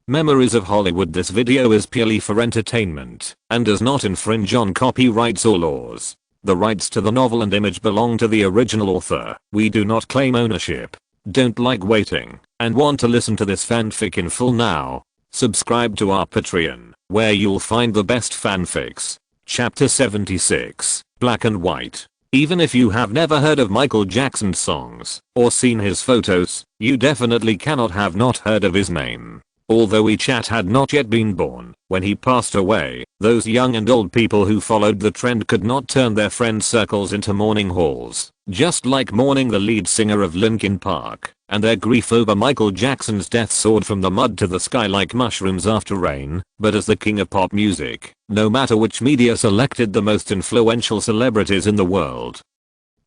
Memories of Hollywood. This video is purely for entertainment and does not infringe on copyrights or laws. The rights to the novel and image belong to the original author. We do not claim ownership. Don't like waiting and want to listen to this fanfic in full now? Subscribe to our Patreon, where you'll find the best fanfics. Chapter 76, Black and White. Even if you have never heard of Michael Jackson's songs or seen his photos, you definitely cannot have not heard of his name. Although we chat had not yet been born when he passed away, those young and old people who followed the trend could not turn their friend circles into mourning halls, just like mourning the lead singer of Linkin Park, and their grief over Michael Jackson's death soared from the mud to the sky like mushrooms after rain. But as the king of pop music, no matter which media selected the most influential celebrities in the world,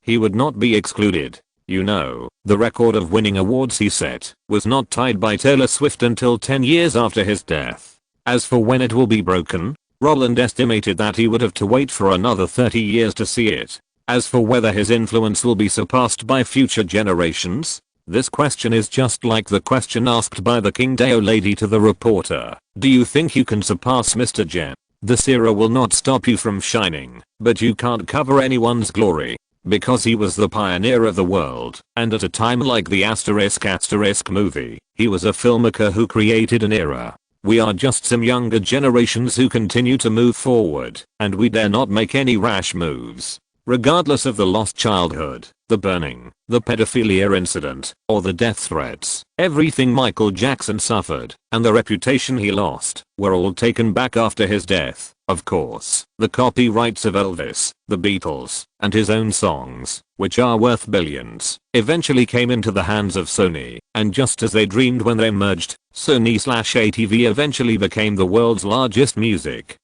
he would not be excluded. You know, the record of winning awards he set was not tied by Taylor Swift until 10 years after his death. As for when it will be broken, Roland estimated that he would have to wait for another 30 years to see it. As for whether his influence will be surpassed by future generations, this question is just like the question asked by the King Deo lady to the reporter. Do you think you can surpass Mr. Jen? This era will not stop you from shining, but you can't cover anyone's glory. Because he was the pioneer of the world, and at a time like the *** movie, he was a filmmaker who created an era. We are just some younger generations who continue to move forward, and we dare not make any rash moves. Regardless of the lost childhood, the burning, the pedophilia incident, or the death threats, everything Michael Jackson suffered, and the reputation he lost, were all taken back after his death. Of course, the copyrights of Elvis, the Beatles, and his own songs, which are worth billions, eventually came into the hands of Sony, and just as they dreamed when they merged, Sony/ATV eventually became the world's largest music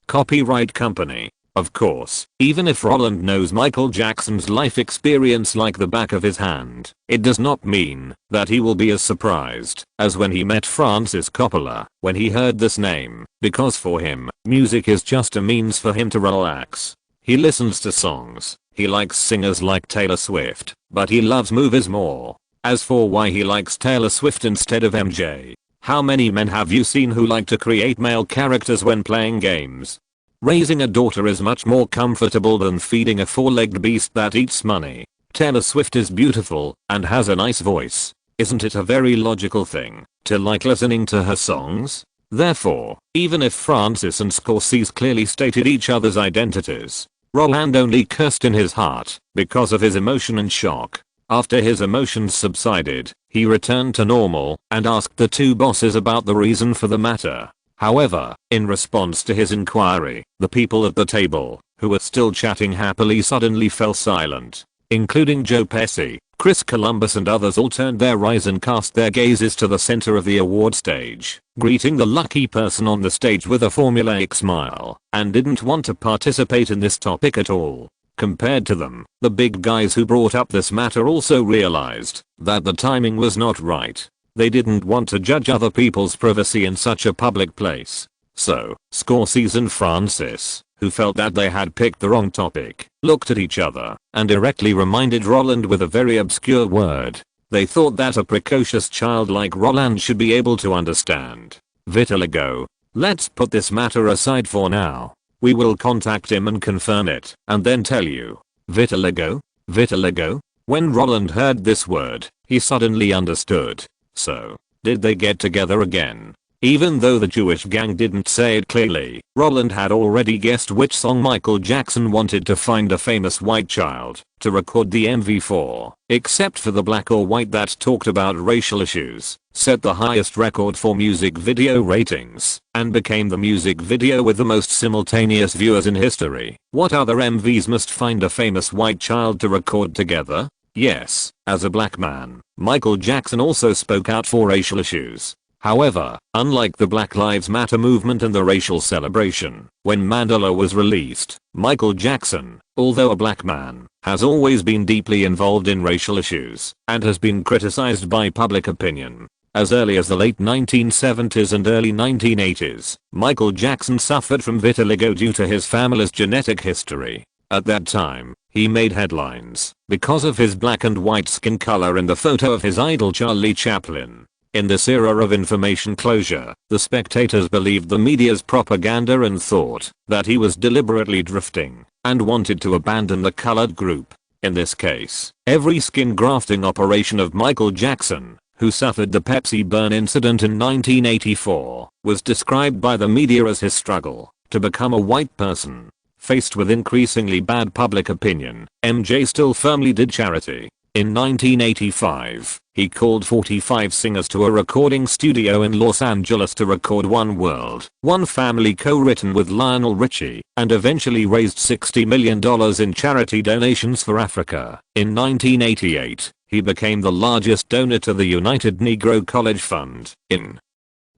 copyright company. Of course, even if Roland knows Michael Jackson's life experience like the back of his hand, it does not mean that he will be as surprised as when he met Francis Coppola when he heard this name, because for him, music is just a means for him to relax. He listens to songs, he likes singers like Taylor Swift, but he loves movies more. As for why he likes Taylor Swift instead of MJ, how many men have you seen who like to create male characters when playing games? Raising a daughter is much more comfortable than feeding a four-legged beast that eats money. Taylor Swift is beautiful and has a nice voice. Isn't it a very logical thing to like listening to her songs? Therefore, even if Francis and Scorsese clearly stated each other's identities, Roland only cursed in his heart because of his emotion and shock. After his emotions subsided, he returned to normal and asked the two bosses about the reason for the matter. However, in response to his inquiry, the people at the table, who were still chatting happily, suddenly fell silent, including Joe Pesci, Chris Columbus and others. All turned their eyes and cast their gazes to the center of the award stage, greeting the lucky person on the stage with a formulaic smile, and didn't want to participate in this topic at all. Compared to them, the big guys who brought up this matter also realized that the timing was not right. They didn't want to judge other people's privacy in such a public place. So, Scorsese and Francis, who felt that they had picked the wrong topic, looked at each other and directly reminded Roland with a very obscure word. They thought that a precocious child like Roland should be able to understand. Vitiligo. Let's put this matter aside for now. We will contact him and confirm it, and then tell you. Vitiligo? Vitiligo? When Roland heard this word, he suddenly understood. So, did they get together again? Even though the Jewish gang didn't say it clearly, Roland had already guessed which song Michael Jackson wanted to find a famous white child to record the MV for, except for the Black or White that talked about racial issues, set the highest record for music video ratings, and became the music video with the most simultaneous viewers in history. What other MVs must find a famous white child to record together? Yes, as a black man, Michael Jackson also spoke out for racial issues. However, unlike the Black Lives Matter movement and the racial celebration, when Mandela was released, Michael Jackson, although a black man, has always been deeply involved in racial issues and has been criticized by public opinion. As early as the late 1970s and early 1980s, Michael Jackson suffered from vitiligo due to his family's genetic history. At that time, he made headlines because of his black and white skin color in the photo of his idol Charlie Chaplin. In this era of information closure, the spectators believed the media's propaganda and thought that he was deliberately drifting and wanted to abandon the colored group. In this case, every skin grafting operation of Michael Jackson, who suffered the Pepsi burn incident in 1984, was described by the media as his struggle to become a white person. Faced with increasingly bad public opinion, MJ still firmly did charity. In 1985, he called 45 singers to a recording studio in Los Angeles to record One World, One Family co-written with Lionel Richie, and eventually raised $60 million in charity donations for Africa. In 1988, he became the largest donor to the United Negro College Fund. In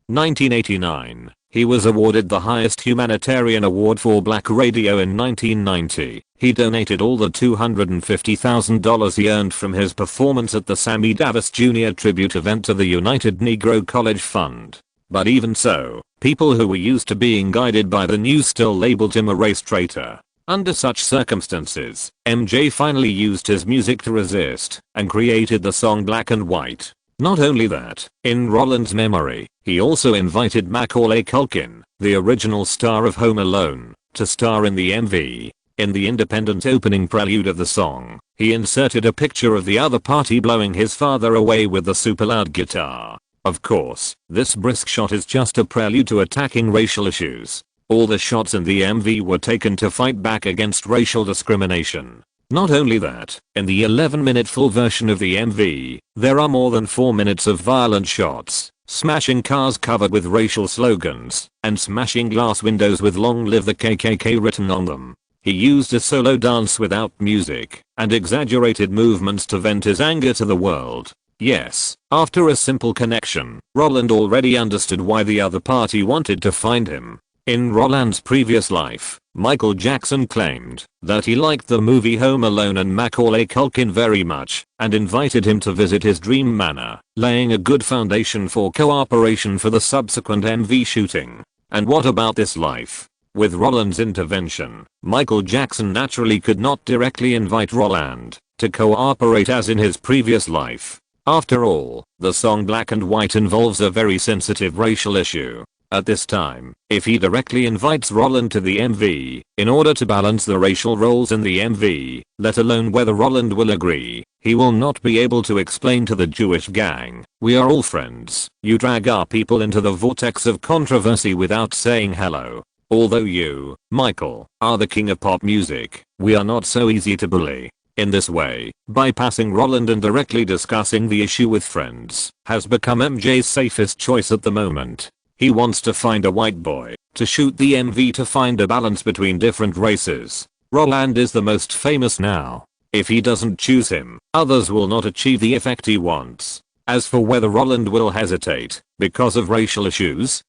1989, he was awarded the highest humanitarian award for black radio in 1990. He donated all the $250,000 he earned from his performance at the Sammy Davis Jr. tribute event to the United Negro College Fund. But even so, people who were used to being guided by the news still labeled him a race traitor. Under such circumstances, MJ finally used his music to resist and created the song Black and White. Not only that, in Roland's memory, he also invited Macaulay Culkin, the original star of Home Alone, to star in the MV. In the independent opening prelude of the song, he inserted a picture of the other party blowing his father away with the super loud guitar. Of course, this brisk shot is just a prelude to attacking racial issues. All the shots in the MV were taken to fight back against racial discrimination. Not only that, in the 11-minute full version of the MV, there are more than 4 minutes of violent shots, smashing cars covered with racial slogans, and smashing glass windows with "Long Live the KKK" written on them. He used a solo dance without music, and exaggerated movements to vent his anger to the world. Yes, after a simple connection, Roland already understood why the other party wanted to find him. In Roland's previous life, Michael Jackson claimed that he liked the movie Home Alone and Macaulay Culkin very much, and invited him to visit his dream manor, laying a good foundation for cooperation for the subsequent MV shooting. And what about this life? With Roland's intervention, Michael Jackson naturally could not directly invite Roland to cooperate as in his previous life. After all, the song Black and White involves a very sensitive racial issue. At this time, if he directly invites Roland to the MV, in order to balance the racial roles in the MV, let alone whether Roland will agree, he will not be able to explain to the Jewish gang, "We are all friends. You drag our people into the vortex of controversy without saying hello. Although you, Michael, are the king of pop music, we are not so easy to bully." In this way, bypassing Roland and directly discussing the issue with friends has become MJ's safest choice at the moment. He wants to find a white boy to shoot the MV to find a balance between different races. Roland is the most famous now. If he doesn't choose him, others will not achieve the effect he wants. As for whether Roland will hesitate because of racial issues,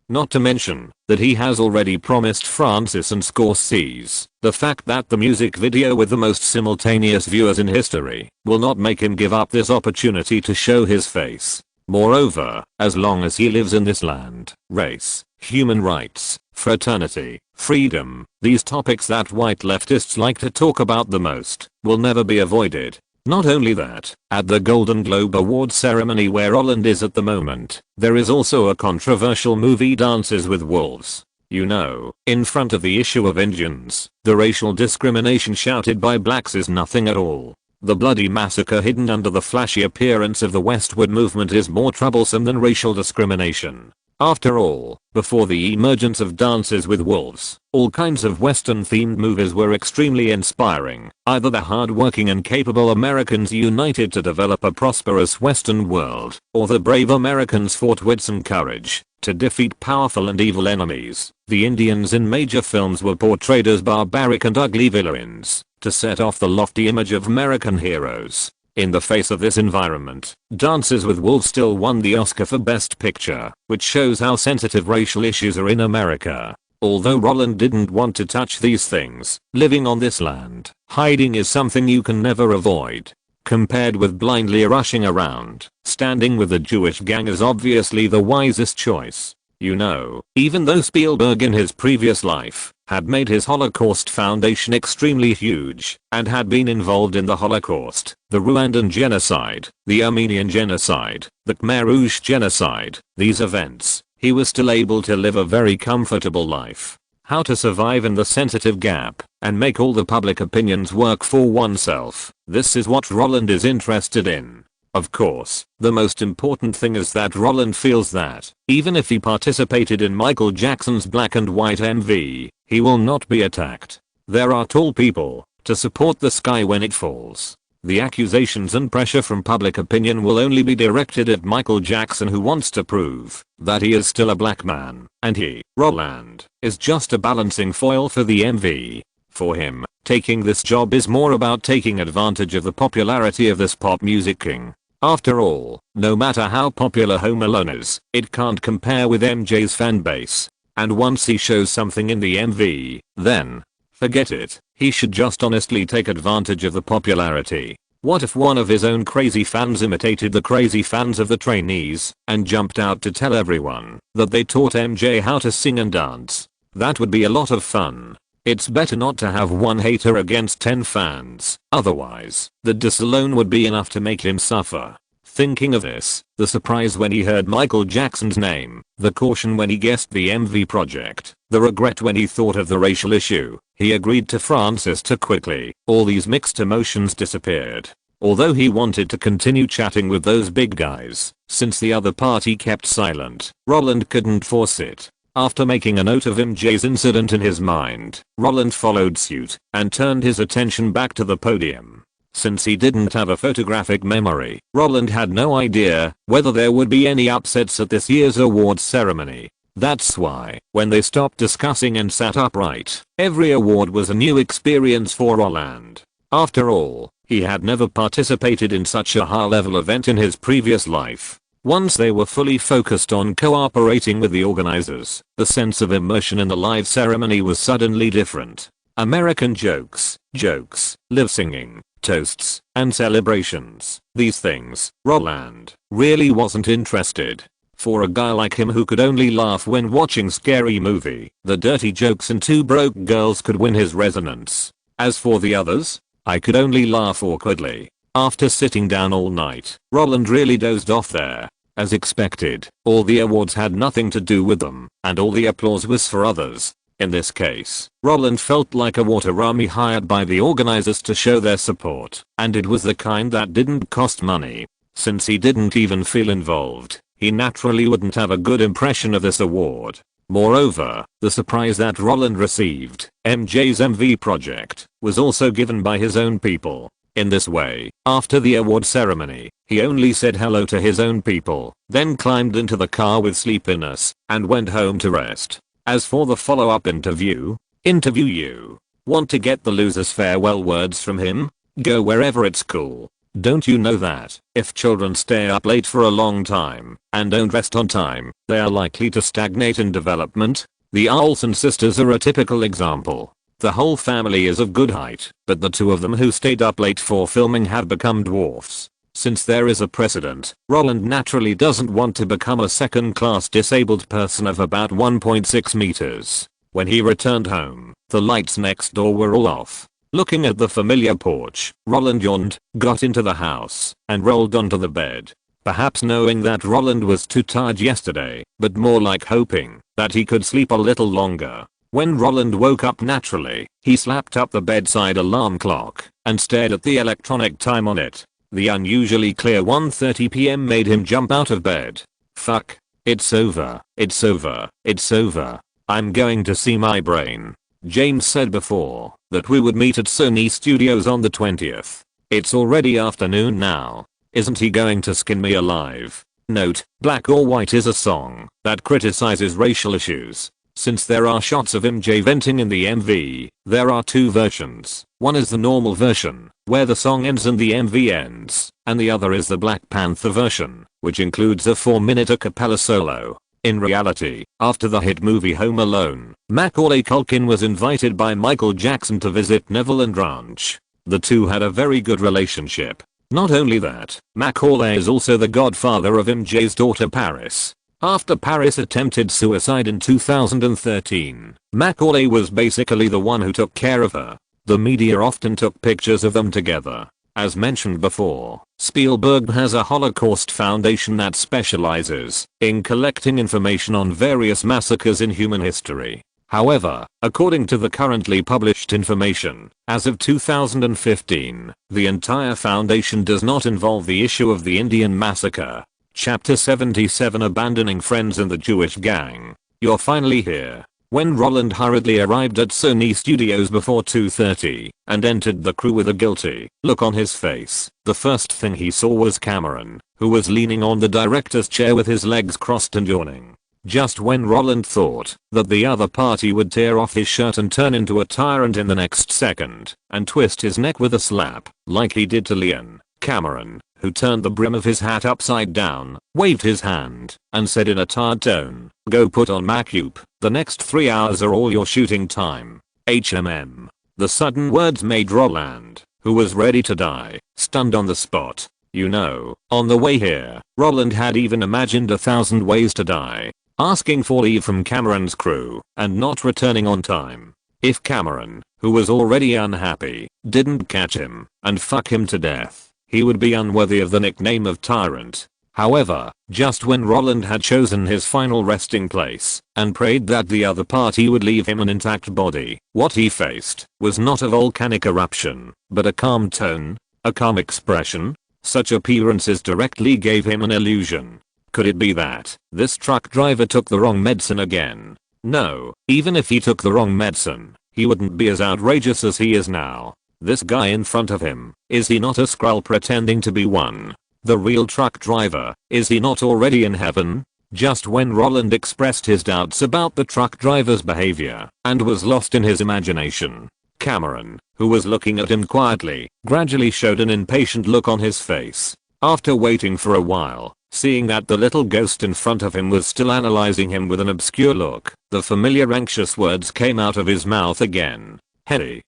not to mention that he has already promised Francis and Scorsese the fact that the music video with the most simultaneous viewers in history will not make him give up this opportunity to show his face. Moreover, as long as he lives in this land, race, human rights, fraternity, freedom, these topics that white leftists like to talk about the most, will never be avoided. Not only that, at the Golden Globe Awards ceremony where Roland is at the moment, there is also a controversial movie Dances with Wolves. You know, in front of the issue of Indians, the racial discrimination shouted by blacks is nothing at all. The bloody massacre hidden under the flashy appearance of the westward movement is more troublesome than racial discrimination. After all, before the emergence of Dances with Wolves, all kinds of Western-themed movies were extremely inspiring. Either the hard-working and capable Americans united to develop a prosperous Western world, or the brave Americans fought wits and courage to defeat powerful and evil enemies. The Indians in major films were portrayed as barbaric and ugly villains to set off the lofty image of American heroes. In the face of this environment, Dances with Wolves still won the Oscar for Best Picture, which shows how sensitive racial issues are in America. Although Roland didn't want to touch these things, living on this land, hiding is something you can never avoid. Compared with blindly rushing around, standing with the Jewish gang is obviously the wisest choice. You know, even though Spielberg in his previous life had made his Holocaust Foundation extremely huge and had been involved in the Holocaust, the Rwandan genocide, the Armenian genocide, the Khmer Rouge genocide, these events, he was still able to live a very comfortable life. How to survive in the sensitive gap and make all the public opinions work for oneself. This is what Roland is interested in. Of course, the most important thing is that Roland feels that, even if he participated in Michael Jackson's black and white MV, he will not be attacked. There are tall people to support the sky when it falls. The accusations and pressure from public opinion will only be directed at Michael Jackson, who wants to prove that he is still a black man, and he, Roland, is just a balancing foil for the MV. For him, taking this job is more about taking advantage of the popularity of this pop music king. After all, no matter how popular Home Alone is, it can't compare with MJ's fanbase. And once he shows something in the MV, then, forget it, he should just honestly take advantage of the popularity. What if one of his own crazy fans imitated the crazy fans of the trainees and jumped out to tell everyone that they taught MJ how to sing and dance? That would be a lot of fun. It's better not to have one hater against 10 fans, otherwise, the diss alone would be enough to make him suffer. Thinking of this, the surprise when he heard Michael Jackson's name, the caution when he guessed the MV project, the regret when he thought of the racial issue he agreed to Francis too quickly, all these mixed emotions disappeared. Although he wanted to continue chatting with those big guys, since the other party kept silent, Roland couldn't force it. After making a note of MJ's incident in his mind, Roland followed suit and turned his attention back to the podium. Since he didn't have a photographic memory, Roland had no idea whether there would be any upsets at this year's awards ceremony. That's why, when they stopped discussing and sat upright, every award was a new experience for Roland. After all, he had never participated in such a high-level event in his previous life. Once they were fully focused on cooperating with the organizers, the sense of immersion in the live ceremony was suddenly different. American jokes, lip singing, toasts, and celebrations. These things, Roland really wasn't interested. For a guy like him who could only laugh when watching Scary Movie, the dirty jokes and Two Broke Girls could win his resonance. As for the others, I could only laugh awkwardly. After sitting down all night, Roland really dozed off there. As expected, all the awards had nothing to do with them, and all the applause was for others. In this case, Roland felt like a water army hired by the organizers to show their support, and it was the kind that didn't cost money. Since he didn't even feel involved, he naturally wouldn't have a good impression of this award. Moreover, the surprise that Roland received, MJ's MV project, was also given by his own people. In this way, after the award ceremony, he only said hello to his own people, then climbed into the car with sleepiness, and went home to rest. As for the follow-up interview you want to get the loser's farewell words from him? Go wherever it's cool. Don't you know that, if children stay up late for a long time, and don't rest on time, they are likely to stagnate in development? The Olson sisters are a typical example. The whole family is of good height, but the two of them who stayed up late for filming have become dwarfs. Since there is a precedent, Roland naturally doesn't want to become a second-class disabled person of about 1.6 meters. When he returned home, the lights next door were all off. Looking at the familiar porch, Roland yawned, got into the house, and rolled onto the bed. Perhaps knowing that Roland was too tired yesterday, but more like hoping that he could sleep a little longer. When Roland woke up naturally, he slapped up the bedside alarm clock and stared at the electronic time on it. The unusually clear 1:30 p.m. made him jump out of bed. Fuck. It's over. It's over. It's over. I'm going to see my brain. James said before that we would meet at Sony Studios on the 20th. It's already afternoon now. Isn't he going to skin me alive? Note, Black or White is a song that criticizes racial issues. Since there are shots of MJ venting in the MV, there are two versions. One is the normal version, where the song ends and the MV ends, and the other is the Black Panther version, which includes a 4-minute a cappella solo. In reality, after the hit movie Home Alone, Macaulay Culkin was invited by Michael Jackson to visit Neverland Ranch. The two had a very good relationship. Not only that, Macaulay is also the godfather of MJ's daughter Paris. After Paris attempted suicide in 2013, Macaulay was basically the one who took care of her. The media often took pictures of them together. As mentioned before, Spielberg has a Holocaust Foundation that specializes in collecting information on various massacres in human history. However, according to the currently published information, as of 2015, the entire foundation does not involve the issue of the Indian massacre. Chapter 77, Abandoning Friends in the Jewish Gang. You're finally here. When Roland hurriedly arrived at Sony Studios before 2:30 and entered the crew with a guilty look on his face, the first thing he saw was Cameron, who was leaning on the director's chair with his legs crossed and yawning. Just when Roland thought that the other party would tear off his shirt and turn into a tyrant in the next second and twist his neck with a slap, like he did to Leon, Cameron, who turned the brim of his hat upside down, waved his hand, and said in a tired tone, "Go put on makeup, the next 3 hours are all your shooting time. HMM. The sudden words made Roland, who was ready to die, stunned on the spot. You know, on the way here, Roland had even imagined 1,000 ways to die. Asking for leave from Cameron's crew, and not returning on time. If Cameron, who was already unhappy, didn't catch him, and fuck him to death, he would be unworthy of the nickname of Tyrant. However, just when Roland had chosen his final resting place, and prayed that the other party would leave him an intact body, what he faced was not a volcanic eruption, but a calm tone, a calm expression. Such appearances directly gave him an illusion. Could it be that this truck driver took the wrong medicine again? No, even if he took the wrong medicine, he wouldn't be as outrageous as he is now. This guy in front of him, is he not a Skrull pretending to be one? The real truck driver, is he not already in heaven? Just when Roland expressed his doubts about the truck driver's behavior and was lost in his imagination, Cameron, who was looking at him quietly, gradually showed an impatient look on his face. After waiting for a while, seeing that the little ghost in front of him was still analyzing him with an obscure look, the familiar anxious words came out of his mouth again. Henry,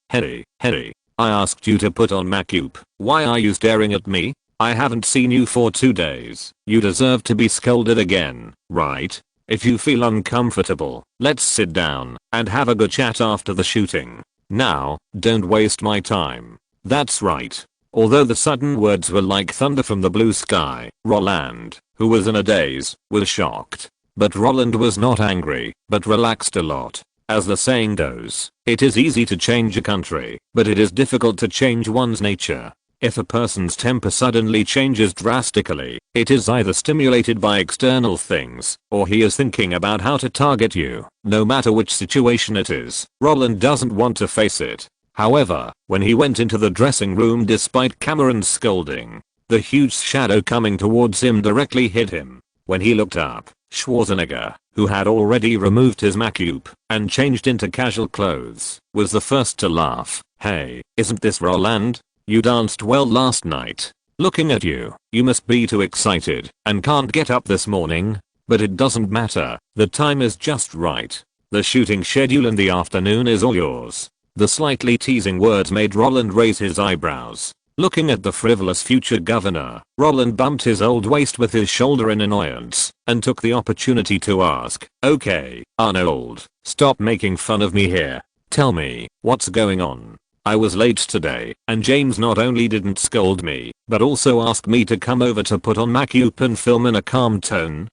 I asked you to put on makeup. Why are you staring at me? I haven't seen you for 2 days. You deserve to be scolded again, right? If you feel uncomfortable, let's sit down and have a good chat after the shooting. Now, don't waste my time. That's right. Although the sudden words were like thunder from the blue sky, Roland, who was in a daze, was shocked. But Roland was not angry, but relaxed a lot. As the saying goes, it is easy to change a country, but it is difficult to change one's nature. If a person's temper suddenly changes drastically, it is either stimulated by external things, or he is thinking about how to target you. No matter which situation it is, Roland doesn't want to face it. However, when he went into the dressing room despite Cameron's scolding, the huge shadow coming towards him directly hit him. When he looked up, Schwarzenegger, who had already removed his makeup and changed into casual clothes, was the first to laugh. Hey, isn't this Roland? You danced well last night. Looking at you, you must be too excited and can't get up this morning. But it doesn't matter, the time is just right. The shooting schedule in the afternoon is all yours. The slightly teasing words made Roland raise his eyebrows. Looking at the frivolous future governor, Roland bumped his old waist with his shoulder in annoyance and took the opportunity to ask, "Okay, Arnold, stop making fun of me here. Tell me, what's going on? I was late today, and James not only didn't scold me, but also asked me to come over to put on makeup and film in a calm tone.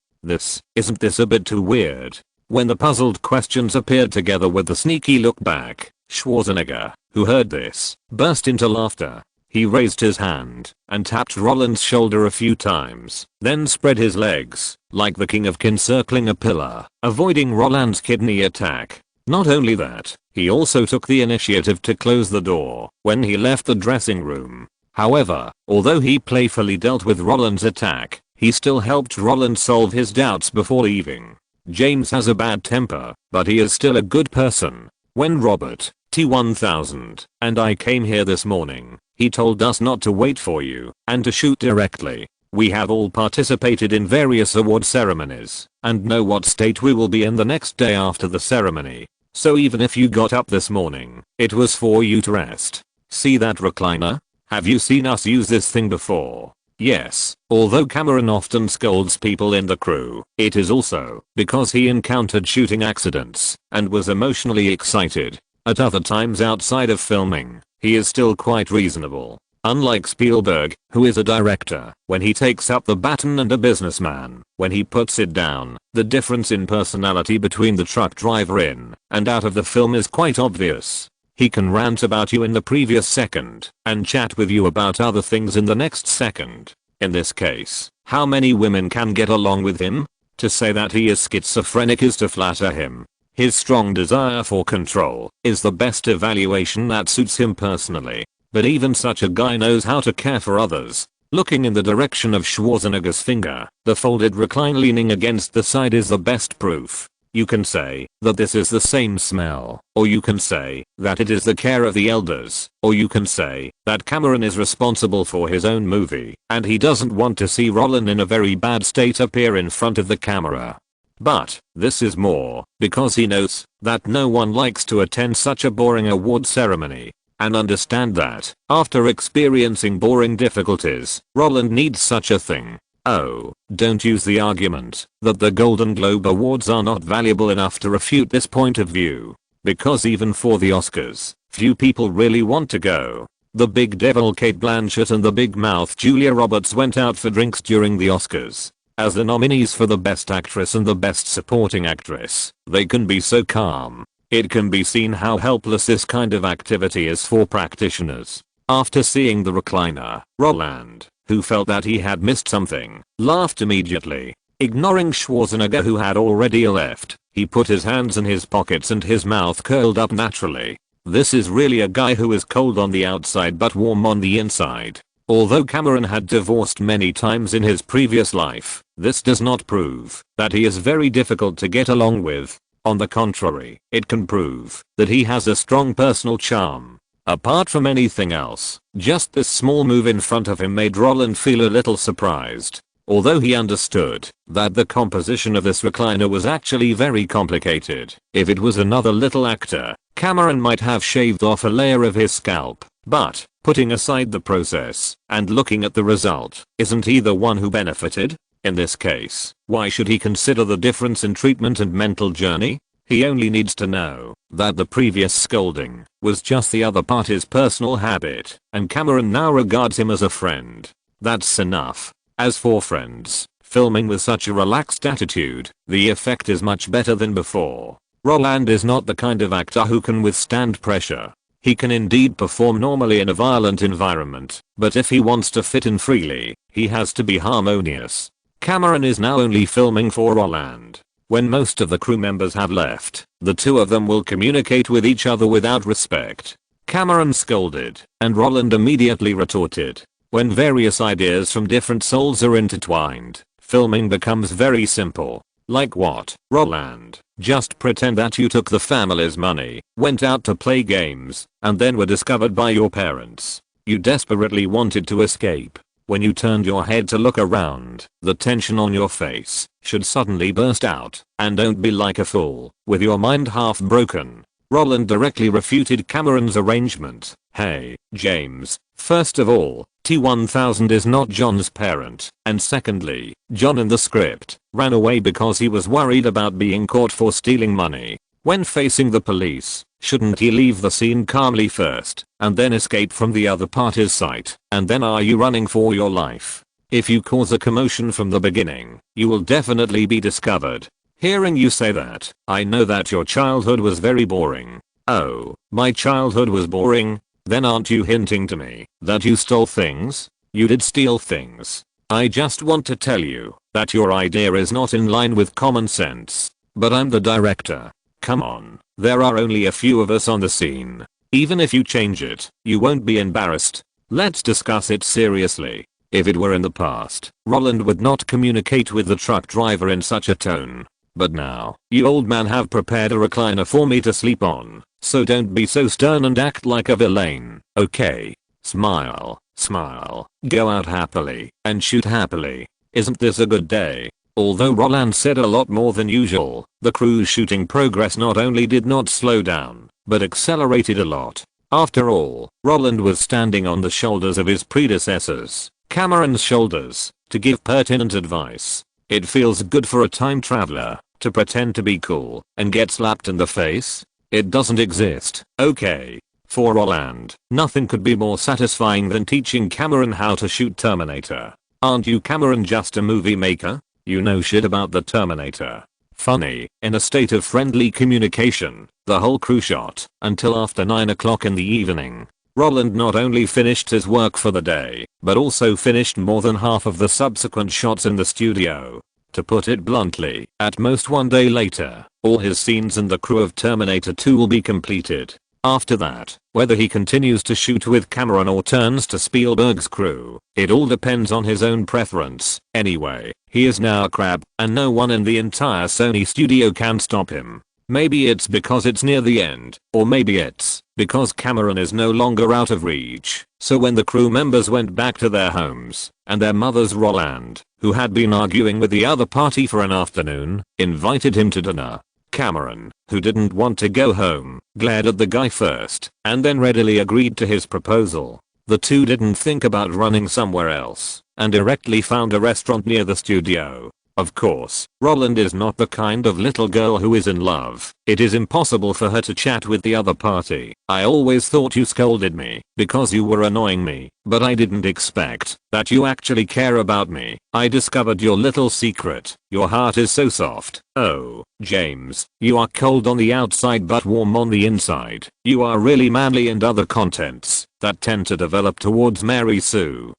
Isn't this a bit too weird?" When the puzzled questions appeared together with the sneaky look back, Schwarzenegger, who heard this, burst into laughter. He raised his hand and tapped Roland's shoulder a few times, then spread his legs, like the king of encircling a pillar, avoiding Roland's kidney attack. Not only that, he also took the initiative to close the door when he left the dressing room. However, although he playfully dealt with Roland's attack, he still helped Roland solve his doubts before leaving. James has a bad temper, but he is still a good person. When Robert T-1000 and I came here this morning, he told us not to wait for you and to shoot directly. We have all participated in various award ceremonies and know what state we will be in the next day after the ceremony. So even if you got up this morning, it was for you to rest. See that recliner? Have you seen us use this thing before? Yes, although Cameron often scolds people in the crew, it is also because he encountered shooting accidents and was emotionally excited. At other times outside of filming, he is still quite reasonable. Unlike Spielberg, who is a director, when he takes up the baton, and a businessman, when he puts it down, the difference in personality between the truck driver in and out of the film is quite obvious. He can rant about you in the previous second and chat with you about other things in the next second. In this case, how many women can get along with him? To say that he is schizophrenic is to flatter him. His strong desire for control is the best evaluation that suits him personally. But even such a guy knows how to care for others. Looking in the direction of Schwarzenegger's finger, the folded recline leaning against the side is the best proof. You can say that this is the same smell, or you can say that it is the care of the elders, or you can say that Cameron is responsible for his own movie and he doesn't want to see Roland in a very bad state appear in front of the camera. But this is more because he knows that no one likes to attend such a boring award ceremony. And understand that, after experiencing boring difficulties, Roland needs such a thing. Oh, don't use the argument that the Golden Globe Awards are not valuable enough to refute this point of view. Because even for the Oscars, few people really want to go. The big devil Cate Blanchett and the big mouth Julia Roberts went out for drinks during the Oscars. As the nominees for the Best Actress and the Best Supporting Actress, they can be so calm. It can be seen how helpless this kind of activity is for practitioners. After seeing the recliner, Roland, who felt that he had missed something, laughed immediately. Ignoring Schwarzenegger, who had already left, he put his hands in his pockets and his mouth curled up naturally. This is really a guy who is cold on the outside but warm on the inside. Although Cameron had divorced many times in his previous life, this does not prove that he is very difficult to get along with. On the contrary, it can prove that he has a strong personal charm. Apart from anything else, just this small move in front of him made Roland feel a little surprised. Although he understood that the composition of this recliner was actually very complicated. If it was another little actor, Cameron might have shaved off a layer of his scalp. But, putting aside the process and looking at the result, isn't he the one who benefited? In this case, why should he consider the difference in treatment and mental journey? He only needs to know that the previous scolding was just the other party's personal habit, and Cameron now regards him as a friend. That's enough. As for friends, filming with such a relaxed attitude, the effect is much better than before. Roland is not the kind of actor who can withstand pressure. He can indeed perform normally in a violent environment, but if he wants to fit in freely, he has to be harmonious. Cameron is now only filming for Roland. When most of the crew members have left, the two of them will communicate with each other without respect. Cameron scolded, and Roland immediately retorted. When various ideas from different souls are intertwined, filming becomes very simple. Like what, Roland? Just pretend that you took the family's money, went out to play games, and then were discovered by your parents. You desperately wanted to escape. When you turned your head to look around, the tension on your face should suddenly burst out, and don't be like a fool, with your mind half broken. Roland directly refuted Cameron's arrangement. Hey, James, first of all, T-1000 is not John's parent, and secondly, John in the script ran away because he was worried about being caught for stealing money. When facing the police, shouldn't he leave the scene calmly first, and then escape from the other party's sight, and then are you running for your life? If you cause a commotion from the beginning, you will definitely be discovered. Hearing you say that, I know that your childhood was very boring. Oh, my childhood was boring? Then aren't you hinting to me that you stole things? You did steal things. I just want to tell you that your idea is not in line with common sense. But I'm the director. Come on, there are only a few of us on the scene. Even if you change it, you won't be embarrassed. Let's discuss it seriously. If it were in the past, Roland would not communicate with the truck driver in such a tone. But now, you old man have prepared a recliner for me to sleep on, so don't be so stern and act like a villain, okay? Smile, smile, go out happily, and shoot happily. Isn't this a good day? Although Roland said a lot more than usual, the crew's shooting progress not only did not slow down, but accelerated a lot. After all, Roland was standing on the shoulders of his predecessors. Cameron's shoulders to give pertinent advice. It feels good for a time traveler to pretend to be cool and get slapped in the face. It doesn't exist. Okay. For Roland, nothing could be more satisfying than teaching Cameron how to shoot Terminator. Aren't you Cameron just a movie maker? You know shit about the Terminator. Funny, in a state of friendly communication, the whole crew shot until after 9 o'clock in the evening. Roland not only finished his work for the day, but also finished more than half of the subsequent shots in the studio. To put it bluntly, at most one day later, all his scenes in the crew of Terminator 2 will be completed. After that, whether he continues to shoot with Cameron or turns to Spielberg's crew, it all depends on his own preference. Anyway, he is now a crab, and no one in the entire Sony studio can stop him. Maybe it's because it's near the end, or maybe it's because Cameron is no longer out of reach. So when the crew members went back to their homes, and their mothers, Roland, who had been arguing with the other party for an afternoon, invited him to dinner, Cameron, who didn't want to go home, glared at the guy first, and then readily agreed to his proposal. The two didn't think about running somewhere else, and directly found a restaurant near the studio. Of course, Roland is not the kind of little girl who is in love. It is impossible for her to chat with the other party. I always thought you scolded me because you were annoying me, but I didn't expect that you actually care about me. I discovered your little secret. Your heart is so soft. Oh, James, you are cold on the outside but warm on the inside. You are really manly, and other contents that tend to develop towards Mary Sue.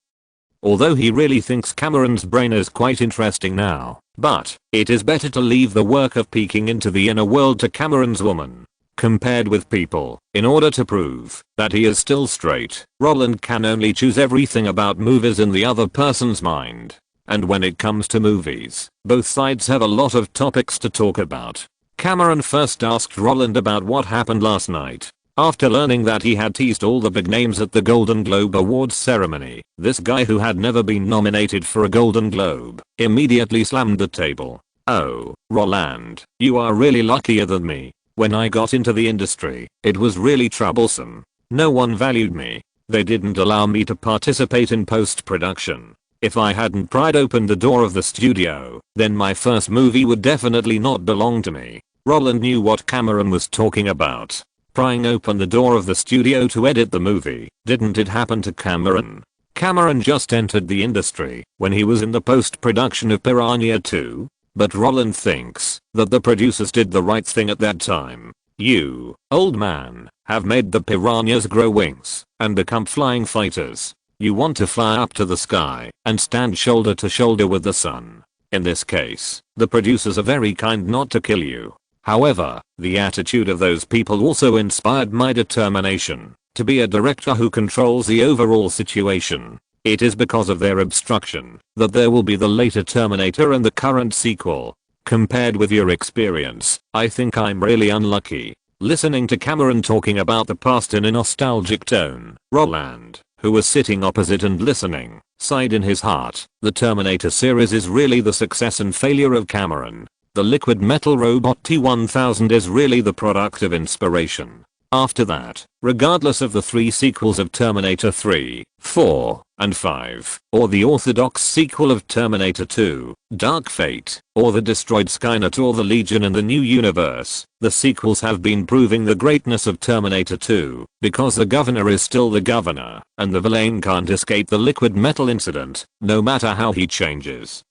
Although he really thinks Cameron's brain is quite interesting now, but it is better to leave the work of peeking into the inner world to Cameron's woman. Compared with people, in order to prove that he is still straight, Roland can only choose everything about movies in the other person's mind. And when it comes to movies, both sides have a lot of topics to talk about. Cameron first asked Roland about what happened last night. After learning that he had teased all the big names at the Golden Globe Awards ceremony, this guy who had never been nominated for a Golden Globe immediately slammed the table. Oh, Roland, you are really luckier than me. When I got into the industry, it was really troublesome. No one valued me. They didn't allow me to participate in post-production. If I hadn't pried open the door of the studio, then my first movie would definitely not belong to me. Roland knew what Cameron was talking about. Prying open the door of the studio to edit the movie. Didn't it happen to Cameron? Cameron just entered the industry when he was in the post-production of Piranha 2. But Roland thinks that the producers did the right thing at that time. You, old man, have made the piranhas grow wings and become flying fighters. You want to fly up to the sky and stand shoulder to shoulder with the sun. In this case, the producers are very kind not to kill you. However, the attitude of those people also inspired my determination to be a director who controls the overall situation. It is because of their obstruction that there will be the later Terminator and the current sequel. Compared with your experience, I think I'm really unlucky. Listening to Cameron talking about the past in a nostalgic tone, Roland, who was sitting opposite and listening, sighed in his heart. The Terminator series is really the success and failure of Cameron. The liquid metal robot T-1000 is really the product of inspiration. After that, regardless of the 3 sequels of Terminator 3, 4, and 5, or the orthodox sequel of Terminator 2, Dark Fate, or the destroyed Skynet or the Legion in the new universe, the sequels have been proving the greatness of Terminator 2, because the governor is still the governor, and the villain can't escape the liquid metal incident, no matter how he changes.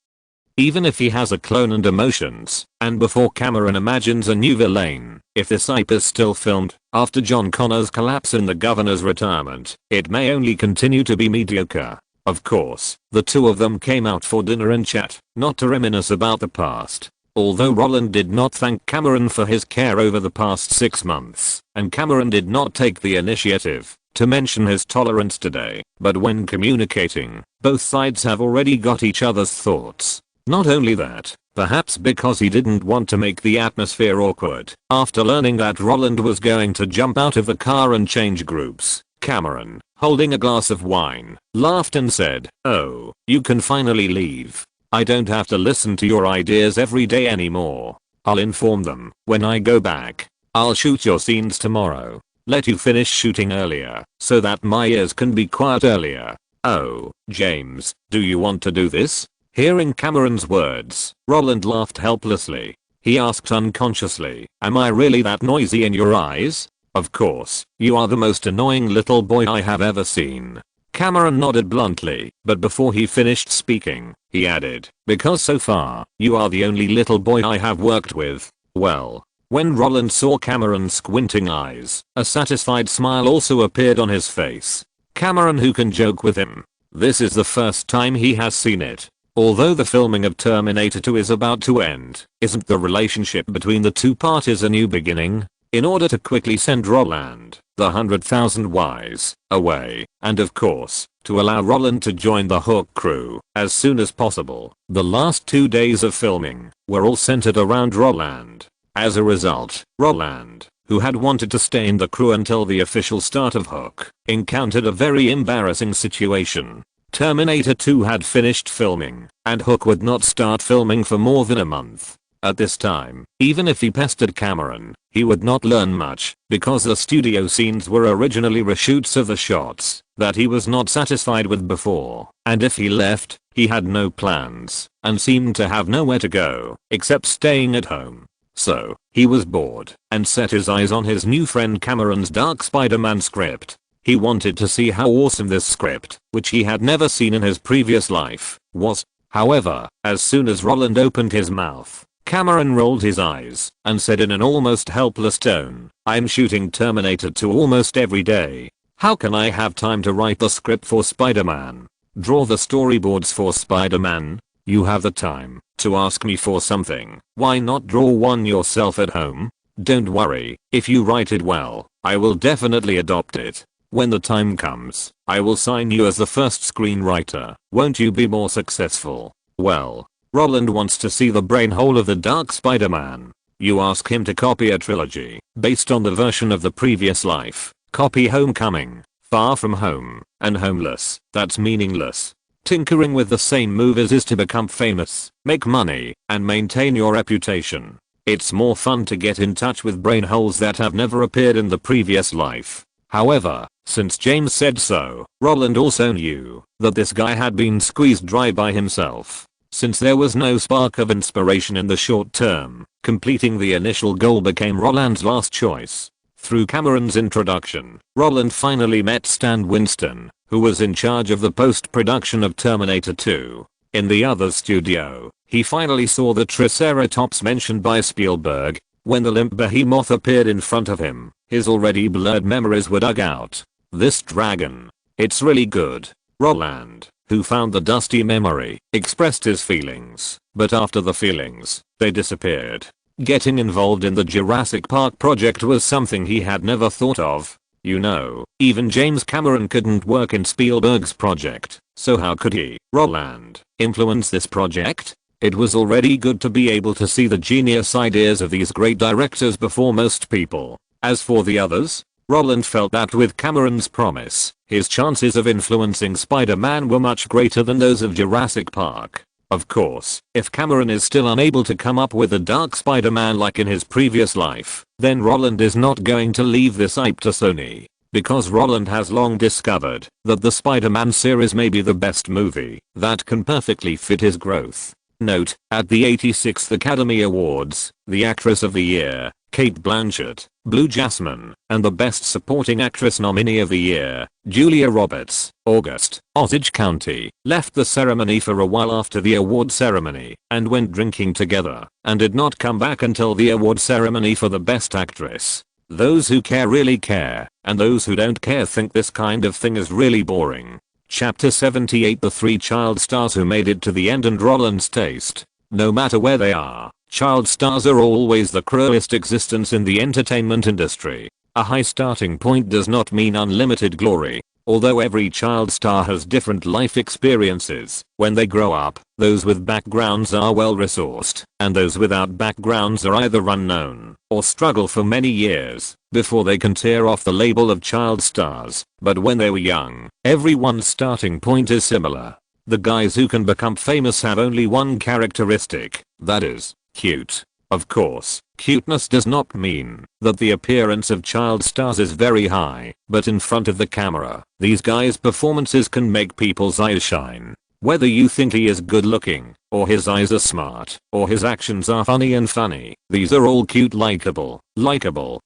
Even if he has a clone and emotions, and before Cameron imagines a new villain, if this IP is still filmed, after John Connor's collapse in the governor's retirement, it may only continue to be mediocre. Of course, the two of them came out for dinner and chat, not to reminisce about the past. Although Roland did not thank Cameron for his care over the past 6 months, and Cameron did not take the initiative to mention his tolerance today, but when communicating, both sides have already got each other's thoughts. Not only that, perhaps because he didn't want to make the atmosphere awkward, after learning that Roland was going to jump out of the car and change groups, Cameron, holding a glass of wine, laughed and said, "Oh, you can finally leave. I don't have to listen to your ideas every day anymore. I'll inform them when I go back. I'll shoot your scenes tomorrow. Let you finish shooting earlier, so that my ears can be quiet earlier." "Oh, James, do you want to do this?" Hearing Cameron's words, Roland laughed helplessly. He asked unconsciously, "Am I really that noisy in your eyes?" "Of course, you are the most annoying little boy I have ever seen." Cameron nodded bluntly, but before he finished speaking, he added, "Because so far, you are the only little boy I have worked with." Well, when Roland saw Cameron's squinting eyes, a satisfied smile also appeared on his face. Cameron, who can joke with him? This is the first time he has seen it. Although the filming of Terminator 2 is about to end, isn't the relationship between the two parties a new beginning? In order to quickly send Roland, the 100,000 Ys, away, and of course, to allow Roland to join the Hook crew as soon as possible, the last 2 days of filming were all centered around Roland. As a result, Roland, who had wanted to stay in the crew until the official start of Hook, encountered a very embarrassing situation. Terminator 2 had finished filming, and Hook would not start filming for more than a month. At this time, even if he pestered Cameron, he would not learn much, because the studio scenes were originally reshoots of the shots that he was not satisfied with before, and if he left, he had no plans, and seemed to have nowhere to go, except staying at home. So, he was bored, and set his eyes on his new friend Cameron's Dark Spider-Man script. He wanted to see how awesome this script, which he had never seen in his previous life, was. However, as soon as Roland opened his mouth, Cameron rolled his eyes and said in an almost helpless tone, "I'm shooting Terminator 2 almost every day. How can I have time to write the script for Spider-Man? Draw the storyboards for Spider-Man? You have the time to ask me for something. Why not draw one yourself at home? Don't worry, if you write it well, I will definitely adopt it. When the time comes, I will sign you as the first screenwriter. Won't you be more successful?" Well, Roland wants to see the brain hole of the Dark Spider-Man. You ask him to copy a trilogy based on the version of the previous life. Copy Homecoming, Far From Home, and Homeless. That's meaningless. Tinkering with the same movies is to become famous, make money, and maintain your reputation. It's more fun to get in touch with brain holes that have never appeared in the previous life. However, since James said so, Roland also knew that this guy had been squeezed dry by himself. Since there was no spark of inspiration in the short term, completing the initial goal became Roland's last choice. Through Cameron's introduction, Roland finally met Stan Winston, who was in charge of the post-production of Terminator 2. In the other studio, he finally saw the Triceratops mentioned by Spielberg. When the limp behemoth appeared in front of him, his already blurred memories were dug out. "This dragon. It's really good." Roland, who found the dusty memory, expressed his feelings, but after the feelings, they disappeared. Getting involved in the Jurassic Park project was something he had never thought of. You know, even James Cameron couldn't work in Spielberg's project, so how could he, Roland, influence this project? It was already good to be able to see the genius ideas of these great directors before most people. As for the others, Roland felt that with Cameron's promise, his chances of influencing Spider-Man were much greater than those of Jurassic Park. Of course, if Cameron is still unable to come up with a Dark Spider-Man like in his previous life, then Roland is not going to leave this hype to Sony. Because Roland has long discovered that the Spider-Man series may be the best movie that can perfectly fit his growth. Note, at the 86th Academy Awards, the Actress of the Year, Cate Blanchett, Blue Jasmine, and the Best Supporting Actress nominee of the year, Julia Roberts, August, Osage County, left the ceremony for a while after the award ceremony and went drinking together, and did not come back until the award ceremony for the Best Actress. Those who care really care, and those who don't care think this kind of thing is really boring. Chapter 78 The three child stars who made it to the end and Roland's taste. No matter where they are, child stars are always the cruelest existence in the entertainment industry. A high starting point does not mean unlimited glory. Although every child star has different life experiences, when they grow up, those with backgrounds are well resourced, and those without backgrounds are either unknown, or struggle for many years, before they can tear off the label of child stars. But when they were young, everyone's starting point is similar. The guys who can become famous have only one characteristic, that is, cute. Of course, cuteness does not mean that the appearance of child stars is very high, but in front of the camera, these guys' performances can make people's eyes shine. Whether you think he is good looking, or his eyes are smart, or his actions are funny, these are all cute, likable,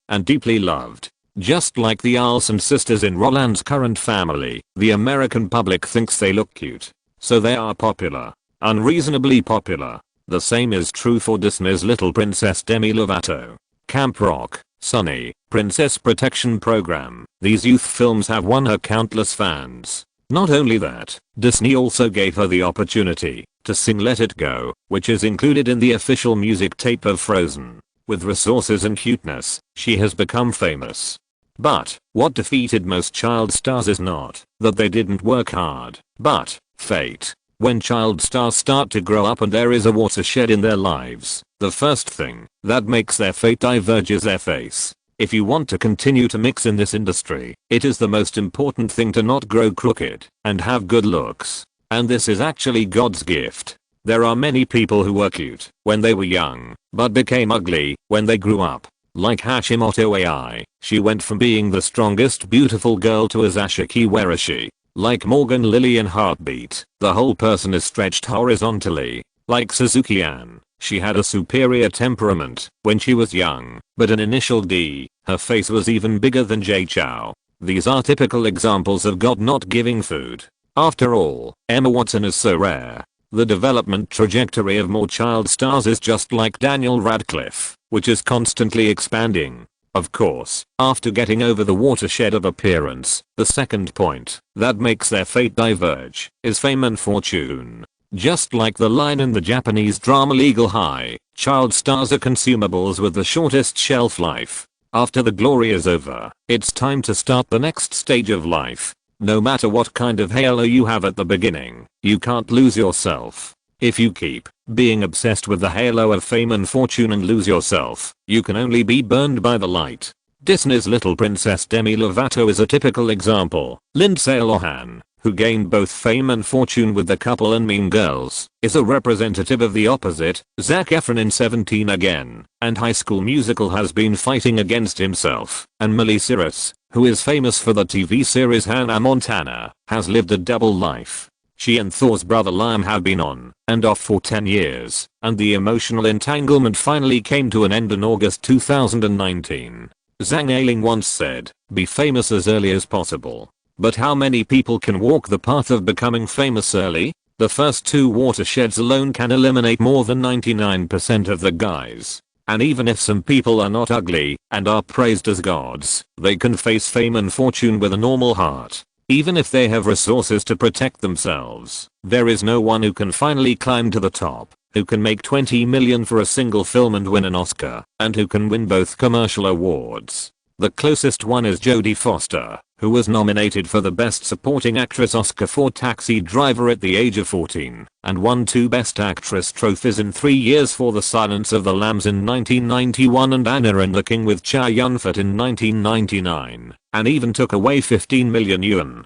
and deeply loved. Just like the Olson sisters in Roland's current family, the American public thinks they look cute. So they are popular. Unreasonably popular. The same is true for Disney's Little Princess Demi Lovato, Camp Rock, Sunny, Princess Protection Program. These youth films have won her countless fans. Not only that, Disney also gave her the opportunity to sing Let It Go, which is included in the official music tape of Frozen. With resources and cuteness, she has become famous. But what defeated most child stars is not that they didn't work hard, but fate. When child stars start to grow up and there is a watershed in their lives, the first thing that makes their fate diverge is their face. If you want to continue to mix in this industry, it is the most important thing to not grow crooked and have good looks. And this is actually God's gift. There are many people who were cute when they were young, but became ugly when they grew up. Like Hashimoto AI, she went from being the strongest beautiful girl to Azashiki Warashi. Like Morgan Lily in Heartbeat, the whole person is stretched horizontally. Like Suzuki Ann, she had a superior temperament when she was young, but an initial D, her face was even bigger than Jay Chou. These are typical examples of God not giving food. After all, Emma Watson is so rare. The development trajectory of more child stars is just like Daniel Radcliffe, which is constantly expanding. Of course, after getting over the watershed of appearance, the second point that makes their fate diverge is fame and fortune. Just like the line in the Japanese drama Legal High, child stars are consumables with the shortest shelf life. After the glory is over, it's time to start the next stage of life. No matter what kind of halo you have at the beginning, you can't lose yourself. If you keep being obsessed with the halo of fame and fortune and lose yourself, you can only be burned by the light. Disney's Little Princess Demi Lovato is a typical example. Lindsay Lohan, who gained both fame and fortune with The Couple and Mean Girls, is a representative of the opposite. Zac Efron in 17 Again and High School Musical has been fighting against himself, and Miley Cyrus, who is famous for the TV series Hannah Montana, has lived a double life. She and Thor's brother Liam have been on and off for 10 years, and the emotional entanglement finally came to an end in August 2019. Zhang Ailing once said, "Be famous as early as possible." But how many people can walk the path of becoming famous early? The first two watersheds alone can eliminate more than 99% of the guys. And even if some people are not ugly and are praised as gods, they can face fame and fortune with a normal heart. Even if they have resources to protect themselves, there is no one who can finally climb to the top, who can make 20 million for a single film and win an Oscar, and who can win both commercial awards. The closest one is Jodie Foster, who was nominated for the Best Supporting Actress Oscar for Taxi Driver at the age of 14, and won 2 Best Actress trophies in 3 years for The Silence of the Lambs in 1991 and Anna and the King with Chow Yun-fat in 1999, and even took away 15 million yuan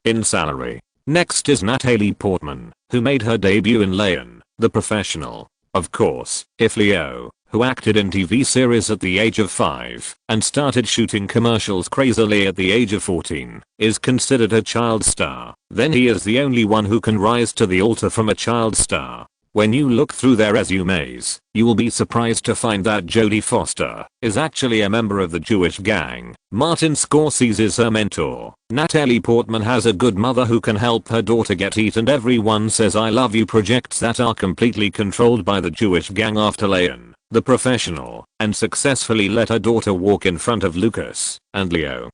in salary. Next is Natalie Portman, who made her debut in Lion, the Professional. Of course, if Leo, who acted in TV series at the age of 5 and started shooting commercials crazily at the age of 14, is considered a child star, then he is the only one who can rise to the altar from a child star. When you look through their resumes, you will be surprised to find that Jodie Foster is actually a member of the Jewish gang. Martin Scorsese is her mentor. Natalie Portman has a good mother who can help her daughter get eat, and Everyone Says I Love You projects that are completely controlled by the Jewish gang after Lion, the Professional, and successfully let her daughter walk in front of Lucas and Leo.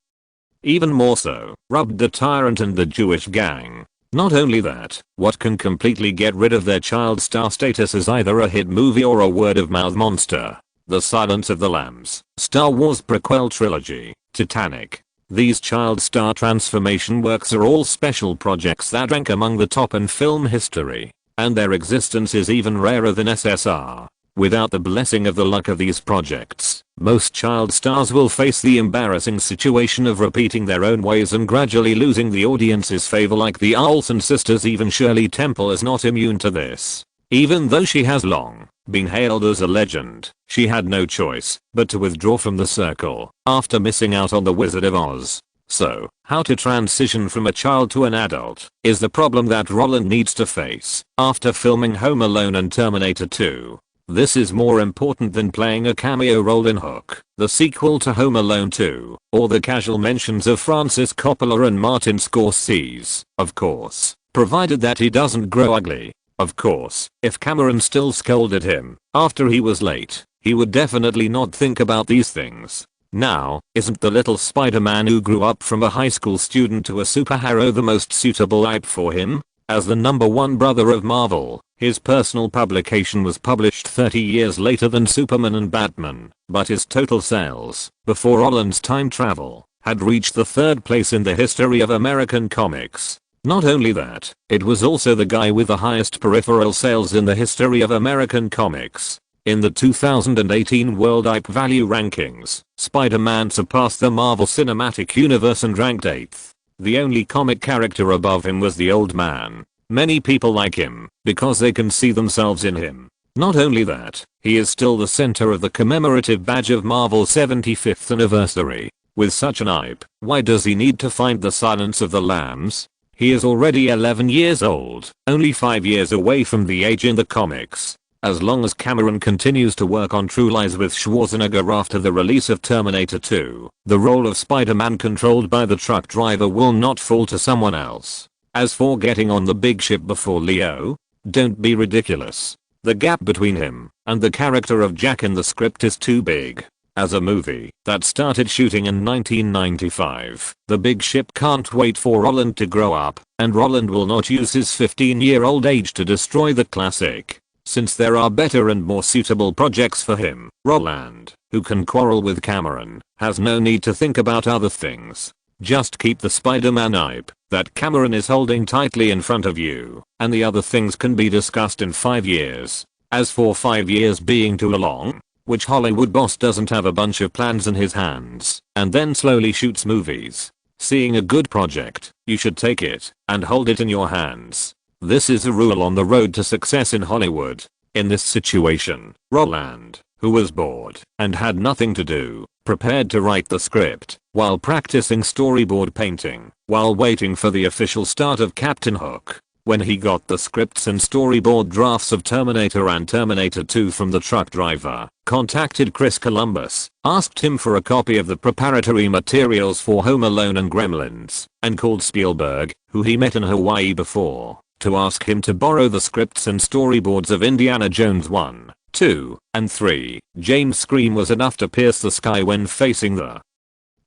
Even more so, Rob the Tyrant and the Jewish gang. Not only that, what can completely get rid of their child star status is either a hit movie or a word-of-mouth monster. The Silence of the Lambs, Star Wars prequel trilogy, Titanic. These child star transformation works are all special projects that rank among the top in film history, and their existence is even rarer than SSR. Without the blessing of the luck of these projects, most child stars will face the embarrassing situation of repeating their own ways and gradually losing the audience's favor like the Olsen sisters. Even Shirley Temple is not immune to this. Even though she has long been hailed as a legend, she had no choice but to withdraw from the circle after missing out on The Wizard of Oz. So, how to transition from a child to an adult is the problem that Roland needs to face after filming Home Alone and Terminator 2. This is more important than playing a cameo role in Hook, the sequel to Home Alone 2, or the casual mentions of Francis Coppola and Martin Scorsese, of course, provided that he doesn't grow ugly. Of course, if Cameron still scolded him after he was late, he would definitely not think about these things. Now, isn't the little Spider-Man who grew up from a high school student to a superhero the most suitable type for him? As the #1 brother of Marvel, his personal publication was published 30 years later than Superman and Batman, but his total sales, before Roland's time travel, had reached the 3rd place in the history of American comics. Not only that, it was also the guy with the highest peripheral sales in the history of American comics. In the 2018 World IP Value Rankings, Spider-Man surpassed the Marvel Cinematic Universe and ranked 8th. The only comic character above him was the Old Man. Many people like him because they can see themselves in him. Not only that, he is still the center of the commemorative badge of Marvel's 75th anniversary. With such an IP, why does he need to find the Silence of the Lambs? He is already 11 years old, only 5 years away from the age in the comics. As long as Cameron continues to work on True Lies with Schwarzenegger after the release of Terminator 2, the role of Spider-Man controlled by the truck driver will not fall to someone else. As for getting on the big ship before Leo, don't be ridiculous. The gap between him and the character of Jack in the script is too big. As a movie that started shooting in 1995, The Big Ship can't wait for Roland to grow up, and Roland will not use his 15-year-old age to destroy the classic. Since there are better and more suitable projects for him, Roland, who can quarrel with Cameron, has no need to think about other things. Just keep the Spider-Man hype that Cameron is holding tightly in front of you, and the other things can be discussed in 5 years. As for 5 years being too long, which Hollywood boss doesn't have a bunch of plans in his hands, and then slowly shoots movies? Seeing a good project, you should take it and hold it in your hands. This is a rule on the road to success in Hollywood. In this situation, Roland, who was bored and had nothing to do, prepared to write the script while practicing storyboard painting, while waiting for the official start of Captain Hook. When he got the scripts and storyboard drafts of Terminator and Terminator 2 from the truck driver, contacted Chris Columbus, asked him for a copy of the preparatory materials for Home Alone and Gremlins, and called Spielberg, who he met in Hawaii before, to ask him to borrow the scripts and storyboards of Indiana Jones 1, 2, and 3. James' scream was enough to pierce the sky when facing the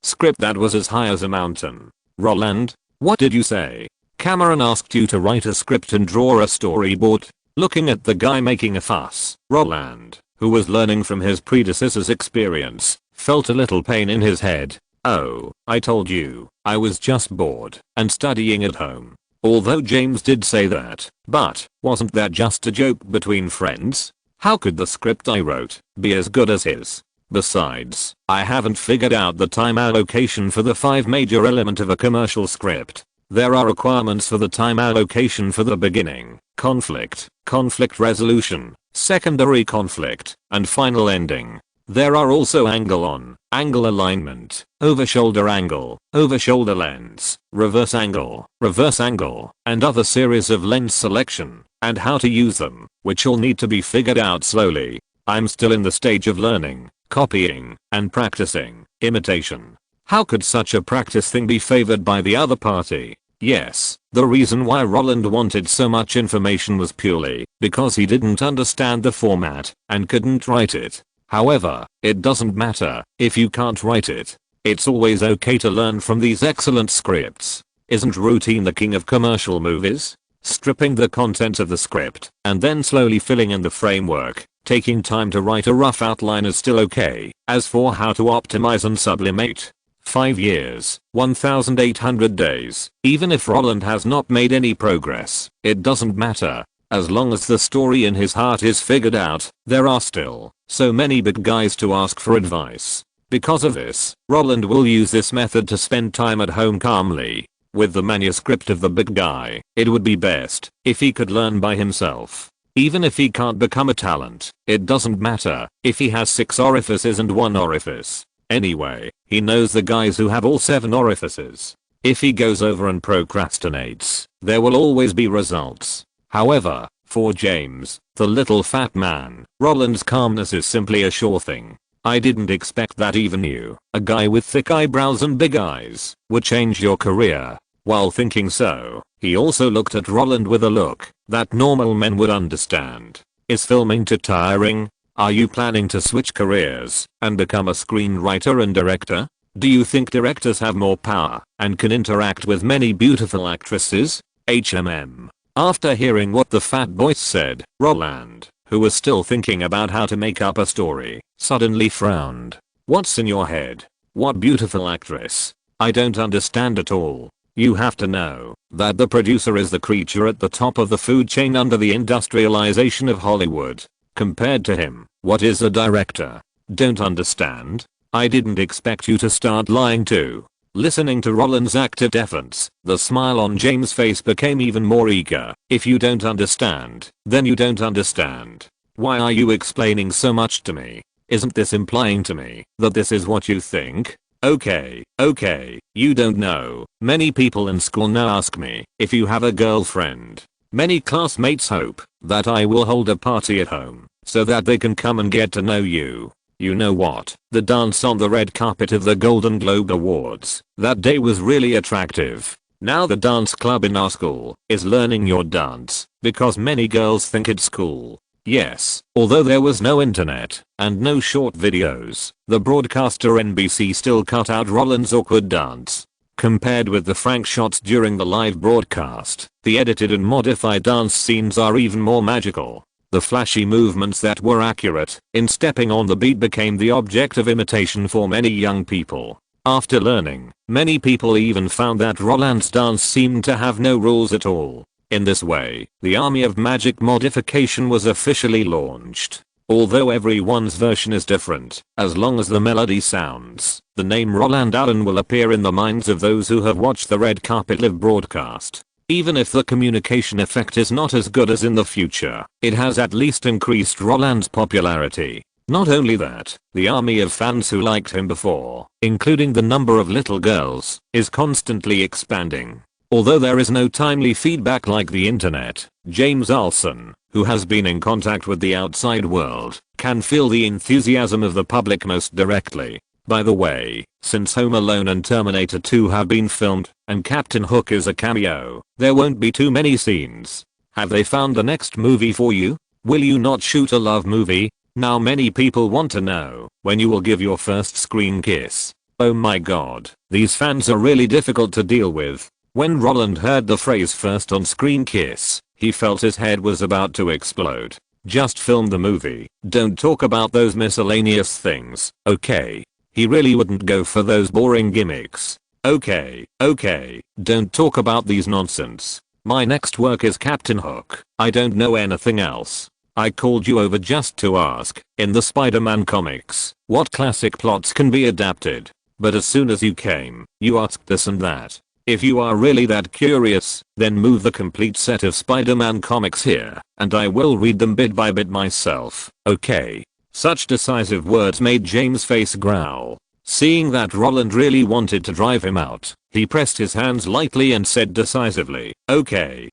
script that was as high as a mountain. Roland, what did you say? Cameron asked you to write a script and draw a storyboard? Looking at the guy making a fuss, Roland, who was learning from his predecessor's experience, felt a little pain in his head. Oh, I told you, I was just bored and studying at home. Although James did say that, but wasn't that just a joke between friends? How could the script I wrote be as good as his? Besides, I haven't figured out the time allocation for the 5 major elements of a commercial script. There are requirements for the time allocation for the beginning, conflict resolution, secondary conflict, and final ending. There are also angle on, angle alignment, over-shoulder angle, over-shoulder lens, reverse angle, and other series of lens selection, and how to use them, which all need to be figured out slowly. I'm still in the stage of learning, copying, and practicing, imitation. How could such a practice thing be favored by the other party? Yes, the reason why Roland wanted so much information was purely because he didn't understand the format and couldn't write it. However, it doesn't matter if you can't write it. It's always okay to learn from these excellent scripts. Isn't routine the king of commercial movies? Stripping the content of the script and then slowly filling in the framework, taking time to write a rough outline is still okay. As for how to optimize and sublimate, 5 years, 1,800 days. Even if Roland has not made any progress, it doesn't matter. As long as the story in his heart is figured out, there are still so many big guys to ask for advice. Because of this, Roland will use this method to spend time at home calmly with the manuscript of the big guy. It would be best if he could learn by himself. Even if he can't become a talent, it doesn't matter if he has 6 orifices and 1 orifice. Anyway, he knows the guys who have all 7 orifices. If he goes over and procrastinates, there will always be results. However, for James, the little fat man, Roland's calmness is simply a sure thing. I didn't expect that even you, a guy with thick eyebrows and big eyes, would change your career. While thinking so, he also looked at Roland with a look that normal men would understand. Is filming too tiring? Are you planning to switch careers and become a screenwriter and director? Do you think directors have more power and can interact with many beautiful actresses? HMM. After hearing what the fat boy said, Roland, who was still thinking about how to make up a story, suddenly frowned. What's in your head? What beautiful actress? I don't understand at all. You have to know that the producer is the creature at the top of the food chain under the industrialization of Hollywood. Compared to him, what is a director? Don't understand? I didn't expect you to start lying too. Listening to Roland's active defense, the smile on James' face became even more eager. If you don't understand, then you don't understand. Why are you explaining so much to me? Isn't this implying to me that this is what you think? Okay, you don't know. Many people in school now ask me if you have a girlfriend. Many classmates hope that I will hold a party at home so that they can come and get to know you. You know what? The dance on the red carpet of the Golden Globe Awards that day was really attractive. Now the dance club in our school is learning your dance because many girls think it's cool. Yes, although there was no internet and no short videos, the broadcaster NBC still cut out Roland's awkward dance. Compared with the frank shots during the live broadcast, the edited and modified dance scenes are even more magical. The flashy movements that were accurate in stepping on the beat became the object of imitation for many young people. After learning, many people even found that Roland's dance seemed to have no rules at all. In this way, the army of magic modification was officially launched. Although everyone's version is different, as long as the melody sounds, the name Roland Allen will appear in the minds of those who have watched the red carpet live broadcast. Even if the communication effect is not as good as in the future, it has at least increased Roland's popularity. Not only that, the army of fans who liked him before, including the number of little girls, is constantly expanding. Although there is no timely feedback like the internet, James Olson, who has been in contact with the outside world, can feel the enthusiasm of the public most directly. By the way, since Home Alone and Terminator 2 have been filmed, and Captain Hook is a cameo, there won't be too many scenes. Have they found the next movie for you? Will you not shoot a love movie? Now many people want to know when you will give your first screen kiss. Oh my god, these fans are really difficult to deal with. When Roland heard the phrase first on screen kiss, he felt his head was about to explode. Just film the movie, don't talk about those miscellaneous things, okay? He really wouldn't go for those boring gimmicks. Okay, don't talk about these nonsense. My next work is Captain Hook. I don't know anything else. I called you over just to ask, in the Spider-Man comics, what classic plots can be adapted. But as soon as you came, you asked this and that. If you are really that curious, then move the complete set of Spider-Man comics here, and I will read them bit by bit myself, okay? Such decisive words made James' face growl. Seeing that Roland really wanted to drive him out, he pressed his hands lightly and said decisively, okay,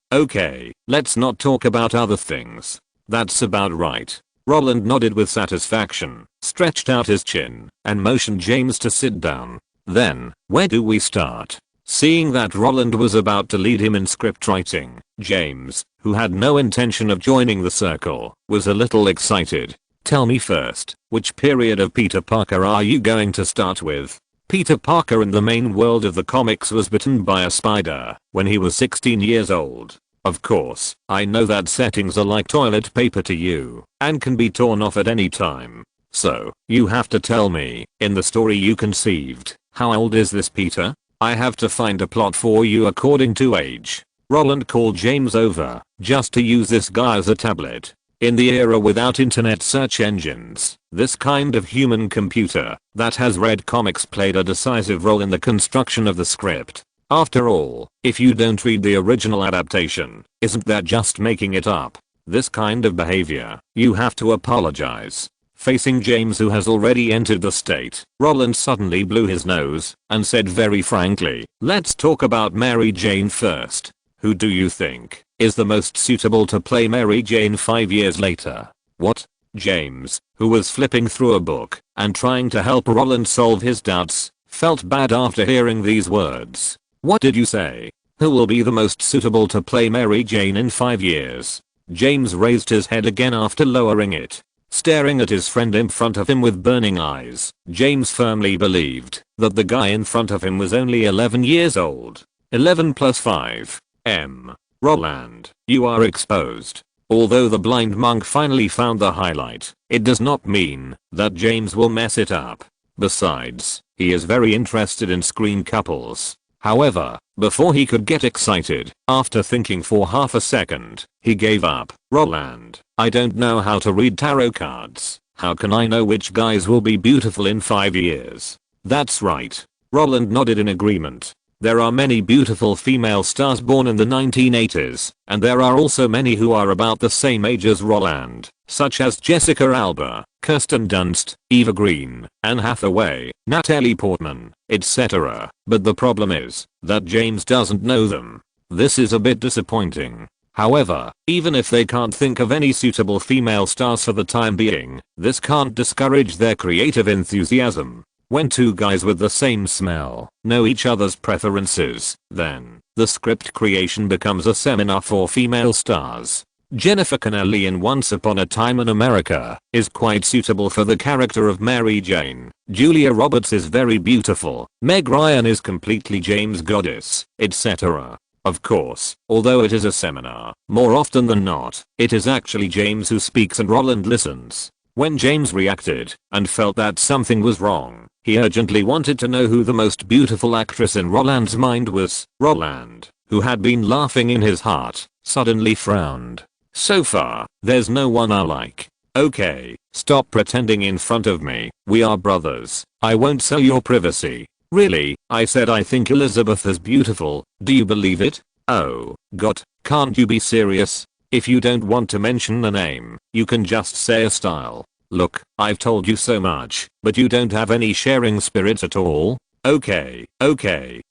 let's not talk about other things. That's about right. Roland nodded with satisfaction, stretched out his chin, and motioned James to sit down. Then, where do we start? Seeing that Roland was about to lead him in script writing, James, who had no intention of joining the circle, was a little excited. Tell me first, which period of Peter Parker are you going to start with? Peter Parker in the main world of the comics was bitten by a spider when he was 16 years old. Of course, I know that settings are like toilet paper to you and can be torn off at any time. So, you have to tell me, in the story you conceived, how old is this Peter? I have to find a plot for you according to age. Roland called James over, just to use this guy as a tablet. In the era without internet search engines, this kind of human computer that has read comics played a decisive role in the construction of the script. After all, if you don't read the original adaptation, isn't that just making it up? This kind of behavior, you have to apologize. Facing James, who has already entered the state, Roland suddenly blew his nose and said very frankly, "Let's talk about Mary Jane first. Who do you think is the most suitable to play Mary Jane 5 years later?" What? James, who was flipping through a book and trying to help Roland solve his doubts, felt bad after hearing these words. "What did you say? Who will be the most suitable to play Mary Jane in 5 years? James raised his head again after lowering it. Staring at his friend in front of him with burning eyes, James firmly believed that the guy in front of him was only 11 years old. 11 plus 5. Roland, you are exposed. Although the blind monk finally found the highlight, it does not mean that James will mess it up. Besides, he is very interested in screen couples. However, before he could get excited, after thinking for half a second, he gave up. "Roland, I don't know how to read tarot cards. How can I know which guys will be beautiful in 5 years?" "That's right." Roland nodded in agreement. There are many beautiful female stars born in the 1980s, and there are also many who are about the same age as Roland, such as Jessica Alba, Kirsten Dunst, Eva Green, Anne Hathaway, Natalie Portman, etc. But the problem is that James doesn't know them. This is a bit disappointing. However, even if they can't think of any suitable female stars for the time being, this can't discourage their creative enthusiasm. When two guys with the same smell know each other's preferences, then the script creation becomes a seminar for female stars. Jennifer Connelly in Once Upon a Time in America is quite suitable for the character of Mary Jane. Julia Roberts is very beautiful. Meg Ryan is completely James' goddess, etc. Of course, although it is a seminar, more often than not, it is actually James who speaks and Roland listens. When James reacted and felt that something was wrong, he urgently wanted to know who the most beautiful actress in Roland's mind was. Roland, who had been laughing in his heart, suddenly frowned. "So far, there's no one I like." "Okay, stop pretending in front of me. We are brothers. I won't sell your privacy." "Really? I said I think Elizabeth is beautiful. Do you believe it?" "Oh, God, can't you be serious? If you don't want to mention a name, you can just say a style. Look, I've told you so much, but you don't have any sharing spirit at all." Okay,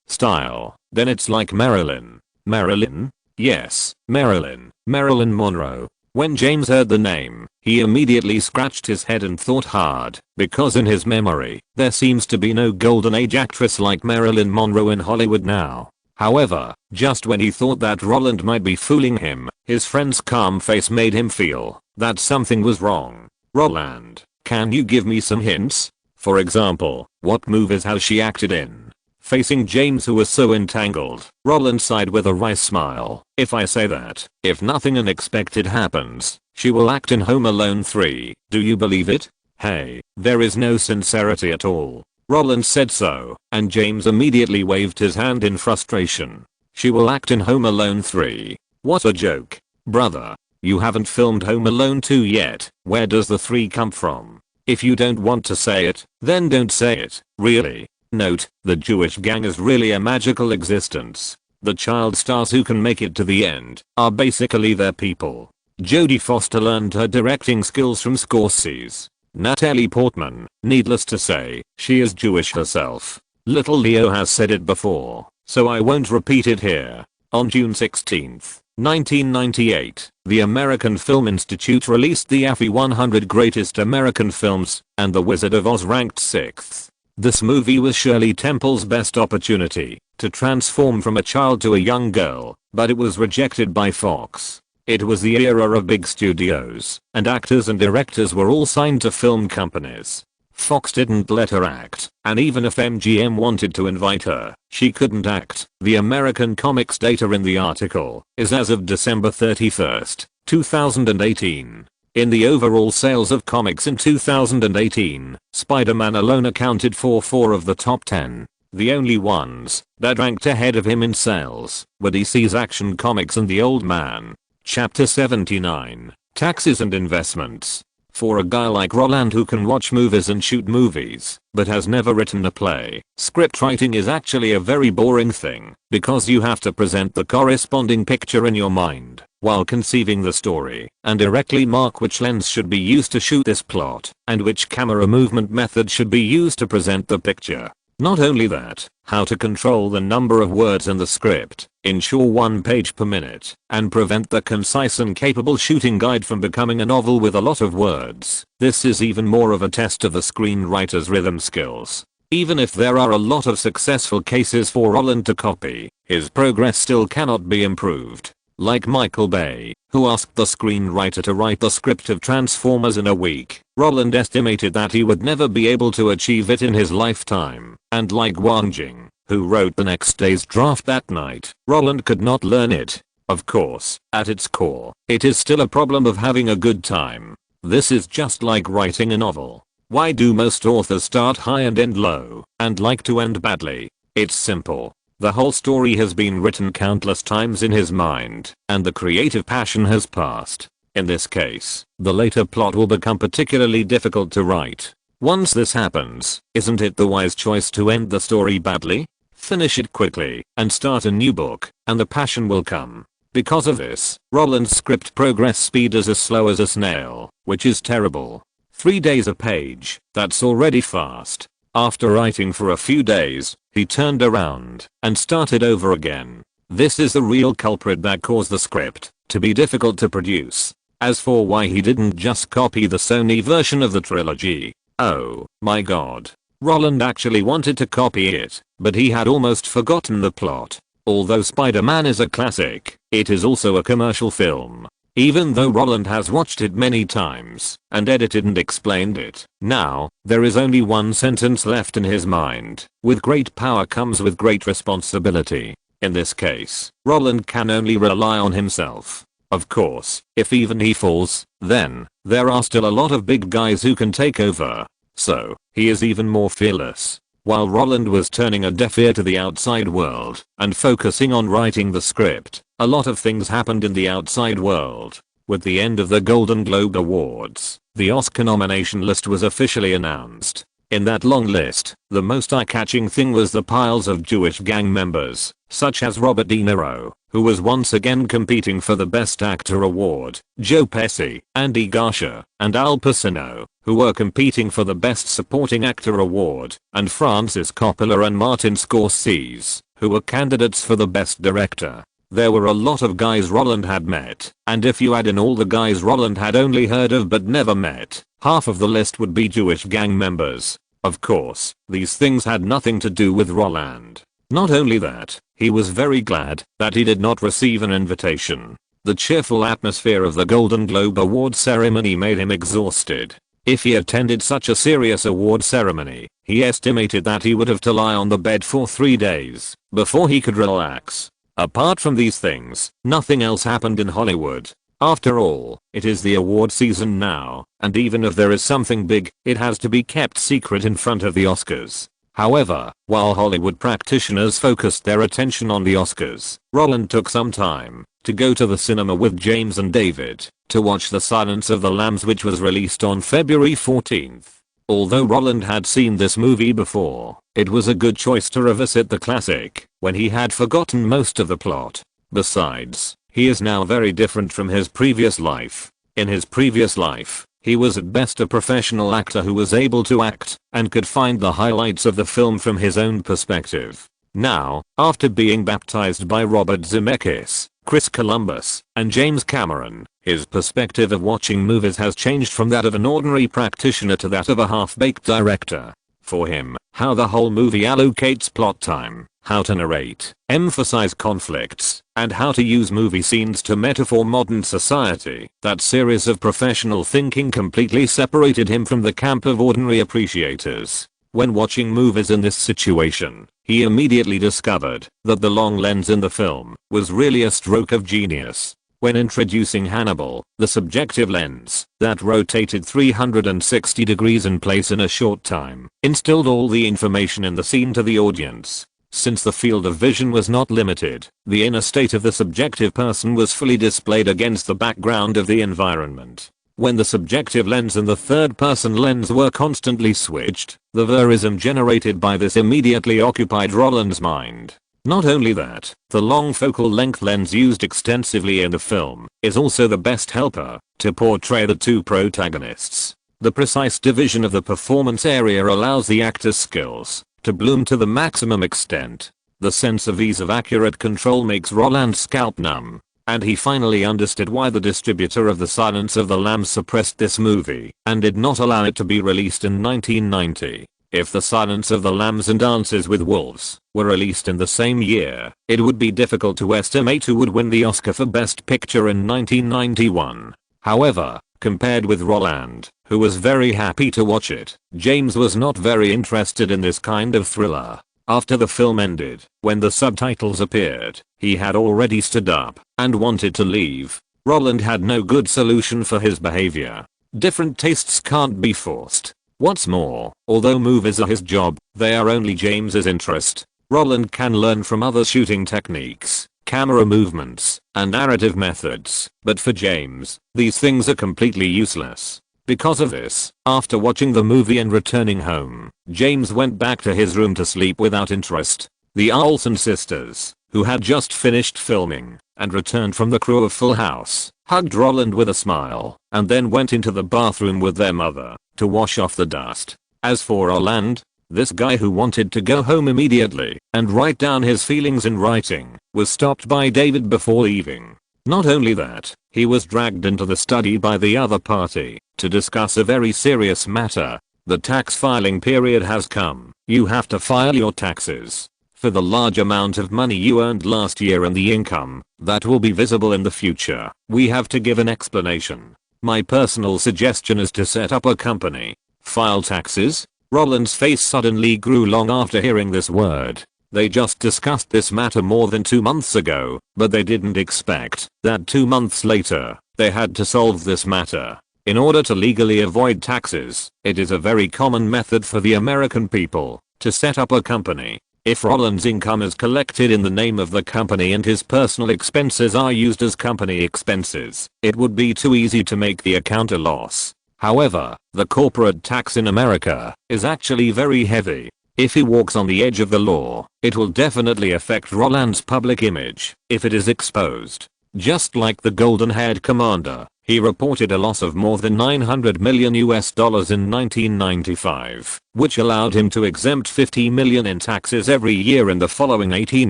style. Then it's like Marilyn." "Marilyn?" "Yes, Marilyn Monroe." When James heard the name, he immediately scratched his head and thought hard, because in his memory, there seems to be no golden age actress like Marilyn Monroe in Hollywood now. However, just when he thought that Roland might be fooling him, his friend's calm face made him feel that something was wrong. "Roland, can you give me some hints? For example, what movies has she acted in?" Facing James, who was so entangled, Roland sighed with a wry smile. "If I say that, if nothing unexpected happens, she will act in Home Alone 3, do you believe it?" Hey, there is no sincerity at all. Roland said so, and James immediately waved his hand in frustration. "She will act in Home Alone 3. What a joke. Brother, you haven't filmed Home Alone 2 yet. Where does the 3 come from? If you don't want to say it, then don't say it, really." Note, the Jewish gang is really a magical existence. The child stars who can make it to the end are basically their people. Jodie Foster learned her directing skills from Scorsese. Natalie Portman, needless to say, she is Jewish herself. Little Leo has said it before, so I won't repeat it here. On June 16, 1998, the American Film Institute released the AFI 100 Greatest American Films, and The Wizard of Oz ranked 6th. This movie was Shirley Temple's best opportunity to transform from a child to a young girl, but it was rejected by Fox. It was the era of big studios, and actors and directors were all signed to film companies. Fox didn't let her act, and even if MGM wanted to invite her, she couldn't act. The American Comics data in the article is as of December 31, 2018. In the overall sales of comics in 2018, Spider-Man alone accounted for 4 of the top 10. The only ones that ranked ahead of him in sales were DC's Action Comics and The Old Man. Chapter 79, Taxes and Investments. For a guy like Roland who can watch movies and shoot movies, but has never written a play, script writing is actually a very boring thing, because you have to present the corresponding picture in your mind, while conceiving the story, and directly mark which lens should be used to shoot this plot, and which camera movement method should be used to present the picture. Not only that, how to control the number of words in the script, ensure 1 page per minute, and prevent the concise and capable shooting guide from becoming a novel with a lot of words. This is even more of a test of the screenwriter's rhythm skills. Even if there are a lot of successful cases for Roland to copy, his progress still cannot be improved. Like Michael Bay, who asked the screenwriter to write the script of Transformers in a week, Roland estimated that he would never be able to achieve it in his lifetime. And like Wang Jing, who wrote the next day's draft that night, Roland could not learn it. Of course, at its core, it is still a problem of having a good time. This is just like writing a novel. Why do most authors start high and end low, and like to end badly? It's simple. The whole story has been written countless times in his mind, and the creative passion has passed. In this case, the later plot will become particularly difficult to write. Once this happens, isn't it the wise choice to end the story badly? Finish it quickly, and start a new book, and the passion will come. Because of this, Roland's script progress speed is as slow as a snail, which is terrible. 3 days a page, that's already fast. After writing for a few days, he turned around and started over again. This is the real culprit that caused the script to be difficult to produce. As for why he didn't just copy the Sony version of the trilogy, oh my god. Roland actually wanted to copy it, but he had almost forgotten the plot. Although Spider-Man is a classic, it is also a commercial film. Even though Roland has watched it many times and edited and explained it, now, there is only one sentence left in his mind. With great power comes with great responsibility. In this case, Roland can only rely on himself. Of course, if even he falls, then, there are still a lot of big guys who can take over. So, he is even more fearless. While Roland was turning a deaf ear to the outside world and focusing on writing the script, a lot of things happened in the outside world. With the end of the Golden Globe Awards, the Oscar nomination list was officially announced. In that long list, the most eye-catching thing was the piles of Jewish gang members, such as Robert De Niro, who was once again competing for the Best Actor award, Joe Pesci, Andy Garcia, and Al Pacino, who were competing for the Best Supporting Actor award, and Francis Coppola and Martin Scorsese, who were candidates for the Best Director. There were a lot of guys Roland had met, and if you add in all the guys Roland had only heard of but never met, half of the list would be Jewish gang members. Of course, these things had nothing to do with Roland. Not only that, he was very glad that he did not receive an invitation. The cheerful atmosphere of the Golden Globe Award ceremony made him exhausted. If he attended such a serious award ceremony, he estimated that he would have to lie on the bed for 3 days before he could relax. Apart from these things, nothing else happened in Hollywood. After all, it is the award season now, and even if there is something big, it has to be kept secret in front of the Oscars. However, while Hollywood practitioners focused their attention on the Oscars, Roland took some time to go to the cinema with James and David to watch The Silence of the Lambs, which was released on February 14th. Although Roland had seen this movie before, it was a good choice to revisit the classic when he had forgotten most of the plot. Besides, he is now very different from his previous life. In his previous life, he was at best a professional actor who was able to act and could find the highlights of the film from his own perspective. Now, after being baptized by Robert Zemeckis, Chris Columbus, and James Cameron, his perspective of watching movies has changed from that of an ordinary practitioner to that of a half-baked director. For him, how the whole movie allocates plot time, how to narrate, emphasize conflicts, and how to use movie scenes to metaphor modern society, that series of professional thinking completely separated him from the camp of ordinary appreciators. When watching movies in this situation, he immediately discovered that the long lens in the film was really a stroke of genius. When introducing Hannibal, the subjective lens that rotated 360 degrees in place in a short time instilled all the information in the scene to the audience. Since the field of vision was not limited, the inner state of the subjective person was fully displayed against the background of the environment. When the subjective lens and the third-person lens were constantly switched, the verism generated by this immediately occupied Roland's mind. Not only that, the long focal length lens used extensively in the film is also the best helper to portray the two protagonists. The precise division of the performance area allows the actor's skills to bloom to the maximum extent. The sense of ease of accurate control makes Roland's scalp numb, and he finally understood why the distributor of The Silence of the Lambs suppressed this movie and did not allow it to be released in 1990. If The Silence of the Lambs and Dances with Wolves were released in the same year, it would be difficult to estimate who would win the Oscar for Best Picture in 1991. However, compared with Roland, who was very happy to watch it, James was not very interested in this kind of thriller. After the film ended, when the subtitles appeared, he had already stood up and wanted to leave. Roland had no good solution for his behavior. Different tastes can't be forced. What's more, although movies are his job, they are only James's interest. Roland can learn from other shooting techniques, camera movements, and narrative methods, but for James, these things are completely useless. Because of this, after watching the movie and returning home, James went back to his room to sleep without interest. The Olson sisters, who had just finished filming and returned from the crew of Full House, hugged Roland with a smile, and then went into the bathroom with their mother to wash off the dust. As for Roland, this guy who wanted to go home immediately and write down his feelings in writing, was stopped by David before leaving. Not only that, he was dragged into the study by the other party to discuss a very serious matter. The tax filing period has come. You have to file your taxes for the large amount of money you earned last year and the income that will be visible in the future. We have to give an explanation. My personal suggestion is to set up a company. File taxes? Roland's face suddenly grew long after hearing this word. They just discussed this matter more than 2 months ago, but they didn't expect that 2 months later, they had to solve this matter. In order to legally avoid taxes, it is a very common method for the American people to set up a company. If Roland's income is collected in the name of the company and his personal expenses are used as company expenses, it would be too easy to make the account a loss. However, the corporate tax in America is actually very heavy. If he walks on the edge of the law, it will definitely affect Roland's public image if it is exposed. Just like the golden-haired commander, he reported a loss of more than $900 million in 1995, which allowed him to exempt $50 million in taxes every year in the following 18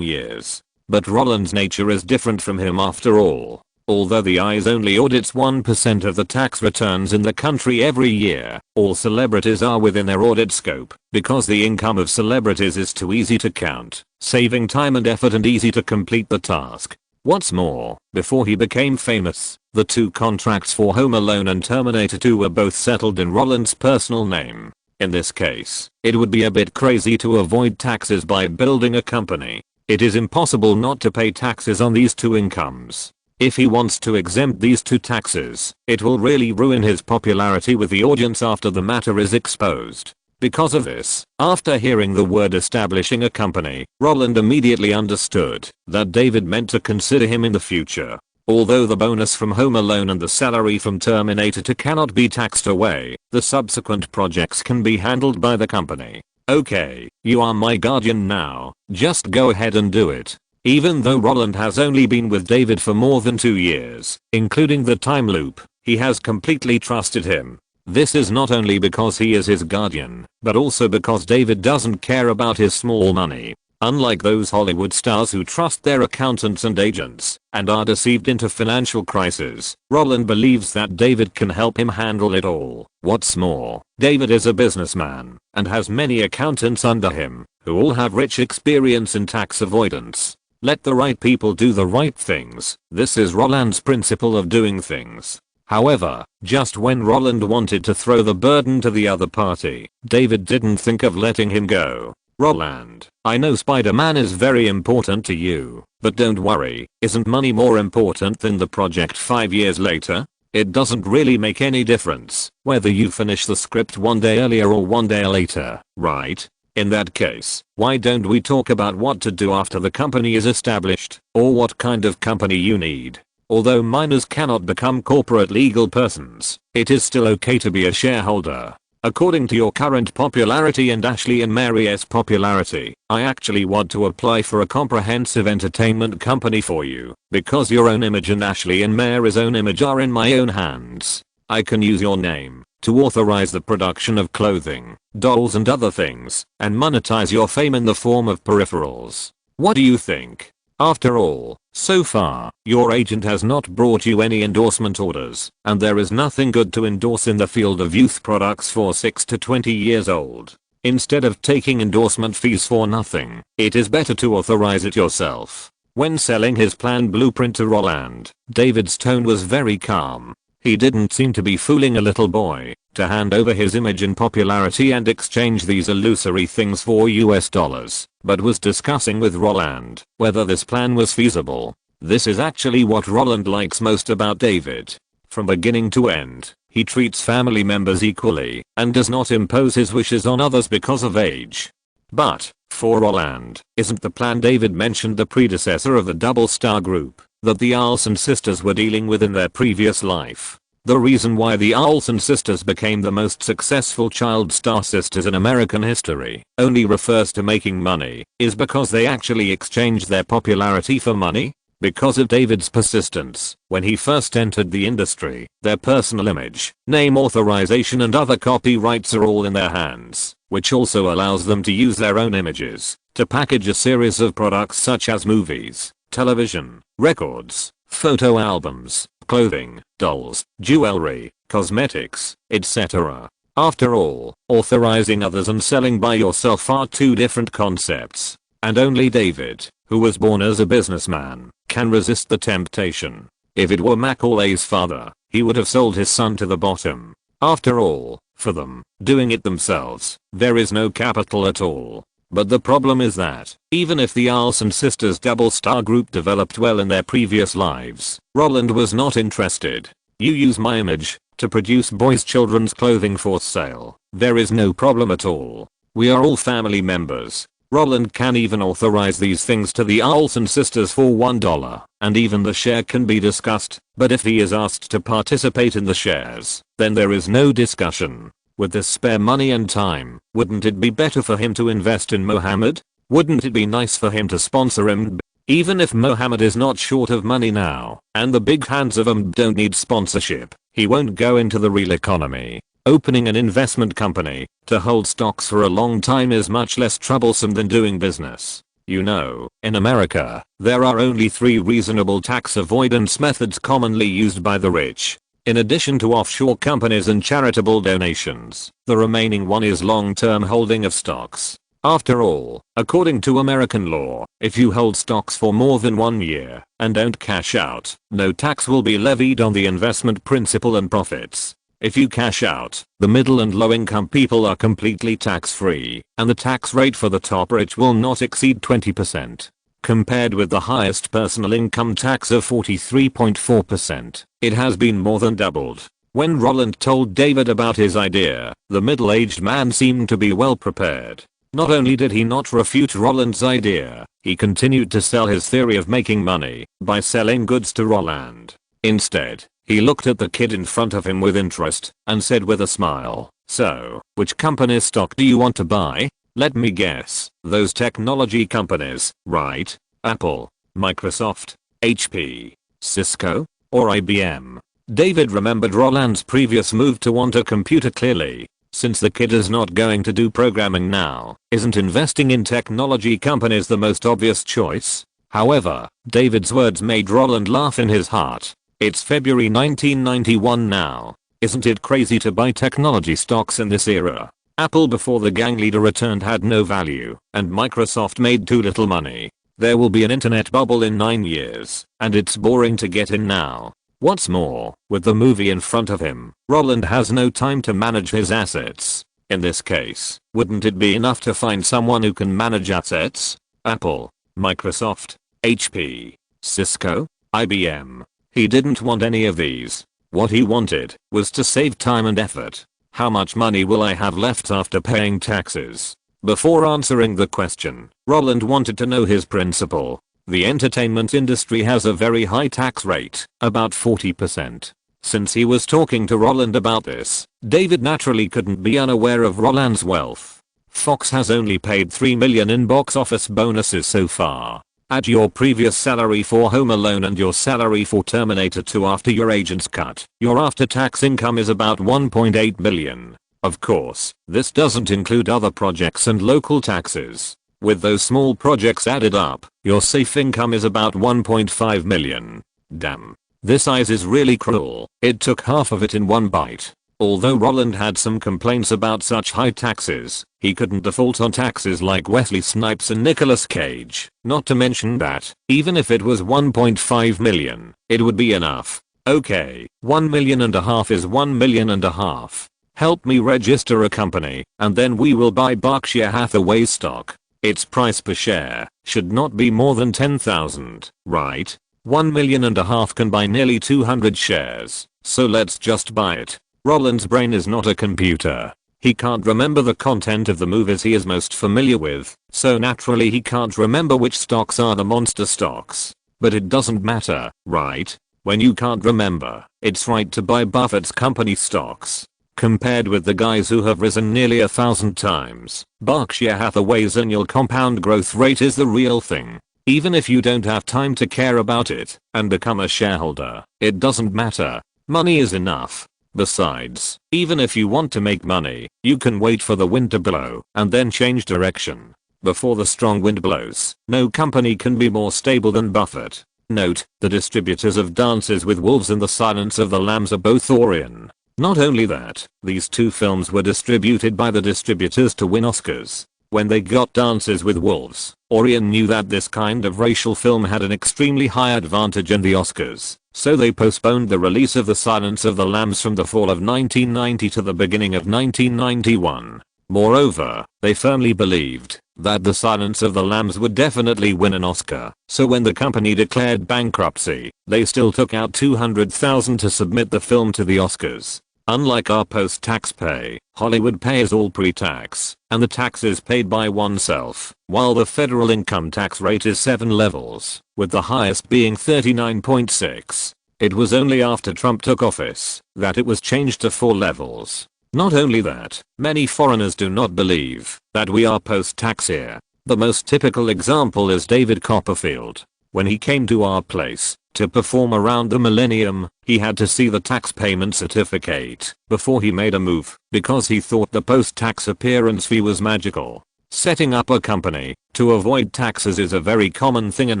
years. But Roland's nature is different from him after all. Although the IRS only audits 1% of the tax returns in the country every year, all celebrities are within their audit scope because the income of celebrities is too easy to count, saving time and effort and easy to complete the task. What's more, before he became famous, the 2 contracts for Home Alone and Terminator 2 were both settled in Roland's personal name. In this case, it would be a bit crazy to avoid taxes by building a company. It is impossible not to pay taxes on these 2 incomes. If he wants to exempt these 2 taxes, it will really ruin his popularity with the audience after the matter is exposed. Because of this, after hearing the word establishing a company, Roland immediately understood that David meant to consider him in the future. Although the bonus from Home Alone and the salary from Terminator 2 cannot be taxed away, the subsequent projects can be handled by the company. Okay, you are my guardian now, just go ahead and do it. Even though Roland has only been with David for more than 2 years, including the time loop, he has completely trusted him. This is not only because he is his guardian, but also because David doesn't care about his small money. Unlike those Hollywood stars who trust their accountants and agents and are deceived into financial crises, Roland believes that David can help him handle it all. What's more, David is a businessman and has many accountants under him who all have rich experience in tax avoidance. Let the right people do the right things. This is Roland's principle of doing things. However, just when Roland wanted to throw the burden to the other party, David didn't think of letting him go. Roland, I know Spider-Man is very important to you, but don't worry, isn't money more important than the project 5 years later? It doesn't really make any difference whether you finish the script 1 day earlier or 1 day later, right? In that case, why don't we talk about what to do after the company is established, or what kind of company you need? Although minors cannot become corporate legal persons, it is still okay to be a shareholder. According to your current popularity and Ashley and Mary's popularity, I actually want to apply for a comprehensive entertainment company for you, because your own image and Ashley and Mary's own image are in my own hands. I can use your name to authorize the production of clothing, dolls and other things, and monetize your fame in the form of peripherals. What do you think? After all, so far, your agent has not brought you any endorsement orders, and there is nothing good to endorse in the field of youth products for 6 to 20 years old. Instead of taking endorsement fees for nothing, it is better to authorize it yourself. When selling his planned blueprint to Roland, David's tone was very calm. He didn't seem to be fooling a little boy to hand over his image and popularity and exchange these illusory things for US dollars, but was discussing with Roland whether this plan was feasible. This is actually what Roland likes most about David. From beginning to end, he treats family members equally and does not impose his wishes on others because of age. But, for Roland, isn't the plan David mentioned the predecessor of the double star group that the Olson sisters were dealing with in their previous life? The reason why the Olson sisters became the most successful child star sisters in American history only refers to making money is because they actually exchanged their popularity for money. Because of David's persistence, when he first entered the industry, their personal image, name authorization and other copyrights are all in their hands, which also allows them to use their own images to package a series of products such as movies, television, records, photo albums, clothing, dolls, jewelry, cosmetics, etc. After all, authorizing others and selling by yourself are two different concepts. And only David, who was born as a businessman, can resist the temptation. If it were Macaulay's father, he would have sold his son to the bottom. After all, for them, doing it themselves, there is no capital at all. But the problem is that, even if the Olson sisters double star group developed well in their previous lives, Roland was not interested. You use my image to produce boys' children's clothing for sale. There is no problem at all. We are all family members. Roland can even authorize these things to the Olson sisters for $1, and even the share can be discussed, but if he is asked to participate in the shares, then there is no discussion. With this spare money and time, wouldn't it be better for him to invest in Mohammed? Wouldn't it be nice for him to sponsor him? Even if Mohammed is not short of money now, and the big hands of him don't need sponsorship, he won't go into the real economy. Opening an investment company to hold stocks for a long time is much less troublesome than doing business. You know, in America, there are only 3 reasonable tax avoidance methods commonly used by the rich. In addition to offshore companies and charitable donations, the remaining one is long-term holding of stocks. After all, according to American law, if you hold stocks for more than 1 year and don't cash out, no tax will be levied on the investment principal and profits. If you cash out, the middle and low income people are completely tax-free, and the tax rate for the top rich will not exceed 20%. Compared with the highest personal income tax of 43.4%, it has been more than doubled. When Roland told David about his idea, the middle-aged man seemed to be well prepared. Not only did he not refute Roland's idea, he continued to sell his theory of making money by selling goods to Roland. Instead, he looked at the kid in front of him with interest and said with a smile, "So, which company's stock do you want to buy? Let me guess, those technology companies, right? Apple, Microsoft, HP, Cisco, or IBM?" David remembered Roland's previous move to want a computer clearly. Since the kid is not going to do programming now, isn't investing in technology companies the most obvious choice? However, David's words made Roland laugh in his heart. It's February 1991 now. Isn't it crazy to buy technology stocks in this era? Apple before the gang leader returned had no value, and Microsoft made too little money. There will be an internet bubble in 9 years, and it's boring to get in now. What's more, with the movie in front of him, Roland has no time to manage his assets. In this case, wouldn't it be enough to find someone who can manage assets? Apple, Microsoft, HP, Cisco, IBM. He didn't want any of these. What he wanted was to save time and effort. How much money will I have left after paying taxes? Before answering the question, Roland wanted to know his principal. The entertainment industry has a very high tax rate, about 40%. Since he was talking to Roland about this, David naturally couldn't be unaware of Roland's wealth. Fox has only paid $3 million in box office bonuses so far. Add your previous salary for Home Alone and your salary for Terminator 2 after your agent's cut. Your after-tax income is about $1.8 million. Of course, this doesn't include other projects and local taxes. With those small projects added up, your safe income is about $1.5 million. Damn. This ice is really cruel. It took half of it in one bite. Although Roland had some complaints about such high taxes, he couldn't default on taxes like Wesley Snipes and Nicolas Cage. Not to mention that, even if it was $1.5 million, it would be enough. Okay, $1.5 million is $1.5 million. Help me register a company, and then we will buy Berkshire Hathaway stock. Its price per share should not be more than 10,000, right? $1.5 million can buy nearly 200 shares, so let's just buy it. Roland's brain is not a computer. He can't remember the content of the movies he is most familiar with, so naturally he can't remember which stocks are the monster stocks. But it doesn't matter, right? When you can't remember, it's right to buy Buffett's company stocks. Compared with the guys who have risen nearly 1,000 times, Berkshire Hathaway's annual compound growth rate is the real thing. Even if you don't have time to care about it and become a shareholder, it doesn't matter. Money is enough. Besides, even if you want to make money, you can wait for the wind to blow and then change direction. Before the strong wind blows, no company can be more stable than Buffett. Note, the distributors of Dances with Wolves and The Silence of the Lambs are both Orion. Not only that, these two films were distributed by the distributors to win Oscars. When they got Dances with Wolves, Orion knew that this kind of racial film had an extremely high advantage in the Oscars, so they postponed the release of The Silence of the Lambs from the fall of 1990 to the beginning of 1991. Moreover, they firmly believed that The Silence of the Lambs would definitely win an Oscar, so when the company declared bankruptcy, they still took out $200,000 to submit the film to the Oscars. Unlike our post-tax pay, Hollywood pays all pre-tax, and the tax is paid by oneself, while the federal income tax rate is 7 levels, with the highest being 39.6. It was only after Trump took office that it was changed to 4 levels. Not only that, many foreigners do not believe that we are post-tax here. The most typical example is David Copperfield. When he came to our place to perform around the millennium, he had to see the tax payment certificate before he made a move because he thought the post-tax appearance fee was magical. Setting up a company to avoid taxes is a very common thing in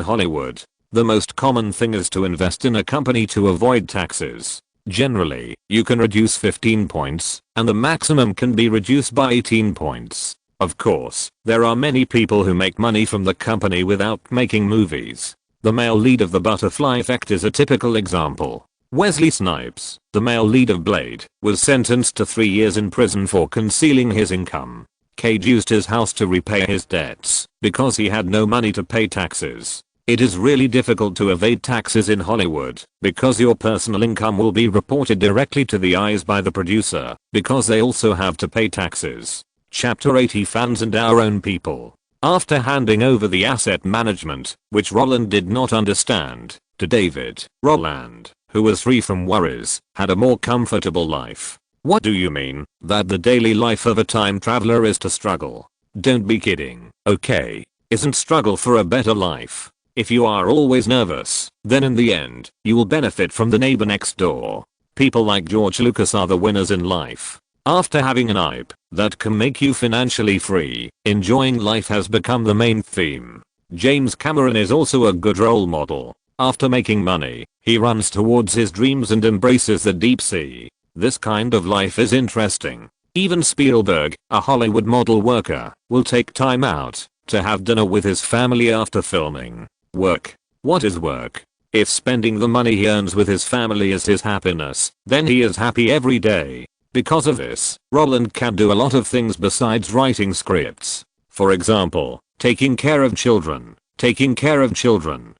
Hollywood. The most common thing is to invest in a company to avoid taxes. Generally, you can reduce 15 points, and the maximum can be reduced by 18 points. Of course, there are many people who make money from the company without making movies. The male lead of The Butterfly Effect is a typical example. Wesley Snipes, the male lead of Blade, was sentenced to 3 years in prison for concealing his income. Cage used his house to repay his debts because he had no money to pay taxes. It is really difficult to evade taxes in Hollywood because your personal income will be reported directly to the eyes by the producer because they also have to pay taxes. Chapter 80 Fans and Our Own People. After handing over the asset management, which Roland did not understand, to David, Roland, who was free from worries, had a more comfortable life. What do you mean that the daily life of a time traveler is to struggle? Don't be kidding, okay? Isn't struggle for a better life? If you are always nervous, then in the end, you will benefit from the neighbor next door. People like George Lucas are the winners in life. After having an IP that can make you financially free, enjoying life has become the main theme. James Cameron is also a good role model. After making money, he runs towards his dreams and embraces the deep sea. This kind of life is interesting. Even Spielberg, a Hollywood model worker, will take time out to have dinner with his family after filming. Work. What is work? If spending the money he earns with his family is his happiness, then he is happy every day. Because of this, Roland can do a lot of things besides writing scripts. For example, taking care of children, and taking care of children.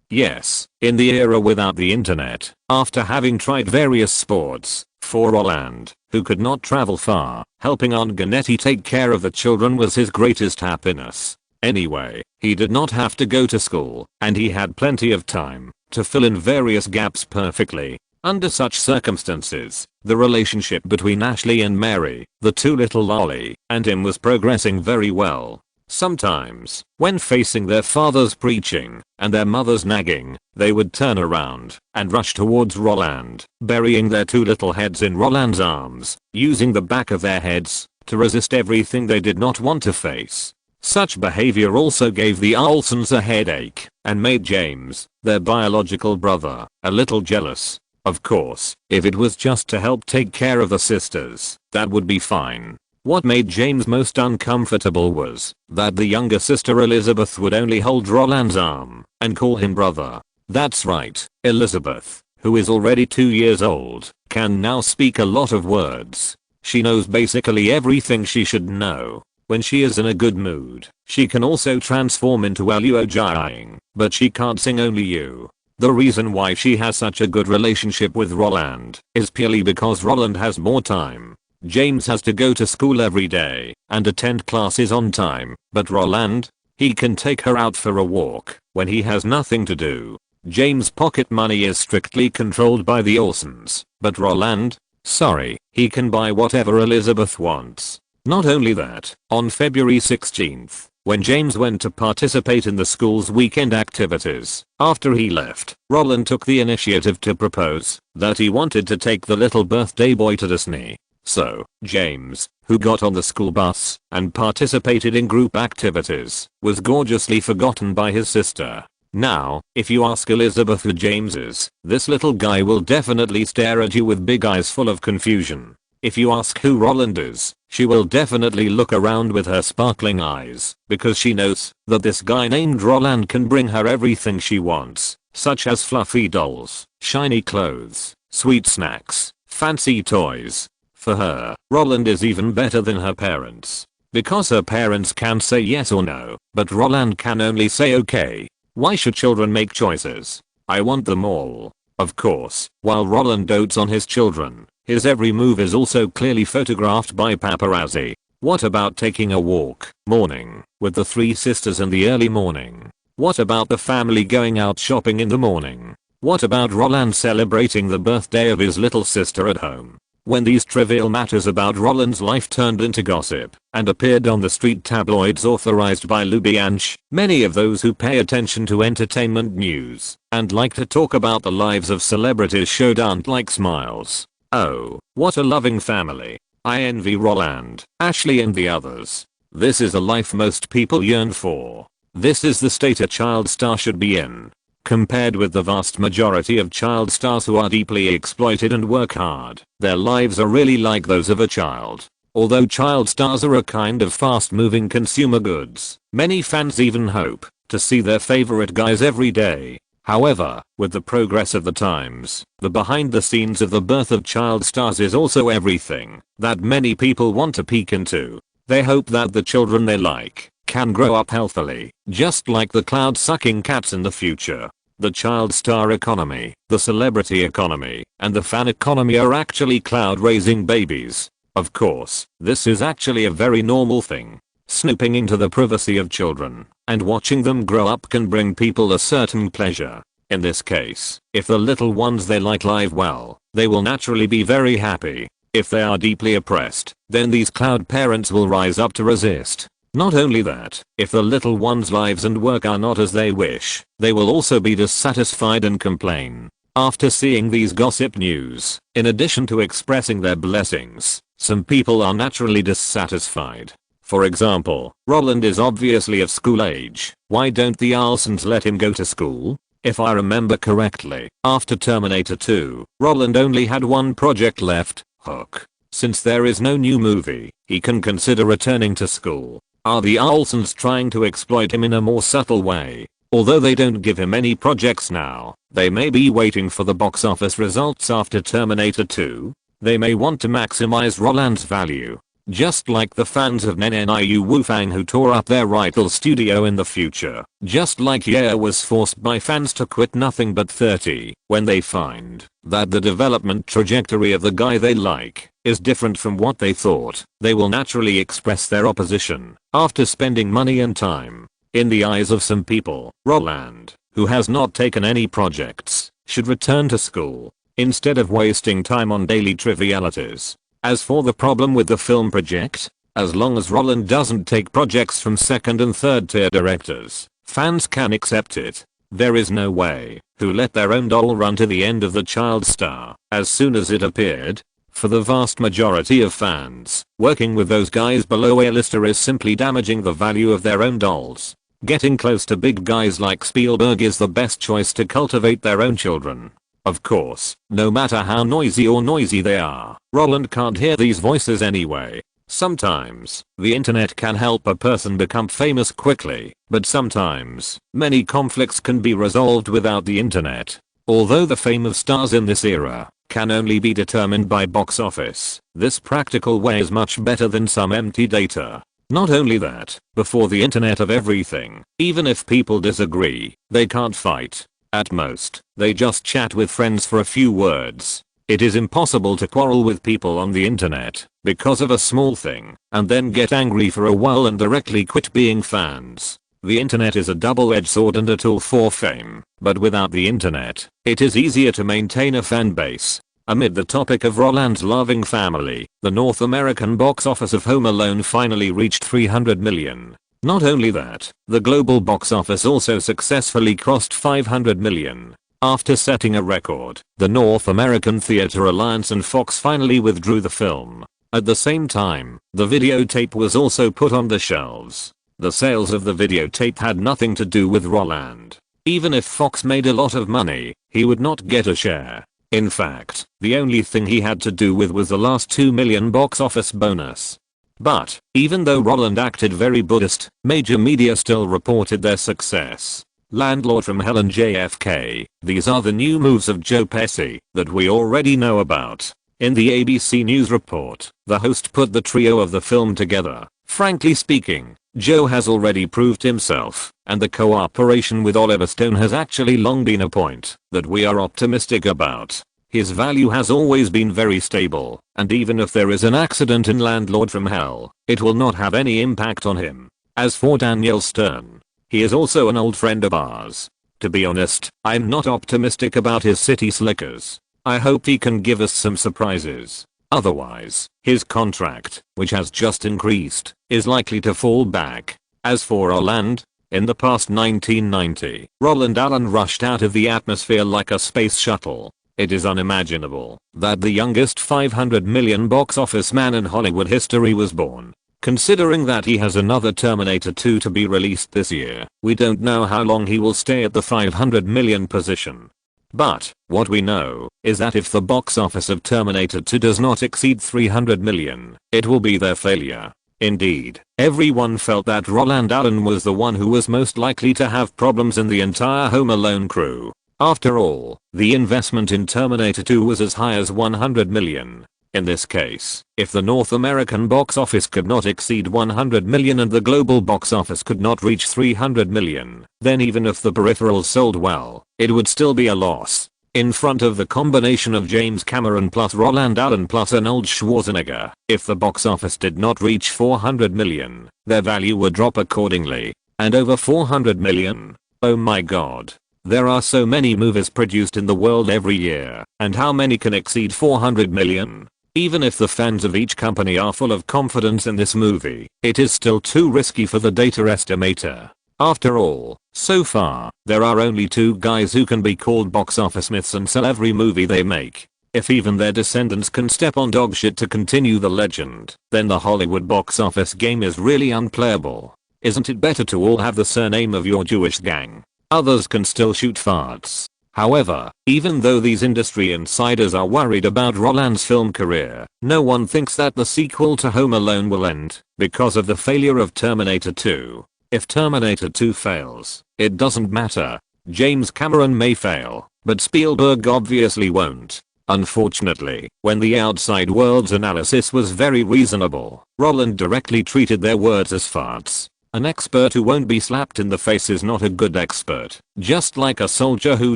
Yes, in the era without the internet, after having tried various sports, for Roland, who could not travel far, helping Aunt Ganetti take care of the children was his greatest happiness. Anyway, he did not have to go to school, and he had plenty of time to fill in various gaps perfectly. Under such circumstances, the relationship between Ashley and Mary, the two little lolly, and him was progressing very well. Sometimes, when facing their father's preaching and their mother's nagging, they would turn around and rush towards Roland, burying their two little heads in Roland's arms, using the back of their heads to resist everything they did not want to face. Such behavior also gave the Olsons a headache and made James, their biological brother, a little jealous. Of course, if it was just to help take care of the sisters, that would be fine. What made James most uncomfortable was that the younger sister Elizabeth would only hold Roland's arm and call him brother. That's right, Elizabeth, who is already 2 years old, can now speak a lot of words. She knows basically everything she should know. When she is in a good mood, she can also transform into Luojing, but she can't sing only you. The reason why she has such a good relationship with Roland is purely because Roland has more time. James has to go to school every day and attend classes on time, but Roland, he can take her out for a walk when he has nothing to do. James' pocket money is strictly controlled by the Olsons, but Roland, sorry, he can buy whatever Elizabeth wants. Not only that, on February 16th, when James went to participate in the school's weekend activities, after he left, Roland took the initiative to propose that he wanted to take the little birthday boy to Disney. So, James, who got on the school bus and participated in group activities, was gorgeously forgotten by his sister. Now, if you ask Elizabeth who James is, this little guy will definitely stare at you with big eyes full of confusion. If you ask who Roland is, she will definitely look around with her sparkling eyes, because she knows that this guy named Roland can bring her everything she wants, such as fluffy dolls, shiny clothes, sweet snacks, fancy toys. For her, Roland is even better than her parents. Because her parents can say yes or no, but Roland can only say okay. Why should children make choices? I want them all. Of course, while Roland dotes on his children, his every move is also clearly photographed by paparazzi. What about taking a walk, morning, with the three sisters in the early morning? What about the family going out shopping in the morning? What about Roland celebrating the birthday of his little sister at home? When these trivial matters about Roland's life turned into gossip and appeared on the street tabloids authorized by Lubianch, many of those who pay attention to entertainment news and like to talk about the lives of celebrities showed ant-like smiles. Oh, what a loving family. I envy Roland, Ashley and the others. This is a life most people yearn for. This is the state a child star should be in. Compared with the vast majority of child stars who are deeply exploited and work hard, their lives are really like those of a child. Although child stars are a kind of fast-moving consumer goods, many fans even hope to see their favorite guys every day. However, with the progress of the times, the behind the scenes of the birth of child stars is also everything that many people want to peek into. They hope that the children they like can grow up healthily, just like the cloud-sucking cats in the future. The child star economy, the celebrity economy, and the fan economy are actually cloud-raising babies. Of course, this is actually a very normal thing. Snooping into the privacy of children and watching them grow up can bring people a certain pleasure. In this case, if the little ones they like live well, they will naturally be very happy. If they are deeply oppressed, then these cloud parents will rise up to resist. Not only that, if the little ones' lives and work are not as they wish, they will also be dissatisfied and complain. After seeing these gossip news, in addition to expressing their blessings, some people are naturally dissatisfied. For example, Roland is obviously of school age. Why don't the Olsons let him go to school? If I remember correctly, after Terminator 2, Roland only had one project left, Hook. Since there is no new movie, he can consider returning to school. Are the Olsons trying to exploit him in a more subtle way? Although they don't give him any projects now, they may be waiting for the box office results after Terminator 2. They may want to maximize Roland's value. Just like the fans of Neneniu Wufang who tore up their rival studio in the future. Just like Ye was forced by fans to quit Nothing But 30 when they find that the development trajectory of the guy they like is different from what they thought. They will naturally express their opposition after spending money and time In the eyes of some people, Roland, who has not taken any projects, should return to school, instead of wasting time on daily trivialities. As for the problem with the film project, as long as Roland doesn't take projects from second and third tier directors, fans can accept it. There is no way who let their own doll run to the end of the child star as soon as it appeared. For the vast majority of fans, working with those guys below A-lister is simply damaging the value of their own dolls. Getting close to big guys like Spielberg is the best choice to cultivate their own children. Of course, no matter how noisy they are, Roland can't hear these voices anyway. Sometimes, the internet can help a person become famous quickly, but sometimes, many conflicts can be resolved without the internet. Although the fame of stars in this era can only be determined by box office, this practical way is much better than some empty data. Not only that, before the internet of everything, even if people disagree, they can't fight. At most, they just chat with friends for a few words. It is impossible to quarrel with people on the internet because of a small thing and then get angry for a while and directly quit being fans. The internet is a double-edged sword and a tool for fame, but without the internet, it is easier to maintain a fan base. Amid the topic of Roland's loving family, the North American box office of Home Alone finally reached 300 million. Not only that, the global box office also successfully crossed 500 million. After setting a record, the North American Theatre Alliance and Fox finally withdrew the film. At the same time, the videotape was also put on the shelves. The sales of the videotape had nothing to do with Roland. Even if Fox made a lot of money, he would not get a share. In fact, the only thing he had to do with was the last 2 million box office bonus. But, even though Roland acted very Buddhist, major media still reported their success. Landlord from Hell and JFK, these are the new moves of Joe Pesci that we already know about. In the ABC News report, the host put the trio of the film together. Frankly speaking, Joe has already proved himself, and the cooperation with Oliver Stone has actually long been a point that we are optimistic about. His value has always been very stable, and even if there is an accident in Landlord from Hell, it will not have any impact on him. As for Daniel Stern, he is also an old friend of ours. To be honest, I'm not optimistic about his City Slickers. I hope he can give us some surprises. Otherwise, his contract, which has just increased, is likely to fall back. As for Roland, in the past 1990, Roland Allen rushed out of the atmosphere like a space shuttle. It is unimaginable that the youngest 500 million box office man in Hollywood history was born. Considering that he has another Terminator 2 to be released this year, we don't know how long he will stay at the 500 million position. But, what we know, is that if the box office of Terminator 2 does not exceed 300 million, it will be their failure. Indeed, everyone felt that Roland Allen was the one who was most likely to have problems in the entire Home Alone crew. After all, the investment in Terminator 2 was as high as 100 million. In this case, if the North American box office could not exceed 100 million and the global box office could not reach 300 million, then even if the peripherals sold well, it would still be a loss. In front of the combination of James Cameron plus Roland Allen plus an old Schwarzenegger, if the box office did not reach 400 million, their value would drop accordingly. And over 400 million? Oh my god. There are so many movies produced in the world every year, and how many can exceed 400 million? Even if the fans of each company are full of confidence in this movie, it is still too risky for the data estimator. After all, so far, there are only two guys who can be called box office myths and sell every movie they make. If even their descendants can step on dog shit to continue the legend, then the Hollywood box office game is really unplayable. Isn't it better to all have the surname of your Jewish gang? Others can still shoot farts. However, even though these industry insiders are worried about Roland's film career, no one thinks that the sequel to Home Alone will end because of the failure of Terminator 2. If Terminator 2 fails, it doesn't matter. James Cameron may fail, but Spielberg obviously won't. Unfortunately, when the outside world's analysis was very reasonable, Roland directly treated their words as farts. An expert who won't be slapped in the face is not a good expert, just like a soldier who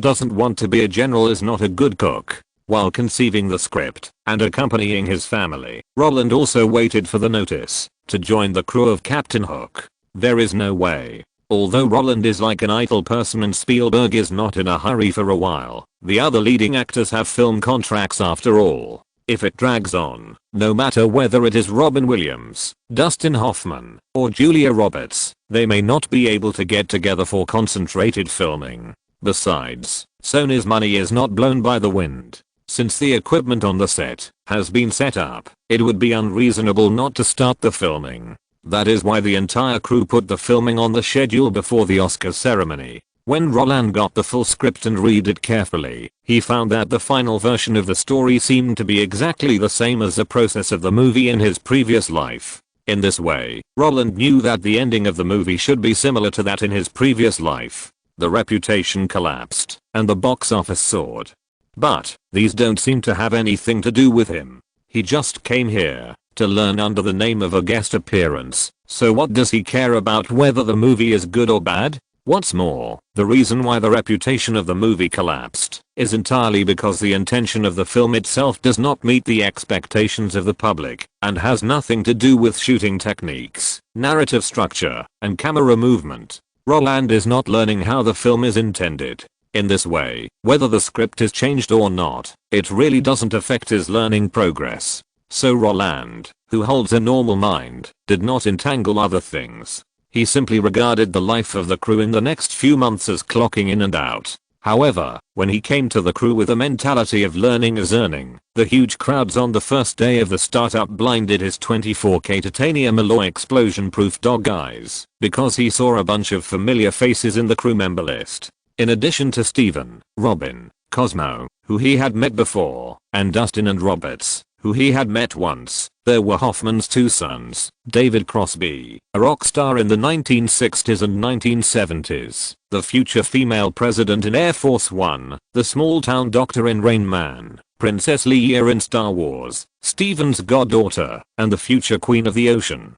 doesn't want to be a general is not a good cook. While conceiving the script and accompanying his family, Roland also waited for the notice to join the crew of Captain Hook. There is no way Although Roland is like an idle person and Spielberg is not in a hurry for a while, the other leading actors have film contracts after all. If it drags on, no matter whether it is Robin Williams, Dustin Hoffman, or Julia Roberts, they may not be able to get together for concentrated filming. Besides, Sony's money is not blown by the wind. Since the equipment on the set has been set up, it would be unreasonable not to start the filming. That is why the entire crew put the filming on the schedule before the Oscar ceremony. When Roland got the full script and read it carefully, he found that the final version of the story seemed to be exactly the same as the process of the movie in his previous life. In this way, Roland knew that the ending of the movie should be similar to that in his previous life. The reputation collapsed, and the box office soared. But these don't seem to have anything to do with him. He just came here to learn under the name of a guest appearance, so what does he care about whether the movie is good or bad? What's more, the reason why the reputation of the movie collapsed is entirely because the intention of the film itself does not meet the expectations of the public and has nothing to do with shooting techniques, narrative structure, and camera movement. Roland is not learning how the film is intended. In this way, whether the script is changed or not, it really doesn't affect his learning progress. So Roland, who holds a normal mind, did not entangle other things. He simply regarded the life of the crew in the next few months as clocking in and out. However, when he came to the crew with a mentality of learning is earning, the huge crowds on the first day of the startup blinded his 24K titanium alloy explosion-proof dog eyes because he saw a bunch of familiar faces in the crew member list. In addition to Steven, Robin, Cosmo, who he had met before, and Dustin and Roberts, who he had met once, there were Hoffman's two sons, David Crosby, a rock star in the 1960s and 1970s, the future female president in Air Force One, the small-town doctor in Rain Man, Princess Leia in Star Wars, Steven's goddaughter, and the future queen of the ocean,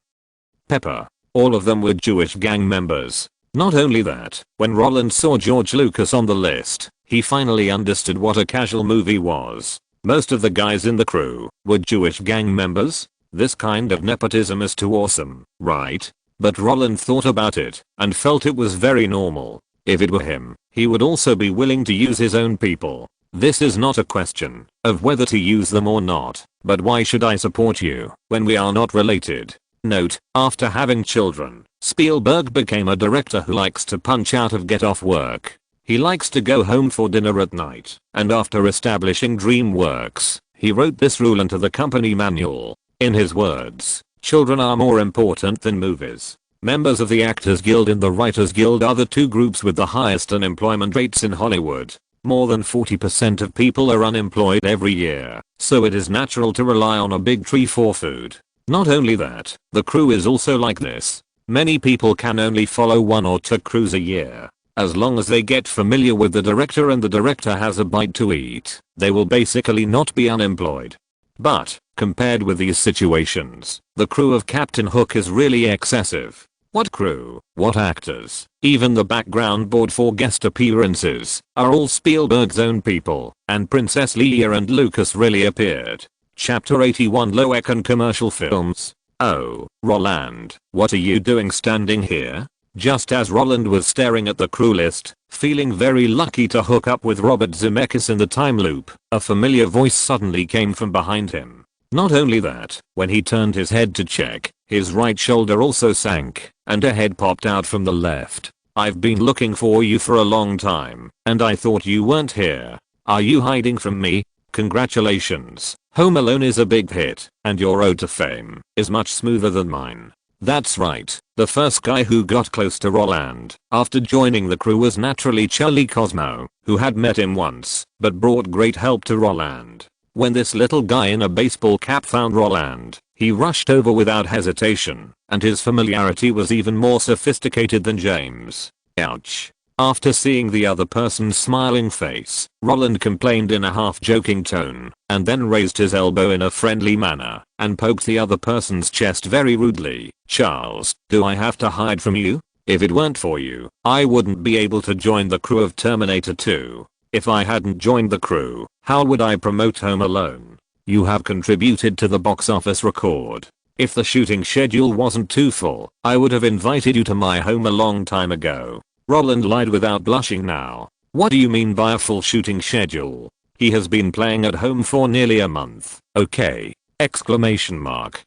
Pepper. All of them were Jewish gang members. Not only that, when Roland saw George Lucas on the list, he finally understood what a casual movie was. Most of the guys in the crew were Jewish gang members. This kind of nepotism is too awesome, right? But Roland thought about it and felt it was very normal. If it were him, he would also be willing to use his own people. This is not a question of whether to use them or not, but why should I support you when we are not related? Note, after having children, Spielberg became a director who likes to punch out of get off work. He likes to go home for dinner at night, and after establishing DreamWorks, he wrote this rule into the company manual. In his words, children are more important than movies. Members of the Actors Guild and the Writers Guild are the two groups with the highest unemployment rates in Hollywood. More than 40% of people are unemployed every year, so it is natural to rely on a big tree for food. Not only that, the crew is also like this. Many people can only follow one or two crews a year. As long as they get familiar with the director and the director has a bite to eat, they will basically not be unemployed. But, compared with these situations, the crew of Captain Hook is really excessive. What crew, what actors, even the background board for guest appearances, are all Spielberg's own people, and Princess Leia and Lucas really appeared. Chapter 81 Low-Econ Commercial Films. Oh, Roland, what are you doing standing here? Just as Roland was staring at the crew list, feeling very lucky to hook up with Robert Zemeckis in the time loop, a familiar voice suddenly came from behind him. Not only that, when he turned his head to check, his right shoulder also sank, and a head popped out from the left. I've been looking for you for a long time, and I thought you weren't here. Are you hiding from me? Congratulations. Home Alone is a big hit, and your road to fame is much smoother than mine. That's right, the first guy who got close to Roland after joining the crew was naturally Charlie Cosmo, who had met him once, but brought great help to Roland. When this little guy in a baseball cap found Roland, he rushed over without hesitation, and his familiarity was even more sophisticated than James. Ouch. After seeing the other person's smiling face, Roland complained in a half-joking tone, and then raised his elbow in a friendly manner, and poked the other person's chest very rudely. Charles, do I have to hide from you? If it weren't for you, I wouldn't be able to join the crew of Terminator 2. If I hadn't joined the crew, how would I promote Home Alone? You have contributed to the box office record. If the shooting schedule wasn't too full, I would have invited you to my home a long time ago. Roland lied without blushing now. What do you mean by a full shooting schedule? He has been playing at home for nearly a month, okay? Exclamation mark.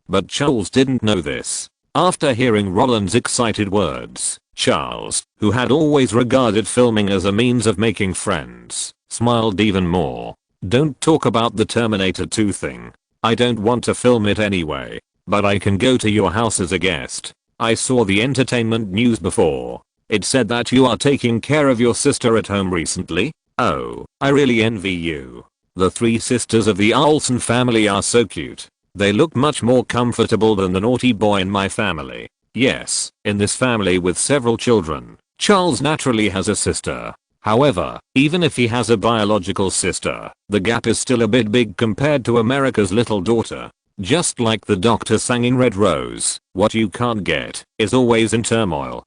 But Charles didn't know this. After hearing Roland's excited words, Charles, who had always regarded filming as a means of making friends, smiled even more. Don't talk about the Terminator 2 thing. I don't want to film it anyway, but I can go to your house as a guest. I saw the entertainment news before. It said that you are taking care of your sister at home recently. Oh, I really envy you. The three sisters of the Olson family are so cute. They look much more comfortable than the naughty boy in my family. Yes, in this family with several children, Charles naturally has a sister. However, even if he has a biological sister, the gap is still a bit big compared to America's little daughter. Just like the doctor sang in Red Rose, what you can't get is always in turmoil.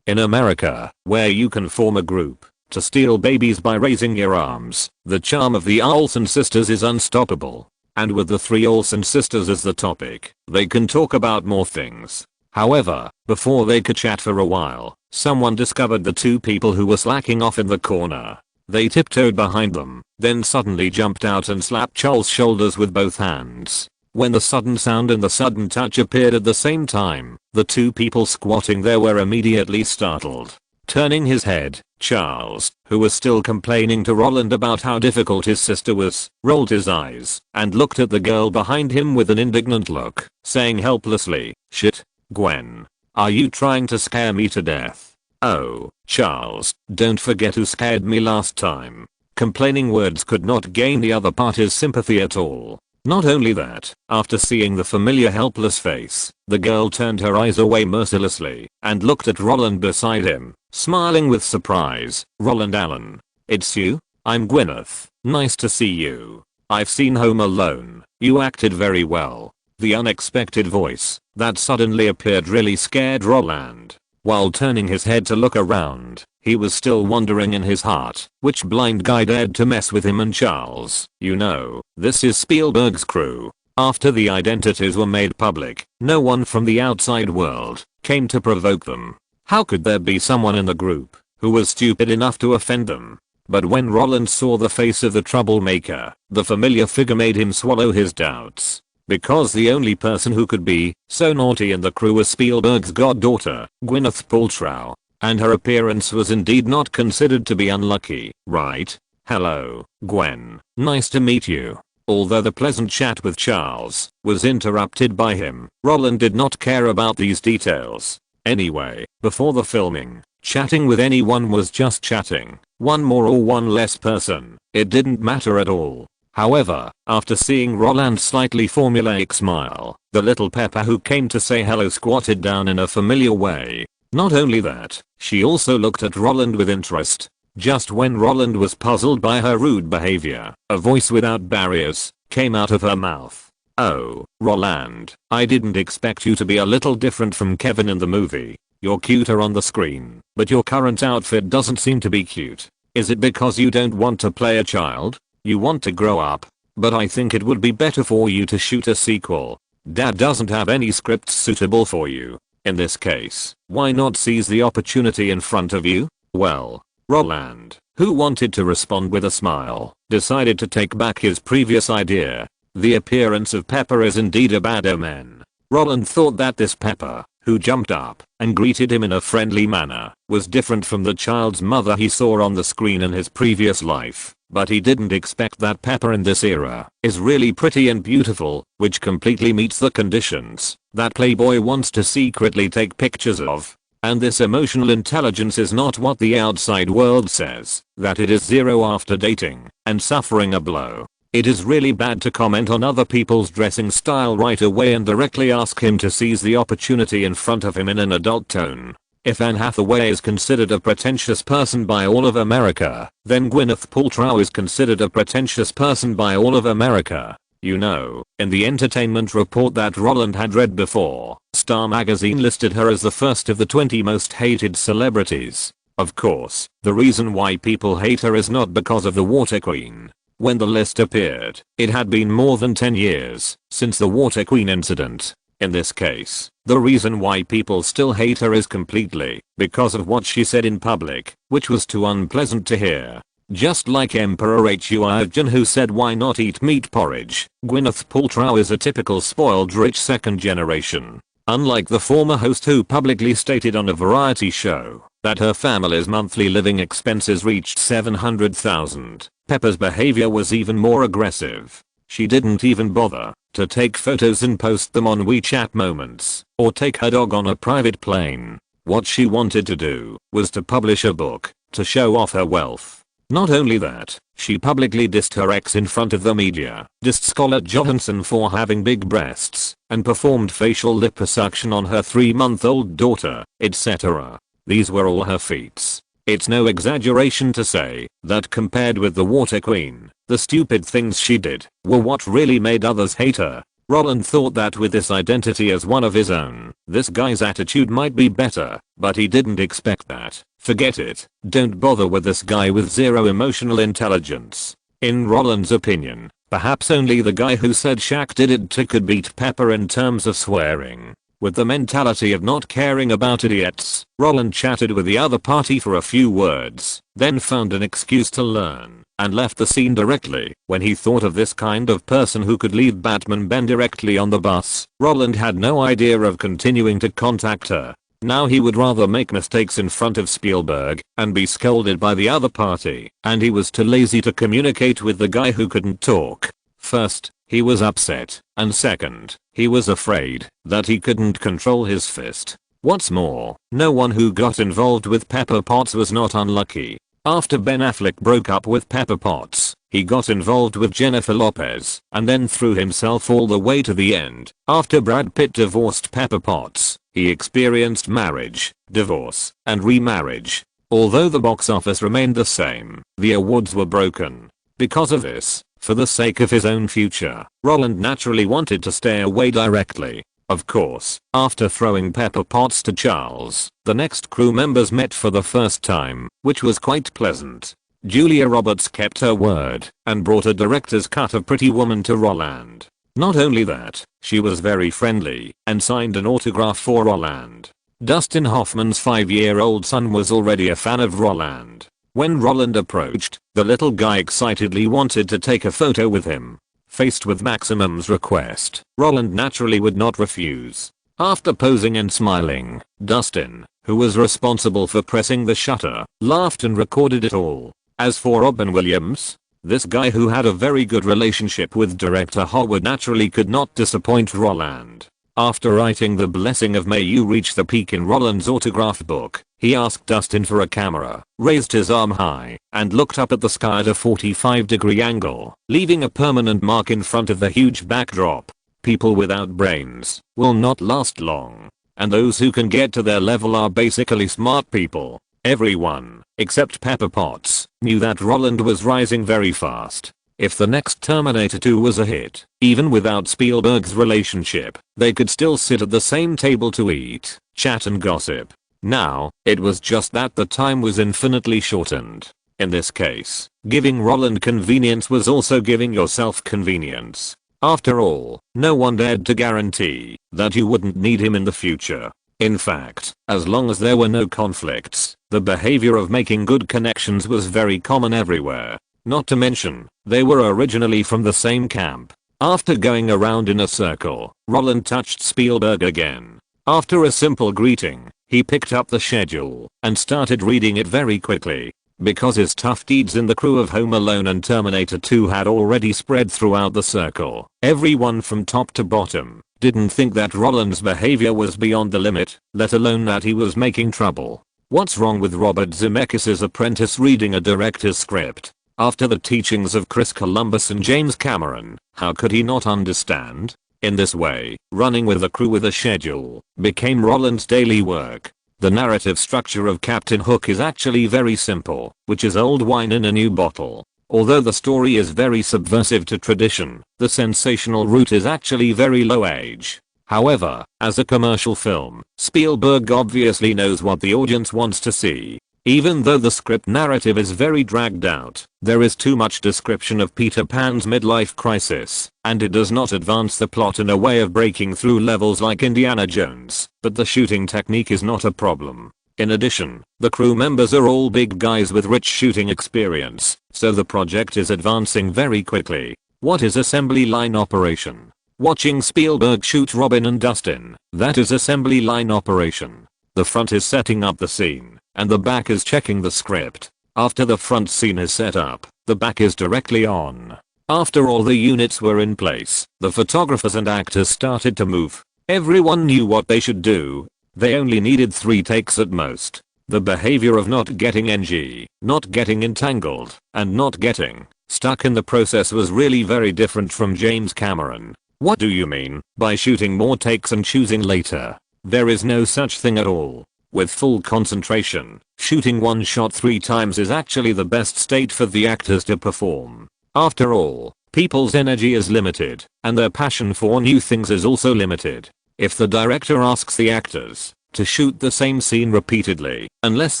In America, where you can form a group to steal babies by raising your arms, the charm of the Olsen sisters is unstoppable. And with the three Olsen sisters as the topic, they can talk about more things. However, before they could chat for a while, someone discovered the two people who were slacking off in the corner. They tiptoed behind them, then suddenly jumped out and slapped Charles' shoulders with both hands. When the sudden sound and the sudden touch appeared at the same time, the two people squatting there were immediately startled. Turning his head, Charles, who was still complaining to Roland about how difficult his sister was, rolled his eyes and looked at the girl behind him with an indignant look, saying helplessly, "Shit, Gwen. Are you trying to scare me to death?" "Oh, Charles, don't forget who scared me last time." Complaining words could not gain the other party's sympathy at all. Not only that, after seeing the familiar helpless face, the girl turned her eyes away mercilessly and looked at Roland beside him, smiling with surprise. "Roland Allen. It's you? I'm Gwyneth. Nice to see you. I've seen Home Alone. You acted very well." The unexpected voice that suddenly appeared really scared Roland. While turning his head to look around, he was still wondering in his heart which blind guy dared to mess with him and Charles. You know, this is Spielberg's crew. After the identities were made public, no one from the outside world came to provoke them. How could there be someone in the group who was stupid enough to offend them? But when Roland saw the face of the troublemaker, the familiar figure made him swallow his doubts. Because the only person who could be so naughty in the crew was Spielberg's goddaughter, Gwyneth Paltrow, and her appearance was indeed not considered to be unlucky, right? "Hello, Gwen. Nice to meet you." Although the pleasant chat with Charles was interrupted by him, Roland did not care about these details. Anyway, before the filming, chatting with anyone was just chatting. One more or one less person, it didn't matter at all. However, after seeing Roland's slightly formulaic smile, the little Pepper who came to say hello squatted down in a familiar way. Not only that, she also looked at Roland with interest. Just when Roland was puzzled by her rude behavior, a voice without barriers came out of her mouth. "Oh, Roland, I didn't expect you to be a little different from Kevin in the movie. You're cuter on the screen, but your current outfit doesn't seem to be cute. Is it because you don't want to play a child? You want to grow up? But I think it would be better for you to shoot a sequel. Dad doesn't have any scripts suitable for you. In this case, why not seize the opportunity in front of you?" Well, Roland, who wanted to respond with a smile, decided to take back his previous idea. The appearance of Pepper is indeed a bad omen. Roland thought that this Pepper, who jumped up and greeted him in a friendly manner, was different from the child's mother he saw on the screen in his previous life. But he didn't expect that Pepper in this era is really pretty and beautiful, which completely meets the conditions that Playboy wants to secretly take pictures of. And this emotional intelligence is not what the outside world says, that it is zero after dating and suffering a blow. It is really bad to comment on other people's dressing style right away and directly ask him to seize the opportunity in front of him in an adult tone. If Anne Hathaway is considered a pretentious person by all of America, then Gwyneth Paltrow is considered a pretentious person by all of America. You know, in the entertainment report that Roland had read before, Star magazine listed her as the first of the 20 most hated celebrities. Of course, the reason why people hate her is not because of the Water Queen. When the list appeared, it had been more than 10 years since the Water Queen incident. In this case, the reason why people still hate her is completely because of what she said in public, which was too unpleasant to hear. Just like Emperor Hu who said why not eat meat porridge, Gwyneth Paltrow is a typical spoiled rich second generation. Unlike the former host who publicly stated on a variety show that her family's monthly living expenses reached $700,000, Pepper's behavior was even more aggressive. She didn't even bother to take photos and post them on WeChat Moments, or take her dog on a private plane. What she wanted to do was to publish a book to show off her wealth. Not only that, she publicly dissed her ex in front of the media, dissed Scarlett Johansson for having big breasts, and performed facial liposuction on her 3-month-old daughter, etc. These were all her feats. It's no exaggeration to say that compared with the Water Queen, the stupid things she did were what really made others hate her. Roland thought that with this identity as one of his own, this guy's attitude might be better, but he didn't expect that. Forget it. Don't bother with this guy with zero emotional intelligence. In Roland's opinion, perhaps only the guy who said Shaq did it too could beat Pepper in terms of swearing. With the mentality of not caring about idiots, Roland chatted with the other party for a few words, then found an excuse to learn, and left the scene directly. When he thought of this kind of person who could leave Batman Ben directly on the bus, Roland had no idea of continuing to contact her. Now he would rather make mistakes in front of Spielberg and be scolded by the other party, and he was too lazy to communicate with the guy who couldn't talk. First, he was upset, and second, he was afraid that he couldn't control his fist. What's more, no one who got involved with Pepper Potts was not unlucky. After Ben Affleck broke up with Pepper Potts, he got involved with Jennifer Lopez, and then threw himself all the way to the end. After Brad Pitt divorced Pepper Potts, he experienced marriage, divorce, and remarriage. Although the box office remained the same, the awards were broken. Because of this, for the sake of his own future, Roland naturally wanted to stay away directly. Of course, after throwing Pepper Potts to Charles, the next crew members met for the first time, which was quite pleasant. Julia Roberts kept her word and brought a director's cut of Pretty Woman to Roland. Not only that, she was very friendly and signed an autograph for Roland. Dustin Hoffman's 5-year-old son was already a fan of Roland. When Roland approached, the little guy excitedly wanted to take a photo with him. Faced with Maximum's request, Roland naturally would not refuse. After posing and smiling, Dustin, who was responsible for pressing the shutter, laughed and recorded it all. As for Robin Williams, this guy who had a very good relationship with director Howard naturally could not disappoint Roland. After writing the blessing of "May you reach the peak" in Roland's autographed book, he asked Dustin for a camera, raised his arm high, and looked up at the sky at a 45-degree angle, leaving a permanent mark in front of the huge backdrop. People without brains will not last long, and those who can get to their level are basically smart people. Everyone, except Pepper Potts, knew that Roland was rising very fast. If the next Terminator 2 was a hit, even without Spielberg's relationship, they could still sit at the same table to eat, chat and gossip. Now, it was just that the time was infinitely shortened. In this case, giving Roland convenience was also giving yourself convenience. After all, no one dared to guarantee that you wouldn't need him in the future. In fact, as long as there were no conflicts, the behavior of making good connections was very common everywhere. Not to mention, they were originally from the same camp. After going around in a circle, Roland touched Spielberg again. After a simple greeting, he picked up the schedule and started reading it very quickly. Because his tough deeds in the crew of Home Alone and Terminator 2 had already spread throughout the circle, everyone from top to bottom didn't think that Roland's behavior was beyond the limit, let alone that he was making trouble. What's wrong with Robert Zemeckis' apprentice reading a director's script? After the teachings of Chris Columbus and James Cameron, how could he not understand? In this way, running with a crew with a schedule became Roland's daily work. The narrative structure of Captain Hook is actually very simple, which is old wine in a new bottle. Although the story is very subversive to tradition, the sensational route is actually very low age. However, as a commercial film, Spielberg obviously knows what the audience wants to see. Even though the script narrative is very dragged out, there is too much description of Peter Pan's midlife crisis, and it does not advance the plot in a way of breaking through levels like Indiana Jones, but the shooting technique is not a problem. In addition, the crew members are all big guys with rich shooting experience, so the project is advancing very quickly. What is assembly line operation? Watching Spielberg shoot Robin and Dustin, that is assembly line operation. The front is setting up the scene, and the back is checking the script. After the front scene is set up, the back is directly on. After all the units were in place, the photographers and actors started to move. Everyone knew what they should do. They only needed 3 takes at most. The behavior of not getting NG, not getting entangled, and not getting stuck in the process was really very different from James Cameron. What do you mean by shooting more takes and choosing later? There is no such thing at all. With full concentration, shooting one shot 3 times is actually the best state for the actors to perform. After all, people's energy is limited, and their passion for new things is also limited. If the director asks the actors to shoot the same scene repeatedly, unless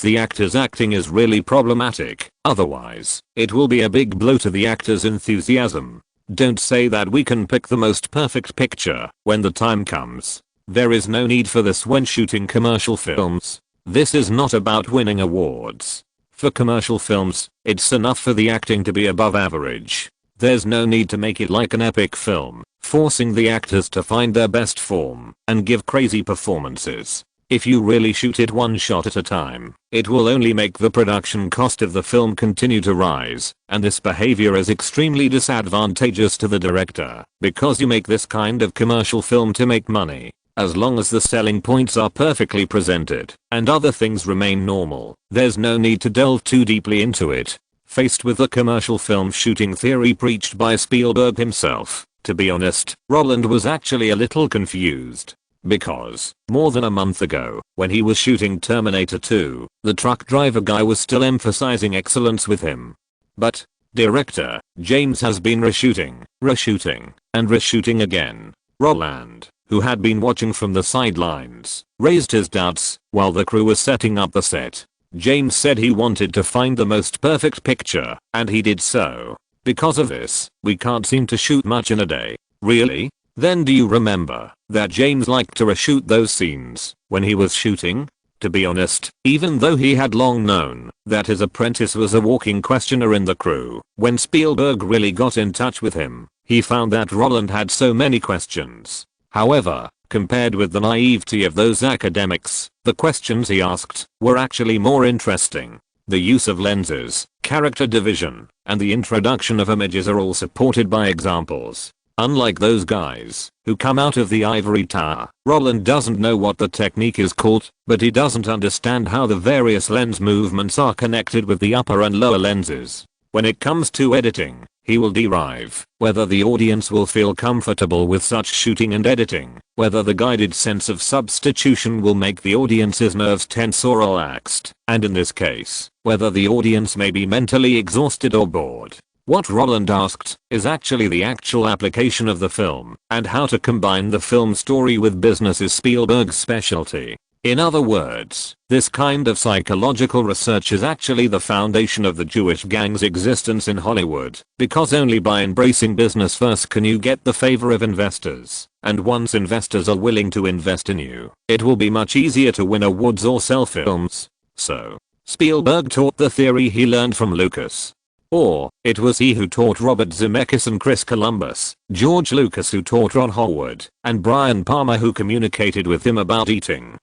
the actor's acting is really problematic, otherwise, it will be a big blow to the actor's enthusiasm. Don't say that we can pick the most perfect picture when the time comes. There is no need for this when shooting commercial films. This is not about winning awards. For commercial films, it's enough for the acting to be above average. There's no need to make it like an epic film, forcing the actors to find their best form and give crazy performances. If you really shoot it one shot at a time, it will only make the production cost of the film continue to rise, and this behavior is extremely disadvantageous to the director, because you make this kind of commercial film to make money. As long as the selling points are perfectly presented, and other things remain normal, there's no need to delve too deeply into it. Faced with the commercial film shooting theory preached by Spielberg himself, to be honest, Roland was actually a little confused. Because, more than a month ago, when he was shooting Terminator 2, the truck driver guy was still emphasizing excellence with him. But, director, James has been reshooting, and reshooting again. Roland, who had been watching from the sidelines, raised his doubts while the crew was setting up the set. James said he wanted to find the most perfect picture, and he did so. Because of this, we can't seem to shoot much in a day. Really? Then do you remember that James liked to reshoot those scenes when he was shooting? To be honest, even though he had long known that his apprentice was a walking questioner in the crew, when Spielberg really got in touch with him, he found that Roland had so many questions. However, compared with the naivety of those academics, the questions he asked were actually more interesting. The use of lenses, character division, and the introduction of images are all supported by examples. Unlike those guys who come out of the ivory tower, Roland doesn't know what the technique is called, but he doesn't understand how the various lens movements are connected with the upper and lower lenses. When it comes to editing, he will derive whether the audience will feel comfortable with such shooting and editing, whether the guided sense of substitution will make the audience's nerves tense or relaxed, and in this case, whether the audience may be mentally exhausted or bored. What Roland asked is actually the actual application of the film, and how to combine the film story with business is Spielberg's specialty. In other words, this kind of psychological research is actually the foundation of the Jewish gang's existence in Hollywood, because only by embracing business first can you get the favor of investors, and once investors are willing to invest in you, it will be much easier to win awards or sell films. So, Spielberg taught the theory he learned from Lucas. Or, it was he who taught Robert Zemeckis and Chris Columbus, George Lucas who taught Ron Howard, and Brian Palmer who communicated with him about eating.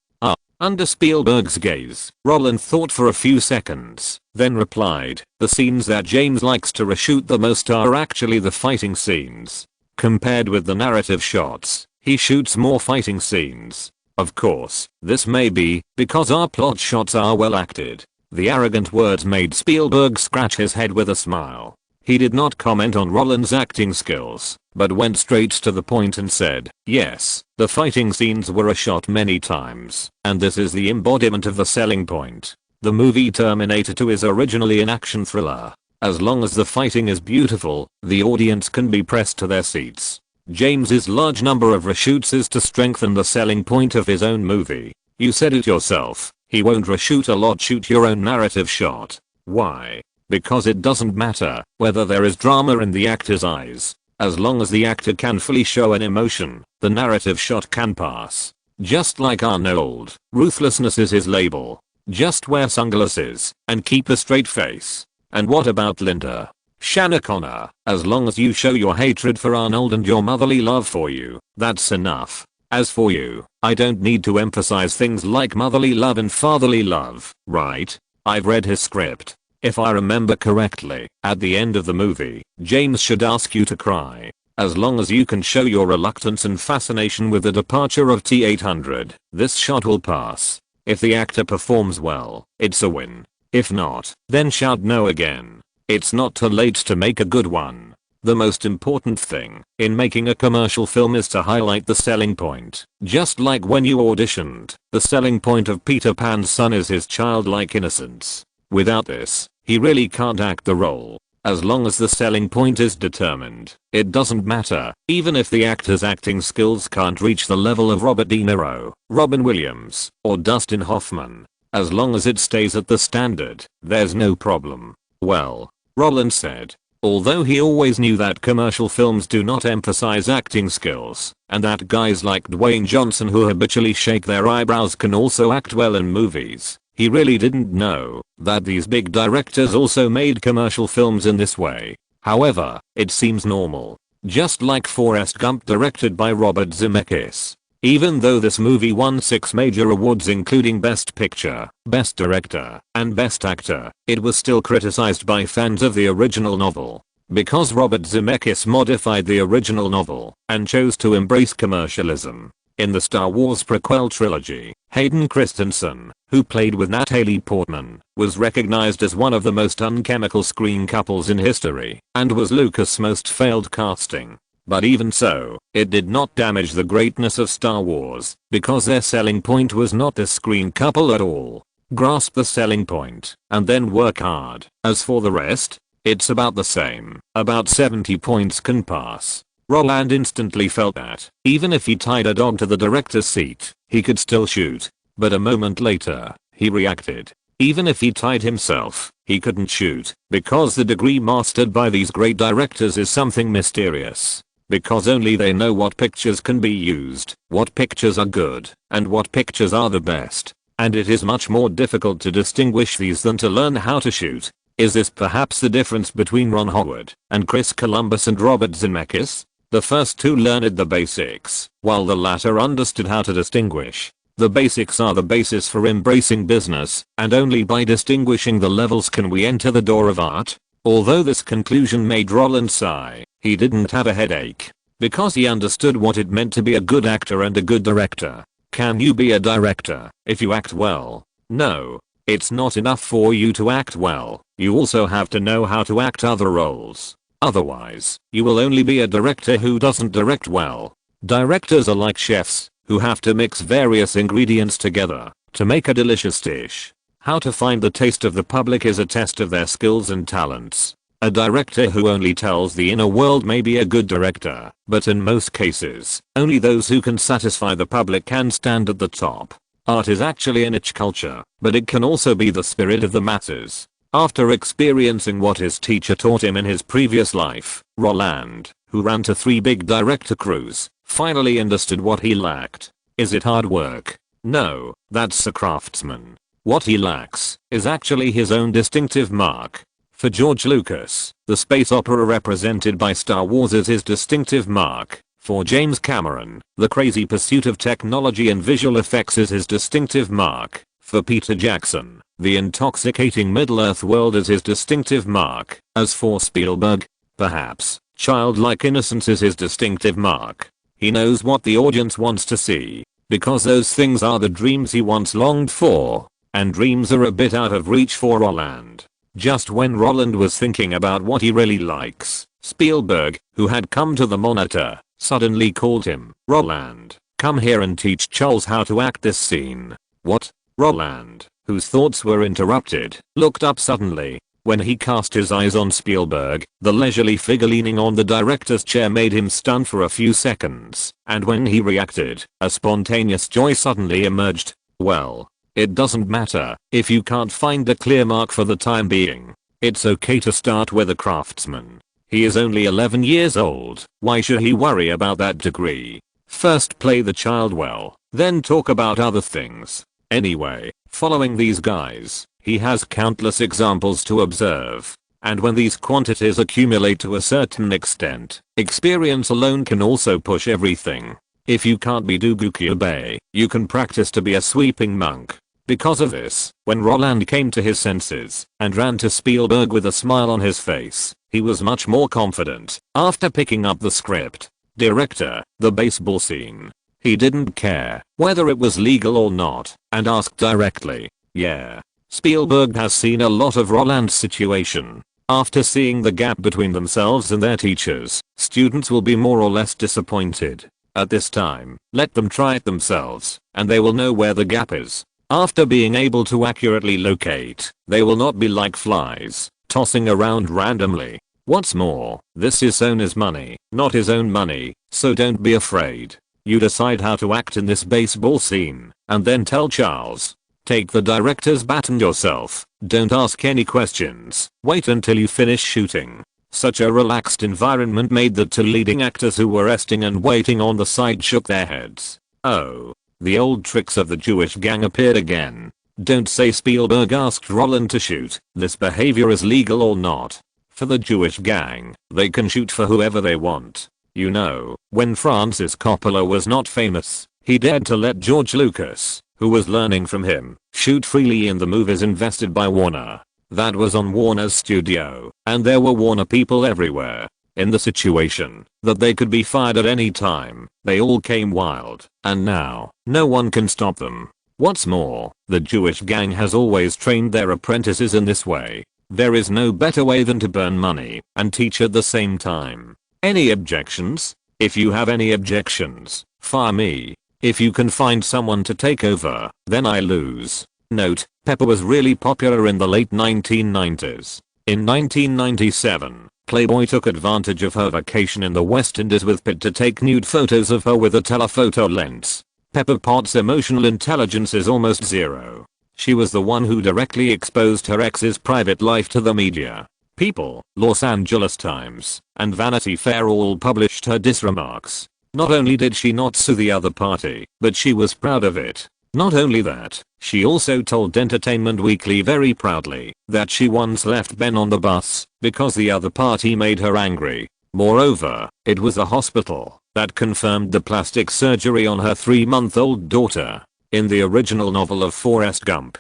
Under Spielberg's gaze, Roland thought for a few seconds, then replied, the scenes that James likes to reshoot the most are actually the fighting scenes. Compared with the narrative shots, he shoots more fighting scenes. Of course, this may be because our plot shots are well acted. The arrogant words made Spielberg scratch his head with a smile. He did not comment on Roland's acting skills, but went straight to the point and said, yes, the fighting scenes were shot many times, and this is the embodiment of the selling point. The movie Terminator 2 is originally an action thriller. As long as the fighting is beautiful, the audience can be pressed to their seats. James's large number of reshoots is to strengthen the selling point of his own movie. You said it yourself, He won't reshoot a lot. Shoot your own narrative shot. Why? Because it doesn't matter whether there is drama in the actor's eyes. As long as the actor can fully show an emotion, the narrative shot can pass. Just like Arnold, ruthlessness is his label. Just wear sunglasses and keep a straight face. And what about Linda? Shanna Connor, as long as you show your hatred for Arnold and your motherly love for you, that's enough. As for you, I don't need to emphasize things like motherly love and fatherly love, right? I've read his script. If I remember correctly, at the end of the movie, James should ask you to cry. As long as you can show your reluctance and fascination with the departure of T-800, this shot will pass. If the actor performs well, it's a win. If not, then shout no again. It's not too late to make a good one. The most important thing in making a commercial film is to highlight the selling point. Just like when you auditioned, the selling point of Peter Pan's son is his childlike innocence. Without this, he really can't act the role. As long as the selling point is determined, it doesn't matter, even if the actor's acting skills can't reach the level of Robert De Niro, Robin Williams, or Dustin Hoffman. As long as it stays at the standard, there's no problem. Well, Roland said. Although he always knew that commercial films do not emphasize acting skills, and that guys like Dwayne Johnson who habitually shake their eyebrows can also act well in movies, he really didn't know that these big directors also made commercial films in this way. However, it seems normal. Just like Forrest Gump, directed by Robert Zemeckis. Even though this movie won 6 major awards including Best Picture, Best Director, and Best Actor, it was still criticized by fans of the original novel. Because Robert Zemeckis modified the original novel and chose to embrace commercialism. In the Star Wars prequel trilogy, Hayden Christensen, who played with Natalie Portman, was recognized as one of the most unchemical screen couples in history, and was Lucas' most failed casting. But even so, it did not damage the greatness of Star Wars, because their selling point was not this screen couple at all. Grasp the selling point, and then work hard. As for the rest, it's about the same. About 70 points can pass. Roland instantly felt that, even if he tied a dog to the director's seat, he could still shoot. But a moment later, he reacted. Even if he tied himself, he couldn't shoot, because the degree mastered by these great directors is something mysterious. Because only they know what pictures can be used, what pictures are good, and what pictures are the best. And it is much more difficult to distinguish these than to learn how to shoot. Is this perhaps the difference between Ron Howard and Chris Columbus and Robert Zemeckis? The first two learned the basics, while the latter understood how to distinguish. The basics are the basis for embracing business, and only by distinguishing the levels can we enter the door of art. Although this conclusion made Roland sigh, he didn't have a headache. Because he understood what it meant to be a good actor and a good director. Can you be a director if you act well? No. It's not enough for you to act well, you also have to know how to act other roles. Otherwise, you will only be a director who doesn't direct well. Directors are like chefs, who have to mix various ingredients together to make a delicious dish. How to find the taste of the public is a test of their skills and talents. A director who only tells the inner world may be a good director, but in most cases, only those who can satisfy the public can stand at the top. Art is actually a niche culture, but it can also be the spirit of the masses. After experiencing what his teacher taught him in his previous life, Roland, who ran to 3 big director crews, finally understood what he lacked. Is it hard work? No, that's a craftsman. What he lacks is actually his own distinctive mark. For George Lucas, the space opera represented by Star Wars is his distinctive mark. For James Cameron, the crazy pursuit of technology and visual effects is his distinctive mark. For Peter Jackson, the intoxicating Middle-earth world is his distinctive mark. As for Spielberg, perhaps, childlike innocence is his distinctive mark. He knows what the audience wants to see, because those things are the dreams he once longed for. And dreams are a bit out of reach for Roland. Just when Roland was thinking about what he really likes, Spielberg, who had come to the monitor, suddenly called him. Roland, come here and teach Charles how to act this scene. What? Roland, whose thoughts were interrupted, looked up suddenly. When he cast his eyes on Spielberg, the leisurely figure leaning on the director's chair made him stunned for a few seconds, and when he reacted, a spontaneous joy suddenly emerged. Well, It doesn't matter if you can't find a clear mark for the time being. It's okay to start with a craftsman. He is only 11 years old. Why should he worry about that degree? First play the child well, then talk about other things. Anyway, following these guys, he has countless examples to observe. And when these quantities accumulate to a certain extent, experience alone can also push everything. If you can't be Dugukyo-be, you can practice to be a sweeping monk. Because of this, when Roland came to his senses and ran to Spielberg with a smile on his face, he was much more confident. After picking up the script, director, the baseball scene, he didn't care whether it was legal or not and asked directly. Yeah. Spielberg has seen a lot of Roland's situation. After seeing the gap between themselves and their teachers, students will be more or less disappointed. At this time, let them try it themselves, and they will know where the gap is. After being able to accurately locate, they will not be like flies, tossing around randomly. What's more, this is Sony's money, not his own money, so don't be afraid. You decide how to act in this baseball scene, and then tell Charles. Take the director's baton yourself, don't ask any questions, wait until you finish shooting. Such a relaxed environment made the two leading actors who were resting and waiting on the side shook their heads. Oh. The old tricks of the Jewish gang appeared again. Don't say Spielberg asked Roland to shoot. This behavior is legal or not. For the Jewish gang, they can shoot for whoever they want. You know, when Francis Coppola was not famous, he dared to let George Lucas, who was learning from him, shoot freely in the movies invested by Warner. That was on Warner's studio, and there were Warner people everywhere. In the situation that they could be fired at any time, they all came wild, and now, no one can stop them. What's more, the Jewish gang has always trained their apprentices in this way. There is no better way than to burn money and teach at the same time. Any objections? If you have any objections, fire me. If you can find someone to take over, then I lose. Note, Pepper was really popular in the late 1990s. In 1997, Playboy took advantage of her vacation in the West Indies with Pitt to take nude photos of her with a telephoto lens. Pepper Potts' emotional intelligence is almost zero. She was the one who directly exposed her ex's private life to the media. People, Los Angeles Times, and Vanity Fair all published her diss remarks. Not only did she not sue the other party, but she was proud of it. Not only that, she also told Entertainment Weekly very proudly that she once left Ben on the bus because the other party made her angry. Moreover, it was the hospital that confirmed the plastic surgery on her 3-month-old daughter. In the original novel of Forrest Gump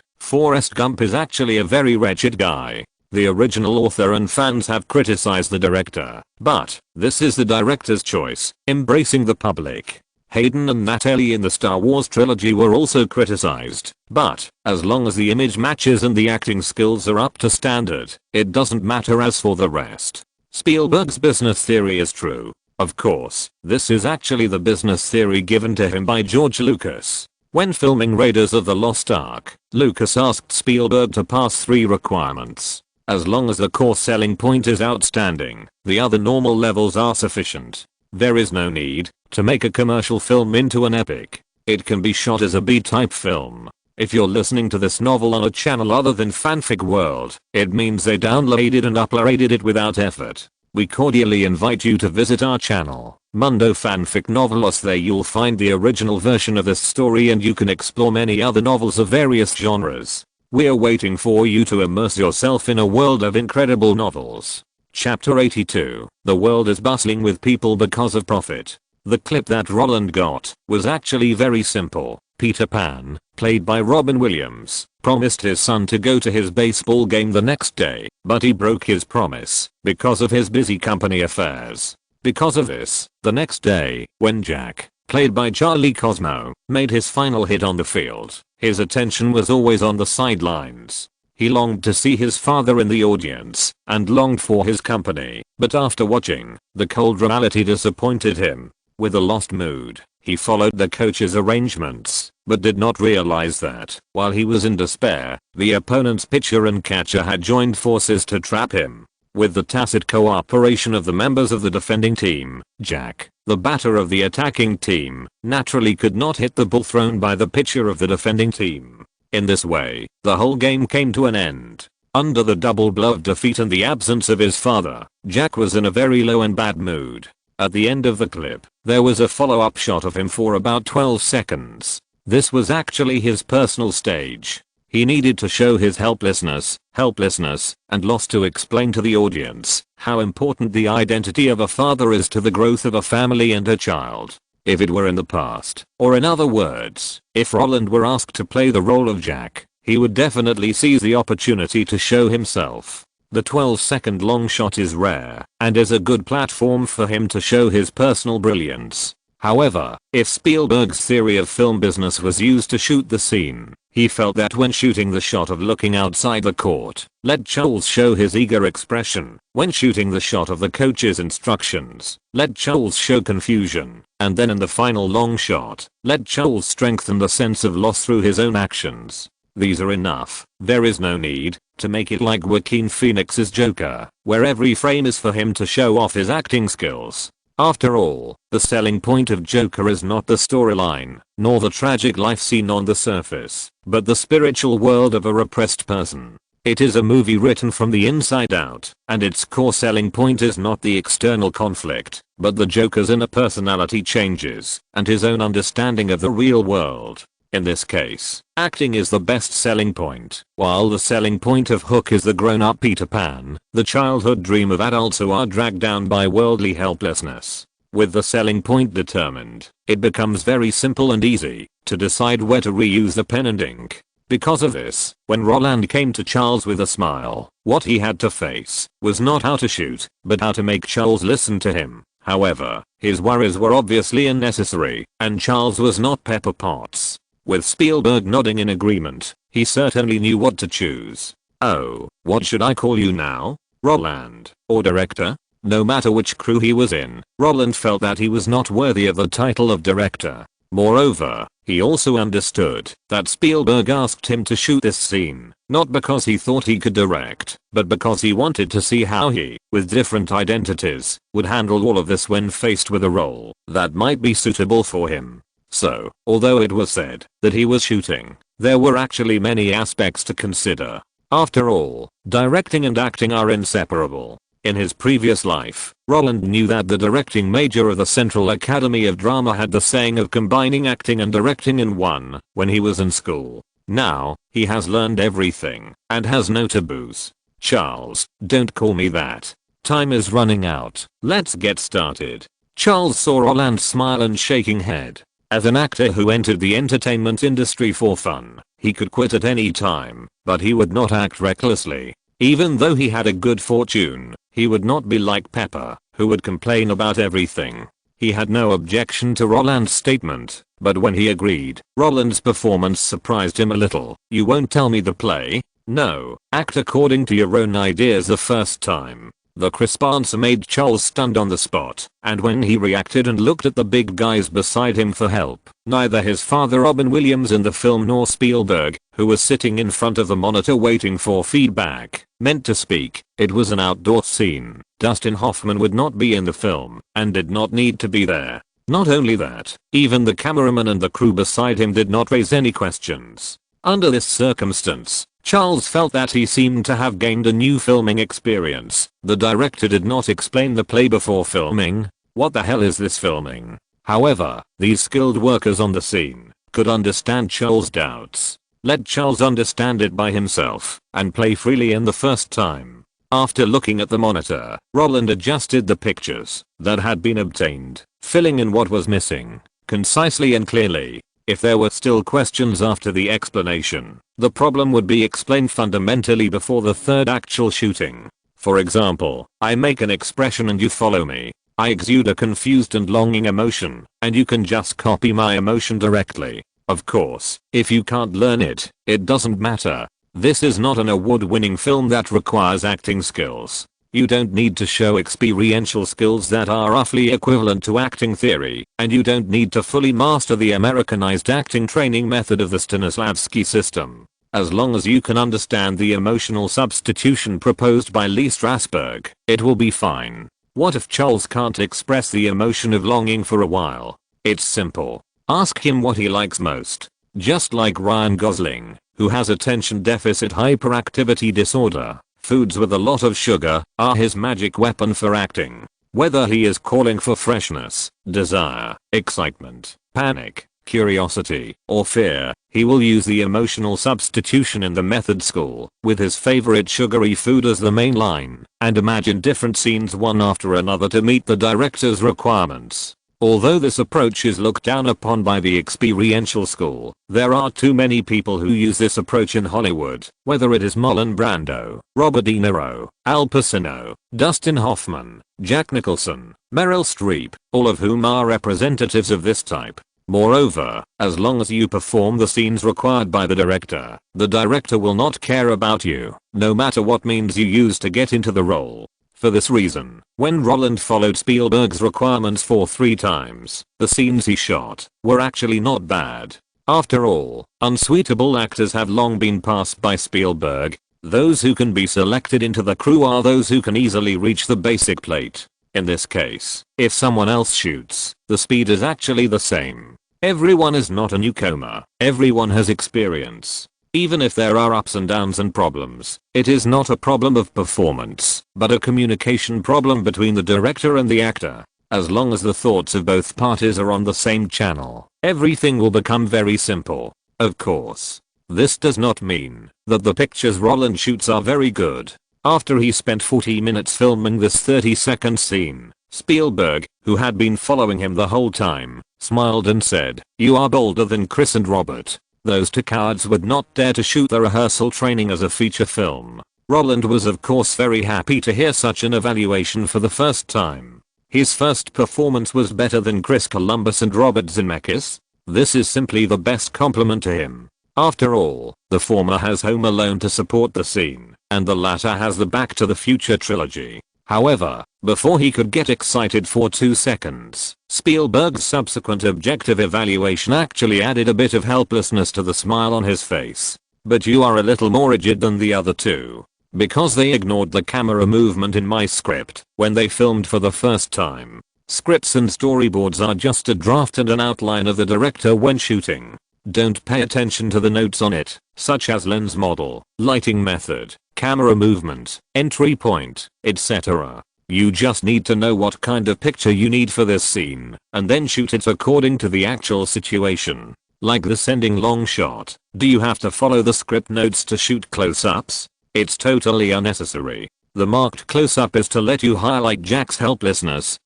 is actually a very wretched guy. The original author and fans have criticized the director, but this is the director's choice, embracing the public. Hayden and Natalie in the Star Wars trilogy were also criticized, but as long as the image matches and the acting skills are up to standard, it doesn't matter as for the rest. Spielberg's business theory is true. Of course, this is actually the business theory given to him by George Lucas. When filming Raiders of the Lost Ark, Lucas asked Spielberg to pass 3 requirements. As long as the core selling point is outstanding, the other normal levels are sufficient. There is no need to make a commercial film into an epic. It can be shot as a B-type film. If you're listening to this novel on a channel other than Fanfic World, it means they downloaded and uploaded it without effort. We cordially invite you to visit our channel, Mundo Fanfic Novelos. There you'll find the original version of this story and you can explore many other novels of various genres. We're waiting for you to immerse yourself in a world of incredible novels. Chapter 82. The world is bustling with people because of profit. The clip that Roland got was actually very simple. Peter Pan, played by Robin Williams, promised his son to go to his baseball game the next day, but he broke his promise because of his busy company affairs. Because of this, the next day, when Jack, played by Charlie Cosmo, made his final hit on the field, his attention was always on the sidelines. He longed to see his father in the audience and longed for his company, but after watching, the cold reality disappointed him. With a lost mood, he followed the coach's arrangements, but did not realize that, while he was in despair, the opponent's pitcher and catcher had joined forces to trap him. With the tacit cooperation of the members of the defending team, Jack, the batter of the attacking team, naturally could not hit the ball thrown by the pitcher of the defending team. In this way, the whole game came to an end. Under the double blow of defeat and the absence of his father, Jack was in a very low and bad mood. At the end of the clip, there was a follow-up shot of him for about 12 seconds. This was actually his personal stage. He needed to show his helplessness, and loss to explain to the audience how important the identity of a father is to the growth of a family and a child. If it were in the past, or in other words, if Roland were asked to play the role of Jack, he would definitely seize the opportunity to show himself. The 12-second long shot is rare and is a good platform for him to show his personal brilliance. However, if Spielberg's theory of film business was used to shoot the scene, he felt that when shooting the shot of looking outside the court, let Charles show his eager expression. When shooting the shot of the coach's instructions, let Charles show confusion. And then in the final long shot, let Charles strengthen the sense of loss through his own actions. These are enough. There is no need to make it like Joaquin Phoenix's Joker, where every frame is for him to show off his acting skills. After all, the selling point of Joker is not the storyline, nor the tragic life seen on the surface, but the spiritual world of a repressed person. It is a movie written from the inside out, and its core selling point is not the external conflict, but the Joker's inner personality changes, and his own understanding of the real world. In this case, acting is the best selling point, while the selling point of Hook is the grown-up Peter Pan, the childhood dream of adults who are dragged down by worldly helplessness. With the selling point determined, it becomes very simple and easy to decide where to reuse the pen and ink. Because of this, when Roland came to Charles with a smile, what he had to face was not how to shoot, but how to make Charles listen to him. However, his worries were obviously unnecessary, and Charles was not Pepper Potts. With Spielberg nodding in agreement, he certainly knew what to choose. Oh, what should I call you now? Roland, or director? No matter which crew he was in, Roland felt that he was not worthy of the title of director. Moreover, he also understood that Spielberg asked him to shoot this scene, not because he thought he could direct, but because he wanted to see how he, with different identities, would handle all of this when faced with a role that might be suitable for him. So, although it was said that he was shooting, there were actually many aspects to consider. After all, directing and acting are inseparable. In his previous life, Roland knew that the directing major of the Central Academy of Drama had the saying of combining acting and directing in one when he was in school. Now, he has learned everything and has no taboos. Charles, don't call me that. Time is running out. Let's get started. Charles saw Roland smile and shaking head. As an actor who entered the entertainment industry for fun, he could quit at any time, but he would not act recklessly. Even though he had a good fortune, he would not be like Pepper, who would complain about everything. He had no objection to Roland's statement, but when he agreed, Roland's performance surprised him a little. You won't tell me the play? No, act according to your own ideas the first time. The crisp answer made Charles stunned on the spot, and when he reacted and looked at the big guys beside him for help, neither his father Robin Williams in the film nor Spielberg, who was sitting in front of the monitor waiting for feedback, meant to speak. It was an outdoor scene. Dustin Hoffman would not be in the film, and did not need to be there. Not only that, even the cameraman and the crew beside him did not raise any questions. Under this circumstance, Charles felt that he seemed to have gained a new filming experience. The director did not explain the play before filming. What the hell is this filming? However, these skilled workers on the scene could understand Charles' doubts. Let Charles understand it by himself and play freely in the first time. After looking at the monitor, Roland adjusted the pictures that had been obtained, filling in what was missing, concisely and clearly. If there were still questions after the explanation, the problem would be explained fundamentally before the third actual shooting. For example, I make an expression and you follow me. I exude a confused and longing emotion, and you can just copy my emotion directly. Of course, if you can't learn it, it doesn't matter. This is not an award-winning film that requires acting skills. You don't need to show experiential skills that are roughly equivalent to acting theory, and you don't need to fully master the Americanized acting training method of the Stanislavski system. As long as you can understand the emotional substitution proposed by Lee Strasberg, it will be fine. What if Charles can't express the emotion of longing for a while? It's simple. Ask him what he likes most. Just like Ryan Gosling, who has attention deficit hyperactivity disorder. Foods with a lot of sugar are his magic weapon for acting. Whether he is calling for freshness, desire, excitement, panic, curiosity, or fear, he will use the emotional substitution in the method school, with his favorite sugary food as the main line, and imagine different scenes one after another to meet the director's requirements. Although this approach is looked down upon by the experiential school, there are too many people who use this approach in Hollywood, whether it is Marlon Brando, Robert De Niro, Al Pacino, Dustin Hoffman, Jack Nicholson, Meryl Streep, all of whom are representatives of this type. Moreover, as long as you perform the scenes required by the director will not care about you, no matter what means you use to get into the role. For this reason, when Roland followed Spielberg's requirements for 3 times, the scenes he shot were actually not bad. After all, unsuitable actors have long been passed by Spielberg. Those who can be selected into the crew are those who can easily reach the basic plate. In this case, if someone else shoots, the speed is actually the same. Everyone is not a newcomer. Everyone has experience. Even if there are ups and downs and problems, it is not a problem of performance, but a communication problem between the director and the actor. As long as the thoughts of both parties are on the same channel, everything will become very simple. Of course, this does not mean that the pictures Roland shoots are very good. After he spent 40 minutes filming this 30-second scene, Spielberg, who had been following him the whole time, smiled and said, "You are bolder than Chris and Robert. Those 2 cowards would not dare to shoot the rehearsal training as a feature film." Roland was of course very happy to hear such an evaluation for the first time. His first performance was better than Chris Columbus and Robert Zemeckis. This is simply the best compliment to him. After all, the former has Home Alone to support the scene, and the latter has the Back to the Future trilogy. However, before he could get excited for 2 seconds, Spielberg's subsequent objective evaluation actually added a bit of helplessness to the smile on his face. "But you are a little more rigid than the other 2. Because they ignored the camera movement in my script when they filmed for the first time. Scripts and storyboards are just a draft and an outline of the director when shooting. Don't pay attention to the notes on it, such as lens model, lighting method, camera movement, entry point, etc. You just need to know what kind of picture you need for this scene, and then shoot it according to the actual situation. Like the sending long shot. Do you have to follow the script notes to shoot close-ups? It's totally unnecessary. The marked close-up is to let you highlight Jack's helplessness,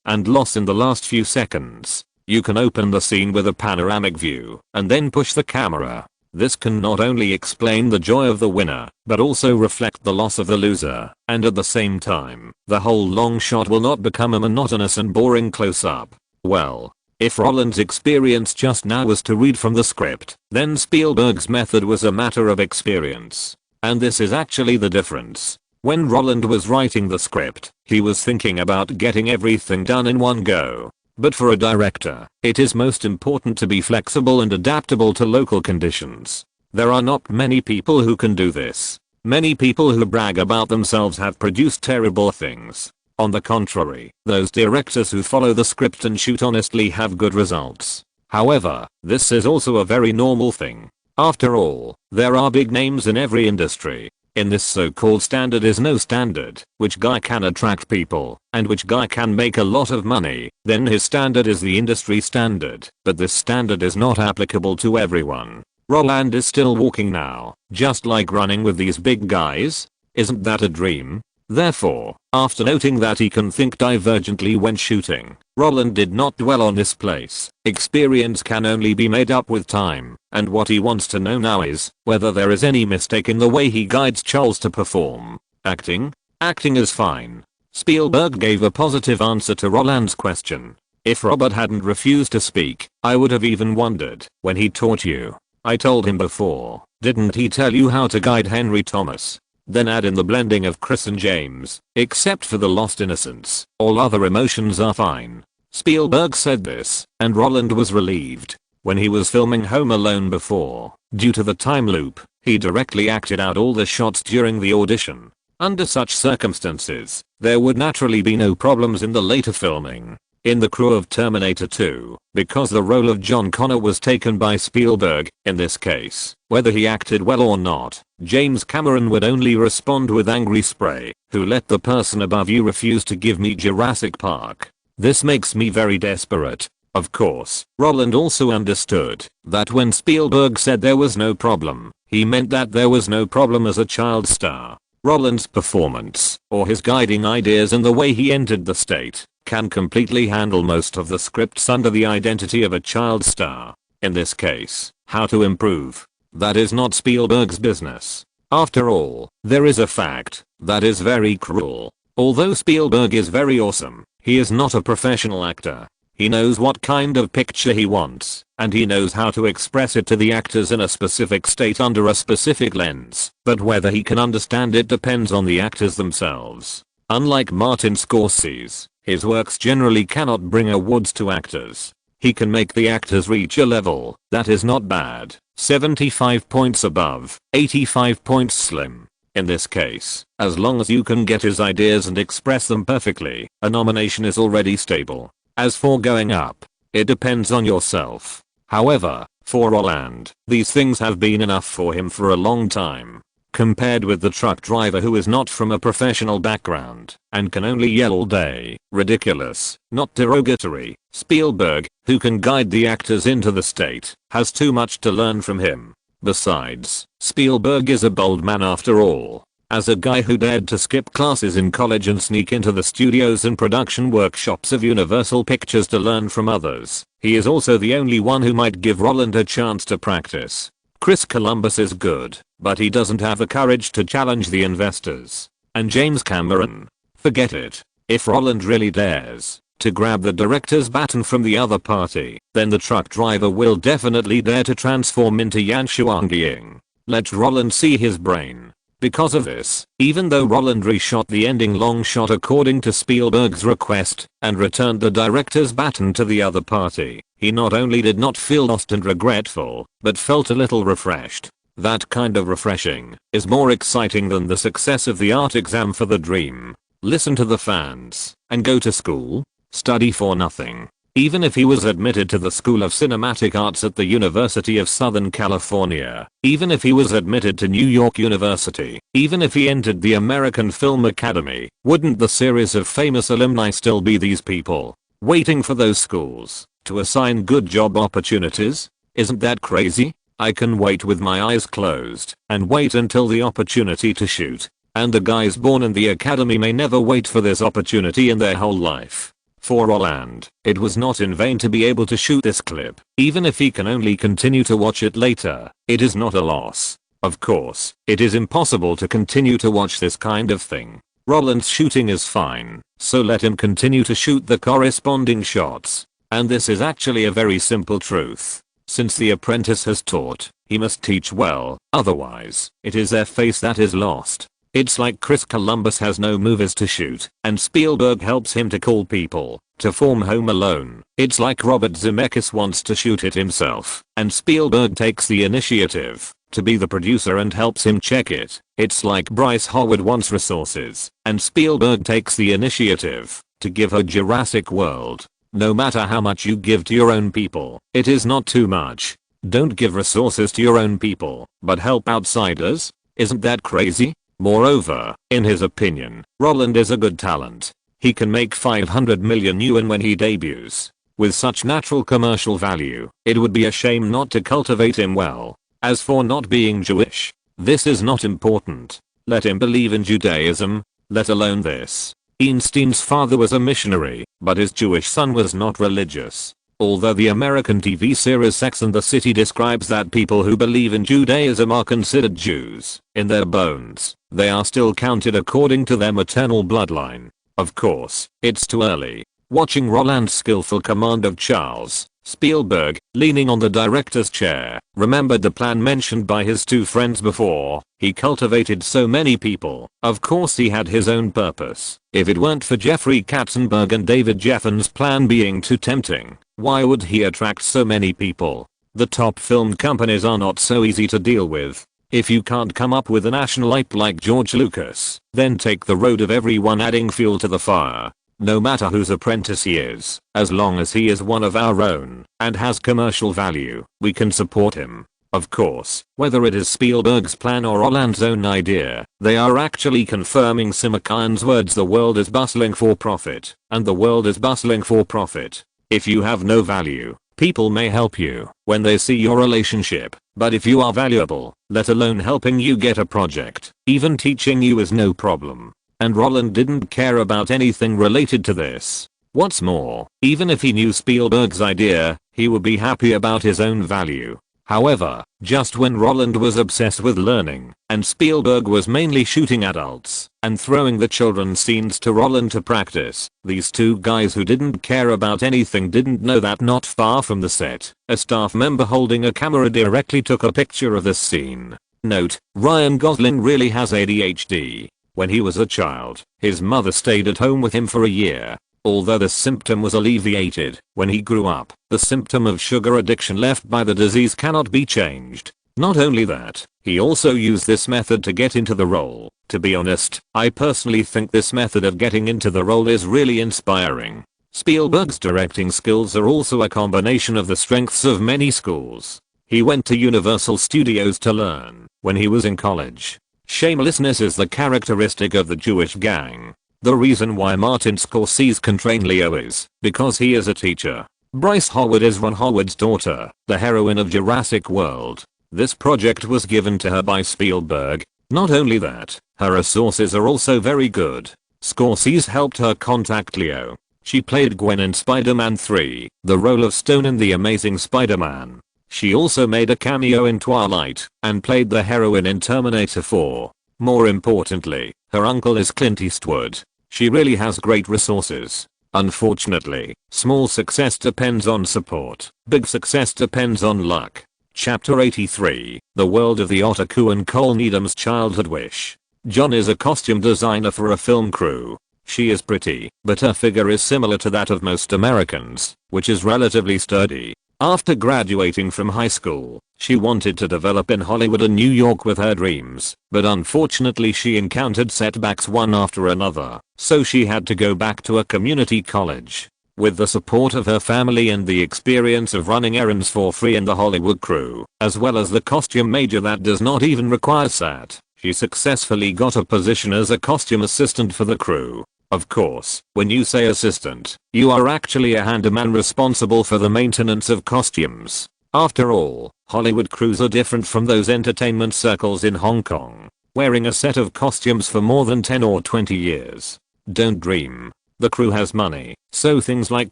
and loss in the last few seconds. You can open the scene with a panoramic view, and then push the camera. This can not only explain the joy of the winner, but also reflect the loss of the loser, and at the same time, the whole long shot will not become a monotonous and boring close-up. Well, if Roland's experience just now was to read from the script, then Spielberg's method was a matter of experience. And this is actually the difference. When Roland was writing the script, he was thinking about getting everything done in one go. But for a director, it is most important to be flexible and adaptable to local conditions. There are not many people who can do this. Many people who brag about themselves have produced terrible things. On the contrary, those directors who follow the script and shoot honestly have good results. However, this is also a very normal thing. After all, there are big names in every industry. In this so-called standard is no standard. Which guy can attract people, and which guy can make a lot of money, then his standard is the industry standard. But this standard is not applicable to everyone. Roland is still walking now, just like running with these big guys. Isn't that a dream? Therefore, after noting that he can think divergently when shooting, Roland did not dwell on this place. Experience can only be made up with time, and what he wants to know now is whether there is any mistake in the way he guides Charles to perform. Acting? Acting is fine. Spielberg gave a positive answer to Roland's question. If Robert hadn't refused to speak, I would have even wondered when he taught you. I told him before, didn't he tell you how to guide Henry Thomas? Then add in the blending of Chris and James. Except for the lost innocence, all other emotions are fine. Spielberg said this, and Roland was relieved. When he was filming Home Alone before, due to the time loop, he directly acted out all the shots during the audition. Under such circumstances, there would naturally be no problems in the later filming. in the crew of Terminator 2, because the role of John Connor was taken by Spielberg. In this case, whether he acted well or not, James Cameron would only respond with angry spray. Who let the person above you refuse to give me Jurassic Park? This makes me very desperate. Of course, Roland also understood that when Spielberg said there was no problem, he meant that there was no problem as a child star. Roland's performance, or his guiding ideas and the way he entered the state, can completely handle most of the scripts under the identity of a child star. In this case, how to improve? That is not Spielberg's business. After all, there is a fact that is very cruel. Although Spielberg is very awesome, he is not a professional actor. He knows what kind of picture he wants, and he knows how to express it to the actors in a specific state under a specific lens, but whether he can understand it depends on the actors themselves. Unlike Martin Scorsese, his works generally cannot bring awards to actors. He can make the actors reach a level that is not bad, 75 points above, 85 points slim. In this case, as long as you can get his ideas and express them perfectly, a nomination is already stable. As for going up, it depends on yourself. However, for Roland, these things have been enough for him for a long time. Compared with the truck driver who is not from a professional background and can only yell all day, ridiculous, not derogatory, Spielberg, who can guide the actors into the state, has too much to learn from him. Besides, Spielberg is a bold man after all. As a guy who dared to skip classes in college and sneak into the studios and production workshops of Universal Pictures to learn from others, he is also the only one who might give Roland a chance to practice. Chris Columbus is good, but he doesn't have the courage to challenge the investors. And James Cameron? Forget it. If Roland really dares to grab the director's baton from the other party, then the truck driver will definitely dare to transform into Yan Shuang-Ying. Let Roland see his brain. Because of this, even though Roland reshot the ending long shot according to Spielberg's request and returned the director's baton to the other party, he not only did not feel lost and regretful, but felt a little refreshed. That kind of refreshing is more exciting than the success of the art exam for the dream. Listen to the fans and go to school, study for nothing. Even if he was admitted to the School of Cinematic Arts at the University of Southern California, even if he was admitted to New York University, even if he entered the American Film Academy, wouldn't the series of famous alumni still be these people, waiting for those schools to assign good job opportunities? Isn't that crazy? I can wait with my eyes closed and wait until the opportunity to shoot. And the guys born in the academy may never wait for this opportunity in their whole life. For Roland, it was not in vain to be able to shoot this clip. Even if he can only continue to watch it later, it is not a loss. Of course, it is impossible to continue to watch this kind of thing. Roland's shooting is fine, so let him continue to shoot the corresponding shots. And this is actually a very simple truth. Since the apprentice has taught, he must teach well, otherwise, it is their face that is lost. It's like Chris Columbus has no movies to shoot, and Spielberg helps him to call people to form Home Alone. It's like Robert Zemeckis wants to shoot it himself, and Spielberg takes the initiative to be the producer and helps him check it. It's like Bryce Howard wants resources, and Spielberg takes the initiative to give her Jurassic World. No matter how much you give to your own people, it is not too much. Don't give resources to your own people, but help outsiders? Isn't that crazy? Moreover, in his opinion, Roland is a good talent. He can make 500 million yuan when he debuts. With such natural commercial value, it would be a shame not to cultivate him well. As for not being Jewish, this is not important. Let him believe in Judaism, let alone this. Einstein's father was a missionary, but his Jewish son was not religious. Although the American TV series Sex and the City describes that people who believe in Judaism are considered Jews, in their bones, they are still counted according to their maternal bloodline. Of course, it's too early. Watching Roland's skillful command of Charles, Spielberg, leaning on the director's chair, remembered the plan mentioned by his two friends before. He cultivated so many people. Of course he had his own purpose. If it weren't for Jeffrey Katzenberg and David Jeffen's plan being too tempting, why would he attract so many people? The top film companies are not so easy to deal with. If you can't come up with a national ape like George Lucas, then take the road of everyone adding fuel to the fire. No matter whose apprentice he is, as long as he is one of our own and has commercial value, we can support him. Of course, whether it is Spielberg's plan or Roland's own idea, they are actually confirming Simakayan's words: the world is bustling for profit, and the world is bustling for profit. If you have no value, people may help you when they see your relationship, but if you are valuable, let alone helping you get a project, even teaching you is no problem. And Roland didn't care about anything related to this. What's more, even if he knew Spielberg's idea, he would be happy about his own value. However, just when Roland was obsessed with learning, and Spielberg was mainly shooting adults and throwing the children's scenes to Roland to practice, these two guys who didn't care about anything didn't know that not far from the set, a staff member holding a camera directly took a picture of this scene. Note: Ryan Gosling really has ADHD. When he was a child, his mother stayed at home with him for a year. Although the symptom was alleviated when he grew up, the symptom of sugar addiction left by the disease cannot be changed. Not only that, he also used this method to get into the role. To be honest, I personally think this method of getting into the role is really inspiring. Spielberg's directing skills are also a combination of the strengths of many schools. He went to Universal Studios to learn when he was in college. Shamelessness is the characteristic of the Jewish gang. The reason why Martin Scorsese can train Leo is because he is a teacher. Bryce Howard is Ron Howard's daughter, the heroine of Jurassic World. This project was given to her by Spielberg. Not only that, her resources are also very good. Scorsese helped her contact Leo. She played Gwen in Spider-Man 3, the role of Stone in The Amazing Spider-Man. She also made a cameo in Twilight and played the heroine in Terminator 4. More importantly, her uncle is Clint Eastwood. She really has great resources. Unfortunately, small success depends on support. Big success depends on luck. Chapter 83, The World of the Otaku and Cole Needham's Childhood Wish. John is a costume designer for a film crew. She is pretty, but her figure is similar to that of most Americans, which is relatively sturdy. After graduating from high school, she wanted to develop in Hollywood and New York with her dreams, but unfortunately she encountered setbacks one after another, so she had to go back to a community college. With the support of her family and the experience of running errands for free in the Hollywood crew, as well as the costume major that does not even require SAT, she successfully got a position as a costume assistant for the crew. Of course, when you say assistant, you are actually a handyman responsible for the maintenance of costumes. After all, Hollywood crews are different from those entertainment circles in Hong Kong, wearing a set of costumes for more than 10 or 20 years. Don't dream. The crew has money, so things like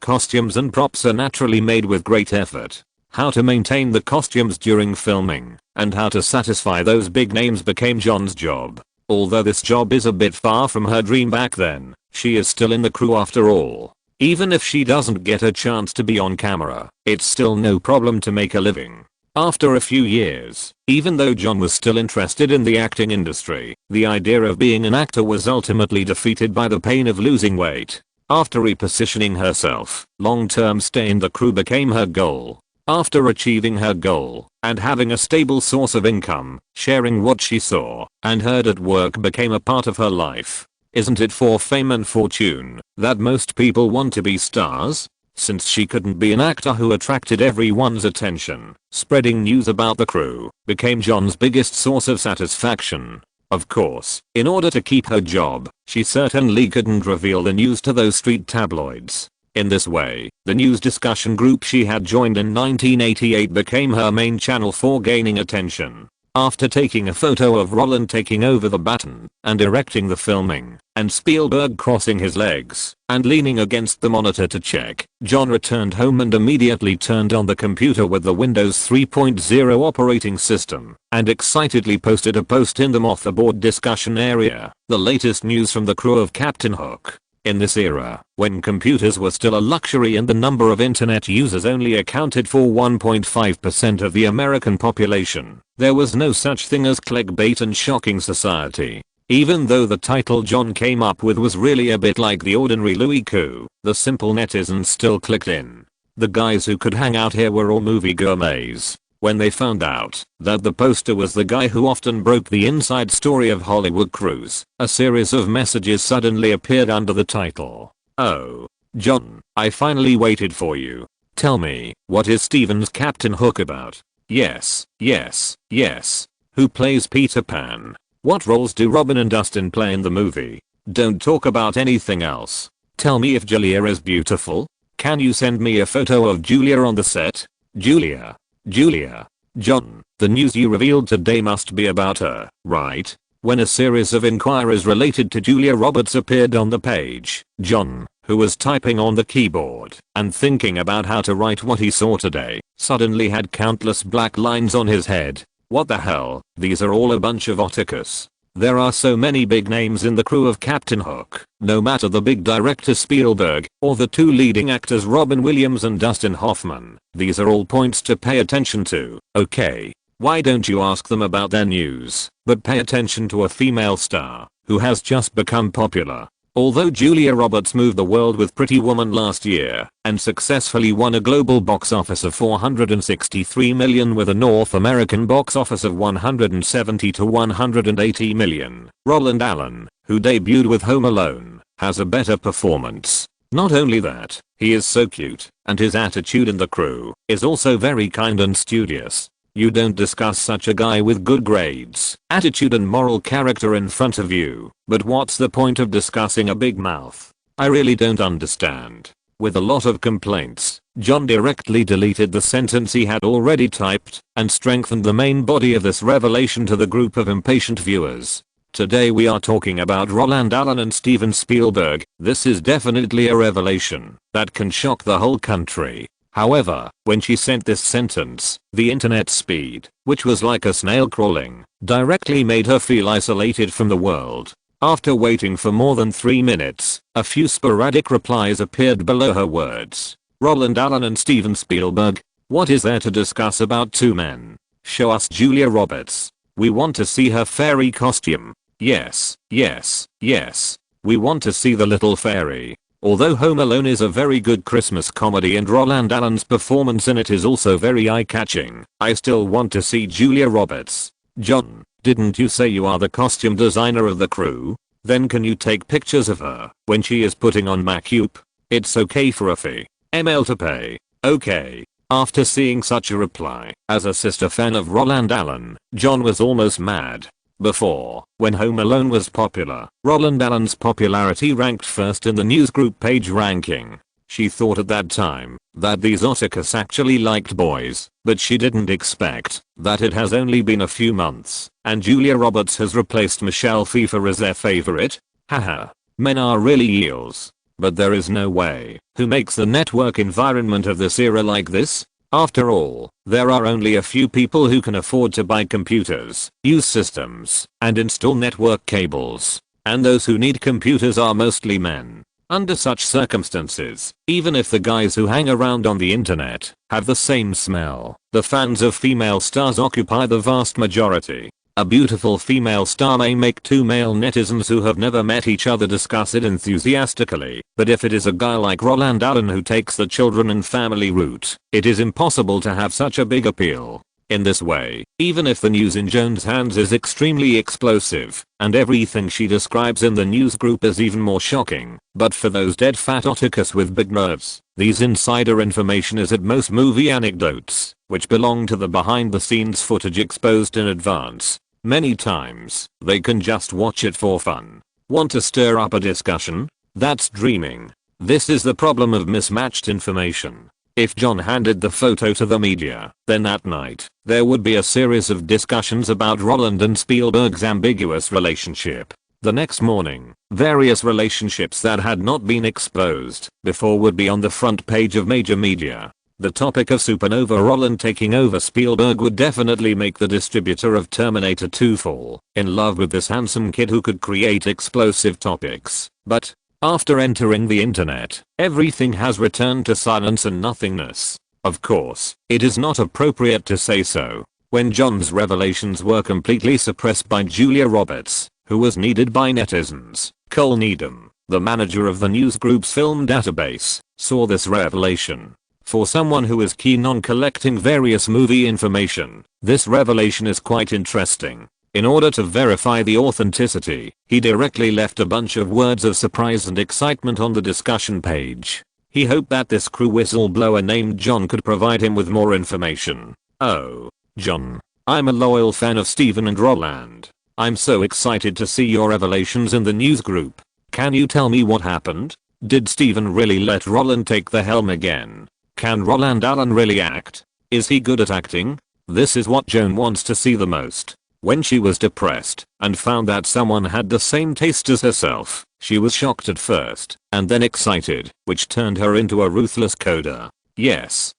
costumes and props are naturally made with great effort. How to maintain the costumes during filming, and how to satisfy those big names became John's job. Although this job is a bit far from her dream back then, she is still in the crew after all. Even if she doesn't get a chance to be on camera, it's still no problem to make a living. After a few years, even though John was still interested in the acting industry, the idea of being an actor was ultimately defeated by the pain of losing weight. After repositioning herself, long-term stay in the crew became her goal. After achieving her goal and having a stable source of income, sharing what she saw and heard at work became a part of her life. Isn't it for fame and fortune that most people want to be stars? Since she couldn't be an actor who attracted everyone's attention, spreading news about the crew became John's biggest source of satisfaction. Of course, in order to keep her job, she certainly couldn't reveal the news to those street tabloids. In this way, the news discussion group she had joined in 1988 became her main channel for gaining attention. After taking a photo of Roland taking over the baton and directing the filming, and Spielberg crossing his legs and leaning against the monitor to check, John returned home and immediately turned on the computer with the Windows 3.0 operating system and excitedly posted a post in the Moth-aboard discussion area, the latest news from the crew of Captain Hook. In this era, when computers were still a luxury and the number of internet users only accounted for 1.5% of the American population, there was no such thing as clickbait and shocking society. Even though the title John came up with was really a bit like the ordinary Louis coup, the simple netizens still clicked in. The guys who could hang out here were all movie gourmets. When they found out that the poster was the guy who often broke the inside story of Hollywood crews, a series of messages suddenly appeared under the title. Oh. John, I finally waited for you. Tell me, what is Steven's Captain Hook about? Yes, yes, yes. Who plays Peter Pan? What roles do Robin and Dustin play in the movie? Don't talk about anything else. Tell me if Julia is beautiful. Can you send me a photo of Julia on the set? Julia. Julia. John, the news you revealed today must be about her, right? When a series of inquiries related to Julia Roberts appeared on the page, John, who was typing on the keyboard and thinking about how to write what he saw today, suddenly had countless black lines on his head. What the hell? These are all a bunch of oticus. There are so many big names in the crew of Captain Hook, no matter the big director Spielberg, or the two leading actors Robin Williams and Dustin Hoffman. These are all points to pay attention to, okay? Why don't you ask them about their news, but pay attention to a female star, who has just become popular. Although Julia Roberts moved the world with Pretty Woman last year, and successfully won a global box office of $463 million with a North American box office of $170 to $180 million, Roland Allen, who debuted with Home Alone, has a better performance. Not only that, he is so cute, and his attitude in the crew is also very kind and studious. You don't discuss such a guy with good grades, attitude and moral character in front of you, but what's the point of discussing a big mouth? I really don't understand. With a lot of complaints, John directly deleted the sentence he had already typed and strengthened the main body of this revelation to the group of impatient viewers. Today we are talking about Roland Allen and Steven Spielberg. This is definitely a revelation that can shock the whole country. However, when she sent this sentence, the internet speed, which was like a snail crawling, directly made her feel isolated from the world. After waiting for more than 3 minutes, a few sporadic replies appeared below her words. Roland Allen and Steven Spielberg, what is there to discuss about two men? Show us Julia Roberts. We want to see her fairy costume. Yes, yes, yes. We want to see the little fairy. Although Home Alone is a very good Christmas comedy and Roland Allen's performance in it is also very eye-catching, I still want to see Julia Roberts. John, didn't you say you are the costume designer of the crew? Then can you take pictures of her when she is putting on makeup? It's okay for a fee. ML to pay. Okay. After seeing such a reply, as a sister fan of Roland Allen, John was almost mad. Before, when Home Alone was popular, Roland Allen's popularity ranked first in the newsgroup page ranking. She thought at that time that these otakus actually liked boys, but she didn't expect that it has only been a few months, and Julia Roberts has replaced Michelle Pfeiffer as their favorite. Haha. Men are really eels. But there is no way. Who makes the network environment of this era like this? After all, there are only a few people who can afford to buy computers, use systems, and install network cables. And those who need computers are mostly men. Under such circumstances, even if the guys who hang around on the internet have the same smell, the fans of female stars occupy the vast majority. A beautiful female star may make two male netizens who have never met each other discuss it enthusiastically, but if it is a guy like Roland Allen who takes the children and family route, it is impossible to have such a big appeal. In this way, even if the news in Joan's hands is extremely explosive, and everything she describes in the news group is even more shocking, but for those dead fat otakus with big nerves, these insider information is at most movie anecdotes, which belong to the behind the scenes footage exposed in advance. Many times, they can just watch it for fun. Want to stir up a discussion? That's dreaming. This is the problem of mismatched information. If John handed the photo to the media, then that night, there would be a series of discussions about Roland and Spielberg's ambiguous relationship. The next morning, various relationships that had not been exposed before would be on the front page of major media. The topic of Supernova Roland taking over Spielberg would definitely make the distributor of Terminator 2 fall in love with this handsome kid who could create explosive topics. But after entering the internet, everything has returned to silence and nothingness. Of course, it is not appropriate to say so, when John's revelations were completely suppressed by Julia Roberts, who was needed by netizens. Cole Needham, the manager of the newsgroup's film database, saw this revelation. For someone who is keen on collecting various movie information, this revelation is quite interesting. In order to verify the authenticity, he directly left a bunch of words of surprise and excitement on the discussion page. He hoped that this crew whistleblower named John could provide him with more information. "Oh, John. I'm a loyal fan of Stephen and Roland. I'm so excited to see your revelations in the news group. Can you tell me what happened? Did Stephen really let Roland take the helm again? Can Roland Allen really act? Is he good at acting? This is what Joan wants to see the most." When she was depressed and found that someone had the same taste as herself, she was shocked at first and then excited, which turned her into a ruthless coder. Yes,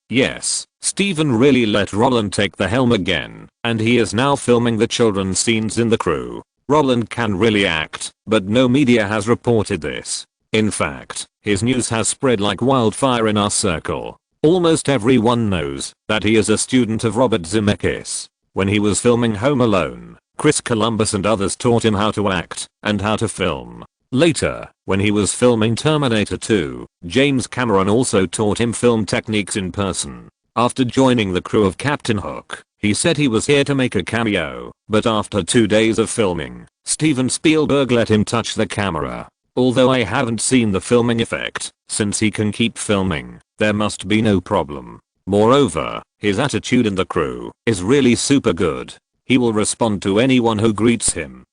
Stephen really let Roland take the helm again, and he is now filming the children's scenes in the crew. Roland can really act, but no media has reported this. In fact, his news has spread like wildfire in our circle. Almost everyone knows that he is a student of Robert Zemeckis. When he was filming Home Alone, Chris Columbus and others taught him how to act and how to film. Later, when he was filming Terminator 2, James Cameron also taught him film techniques in person. After joining the crew of Captain Hook, he said he was here to make a cameo, but after 2 days of filming, Steven Spielberg let him touch the camera. Although I haven't seen the filming effect, since he can keep filming, there must be no problem. Moreover, his attitude in the crew is really super good. He will respond to anyone who greets him.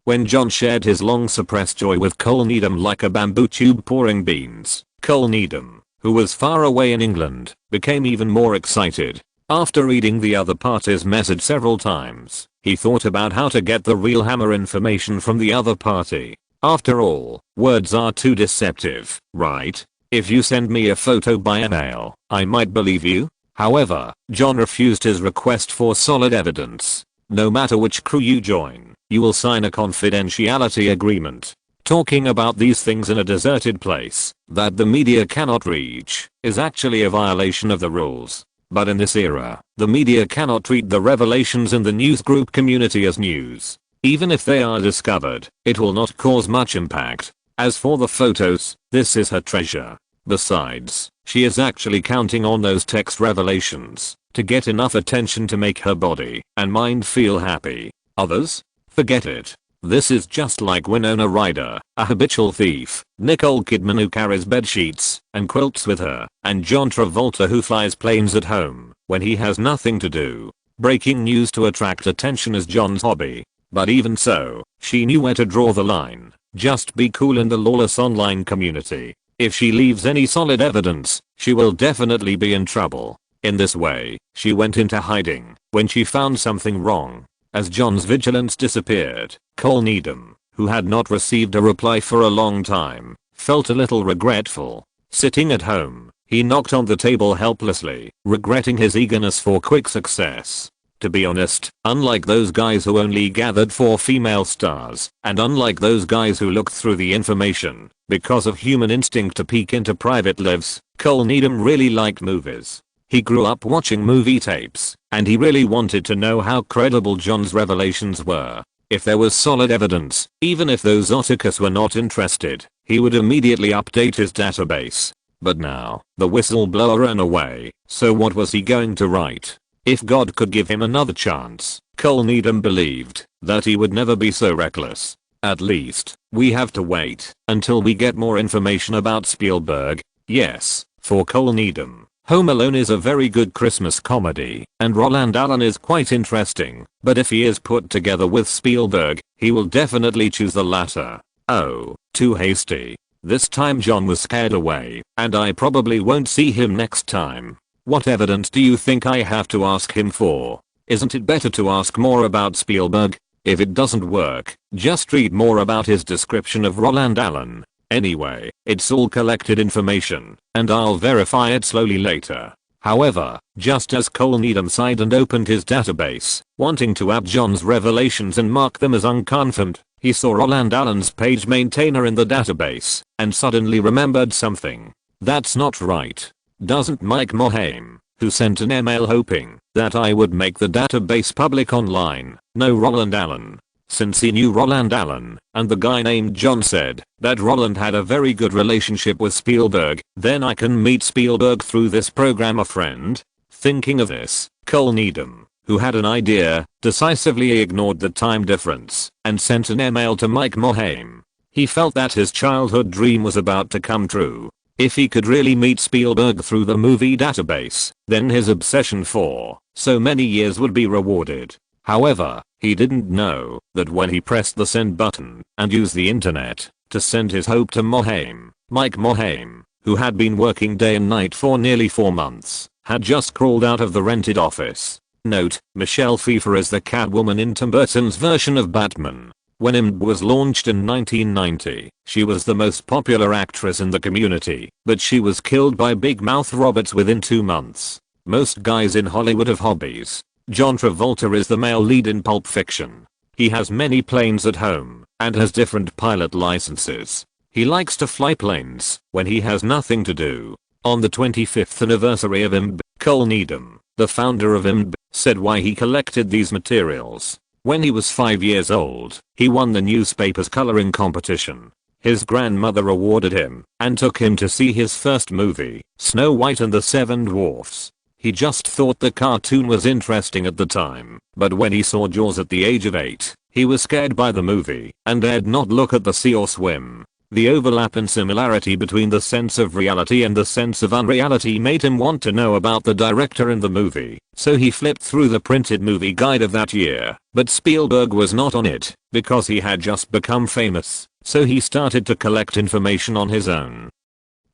When John shared his long suppressed joy with Cole Needham like a bamboo tube pouring beans, Cole Needham, who was far away in England, became even more excited. After reading the other party's message several times, he thought about how to get the real hammer information from the other party. After all, words are too deceptive, right? If you send me a photo by email, I might believe you. However, John refused his request for solid evidence. No matter which crew you join, you will sign a confidentiality agreement. Talking about these things in a deserted place that the media cannot reach is actually a violation of the rules. But in this era, the media cannot treat the revelations in the newsgroup community as news. Even if they are discovered, it will not cause much impact. As for the photos, this is her treasure. Besides, she is actually counting on those text revelations to get enough attention to make her body and mind feel happy. Others? Forget it. This is just like Winona Ryder, a habitual thief, Nicole Kidman who carries bedsheets and quilts with her, and John Travolta who flies planes at home when he has nothing to do. Breaking news to attract attention is John's hobby. But even so, she knew where to draw the line. Just be cool in the lawless online community. If she leaves any solid evidence, she will definitely be in trouble. In this way, she went into hiding when she found something wrong. As John's vigilance disappeared, Cole Needham, who had not received a reply for a long time, felt a little regretful. Sitting at home, he knocked on the table helplessly, regretting his eagerness for quick success. To be honest, unlike those guys who only gathered 4 female stars, and unlike those guys who looked through the information because of human instinct to peek into private lives, Cole Needham really liked movies. He grew up watching movie tapes, and he really wanted to know how credible John's revelations were. If there was solid evidence, even if those Otakus were not interested, he would immediately update his database. But now, the whistleblower ran away, so what was he going to write? If God could give him another chance, Cole Needham believed that he would never be so reckless. At least, we have to wait until we get more information about Spielberg. Yes, for Cole Needham, Home Alone is a very good Christmas comedy, and Roland Allen is quite interesting, but if he is put together with Spielberg, he will definitely choose the latter. Oh, too hasty. This time John was scared away, and I probably won't see him next time. What evidence do you think I have to ask him for? Isn't it better to ask more about Spielberg? If it doesn't work, just read more about his description of Roland Allen. Anyway, it's all collected information, and I'll verify it slowly later. However, just as Cole Needham sighed and opened his database, wanting to add John's revelations and mark them as unconfirmed, he saw Roland Allen's page maintainer in the database, and suddenly remembered something. That's not right. Doesn't Mike Mohame, who sent an email hoping that I would make the database public online, know Roland Allen? Since he knew Roland Allen, and the guy named John said that Roland had a very good relationship with Spielberg, then I can meet Spielberg through this program a friend. Thinking of this, Cole Needham, who had an idea, decisively ignored the time difference and sent an email to Mike Morhaime. He felt that his childhood dream was about to come true. If he could really meet Spielberg through the movie database, then his obsession for so many years would be rewarded. However, he didn't know that when he pressed the send button and used the internet to send his hope to Morhaime, Mike Morhaime, who had been working day and night for nearly 4 months, had just crawled out of the rented office. Note, Michelle Pfeiffer is the Catwoman in Tim Burton's version of Batman. When Amidst was launched in 1990, she was the most popular actress in the community, but she was killed by Big Mouth Roberts within 2 months. Most guys in Hollywood have hobbies. John Travolta is the male lead in Pulp Fiction. He has many planes at home and has different pilot licenses. He likes to fly planes when he has nothing to do. On the 25th anniversary of Amidst, Cole Needham, the founder of Amidst, said why he collected these materials. When he was 5 years old, he won the newspaper's coloring competition. His grandmother awarded him and took him to see his first movie, Snow White and the Seven Dwarfs. He just thought the cartoon was interesting at the time, but when he saw Jaws at the age of 8, he was scared by the movie and dared not look at the sea or swim. The overlap and similarity between the sense of reality and the sense of unreality made him want to know about the director in the movie, so he flipped through the printed movie guide of that year, but Spielberg was not on it, because he had just become famous, so he started to collect information on his own.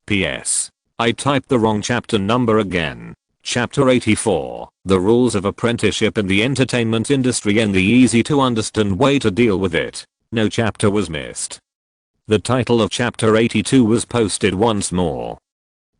P.S. I typed the wrong chapter number again. Chapter 84, The Rules of Apprenticeship in the Entertainment Industry and the Easy to Understand Way to Deal with It. No chapter was missed. The title of chapter 82 was posted once more.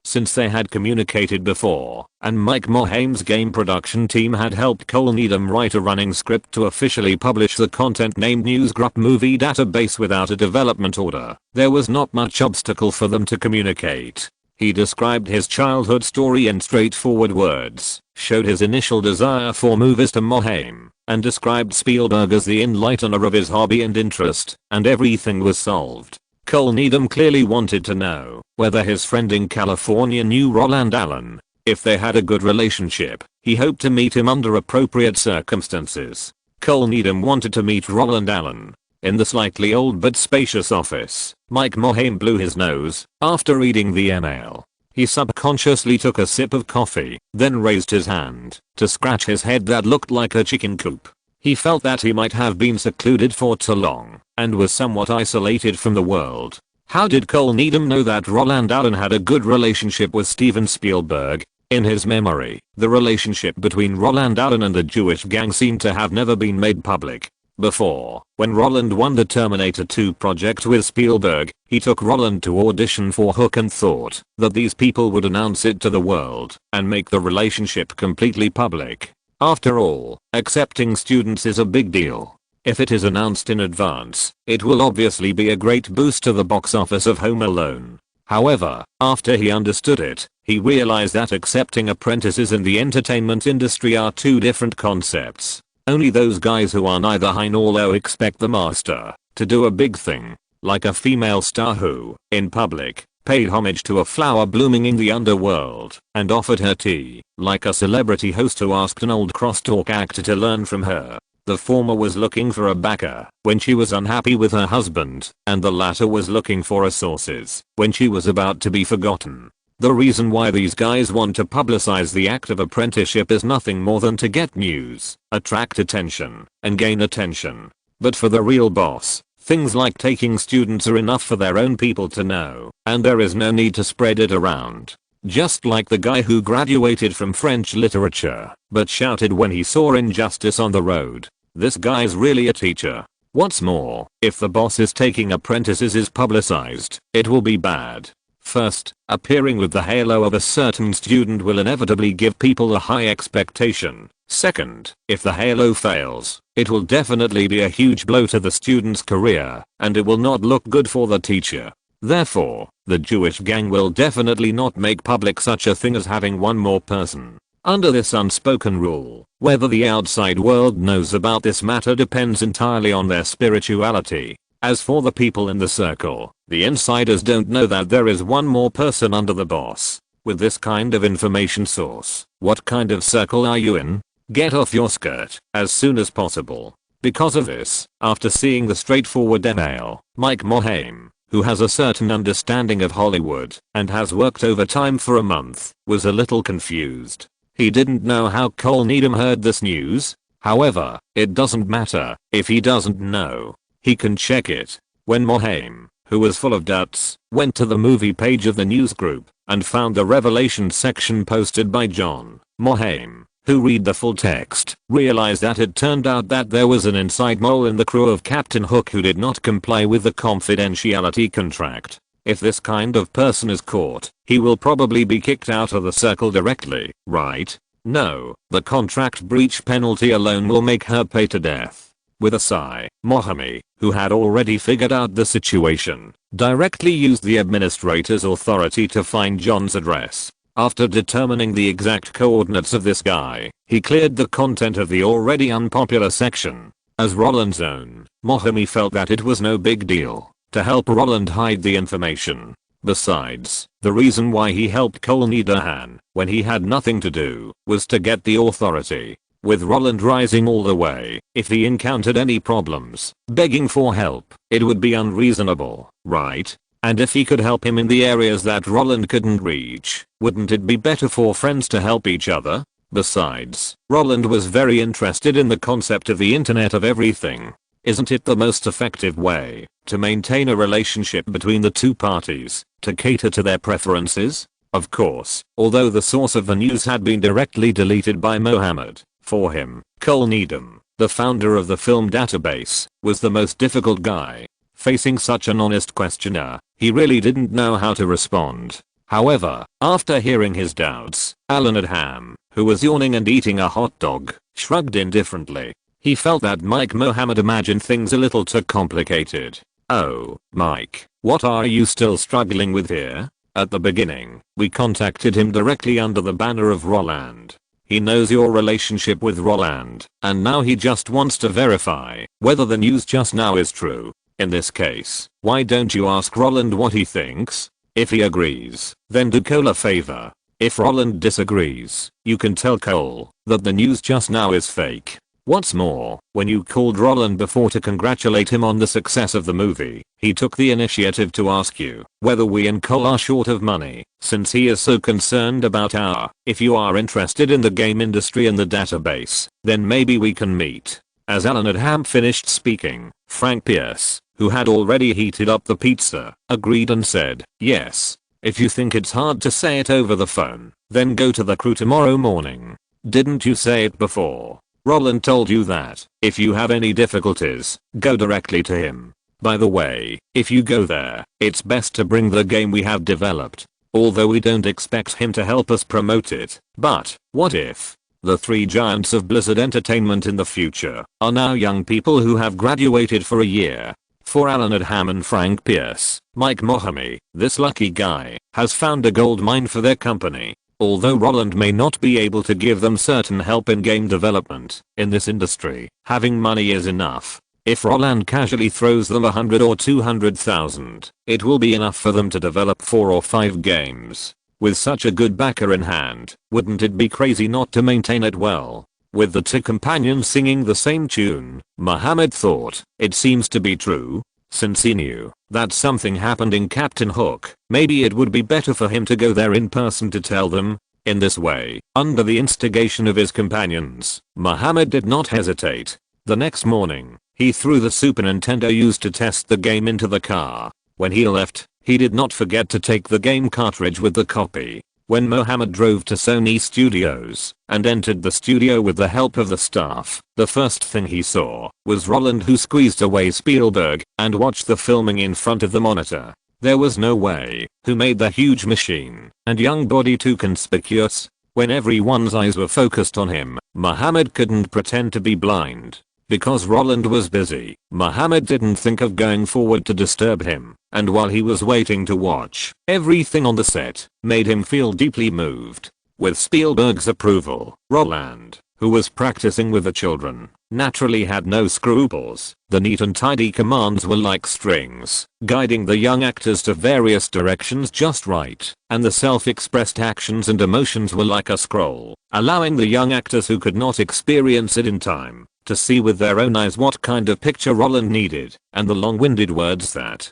Since they had communicated before, and Mike Morhaime's game production team had helped Cole Needham write a running script to officially publish the content named Newsgroup Movie Database without a development order, there was not much obstacle for them to communicate. He described his childhood story in straightforward words, showed his initial desire for movies to Morhaime, and described Spielberg as the enlightener of his hobby and interest, and everything was solved. Cole Needham clearly wanted to know whether his friend in California knew Roland Allen. If they had a good relationship, he hoped to meet him under appropriate circumstances. Cole Needham wanted to meet Roland Allen. In the slightly old but spacious office, Mike Morhaime blew his nose after reading the email. He subconsciously took a sip of coffee, then raised his hand to scratch his head that looked like a chicken coop. He felt that he might have been secluded for too long and was somewhat isolated from the world. How did Cole Needham know that Roland Allen had a good relationship with Steven Spielberg? In his memory, the relationship between Roland Allen and the Jewish gang seemed to have never been made public. Before, when Roland won the Terminator 2 project with Spielberg, he took Roland to audition for Hook and thought that these people would announce it to the world and make the relationship completely public. After all, accepting students is a big deal. If it is announced in advance, it will obviously be a great boost to the box office of Home Alone. However, after he understood it, he realized that accepting apprentices in the entertainment industry are two different concepts. Only those guys who are neither high nor low expect the master to do a big thing, like a female star who, in public, paid homage to a flower blooming in the underworld and offered her tea, like a celebrity host who asked an old crosstalk actor to learn from her. The former was looking for a backer when she was unhappy with her husband, and the latter was looking for a sources when she was about to be forgotten. The reason why these guys want to publicize the act of apprenticeship is nothing more than to get news, attract attention, and gain attention. But for the real boss, things like taking students are enough for their own people to know, and there is no need to spread it around. Just like the guy who graduated from French literature, but shouted when he saw injustice on the road. This guy's really a teacher. What's more, if the boss is taking apprentices is publicized, it will be bad. First, appearing with the halo of a certain student will inevitably give people a high expectation. Second, if the halo fails, it will definitely be a huge blow to the student's career, and it will not look good for the teacher. Therefore, the Jewish gang will definitely not make public such a thing as having one more person. Under this unspoken rule, whether the outside world knows about this matter depends entirely on their spirituality. As for the people in the circle, the insiders don't know that there is one more person under the boss. With this kind of information source, what kind of circle are you in? Get off your skirt as soon as possible. Because of this, after seeing the straightforward email, Mike Mohame, who has a certain understanding of Hollywood and has worked overtime for a month, was a little confused. He didn't know how Cole Needham heard this news. However, it doesn't matter if he doesn't know. He can check it. When Mohame, who was full of doubts, went to the movie page of the news group and found the revelation section posted by John, Mohame, who read the full text, realized that it turned out that there was an inside mole in the crew of Captain Hook who did not comply with the confidentiality contract. If this kind of person is caught, he will probably be kicked out of the circle directly, right? No, the contract breach penalty alone will make her pay to death. With a sigh, Mohame, who had already figured out the situation, directly used the administrator's authority to find John's address. After determining the exact coordinates of this guy, he cleared the content of the already unpopular section. As Roland's own, Mohame felt that it was no big deal to help Roland hide the information. Besides, the reason why he helped Cole Needham when he had nothing to do was to get the authority. With Roland rising all the way, if he encountered any problems, begging for help, it would be unreasonable, right? And if he could help him in the areas that Roland couldn't reach, wouldn't it be better for friends to help each other? Besides, Roland was very interested in the concept of the Internet of Everything. Isn't it the most effective way to maintain a relationship between the two parties, to cater to their preferences? Of course, although the source of the news had been directly deleted by Mohammed, for him, Cole Needham, the founder of the film database, was the most difficult guy. Facing such an honest questioner, he really didn't know how to respond. However, after hearing his doubts, Allen, who was yawning and eating a hot dog, shrugged indifferently. He felt that Mike Mohammed imagined things a little too complicated. Oh, Mike, what are you still struggling with here? At the beginning, we contacted him directly under the banner of Roland. He knows your relationship with Roland, and now he just wants to verify whether the news just now is true. In this case, why don't you ask Roland what he thinks? If he agrees, then do Cole a favor. If Roland disagrees, you can tell Cole that the news just now is fake. What's more, when you called Roland before to congratulate him on the success of the movie, he took the initiative to ask you whether we and Cole are short of money, since he is so concerned about if you are interested in the game industry and the database, then maybe we can meet. As Allen finished speaking, Frank Pierce, who had already heated up the pizza, agreed and said, yes. If you think it's hard to say it over the phone, then go to the crew tomorrow morning. Didn't you say it before? Roland told you that, if you have any difficulties, go directly to him. By the way, if you go there, it's best to bring the game we have developed. Although we don't expect him to help us promote it, but, what if? The three giants of Blizzard Entertainment in the future are now young people who have graduated for a year. For Allen and Frank Pierce, Mike Mohame, this lucky guy, has found a gold mine for their company. Although Roland may not be able to give them certain help in game development, in this industry, having money is enough. If Roland casually throws them 100 or 200,000, it will be enough for them to develop 4 or 5 games. With such a good backer in hand, wouldn't it be crazy not to maintain it well? With the two companions singing the same tune, Mohammed thought, it seems to be true. Since he knew that something happened in Captain Hook, maybe it would be better for him to go there in person to tell them. In this way, under the instigation of his companions, Mohammed did not hesitate. The next morning, he threw the Super Nintendo used to test the game into the car. When he left, he did not forget to take the game cartridge with the copy. When Mohammed drove to Sony Studios and entered the studio with the help of the staff, the first thing he saw was Roland, who squeezed away Spielberg and watched the filming in front of the monitor. There was no way, who made the huge machine and young body too conspicuous? When everyone's eyes were focused on him, Mohammed couldn't pretend to be blind. Because Roland was busy, Mohammed didn't think of going forward to disturb him, and while he was waiting to watch, everything on the set made him feel deeply moved. With Spielberg's approval, Roland who was practicing with the children, naturally had no scruples. The neat and tidy commands were like strings, guiding the young actors to various directions just right, and the self-expressed actions and emotions were like a scroll, allowing the young actors who could not experience it in time to see with their own eyes what kind of picture Roland needed, and the long-winded words that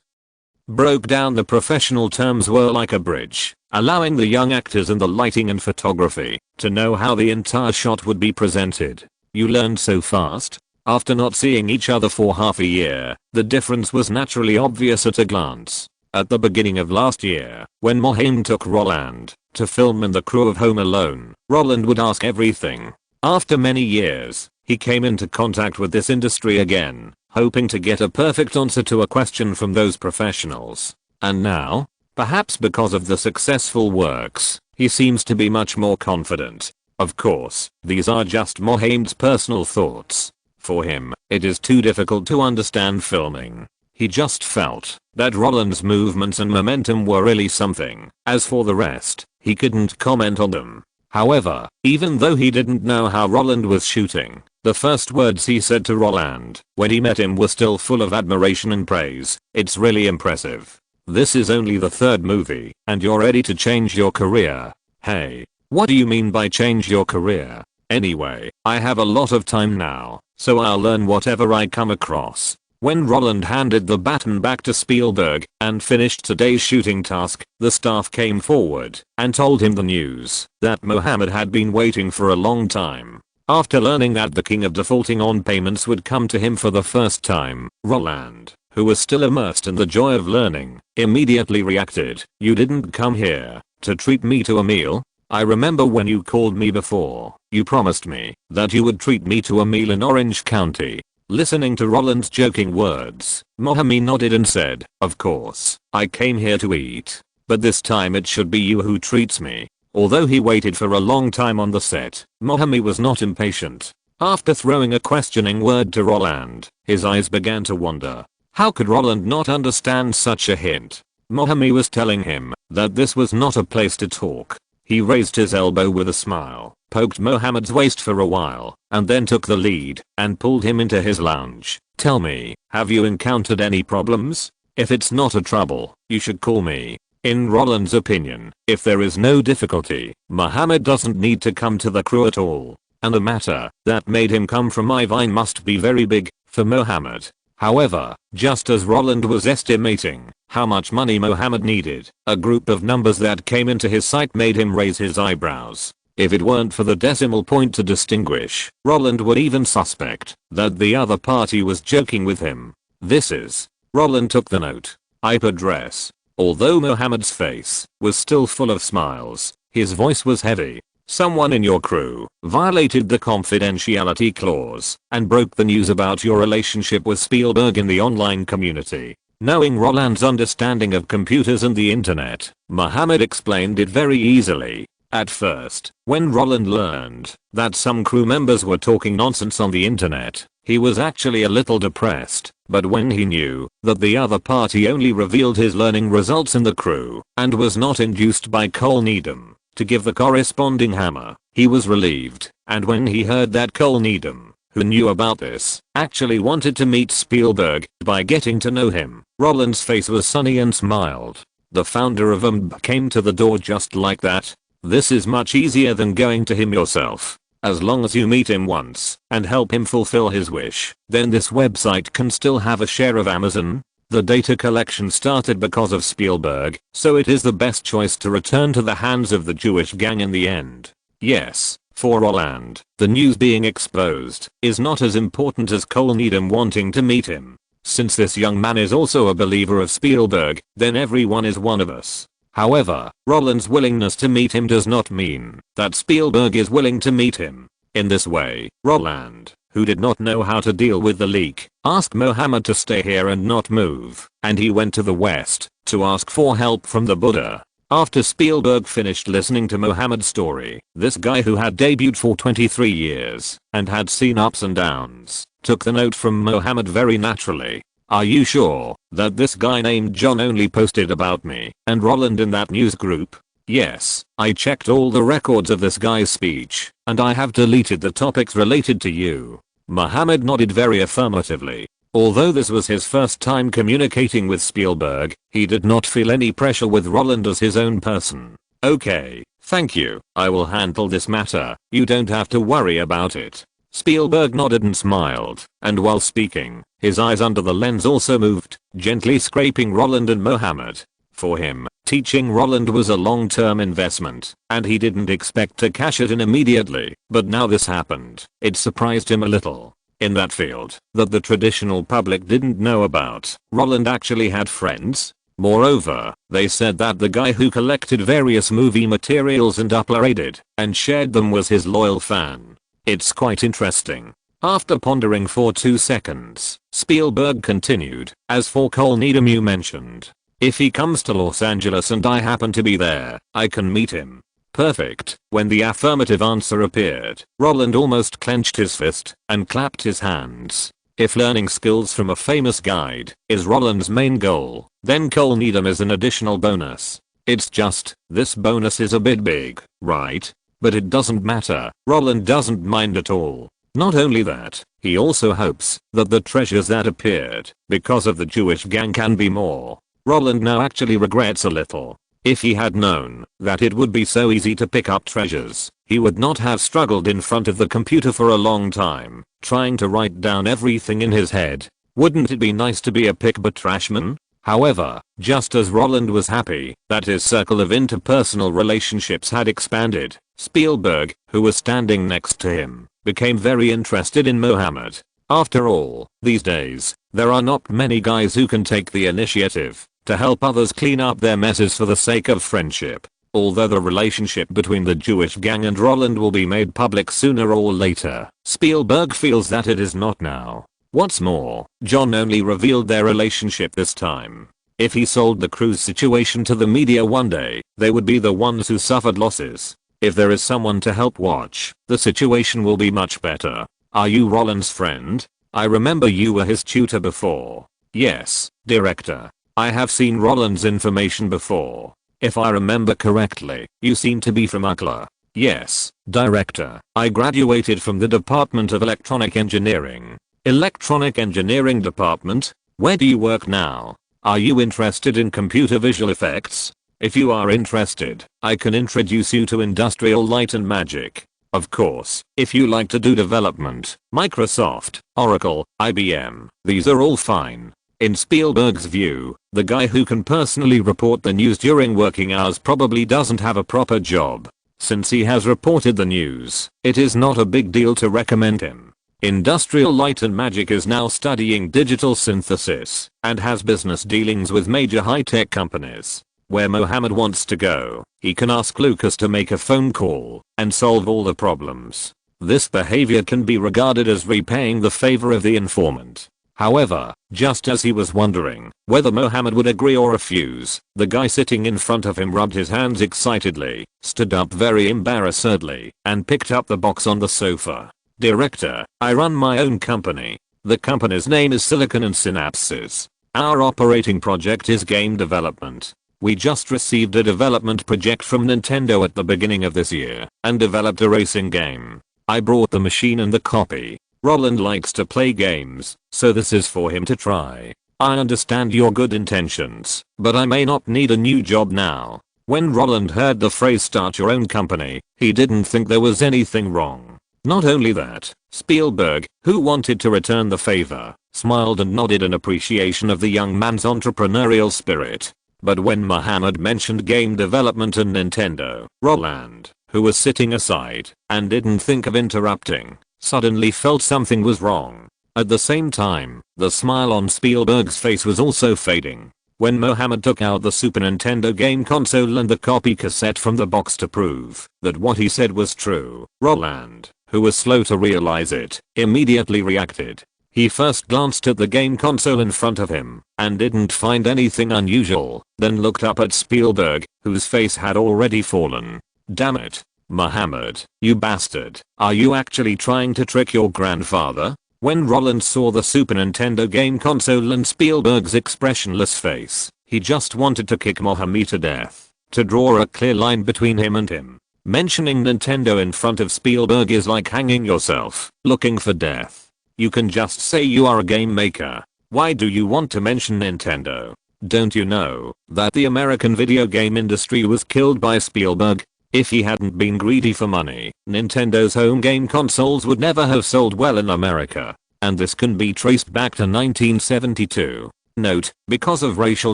broke down the professional terms were like a bridge, allowing the young actors in the lighting and photography to know how the entire shot would be presented. You learned so fast? After not seeing each other for half a year, the difference was naturally obvious at a glance. At the beginning of last year, when Mohamed took Roland to film in the crew of Home Alone, Roland would ask everything. After many years, he came into contact with this industry again, hoping to get a perfect answer to a question from those professionals. And now, perhaps because of the successful works, he seems to be much more confident. Of course, these are just Mohemed's personal thoughts. For him, it is too difficult to understand filming. He just felt that Roland's movements and momentum were really something. As for the rest, he couldn't comment on them. However, even though he didn't know how Roland was shooting, the first words he said to Roland when he met him were still full of admiration and praise. It's really impressive. This is only the third movie, and you're ready to change your career. Hey, what do you mean by change your career? Anyway, I have a lot of time now, so I'll learn whatever I come across. When Roland handed the baton back to Spielberg and finished today's shooting task, the staff came forward and told him the news that Mohamed had been waiting for a long time. After learning that the king of defaulting on payments would come to him for the first time, Roland, who was still immersed in the joy of learning, immediately reacted. "You didn't come here to treat me to a meal? I remember when you called me before, you promised me that you would treat me to a meal in Orange County." Listening to Roland's joking words, Mohamed nodded and said, "Of course, I came here to eat. But this time it should be you who treats me." Although he waited for a long time on the set, Mohamed was not impatient. After throwing a questioning word to Roland, his eyes began to wander. How could Roland not understand such a hint? Mohamed was telling him that this was not a place to talk. He raised his elbow with a smile, poked Mohamed's waist for a while, and then took the lead and pulled him into his lounge. "Tell me, have you encountered any problems? If it's not a trouble, you should call me." In Roland's opinion, if there is no difficulty, Mohamed doesn't need to come to the crew at all. And the matter that made him come from Ivine must be very big for Mohamed. However, just as Roland was estimating how much money Mohamed needed, a group of numbers that came into his sight made him raise his eyebrows. If it weren't for the decimal point to distinguish, Roland would even suspect that the other party was joking with him. "This is..." Roland took the note. "IP address." Although Mohamed's face was still full of smiles, his voice was heavy. "Someone in your crew violated the confidentiality clause and broke the news about your relationship with Spielberg in the online community." Knowing Roland's understanding of computers and the internet, Mohamed explained it very easily. At first, when Roland learned that some crew members were talking nonsense on the internet, he was actually a little depressed. But when he knew that the other party only revealed his learning results in the crew and was not induced by Cole Needham to give the corresponding hammer, he was relieved. And when he heard that Cole Needham, who knew about this, actually wanted to meet Spielberg by getting to know him, Roland's face was sunny and smiled. The founder of Amidst came to the door just like that. This is much easier than going to him yourself. As long as you meet him once and help him fulfill his wish, then this website can still have a share of Amazon. The data collection started because of Spielberg, so it is the best choice to return to the hands of the Jewish gang in the end. Yes, for Roland, the news being exposed is not as important as Cole Needham wanting to meet him. Since this young man is also a believer of Spielberg, then everyone is one of us. However, Roland's willingness to meet him does not mean that Spielberg is willing to meet him. In this way, Roland, who did not know how to deal with the leak, asked Mohamed to stay here and not move, and he went to the west to ask for help from the Buddha. After Spielberg finished listening to Mohamed's story, this guy who had debuted for 23 years and had seen ups and downs, took the note from Mohamed very naturally. "Are you sure that this guy named John only posted about me and Roland in that news group?" "Yes, I checked all the records of this guy's speech. and I have deleted the topics related to you." Mohammed nodded very affirmatively. Although this was his first time communicating with Spielberg, he did not feel any pressure with Roland as his own person. "Okay, thank you. I will handle this matter. You don't have to worry about it." Spielberg nodded and smiled, and while speaking, his eyes under the lens also moved, gently scraping Roland and Mohammed. For him, teaching Roland was a long-term investment, and he didn't expect to cash it in immediately, but now this happened. It surprised him a little. In that field, that the traditional public didn't know about, Roland actually had friends. Moreover, they said that the guy who collected various movie materials and uploaded and shared them was his loyal fan. It's quite interesting. After pondering for 2 seconds, Spielberg continued, "As for Cole Needham you mentioned, if he comes to Los Angeles and I happen to be there, I can meet him." Perfect. When the affirmative answer appeared, Roland almost clenched his fist and clapped his hands. If learning skills from a famous guide is Roland's main goal, then Cole Needham is an additional bonus. It's just, this bonus is a bit big, right? But it doesn't matter. Roland doesn't mind at all. Not only that, he also hopes that the treasures that appeared because of the Jewish gang can be more. Roland now actually regrets a little. If he had known that it would be so easy to pick up treasures, he would not have struggled in front of the computer for a long time, trying to write down everything in his head. Wouldn't it be nice to be a pick-but-trashman? However, just as Roland was happy that his circle of interpersonal relationships had expanded, Spielberg, who was standing next to him, became very interested in Mohammed. After all, these days, there are not many guys who can take the initiative to help others clean up their messes for the sake of friendship. Although the relationship between the Jewish gang and Roland will be made public sooner or later, Spielberg feels that it is not now. What's more, John only revealed their relationship this time. If he sold the cruise situation to the media one day, they would be the ones who suffered losses. If there is someone to help watch, the situation will be much better. "Are you Roland's friend? I remember you were his tutor before." "Yes, director. I have seen Roland's information before. If I remember correctly, you seem to be from UCLA." "Yes, director. I graduated from the Department of Electronic Engineering." "Electronic Engineering Department? Where do you work now? Are you interested in computer visual effects? If you are interested, I can introduce you to Industrial Light and Magic. Of course, if you like to do development, Microsoft, Oracle, IBM, these are all fine." In Spielberg's view, the guy who can personally report the news during working hours probably doesn't have a proper job. Since he has reported the news, it is not a big deal to recommend him. Industrial Light and Magic is now studying digital synthesis and has business dealings with major high-tech companies. Where Mohammed wants to go, he can ask Lucas to make a phone call and solve all the problems. This behavior can be regarded as repaying the favor of the informant. However, just as he was wondering whether Mohammed would agree or refuse, the guy sitting in front of him rubbed his hands excitedly, stood up very embarrassedly, and picked up the box on the sofa. "Director, I run my own company. The company's name is Silicon and Synopsis. Our operating project is game development. We just received a development project from Nintendo at the beginning of this year and developed a racing game. I brought the machine and the copy. Roland likes to play games, so this is for him to try. I understand your good intentions, but I may not need a new job now." When Roland heard the phrase "start your own company," he didn't think there was anything wrong. Not only that, Spielberg, who wanted to return the favor, smiled and nodded in appreciation of the young man's entrepreneurial spirit. But when Mohammed mentioned game development and Nintendo, Roland, who was sitting aside and didn't think of interrupting, suddenly felt something was wrong. At the same time, the smile on Spielberg's face was also fading. When Mohammed took out the Super Nintendo game console and the copy cassette from the box to prove that what he said was true, Roland, who was slow to realize it, immediately reacted. He first glanced at the game console in front of him and didn't find anything unusual, then looked up at Spielberg, whose face had already fallen. "Damn it. Mohammed, you bastard. Are you actually trying to trick your grandfather?" When Roland saw the Super Nintendo game console and Spielberg's expressionless face, he just wanted to kick Mohammed to death, to draw a clear line between him and him. Mentioning Nintendo in front of Spielberg is like hanging yourself, looking for death. You can just say you are a game maker. Why do you want to mention Nintendo? Don't you know that the American video game industry was killed by Spielberg? If he hadn't been greedy for money, Nintendo's home game consoles would never have sold well in America. And this can be traced back to 1972. Note, because of racial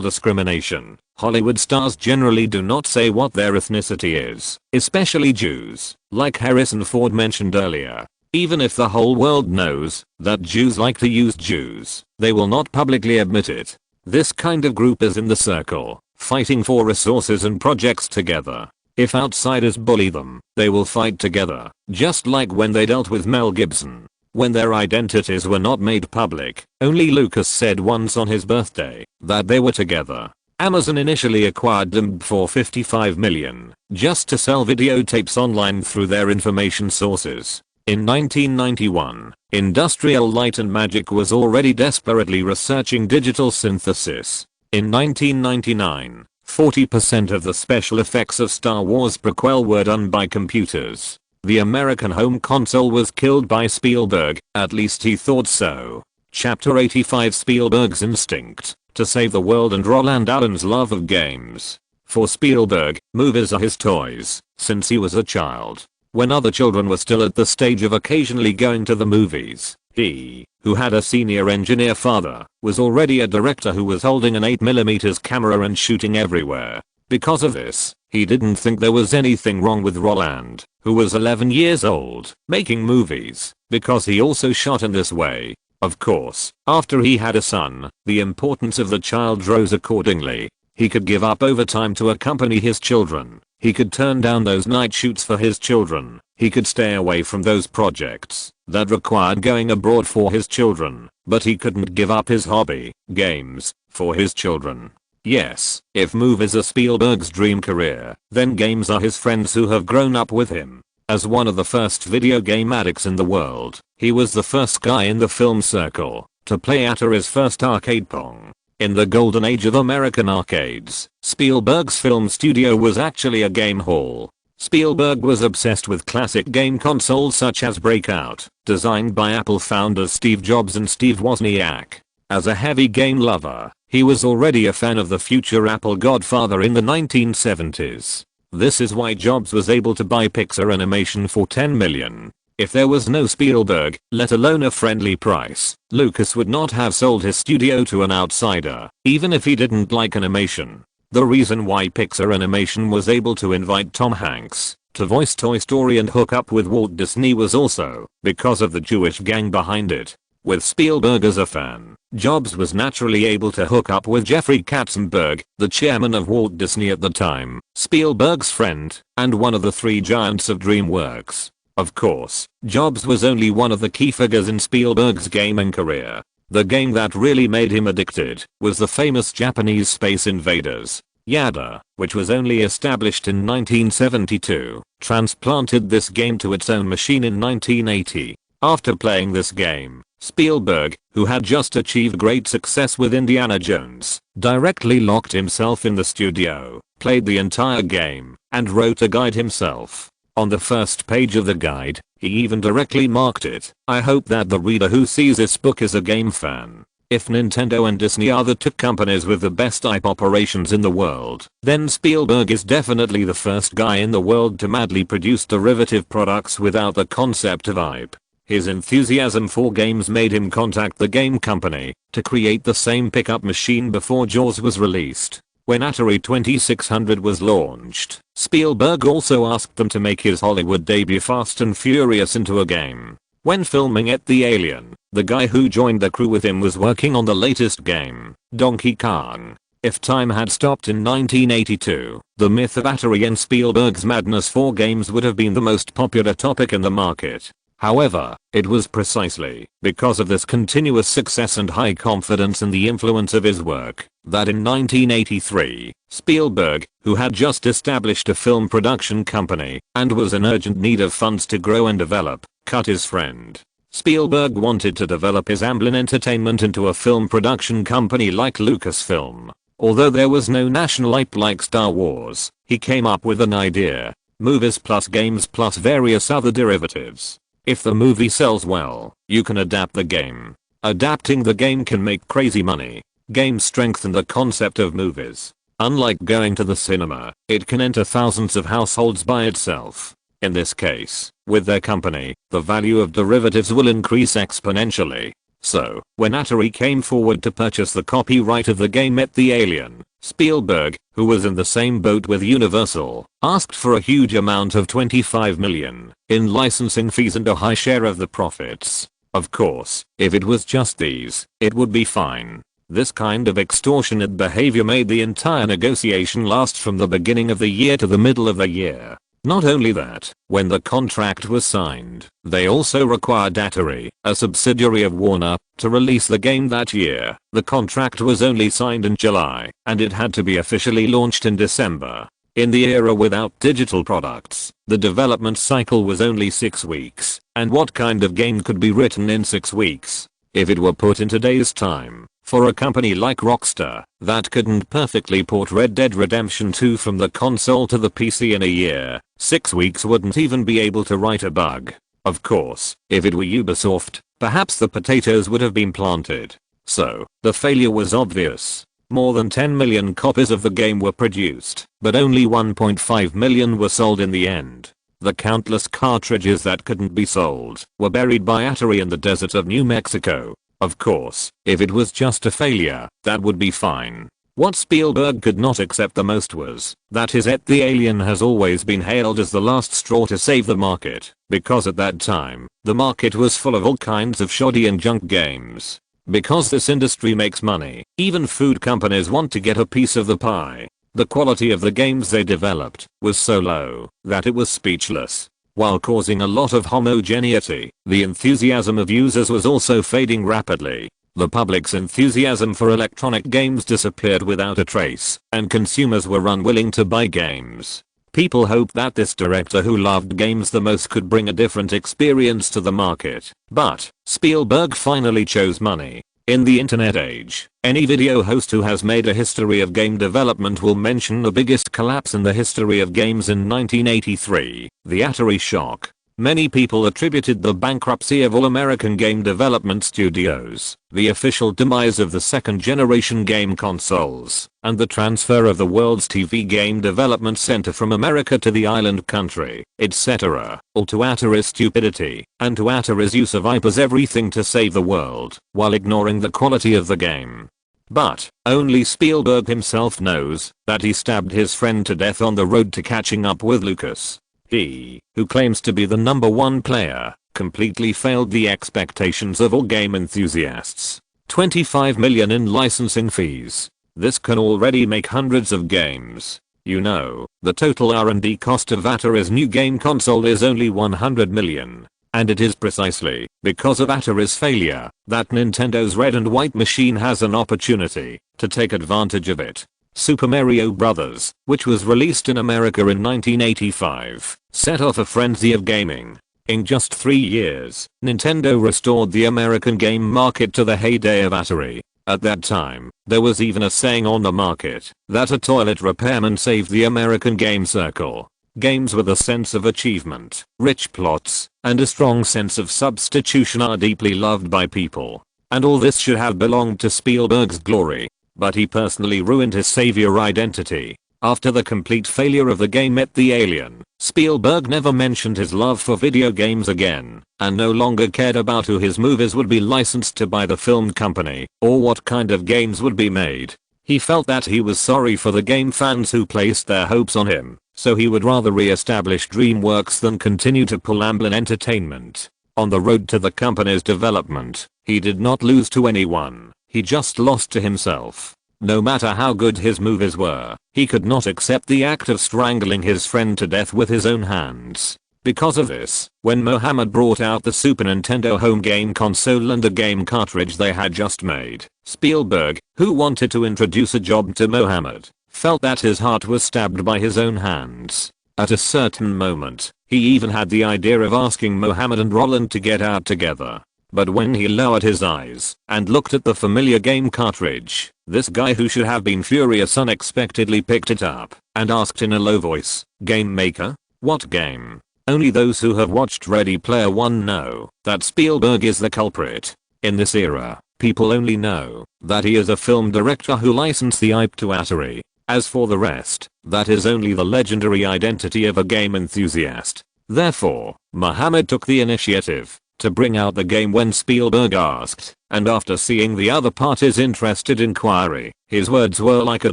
discrimination, Hollywood stars generally do not say what their ethnicity is, especially Jews, like Harrison Ford mentioned earlier. Even if the whole world knows that Jews like to use Jews, they will not publicly admit it. This kind of group is in the circle, fighting for resources and projects together. If outsiders bully them, they will fight together, just like when they dealt with Mel Gibson. When their identities were not made public, only Lucas said once on his birthday that they were together. Amazon initially acquired them for $55 million, just to sell videotapes online through their information sources. In 1991, Industrial Light and Magic was already desperately researching digital synthesis. In 1999, 40% of the special effects of Star Wars prequel were done by computers. The American home console was killed by Spielberg, at least he thought so. Chapter 85 Spielberg's instinct to save the world and Roland Allen's love of games. For Spielberg, movies are his toys, since he was a child. When other children were still at the stage of occasionally going to the movies, he, who had a senior engineer father, was already a director who was holding an 8mm camera and shooting everywhere. Because of this, he didn't think there was anything wrong with Roland, who was 11 years old, making movies, because he also shot in this way. Of course, after he had a son, the importance of the child rose accordingly. He could give up overtime to accompany his children. He could turn down those night shoots for his children. He could stay away from those projects that required going abroad for his children. But he couldn't give up his hobby, games, for his children. Yes, if movies are Spielberg's dream career, then games are his friends who have grown up with him. As one of the first video game addicts in the world, he was the first guy in the film circle to play Atari's first arcade Pong. In the golden age of American arcades, Spielberg's film studio was actually a game hall. Spielberg was obsessed with classic game consoles such as Breakout, designed by Apple founders Steve Jobs and Steve Wozniak. As a heavy game lover, he was already a fan of the future Apple godfather in the 1970s. This is why Jobs was able to buy Pixar Animation for $10 million. If there was no Spielberg, let alone a friendly price, Lucas would not have sold his studio to an outsider, even if he didn't like animation. The reason why Pixar Animation was able to invite Tom Hanks to voice Toy Story and hook up with Walt Disney was also because of the Jewish gang behind it. With Spielberg as a fan, Jobs was naturally able to hook up with Jeffrey Katzenberg, the chairman of Walt Disney at the time, Spielberg's friend, and one of the three giants of DreamWorks. Of course, Jobs was only one of the key figures in Spielberg's gaming career. The game that really made him addicted was the famous Japanese Space Invaders. Yada, which was only established in 1972, transplanted this game to its own machine in 1980. After playing this game, Spielberg, who had just achieved great success with Indiana Jones, directly locked himself in the studio, played the entire game, and wrote a guide himself. On the first page of the guide, he even directly marked it. I hope that the reader who sees this book is a game fan. If Nintendo and Disney are the two companies with the best IP operations in the world, then Spielberg is definitely the first guy in the world to madly produce derivative products without the concept of IP. His enthusiasm for games made him contact the game company to create the same pickup machine before Jaws was released. When Atari 2600 was launched, Spielberg also asked them to make his Hollywood debut Fast and Furious into a game. When filming at the Alien, the guy who joined the crew with him was working on the latest game, Donkey Kong. If time had stopped in 1982, the myth of Atari and Spielberg's madness for games would have been the most popular topic in the market. However, it was precisely because of this continuous success and high confidence in the influence of his work that in 1983, Spielberg, who had just established a film production company and was in urgent need of funds to grow and develop, cut his friend. Spielberg wanted to develop his Amblin Entertainment into a film production company like Lucasfilm. Although there was no national IP like Star Wars, he came up with an idea. movies plus games plus various other derivatives. If the movie sells well, you can adapt the game. Adapting the game can make crazy money. Games strengthen the concept of movies. Unlike going to the cinema, it can enter thousands of households by itself. In this case, with their company, the value of derivatives will increase exponentially. So, when Atari came forward to purchase the copyright of the game Met the Alien, Spielberg, who was in the same boat with Universal, asked for a huge amount of $25 million in licensing fees and a high share of the profits. Of course, if it was just these, it would be fine. This kind of extortionate behavior made the entire negotiation last from the beginning of the year to the middle of the year. Not only that, when the contract was signed, they also required Atari, a subsidiary of Warner, to release the game that year. The contract was only signed in July, and it had to be officially launched in December. In the era without digital products, the development cycle was only 6 weeks, and what kind of game could be written in 6 weeks? If it were put in today's time, for a company like Rockstar, that couldn't perfectly port Red Dead Redemption 2 from the console to the PC in a year, 6 weeks wouldn't even be able to write a bug. Of course, if it were Ubisoft, perhaps the potatoes would have been planted. So, the failure was obvious. More than 10 million copies of the game were produced, but only 1.5 million were sold in the end. The countless cartridges that couldn't be sold were buried by Atari in the desert of New Mexico. Of course, if it was just a failure, that would be fine. What Spielberg could not accept the most was that his Met the Alien has always been hailed as the last straw to save the market, because at that time, the market was full of all kinds of shoddy and junk games. Because this industry makes money, even food companies want to get a piece of the pie. The quality of the games they developed was so low that it was speechless. While causing a lot of homogeneity, the enthusiasm of users was also fading rapidly. The public's enthusiasm for electronic games disappeared without a trace, and consumers were unwilling to buy games. People hoped that this director who loved games the most could bring a different experience to the market. But Spielberg finally chose money. In the internet age, any video host who has made a history of game development will mention the biggest collapse in the history of games in 1983, the Atari shock. Many people attributed the bankruptcy of all American game development studios, the official demise of the second-generation game consoles, and the transfer of the world's TV game development center from America to the island country, etc. All to Atari's stupidity, and to Atari's use of IP as everything to save the world, while ignoring the quality of the game. But only Spielberg himself knows that he stabbed his friend to death on the road to catching up with Lucas. He, who claims to be the #1 player, completely failed the expectations of all game enthusiasts. 25 million in licensing fees. This can already make hundreds of games. You know, the total R&D cost of Atari's new game console is only 100 million. And it is precisely because of Atari's failure that Nintendo's red and white machine has an opportunity to take advantage of it. Super Mario Bros., which was released in America in 1985, set off a frenzy of gaming. In just 3 years, Nintendo restored the American game market to the heyday of Atari. At that time, there was even a saying on the market that a toilet repairman saved the American game circle. Games with a sense of achievement, rich plots, and a strong sense of substitution are deeply loved by people. And all this should have belonged to Spielberg's glory. But he personally ruined his savior identity. After the complete failure of the game Met the Alien, Spielberg never mentioned his love for video games again, and no longer cared about who his movies would be licensed to by the film company, or what kind of games would be made. He felt that he was sorry for the game fans who placed their hopes on him, so he would rather re-establish DreamWorks than continue to pull Amblin Entertainment. On the road to the company's development, he did not lose to anyone. He just lost to himself. No matter how good his movies were, he could not accept the act of strangling his friend to death with his own hands. Because of this, when Mohammed brought out the Super Nintendo home game console and a game cartridge they had just made, Spielberg, who wanted to introduce a job to Mohammed, felt that his heart was stabbed by his own hands. At a certain moment, he even had the idea of asking Mohammed and Roland to get out together. But when he lowered his eyes and looked at the familiar game cartridge, this guy who should have been furious unexpectedly picked it up and asked in a low voice, "Game maker?" What game? Only those who have watched Ready Player One know that Spielberg is the culprit. In this era, people only know that he is a film director who licensed the IP to Atari. As for the rest, that is only the legendary identity of a game enthusiast. Therefore, Mohammed took the initiative to bring out the game when Spielberg asked, and after seeing the other party's interested inquiry, his words were like a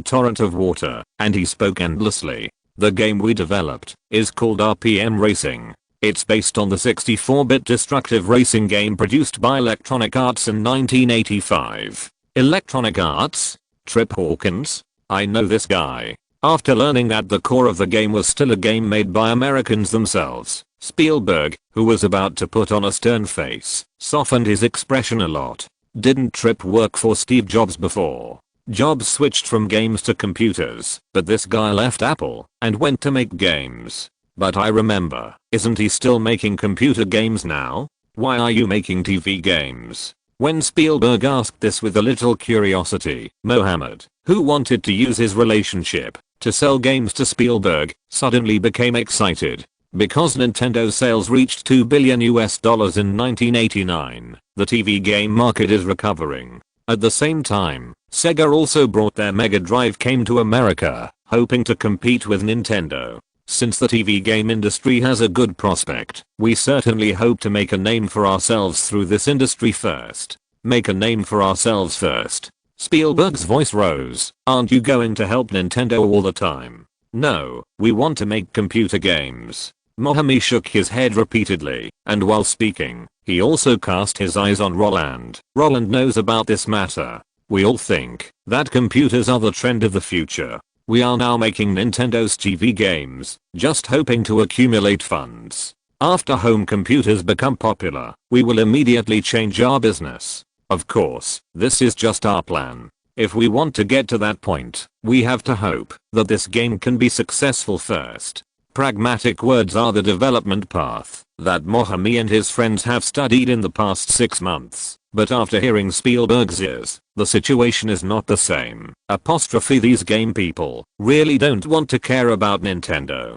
torrent of water, and he spoke endlessly. The game we developed is called RPM Racing. It's based on the 64-bit destructive racing game produced by Electronic Arts in 1985. Electronic Arts? Trip Hawkins? I know this guy. After learning that the core of the game was still a game made by Americans themselves, Spielberg, who was about to put on a stern face, softened his expression a lot. Didn't Trip work for Steve Jobs before? Jobs switched from games to computers, but this guy left Apple and went to make games. But I remember, isn't he still making computer games now? Why are you making TV games? When Spielberg asked this with a little curiosity, Mohammed, who wanted to use his relationship to sell games to Spielberg, suddenly became excited. Because Nintendo sales reached $2 billion in 1989, the TV game market is recovering. At the same time, Sega also brought their Mega Drive came to America, hoping to compete with Nintendo. Since the TV game industry has a good prospect, we certainly hope to make a name for ourselves through this industry first. Make a name for ourselves first. Spielberg's voice rose. Aren't you going to help Nintendo all the time? No, we want to make computer games. Mohammed shook his head repeatedly, and while speaking, he also cast his eyes on Roland. Roland knows about this matter. We all think that computers are the trend of the future. We are now making Nintendo's TV games, just hoping to accumulate funds. After home computers become popular, we will immediately change our business. Of course, this is just our plan. If we want to get to that point, we have to hope that this game can be successful first. Pragmatic words are the development path that Mohammed and his friends have studied in the past 6 months. But after hearing Spielberg's ears, the situation is not the same. These game people really don't want to care about Nintendo.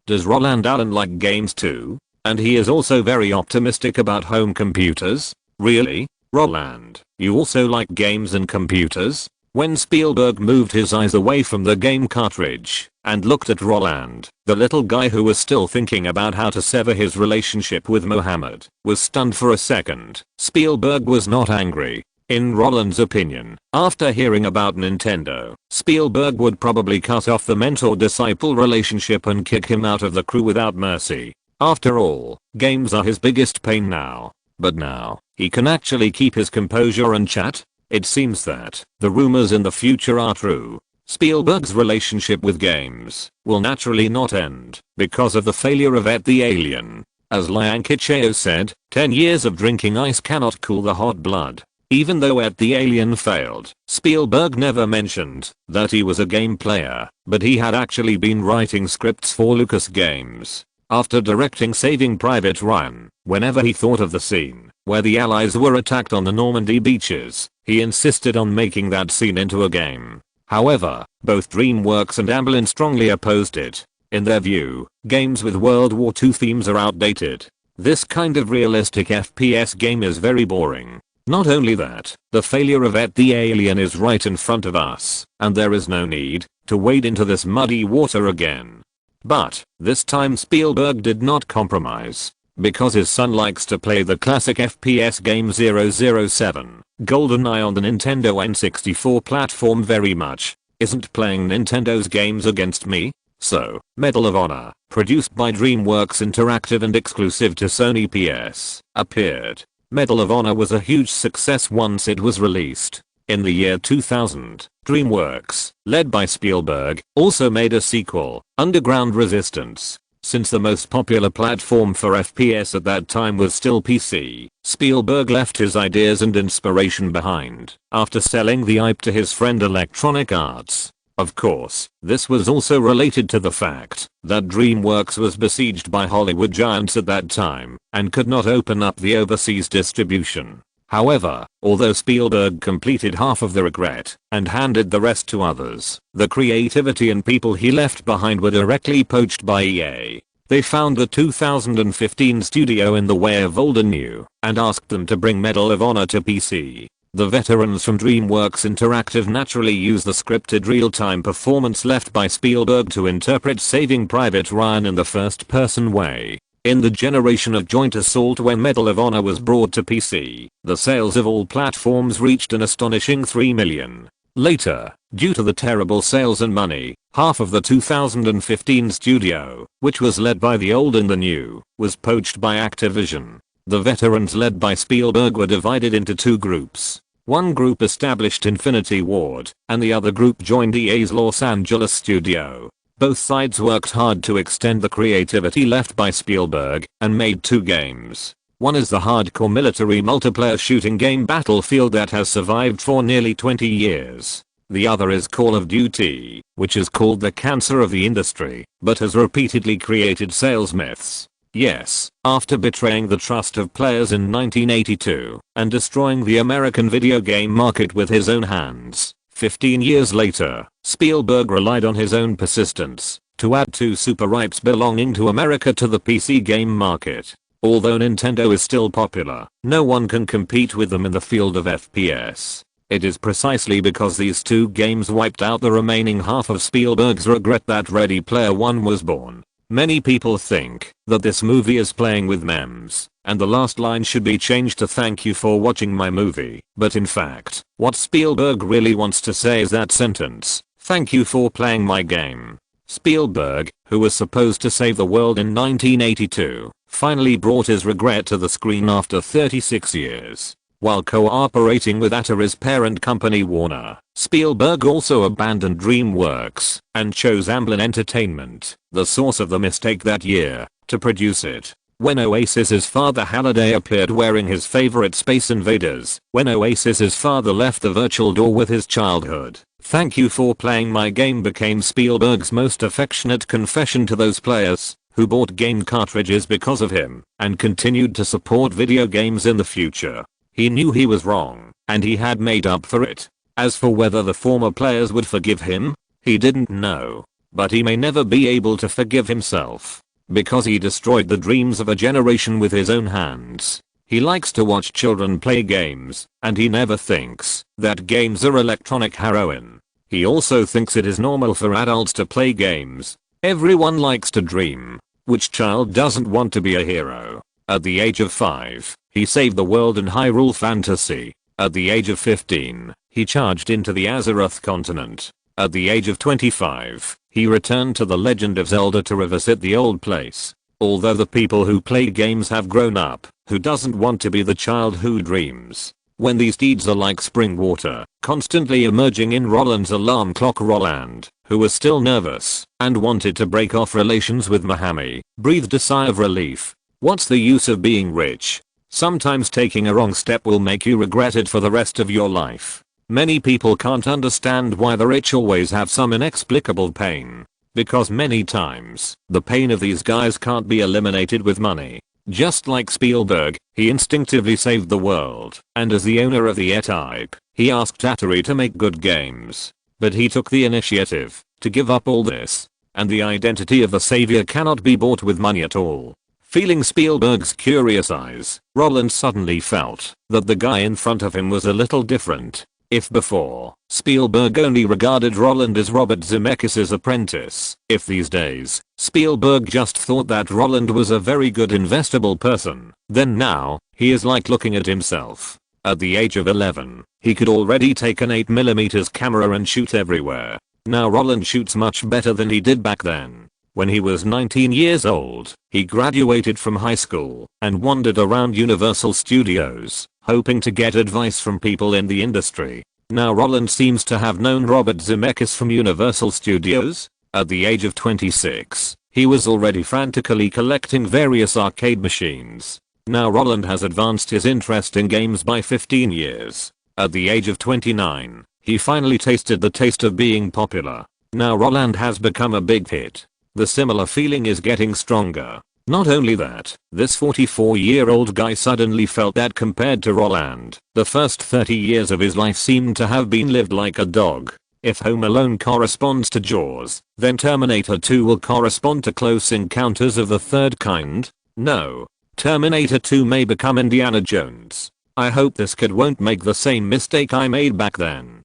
Does Roland Allen like games too? And he is also very optimistic about home computers? Really? Roland, you also like games and computers? When Spielberg moved his eyes away from the game cartridge and looked at Roland, the little guy who was still thinking about how to sever his relationship with Mohammed was stunned for a second. Spielberg was not angry. In Roland's opinion, after hearing about Nintendo, Spielberg would probably cut off the mentor-disciple relationship and kick him out of the crew without mercy. After all, games are his biggest pain now. But now, he can actually keep his composure and chat. It seems that the rumors in the future are true. Spielberg's relationship with games will naturally not end because of the failure of Ed the Alien. As Liankicheo said, 10 years of drinking ice cannot cool the hot blood. Even though Ed the Alien failed, Spielberg never mentioned that he was a game player, but he had actually been writing scripts for Lucas Games. After directing Saving Private Ryan, whenever he thought of the scene where the Allies were attacked on the Normandy beaches, he insisted on making that scene into a game. However, both DreamWorks and Amblin strongly opposed it. In their view, games with World War II themes are outdated. This kind of realistic FPS game is very boring. Not only that, the failure of Ed the Alien is right in front of us, and there is no need to wade into this muddy water again. But, this time Spielberg did not compromise. Because his son likes to play the classic FPS game 007, GoldenEye on the Nintendo N64 platform very much, isn't playing Nintendo's games against me? So, Medal of Honor, produced by DreamWorks Interactive and exclusive to Sony PS, appeared. Medal of Honor was a huge success once it was released. In the year 2000, DreamWorks, led by Spielberg, also made a sequel, Underground Resistance. Since the most popular platform for FPS at that time was still PC, Spielberg left his ideas and inspiration behind after selling the IP to his friend Electronic Arts. Of course, this was also related to the fact that DreamWorks was besieged by Hollywood giants at that time and could not open up the overseas distribution. However, although Spielberg completed half of the regret and handed the rest to others, the creativity and people he left behind were directly poached by EA. They found the 2015 studio in the way of old and new and asked them to bring Medal of Honor to PC. The veterans from DreamWorks Interactive naturally use the scripted real-time performance left by Spielberg to interpret Saving Private Ryan in the first-person way. In the generation of joint assault when Medal of Honor was brought to PC, the sales of all platforms reached an astonishing 3 million. Later, due to the terrible sales and money, half of the 2015 studio, which was led by the old and the new, was poached by Activision. The veterans led by Spielberg were divided into two groups. One group established Infinity Ward, and the other group joined EA's Los Angeles studio. Both sides worked hard to extend the creativity left by Spielberg and made two games. One is the hardcore military multiplayer shooting game Battlefield that has survived for nearly 20 years. The other is Call of Duty, which is called the cancer of the industry, but has repeatedly created sales myths. Yes, after betraying the trust of players in 1982 and destroying the American video game market with his own hands, 15 years later, Spielberg relied on his own persistence to add two super rights belonging to America to the PC game market. Although Nintendo is still popular, no one can compete with them in the field of FPS. It is precisely because these two games wiped out the remaining half of Spielberg's regret that Ready Player One was born. Many people think that this movie is playing with memes, and the last line should be changed to "Thank you for watching my movie," but in fact, what Spielberg really wants to say is that sentence, "Thank you for playing my game." Spielberg, who was supposed to save the world in 1982, finally brought his regret to the screen after 36 years. While cooperating with Atari's parent company Warner, Spielberg also abandoned DreamWorks and chose Amblin Entertainment, the source of the mistake that year, to produce it. When Oasis's father Halliday appeared wearing his favorite Space Invaders, when Oasis's father left the virtual door with his childhood, "Thank you for playing my game" became Spielberg's most affectionate confession to those players who bought game cartridges because of him and continued to support video games in the future. He knew he was wrong, and he had made up for it. As for whether the former players would forgive him, he didn't know. But he may never be able to forgive himself, because he destroyed the dreams of a generation with his own hands. He likes to watch children play games, and he never thinks that games are electronic heroin. He also thinks it is normal for adults to play games. Everyone likes to dream. Which child doesn't want to be a hero? At the age of 5, he saved the world in Hyrule Fantasy. At the age of 15, he charged into the Azeroth continent. At the age of 25, he returned to the Legend of Zelda to revisit the old place. Although the people who play games have grown up, who doesn't want to be the child who dreams? When these deeds are like spring water, constantly emerging in Roland's alarm clock. Roland, who was still nervous and wanted to break off relations with Mahami, breathed a sigh of relief. What's the use of being rich? Sometimes taking a wrong step will make you regret it for the rest of your life. Many people can't understand why the rich always have some inexplicable pain. Because many times, the pain of these guys can't be eliminated with money. Just like Spielberg, he instinctively saved the world, and as the owner of the E-Type, he asked Atari to make good games. But he took the initiative to give up all this, and the identity of the savior cannot be bought with money at all. Feeling Spielberg's curious eyes, Roland suddenly felt that the guy in front of him was a little different. If before, Spielberg only regarded Roland as Robert Zemeckis' apprentice, if these days, Spielberg just thought that Roland was a very good investable person, then now, he is like looking at himself. At the age of 11, he could already take an 8mm camera and shoot everywhere. Now Roland shoots much better than he did back then. When he was 19 years old, he graduated from high school and wandered around Universal Studios, hoping to get advice from people in the industry. Now Roland seems to have known Robert Zemeckis from Universal Studios. At the age of 26, he was already frantically collecting various arcade machines. Now Roland has advanced his interest in games by 15 years. At the age of 29, he finally tasted the taste of being popular. Now Roland has become a big hit. The similar feeling is getting stronger. Not only that, this 44-year-old guy suddenly felt that compared to Roland, the first 30 years of his life seemed to have been lived like a dog. If Home Alone corresponds to Jaws, then Terminator 2 will correspond to Close Encounters of the Third Kind? No. Terminator 2 may become Indiana Jones. I hope this kid won't make the same mistake I made back then.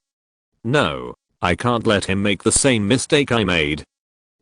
No. I can't let him make the same mistake I made.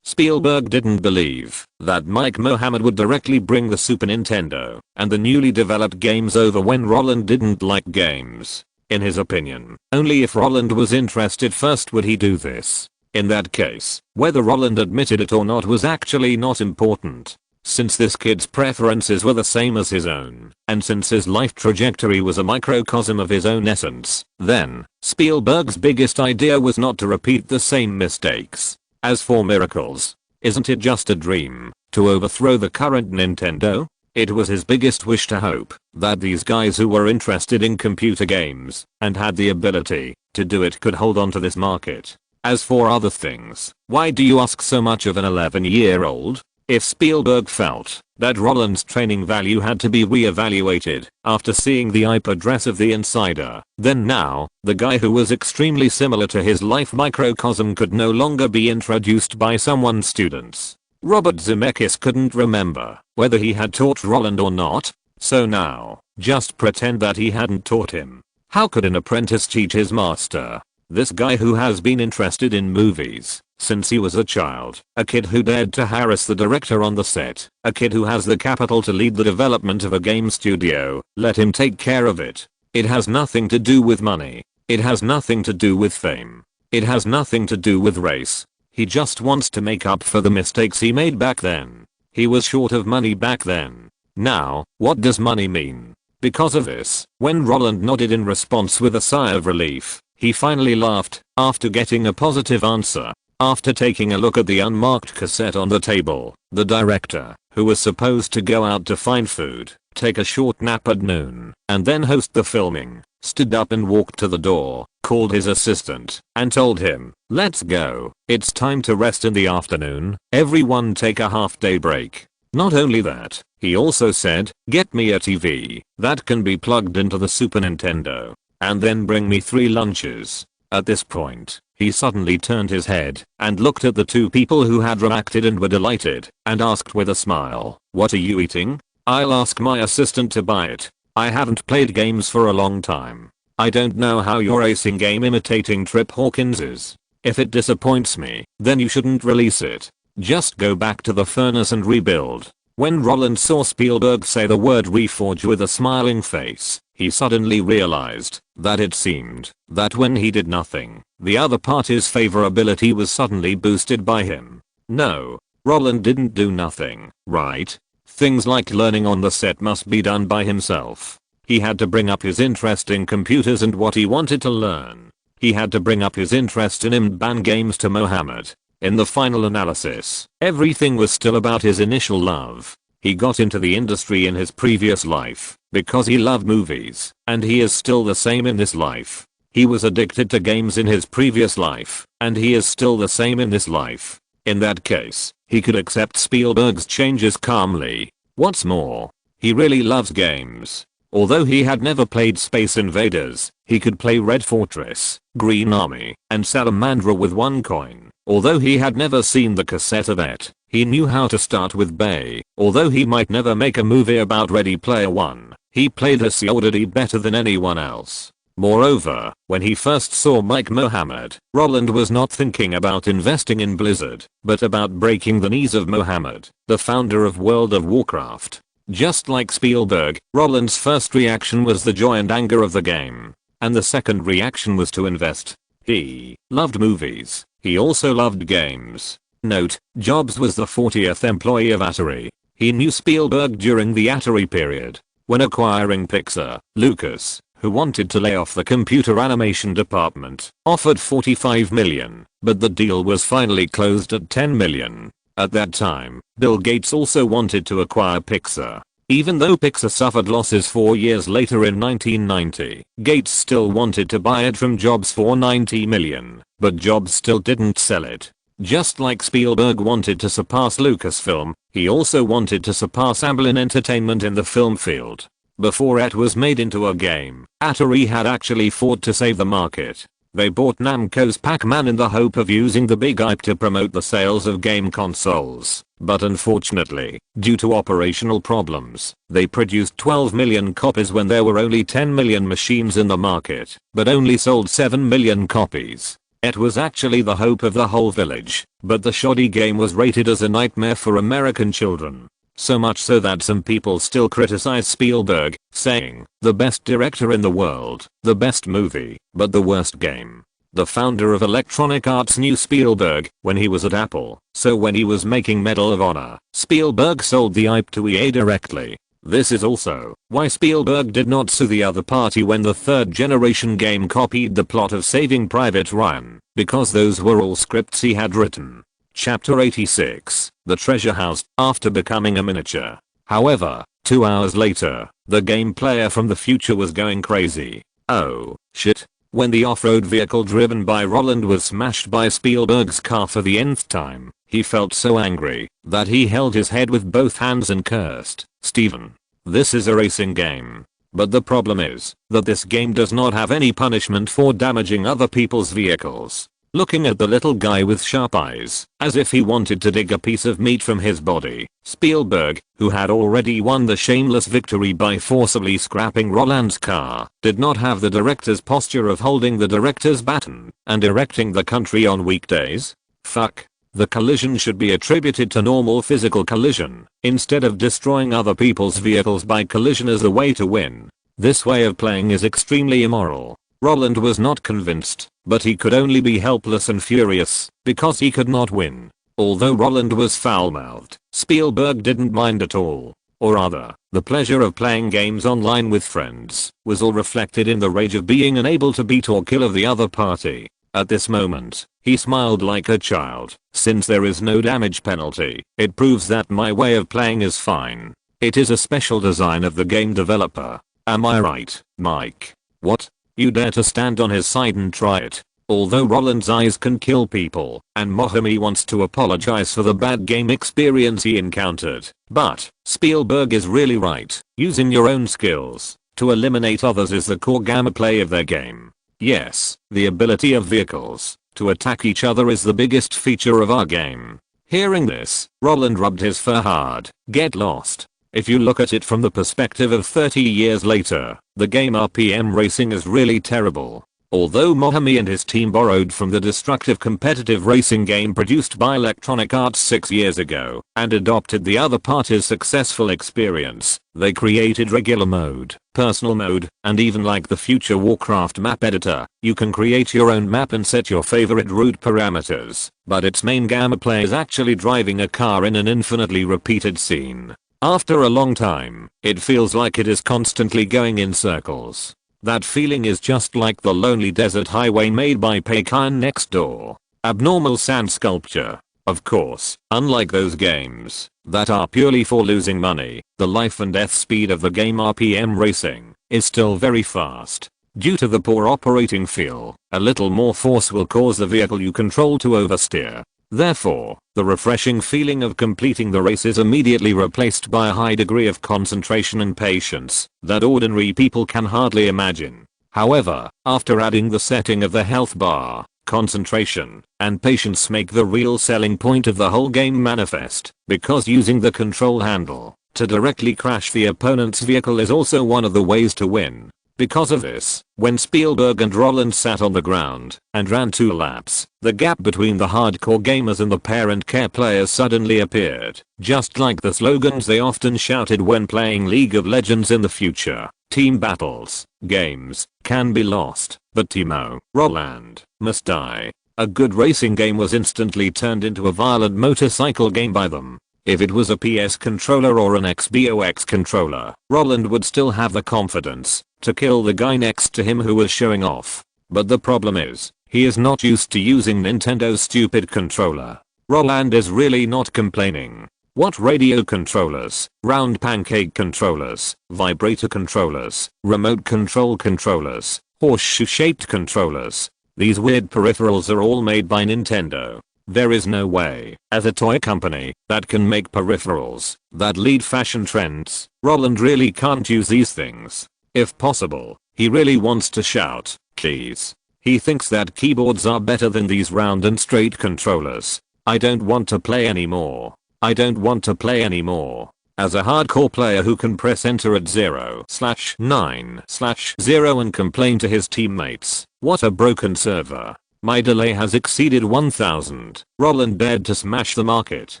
Spielberg didn't believe that Mike Mohammed would directly bring the Super Nintendo and the newly developed games over when Roland didn't like games. In his opinion, only if Roland was interested first would he do this. In that case, whether Roland admitted it or not was actually not important. Since this kid's preferences were the same as his own, and since his life trajectory was a microcosm of his own essence, then, Spielberg's biggest idea was not to repeat the same mistakes. As for miracles, isn't it just a dream to overthrow the current Nintendo? It was his biggest wish to hope that these guys who were interested in computer games and had the ability to do it could hold on to this market. As for other things, why do you ask so much of an 11-year-old? If Spielberg felt that Roland's training value had to be re-evaluated after seeing the IP address of the insider, then now, the guy who was extremely similar to his life microcosm could no longer be introduced by someone's students. Robert Zemeckis couldn't remember whether he had taught Roland or not, so now, just pretend that he hadn't taught him. How could an apprentice teach his master? This guy who has been interested in movies since he was a child, a kid who dared to harass the director on the set, a kid who has the capital to lead the development of a game studio, let him take care of it. It has nothing to do with money. It has nothing to do with fame. It has nothing to do with race. He just wants to make up for the mistakes he made back then. He was short of money back then. Now, what does money mean? Because of this, when Roland nodded in response with a sigh of relief, he finally laughed, after getting a positive answer. After taking a look at the unmarked cassette on the table, the director, who was supposed to go out to find food, take a short nap at noon, and then host the filming, stood up and walked to the door, called his assistant, and told him, "Let's go, it's time to rest in the afternoon, everyone take a half-day break." Not only that, he also said, "Get me a TV that can be plugged into the Super Nintendo, and then bring me 3 lunches." At this point, he suddenly turned his head and looked at the 2 people who had reacted and were delighted, and asked with a smile, "What are you eating? I'll ask my assistant to buy it. I haven't played games for a long time. I don't know how your racing game imitating Trip Hawkins is. If it disappoints me, then you shouldn't release it. Just go back to the furnace and rebuild." When Roland saw Spielberg say the word reforge with a smiling face, he suddenly realized that it seemed that when he did nothing, the other party's favorability was suddenly boosted by him. No, Roland didn't do nothing, right? Things like learning on the set must be done by himself. He had to bring up his interest in computers and what he wanted to learn. He had to bring up his interest in Imban games to Mohammed. In the final analysis, everything was still about his initial love. He got into the industry in his previous life because he loved movies, and he is still the same in this life. He was addicted to games in his previous life, and he is still the same in this life. In that case, he could accept Spielberg's changes calmly. What's more, he really loves games. Although he had never played Space Invaders, he could play Red Fortress, Green Army, and Salamandra with 1 coin. Although he had never seen the cassette of it, he knew how to start with Bay. Although he might never make a movie about Ready Player One, he played the COD better than anyone else. Moreover, when he first saw Mike Mohammed, Roland was not thinking about investing in Blizzard, but about breaking the knees of Mohammed, the founder of World of Warcraft. Just like Spielberg, Roland's first reaction was the joy and anger of the game, and the second reaction was to invest. He loved movies. He also loved games. Note, Jobs was the 40th employee of Atari. He knew Spielberg during the Atari period. When acquiring Pixar, Lucas, who wanted to lay off the computer animation department, offered $45 million, but the deal was finally closed at $10 million. At that time, Bill Gates also wanted to acquire Pixar. Even though Pixar suffered losses 4 years later in 1990, Gates still wanted to buy it from Jobs for $90 million, but Jobs still didn't sell it. Just like Spielberg wanted to surpass Lucasfilm, he also wanted to surpass Amblin Entertainment in the film field. Before it was made into a game, Atari had actually fought to save the market. They bought Namco's Pac-Man in the hope of using the big hype to promote the sales of game consoles, but unfortunately, due to operational problems, they produced 12 million copies when there were only 10 million machines in the market, but only sold 7 million copies. It was actually the hope of the whole village, but the shoddy game was rated as a nightmare for American children. So much so that some people still criticize Spielberg, saying, the best director in the world, the best movie, but the worst game. The founder of Electronic Arts knew Spielberg when he was at Apple, so when he was making Medal of Honor, Spielberg sold the IP to EA directly. This is also why Spielberg did not sue the other party when the third generation game copied the plot of Saving Private Ryan, because those were all scripts he had written. Chapter 86, The Treasure House, after becoming a miniature. However, 2 hours later, the game player from the future was going crazy. Oh, shit. When the off-road vehicle driven by Roland was smashed by Spielberg's car for the nth time, he felt so angry that he held his head with both hands and cursed, Steven. This is a racing game. But the problem is that this game does not have any punishment for damaging other people's vehicles. Looking at the little guy with sharp eyes, as if he wanted to dig a piece of meat from his body, Spielberg, who had already won the shameless victory by forcibly scrapping Roland's car, did not have the director's posture of holding the director's baton and directing the country on weekdays. Fuck. The collision should be attributed to normal physical collision, instead of destroying other people's vehicles by collision as a way to win. This way of playing is extremely immoral. Roland was not convinced, but he could only be helpless and furious, because he could not win. Although Roland was foul-mouthed, Spielberg didn't mind at all. Or rather, the pleasure of playing games online with friends was all reflected in the rage of being unable to beat or kill of the other party. At this moment, he smiled like a child. Since there is no damage penalty, it proves that my way of playing is fine. It is a special design of the game developer. Am I right, Mike? What? You dare to stand on his side and try it? Although Roland's eyes can kill people, and Mohammed wants to apologize for the bad game experience he encountered, but Spielberg is really right. Using your own skills to eliminate others is the core gameplay of their game. Yes, the ability of vehicles to attack each other is the biggest feature of our game. Hearing this, Roland rubbed his fur hard. Get lost. If you look at it from the perspective of 30 years later, the game RPM racing is really terrible. Although Mohammed and his team borrowed from the destructive competitive racing game produced by Electronic Arts 6 years ago and adopted the other party's successful experience, they created regular mode, personal mode, and even like the future Warcraft map editor, you can create your own map and set your favorite route parameters, but its main gameplay is actually driving a car in an infinitely repeated scene. After a long time, it feels like it is constantly going in circles. That feeling is just like the lonely desert highway made by Paykan next door. Abnormal sand sculpture. Of course, unlike those games that are purely for losing money, the life and death speed of the game RPM racing is still very fast. Due to the poor operating feel, a little more force will cause the vehicle you control to oversteer. Therefore, the refreshing feeling of completing the race is immediately replaced by a high degree of concentration and patience that ordinary people can hardly imagine. However, after adding the setting of the health bar, concentration and patience make the real selling point of the whole game manifest, because using the control handle to directly crash the opponent's vehicle is also one of the ways to win. Because of this, when Spielberg and Roland sat on the ground and ran 2 laps, the gap between the hardcore gamers and the parent care players suddenly appeared, just like the slogans they often shouted when playing League of Legends in the future. Team battles, games, can be lost, but Timo, Roland, must die. A good racing game was instantly turned into a violent motorcycle game by them. If it was a PS controller or an Xbox controller, Roland would still have the confidence to kill the guy next to him who was showing off. But the problem is, he is not used to using Nintendo's stupid controller. Roland is really not complaining. What radio controllers, round pancake controllers, vibrator controllers, remote control controllers, horseshoe-shaped controllers. These weird peripherals are all made by Nintendo. There is no way, as a toy company, that can make peripherals that lead fashion trends. Roland really can't use these things. If possible, he really wants to shout, please. He thinks that keyboards are better than these round and straight controllers. I don't want to play anymore. I don't want to play anymore. As a hardcore player who can press enter at 0/9/0 and complain to his teammates, what a broken server. My delay has exceeded 1000. Roland dared to smash the market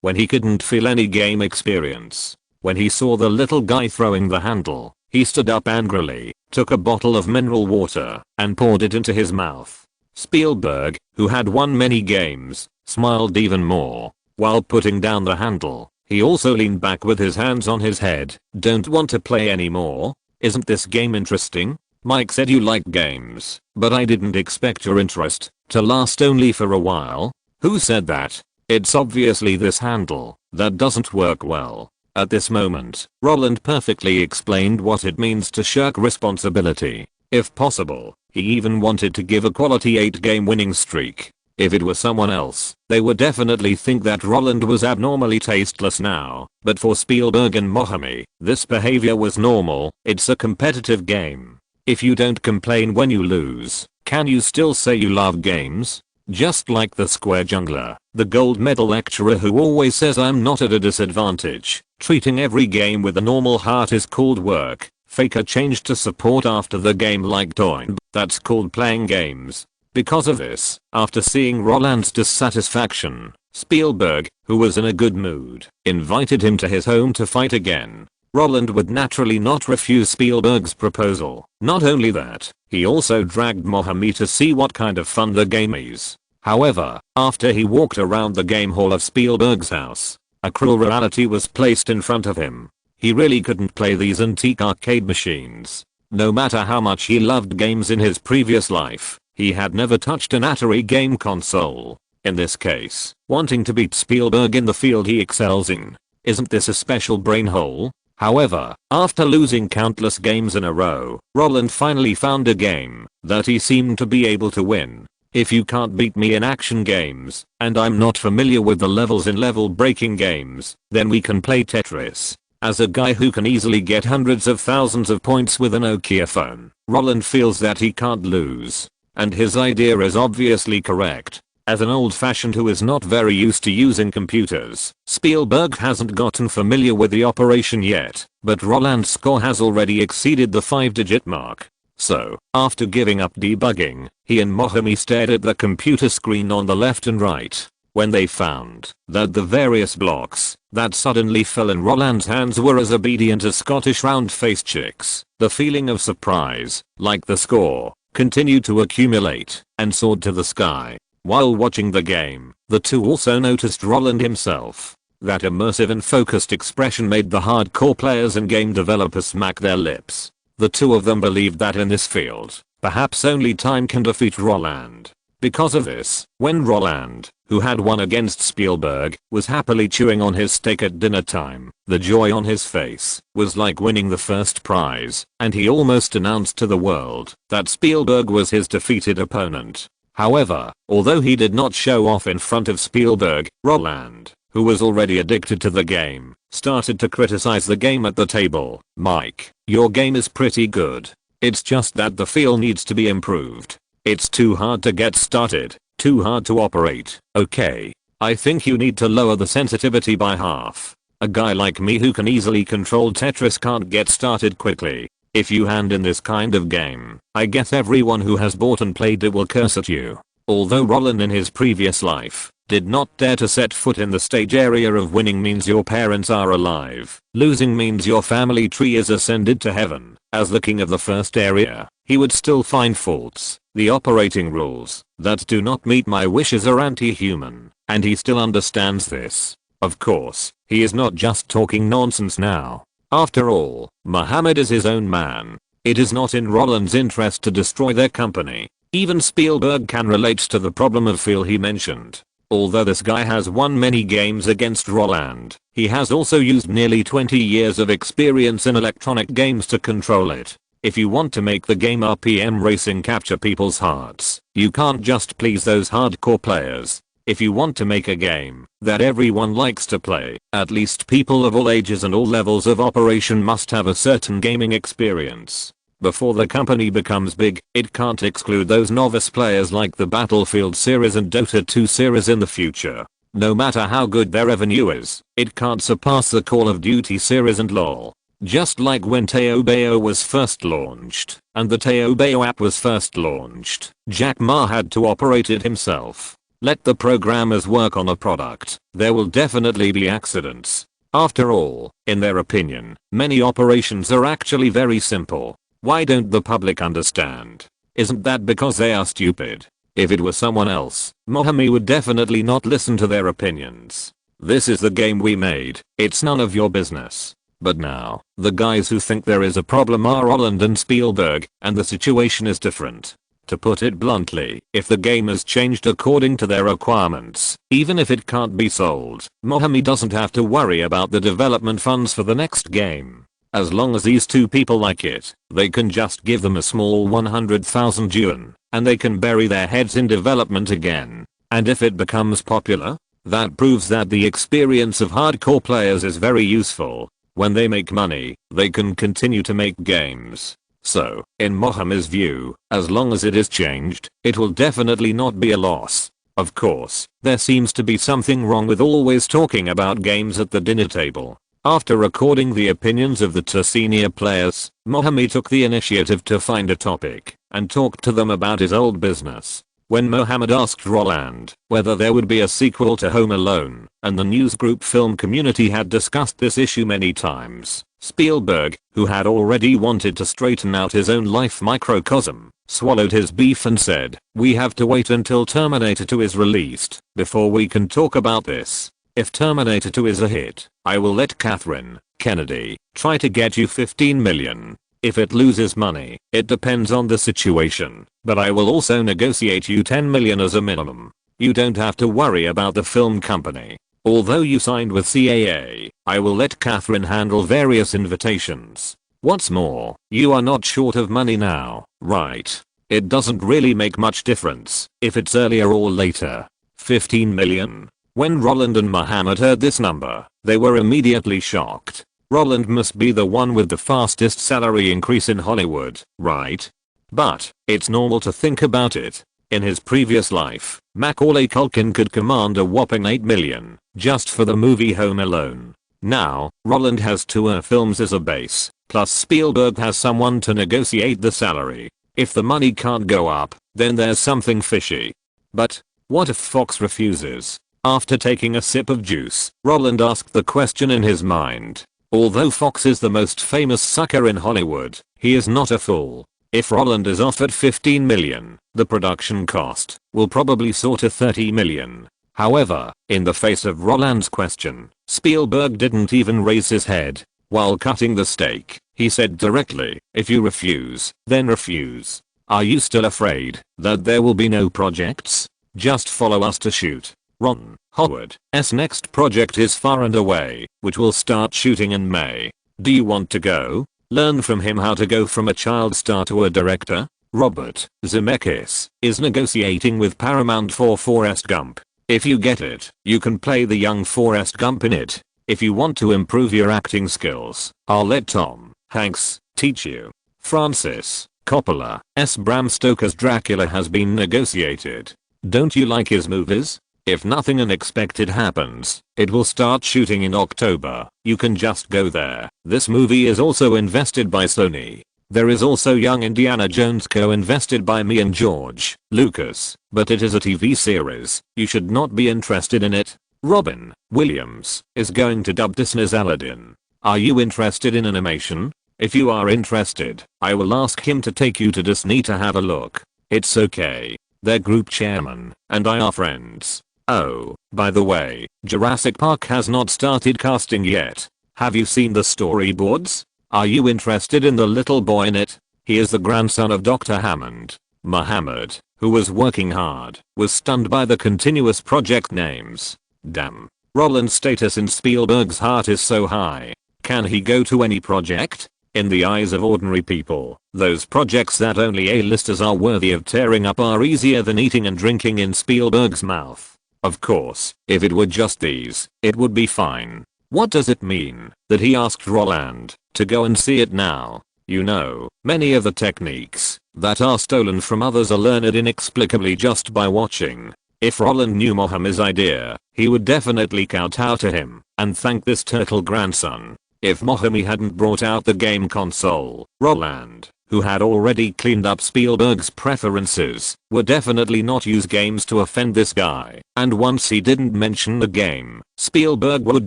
when he couldn't feel any game experience. When he saw the little guy throwing the handle, he stood up angrily, took a bottle of mineral water, and poured it into his mouth. Spielberg, who had won many games, smiled even more. While putting down the handle, he also leaned back with his hands on his head. Don't want to play anymore? Isn't this game interesting? Mike said you like games, but I didn't expect your interest to last only for a while. Who said that? It's obviously this handle that doesn't work well. At this moment, Roland perfectly explained what it means to shirk responsibility. If possible, he even wanted to give a quality 8-game winning streak. If it were someone else, they would definitely think that Roland was abnormally tasteless now, but for Spielberg and Mohami, this behavior was normal. It's a competitive game. If you don't complain when you lose, can you still say you love games? Just like the square jungler, the gold medal lecturer who always says I'm not at a disadvantage. Treating every game with a normal heart is called work. Faker changed to support after the game like Toyn. That's called playing games. Because of this, after seeing Roland's dissatisfaction, Spielberg, who was in a good mood, invited him to his home to fight again. Roland would naturally not refuse Spielberg's proposal. Not only that, he also dragged Mohami to see what kind of fun the game is. However, after he walked around the game hall of Spielberg's house, a cruel reality was placed in front of him. He really couldn't play these antique arcade machines. No matter how much he loved games in his previous life, he had never touched an Atari game console. In this case, wanting to beat Spielberg in the field he excels in. Isn't this a special brain hole? However, after losing countless games in a row, Roland finally found a game that he seemed to be able to win. If you can't beat me in action games, and I'm not familiar with the levels in level breaking games, then we can play Tetris. As a guy who can easily get hundreds of thousands of points with a Nokia phone, Roland feels that he can't lose. And his idea is obviously correct. As an old-fashioned who is not very used to using computers, Spielberg hasn't gotten familiar with the operation yet, but Roland's score has already exceeded the 5-digit mark. So, after giving up debugging, he and Mohami stared at the computer screen on the left and right. When they found that the various blocks that suddenly fell in Roland's hands were as obedient as Scottish round-faced chicks, the feeling of surprise, like the score, continued to accumulate and soared to the sky. While watching the game, the two also noticed Roland himself. That immersive and focused expression made the hardcore players and game developers smack their lips. The two of them believed that in this field, perhaps only time can defeat Roland. Because of this, when Roland, who had won against Spielberg, was happily chewing on his steak at dinner time, the joy on his face was like winning the first prize, and he almost announced to the world that Spielberg was his defeated opponent. However, although he did not show off in front of Spielberg, Roland, who was already addicted to the game, started to criticize the game at the table. Mike, your game is pretty good. It's just that the feel needs to be improved. It's too hard to get started, too hard to operate. Okay, I think you need to lower the sensitivity by half. A guy like me who can easily control Tetris can't get started quickly. If you hand in this kind of game, I guess everyone who has bought and played it will curse at you. Although Roland in his previous life did not dare to set foot in the stage area of winning means your parents are alive. Losing means your family tree is ascended to heaven. As the king of the first area, he would still find faults. The operating rules that do not meet my wishes are anti-human, and he still understands this. Of course, he is not just talking nonsense now. After all, Muhammad is his own man. It is not in Roland's interest to destroy their company. Even Spielberg can relate to the problem of feel he mentioned. Although this guy has won many games against Roland, he has also used nearly 20 years of experience in electronic games to control it. If you want to make the game RPM racing capture people's hearts, you can't just please those hardcore players. If you want to make a game that everyone likes to play, at least people of all ages and all levels of operation must have a certain gaming experience. Before the company becomes big, it can't exclude those novice players like the Battlefield series and Dota 2 series in the future. No matter how good their revenue is, it can't surpass the Call of Duty series and LoL. Just like when Teobayo was first launched, and the Teobayo app was first launched, Jack Ma had to operate it himself. Let the programmers work on a product, there will definitely be accidents. After all, in their opinion, many operations are actually very simple. Why don't the public understand? Isn't that because they are stupid? If it were someone else, Mohammed would definitely not listen to their opinions. This is the game we made, it's none of your business. But now, the guys who think there is a problem are Roland and Spielberg, and the situation is different. To put it bluntly, if the game is changed according to their requirements, even if it can't be sold, Mohammed doesn't have to worry about the development funds for the next game. As long as these two people like it, they can just give them a small 100,000 yuan, and they can bury their heads in development again. And if it becomes popular, that proves that the experience of hardcore players is very useful. When they make money, they can continue to make games. So, in Mohammed's view, as long as it is changed, it will definitely not be a loss. Of course, there seems to be something wrong with always talking about games at the dinner table. After recording the opinions of the two senior players, Mohammed took the initiative to find a topic and talked to them about his old business. When Mohammed asked Roland whether there would be a sequel to Home Alone, and the newsgroup film community had discussed this issue many times, Spielberg, who had already wanted to straighten out his own life microcosm, swallowed his beef and said, "We have to wait until Terminator 2 is released before we can talk about this. If Terminator 2 is a hit, I will let Catherine Kennedy try to get you 15 million. If it loses money, it depends on the situation, but I will also negotiate you 10 million as a minimum. You don't have to worry about the film company. Although you signed with CAA, I will let Catherine handle various invitations. What's more, you are not short of money now, right? It doesn't really make much difference if it's earlier or later. 15 million. When Roland and Mohammed heard this number, they were immediately shocked. Roland must be the one with the fastest salary increase in Hollywood, right? But, it's normal to think about it. In his previous life, Macaulay Culkin could command a whopping 8 million, just for the movie Home Alone. Now, Roland has 2 films as a base, plus Spielberg has someone to negotiate the salary. If the money can't go up, then there's something fishy. But, what if Fox refuses? After taking a sip of juice, Roland asked the question in his mind. Although Fox is the most famous sucker in Hollywood, he is not a fool. If Roland is offered 15 million, the production cost will probably soar to 30 million. However, in the face of Roland's question, Spielberg didn't even raise his head. While cutting the steak, he said directly, "If you refuse, then refuse. Are you still afraid that there will be no projects? Just follow us to shoot." Ron Howard's next project is Far and Away, which will start shooting in May. Do you want to go? Learn from him how to go from a child star to a director? Robert Zemeckis is negotiating with Paramount for Forrest Gump. If you get it, you can play the young Forrest Gump in it. If you want to improve your acting skills, I'll let Tom Hanks teach you. Francis Coppola's Bram Stoker's Dracula has been negotiated. Don't you like his movies? If nothing unexpected happens, it will start shooting in October. You can just go there. This movie is also invested by Sony. There is also Young Indiana Jones co-invested by me and George Lucas, but it is a TV series. You should not be interested in it. Robin Williams is going to dub Disney's Aladdin. Are you interested in animation? If you are interested, I will ask him to take you to Disney to have a look. It's okay. Their group chairman and I are friends. Oh, by the way, Jurassic Park has not started casting yet. Have you seen the storyboards? Are you interested in the little boy in it? He is the grandson of Dr. Hammond. Mohammed, who was working hard, was stunned by the continuous project names. Damn. Roland's status in Spielberg's heart is so high. Can he go to any project? In the eyes of ordinary people, those projects that only A-listers are worthy of tearing up are easier than eating and drinking in Spielberg's mouth. Of course, if it were just these, it would be fine. What does it mean that he asked Roland to go and see it now? You know, many of the techniques that are stolen from others are learned inexplicably just by watching. If Roland knew Mohammed's idea, he would definitely kowtow to him and thank this turtle grandson. If Mohammed hadn't brought out the game console, Roland, who had already cleaned up Spielberg's preferences, would definitely not use games to offend this guy. And once he didn't mention the game, Spielberg would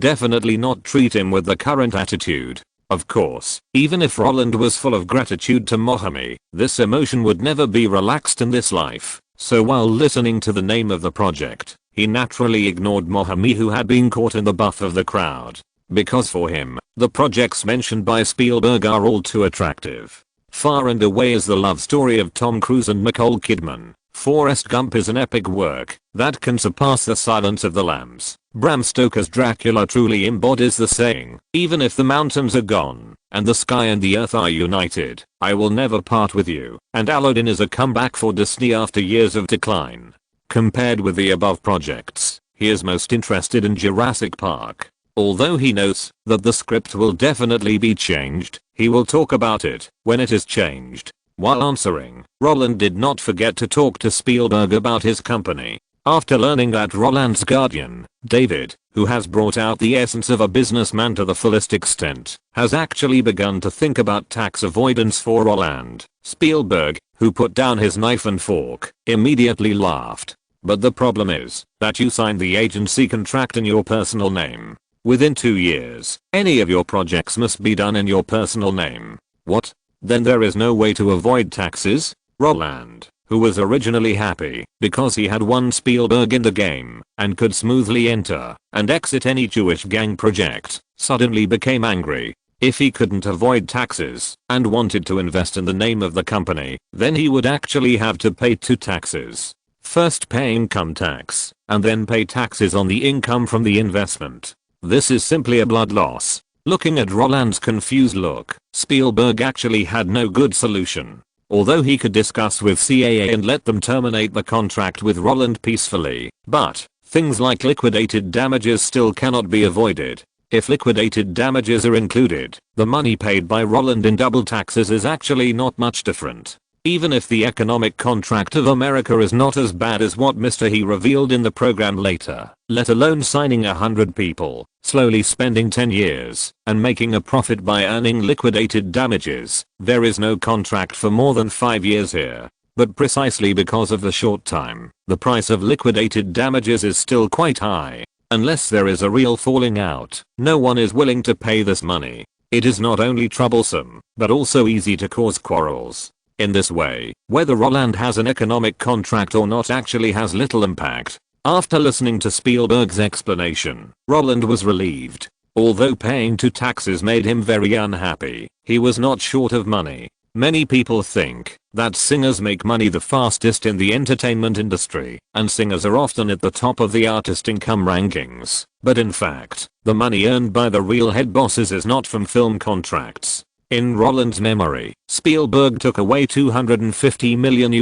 definitely not treat him with the current attitude. Of course, even if Roland was full of gratitude to Mohammed, this emotion would never be relaxed in this life. So while listening to the name of the project, he naturally ignored Mohammed, who had been caught in the buff of the crowd. Because for him, the projects mentioned by Spielberg are all too attractive. Far and away is the love story of Tom Cruise and Nicole Kidman. Forrest Gump is an epic work that can surpass The Silence of the Lambs. Bram Stoker's Dracula truly embodies the saying, even if the mountains are gone and the sky and the earth are united, I will never part with you. And Aladdin is a comeback for Disney after years of decline. Compared with the above projects, he is most interested in Jurassic Park. Although he knows that the script will definitely be changed, he will talk about it when it is changed. While answering, Roland did not forget to talk to Spielberg about his company. After learning that Roland's guardian, David, who has brought out the essence of a businessman to the fullest extent, has actually begun to think about tax avoidance for Roland, Spielberg, who put down his knife and fork, immediately laughed. But the problem is that you signed the agency contract in your personal name. Within 2 years, any of your projects must be done in your personal name. What? Then there is no way to avoid taxes? Roland, who was originally happy because he had won Spielberg in the game and could smoothly enter and exit any Jewish gang project, suddenly became angry. If he couldn't avoid taxes and wanted to invest in the name of the company, then he would actually have to pay 2 taxes. First pay income tax and then pay taxes on the income from the investment. This is simply a blood loss. Looking at Roland's confused look, Spielberg actually had no good solution. Although he could discuss with CAA and let them terminate the contract with Roland peacefully, but things like liquidated damages still cannot be avoided. If liquidated damages are included, the money paid by Roland in double taxes is actually not much different. Even if the economic contract of America is not as bad as what Mr. He revealed in the program later, let alone signing 100 people, slowly spending 10 years, and making a profit by earning liquidated damages, there is no contract for more than 5 years here. But precisely because of the short time, the price of liquidated damages is still quite high. Unless there is a real falling out, no one is willing to pay this money. It is not only troublesome, but also easy to cause quarrels. In this way, whether Roland has an economic contract or not actually has little impact. After listening to Spielberg's explanation, Roland was relieved. Although paying 2 taxes made him very unhappy, he was not short of money. Many people think that singers make money the fastest in the entertainment industry, and singers are often at the top of the artist income rankings. But in fact, the money earned by the real head bosses is not from film contracts. In Roland's memory, Spielberg took away $250 million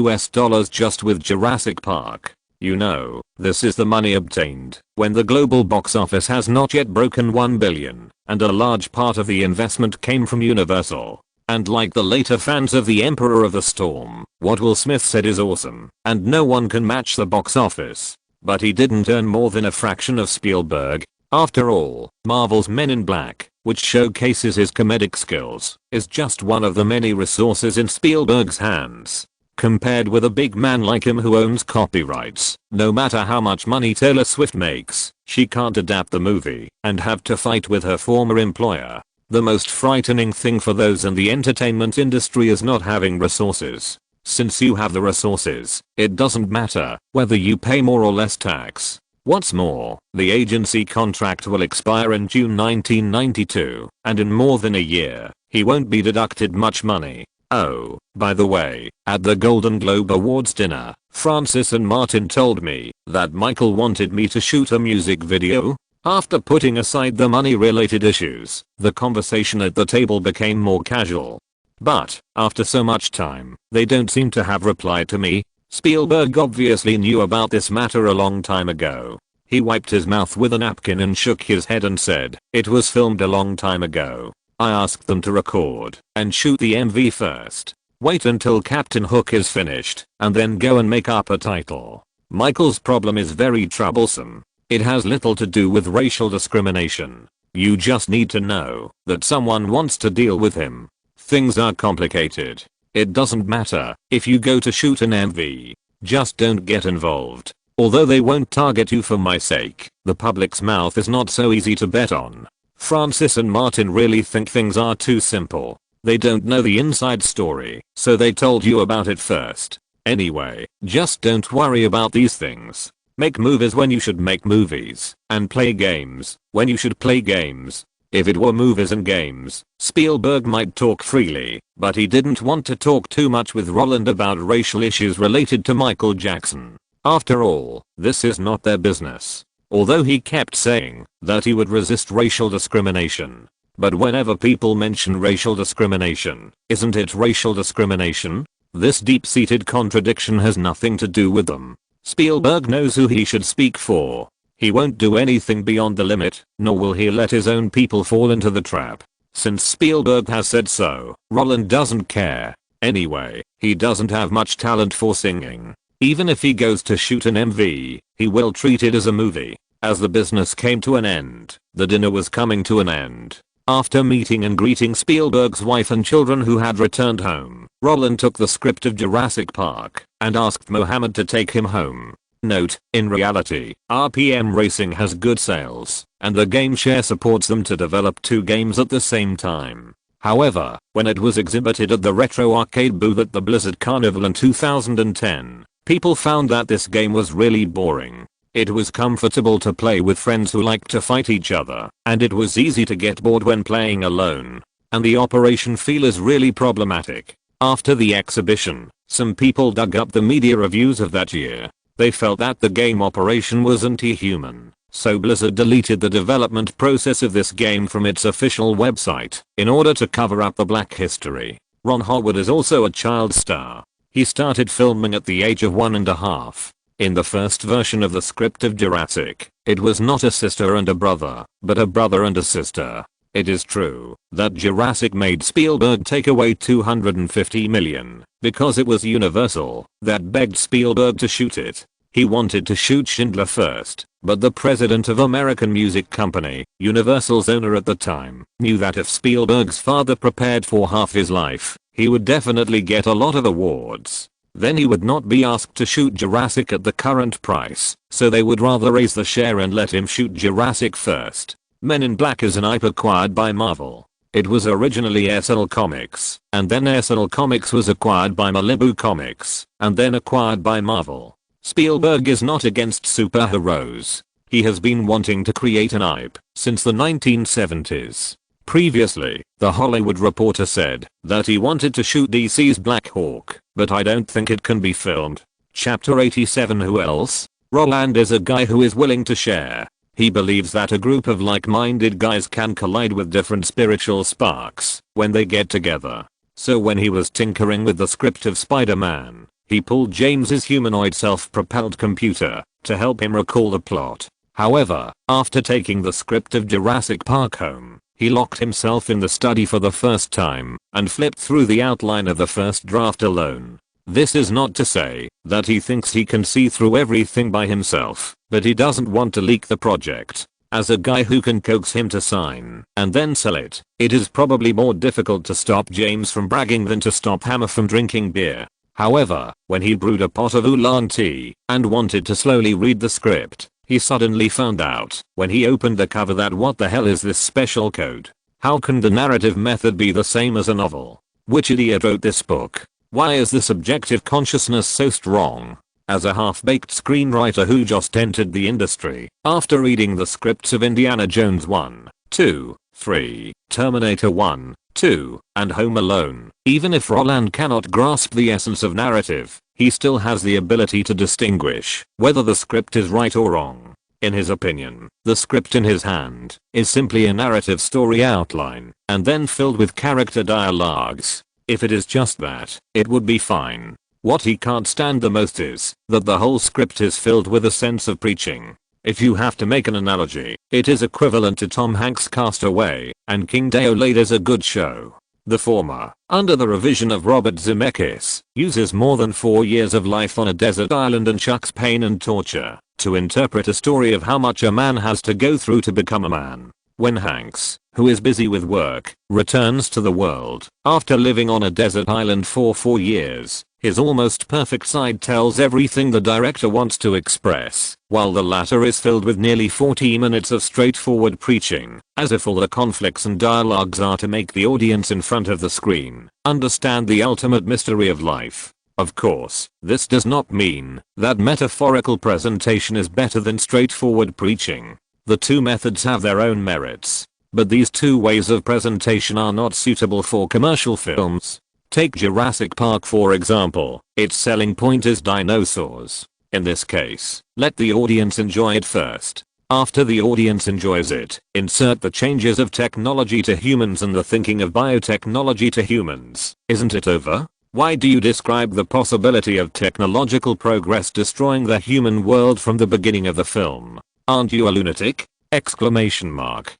just with Jurassic Park. You know, this is the money obtained when the global box office has not yet broken $1 billion, and a large part of the investment came from Universal. And like the later fans of The Emperor of the Storm, what Will Smith said is awesome, and no one can match the box office. But he didn't earn more than a fraction of Spielberg. After all, Marvel's Men in Black, which showcases his comedic skills, is just one of the many resources in Spielberg's hands. Compared with a big man like him who owns copyrights, no matter how much money Taylor Swift makes, she can't adapt the movie and have to fight with her former employer. The most frightening thing for those in the entertainment industry is not having resources. Since you have the resources, it doesn't matter whether you pay more or less tax. What's more, the agency contract will expire in June 1992, and in more than a year, he won't be deducted much money. Oh, by the way, at the Golden Globe Awards dinner, Francis and Martin told me that Michael wanted me to shoot a music video. After putting aside the money-related issues, the conversation at the table became more casual. But, after so much time, they don't seem to have replied to me. Spielberg obviously knew about this matter a long time ago. He wiped his mouth with a napkin and shook his head and said, "It was filmed a long time ago." I asked them to record and shoot the MV first. Wait until Captain Hook is finished and then go and make up a title. Michael's problem is very troublesome. It has little to do with racial discrimination. You just need to know that someone wants to deal with him. Things are complicated. It doesn't matter if you go to shoot an MV. Just don't get involved. Although they won't target you for my sake, the public's mouth is not so easy to bet on. Francis and Martin really think things are too simple. They don't know the inside story, so they told you about it first. Anyway, just don't worry about these things. Make movies when you should make movies, and play games when you should play games. If it were movies and games, Spielberg might talk freely, but he didn't want to talk too much with Roland about racial issues related to Michael Jackson. After all, this is not their business. Although he kept saying that he would resist racial discrimination. But whenever people mention racial discrimination, isn't it racial discrimination? This deep-seated contradiction has nothing to do with them. Spielberg knows who he should speak for. He won't do anything beyond the limit, nor will he let his own people fall into the trap. Since Spielberg has said so, Roland doesn't care. Anyway, he doesn't have much talent for singing. Even if he goes to shoot an MV, he will treat it as a movie. As the business came to an end, the dinner was coming to an end. After meeting and greeting Spielberg's wife and children who had returned home, Roland took the script of Jurassic Park and asked Mohammed to take him home. Note, in reality, RPM Racing has good sales, and the game share supports them to develop 2 games at the same time. However, when it was exhibited at the Retro Arcade booth at the Blizzard Carnival in 2010, people found that this game was really boring. It was comfortable to play with friends who liked to fight each other, and it was easy to get bored when playing alone. And the operation feel is really problematic. After the exhibition, some people dug up the media reviews of that year. They felt that the game operation was anti-human, so Blizzard deleted the development process of this game from its official website in order to cover up the black history. Ron Howard is also a child star. He started filming at the age of 1.5. In the first version of the script of Jurassic, it was not a sister and a brother, but a brother and a sister. It is true that Jurassic made Spielberg take away $250 million because it was Universal that begged Spielberg to shoot it. He wanted to shoot Schindler first, but the president of American Music Company, Universal's owner at the time, knew that if Spielberg's father prepared for half his life, he would definitely get a lot of awards. Then he would not be asked to shoot Jurassic at the current price, so they would rather raise the share and let him shoot Jurassic first. Men in Black is an IP acquired by Marvel. It was originally SL Comics, and then SL Comics was acquired by Malibu Comics, and then acquired by Marvel. Spielberg is not against superheroes. He has been wanting to create an IP since the 1970s. Previously, The Hollywood Reporter said that he wanted to shoot DC's Black Hawk, but I don't think it can be filmed. Chapter 87. Who else? Roland is a guy who is willing to share. He believes that a group of like-minded guys can collide with different spiritual sparks when they get together. So when he was tinkering with the script of Spider-Man, he pulled James's humanoid self-propelled computer to help him recall the plot. However, after taking the script of Jurassic Park home, he locked himself in the study for the first time and flipped through the outline of the first draft alone. This is not to say that he thinks he can see through everything by himself, but he doesn't want to leak the project. As a guy who can coax him to sign and then sell it, it is probably more difficult to stop James from bragging than to stop Hammer from drinking beer. However, when he brewed a pot of oolong tea and wanted to slowly read the script, he suddenly found out when he opened the cover that what the hell is this special code? How can the narrative method be the same as a novel? Which idiot wrote this book? Why is the subjective consciousness so strong? As a half-baked screenwriter who just entered the industry, after reading the scripts of Indiana Jones 1, 2, 3, Terminator 1, 2, and Home Alone, even if Roland cannot grasp the essence of narrative, he still has the ability to distinguish whether the script is right or wrong. In his opinion, the script in his hand is simply a narrative story outline and then filled with character dialogues. If it is just that, it would be fine. What he can't stand the most is that the whole script is filled with a sense of preaching. If you have to make an analogy, it is equivalent to Tom Hanks' Castaway and King Deodade's A Good Show. The former, under the revision of Robert Zemeckis, uses more than 4 years of life on a desert island and chucks pain and torture to interpret a story of how much a man has to go through to become a man. When Hanks, who is busy with work, returns to the world after living on a desert island for 4 years, his almost perfect side tells everything the director wants to express, while the latter is filled with nearly 40 minutes of straightforward preaching, as if all the conflicts and dialogues are to make the audience in front of the screen understand the ultimate mystery of life. Of course, this does not mean that metaphorical presentation is better than straightforward preaching. The two methods have their own merits, but these two ways of presentation are not suitable for commercial films. Take Jurassic Park for example. Its selling point is dinosaurs. In this case, let the audience enjoy it first. After the audience enjoys it, insert the changes of technology to humans and the thinking of biotechnology to humans. Isn't it over? Why do you describe the possibility of technological progress destroying the human world from the beginning of the film? Aren't you a lunatic? Exclamation mark.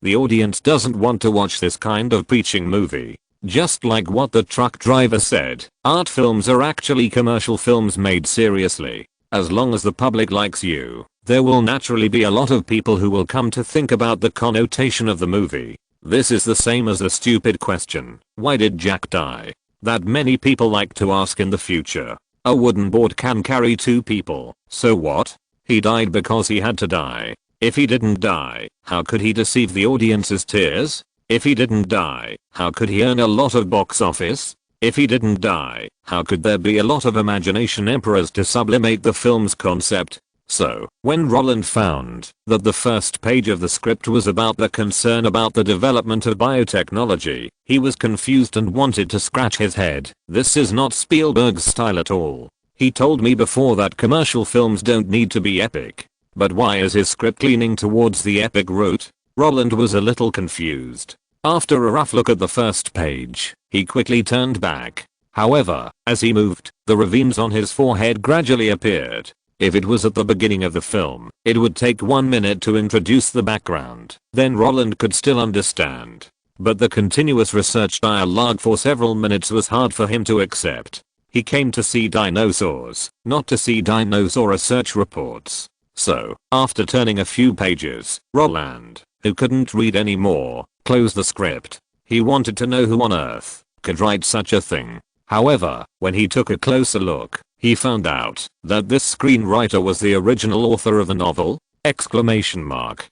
The audience doesn't want to watch this kind of preaching movie. Just like what the truck driver said, art films are actually commercial films made seriously. As long as the public likes you, there will naturally be a lot of people who will come to think about the connotation of the movie. This is the same as the stupid question, why did Jack die? That many people like to ask in the future. A wooden board can carry 2 people, so what? He died because he had to die. If he didn't die, how could he deceive the audience's tears? If he didn't die, how could he earn a lot of box office? If he didn't die, how could there be a lot of imagination emperors to sublimate the film's concept? So, when Roland found that the first page of the script was about the concern about the development of biotechnology, he was confused and wanted to scratch his head. This is not Spielberg's style at all. He told me before that commercial films don't need to be epic. But why is his script leaning towards the epic route? Roland was a little confused. After a rough look at the first page, he quickly turned back. However, as he moved, the ravines on his forehead gradually appeared. If it was at the beginning of the film, it would take 1 minute to introduce the background. Then Roland could still understand. But the continuous research dialogue for several minutes was hard for him to accept. He came to see dinosaurs, not to see dinosaur research reports. So, after turning a few pages, Roland, who couldn't read anymore, closed the script. He wanted to know who on earth could write such a thing. However, when he took a closer look, he found out that this screenwriter was the original author of the novel! Exclamation mark.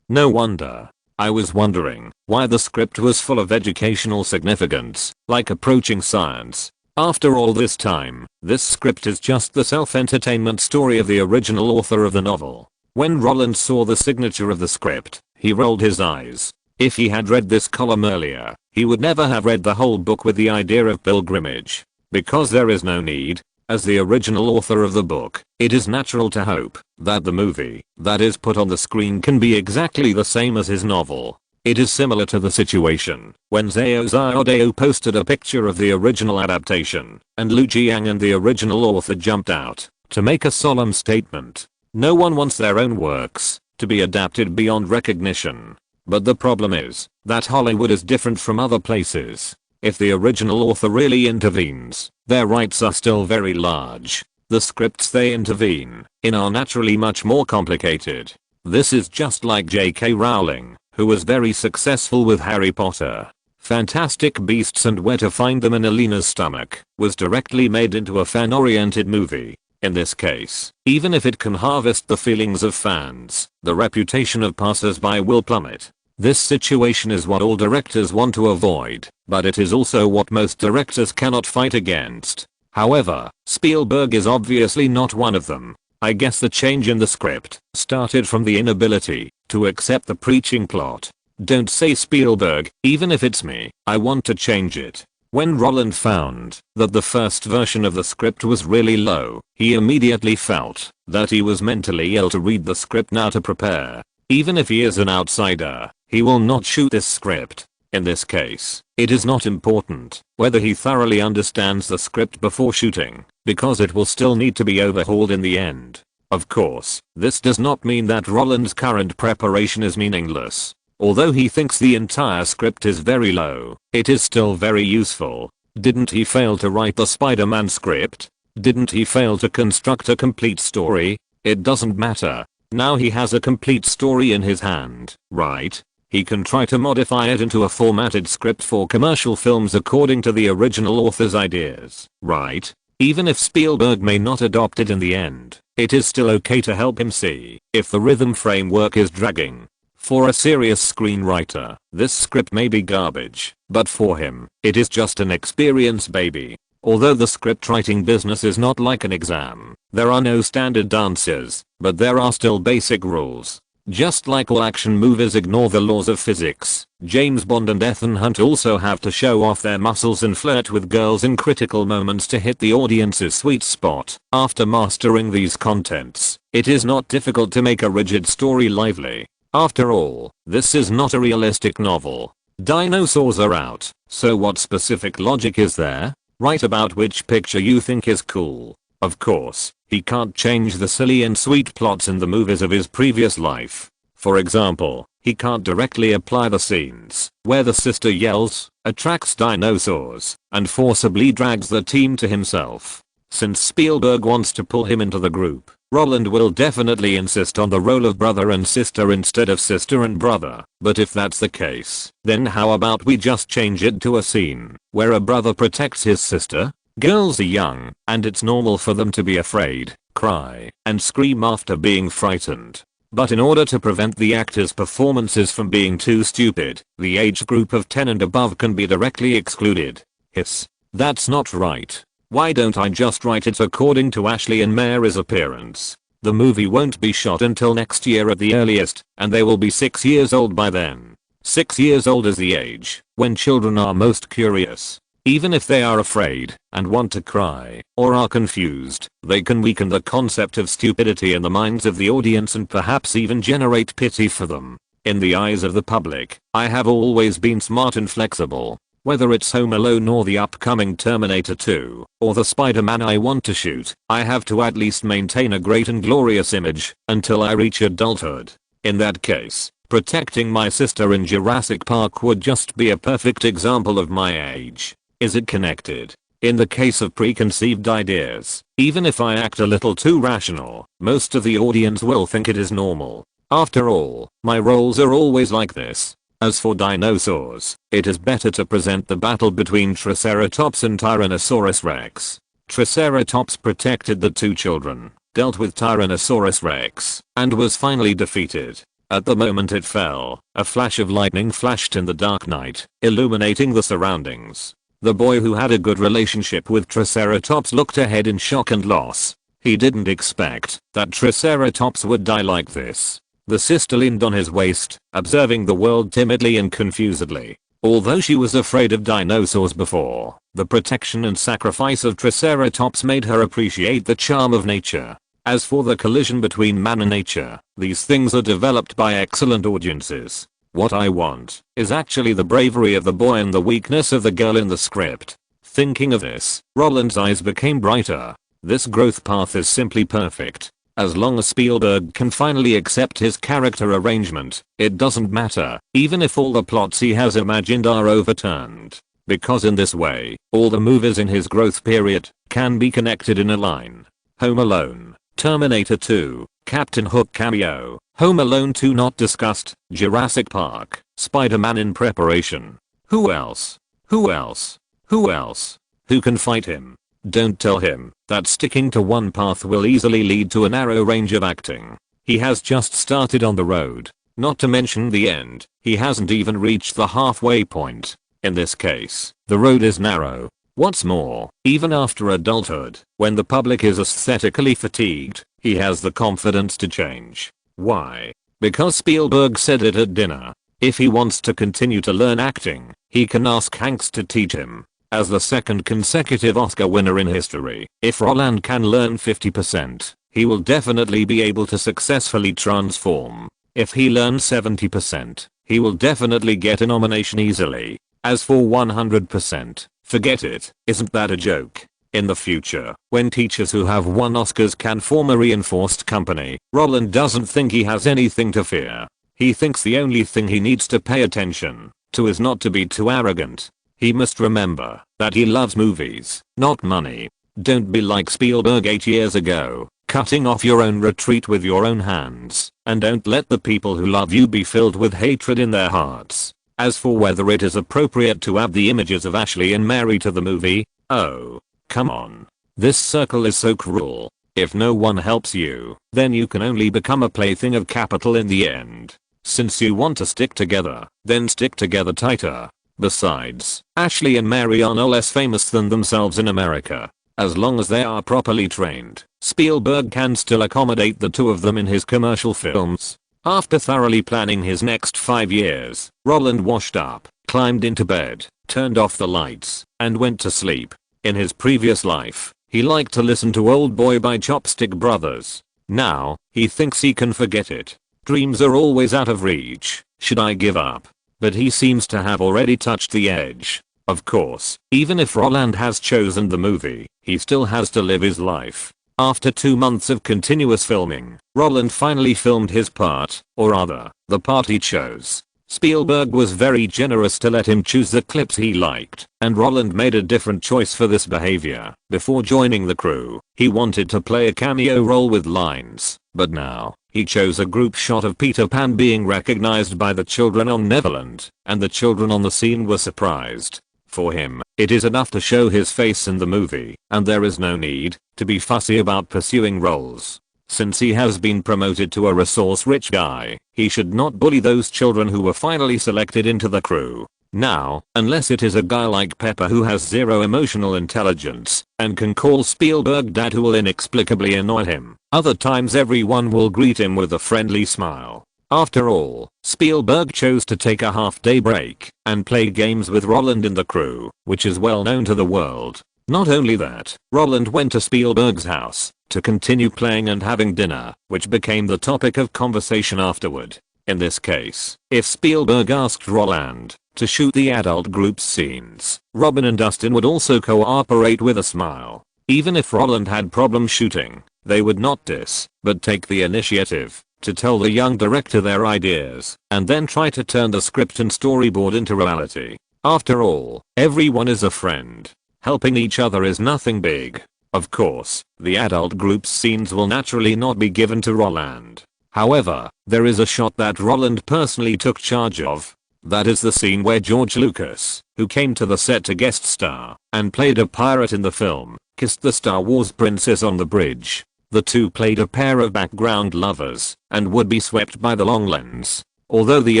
No wonder. I was wondering why the script was full of educational significance, like approaching science. After all this time, this script is just the self-entertainment story of the original author of the novel. When Roland saw the signature of the script, he rolled his eyes. If he had read this column earlier, he would never have read the whole book with the idea of pilgrimage. Because there is no need. As the original author of the book, it is natural to hope that the movie that is put on the screen can be exactly the same as his novel. It is similar to the situation when Zhao Xiaodao posted a picture of the original adaptation, and Lu Jiang and the original author jumped out to make a solemn statement. No one wants their own works to be adapted beyond recognition. But the problem is that Hollywood is different from other places. If the original author really intervenes, their rights are still very large. The scripts they intervene in are naturally much more complicated. This is just like J.K. Rowling, who was very successful with Harry Potter. Fantastic Beasts and Where to Find Them in Alina's Stomach was directly made into a fan-oriented movie. In this case, even if it can harvest the feelings of fans, the reputation of passers-by will plummet. This situation is what all directors want to avoid, but it is also what most directors cannot fight against. However, Spielberg is obviously not one of them. I guess the change in the script started from the inability to accept the preaching plot. Don't say Spielberg, even if it's me, I want to change it. When Roland found that the first version of the script was really low, he immediately felt that he was mentally ill to read the script now to prepare. Even if he is an outsider, he will not shoot this script. In this case, it is not important whether he thoroughly understands the script before shooting, because it will still need to be overhauled in the end. Of course, this does not mean that Roland's current preparation is meaningless. Although he thinks the entire script is very low, it is still very useful. Didn't he fail to write the Spider-Man script? Didn't he fail to construct a complete story? It doesn't matter. Now he has a complete story in his hand, right? He can try to modify it into a formatted script for commercial films according to the original author's ideas, right? Even if Spielberg may not adopt it in the end, it is still okay to help him see if the rhythm framework is dragging. For a serious screenwriter, this script may be garbage, but for him, it is just an experience baby. Although the script writing business is not like an exam, there are no standard answers, but there are still basic rules. Just like all action movies ignore the laws of physics, James Bond and Ethan Hunt also have to show off their muscles and flirt with girls in critical moments to hit the audience's sweet spot. After mastering these contents, it is not difficult to make a rigid story lively. After all, this is not a realistic novel. Dinosaurs are out, so what specific logic is there? Write about which picture you think is cool. Of course, he can't change the silly and sweet plots in the movies of his previous life. For example, he can't directly apply the scenes where the sister yells, attracts dinosaurs, and forcibly drags the team to himself. Since Spielberg wants to pull him into the group, Roland will definitely insist on the role of brother and sister instead of sister and brother. But if that's the case, then how about we just change it to a scene where a brother protects his sister? Girls are young, and it's normal for them to be afraid, cry, and scream after being frightened. But in order to prevent the actors' performances from being too stupid, the age group of 10 and above can be directly excluded. Hiss. That's not right. Why don't I just write it according to Ashley and Mary's appearance? The movie won't be shot until next year at the earliest, and they will be 6 years old by then. 6 years old is the age when children are most curious. Even if they are afraid and want to cry or are confused, they can weaken the concept of stupidity in the minds of the audience and perhaps even generate pity for them. In the eyes of the public, I have always been smart and flexible. Whether it's Home Alone or the upcoming Terminator 2, or the Spider-Man I want to shoot, I have to at least maintain a great and glorious image until I reach adulthood. In that case, protecting my sister in Jurassic Park would just be a perfect example of my age. Is it connected? In the case of preconceived ideas, even if I act a little too rational, most of the audience will think it is normal. After all, my roles are always like this. As for dinosaurs, it is better to present the battle between Triceratops and Tyrannosaurus Rex. Triceratops protected the two children, dealt with Tyrannosaurus Rex, and was finally defeated. At the moment it fell, a flash of lightning flashed in the dark night, illuminating the surroundings. The boy who had a good relationship with Triceratops looked ahead in shock and loss. He didn't expect that Triceratops would die like this. The sister leaned on his waist, observing the world timidly and confusedly. Although she was afraid of dinosaurs before, the protection and sacrifice of Triceratops made her appreciate the charm of nature. As for the collision between man and nature, these things are developed by excellent audiences. What I want is actually the bravery of the boy and the weakness of the girl in the script. Thinking of this, Roland's eyes became brighter. This growth path is simply perfect. As long as Spielberg can finally accept his character arrangement, it doesn't matter, even if all the plots he has imagined are overturned. Because in this way, all the movies in his growth period can be connected in a line. Home Alone, Terminator 2, Captain Hook cameo, Home Alone 2 not discussed, Jurassic Park, Spider-Man in preparation. Who else? Who else? Who else? Who can fight him? Don't tell him that sticking to one path will easily lead to a narrow range of acting. He has just started on the road. Not to mention the end, he hasn't even reached the halfway point. In this case, the road is narrow. What's more, even after adulthood, when the public is aesthetically fatigued, he has the confidence to change. Why? Because Spielberg said it at dinner. If he wants to continue to learn acting, he can ask Hanks to teach him. As the second consecutive Oscar winner in history, if Roland can learn 50%, he will definitely be able to successfully transform. If he learns 70%, he will definitely get a nomination easily. As for 100%, forget it. Isn't that a joke? In the future, when teachers who have won Oscars can form a reinforced company, Roland doesn't think he has anything to fear. He thinks the only thing he needs to pay attention to is not to be too arrogant. He must remember that he loves movies, not money. Don't be like Spielberg 8 years ago, cutting off your own retreat with your own hands, and don't let the people who love you be filled with hatred in their hearts. As for whether it is appropriate to add the images of Ashley and Mary to the movie, oh, come on. This circle is so cruel. If no one helps you, then you can only become a plaything of capital in the end. Since you want to stick together, then stick together tighter. Besides, Ashley and Mary are no less famous than themselves in America. As long as they are properly trained, Spielberg can still accommodate the two of them in his commercial films. After thoroughly planning his next 5 years, Roland washed up, climbed into bed, turned off the lights, and went to sleep. In his previous life, he liked to listen to Old Boy by Chopstick Brothers. Now, he thinks he can forget it. Dreams are always out of reach. Should I give up? But he seems to have already touched the edge. Of course, even if Roland has chosen the movie, he still has to live his life. After 2 months of continuous filming, Roland finally filmed his part, or rather, the part he chose. Spielberg was very generous to let him choose the clips he liked, and Roland made a different choice for this behavior. Before joining the crew, he wanted to play a cameo role with lines, but now, he chose a group shot of Peter Pan being recognized by the children on Neverland, and the children on the scene were surprised. For him, it is enough to show his face in the movie, and there is no need to be fussy about pursuing roles. Since he has been promoted to a resource-rich guy, he should not bully those children who were finally selected into the crew. Now, unless it is a guy like Pepper who has zero emotional intelligence and can call Spielberg dad who will inexplicably annoy him, other times everyone will greet him with a friendly smile. After all, Spielberg chose to take a half-day break and play games with Roland in the crew, which is well known to the world. Not only that, Roland went to Spielberg's house to continue playing and having dinner, which became the topic of conversation afterward. In this case, if Spielberg asked Roland to shoot the adult group's scenes, Robin and Dustin would also cooperate with a smile. Even if Roland had problems shooting, they would not diss, but take the initiative to tell the young director their ideas, and then try to turn the script and storyboard into reality. After all, everyone is a friend. Helping each other is nothing big. Of course, the adult group's scenes will naturally not be given to Roland. However, there is a shot that Roland personally took charge of. That is the scene where George Lucas, who came to the set to guest star and played a pirate in the film, kissed the Star Wars princess on the bridge. The two played a pair of background lovers and would be swept by the long lens. Although the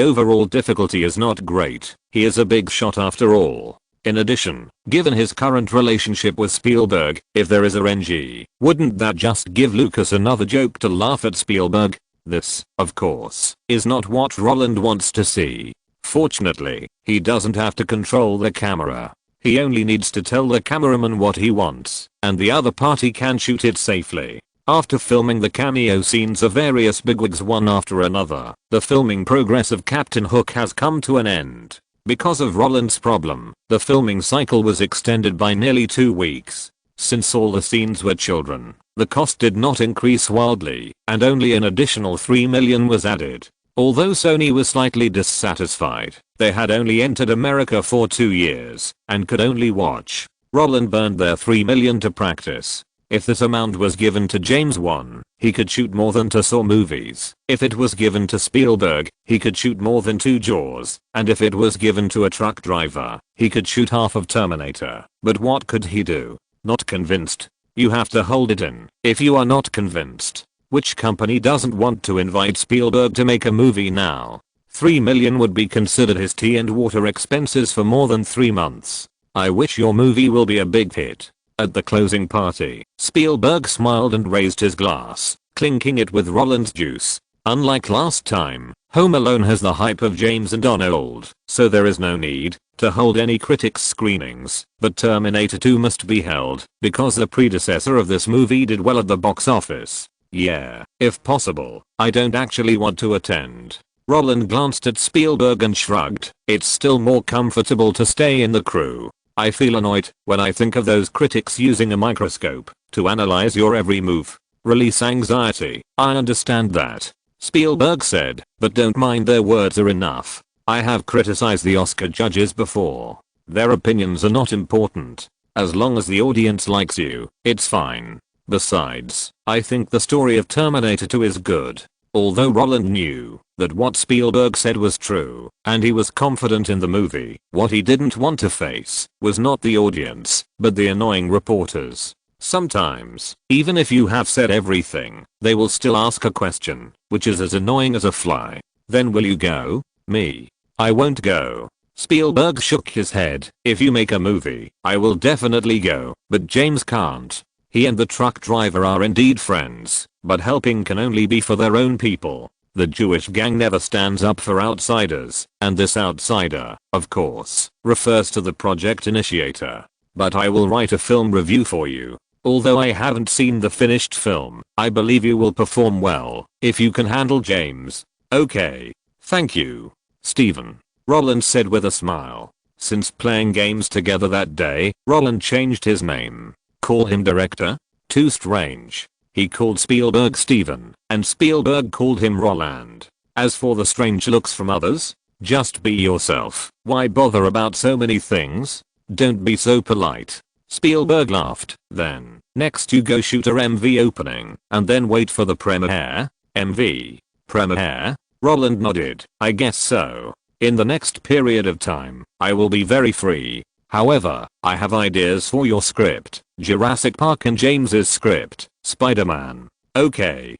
overall difficulty is not great, he is a big shot after all. In addition, given his current relationship with Spielberg, if there is a RNG, wouldn't that just give Lucas another joke to laugh at Spielberg? This, of course, is not what Roland wants to see. Fortunately, he doesn't have to control the camera. He only needs to tell the cameraman what he wants, and the other party can shoot it safely. After filming the cameo scenes of various bigwigs one after another, the filming progress of Captain Hook has come to an end. Because of Roland's problem, the filming cycle was extended by nearly 2 weeks. Since all the scenes were children, the cost did not increase wildly, and only an additional $3 million was added. Although Sony was slightly dissatisfied, they had only entered America for 2 years, and could only watch. Roland burned their $3 million to practice. If this amount was given to James Wan, he could shoot more than 2 Saw movies. If it was given to Spielberg, he could shoot more than 2 Jaws. And if it was given to a truck driver, he could shoot half of Terminator. But what could he do? Not convinced? You have to hold it in. If you are not convinced, which company doesn't want to invite Spielberg to make a movie now? $3 million would be considered his tea and water expenses for more than 3 months. I wish your movie will be a big hit. At the closing party, Spielberg smiled and raised his glass, clinking it with Roland's juice. Unlike last time, Home Alone has the hype of James and Donald, so there is no need to hold any critics screenings, but Terminator 2 must be held, because the predecessor of this movie did well at the box office. Yeah, if possible, I don't actually want to attend. Roland glanced at Spielberg and shrugged. It's still more comfortable to stay in the crew. I feel annoyed when I think of those critics using a microscope to analyze your every move. Release anxiety. I understand that. Spielberg said, but don't mind their words are enough. I have criticized the Oscar judges before. Their opinions are not important. As long as the audience likes you, it's fine. Besides, I think the story of Terminator 2 is good. Although Roland knew that what Spielberg said was true, and he was confident in the movie, what he didn't want to face was not the audience, but the annoying reporters. Sometimes, even if you have said everything, they will still ask a question, which is as annoying as a fly. Then will you go? Me. I won't go. Spielberg shook his head. If you make a movie, I will definitely go, but James can't. He and the truck driver are indeed friends, but helping can only be for their own people. The Jewish gang never stands up for outsiders, and this outsider, of course, refers to the project initiator. But I will write a film review for you. Although I haven't seen the finished film, I believe you will perform well, if you can handle James. Okay. Thank you, Steven. Roland said with a smile. Since playing games together that day, Roland changed his name. Call him director? Too strange. He called Spielberg Steven, and Spielberg called him Roland. As for the strange looks from others, just be yourself. Why bother about so many things? Don't be so polite. Spielberg laughed. Then, next you go shoot a MV opening, and then wait for the premiere? MV? Premiere? Roland nodded. I guess so. In the next period of time, I will be very free. However, I have ideas for your script. Jurassic Park and James's script. Spider-Man. Okay.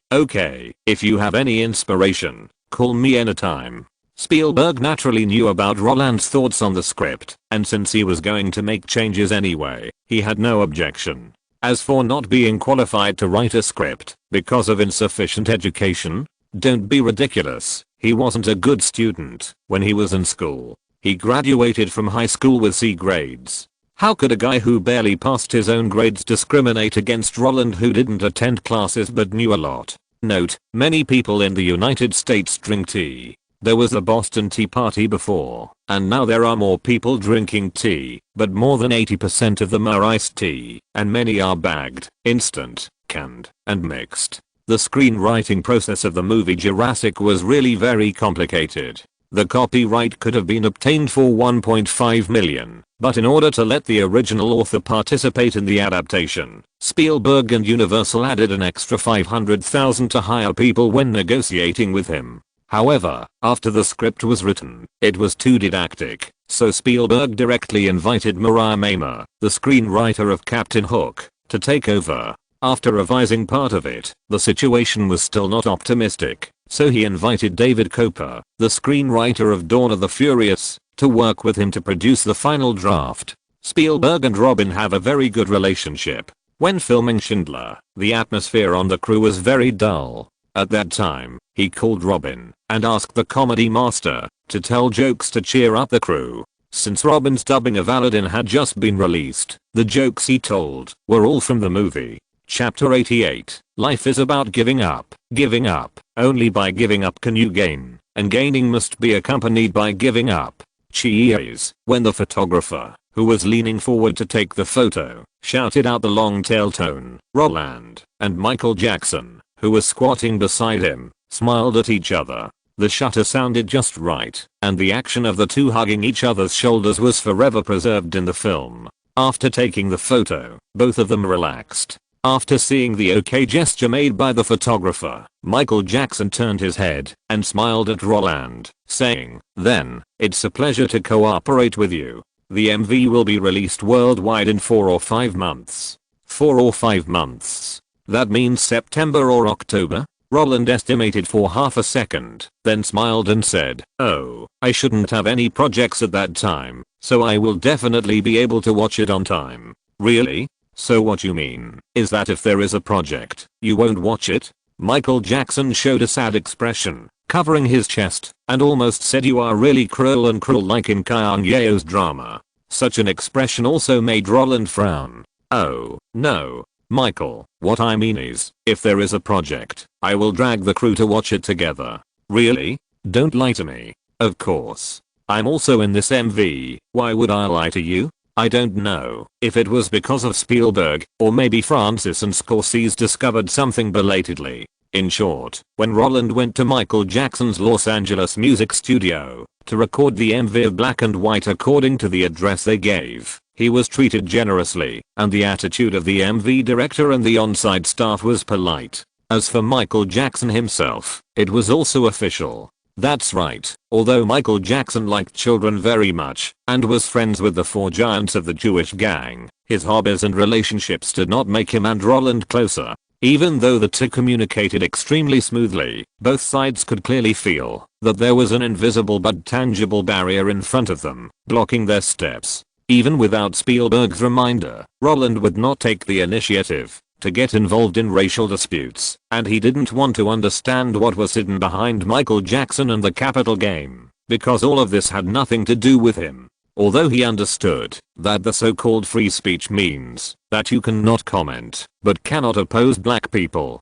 If you have any inspiration, call me anytime. Spielberg naturally knew about Roland's thoughts on the script, and since he was going to make changes anyway, he had no objection. As for not being qualified to write a script because of insufficient education, don't be ridiculous. He wasn't a good student when he was in school. He graduated from high school with C grades. How could a guy who barely passed his own grades discriminate against Roland who didn't attend classes but knew a lot? Note, many people in the United States drink tea. There was a Boston Tea Party before, and now there are more people drinking tea, but more than 80% of them are iced tea, and many are bagged, instant, canned, and mixed. The screenwriting process of the movie Jurassic was really very complicated. The copyright could have been obtained for $1.5 million, but in order to let the original author participate in the adaptation, Spielberg and Universal added an extra $500,000 to hire people when negotiating with him. However, after the script was written, it was too didactic, so Spielberg directly invited Mariah Mamer, the screenwriter of Captain Hook, to take over. After revising part of it, the situation was still not optimistic, so he invited David Koper, the screenwriter of Dawn of the Furious, to work with him to produce the final draft. Spielberg and Robin have a very good relationship. When filming Schindler, the atmosphere on the crew was very dull. At that time, he called Robin and asked the comedy master to tell jokes to cheer up the crew. Since Robin's dubbing of Aladdin had just been released, the jokes he told were all from the movie. Chapter 88. Life is about giving up. Giving up. Only by giving up can you gain, and gaining must be accompanied by giving up. Cheers. When the photographer, who was leaning forward to take the photo, shouted out the long tail tone, Roland and Michael Jackson, who was squatting beside him, smiled at each other. The shutter sounded just right, and the action of the two hugging each other's shoulders was forever preserved in the film. After taking the photo, both of them relaxed. After seeing the OK gesture made by the photographer, Michael Jackson turned his head and smiled at Roland, saying, "Then, it's a pleasure to cooperate with you. The MV will be released worldwide in 4 or 5 months. 4 or 5 months. That means September or October?" Roland estimated for half a second, then smiled and said, "Oh, I shouldn't have any projects at that time, so I will definitely be able to watch it on time." "Really? So what you mean is that if there is a project, you won't watch it?" Michael Jackson showed a sad expression, covering his chest, and almost said, "You are really cruel and cruel like in Kanye's drama." Such an expression also made Roland frown. "Oh, no, Michael, what I mean is, if there is a project, I will drag the crew to watch it together." "Really? Don't lie to me." "Of course. I'm also in this MV, why would I lie to you?" I don't know if it was because of Spielberg, or maybe Francis and Scorsese discovered something belatedly. In short, when Roland went to Michael Jackson's Los Angeles music studio to record the MV of Black and White according to the address they gave, he was treated generously, and the attitude of the MV director and the on-site staff was polite. As for Michael Jackson himself, it was also official. That's right, although Michael Jackson liked children very much and was friends with the four giants of the Jewish gang, his hobbies and relationships did not make him and Roland closer. Even though the two communicated extremely smoothly, both sides could clearly feel that there was an invisible but tangible barrier in front of them, blocking their steps. Even without Spielberg's reminder, Roland would not take the initiative to get involved in racial disputes, and he didn't want to understand what was hidden behind Michael Jackson and the Capitol game, because all of this had nothing to do with him. Although he understood that the so-called free speech means that you cannot comment but cannot oppose black people,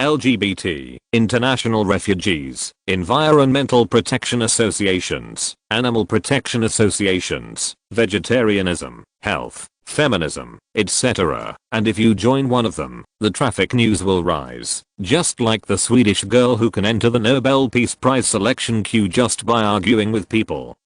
LGBT, international refugees, environmental protection associations, animal protection associations, vegetarianism, health, feminism, etc. And if you join one of them, the traffic news will rise, just like the Swedish girl who can enter the Nobel Peace Prize selection queue just by arguing with people.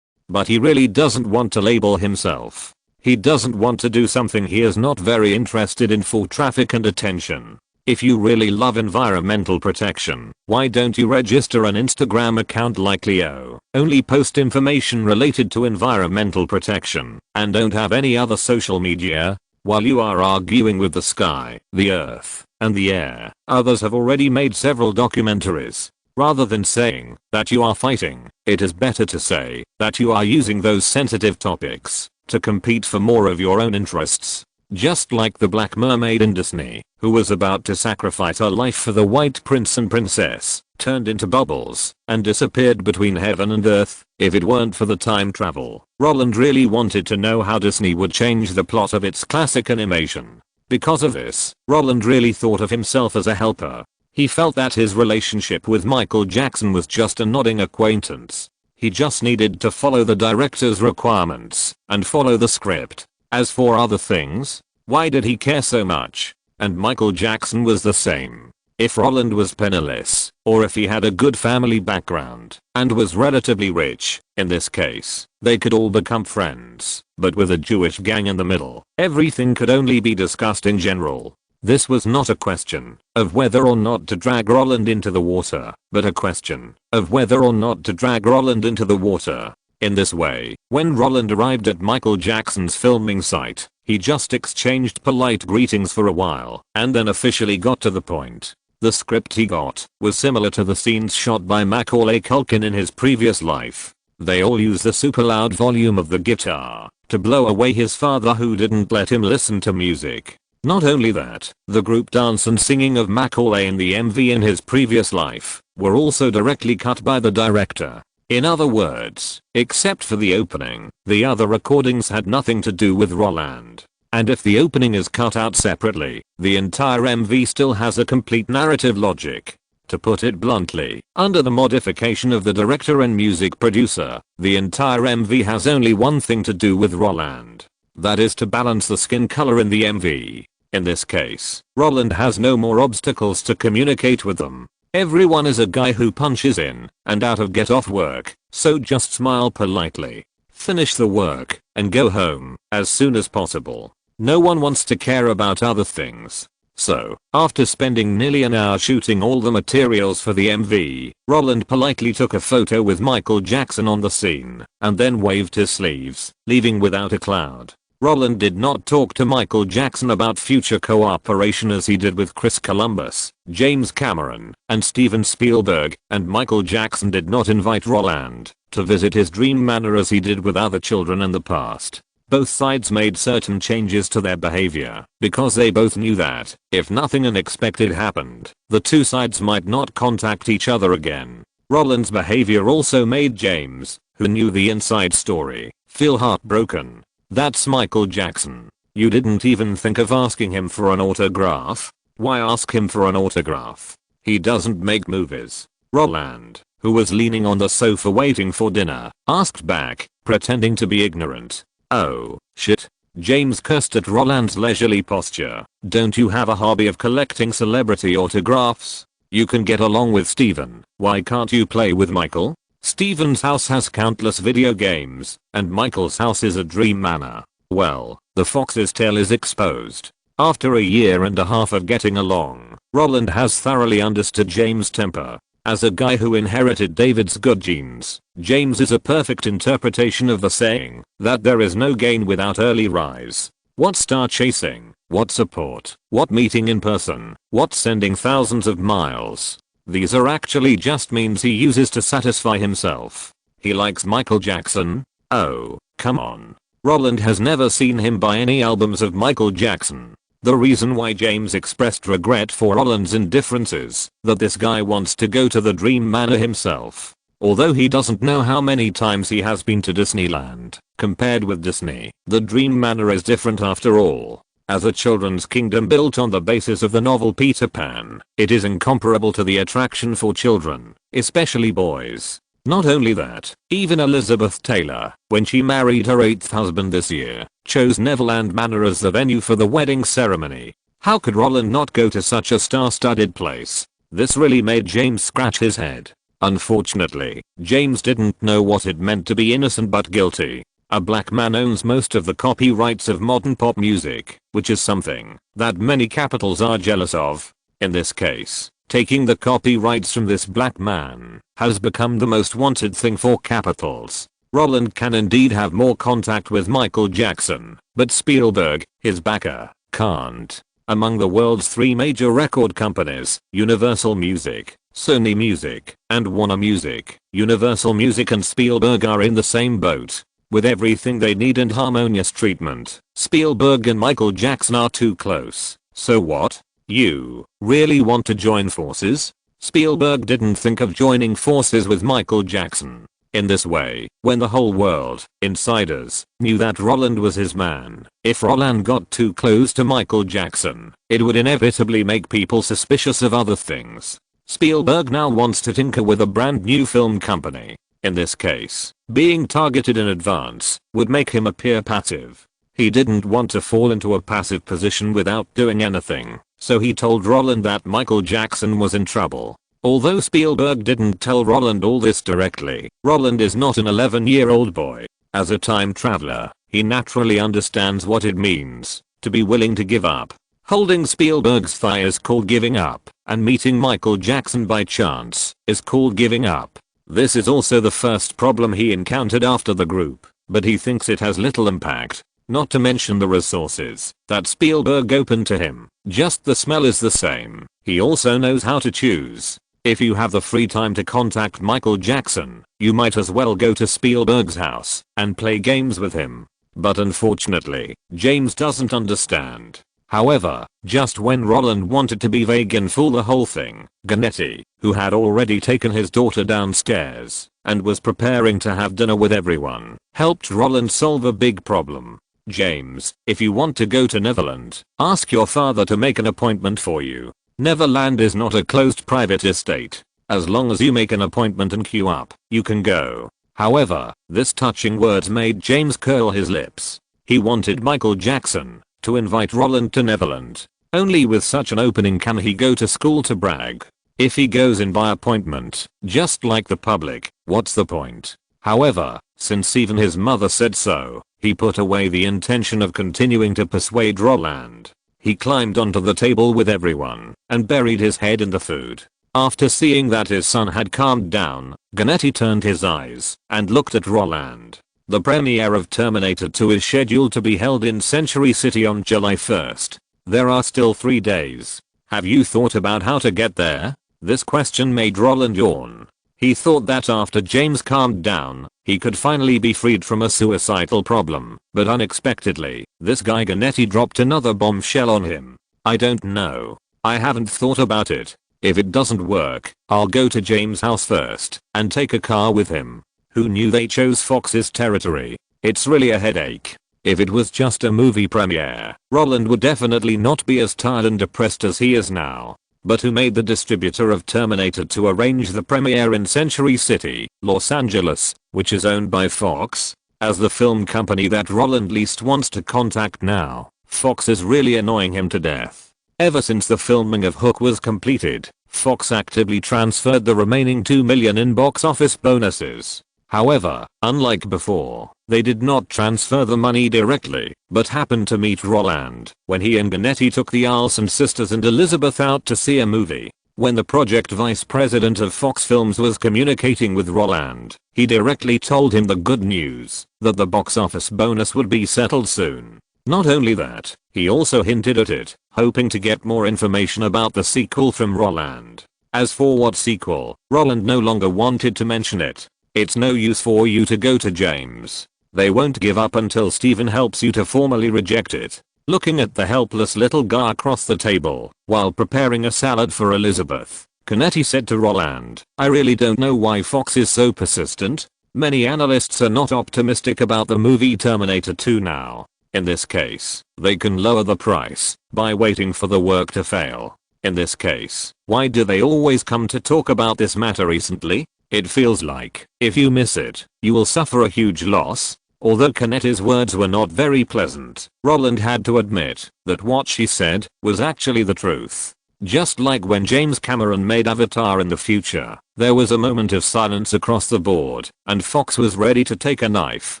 But he really doesn't want to label himself. He doesn't want to do something he is not very interested in for traffic and attention. If you really love environmental protection, why don't you register an Instagram account like Leo? Only post information related to environmental protection, and don't have any other social media? While you are arguing with the sky, the earth, and the air, others have already made several documentaries. Rather than saying that you are fighting, it is better to say that you are using those sensitive topics to compete for more of your own interests. Just like the Black Mermaid in Disney, who was about to sacrifice her life for the white prince and princess, turned into bubbles and disappeared between heaven and earth. If it weren't for the time travel, Roland really wanted to know how Disney would change the plot of its classic animation. Because of this, Roland really thought of himself as a helper. He felt that his relationship with Michael Jackson was just a nodding acquaintance. He just needed to follow the director's requirements and follow the script. As for other things, why did he care so much? And Michael Jackson was the same. If Roland was penniless, or if he had a good family background and was relatively rich, in this case, they could all become friends. But with a Jewish gang in the middle, everything could only be discussed in general. This was not a question of whether or not to drag Roland into the water, but a question of whether or not to drag Roland into the water. In this way, when Roland arrived at Michael Jackson's filming site, he just exchanged polite greetings for a while and then officially got to the point. The script he got was similar to the scenes shot by Macaulay Culkin in his previous life. They all use the super loud volume of the guitar to blow away his father who didn't let him listen to music. Not only that, the group dance and singing of Macaulay in the MV in his previous life were also directly cut by the director. In other words, except for the opening, the other recordings had nothing to do with Roland. And if the opening is cut out separately, the entire MV still has a complete narrative logic. To put it bluntly, under the modification of the director and music producer, the entire MV has only one thing to do with Roland. That is to balance the skin color in the MV. In this case, Roland has no more obstacles to communicate with them. Everyone is a guy who punches in and out of get off work, so just smile politely, finish the work, and go home as soon as possible. No one wants to care about other things. So, after spending nearly an hour shooting all the materials for the MV, Roland politely took a photo with Michael Jackson on the scene, and then waved his sleeves, leaving without a cloud. Roland did not talk to Michael Jackson about future cooperation as he did with Chris Columbus, James Cameron, and Steven Spielberg, and Michael Jackson did not invite Roland to visit his dream manor as he did with other children in the past. Both sides made certain changes to their behavior because they both knew that, if nothing unexpected happened, the two sides might not contact each other again. Roland's behavior also made James, who knew the inside story, feel heartbroken. That's Michael Jackson. You didn't even think of asking him for an autograph? Why ask him for an autograph? He doesn't make movies. Roland, who was leaning on the sofa waiting for dinner, asked back, pretending to be ignorant. Oh, shit. James cursed at Roland's leisurely posture. Don't you have a hobby of collecting celebrity autographs? You can get along with Steven. Why can't you play with Michael? Steven's house has countless video games, and Michael's house is a dream manor. Well, the fox's tail is exposed. After a year and a half of getting along, Roland has thoroughly understood James' temper. As a guy who inherited David's good genes, James is a perfect interpretation of the saying that there is no gain without early rise. What star chasing? What support? What meeting in person? What sending thousands of miles? These are actually just means he uses to satisfy himself. He likes Michael Jackson? Oh, come on. Roland has never seen him buy any albums of Michael Jackson. The reason why James expressed regret for Roland's indifference is that this guy wants to go to the Dream Manor himself. Although he doesn't know how many times he has been to Disneyland, compared with Disney, the Dream Manor is different after all. As a children's kingdom built on the basis of the novel Peter Pan, it is incomparable to the attraction for children, especially boys. Not only that, even Elizabeth Taylor, when she married her 8th husband this year, chose Neverland Manor as the venue for the wedding ceremony. How could Roland not go to such a star-studded place? This really made James scratch his head. Unfortunately, James didn't know what it meant to be innocent but guilty. A black man owns most of the copyrights of modern pop music, which is something that many capitals are jealous of. In this case, taking the copyrights from this black man has become the most wanted thing for capitals. Roland can indeed have more contact with Michael Jackson, but Spielberg, his backer, can't. Among the world's 3 major record companies, Universal Music, Sony Music, and Warner Music, Universal Music and Spielberg are in the same boat. With everything they need and harmonious treatment, Spielberg and Michael Jackson are too close. So what? You really want to join forces? Spielberg didn't think of joining forces with Michael Jackson. In this way, when the whole world, insiders, knew that Roland was his man, if Roland got too close to Michael Jackson, it would inevitably make people suspicious of other things. Spielberg now wants to tinker with a brand new film company. In this case, being targeted in advance would make him appear passive. He didn't want to fall into a passive position without doing anything, so he told Roland that Michael Jackson was in trouble. Although Spielberg didn't tell Roland all this directly, Roland is not an 11-year-old boy. As a time traveler, he naturally understands what it means to be willing to give up. Holding Spielberg's thigh is called giving up, and meeting Michael Jackson by chance is called giving up. This is also the first problem he encountered after the group, but he thinks it has little impact. Not to mention the resources that Spielberg opened to him. Just the smell is the same. He also knows how to choose. If you have the free time to contact Michael Jackson, you might as well go to Spielberg's house and play games with him. But unfortunately, James doesn't understand. However, just when Roland wanted to be vague and fool the whole thing, Ganetti, who had already taken his daughter downstairs and was preparing to have dinner with everyone, helped Roland solve a big problem. James, if you want to go to Neverland, ask your father to make an appointment for you. Neverland is not a closed private estate. As long as you make an appointment and queue up, you can go. However, this touching words made James curl his lips. He wanted Michael Jackson to invite Roland to Neverland. Only with such an opening can he go to school to brag. If he goes in by appointment, just like the public, what's the point? However, since even his mother said so, he put away the intention of continuing to persuade Roland. He climbed onto the table with everyone and buried his head in the food. After seeing that his son had calmed down, Ganetti turned his eyes and looked at Roland. The premiere of Terminator 2 is scheduled to be held in Century City on July 1st. There are still 3 days. Have you thought about how to get there? This question made Roland yawn. He thought that after James calmed down, he could finally be freed from a suicidal problem, but unexpectedly, this guy Ganetti dropped another bombshell on him. I don't know. I haven't thought about it. If it doesn't work, I'll go to James' house first and take a car with him. Who knew they chose Fox's territory? It's really a headache. If it was just a movie premiere, Roland would definitely not be as tired and depressed as he is now. But who made the distributor of Terminator to arrange the premiere in Century City, Los Angeles, which is owned by Fox? As the film company that Roland least wants to contact now, Fox is really annoying him to death. Ever since the filming of Hook was completed, Fox actively transferred the remaining $2 million in box office bonuses. However, unlike before, they did not transfer the money directly, but happened to meet Roland when he and Gennette took the Olson sisters and Elizabeth out to see a movie. When the project vice president of Fox Films was communicating with Roland, he directly told him the good news that the box office bonus would be settled soon. Not only that, he also hinted at it, hoping to get more information about the sequel from Roland. As for what sequel, Roland no longer wanted to mention it. It's no use for you to go to James. They won't give up until Steven helps you to formally reject it. Looking at the helpless little guy across the table, while preparing a salad for Elizabeth, Gennette said to Roland, "I really don't know why Fox is so persistent. Many analysts are not optimistic about the movie Terminator 2 now. In this case, they can lower the price by waiting for the work to fail. In this case, why do they always come to talk about this matter recently? It feels like, if you miss it, you will suffer a huge loss." Although Gennette's words were not very pleasant, Roland had to admit that what she said was actually the truth. Just like when James Cameron made Avatar in the future, there was a moment of silence across the board, and Fox was ready to take a knife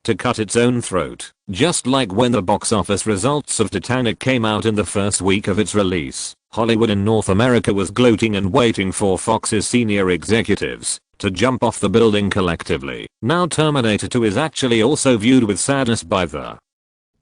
to cut its own throat. Just like when the box office results of Titanic came out in the first week of its release, Hollywood in North America was gloating and waiting for Fox's senior executives to jump off the building collectively. Now Terminator 2 is actually also viewed with sadness by the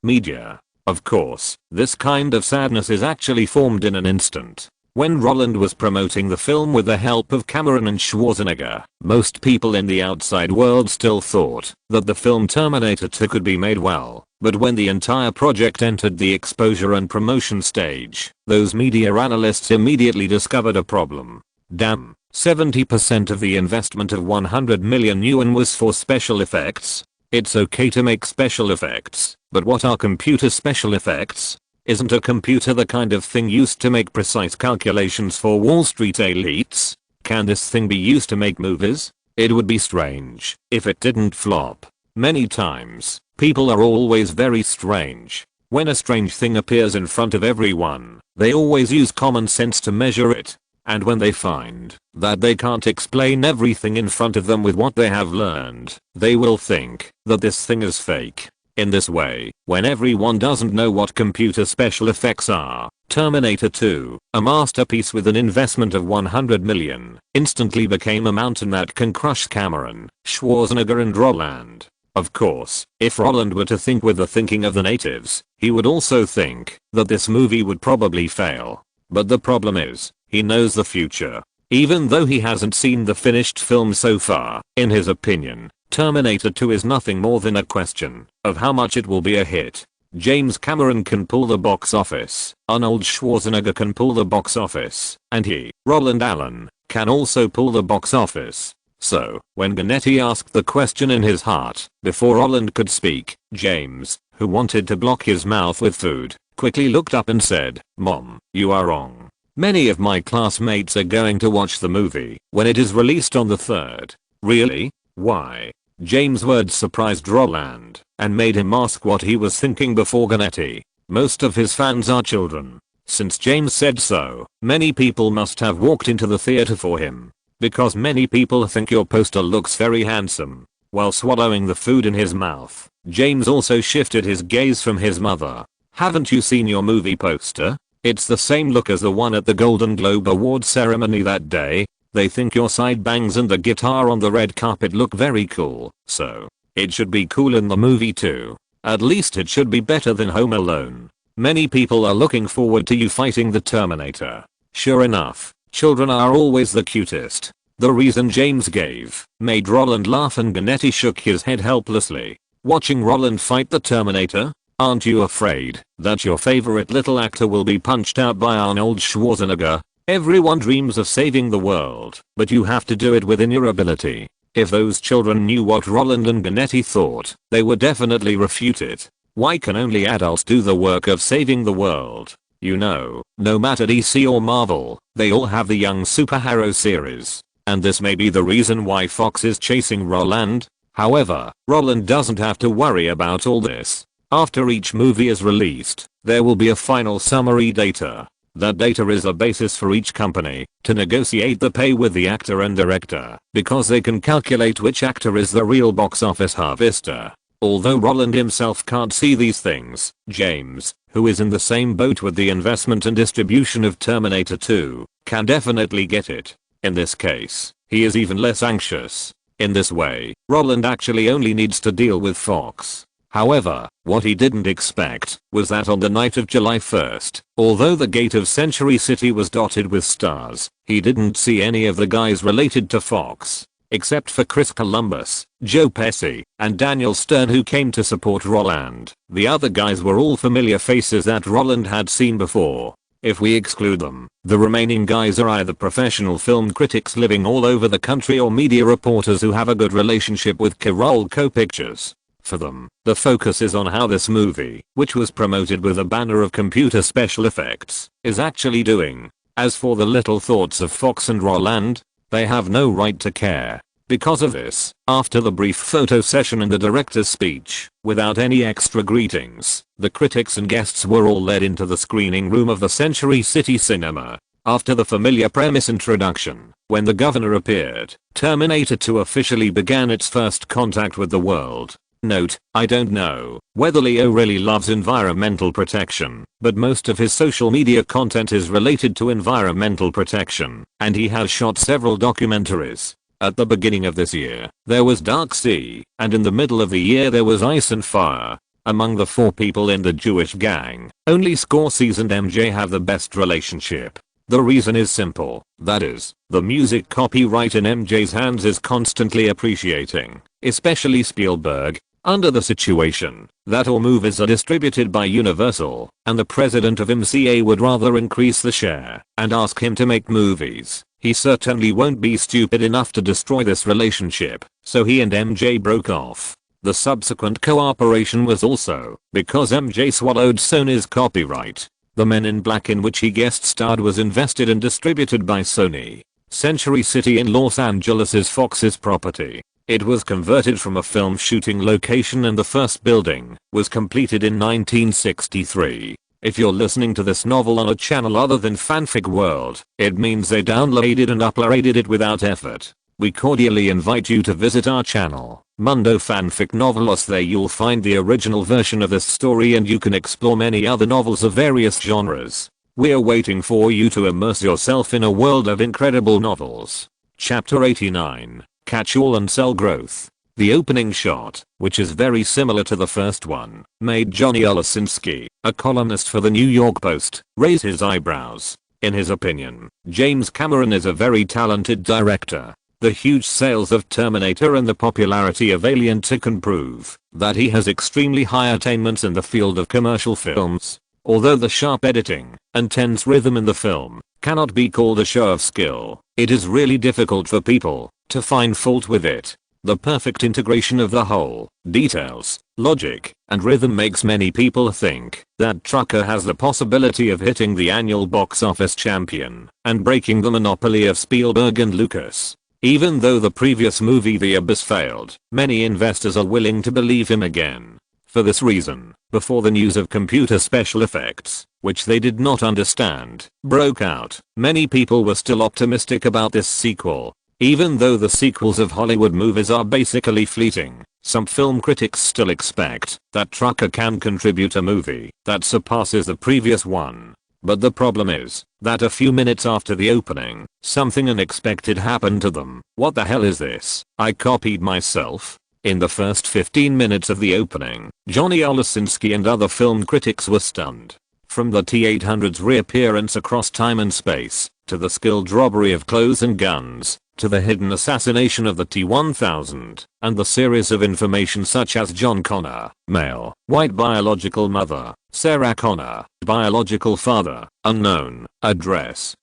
media. Of course, this kind of sadness is actually formed in an instant. When Roland was promoting the film with the help of Cameron and Schwarzenegger, most people in the outside world still thought that the film Terminator 2 could be made well. But when the entire project entered the exposure and promotion stage, those media analysts immediately discovered a problem. Damn. 70% of the investment of 100 million yuan was for special effects. It's okay to make special effects, but what are computer special effects? Isn't a computer the kind of thing used to make precise calculations for Wall Street elites? Can this thing be used to make movies? It would be strange if it didn't flop. Many times, people are always very strange. When a strange thing appears in front of everyone, they always use common sense to measure it. And when they find that they can't explain everything in front of them with what they have learned, they will think that this thing is fake. In this way, when everyone doesn't know what computer special effects are, Terminator 2, a masterpiece with an investment of 100 million, instantly became a mountain that can crush Cameron, Schwarzenegger and Roland. Of course, if Roland were to think with the thinking of the natives, he would also think that this movie would probably fail. But the problem is, he knows the future. Even though he hasn't seen the finished film so far, in his opinion, Terminator 2 is nothing more than a question of how much it will be a hit. James Cameron can pull the box office, Arnold Schwarzenegger can pull the box office, and he, Roland Allen, can also pull the box office. So, when Gennette asked the question in his heart, before Roland could speak, James, who wanted to block his mouth with food, quickly looked up and said, "Mom, you are wrong. Many of my classmates are going to watch the movie when it is released on the 3rd. Really? Why?" James' words surprised Roland and made him ask what he was thinking before Gennette. Most of his fans are children. Since James said so, many people must have walked into the theater for him. Because many people think your poster looks very handsome. While swallowing the food in his mouth, James also shifted his gaze from his mother. "Haven't you seen your movie poster? It's the same look as the one at the Golden Globe Award ceremony that day. They think your side bangs and the guitar on the red carpet look very cool, so it should be cool in the movie too. At least it should be better than Home Alone. Many people are looking forward to you fighting the Terminator." Sure enough, children are always the cutest. The reason James gave made Roland laugh and Gennette shook his head helplessly. Watching Roland fight the Terminator? Aren't you afraid that your favorite little actor will be punched out by Arnold Schwarzenegger? Everyone dreams of saving the world, but you have to do it within your ability. If those children knew what Roland and Gennette thought, they would definitely refute it. Why can only adults do the work of saving the world? You know, no matter DC or Marvel, they all have the young superhero series. And this may be the reason why Fox is chasing Roland. However, Roland doesn't have to worry about all this. After each movie is released, there will be a final summary data. That data is a basis for each company to negotiate the pay with the actor and director, because they can calculate which actor is the real box office harvester. Although Roland himself can't see these things, James, who is in the same boat with the investment and distribution of Terminator 2, can definitely get it. In this case, he is even less anxious. In this way, Roland actually only needs to deal with Fox. However, what he didn't expect was that on the night of July 1st, although the gate of Century City was dotted with stars, he didn't see any of the guys related to Fox. Except for Chris Columbus, Joe Pesci, and Daniel Stern, who came to support Roland. The other guys were all familiar faces that Roland had seen before. If we exclude them, the remaining guys are either professional film critics living all over the country or media reporters who have a good relationship with Carolco Pictures. For them, the focus is on how this movie, which was promoted with a banner of computer special effects, is actually doing. As for the little thoughts of Fox and Roland, they have no right to care. Because of this, after the brief photo session and the director's speech, without any extra greetings, the critics and guests were all led into the screening room of the Century City Cinema. After the familiar premise introduction, when the governor appeared, Terminator 2 officially began its first contact with the world. Note, I don't know whether Leo really loves environmental protection, but most of his social media content is related to environmental protection, and he has shot several documentaries. At the beginning of this year, there was Dark Sea, and in the middle of the year there was Ice and Fire. Among the 4 people in the Jewish gang, only Scorsese and MJ have the best relationship. The reason is simple, that is, the music copyright in MJ's hands is constantly appreciating, especially Spielberg. Under the situation that all movies are distributed by Universal, and the president of MCA would rather increase the share and ask him to make movies, he certainly won't be stupid enough to destroy this relationship, so he and MJ broke off. The subsequent cooperation was also because MJ swallowed Sony's copyright. The Men in Black, in which he guest starred, was invested and distributed by Sony. Century City in Los Angeles is Fox's property. It was converted from a film shooting location and the first building was completed in 1963. If you're listening to this novel on a channel other than Fanfic World, it means they downloaded and uploaded it without effort. We cordially invite you to visit our channel, Mundo Fanfic Novelos. There you'll find the original version of this story and you can explore many other novels of various genres. We're waiting for you to immerse yourself in a world of incredible novels. Chapter 89. Catch All and Sell Growth. The opening shot, which is very similar to the first one, made Johnny Olasinski, a columnist for the New York Post, raise his eyebrows. In his opinion, James Cameron is a very talented director. The huge sales of Terminator and the popularity of Alien 2 can prove that he has extremely high attainments in the field of commercial films. Although the sharp editing and tense rhythm in the film cannot be called a show of skill, it is really difficult for people to find fault with it. The perfect integration of the whole, details, logic, and rhythm makes many people think that Trucker has the possibility of hitting the annual box office champion and breaking the monopoly of Spielberg and Lucas. Even though the previous movie The Abyss failed, many investors are willing to believe him again. For this reason, before the news of computer special effects, which they did not understand, broke out, many people were still optimistic about this sequel. Even though the sequels of Hollywood movies are basically fleeting, some film critics still expect that Trucker can contribute a movie that surpasses the previous one. But the problem is that a few minutes after the opening, something unexpected happened to them. What the hell is this? I copied myself. In the first 15 minutes of the opening, Johnny Olasinski and other film critics were stunned. From the T-800's reappearance across time and space, to the skilled robbery of clothes and guns, to the hidden assassination of the T-1000, and the series of information such as John Connor, male, white biological mother, Sarah Connor, biological father, unknown, address.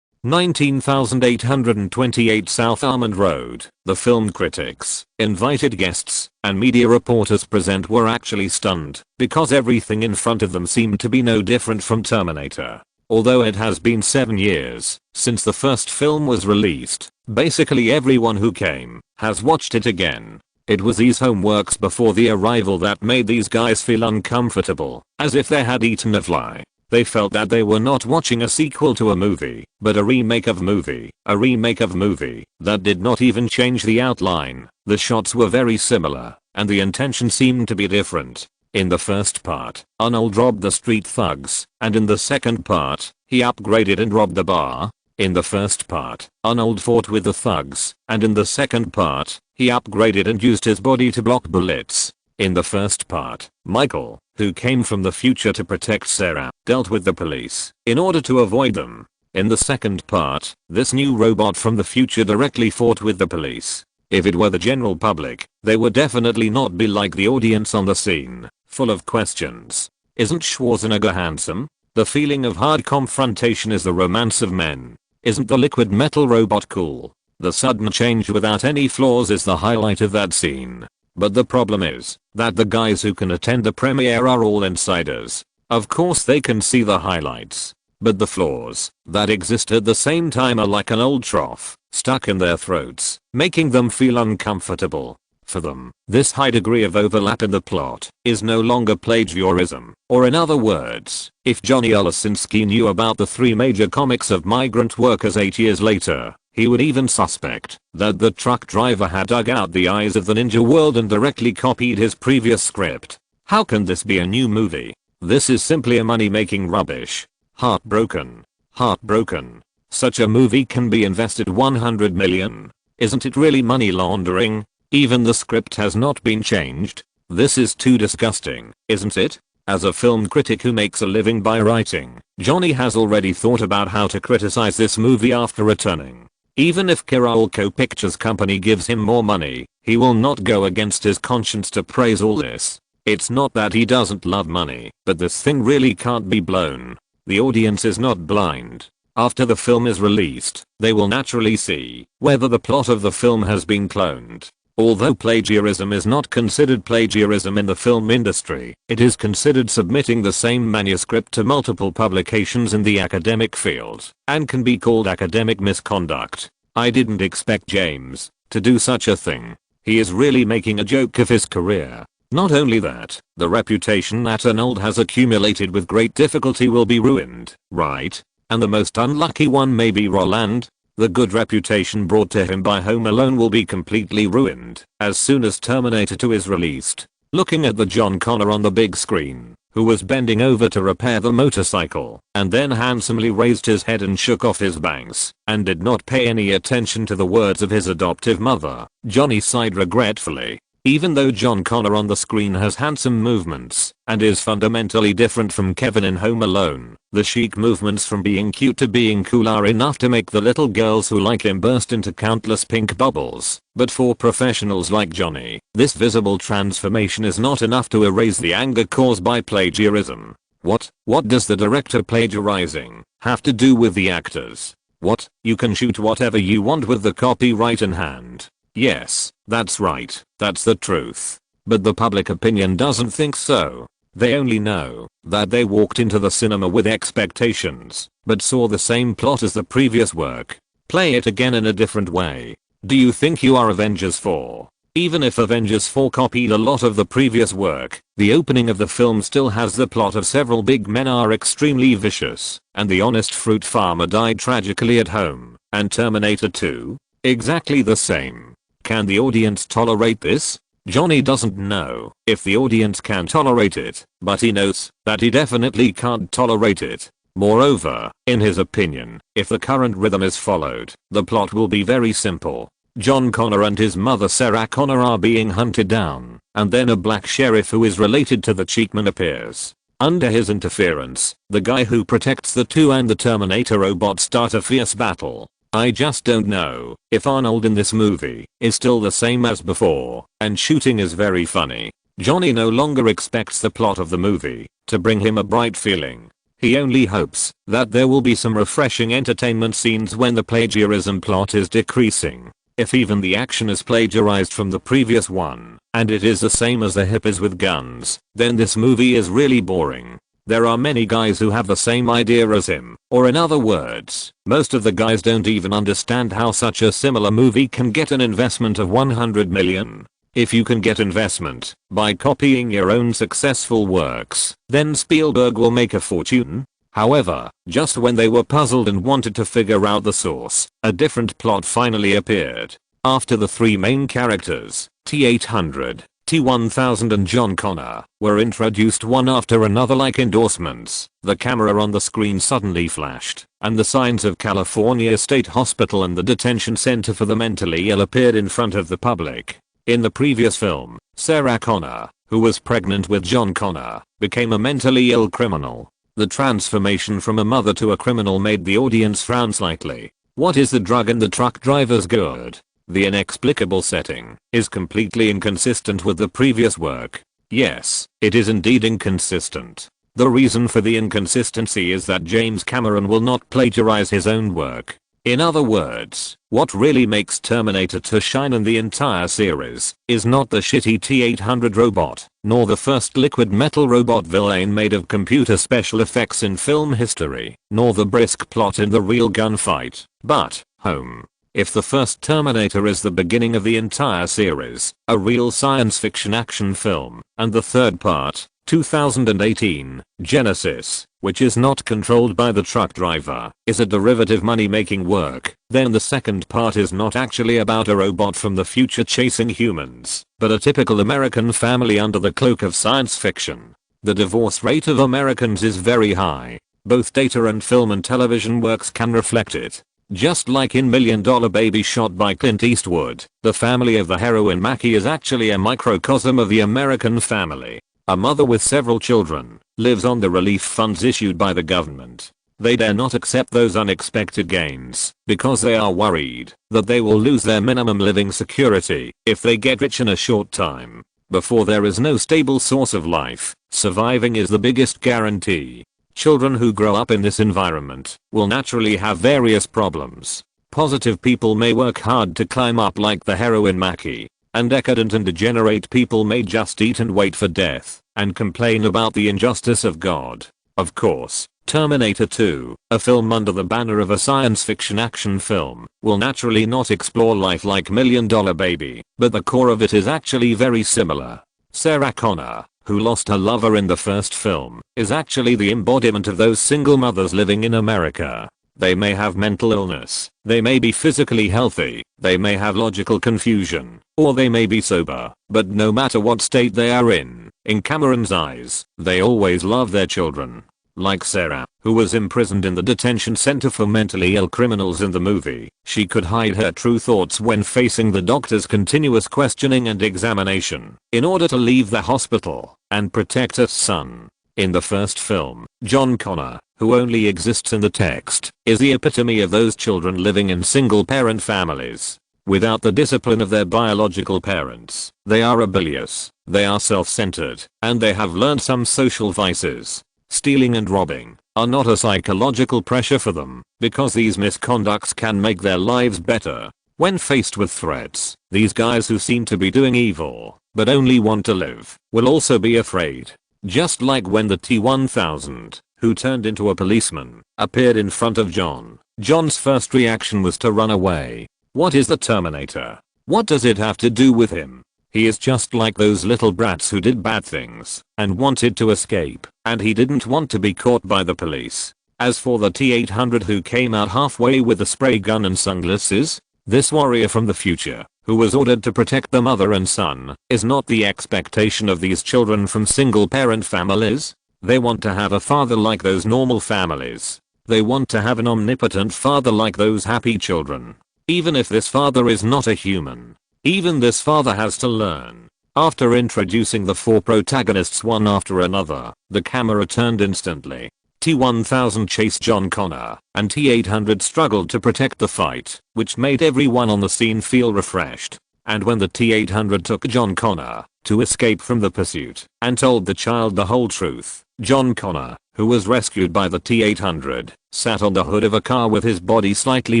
19,828 South Almond Road. The film critics, invited guests, and media reporters present were actually stunned, because everything in front of them seemed to be no different from Terminator. Although it has been 7 years since the first film was released, basically everyone who came has watched it again. It was these homeworks before the arrival that made these guys feel uncomfortable, as if they had eaten a fly. They felt that they were not watching a sequel to a movie, but a remake of movie. A remake of movie that did not even change the outline. The shots were very similar, and the intention seemed to be different. In the first part, Arnold robbed the street thugs, and in the second part, he upgraded and robbed the bar. In the first part, Arnold fought with the thugs, and in the second part, he upgraded and used his body to block bullets. In the first part, Michael, who came from the future to protect Sarah, dealt with the police in order to avoid them. In the second part, this new robot from the future directly fought with the police. If it were the general public, they would definitely not be like the audience on the scene, full of questions. Isn't Schwarzenegger handsome? The feeling of hard confrontation is the romance of men. Isn't the liquid metal robot cool? The sudden change without any flaws is the highlight of that scene. But the problem is that the guys who can attend the premiere are all insiders. Of course they can see the highlights, but the flaws that exist at the same time are like an old trough stuck in their throats, making them feel uncomfortable. For them, this high degree of overlap in the plot is no longer plagiarism, or in other words, if Johnny Olson knew about the 3 major comics of migrant workers 8 years later, he would even suspect that the truck driver had dug out the eyes of the ninja world and directly copied his previous script. How can this be a new movie? This is simply a money-making rubbish. Heartbroken. Heartbroken. Such a movie can be invested 100 million. Isn't it really money laundering? Even the script has not been changed. This is too disgusting, isn't it? As a film critic who makes a living by writing, Johnny has already thought about how to criticize this movie after returning. Even if Kiralco Pictures Company gives him more money, he will not go against his conscience to praise all this. It's not that he doesn't love money, but this thing really can't be blown. The audience is not blind. After the film is released, they will naturally see whether the plot of the film has been cloned. Although plagiarism is not considered plagiarism in the film industry, it is considered submitting the same manuscript to multiple publications in the academic field, and can be called academic misconduct. I didn't expect James to do such a thing. He is really making a joke of his career. Not only that, the reputation that Arnold has accumulated with great difficulty will be ruined, right? And the most unlucky one may be Roland. The good reputation brought to him by Home Alone will be completely ruined as soon as Terminator 2 is released. Looking at the John Connor on the big screen, who was bending over to repair the motorcycle, and then handsomely raised his head and shook off his bangs, and did not pay any attention to the words of his adoptive mother, Johnny sighed regretfully. Even though John Connor on the screen has handsome movements, and is fundamentally different from Kevin in Home Alone, the chic movements from being cute to being cool are enough to make the little girls who like him burst into countless pink bubbles. But for professionals like Johnny, this visible transformation is not enough to erase the anger caused by plagiarism. What does the director plagiarizing have to do with the actors? What? You can shoot whatever you want with the copyright in hand. Yes, that's right, that's the truth. But the public opinion doesn't think so. They only know that they walked into the cinema with expectations, but saw the same plot as the previous work. Play it again in a different way. Do you think you are Avengers 4? Even if Avengers 4 copied a lot of the previous work, the opening of the film still has the plot of several big men are extremely vicious, and the honest fruit farmer died tragically at home, and Terminator 2? Exactly the same. Can the audience tolerate this? Johnny doesn't know if the audience can tolerate it, but he knows that he definitely can't tolerate it. Moreover, in his opinion, if the current rhythm is followed, the plot will be very simple. John Connor and his mother Sarah Connor are being hunted down, and then a black sheriff who is related to the Cheekman appears. Under his interference, the guy who protects the two and the Terminator robot start a fierce battle. I just don't know if Arnold in this movie is still the same as before, and shooting is very funny. Johnny no longer expects the plot of the movie to bring him a bright feeling. He only hopes that there will be some refreshing entertainment scenes when the plagiarism plot is decreasing. If even the action is plagiarized from the previous one, and it is the same as the hippies with guns, then this movie is really boring. There are many guys who have the same idea as him, or in other words, most of the guys don't even understand how such a similar movie can get an investment of 100 million. If you can get investment by copying your own successful works, then Spielberg will make a fortune. However, just when they were puzzled and wanted to figure out the source, a different plot finally appeared. After the three main characters, T-800, T-1000 and John Connor, were introduced one after another like endorsements, the camera on the screen suddenly flashed, and the signs of California State Hospital and the Detention Center for the Mentally Ill appeared in front of the public. In the previous film, Sarah Connor, who was pregnant with John Connor, became a mentally ill criminal. The transformation from a mother to a criminal made the audience frown slightly. What is the drug in the truck driver's gourd? The inexplicable setting is completely inconsistent with the previous work. Yes, it is indeed inconsistent. The reason for the inconsistency is that James Cameron will not plagiarize his own work. In other words, what really makes Terminator 2 shine in the entire series is not the shitty T-800 robot, nor the first liquid metal robot villain made of computer special effects in film history, nor the brisk plot in the real gunfight, but home. If the first Terminator is the beginning of the entire series, a real science fiction action film, and the third part, 2018, Genesis, which is not controlled by the truck driver, is a derivative money-making work, then the second part is not actually about a robot from the future chasing humans, but a typical American family under the cloak of science fiction. The divorce rate of Americans is very high. Both data and film and television works can reflect it. Just like in $1 Million Baby shot by Clint Eastwood, the family of the heroine Mackie is actually a microcosm of the American family. A mother with several children lives on the relief funds issued by the government. They dare not accept those unexpected gains because they are worried that they will lose their minimum living security if they get rich in a short time. Before there is no stable source of life, surviving is the biggest guarantee. Children who grow up in this environment will naturally have various problems. Positive people may work hard to climb up like the heroine Mackie, and decadent and degenerate people may just eat and wait for death and complain about the injustice of God. Of course, Terminator 2, a film under the banner of a science fiction action film, will naturally not explore life like $1 Million Baby, but the core of it is actually very similar. Sarah Connor, who lost her lover in the first film, is actually the embodiment of those single mothers living in America. They may have mental illness, they may be physically healthy, they may have logical confusion, or they may be sober, but no matter what state they are in Cameron's eyes, they always love their children. Like Sarah, who was imprisoned in the detention center for mentally ill criminals in the movie, she could hide her true thoughts when facing the doctor's continuous questioning and examination in order to leave the hospital and protect her son. In the first film, John Connor, who only exists in the text, is the epitome of those children living in single-parent families. Without the discipline of their biological parents, they are rebellious, they are self-centered, and they have learned some social vices. Stealing and robbing are not a psychological pressure for them, because these misconducts can make their lives better. When faced with threats, these guys who seem to be doing evil, but only want to live, will also be afraid. Just like when the T-1000, who turned into a policeman, appeared in front of John. John's first reaction was to run away. What is the Terminator? What does it have to do with him? He is just like those little brats who did bad things and wanted to escape, and he didn't want to be caught by the police. As for the T-800 who came out halfway with a spray gun and sunglasses, this warrior from the future, who was ordered to protect the mother and son, is not the expectation of these children from single-parent families. They want to have a father like those normal families. They want to have an omnipotent father like those happy children. Even if this father is not a human. Even this father has to learn. After introducing the four protagonists one after another, the camera turned instantly. T-1000 chased John Connor, and T-800 struggled to protect the fight, which made everyone on the scene feel refreshed. And when the T-800 took John Connor to escape from the pursuit and told the child the whole truth, John Connor, who was rescued by the T-800, sat on the hood of a car with his body slightly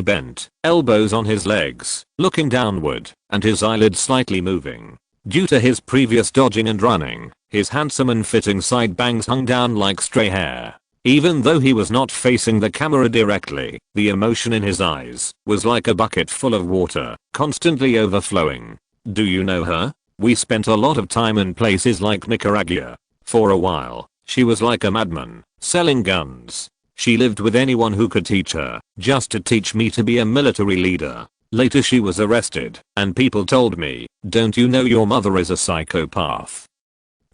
bent, elbows on his legs, looking downward, and his eyelids slightly moving. Due to his previous dodging and running, his handsome and fitting side bangs hung down like stray hair. Even though he was not facing the camera directly, the emotion in his eyes was like a bucket full of water, constantly overflowing. Do you know her? We spent a lot of time in places like Nicaragua. For a while, she was like a madman, selling guns. She lived with anyone who could teach her, just to teach me to be a military leader. Later she was arrested, and people told me, "Don't you know your mother is a psychopath?"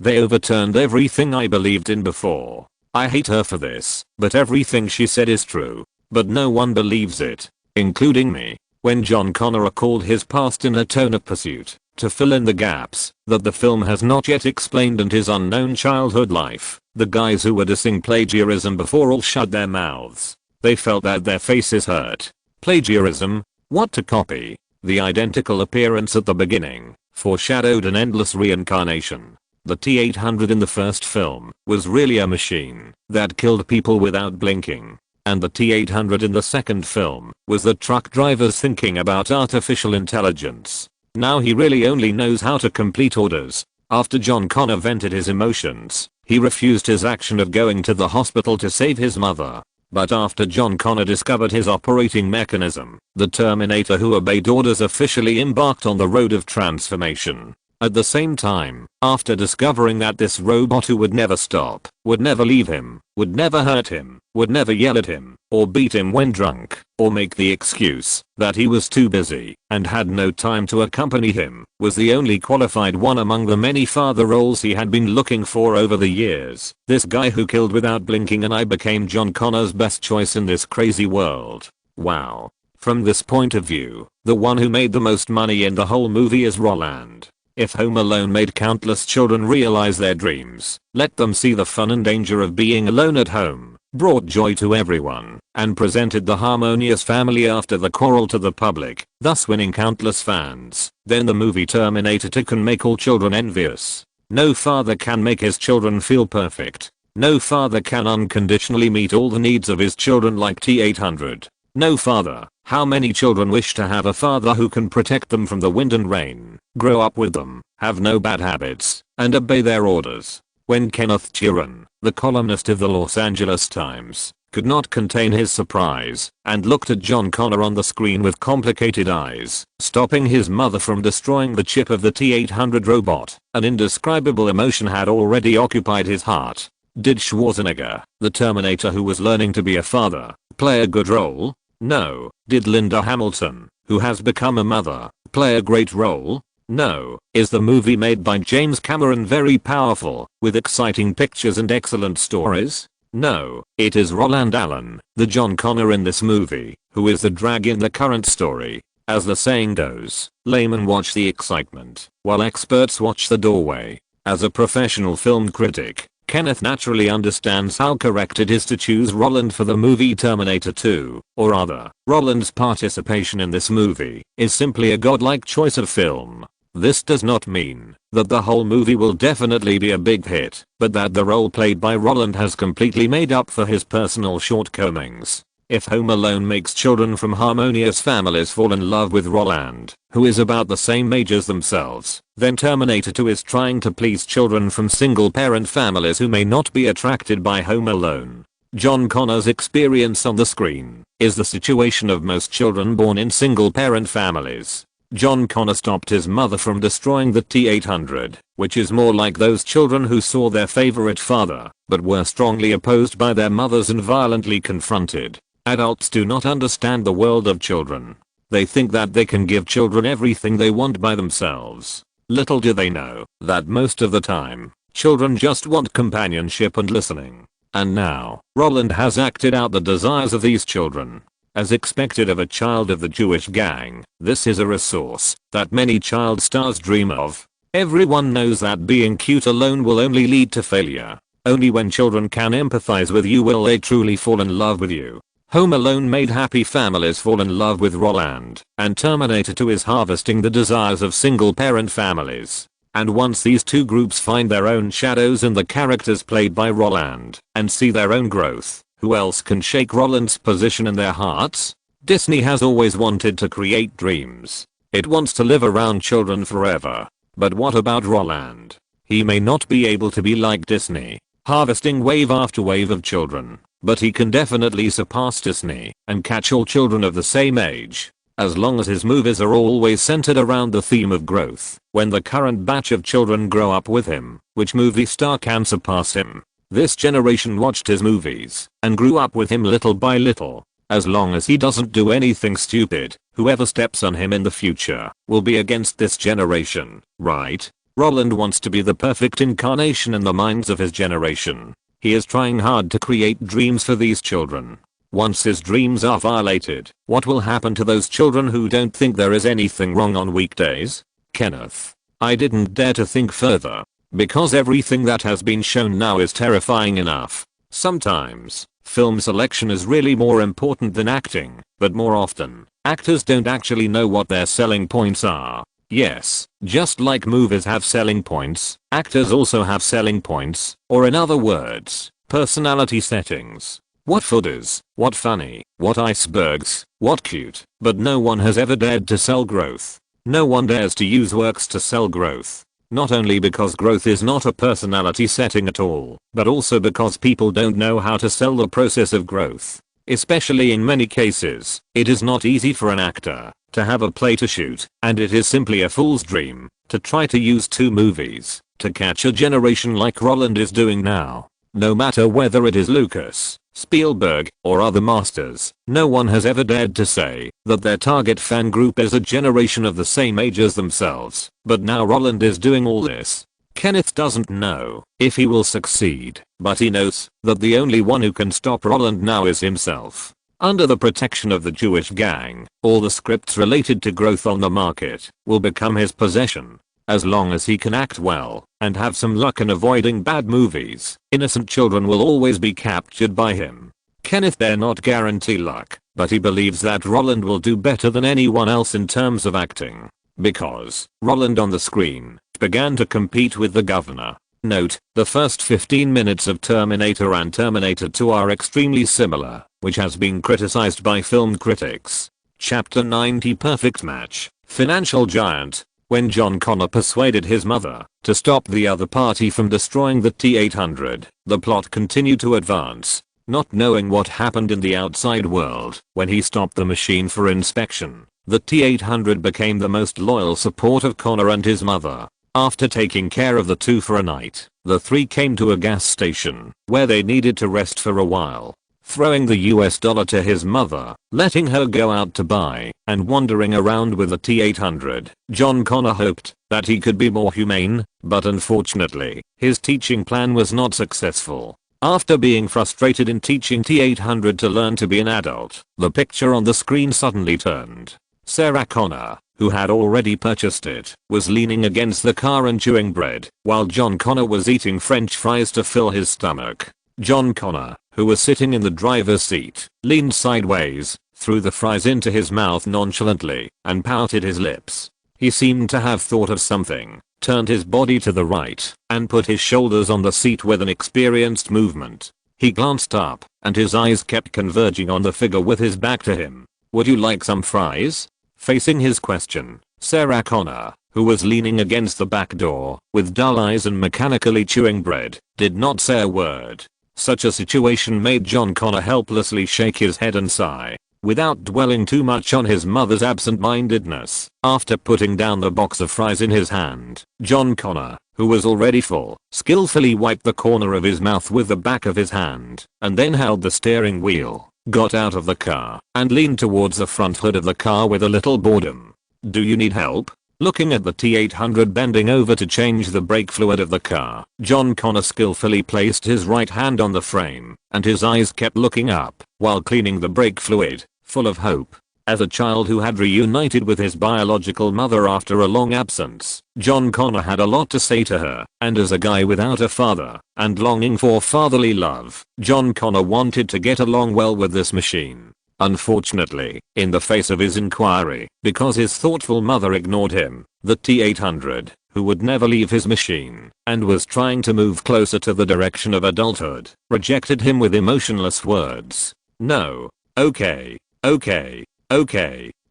They overturned everything I believed in before. I hate her for this, but everything she said is true. But no one believes it, including me. When John Connor recalled his past in A Tone of Pursuit, to fill in the gaps that the film has not yet explained in his unknown childhood life, the guys who were dissing plagiarism before all shut their mouths. They felt that their faces hurt. Plagiarism? What to copy? The identical appearance at the beginning foreshadowed an endless reincarnation. The T-800 in the first film was really a machine that killed people without blinking. And the T-800 in the second film was the truck driver's thinking about artificial intelligence. Now he really only knows how to complete orders. After John Connor vented his emotions, he refused his action of going to the hospital to save his mother. But after John Connor discovered his operating mechanism, the Terminator who obeyed orders officially embarked on the road of transformation. At the same time, after discovering that this robot who would never stop, would never leave him, would never hurt him, would never yell at him, or beat him when drunk, or make the excuse that he was too busy and had no time to accompany him, was the only qualified one among the many father roles he had been looking for over the years. This guy who killed without blinking, and I became John Connor's best choice in this crazy world. Wow. From this point of view, the one who made the most money in the whole movie is Roland. If Home Alone made countless children realize their dreams, let them see the fun and danger of being alone at home, brought joy to everyone, and presented the harmonious family after the quarrel to the public, thus winning countless fans, then the movie Terminator 2 can make all children envious. No father can make his children feel perfect. No father can unconditionally meet all the needs of his children like T-800. No father. How many children wish to have a father who can protect them from the wind and rain, grow up with them, have no bad habits, and obey their orders? When Kenneth Turan, the columnist of the Los Angeles Times, could not contain his surprise and looked at John Connor on the screen with complicated eyes, stopping his mother from destroying the chip of the T-800 robot, an indescribable emotion had already occupied his heart. Did Schwarzenegger, the Terminator who was learning to be a father, play a good role? No. Did Linda Hamilton, who has become a mother, play a great role? No. Is the movie made by James Cameron very powerful, with exciting pictures and excellent stories? No. It is Roland Allen, the John Connor in this movie, who is the drag in the current story. As the saying goes, laymen watch the excitement, while experts watch the doorway. As a professional film critic, Kenneth naturally understands how correct it is to choose Roland for the movie Terminator 2, or rather, Roland's participation in this movie is simply a godlike choice of film. This does not mean that the whole movie will definitely be a big hit, but that the role played by Roland has completely made up for his personal shortcomings. If Home Alone makes children from harmonious families fall in love with Roland, who is about the same age as themselves, then Terminator 2 is trying to please children from single-parent families who may not be attracted by Home Alone. John Connor's experience on the screen is the situation of most children born in single-parent families. John Connor stopped his mother from destroying the T-800, which is more like those children who saw their favorite father, but were strongly opposed by their mothers and violently confronted. Adults do not understand the world of children. They think that they can give children everything they want by themselves. Little do they know that most of the time, children just want companionship and listening. And now, Roland has acted out the desires of these children. As expected of a child of the Jewish gang, this is a resource that many child stars dream of. Everyone knows that being cute alone will only lead to failure. Only when children can empathize with you will they truly fall in love with you. Home Alone made happy families fall in love with Roland, and Terminator 2 is harvesting the desires of single-parent families. And once these two groups find their own shadows in the characters played by Roland, and see their own growth, who else can shake Roland's position in their hearts? Disney has always wanted to create dreams. It wants to live around children forever. But what about Roland? He may not be able to be like Disney, harvesting wave after wave of children. But he can definitely surpass Disney and catch all children of the same age. as long as his movies are always centered around the theme of growth. When the current batch of children grow up with him, which movie star can surpass him? This generation watched his movies and grew up with him little by little. As long as he doesn't do anything stupid, whoever steps on him in the future will be against this generation, right? Roland wants to be the perfect incarnation in the minds of his generation. He is trying hard to create dreams for these children. Once his dreams are violated, what will happen to those children who don't think there is anything wrong on weekdays? Kenneth. I didn't dare to think further. Because everything that has been shown now is terrifying enough. Sometimes, film selection is really more important than acting, but more often, actors don't actually know what their selling points are. Yes, just like movies have selling points, actors also have selling points, or in other words, personality settings. What fooders, what funny, what icebergs, what cute, but no one has ever dared to sell growth. No one dares to use works to sell growth. Not only because growth is not a personality setting at all, but also because people don't know how to sell the process of growth. Especially in many cases, it is not easy for an actor to have a play to shoot, and it is simply a fool's dream to try to use 2 movies to catch a generation like Roland is doing now. No matter whether it is Lucas, Spielberg, or other masters, no one has ever dared to say that their target fan group is a generation of the same age as themselves, but now Roland is doing all this. Kenneth doesn't know if he will succeed, but he knows that the only one who can stop Roland now is himself. Under the protection of the Jewish gang, all the scripts related to growth on the market will become his possession. As long as he can act well and have some luck in avoiding bad movies, innocent children will always be captured by him. Kenneth dare not guarantee luck, but he believes that Roland will do better than anyone else in terms of acting. Because Roland on the screen began to compete with the governor. Note, the first 15 minutes of Terminator and Terminator 2 are extremely similar, which has been criticized by film critics. Chapter 90 Perfect Match. Financial Giant. When John Connor persuaded his mother to stop the other party from destroying the T-800, the plot continued to advance. Not knowing what happened in the outside world when he stopped the machine for inspection, the T-800 became the most loyal support of Connor and his mother. After taking care of the 2 for a night, the 3 came to a gas station where they needed to rest for a while. Throwing the US dollar to his mother, letting her go out to buy, and wandering around with the T-800, John Connor hoped that he could be more humane, but unfortunately, his teaching plan was not successful. After being frustrated in teaching T-800 to learn to be an adult, the picture on the screen suddenly turned. Sarah Connor, who had already purchased it, was leaning against the car and chewing bread, while John Connor was eating French fries to fill his stomach. John Connor, who was sitting in the driver's seat, leaned sideways, threw the fries into his mouth nonchalantly, and pouted his lips. He seemed to have thought of something, turned his body to the right, and put his shoulders on the seat with an experienced movement. He glanced up, and his eyes kept converging on the figure with his back to him. "Would you like some fries?" Facing his question, Sarah Connor, who was leaning against the back door, with dull eyes and mechanically chewing bread, did not say a word. Such a situation made John Connor helplessly shake his head and sigh. Without dwelling too much on his mother's absent-mindedness, after putting down the box of fries in his hand, John Connor, who was already full, skillfully wiped the corner of his mouth with the back of his hand, and then held the steering wheel, got out of the car, and leaned towards the front hood of the car with a little boredom. "Do you need help?" Looking at the T-800 bending over to change the brake fluid of the car, John Connor skillfully placed his right hand on the frame, and his eyes kept looking up while cleaning the brake fluid, full of hope. As a child who had reunited with his biological mother after a long absence, John Connor had a lot to say to her, and as a guy without a father, and longing for fatherly love, John Connor wanted to get along well with this machine. Unfortunately, in the face of his inquiry, because his thoughtful mother ignored him, the T-800, who would never leave his machine, and was trying to move closer to the direction of adulthood, rejected him with emotionless words. "No. Okay. Okay.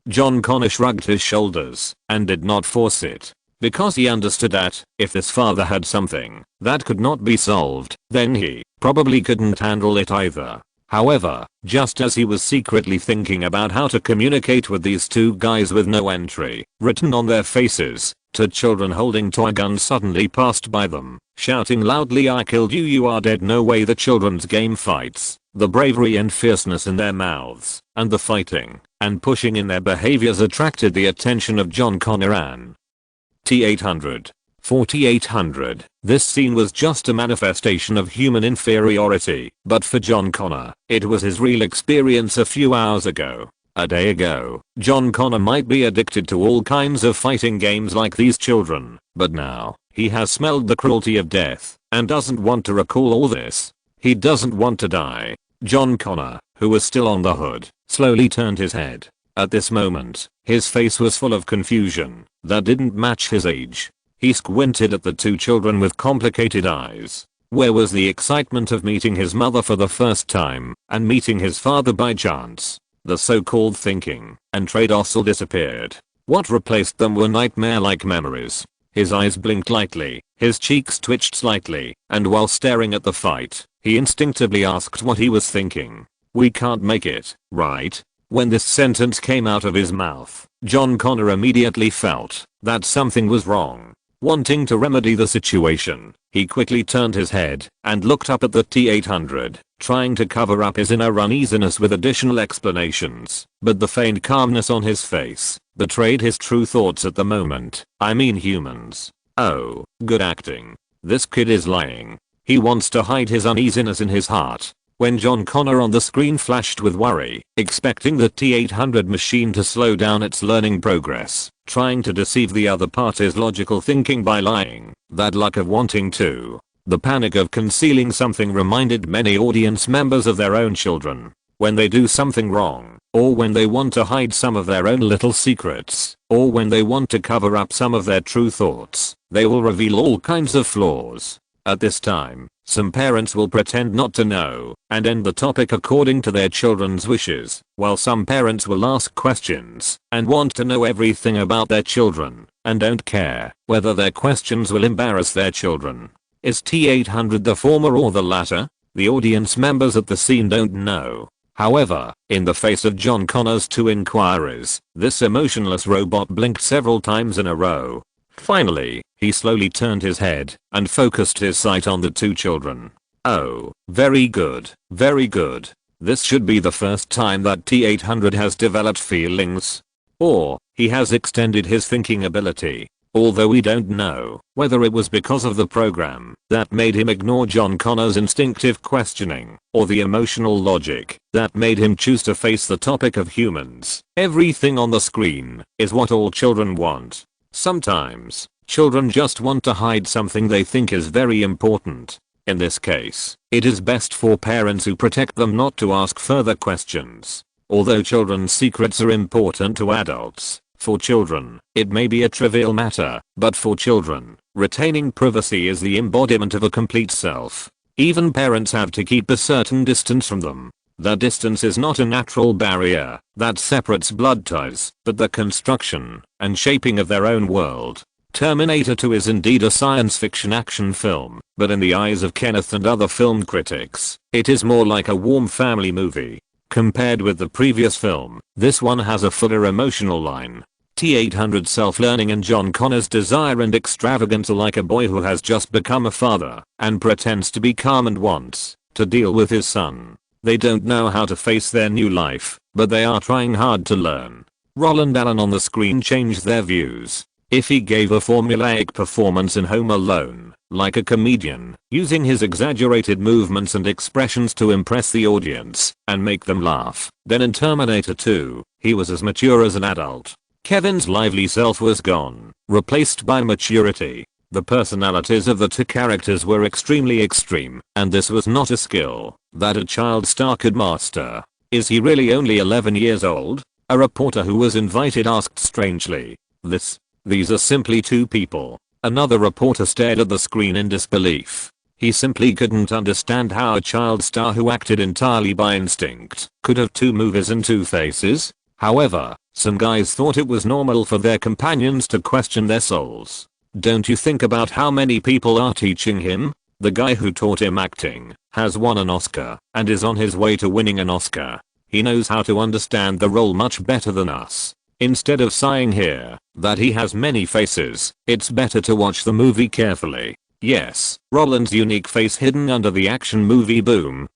John Connor shrugged his shoulders, and did not force it. Because he understood that, if this father had something that could not be solved, then he probably couldn't handle it either. However, just as he was secretly thinking about how to communicate with these two guys with no entry written on their faces, two children holding toy guns suddenly passed by them, shouting loudly, "I killed you, you are dead." No way. The children's game fights, the bravery and fierceness in their mouths, and the fighting and pushing in their behaviors attracted the attention of John Connor and T-800. 4800. This scene was just a manifestation of human inferiority, but for John Connor, it was his real experience a few hours ago. A day ago, John Connor might be addicted to all kinds of fighting games like these children, but now, he has smelled the cruelty of death, and doesn't want to recall all this. He doesn't want to die. John Connor, who was still on the hood, slowly turned his head. At this moment, his face was full of confusion that didn't match his age. He squinted at the two children with complicated eyes. Where was the excitement of meeting his mother for the first time, and meeting his father by chance? The so-called thinking and trade-offs all disappeared. What replaced them were nightmare-like memories. His eyes blinked lightly, his cheeks twitched slightly, and while staring at the fight, he instinctively asked what he was thinking. "We can't make it, right?" When this sentence came out of his mouth, John Connor immediately felt that something was wrong. Wanting to remedy the situation, he quickly turned his head and looked up at the T-800, trying to cover up his inner uneasiness with additional explanations, but the feigned calmness on his face betrayed his true thoughts at the moment. "I mean humans." Oh, good acting. This kid is lying. He wants to hide his uneasiness in his heart. When John Connor on the screen flashed with worry, expecting the T-800 machine to slow down its learning progress, trying to deceive the other party's logical thinking by lying, that lack of wanting to, the panic of concealing something reminded many audience members of their own children. When they do something wrong, or when they want to hide some of their own little secrets, or when they want to cover up some of their true thoughts, they will reveal all kinds of flaws. At this time, some parents will pretend not to know and end the topic according to their children's wishes, while some parents will ask questions and want to know everything about their children and don't care whether their questions will embarrass their children. Is T-800 the former or the latter? The audience members at the scene don't know. However, in the face of John Connor's two inquiries, this emotionless robot blinked several times in a row. Finally, he slowly turned his head and focused his sight on the two children. Oh, very good, very good. This should be the first time that T-800 has developed feelings. Or, he has extended his thinking ability. Although we don't know whether it was because of the program that made him ignore John Connor's instinctive questioning, or the emotional logic that made him choose to face the topic of humans. Everything on the screen is what all children want. Sometimes, children just want to hide something they think is very important. In this case, it is best for parents who protect them not to ask further questions. Although children's secrets are important to adults, for children, it may be a trivial matter, but for children, retaining privacy is the embodiment of a complete self. Even parents have to keep a certain distance from them. The distance is not a natural barrier that separates blood ties, but the construction and shaping of their own world. Terminator 2 is indeed a science fiction action film, but in the eyes of Kenneth and other film critics, it is more like a warm family movie. Compared with the previous film, this one has a fuller emotional line. T-800 self-learning and John Connor's desire and extravagance are like a boy who has just become a father and pretends to be calm and wants to deal with his son. They don't know how to face their new life, but they are trying hard to learn. Roland Allen on the screen changed their views. If he gave a formulaic performance in Home Alone, like a comedian, using his exaggerated movements and expressions to impress the audience and make them laugh, then in Terminator 2, he was as mature as an adult. Kevin's lively self was gone, replaced by maturity. The personalities of the two characters were extremely extreme, and this was not a skill that a child star could master. Is he really only 11 years old? A reporter who was invited asked strangely. These are simply two people. Another reporter stared at the screen in disbelief. He simply couldn't understand how a child star who acted entirely by instinct could have two movies and two faces. However, some guys thought it was normal for their companions to question their souls. Don't you think about how many people are teaching him? The guy who taught him acting has won an Oscar and is on his way to winning an Oscar. He knows how to understand the role much better than us. Instead of sighing here that he has many faces, it's better to watch the movie carefully. Yes, Roland's unique face hidden under the action movie boom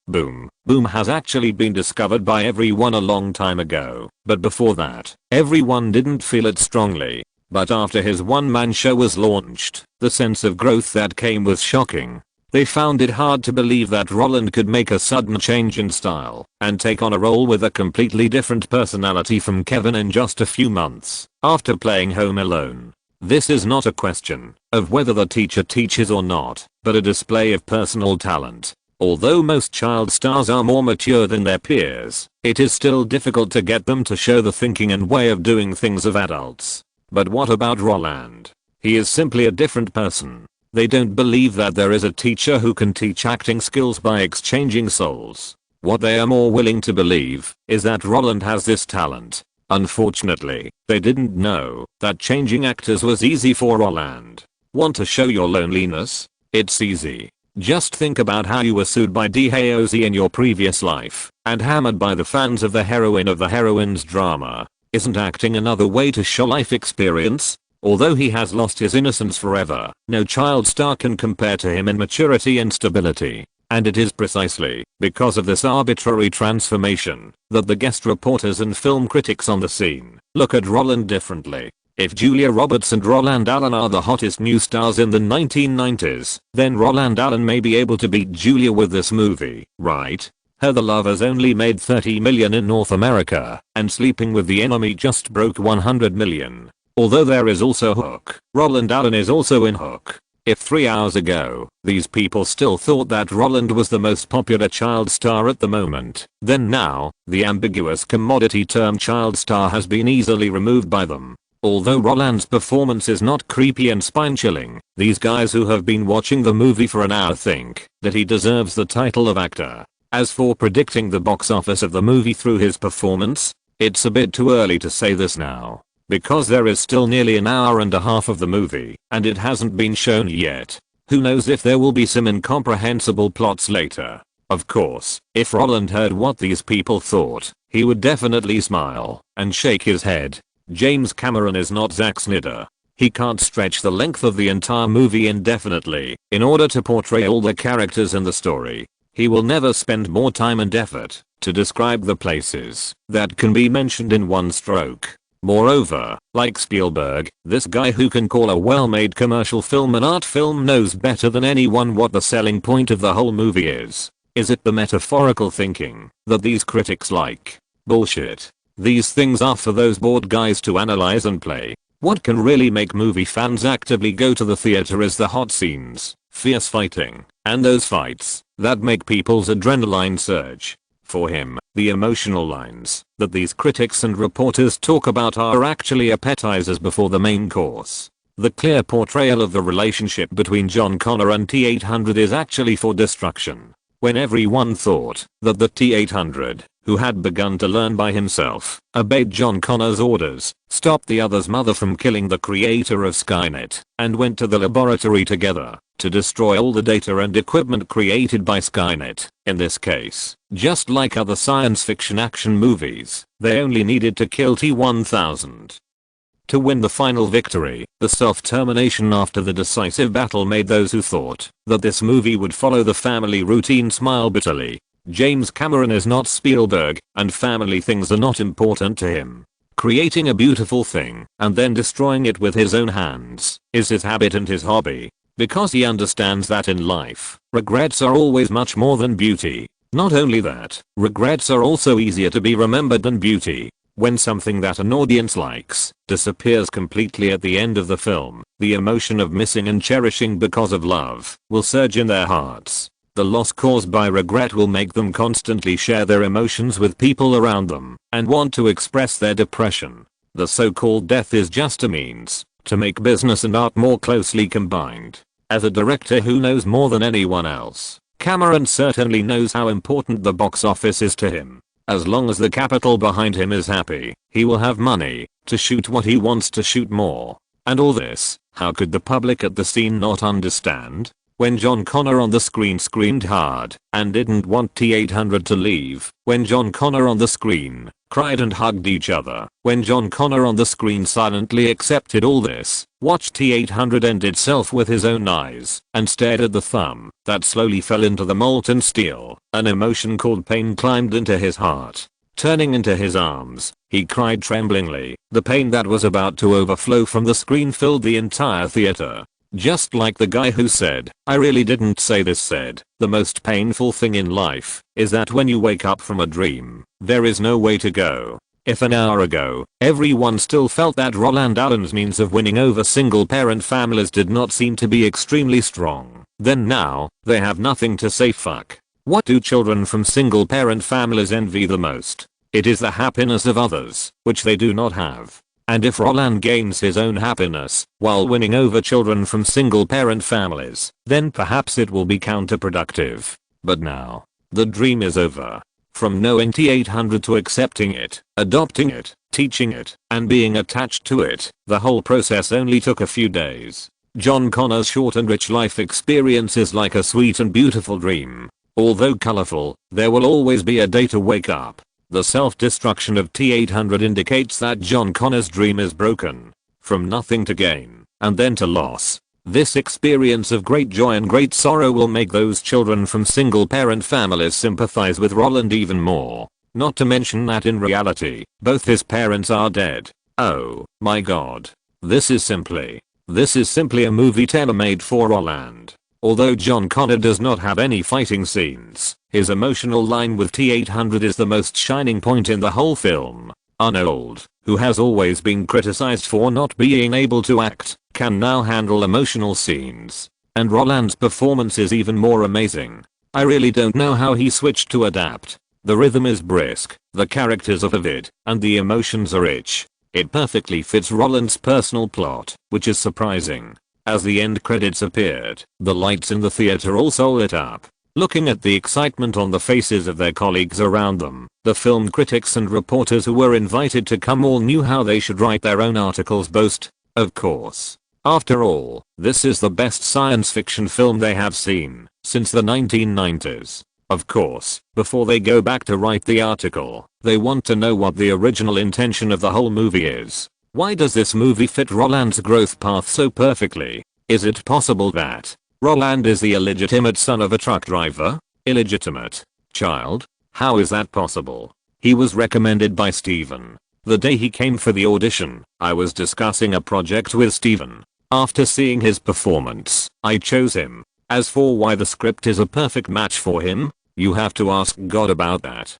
has actually been discovered by everyone a long time ago. But before that, everyone didn't feel it strongly. But after his one-man show was launched, the sense of growth that came was shocking. They found it hard to believe that Roland could make a sudden change in style and take on a role with a completely different personality from Kevin in just a few months after playing Home Alone. This is not a question of whether the teacher teaches or not, but a display of personal talent. Although most child stars are more mature than their peers, it is still difficult to get them to show the thinking and way of doing things of adults. But what about Roland? He is simply a different person. They don't believe that there is a teacher who can teach acting skills by exchanging souls. What they are more willing to believe is that Roland has this talent. Unfortunately, they didn't know that changing actors was easy for Roland. Want to show your loneliness? It's easy. Just think about how you were sued by DHOZ in your previous life and hammered by the fans of the heroine of the heroine's drama. Isn't acting another way to show life experience? Although he has lost his innocence forever, no child star can compare to him in maturity and stability. And it is precisely because of this arbitrary transformation that the guest reporters and film critics on the scene look at Roland differently. If Julia Roberts and Roland Allen are the hottest new stars in the 1990s, then Roland Allen may be able to beat Julia with this movie, right? Her The Lovers only made $30 million in North America, and Sleeping with the Enemy just broke $100 million. Although there is also Hook, Roland Allen is also in Hook. If 3 hours ago, these people still thought that Roland was the most popular child star at the moment, then now, the ambiguous commodity term child star has been easily removed by them. Although Roland's performance is not creepy and spine-chilling, these guys who have been watching the movie for an hour think that he deserves the title of actor. As for predicting the box office of the movie through his performance, it's a bit too early to say this now. Because there is still nearly an hour and a half of the movie, and it hasn't been shown yet. Who knows if there will be some incomprehensible plots later. Of course, if Roland heard what these people thought, he would definitely smile and shake his head. James Cameron is not Zack Snyder. He can't stretch the length of the entire movie indefinitely in order to portray all the characters in the story. He will never spend more time and effort to describe the places that can be mentioned in one stroke. Moreover, like Spielberg, this guy who can call a well-made commercial film an art film knows better than anyone what the selling point of the whole movie is. Is it the metaphorical thinking that these critics like? Bullshit. These things are for those bored guys to analyze and play. What can really make movie fans actively go to the theater is the hot scenes, fierce fighting, and those fights that make people's adrenaline surge. For him, the emotional lines that these critics and reporters talk about are actually appetizers before the main course. The clear portrayal of the relationship between John Connor and T-800 is actually for destruction. When everyone thought that the T-800, who had begun to learn by himself, obeyed John Connor's orders, stopped the other's mother from killing the creator of Skynet, and went to the laboratory together to destroy all the data and equipment created by Skynet. In this case, just like other science fiction action movies, they only needed to kill T-1000. To win the final victory, the self-termination after the decisive battle made those who thought that this movie would follow the family routine smile bitterly. James Cameron is not Spielberg, and family things are not important to him. Creating a beautiful thing and then destroying it with his own hands is his habit and his hobby. Because he understands that in life, regrets are always much more than beauty. Not only that, regrets are also easier to be remembered than beauty. When something that an audience likes disappears completely at the end of the film, the emotion of missing and cherishing because of love will surge in their hearts. The loss caused by regret will make them constantly share their emotions with people around them and want to express their depression. The so-called death is just a means to make business and art more closely combined. As a director who knows more than anyone else, Cameron certainly knows how important the box office is to him. As long as the capital behind him is happy, he will have money to shoot what he wants to shoot more. And all this, how could the public at the scene not understand? when John Connor on the screen screamed hard and didn't want T-800 to leave, when John Connor on the screen cried and hugged each other, when John Connor on the screen silently accepted all this, watched T-800 end itself with his own eyes, and stared at the thumb that slowly fell into the molten steel, an emotion called pain climbed into his heart. Turning into his arms, he cried tremblingly. The pain that was about to overflow from the screen filled the entire theater. Just like the guy who said, "I really didn't say this," said, the most painful thing in life is that when you wake up from a dream, there is no way to go. If an hour ago, everyone still felt that Roland Allen's means of winning over single parent families did not seem to be extremely strong, then now, they have nothing to say. Fuck. What do children from single parent families envy the most? It is the happiness of others, which they do not have. And if Roland gains his own happiness while winning over children from single parent families, then perhaps it will be counterproductive. But now, the dream is over. From knowing T-800 to accepting it, adopting it, teaching it, and being attached to it, the whole process only took a few days. John Connor's short and rich life experience is like a sweet and beautiful dream. Although colorful, there will always be a day to wake up. The self-destruction of T-800 indicates that John Connor's dream is broken. From nothing to gain, and then to loss. This experience of great joy and great sorrow will make those children from single-parent families sympathize with Roland even more. Not to mention that in reality, both his parents are dead. Oh my god. This is simply a movie tailor-made for Roland. Although John Connor does not have any fighting scenes, his emotional line with T-800 is the most shining point in the whole film. Arnold, who has always been criticized for not being able to act, can now handle emotional scenes. And Roland's performance is even more amazing. I really don't know how he switched to adapt. The rhythm is brisk, the characters are vivid, and the emotions are rich. It perfectly fits Roland's personal plot, which is surprising. As the end credits appeared, the lights in the theater also lit up. Looking at the excitement on the faces of their colleagues around them, the film critics and reporters who were invited to come all knew how they should write their own articles boast. Of course. After all, this is the best science fiction film they have seen since the 1990s. Of course, before they go back to write the article, they want to know what the original intention of the whole movie is. Why does this movie fit Roland's growth path so perfectly? Is it possible that Roland is the illegitimate son of a truck driver? Illegitimate child? How is that possible? He was recommended by Steven. The day he came for the audition, I was discussing a project with Steven. After seeing his performance, I chose him. As for why the script is a perfect match for him, you have to ask God about that.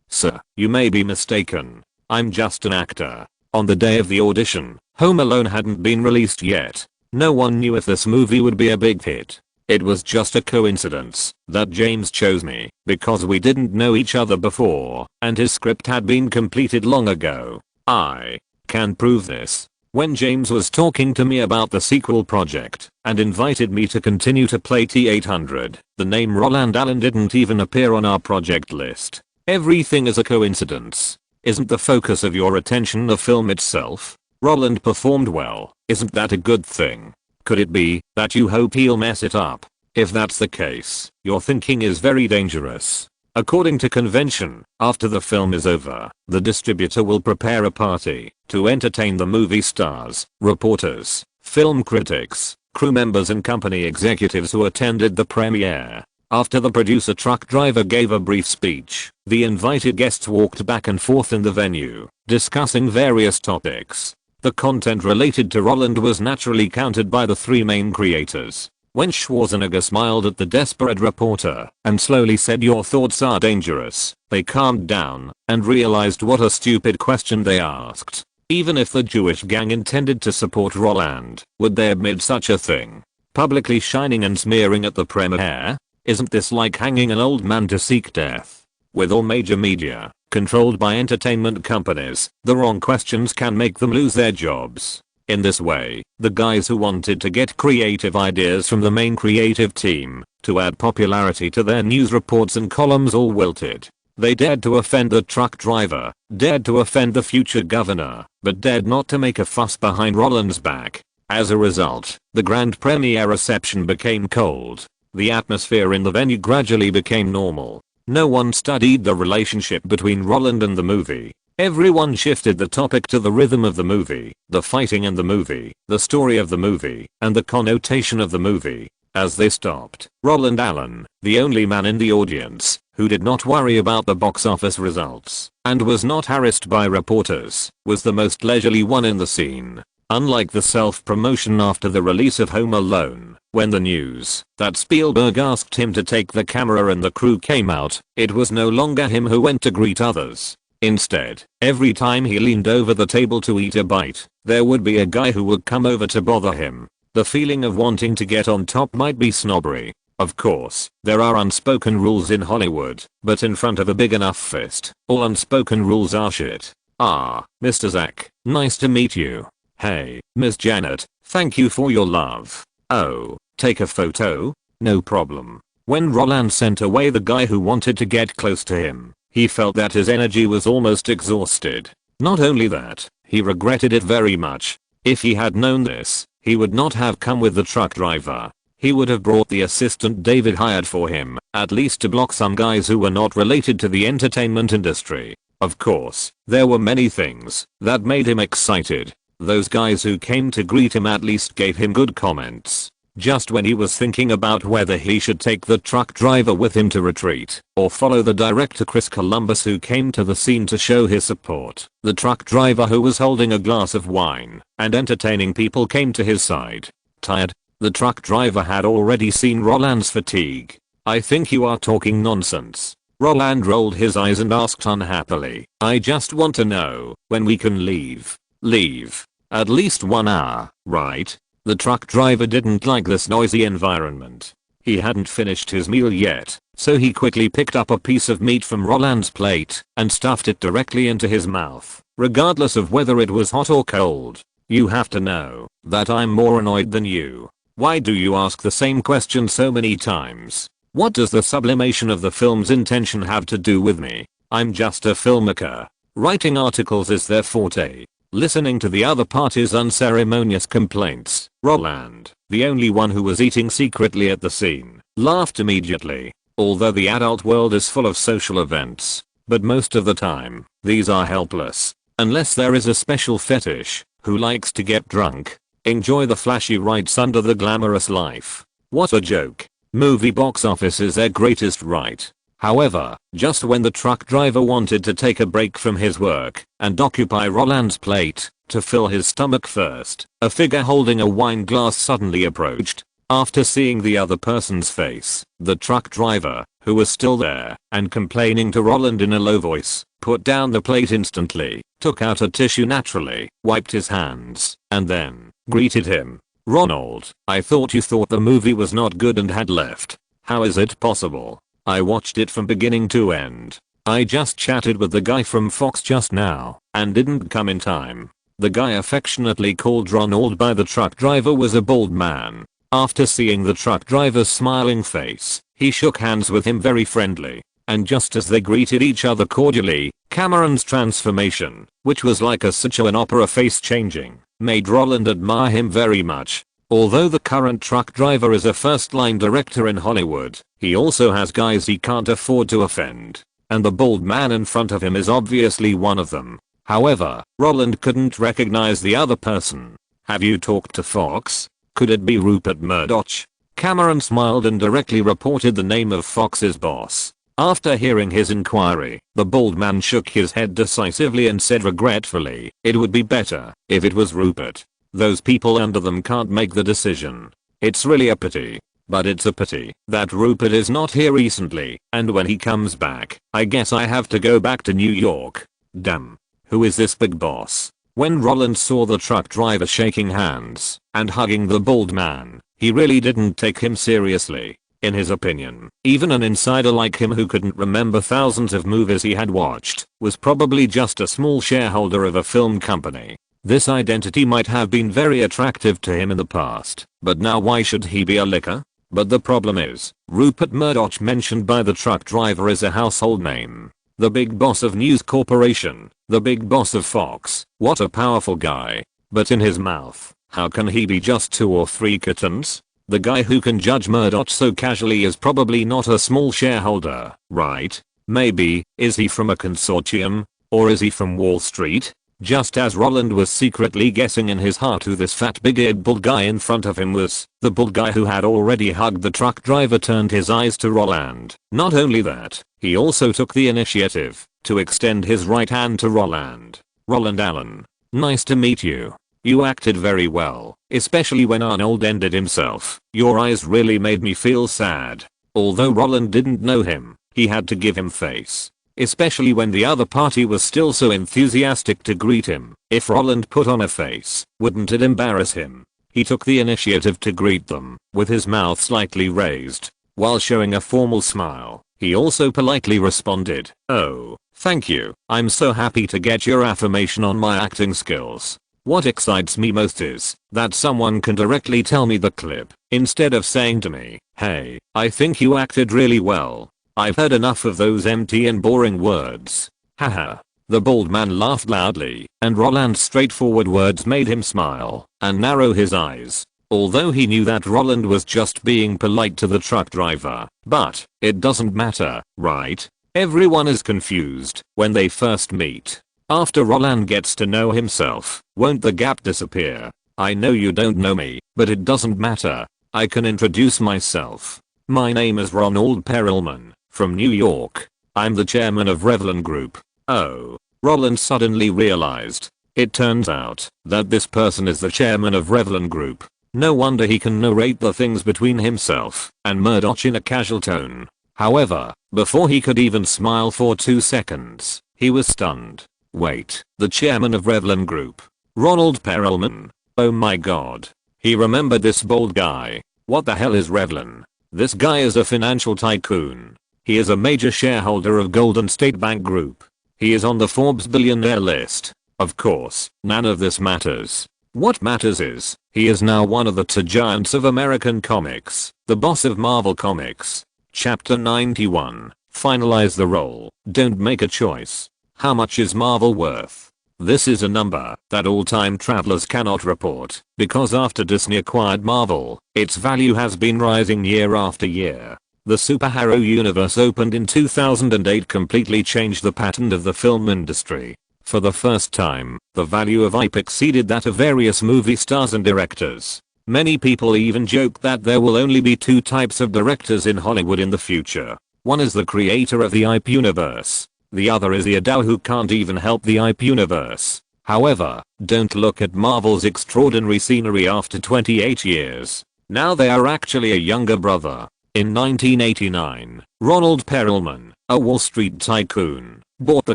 Sir, you may be mistaken. I'm just an actor. On the day of the audition, Home Alone hadn't been released yet. No one knew if this movie would be a big hit. It was just a coincidence that James chose me because we didn't know each other before and his script had been completed long ago. I can prove this. When James was talking to me about the sequel project and invited me to continue to play T-800, the name Roland Allen didn't even appear on our project list. Everything is a coincidence. Isn't the focus of your attention the film itself? Roland performed well. Isn't that a good thing? Could it be that you hope he'll mess it up? If that's the case, your thinking is very dangerous. According to convention, after the film is over, the distributor will prepare a party to entertain the movie stars, reporters, film critics, crew members and company executives who attended the premiere. After the producer truck driver gave a brief speech, the invited guests walked back and forth in the venue, discussing various topics. The content related to Roland was naturally countered by the three main creators. When Schwarzenegger smiled at the desperate reporter and slowly said, "Your thoughts are dangerous," they calmed down and realized what a stupid question they asked. Even if the Jewish gang intended to support Roland, would they admit such a thing? Publicly shining and smearing at the premiere? Isn't this like hanging an old man to seek death? With all major media controlled by entertainment companies, the wrong questions can make them lose their jobs. In this way, the guys who wanted to get creative ideas from the main creative team to add popularity to their news reports and columns all wilted. They dared to offend the truck driver, dared to offend the future governor, but dared not to make a fuss behind Roland's back. As a result, the grand premiere reception became cold. The atmosphere in the venue gradually became normal. No one studied the relationship between Roland and the movie. Everyone shifted the topic to the rhythm of the movie, the fighting in the movie, the story of the movie, and the connotation of the movie. As they stopped, Roland Allen, the only man in the audience, who did not worry about the box office results, and was not harassed by reporters, was the most leisurely one in the scene. Unlike the self-promotion after the release of Home Alone, when the news that Spielberg asked him to take the camera and the crew came out, it was no longer him who went to greet others. Instead, every time he leaned over the table to eat a bite, there would be a guy who would come over to bother him. The feeling of wanting to get on top might be snobbery. Of course, there are unspoken rules in Hollywood, but in front of a big enough fist, all unspoken rules are shit. Ah, Mr. Zach, nice to meet you. Hey, Miss Janet, thank you for your love. Oh, take a photo? No problem. When Roland sent away the guy who wanted to get close to him, he felt that his energy was almost exhausted. Not only that, he regretted it very much. If he had known this, he would not have come with the truck driver. He would have brought the assistant David hired for him, at least to block some guys who were not related to the entertainment industry. Of course, there were many things that made him excited. Those guys who came to greet him at least gave him good comments. Just when he was thinking about whether he should take the truck driver with him to retreat, or follow the director Chris Columbus who came to the scene to show his support, the truck driver who was holding a glass of wine and entertaining people came to his side. Tired? The truck driver had already seen Roland's fatigue. I think you are talking nonsense. Roland rolled his eyes and asked unhappily, I just want to know when we can leave. Leave? At least 1 hour, right? The truck driver didn't like this noisy environment. He hadn't finished his meal yet, so he quickly picked up a piece of meat from Roland's plate and stuffed it directly into his mouth, regardless of whether it was hot or cold. You have to know that I'm more annoyed than you. Why do you ask the same question so many times? What does the sublimation of the film's intention have to do with me? I'm just a filmmaker. Writing articles is their forte. Listening to the other party's unceremonious complaints, Roland, the only one who was eating secretly at the scene, laughed immediately. Although the adult world is full of social events, but most of the time, these are helpless. Unless there is a special fetish, who likes to get drunk, enjoy the flashy rides under the glamorous life. What a joke. Movie box office is their greatest right. However, just when the truck driver wanted to take a break from his work and occupy Roland's plate to fill his stomach first, a figure holding a wine glass suddenly approached. After seeing the other person's face, the truck driver, who was still there and complaining to Roland in a low voice, put down the plate instantly, took out a tissue naturally, wiped his hands, and then greeted him. Ronald, I thought you thought the movie was not good and had left. How is it possible? I watched it from beginning to end. I just chatted with the guy from Fox just now and didn't come in time. The guy affectionately called Ronald by the truck driver was a bald man. After seeing the truck driver's smiling face, he shook hands with him very friendly. And just as they greeted each other cordially, Cameron's transformation, which was like a Sichuan opera face changing, made Roland admire him very much. Although the current truck driver is a first-line director in Hollywood, he also has guys he can't afford to offend. And the bald man in front of him is obviously one of them. However, Roland couldn't recognize the other person. Have you talked to Fox? Could it be Rupert Murdoch? Cameron smiled and directly reported the name of Fox's boss. After hearing his inquiry, the bald man shook his head decisively and said regretfully, it would be better if it was Rupert. Those people under them can't make the decision. It's really a pity. But it's a pity that Rupert is not here recently, and when he comes back, I guess I have to go back to New York. Damn. Who is this big boss? When Roland saw the truck driver shaking hands and hugging the bald man, he really didn't take him seriously. In his opinion, even an insider like him who couldn't remember thousands of movies he had watched, was probably just a small shareholder of a film company. This identity might have been very attractive to him in the past, but now why should he be a licker? But the problem is, Rupert Murdoch mentioned by the truck driver is a household name. The big boss of News Corporation, the big boss of Fox, what a powerful guy. But in his mouth, How can he be just 2 or 3 kittens? The guy who can judge Murdoch so casually is probably not a small shareholder, right? Maybe, is he from a consortium? Or is he from Wall Street? Just as Roland was secretly guessing in his heart who this fat big-eared bald guy in front of him was, the bald guy who had already hugged the truck driver turned his eyes to Roland. Not only that, he also took the initiative to extend his right hand to Roland. Roland Allen. Nice to meet you. You acted very well, especially when Arnold ended himself. Your eyes really made me feel sad. Although Roland didn't know him, he had to give him face. Especially when the other party was still so enthusiastic to greet him. If Roland put on a face, wouldn't it embarrass him? He took the initiative to greet them, with his mouth slightly raised, while showing a formal smile. He also politely responded, "Oh, thank you. I'm so happy to get your affirmation on my acting skills. What excites me most is that someone can directly tell me the clip, instead of saying to me, hey, I think you acted really well. I've heard enough of those empty and boring words. Haha." The bald man laughed loudly, and Roland's straightforward words made him smile and narrow his eyes. Although he knew that Roland was just being polite to the truck driver. But it doesn't matter, right? Everyone is confused when they first meet. After Roland gets to know himself, won't the gap disappear? I know you don't know me, but it doesn't matter. I can introduce myself. My name is Ronald Perelman, from New York. I'm the chairman of Revlon Group. Oh. Roland suddenly realized. It turns out that this person is the chairman of Revlon Group. No wonder he can narrate the things between himself and Murdoch in a casual tone. However, before he could even smile for 2 seconds, he was stunned. Wait, the chairman of Revlon Group. Ronald Perelman. Oh my god. He remembered this bald guy. What the hell is Revlon? This guy is a financial tycoon. He is a major shareholder of Golden State Bank Group. He is on the Forbes billionaire list. Of course, none of this matters. What matters is, he is now one of the 2 giants of American comics, the boss of Marvel Comics. Chapter 91. Finalize the role. Don't make a choice. How much is Marvel worth? This is a number that all time travelers cannot report, because after Disney acquired Marvel, its value has been rising year after year. The superhero universe opened in 2008 completely changed the pattern of the film industry. For the first time, the value of IP exceeded that of various movie stars and directors. Many people even joke that there will only be 2 types of directors in Hollywood in the future. One is the creator of the IP universe. The other is the adult who can't even help the IP universe. However, don't look at Marvel's extraordinary scenery after 28 years. Now they are actually a younger brother. In 1989, Ronald Perelman, a Wall Street tycoon, bought the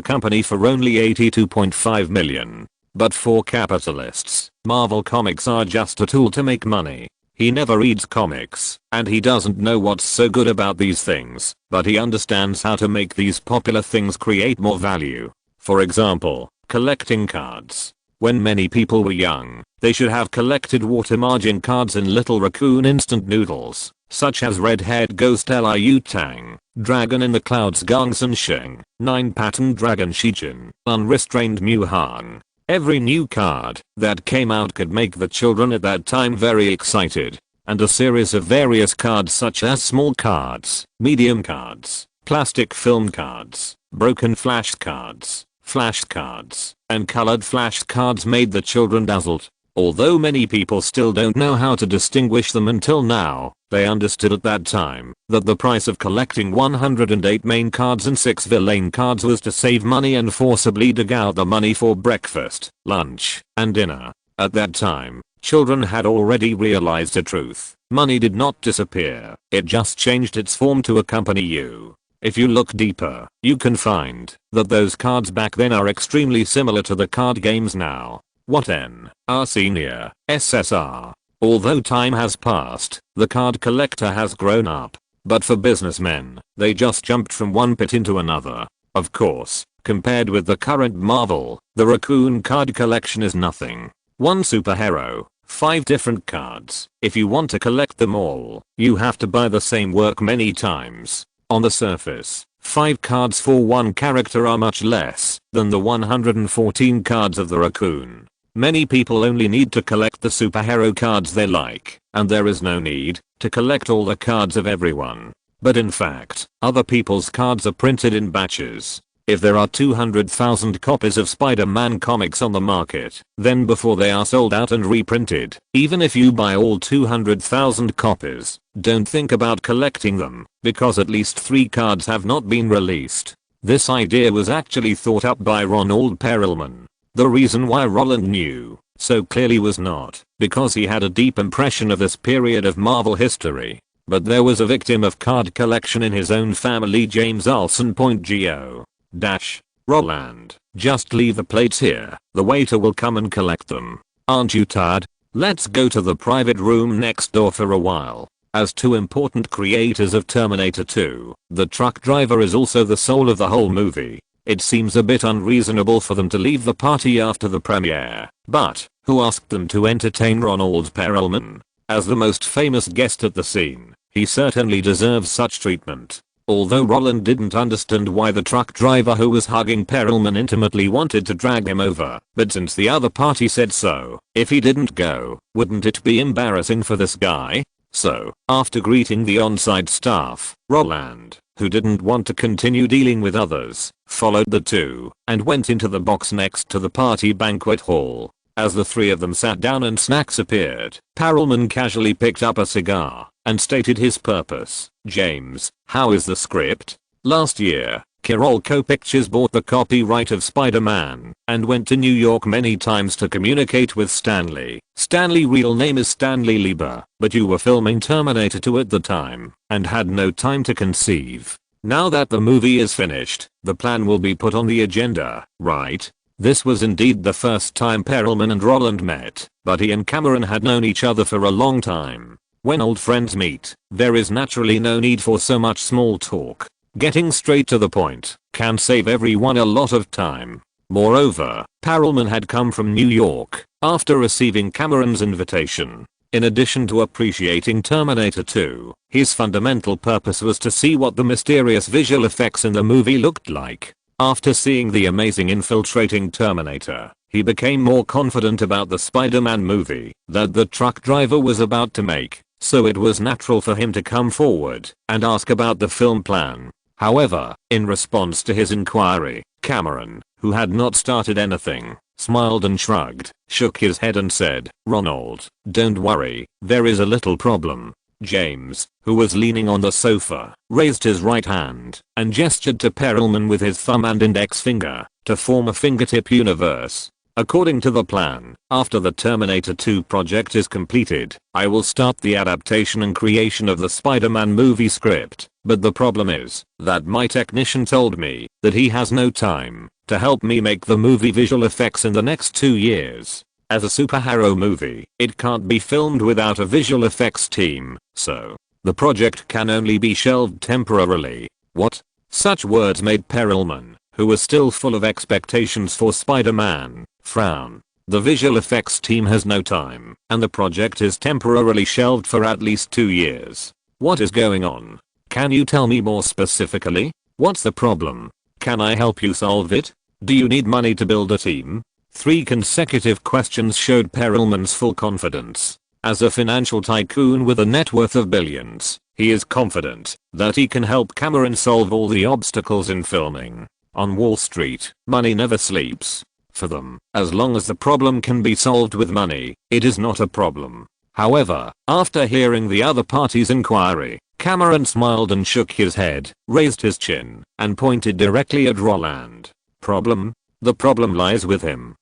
company for only $82.5 million. But for capitalists, Marvel Comics are just a tool to make money. He never reads comics, and he doesn't know what's so good about these things, but he understands how to make these popular things create more value. For example, collecting cards. When many people were young, they should have collected water margin cards in Little Raccoon instant noodles, such as Red-Haired Ghost Liu Tang, Dragon in the Clouds Gong Sun Sheng, 9-pattern Dragon Shijin, Unrestrained Mu Hang. Every new card that came out could make the children at that time very excited, and a series of various cards such as small cards, medium cards, plastic film cards, broken flash cards, and colored flash cards made the children dazzled. Although many people still don't know how to distinguish them until now, they understood at that time that the price of collecting 108 main cards and 6 villain cards was to save money and forcibly dig out the money for breakfast, lunch, and dinner. At that time, children had already realized a truth. Money did not disappear, it just changed its form to accompany you. If you look deeper, you can find that those cards back then are extremely similar to the card games now. What N? Our senior, SSR. Although time has passed, the card collector has grown up. But for businessmen, they just jumped from one pit into another. Of course, compared with the current Marvel, the Raccoon card collection is nothing. One superhero, 5 different cards. If you want to collect them all, you have to buy the same work many times. On the surface, 5 cards for one character are much less than the 114 cards of the Raccoon. Many people only need to collect the superhero cards they like, and there is no need to collect all the cards of everyone. But in fact, other people's cards are printed in batches. If there are 200,000 copies of Spider-Man comics on the market, then before they are sold out and reprinted, even if you buy all 200,000 copies, don't think about collecting them, because at least 3 cards have not been released. This idea was actually thought up by Ronald Perelman. The reason why Roland knew so clearly was not because he had a deep impression of this period of Marvel history, but there was a victim of card collection in his own family, James Olson. Go. Roland, just leave the plates here, the waiter will come and collect them. Aren't you tired? Let's go to the private room next door for a while. As 2 important creators of Terminator 2, the truck driver is also the soul of the whole movie. It seems a bit unreasonable for them to leave the party after the premiere, but who asked them to entertain Ronald Perelman? As the most famous guest at the scene, he certainly deserves such treatment. Although Roland didn't understand why the truck driver who was hugging Perelman intimately wanted to drag him over, but since the other party said so, if he didn't go, wouldn't it be embarrassing for this guy? So, after greeting the on-site staff, Roland, who didn't want to continue dealing with others, followed the 2 and went into the box next to the party banquet hall. As the 3 of them sat down and snacks appeared, Perelman casually picked up a cigar and stated his purpose. James, how is the script? Last year, Carolco Pictures bought the copyright of Spider-Man and went to New York many times to communicate with Stanley. Stanley's real name is Stanley Lieber, but you were filming Terminator 2 at the time and had no time to conceive. Now that the movie is finished, the plan will be put on the agenda, right? This was indeed the first time Perelman and Roland met, but he and Cameron had known each other for a long time. When old friends meet, there is naturally no need for so much small talk. Getting straight to the point can save everyone a lot of time. Moreover, Perelman had come from New York after receiving Cameron's invitation. In addition to appreciating Terminator 2, his fundamental purpose was to see what the mysterious visual effects in the movie looked like. After seeing the amazing infiltrating Terminator, he became more confident about the Spider-Man movie that the truck driver was about to make, so it was natural for him to come forward and ask about the film plan. However, in response to his inquiry, Cameron, who had not started anything, smiled and shrugged, shook his head and said, "Ronald, don't worry, there is a little problem." James, who was leaning on the sofa, raised his right hand and gestured to Perelman with his thumb and index finger to form a fingertip universe. According to the plan, after the Terminator 2 project is completed, I will start the adaptation and creation of the Spider-Man movie script, but the problem is that my technician told me that he has no time to help me make the movie visual effects in the next 2 years. As a superhero movie, it can't be filmed without a visual effects team, so the project can only be shelved temporarily. What? Such words made Perelman, who was still full of expectations for Spider-Man, frown. The visual effects team has no time, and the project is temporarily shelved for at least 2 years. What is going on? Can you tell me more specifically? What's the problem? Can I help you solve it? Do you need money to build a team? 3 consecutive questions showed Perelman's full confidence. As a financial tycoon with a net worth of billions, he is confident that he can help Cameron solve all the obstacles in filming. On Wall Street, money never sleeps. For them, as long as the problem can be solved with money, it is not a problem. However, after hearing the other party's inquiry, Cameron smiled and shook his head, raised his chin, and pointed directly at Roland. Problem? The problem lies with him.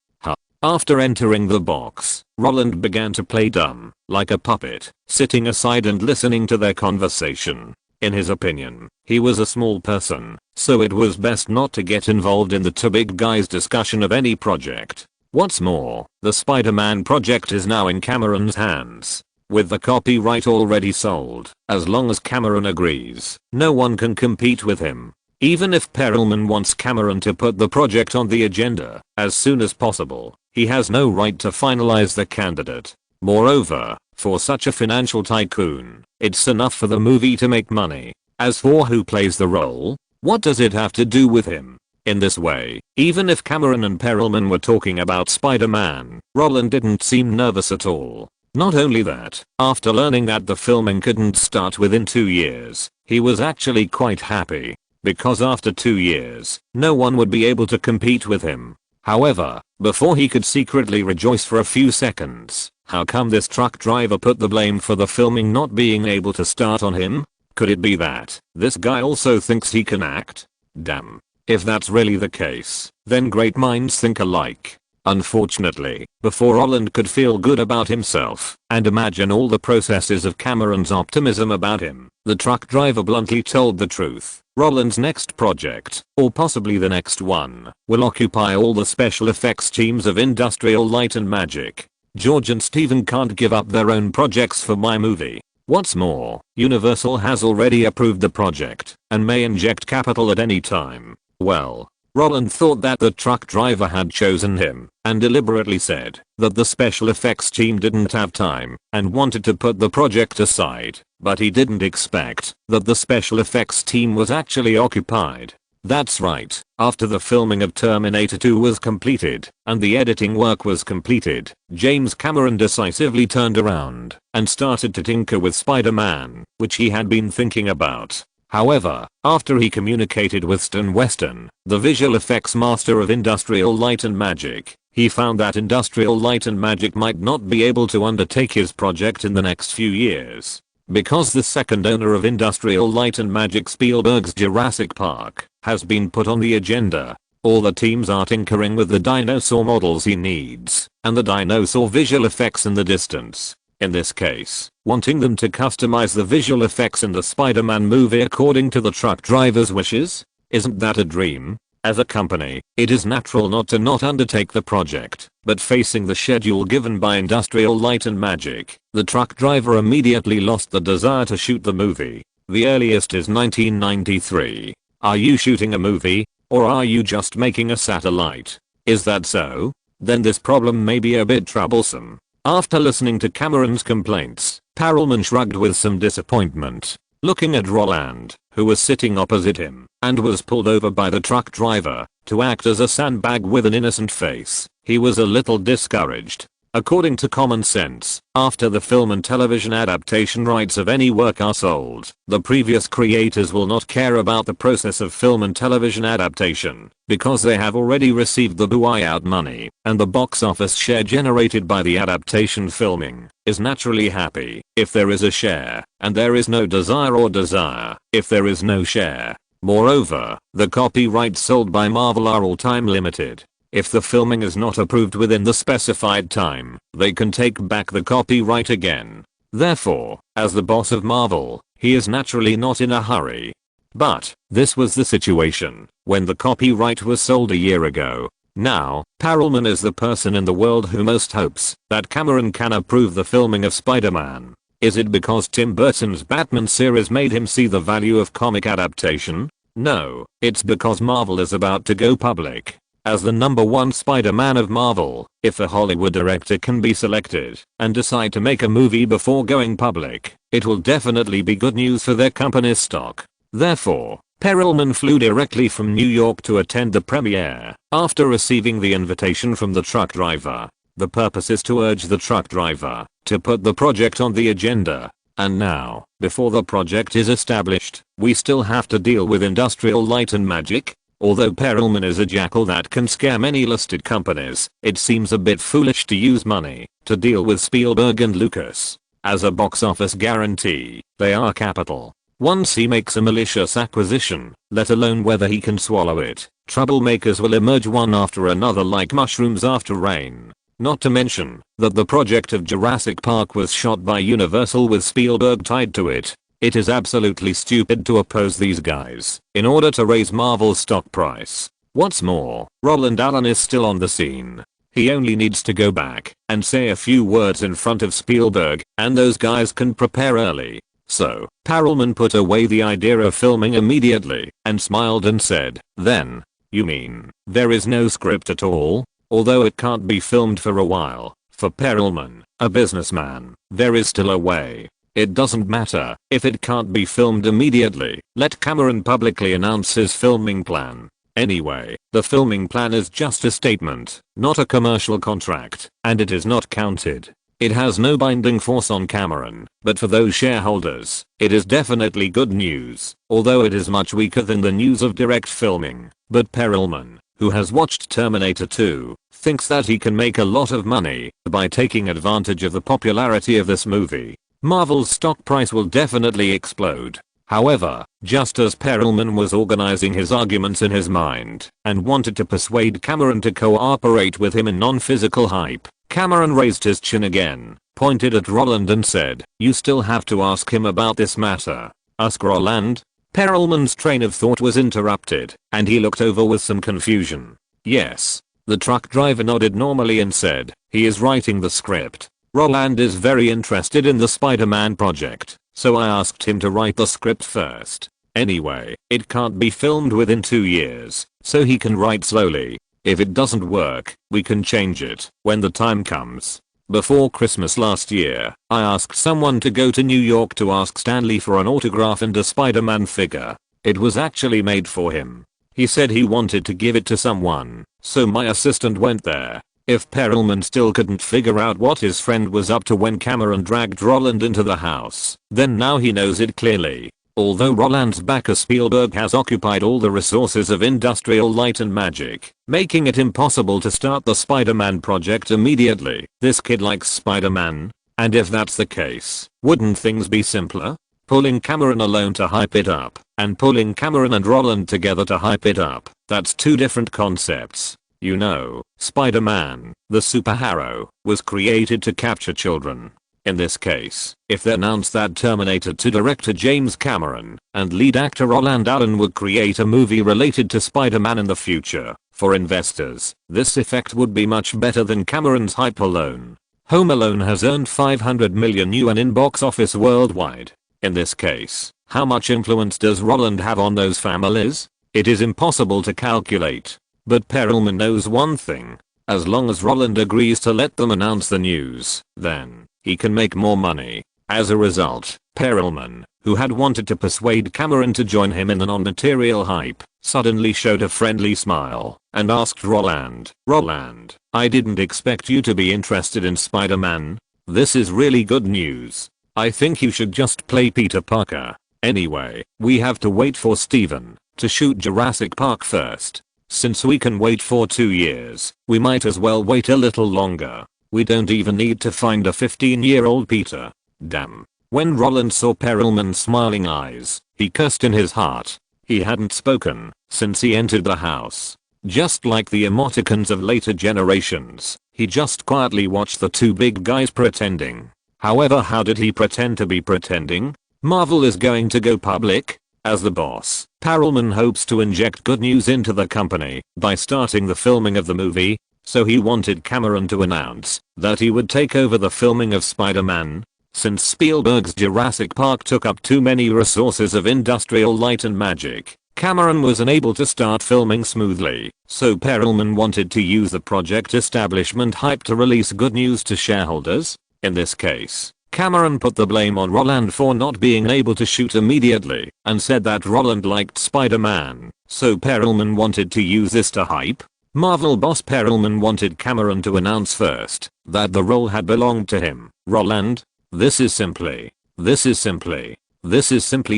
After entering the box, Roland began to play dumb, like a puppet, sitting aside and listening to their conversation. In his opinion, he was a small person, so it was best not to get involved in the 2 big guys' discussion of any project. What's more, the Spider-Man project is now in Cameron's hands. With the copyright already sold, as long as Cameron agrees, no one can compete with him. Even if Perelman wants Cameron to put the project on the agenda as soon as possible, he has no right to finalize the candidate. Moreover, for such a financial tycoon, it's enough for the movie to make money. As for who plays the role, what does it have to do with him? In this way, even if Cameron and Perelman were talking about Spider-Man, Roland didn't seem nervous at all. Not only that, after learning that the filming couldn't start within 2 years, he was actually quite happy. Because after 2 years, no one would be able to compete with him. However, before he could secretly rejoice for a few seconds, how come this truck driver put the blame for the filming not being able to start on him? Could it be that this guy also thinks he can act? Damn. If that's really the case, then great minds think alike. Unfortunately, before Roland could feel good about himself and imagine all the processes of Cameron's optimism about him, the truck driver bluntly told the truth. Roland's next project, or possibly the next one, will occupy all the special effects teams of Industrial Light and Magic. George and Steven can't give up their own projects for my movie. What's more, Universal has already approved the project and may inject capital at any time. Well, Roland thought that the truck driver had chosen him and deliberately said that the special effects team didn't have time and wanted to put the project aside, but he didn't expect that the special effects team was actually occupied. That's right, after the filming of Terminator 2 was completed and the editing work was completed, James Cameron decisively turned around and started to tinker with Spider-Man, which he had been thinking about. However, after he communicated with Stan Weston, the visual effects master of Industrial Light and Magic, he found that Industrial Light and Magic might not be able to undertake his project in the next few years. Because the second owner of Industrial Light and Magic, Spielberg's Jurassic Park, has been put on the agenda. All the teams are tinkering with the dinosaur models he needs, and the dinosaur visual effects in the distance. In this case, wanting them to customize the visual effects in the Spider-Man movie according to the truck driver's wishes? Isn't that a dream? As a company, it is natural not undertake the project, but facing the schedule given by Industrial Light and Magic, the truck driver immediately lost the desire to shoot the movie. The earliest is 1993. Are you shooting a movie? Or are you just making a satellite? Is that so? Then this problem may be a bit troublesome. After listening to Cameron's complaints, Perelman shrugged with some disappointment, looking at Roland, who was sitting opposite him and was pulled over by the truck driver to act as a sandbag with an innocent face. He was a little discouraged. According to common sense, after the film and television adaptation rights of any work are sold, the previous creators will not care about the process of film and television adaptation, because they have already received the buyout money, and the box office share generated by the adaptation filming is naturally happy if there is a share, and there is no desire if there is no share. Moreover, the copyrights sold by Marvel are all time limited. If the filming is not approved within the specified time, they can take back the copyright again. Therefore, as the boss of Marvel, he is naturally not in a hurry. But, this was the situation when the copyright was sold a year ago. Now, Perelman is the person in the world who most hopes that Cameron can approve the filming of Spider-Man. Is it because Tim Burton's Batman series made him see the value of comic adaptation? No, it's because Marvel is about to go public. As the #1 Spider-Man of Marvel, if a Hollywood director can be selected and decide to make a movie before going public, it will definitely be good news for their company's stock. Therefore, Perelman flew directly from New York to attend the premiere after receiving the invitation from the truck driver. The purpose is to urge the truck driver to put the project on the agenda. And now, before the project is established, we still have to deal with Industrial Light and Magic. Although Perelman is a jackal that can scare many listed companies, it seems a bit foolish to use money to deal with Spielberg and Lucas. As a box office guarantee, they are capital. Once he makes a malicious acquisition, let alone whether he can swallow it, troublemakers will emerge one after another like mushrooms after rain. Not to mention that the project of Jurassic Park was shot by Universal with Spielberg tied to it. It is absolutely stupid to oppose these guys in order to raise Marvel's stock price. What's more, Roland Allen is still on the scene. He only needs to go back and say a few words in front of Spielberg, and those guys can prepare early. So, Perelman put away the idea of filming immediately and smiled and said, "Then, you mean, there is no script at all?" Although it can't be filmed for a while, for Perelman, a businessman, there is still a way. It doesn't matter if it can't be filmed immediately. Let Cameron publicly announce his filming plan. Anyway, the filming plan is just a statement, not a commercial contract, and it is not counted. It has no binding force on Cameron, but for those shareholders, it is definitely good news, although it is much weaker than the news of direct filming. But Perelman, who has watched Terminator 2, thinks that he can make a lot of money by taking advantage of the popularity of this movie. Marvel's stock price will definitely explode. However, just as Perelman was organizing his arguments in his mind and wanted to persuade Cameron to cooperate with him in non-physical hype, Cameron raised his chin again, pointed at Roland and said, "You still have to ask him about this matter." "Ask Roland?" Perelman's train of thought was interrupted, and he looked over with some confusion. "Yes." The truck driver nodded normally and said, "He is writing the script. Roland is very interested in the Spider-Man project, so I asked him to write the script first. Anyway, it can't be filmed within 2 years, so he can write slowly. If it doesn't work, we can change it when the time comes." Before Christmas last year, I asked someone to go to New York to ask Stan Lee for an autograph and a Spider-Man figure. It was actually made for him. He said he wanted to give it to someone, so my assistant went there. If Perelman still couldn't figure out what his friend was up to when Cameron dragged Roland into the house, then now he knows it clearly. Although Roland's backer Spielberg has occupied all the resources of Industrial Light and Magic, making it impossible to start the Spider-Man project immediately, this kid likes Spider-Man. And if that's the case, wouldn't things be simpler? Pulling Cameron alone to hype it up, and pulling Cameron and Roland together to hype it up, that's two different concepts. You know, Spider-Man, the superhero, was created to capture children. In this case, if they announce that Terminator 2 director James Cameron and lead actor Roland Allen would create a movie related to Spider-Man in the future, for investors, this effect would be much better than Cameron's hype alone. Home Alone has earned $500 million in box office worldwide. In this case, how much influence does Roland have on those families? It is impossible to calculate. But Perelman knows one thing. As long as Roland agrees to let them announce the news, then he can make more money. As a result, Perelman, who had wanted to persuade Cameron to join him in the non-material hype, suddenly showed a friendly smile and asked Roland, "Roland, I didn't expect you to be interested in Spider-Man. This is really good news. I think you should just play Peter Parker. Anyway, we have to wait for Steven to shoot Jurassic Park first. Since we can wait for 2 years, we might as well wait a little longer. We don't even need to find a 15-year-old Peter." Damn. When Roland saw Perelman's smiling eyes, he cursed in his heart. He hadn't spoken since he entered the house. Just like the emoticons of later generations, he just quietly watched the two big guys pretending. However, how did he pretend to be pretending? Marvel is going to go public. As the boss, Perelman hopes to inject good news into the company by starting the filming of the movie, so he wanted Cameron to announce that he would take over the filming of Spider-Man. Since Spielberg's Jurassic Park took up too many resources of Industrial Light and Magic, Cameron was unable to start filming smoothly, so Perelman wanted to use the project establishment hype to release good news to shareholders. In this case, Cameron put the blame on Roland for not being able to shoot immediately and said that Roland liked Spider-Man, so Perelman wanted to use this to hype. Marvel boss Perelman wanted Cameron to announce first that the role had belonged to him. Roland? This is simply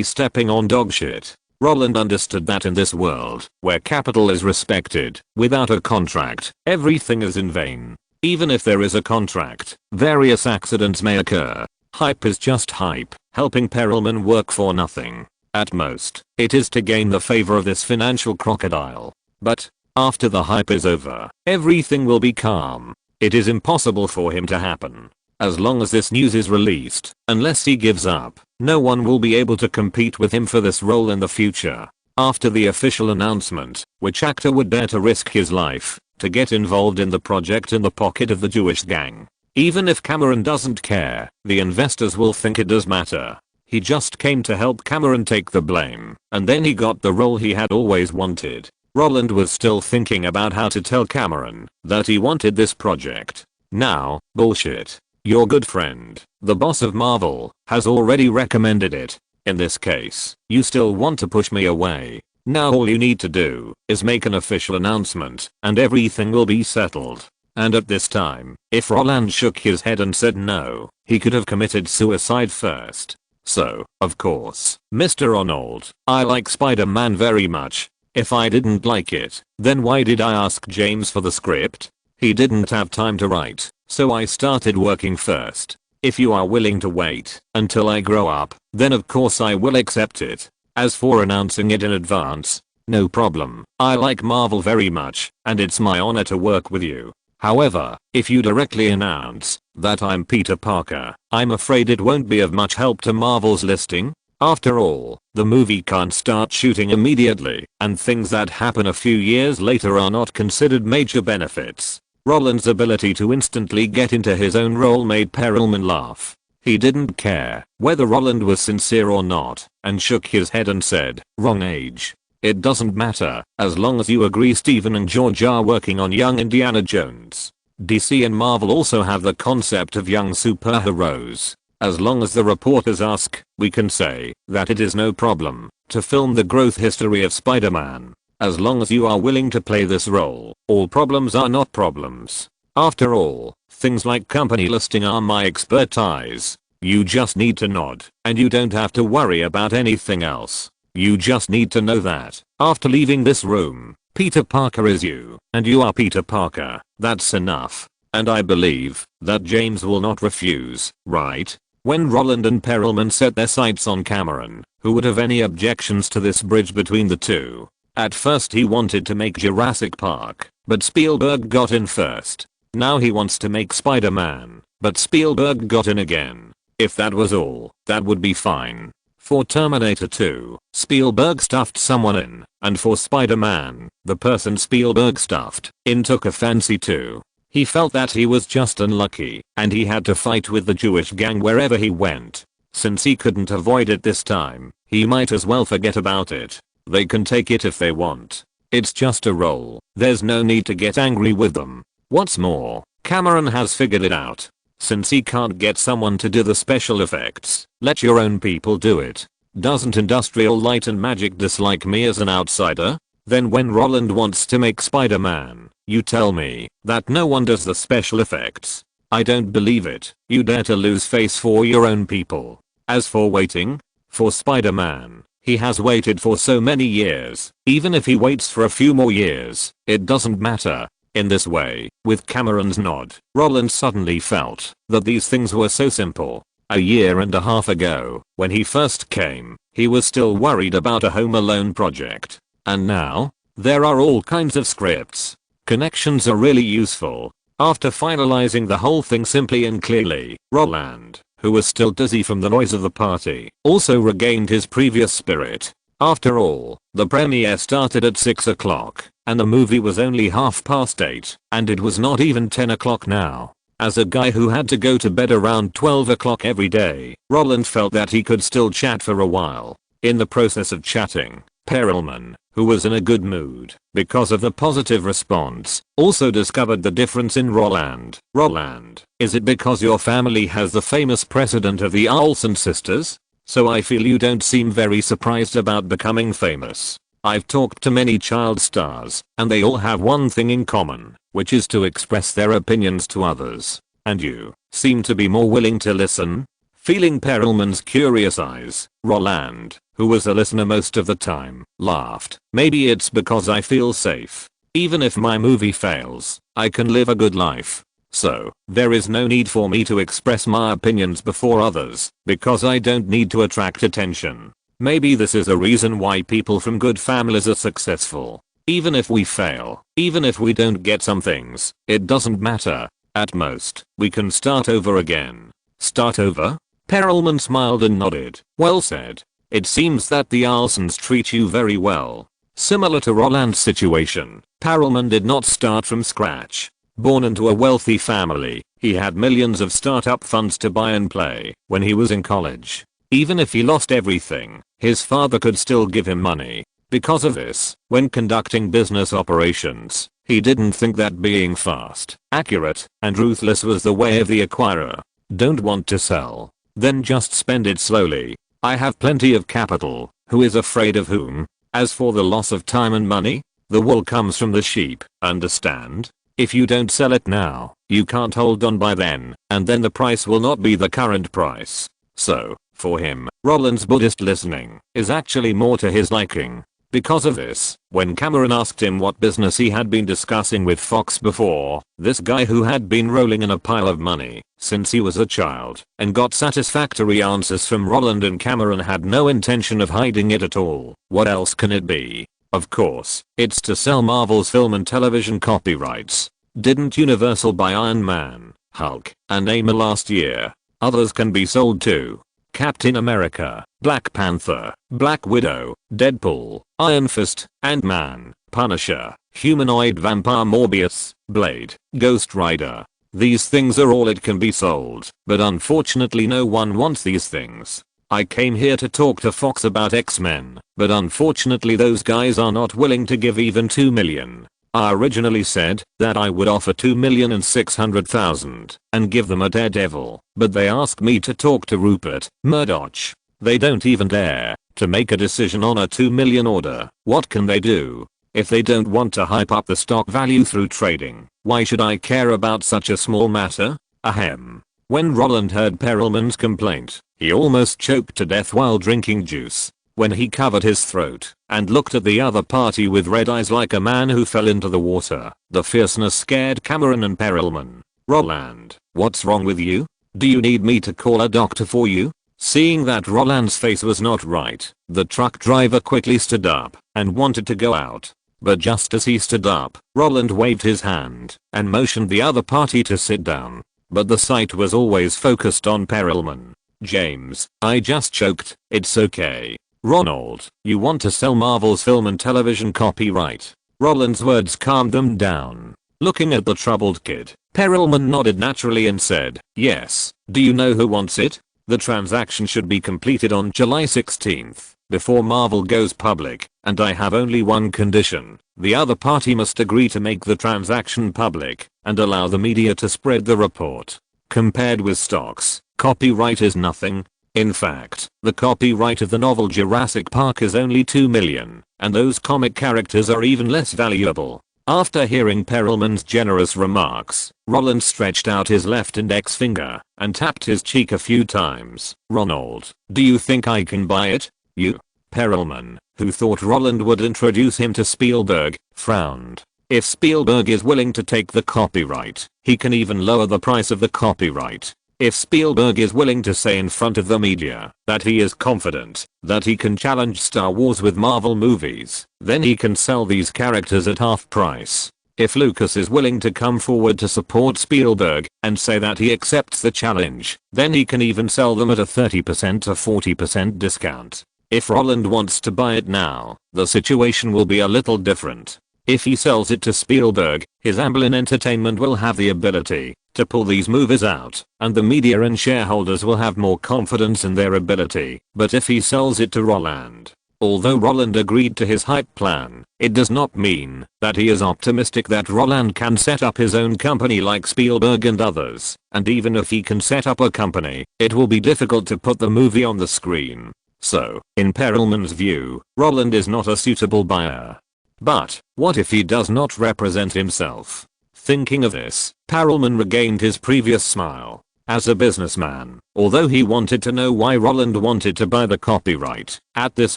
stepping on dog shit. Roland understood that in this world, where capital is respected, without a contract, everything is in vain. Even if there is a contract, various accidents may occur. Hype is just hype, helping Perelman work for nothing. At most, it is to gain the favor of this financial crocodile. But after the hype is over, everything will be calm. It is impossible for him to happen. As long as this news is released, unless he gives up, no one will be able to compete with him for this role in the future. After the official announcement, which actor would dare to risk his life to get involved in the project in the pocket of the Jewish gang? Even if Cameron doesn't care, the investors will think it does matter. He just came to help Cameron take the blame, and then he got the role he had always wanted. Roland was still thinking about how to tell Cameron that he wanted this project. Now, bullshit. Your good friend, the boss of Marvel, has already recommended it. In this case, you still want to push me away. Now all you need to do is make an official announcement and everything will be settled. And at this time, if Roland shook his head and said no, he could have committed suicide first. So, of course, Mr. Arnold, I like Spider-Man very much. If I didn't like it, then why did I ask James for the script? He didn't have time to write, so I started working first. If you are willing to wait until I grow up, then of course I will accept it. As for announcing it in advance, no problem. I like Marvel very much, and it's my honor to work with you. However, if you directly announce that I'm Peter Parker, I'm afraid it won't be of much help to Marvel's listing. After all, the movie can't start shooting immediately, and things that happen a few years later are not considered major benefits. Roland's ability to instantly get into his own role made Perelman laugh. He didn't care whether Roland was sincere or not, and shook his head and said, "Wrong age. It doesn't matter, as long as you agree Steven and George are working on young Indiana Jones. DC and Marvel also have the concept of young superheroes. As long as the reporters ask, we can say that it is no problem to film the growth history of Spider-Man. As long as you are willing to play this role, all problems are not problems. After all, things like company listing are my expertise. You just need to nod, and you don't have to worry about anything else. You just need to know that, after leaving this room, Peter Parker is you, and you are Peter Parker. That's enough. And I believe that James will not refuse, right?" When Roland and Perelman set their sights on Cameron, who would have any objections to this bridge between the two? At first he wanted to make Jurassic Park, but Spielberg got in first. Now he wants to make Spider-Man, but Spielberg got in again. If that was all, that would be fine. For Terminator 2, Spielberg stuffed someone in, and for Spider-Man, the person Spielberg stuffed in took a fancy to. He felt that he was just unlucky, and he had to fight with the Jewish gang wherever he went. Since he couldn't avoid it this time, he might as well forget about it. They can take it if they want. It's just a role. There's no need to get angry with them. What's more, Cameron has figured it out. Since he can't get someone to do the special effects, let your own people do it. Doesn't Industrial Light and Magic dislike me as an outsider? Then when Roland wants to make Spider-Man, you tell me that no one does the special effects. I don't believe it. You dare to lose face for your own people. As for waiting for Spider-Man, he has waited for so many years. Even if he waits for a few more years, it doesn't matter. In this way, with Cameron's nod, Roland suddenly felt that these things were so simple. A year and a half ago, when he first came, he was still worried about a Home Alone project. And now, there are all kinds of scripts. Connections are really useful. After finalizing the whole thing simply and clearly, Roland, who was still dizzy from the noise of the party, also regained his previous spirit. After all, the premiere started at 6 o'clock, and the movie was only 8:30, and it was not even 10 o'clock now. As a guy who had to go to bed around 12 o'clock every day, Roland felt that he could still chat for a while. In the process of chatting, Perelman, who was in a good mood because of the positive response, also discovered the difference in Roland. "Roland, is it because your family has the famous precedent of the Olson sisters? So I feel you don't seem very surprised about becoming famous. I've talked to many child stars, and they all have one thing in common, which is to express their opinions to others. And you seem to be more willing to listen." Feeling Perelman's curious eyes, Roland, who was a listener most of the time, laughed. "Maybe it's because I feel safe. Even if my movie fails, I can live a good life. So, there is no need for me to express my opinions before others, because I don't need to attract attention. Maybe this is a reason why people from good families are successful. Even if we fail, even if we don't get some things, it doesn't matter. At most, we can start over again." "Start over?" Perelman smiled and nodded. "Well said. It seems that the Olsons treat you very well." Similar to Roland's situation, Perelman did not start from scratch. Born into a wealthy family, he had millions of startup funds to buy and play when he was in college. Even if he lost everything, his father could still give him money. Because of this, when conducting business operations, he didn't think that being fast, accurate, and ruthless was the way of the acquirer. Don't want to sell? Then just spend it slowly. I have plenty of capital. Who is afraid of whom? As for the loss of time and money, the wool comes from the sheep, understand? If you don't sell it now, you can't hold on by then, and then the price will not be the current price. So, for him, Roland's Buddhist listening is actually more to his liking. Because of this, when Cameron asked him what business he had been discussing with Fox before, this guy who had been rolling in a pile of money since he was a child and got satisfactory answers from Roland and Cameron had no intention of hiding it at all. What else can it be? Of course, it's to sell Marvel's film and television copyrights. Didn't Universal buy Iron Man, Hulk, and Namor last year? Others can be sold too. Captain America, Black Panther, Black Widow, Deadpool, Iron Fist, Ant-Man, Punisher, Humanoid Vampire Morbius, Blade, Ghost Rider. These things are all it can be sold, but unfortunately no one wants these things. I came here to talk to Fox about X-Men, but unfortunately those guys are not willing to give even $2 million. I originally said that I would offer $2,600,000 and give them a Daredevil, but they asked me to talk to Rupert Murdoch. They don't even dare to make a decision on a $2 million order. What can they do? If they don't want to hype up the stock value through trading, why should I care about such a small matter? Ahem. When Roland heard Perelman's complaint, he almost choked to death while drinking juice. When he covered his throat and looked at the other party with red eyes like a man who fell into the water, the fierceness scared Cameron and Perelman. Roland, what's wrong with you? Do you need me to call a doctor for you? Seeing that Roland's face was not right, the truck driver quickly stood up and wanted to go out. But just as he stood up, Roland waved his hand and motioned the other party to sit down. But the sight was always focused on Perelman. James, I just choked, it's okay. Ronald, you want to sell Marvel's film and television copyright. Roland's words calmed them down. Looking at the troubled kid, Perelman nodded naturally and said, yes, do you know who wants it? The transaction should be completed on July 16th, before Marvel goes public, and I have only one condition. The other party must agree to make the transaction public, and allow the media to spread the report. Compared with stocks, copyright is nothing. In fact, the copyright of the novel Jurassic Park is only $2 million, and those comic characters are even less valuable. After hearing Perelman's generous remarks, Roland stretched out his left index finger and tapped his cheek a few times. Ronald, do you think I can buy it? You? Perelman, who thought Roland would introduce him to Spielberg, frowned. If Spielberg is willing to take the copyright, he can even lower the price of the copyright. If Spielberg is willing to say in front of the media that he is confident that he can challenge Star Wars with Marvel movies, then he can sell these characters at half price. If Lucas is willing to come forward to support Spielberg and say that he accepts the challenge, then he can even sell them at a 30% or 40% discount. If Roland wants to buy it now, the situation will be a little different. If he sells it to Spielberg, his Amblin Entertainment will have the ability to pull these movies out, and the media and shareholders will have more confidence in their ability. But if he sells it to Roland, although Roland agreed to his hype plan, it does not mean that he is optimistic that Roland can set up his own company like Spielberg and others. And even if he can set up a company, it will be difficult to put the movie on the screen. So, in Perelman's view, Roland is not a suitable buyer. But, what if he does not represent himself? Thinking of this, Perelman regained his previous smile. As a businessman, although he wanted to know why Roland wanted to buy the copyright, at this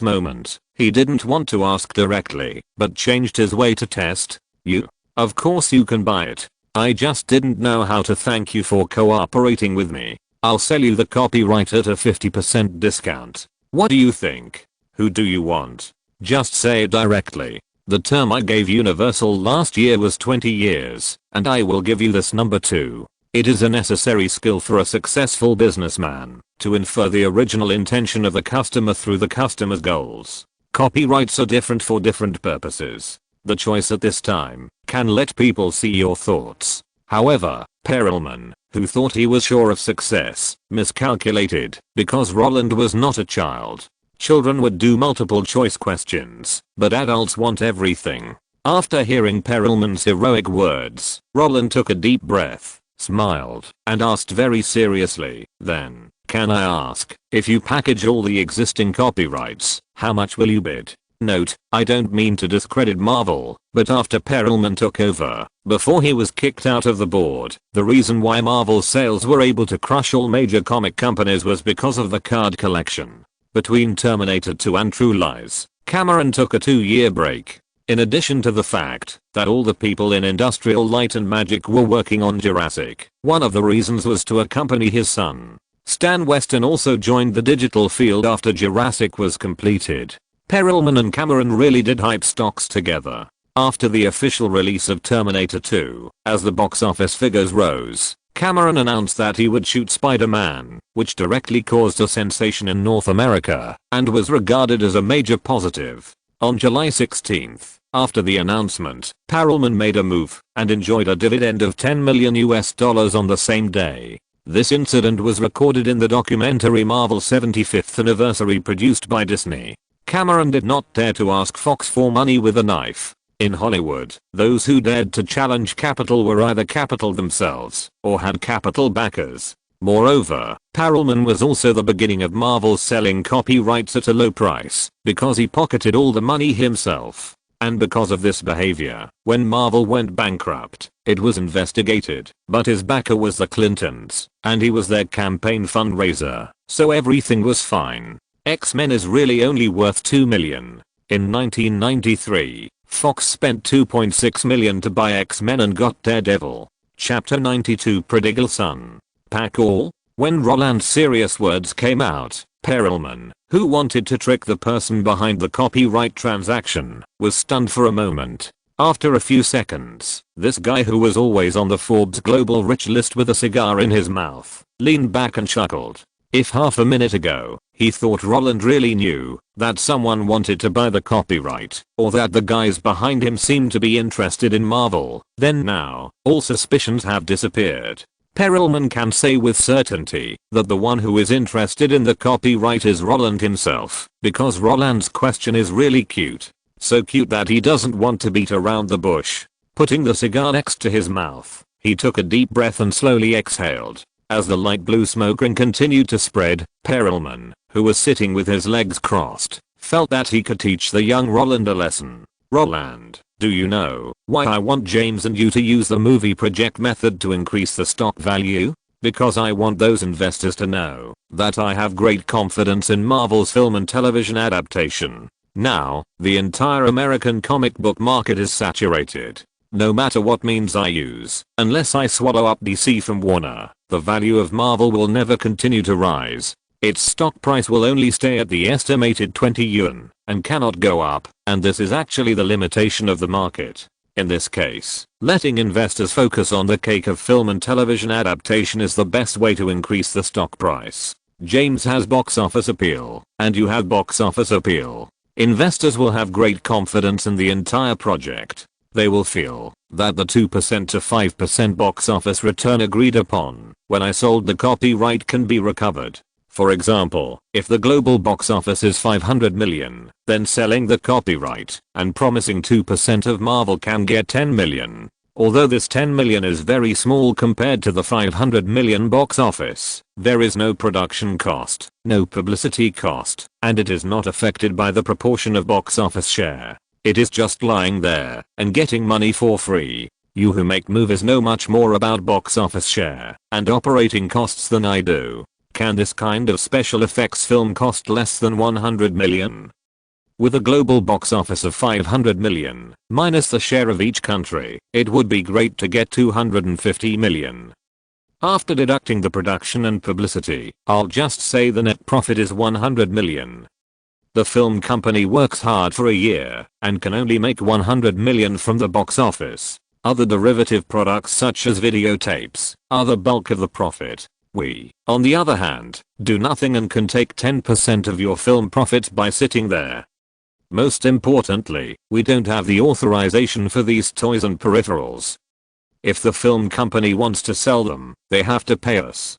moment, he didn't want to ask directly, but changed his way to test. You? Of course you can buy it. I just didn't know how to thank you for cooperating with me. I'll sell you the copyright at a 50% discount. What do you think? Who do you want? Just say it directly. The term I gave Universal last year was 20 years, and I will give you this number too. It is a necessary skill for a successful businessman to infer the original intention of the customer through the customer's goals. Copyrights are different for different purposes. The choice at this time can let people see your thoughts. However, Perelman, who thought he was sure of success, miscalculated because Roland was not a child. Children would do multiple choice questions, but adults want everything. After hearing Perelman's heroic words, Roland took a deep breath, smiled, and asked very seriously, then, can I ask, if you package all the existing copyrights, how much will you bid? Note, I don't mean to discredit Marvel, but after Perelman took over, before he was kicked out of the board, the reason why Marvel sales were able to crush all major comic companies was because of the card collection. Between Terminator 2 and True Lies, Cameron took a 2-year break. In addition to the fact that all the people in Industrial Light and Magic were working on Jurassic, one of the reasons was to accompany his son. Stan Weston also joined the digital field after Jurassic was completed. Perelman and Cameron really did hype stocks together. After the official release of Terminator 2, as the box office figures rose, Cameron announced that he would shoot Spider-Man, which directly caused a sensation in North America and was regarded as a major positive. On July 16th, after the announcement, Perelman made a move and enjoyed a dividend of $10 million on the same day. This incident was recorded in the documentary Marvel 75th Anniversary produced by Disney. Cameron did not dare to ask Fox for money with a knife. In Hollywood, those who dared to challenge capital were either capital themselves or had capital backers. Moreover, Perelman was also the beginning of Marvel selling copyrights at a low price because he pocketed all the money himself. And because of this behavior, when Marvel went bankrupt, it was investigated, but his backer was the Clintons, and he was their campaign fundraiser, so everything was fine. X-Men is really only worth $2 million. In 1993, Fox spent $2.6 million to buy X-Men and got Daredevil. Chapter 92 Prodigal Son. Pack all? When Roland's serious words came out, Perelman, who wanted to trick the person behind the copyright transaction, was stunned for a moment. After a few seconds, this guy who was always on the Forbes Global Rich list with a cigar in his mouth, leaned back and chuckled. If half a minute ago, he thought Roland really knew that someone wanted to buy the copyright, or that the guys behind him seemed to be interested in Marvel, then now, all suspicions have disappeared. Perelman can say with certainty that the one who is interested in the copyright is Roland himself, because Roland's question is really cute. So cute that he doesn't want to beat around the bush. Putting the cigar next to his mouth, he took a deep breath and slowly exhaled. As the light blue smoke ring continued to spread, Perelman, who was sitting with his legs crossed, felt that he could teach the young Roland a lesson. Roland, do you know why I want James and you to use the movie project method to increase the stock value? Because I want those investors to know that I have great confidence in Marvel's film and television adaptation. Now, the entire American comic book market is saturated. No matter what means I use, unless I swallow up DC from Warner, the value of Marvel will never continue to rise. Its stock price will only stay at the estimated 20 yuan and cannot go up, and this is actually the limitation of the market. In this case, letting investors focus on the cake of film and television adaptation is the best way to increase the stock price. James has box office appeal, and you have box office appeal. Investors will have great confidence in the entire project. They will feel that the 2% to 5% box office return agreed upon when I sold the copyright can be recovered. For example, if the global box office is 500 million, then selling the copyright and promising 2% of Marvel can get 10 million. Although this 10 million is very small compared to the 500 million box office, there is no production cost, no publicity cost, and it is not affected by the proportion of box office share. It is just lying there and getting money for free. You who make movies know much more about box office share and operating costs than I do. Can this kind of special effects film cost less than 100 million? With a global box office of 500 million, minus the share of each country, it would be great to get 250 million. After deducting the production and publicity, I'll just say the net profit is 100 million. The film company works hard for a year and can only make 100 million from the box office. Other derivative products such as videotapes are the bulk of the profit. We, on the other hand, do nothing and can take 10% of your film profits by sitting there. Most importantly, we don't have the authorization for these toys and peripherals. If the film company wants to sell them, they have to pay us.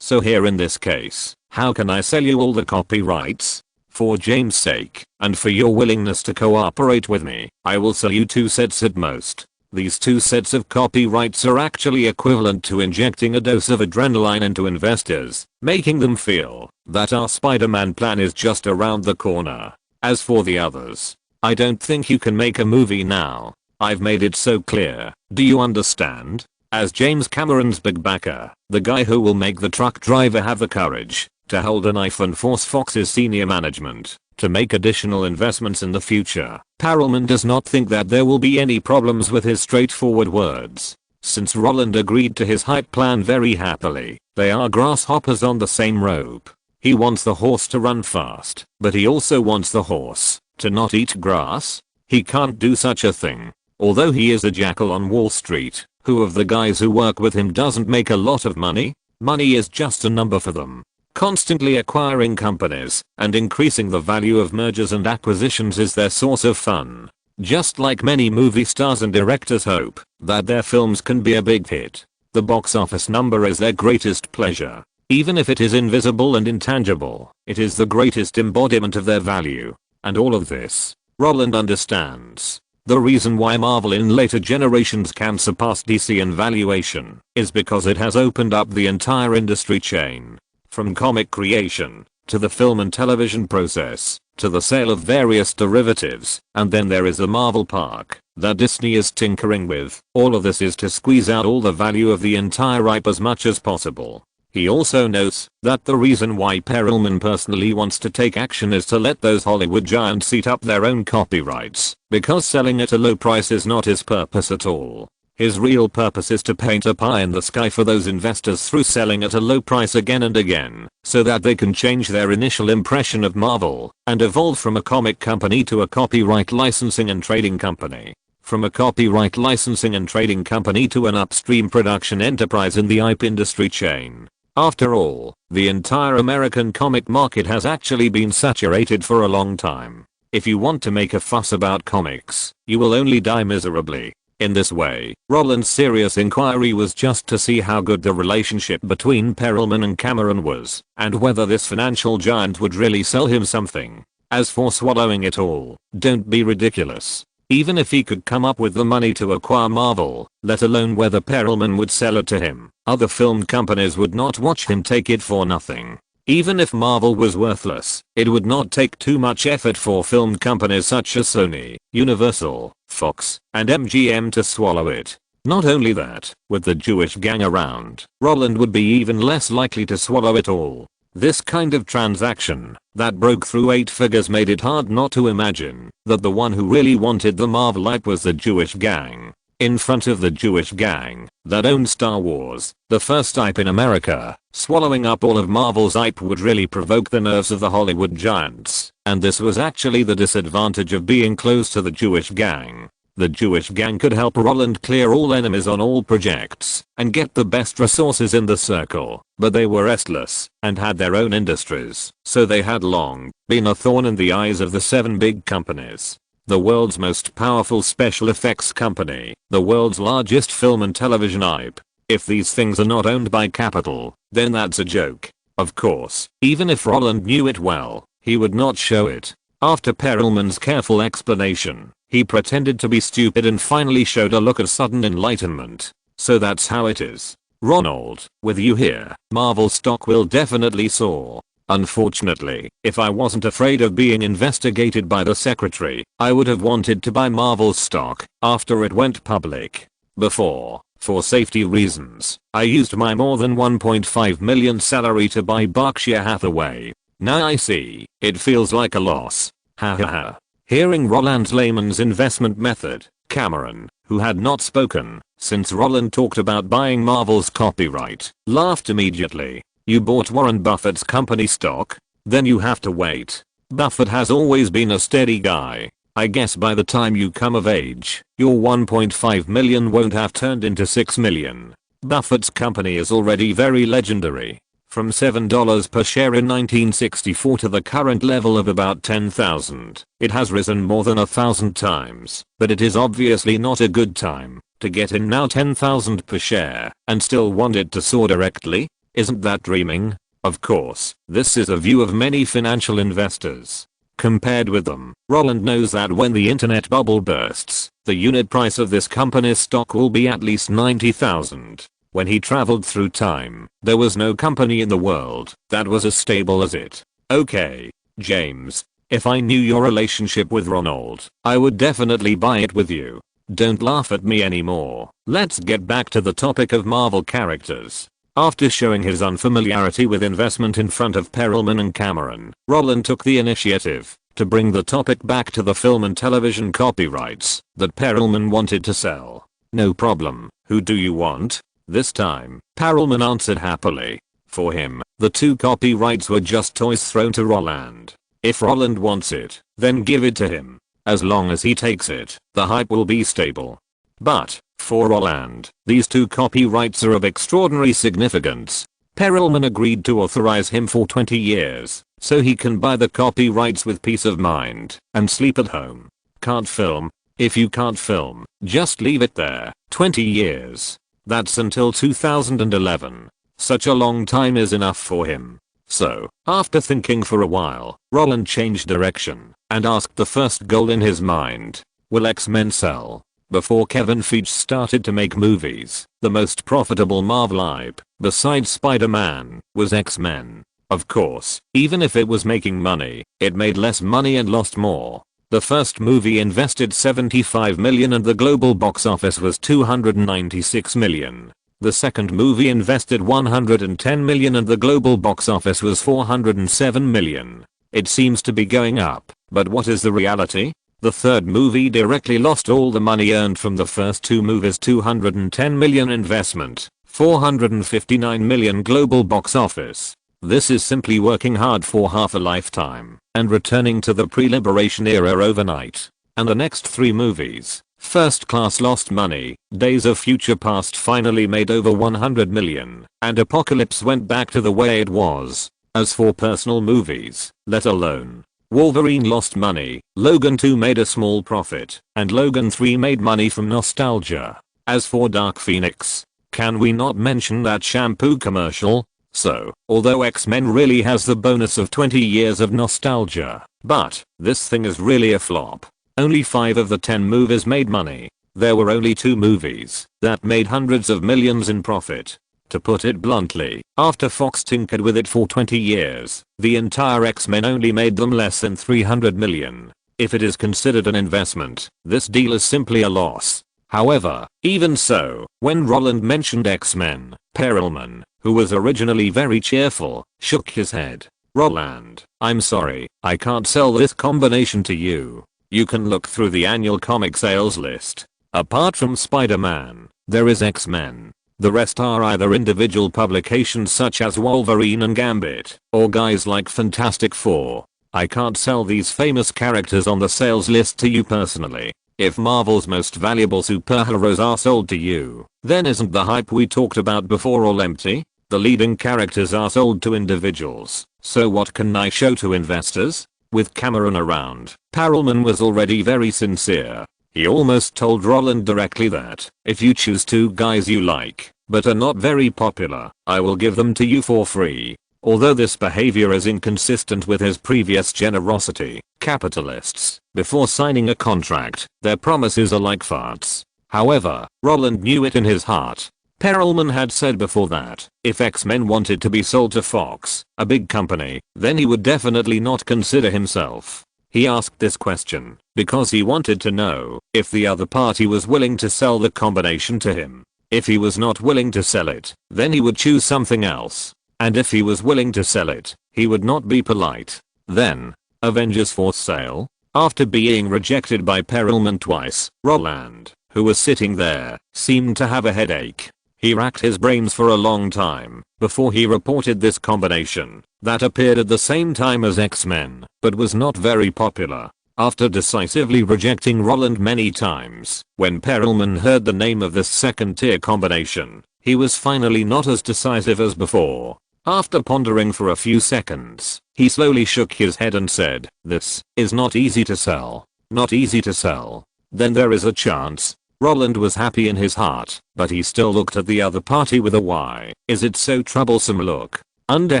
So here in this case, how can I sell you all the copyrights? For James' sake, and for your willingness to cooperate with me, I will sell you 2 sets at most. These 2 sets of copyrights are actually equivalent to injecting a dose of adrenaline into investors, making them feel that our Spider-Man plan is just around the corner. As for the others, I don't think you can make a movie now. I've made it so clear. Do you understand? As James Cameron's big backer, the guy who will make the truck driver have the courage to hold a knife and force Fox's senior management to make additional investments in the future, Perelman does not think that there will be any problems with his straightforward words. Since Roland agreed to his hype plan very happily, they are grasshoppers on the same rope. He wants the horse to run fast, but he also wants the horse to not eat grass. He can't do such a thing. Although he is a jackal on Wall Street, who of the guys who work with him doesn't make a lot of money? Money is just a number for them. Constantly acquiring companies and increasing the value of mergers and acquisitions is their source of fun. Just like many movie stars and directors hope that their films can be a big hit, the box office number is their greatest pleasure. Even if it is invisible and intangible, it is the greatest embodiment of their value. And all of this, Roland understands. The reason why Marvel in later generations can surpass DC in valuation is because it has opened up the entire industry chain. From comic creation, to the film and television process, to the sale of various derivatives, and then there is the Marvel Park that Disney is tinkering with. All of this is to squeeze out all the value of the entire IP as much as possible. He also notes that the reason why Perelman personally wants to take action is to let those Hollywood giants eat up their own copyrights, because selling at a low price is not his purpose at all. His real purpose is to paint a pie in the sky for those investors through selling at a low price again and again, so that they can change their initial impression of Marvel and evolve from a comic company to a copyright licensing and trading company. From a copyright licensing and trading company to an upstream production enterprise in the IP industry chain. After all, the entire American comic market has actually been saturated for a long time. If you want to make a fuss about comics, you will only die miserably. In this way, Roland's serious inquiry was just to see how good the relationship between Perelman and Cameron was, and whether this financial giant would really sell him something. As for swallowing it all, don't be ridiculous. Even if he could come up with the money to acquire Marvel, let alone whether Perelman would sell it to him, other film companies would not watch him take it for nothing. Even if Marvel was worthless, it would not take too much effort for film companies such as Sony, Universal, Fox, and MGM to swallow it. Not only that, with the Jewish gang around, Roland would be even less likely to swallow it all. This kind of transaction that broke through 8 figures made it hard not to imagine that the one who really wanted the Marvel IP was the Jewish gang. In front of the Jewish gang that owned Star Wars, the first IP in America, swallowing up all of Marvel's IP would really provoke the nerves of the Hollywood giants, and this was actually the disadvantage of being close to the Jewish gang. The Jewish gang could help Roland clear all enemies on all projects and get the best resources in the circle, but they were restless and had their own industries, so they had long been a thorn in the eyes of the 7 big companies. The world's most powerful special effects company, the world's largest film and television IP. If these things are not owned by capital, then that's a joke. Of course, even if Roland knew it well, he would not show it. After Perelman's careful explanation, he pretended to be stupid and finally showed a look of sudden enlightenment. So that's how it is. Ronald, with you here, Marvel stock will definitely soar. Unfortunately, if I wasn't afraid of being investigated by the secretary, I would have wanted to buy Marvel stock after it went public. Before, for safety reasons, I used my more than 1.5 million salary to buy Berkshire Hathaway. Now I see, it feels like a loss. Ha ha ha. Hearing Roland Layman's investment method, Cameron, who had not spoken since Roland talked about buying Marvel's copyright, laughed immediately. You bought Warren Buffett's company stock? Then you have to wait. Buffett has always been a steady guy. I guess by the time you come of age, your 1.5 million won't have turned into 6 million. Buffett's company is already very legendary. From $7 per share in 1964 to the current level of about 10,000, it has risen more than 1,000 times, but it is obviously not a good time to get in now. 10,000 per share and still want it to soar directly? Isn't that dreaming? Of course, this is a view of many financial investors. Compared with them, Roland knows that when the internet bubble bursts, the unit price of this company's stock will be at least 90,000. When he traveled through time, there was no company in the world that was as stable as it. Okay, James, If I knew your relationship with Ronald, I would definitely buy it with you. Don't laugh at me anymore. Let's get back to the topic of Marvel characters. After showing his unfamiliarity with investment in front of Perelman and Cameron, Roland took the initiative to bring the topic back to the film and television copyrights that Perelman wanted to sell. No problem. Who do you want? This time, Perelman answered happily. For him, the two copyrights were just toys thrown to Roland. If Roland wants it, then give it to him. As long as he takes it, the hype will be stable. But, for Roland, these two copyrights are of extraordinary significance. Perelman agreed to authorize him for 20 years, so he can buy the copyrights with peace of mind and sleep at home. Can't film? If you can't film, just leave it there. 20 years. That's until 2011. Such a long time is enough for him. So, after thinking for a while, Roland changed direction and asked the first goal in his mind. Will X-Men sell? Before Kevin Feige started to make movies, the most profitable Marvel IP, besides Spider-Man, was X-Men. Of course, even if it was making money, it made less money and lost more. The first movie invested $75 million and the global box office was $296 million. The second movie invested $110 million and the global box office was $407 million. It seems to be going up, but what is the reality? The third movie directly lost all the money earned from the first two movies. $210 million investment, $459 million global box office. This is simply working hard for half a lifetime and returning to the pre-liberation era overnight. And the next three movies, First Class lost money, Days of Future Past finally made over $100 million, and Apocalypse went back to the way it was. As for personal movies, let alone Wolverine lost money, Logan 2 made a small profit, and Logan 3 made money from nostalgia. As for Dark Phoenix, can we not mention that shampoo commercial? So, although X-Men really has the bonus of 20 years of nostalgia, but this thing is really a flop. Only 5 of the 10 movies made money. There were only 2 movies that made hundreds of millions in profit. To put it bluntly, after Fox tinkered with it for 20 years, the entire X-Men only made them less than $300 million. If it is considered an investment, this deal is simply a loss. However, even so, when Roland mentioned X-Men, Perelman, who was originally very cheerful, shook his head. Roland, I'm sorry, I can't sell this combination to you. You can look through the annual comic sales list. Apart from Spider-Man, there is X-Men. The rest are either individual publications such as Wolverine and Gambit, or guys like Fantastic Four. I can't sell these famous characters on the sales list to you personally. If Marvel's most valuable superheroes are sold to you, then isn't the hype we talked about before all empty? The leading characters are sold to individuals, so what can I show to investors? With Cameron around, Perelman was already very sincere. He almost told Roland directly that, if you choose 2 guys you like, but are not very popular, I will give them to you for free. Although this behavior is inconsistent with his previous generosity, capitalists, before signing a contract, their promises are like farts. However, Roland knew it in his heart. Perelman had said before that, if X-Men wanted to be sold to Fox, a big company, then he would definitely not consider himself. He asked this question because he wanted to know if the other party was willing to sell the combination to him. If he was not willing to sell it, then he would choose something else. And if he was willing to sell it, he would not be polite. Then, Avengers for sale? After being rejected by Perelman twice, Roland, who was sitting there, seemed to have a headache. He racked his brains for a long time before he reported this combination that appeared at the same time as X-Men, but was not very popular. After decisively rejecting Roland many times, when Perelman heard the name of this second-tier combination, he was finally not as decisive as before. After pondering for a few seconds, he slowly shook his head and said, "This is not easy to sell. Not easy to sell. Then there is a chance." Roland was happy in his heart, but he still looked at the other party with a "why is it so troublesome" look. Under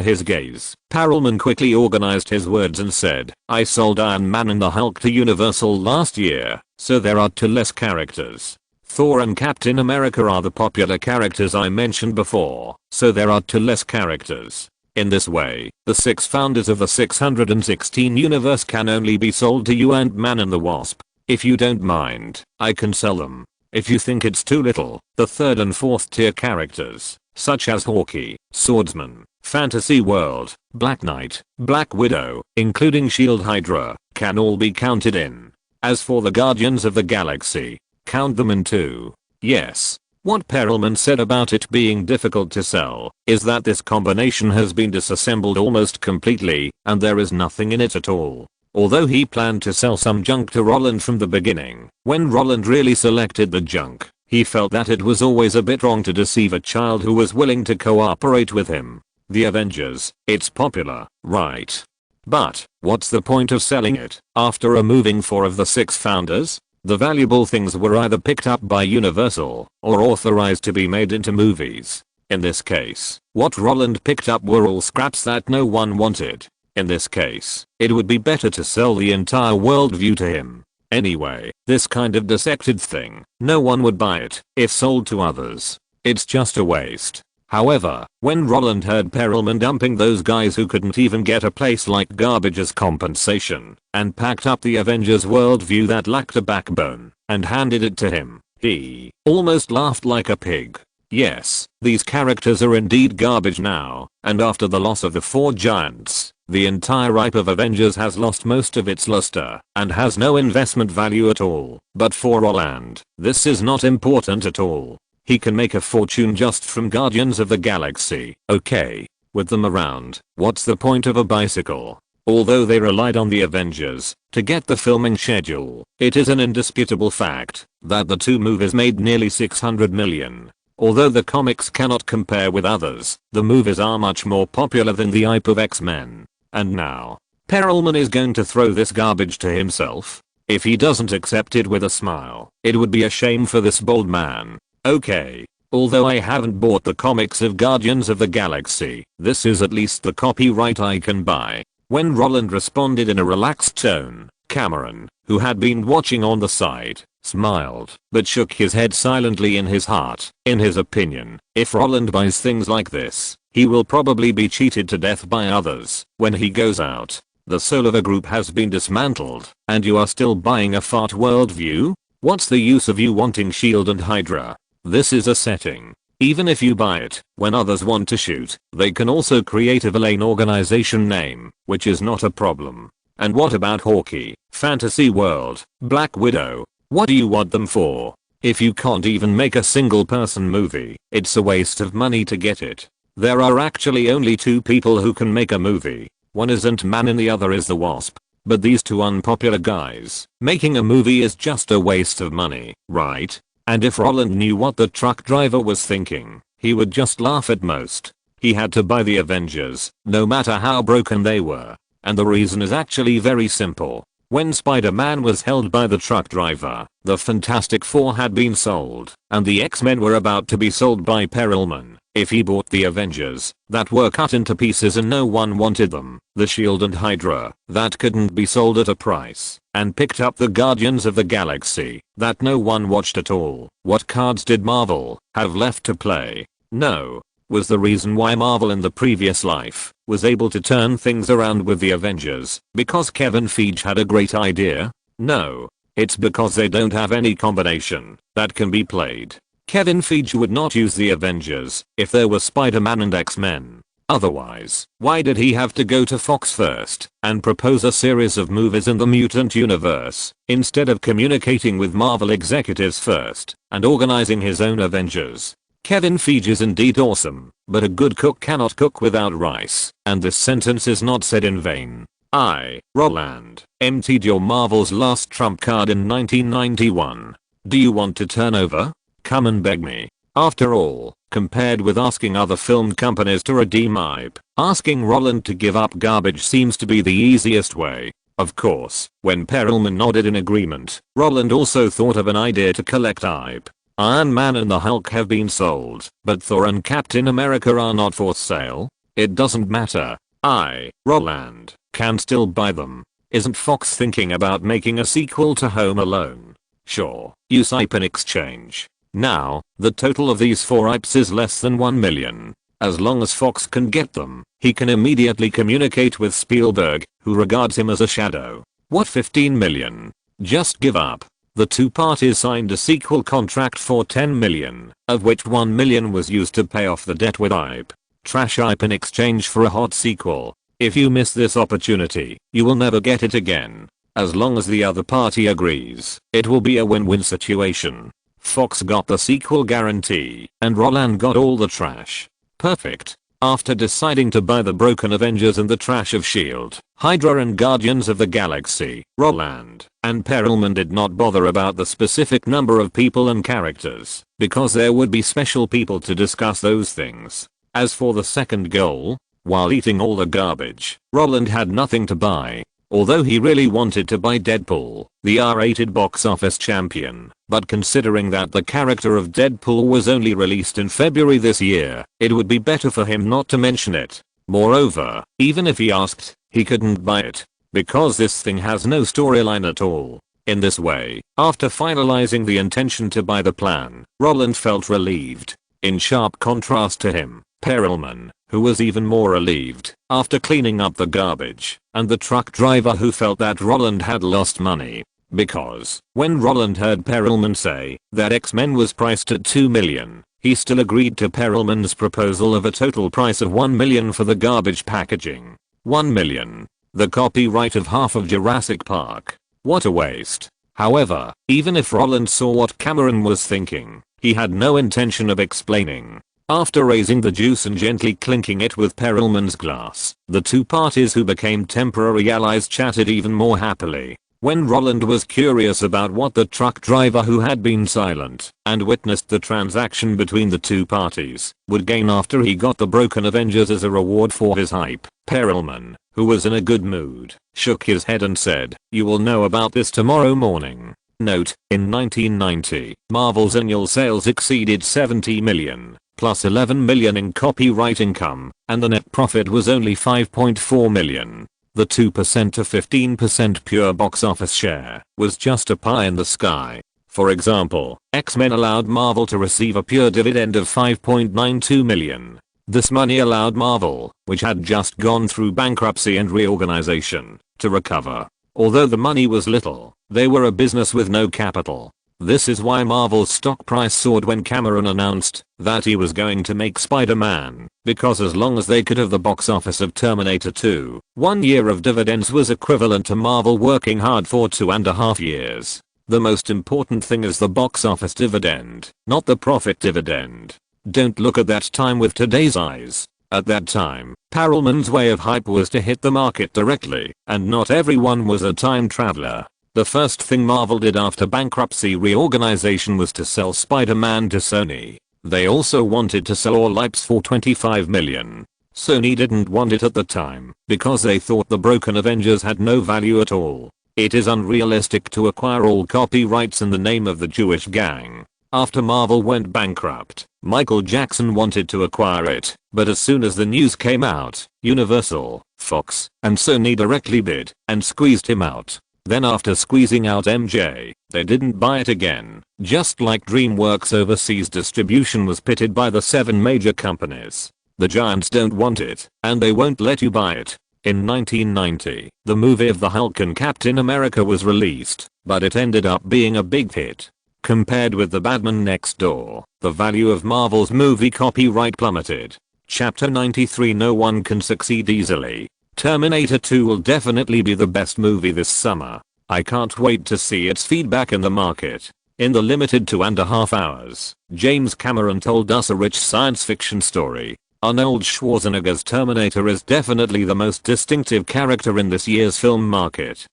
his gaze, Perelman quickly organized his words and said, "I sold Iron Man and the Hulk to Universal last year, so there are 2 less characters. Thor and Captain America are the popular characters I mentioned before, so there are 2 less characters. In this way, the 6 founders of the 616 universe can only be sold to you and Man and the Wasp. If you don't mind, I can sell them. If you think it's too little, the 3rd and 4th tier characters, such as Hawkeye, Swordsman, Fantasy World, Black Knight, Black Widow, including Shield Hydra, can all be counted in. As for the Guardians of the Galaxy, count them in too. Yes. What Perelman said about it being difficult to sell is that this combination has been disassembled almost completely and there is nothing in it at all. Although he planned to sell some junk to Roland from the beginning, when Roland really selected the junk, he felt that it was always a bit wrong to deceive a child who was willing to cooperate with him. The Avengers, it's popular, right? But, what's the point of selling it after removing 4 of the 6 founders? The valuable things were either picked up by Universal or authorized to be made into movies. In this case, what Roland picked up were all scraps that no one wanted. In this case, it would be better to sell the entire worldview to him. Anyway, this kind of dissected thing, no one would buy it if sold to others. It's just a waste. However, when Roland heard Perelman dumping those guys who couldn't even get a place like garbage as compensation, and packed up the Avengers worldview that lacked a backbone, and handed it to him, he almost laughed like a pig. Yes, these characters are indeed garbage now, and after the loss of the 4 giants, the entire hype of Avengers has lost most of its luster, and has no investment value at all. But for Roland, this is not important at all. He can make a fortune just from Guardians of the Galaxy. Okay. With them around, what's the point of a bicycle? Although they relied on the Avengers to get the filming schedule, it is an indisputable fact that the 2 movies made nearly $600 million. Although the comics cannot compare with others, the movies are much more popular than the hype of X-Men. And now, Perelman is going to throw this garbage to himself? If he doesn't accept it with a smile, it would be a shame for this bold man. Okay. Although I haven't bought the comics of Guardians of the Galaxy, this is at least the copyright I can buy. When Roland responded in a relaxed tone, Cameron, who had been watching on the side, smiled, but shook his head silently in his heart. In his opinion, if Roland buys things like this, he will probably be cheated to death by others when he goes out. The soul of a group has been dismantled, and you are still buying a fart worldview? What's the use of you wanting Shield and Hydra? This is a setting. Even if you buy it, when others want to shoot, they can also create a villain organization name, which is not a problem. And what about Hawkeye, Fantasy World, Black Widow? What do you want them for? If you can't even make a single person movie, it's a waste of money to get it. There are actually only 2 people who can make a movie. One isn't Man and the other is the Wasp. But these 2 unpopular guys, making a movie is just a waste of money, right? And if Roland knew what the truck driver was thinking, he would just laugh at most. He had to buy the Avengers, no matter how broken they were. And the reason is actually very simple. When Spider-Man was held by the truck driver, the Fantastic Four had been sold, and the X-Men were about to be sold by Perelman. If he bought the Avengers, that were cut into pieces and no one wanted them, the Shield and Hydra, that couldn't be sold at a price, and picked up the Guardians of the Galaxy, that no one watched at all, what cards did Marvel have left to play? No. Was the reason why Marvel in the previous life was able to turn things around with the Avengers because Kevin Feige had a great idea? No. It's because they don't have any combination that can be played. Kevin Feige would not use the Avengers if there were Spider-Man and X-Men. Otherwise, why did he have to go to Fox first and propose a series of movies in the mutant universe instead of communicating with Marvel executives first and organizing his own Avengers? Kevin Feige is indeed awesome, but a good cook cannot cook without rice, and this sentence is not said in vain. I, Roland, emptied your Marvel's last trump card in 1991. Do you want to turn over? Come and beg me. After all, compared with asking other film companies to redeem hype, asking Roland to give up garbage seems to be the easiest way. Of course, when Perelman nodded in agreement, Roland also thought of an idea to collect hype. Iron Man and the Hulk have been sold, but Thor and Captain America are not for sale. It doesn't matter. I, Roland, can still buy them. Isn't Fox thinking about making a sequel to Home Alone? Sure, use hype in exchange. Now, the total of these 4 hypes is less than 1 million. As long as Fox can get them, he can immediately communicate with Spielberg, who regards him as a shadow. What, 15 million? Just give up. The two parties signed a sequel contract for 10 million, of which 1 million was used to pay off the debt with Hype. Trash Hype in exchange for a hot sequel. If you miss this opportunity, you will never get it again. As long as the other party agrees, it will be a win-win situation. Fox got the sequel guarantee, and Roland got all the trash. Perfect. After deciding to buy the broken Avengers and the trash of S.H.I.E.L.D., Hydra and Guardians of the Galaxy, Roland and Perelman did not bother about the specific number of people and characters, because there would be special people to discuss those things. As for the second goal, while eating all the garbage, Roland had nothing to buy. Although he really wanted to buy Deadpool, the R-rated box office champion, but considering that the character of Deadpool was only released in February this year, it would be better for him not to mention it. Moreover, even if he asked, he couldn't buy it, because this thing has no storyline at all. In this way, after finalizing the intention to buy the plan, Roland felt relieved. In sharp contrast to him, Perelman, who was even more relieved after cleaning up the garbage, and the truck driver who felt that Roland had lost money. Because, when Roland heard Perelman say that X-Men was priced at 2 million, he still agreed to Perelman's proposal of a total price of 1 million for the garbage packaging. 1 million. The copyright of half of Jurassic Park. What a waste. However, even if Roland saw what Cameron was thinking, he had no intention of explaining. After raising the juice and gently clinking it with Perelman's glass, the two parties who became temporary allies chatted even more happily. When Roland was curious about what the truck driver who had been silent and witnessed the transaction between the two parties would gain after he got the broken Avengers as a reward for his hype, Perelman, who was in a good mood, shook his head and said, "You will know about this tomorrow morning." Note, in 1990, Marvel's annual sales exceeded 70 million. Plus 11 million in copyright income, and the net profit was only 5.4 million. The 2% to 15% pure box office share was just a pie in the sky. For example, X-Men allowed Marvel to receive a pure dividend of 5.92 million. This money allowed Marvel, which had just gone through bankruptcy and reorganization, to recover. Although the money was little, they were a business with no capital. This is why Marvel's stock price soared when Cameron announced that he was going to make Spider-Man, because as long as they could have the box office of Terminator 2, 1 year of dividends was equivalent to Marvel working hard for 2.5 years. The most important thing is the box office dividend, not the profit dividend. Don't look at that time with today's eyes. At that time, Perelman's way of hype was to hit the market directly, and not everyone was a time traveler. The first thing Marvel did after bankruptcy reorganization was to sell Spider-Man to Sony. They also wanted to sell all rights for 25 million. Sony didn't want it at the time because they thought the broken Avengers had no value at all. It is unrealistic to acquire all copyrights in the name of the Jewish gang. After Marvel went bankrupt, Michael Jackson wanted to acquire it, but as soon as the news came out, Universal, Fox, and Sony directly bid and squeezed him out. Then after squeezing out MJ, they didn't buy it again. Just like DreamWorks overseas distribution was pitted by the 7 major companies. The giants don't want it, and they won't let you buy it. In 1990, the movie of the Hulk and Captain America was released, but it ended up being a big hit. Compared with The Batman Next Door, the value of Marvel's movie copyright plummeted. Chapter 93. No one can succeed easily. Terminator 2 will definitely be the best movie this summer. I can't wait to see its feedback in the market. In the limited 2.5 hours, James Cameron told us a rich science fiction story. Arnold Schwarzenegger's Terminator is definitely the most distinctive character in this year's film market.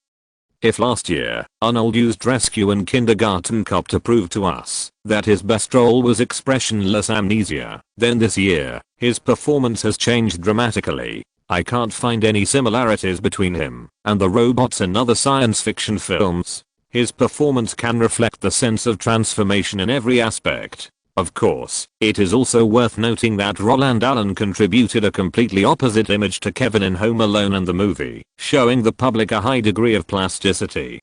If last year, Arnold used Rescue and Kindergarten Cop to prove to us that his best role was expressionless amnesia, then this year, his performance has changed dramatically. I can't find any similarities between him and the robots in other science fiction films. His performance can reflect the sense of transformation in every aspect. Of course, it is also worth noting that Roland Allen contributed a completely opposite image to Kevin in Home Alone and the movie, showing the public a high degree of plasticity.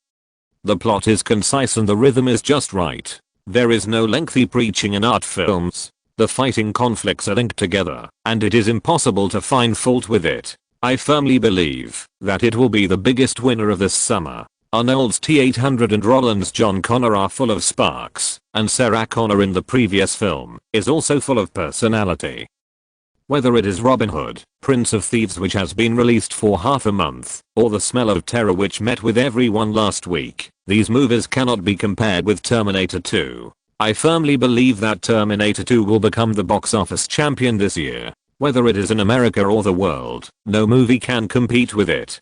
The plot is concise and the rhythm is just right. There is no lengthy preaching in art films. The fighting conflicts are linked together, and it is impossible to find fault with it. I firmly believe that it will be the biggest winner of this summer. Arnold's T-800 and Roland's John Connor are full of sparks, and Sarah Connor in the previous film is also full of personality. Whether it is Robin Hood, Prince of Thieves which has been released for half a month, or The Smell of Terror which met with everyone last week, these movies cannot be compared with Terminator 2. I firmly believe that Terminator 2 will become the box office champion this year. Whether it is in America or the world, no movie can compete with it.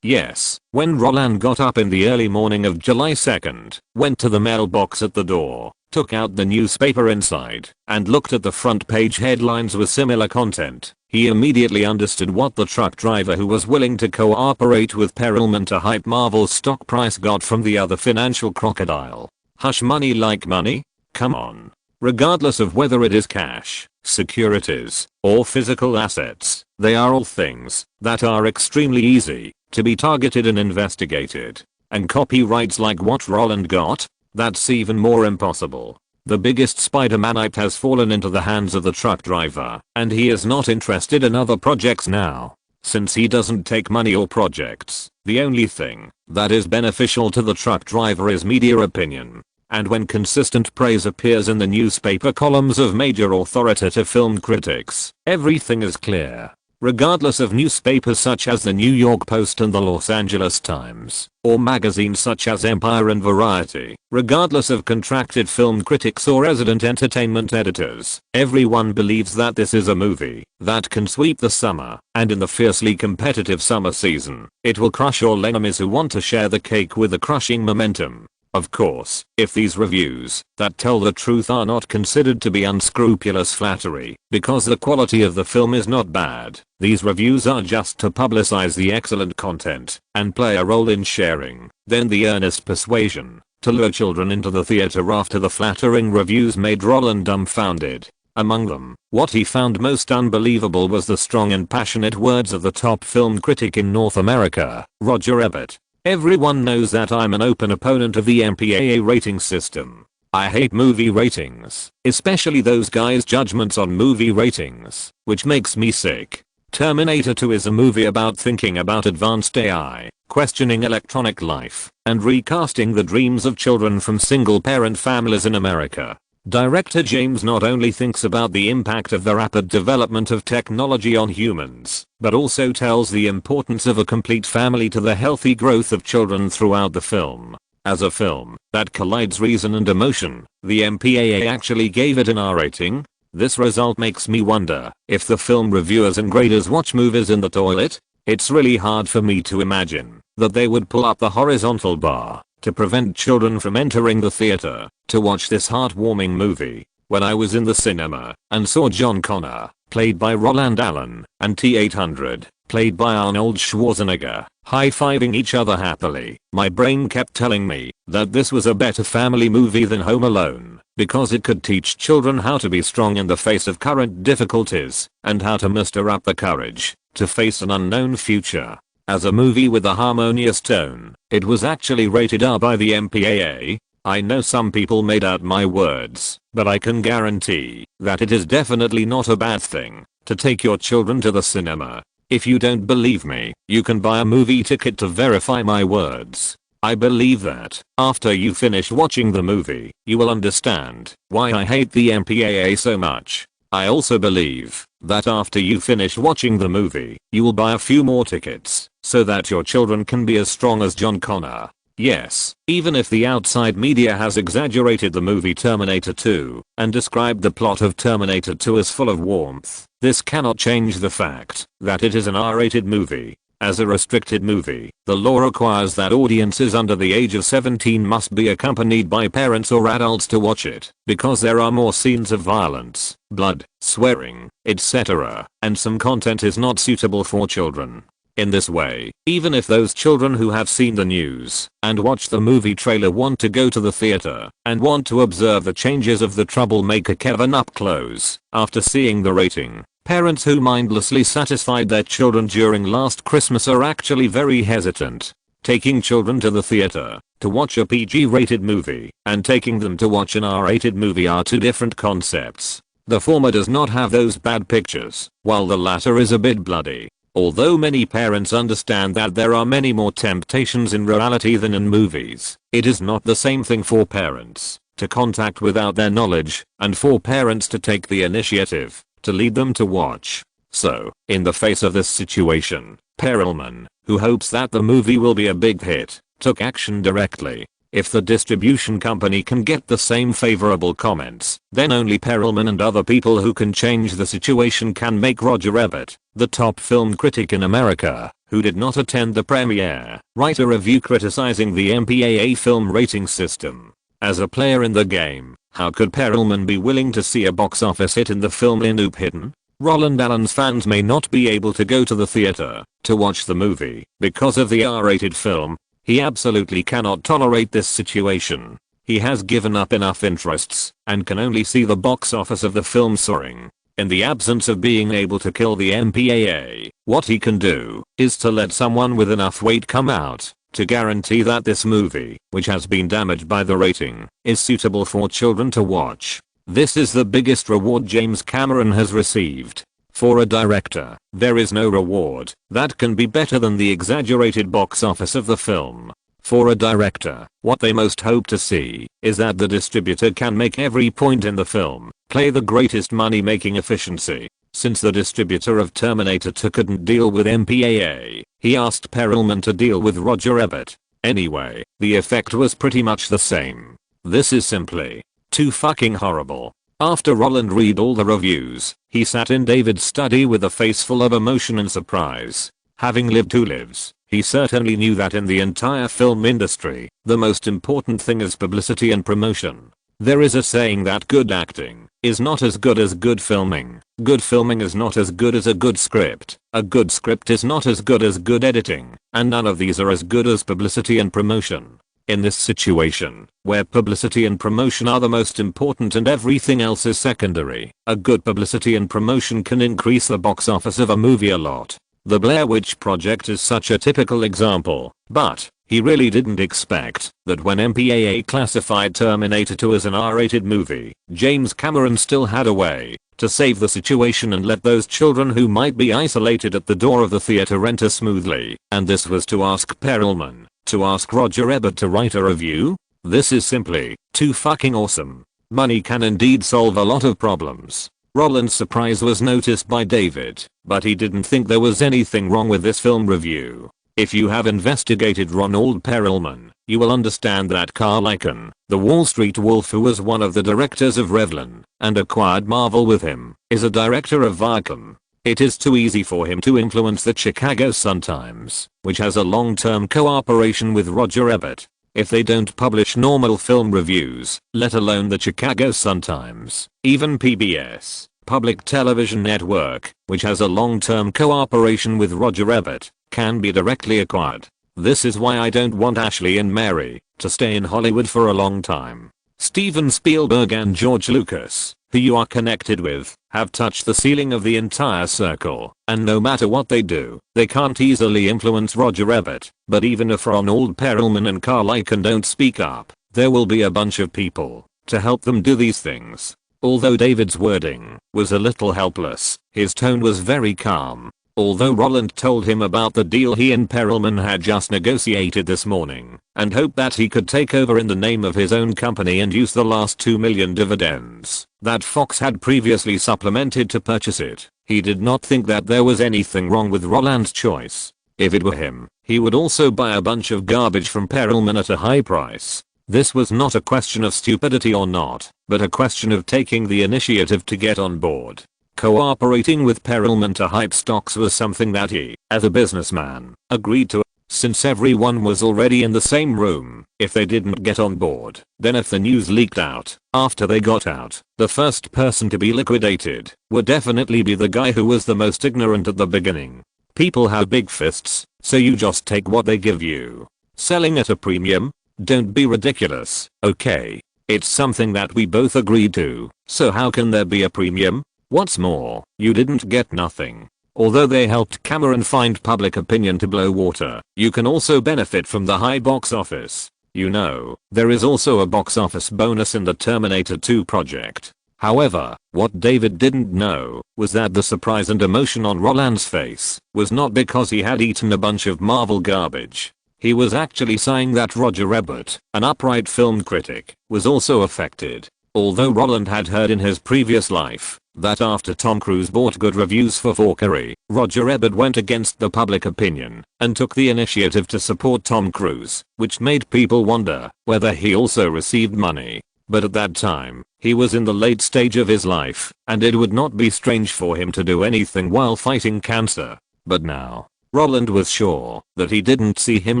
Yes, when Roland got up in the early morning of July 2nd, went to the mailbox at the door, took out the newspaper inside, and looked at the front page headlines with similar content, he immediately understood what the truck driver who was willing to cooperate with Perelman to hype Marvel's stock price got from the other financial crocodile. Hush money like money? Come on. Regardless of whether it is cash, securities, or physical assets, they are all things that are extremely easy to be targeted and investigated. And copyrights like what Roland got? That's even more impossible. The biggest Spider-Manite has fallen into the hands of the truck driver, and he is not interested in other projects now. Since he doesn't take money or projects, the only thing that is beneficial to the truck driver is media opinion. And when consistent praise appears in the newspaper columns of major authoritative film critics, everything is clear. Regardless of newspapers such as the New York Post and the Los Angeles Times, or magazines such as Empire and Variety, regardless of contracted film critics or resident entertainment editors, everyone believes that this is a movie that can sweep the summer, and in the fiercely competitive summer season, it will crush all enemies who want to share the cake with the crushing momentum. Of course, if these reviews that tell the truth are not considered to be unscrupulous flattery, because the quality of the film is not bad, these reviews are just to publicize the excellent content and play a role in sharing, then the earnest persuasion to lure children into the theater after the flattering reviews made Roland dumbfounded. Among them, what he found most unbelievable was the strong and passionate words of the top film critic in North America, Roger Ebert. Everyone knows that I'm an open opponent of the MPAA rating system. I hate movie ratings, especially those guys' judgments on movie ratings, which makes me sick. Terminator 2 is a movie about thinking about advanced AI, questioning electronic life, and recasting the dreams of children from single-parent families in America. Director James not only thinks about the impact of the rapid development of technology on humans, but also tells the importance of a complete family to the healthy growth of children throughout the film. As a film that collides reason and emotion, the MPAA actually gave it an R rating. This result makes me wonder if the film reviewers and graders watch movies in the toilet. It's really hard for me to imagine that they would pull up the horizontal bar to prevent children from entering the theater to watch this heartwarming movie. When I was in the cinema and saw John Connor, played by Roland Allen, and T-800, played by Arnold Schwarzenegger, high-fiving each other happily, my brain kept telling me that this was a better family movie than Home Alone, because it could teach children how to be strong in the face of current difficulties, and how to muster up the courage to face an unknown future. As a movie with a harmonious tone, it was actually rated R by the MPAA. I know some people made out my words, but I can guarantee that it is definitely not a bad thing to take your children to the cinema. If you don't believe me, you can buy a movie ticket to verify my words. I believe that after you finish watching the movie, you will understand why I hate the MPAA so much. I also believe that after you finish watching the movie, you will buy a few more tickets so that your children can be as strong as John Connor. Yes, even if the outside media has exaggerated the movie Terminator 2 and described the plot of Terminator 2 as full of warmth, this cannot change the fact that it is an R-rated movie. As a restricted movie, the law requires that audiences under the age of 17 must be accompanied by parents or adults to watch it, because there are more scenes of violence, blood, swearing, etc., and some content is not suitable for children. In this way, even if those children who have seen the news and watched the movie trailer want to go to the theater and want to observe the changes of the troublemaker Kevin up close after seeing the rating, parents who mindlessly satisfied their children during last Christmas are actually very hesitant. Taking children to the theater to watch a PG-rated movie and taking them to watch an R-rated movie are two different concepts. The former does not have those bad pictures, while the latter is a bit bloody. Although many parents understand that there are many more temptations in reality than in movies, it is not the same thing for parents to contact without their knowledge, and for parents to take the initiative to lead them to watch. So, in the face of this situation, Perelman, who hopes that the movie will be a big hit, took action directly. If the distribution company can get the same favorable comments, then only Perelman and other people who can change the situation can make Roger Ebert, the top film critic in America, who did not attend the premiere, write a review criticizing the MPAA film rating system. As a player in the game, how could Perelman be willing to see a box office hit in the film Loop hidden? Roland Allen's fans may not be able to go to the theater to watch the movie because of the R-rated film. He absolutely cannot tolerate this situation. He has given up enough interests and can only see the box office of the film soaring. In the absence of being able to kill the MPAA, what he can do is to let someone with enough weight come out to guarantee that this movie, which has been damaged by the rating, is suitable for children to watch. This is the biggest reward James Cameron has received. For a director, there is no reward that can be better than the exaggerated box office of the film. For a director, what they most hope to see is that the distributor can make every point in the film play the greatest money-making efficiency. Since the distributor of Terminator 2 couldn't deal with MPAA, he asked Perelman to deal with Roger Ebert. Anyway, the effect was pretty much the same. This is simply too fucking horrible. After Roland read all the reviews, he sat in David's study with a face full of emotion and surprise. Having lived 2 lives, he certainly knew that in the entire film industry, the most important thing is publicity and promotion. There is a saying that good acting is not as good as good filming. Good filming is not as good as a good script. A good script is not as good as good editing, and none of these are as good as publicity and promotion. In this situation, where publicity and promotion are the most important and everything else is secondary, a good publicity and promotion can increase the box office of a movie a lot. The Blair Witch Project is such a typical example, but he really didn't expect that when MPAA classified Terminator 2 as an R-rated movie, James Cameron still had a way to save the situation and let those children who might be isolated at the door of the theater enter smoothly, and this was to ask Perelman to ask Roger Ebert to write a review? This is simply too fucking awesome. Money can indeed solve a lot of problems. Roland's surprise was noticed by David, but he didn't think there was anything wrong with this film review. If you have investigated Ronald Perelman, you will understand that Carl Icahn, the Wall Street Wolf who was one of the directors of Revlon and acquired Marvel with him, is a director of Viacom. It is too easy for him to influence the Chicago Sun-Times, which has a long-term cooperation with Roger Ebert. If they don't publish normal film reviews, let alone the Chicago Sun-Times, even PBS, Public Television Network, which has a long-term cooperation with Roger Ebert, can be directly acquired. This is why I don't want Ashley and Mary to stay in Hollywood for a long time. Steven Spielberg and George Lucas, who you are connected with, have touched the ceiling of the entire circle, and no matter what they do, they can't easily influence Roger Ebert. But even if Ronald Perelman and Carl Icahn don't speak up, there will be a bunch of people to help them do these things. Although David's wording was a little helpless, his tone was very calm. Although Roland told him about the deal he and Perelman had just negotiated this morning, and hoped that he could take over in the name of his own company and use the last $2 million dividends that Fox had previously supplemented to purchase it, he did not think that there was anything wrong with Roland's choice. If it were him, he would also buy a bunch of garbage from Perelman at a high price. This was not a question of stupidity or not, but a question of taking the initiative to get on board. Cooperating with Perelman to hype stocks was something that he, as a businessman, agreed to. Since everyone was already in the same room, if they didn't get on board, then if the news leaked out, after they got out, the first person to be liquidated would definitely be the guy who was the most ignorant at the beginning. People have big fists, so you just take what they give you. Selling at a premium? Don't be ridiculous, okay? It's something that we both agreed to, so how can there be a premium? What's more, you didn't get nothing. Although they helped Cameron find public opinion to blow water, you can also benefit from the high box office. You know, there is also a box office bonus in the Terminator 2 project. However, what David didn't know was that the surprise and emotion on Roland's face was not because he had eaten a bunch of Marvel garbage. He was actually sighing that Roger Ebert, an upright film critic, was also affected. Although Roland had heard in his previous life that after Tom Cruise bought good reviews for Valkyrie, Roger Ebert went against the public opinion and took the initiative to support Tom Cruise, which made people wonder whether he also received money. But at that time, he was in the late stage of his life, and it would not be strange for him to do anything while fighting cancer. But now, Roland was sure that he didn't see him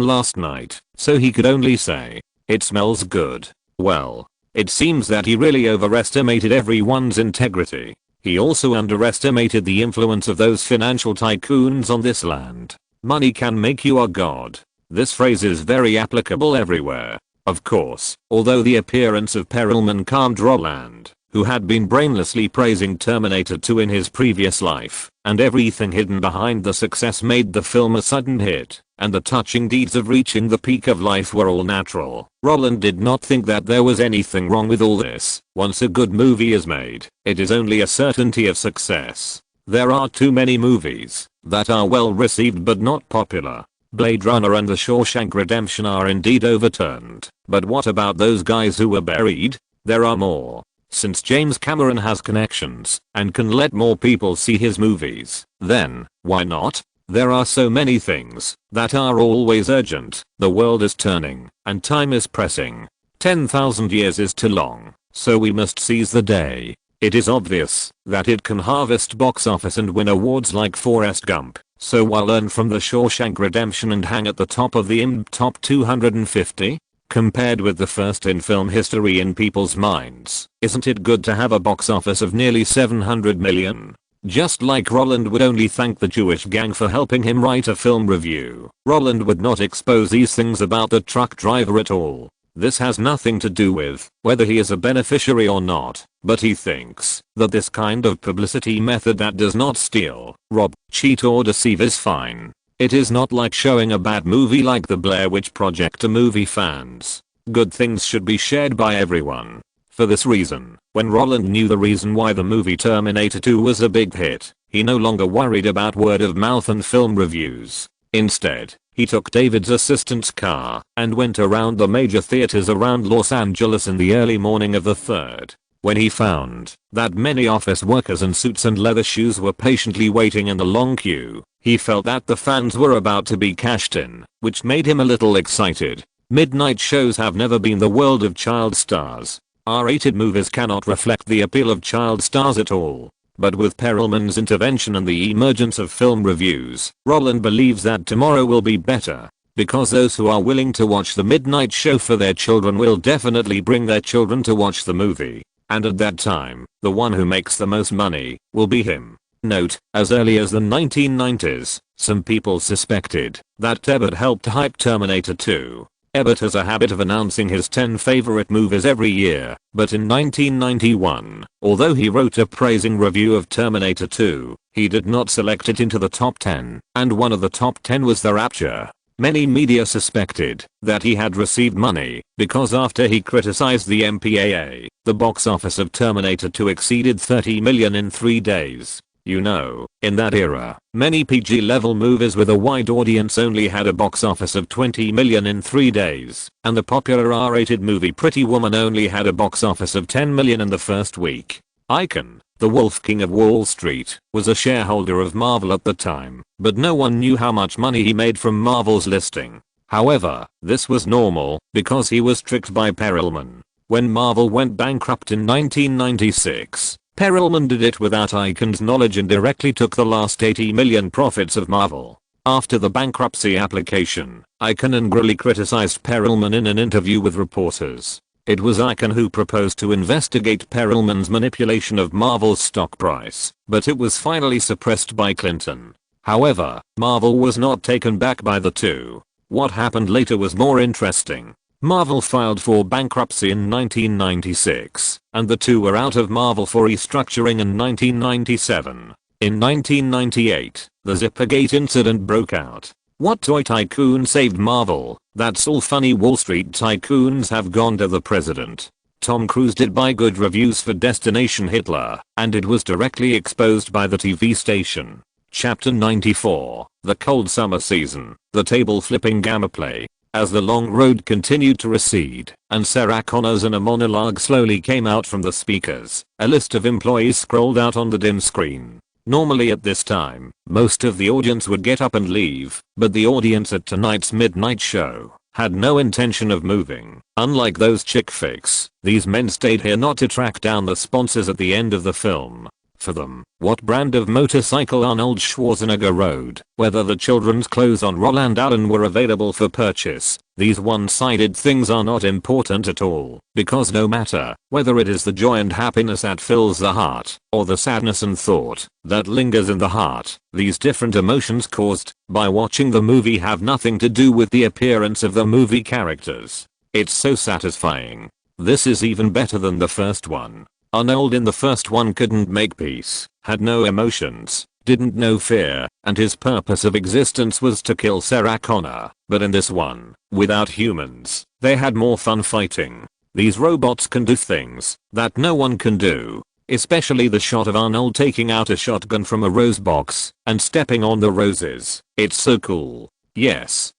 last night, so he could only say, "It smells good." Well, it seems that he really overestimated everyone's integrity. He also underestimated the influence of those financial tycoons on this land. Money can make you a god. This phrase is very applicable everywhere. Of course, although the appearance of Perelman calmed Roland, who had been brainlessly praising Terminator 2 in his previous life, and everything hidden behind the success made the film a sudden hit, and the touching deeds of reaching the peak of life were all natural. Roland did not think that there was anything wrong with all this. Once a good movie is made, it is only a certainty of success. There are too many movies that are well received but not popular. Blade Runner and The Shawshank Redemption are indeed overturned, but what about those guys who were buried? There are more. Since James Cameron has connections and can let more people see his movies, then why not? There are so many things that are always urgent. The world is turning and time is pressing. 10,000 years is too long, so we must seize the day. It is obvious that it can harvest box office and win awards like Forrest Gump. So why learn from The Shawshank Redemption and hang at the top of the IMDb top 250? Compared with the first in film history in people's minds, isn't it good to have a box office of nearly 700 million? Just like Roland would only thank the Jewish gang for helping him write a film review, Roland would not expose these things about the truck driver at all. This has nothing to do with whether he is a beneficiary or not, but he thinks that this kind of publicity method that does not steal, rob, cheat or deceive is fine. It is not like showing a bad movie like The Blair Witch Project to movie fans. Good things should be shared by everyone. For this reason, when Roland knew the reason why the movie Terminator 2 was a big hit, he no longer worried about word of mouth and film reviews. Instead, he took David's assistant's car and went around the major theaters around Los Angeles in the early morning of the 3rd. When he found that many office workers in suits and leather shoes were patiently waiting in the long queue, he felt that the fans were about to be cashed in, which made him a little excited. Midnight shows have never been the world of child stars. R-rated movies cannot reflect the appeal of child stars at all. But with Perelman's intervention and the emergence of film reviews, Roland believes that tomorrow will be better. Because those who are willing to watch the midnight show for their children will definitely bring their children to watch the movie. And at that time, the one who makes the most money will be him. Note, as early as the 1990s, some people suspected that Ebert helped hype Terminator 2. Ebert has a habit of announcing his 10 favorite movies every year, but in 1991, although he wrote a praising review of Terminator 2, he did not select it into the top 10, and one of the top 10 was The Rapture. Many media suspected that he had received money because after he criticized the MPAA, the box office of Terminator 2 exceeded 30 million in 3 days. You know, in that era, many PG-level movies with a wide audience only had a box office of 20 million in 3 days, and the popular R-rated movie Pretty Woman only had a box office of 10 million in the first week. Icahn, the Wolf King of Wall Street, was a shareholder of Marvel at the time, but no one knew how much money he made from Marvel's listing. However, this was normal because he was tricked by Perelman. When Marvel went bankrupt in 1996, Perelman did it without Icahn's knowledge and directly took the last 80 million profits of Marvel. After the bankruptcy application, Icahn angrily criticized Perelman in an interview with reporters. It was Icahn who proposed to investigate Perelman's manipulation of Marvel's stock price, but it was finally suppressed by Clinton. However, Marvel was not taken back by the two. What happened later was more interesting. Marvel filed for bankruptcy in 1996, and the two were out of Marvel for restructuring in 1997. In 1998, the Zippergate incident broke out. What toy tycoon saved Marvel? That's all funny. Wall Street tycoons have gone to the president. Tom Cruise did buy good reviews for Destination Hitler, and it was directly exposed by the TV station. Chapter 94, The Cold Summer Season, The Table Flipping Gamma Play. As the long road continued to recede, and Sarah Connor's inner monologue slowly came out from the speakers, a list of employees scrolled out on the dim screen. Normally at this time, most of the audience would get up and leave, but the audience at tonight's midnight show had no intention of moving. Unlike those chick flicks, these men stayed here not to track down the sponsors at the end of the film. For them, what brand of motorcycle Arnold Schwarzenegger rode, whether the children's clothes on Roland Allen were available for purchase, these one-sided things are not important at all, because no matter whether it is the joy and happiness that fills the heart, or the sadness and thought that lingers in the heart, these different emotions caused by watching the movie have nothing to do with the appearance of the movie characters. It's so satisfying. This is even better than the first one. Arnold in the first one couldn't make peace, had no emotions, didn't know fear, and his purpose of existence was to kill Sarah Connor. But in this one, without humans, they had more fun fighting. These robots can do things that no one can do. Especially the shot of Arnold taking out a shotgun from a rose box and stepping on the roses. It's so cool. Yes,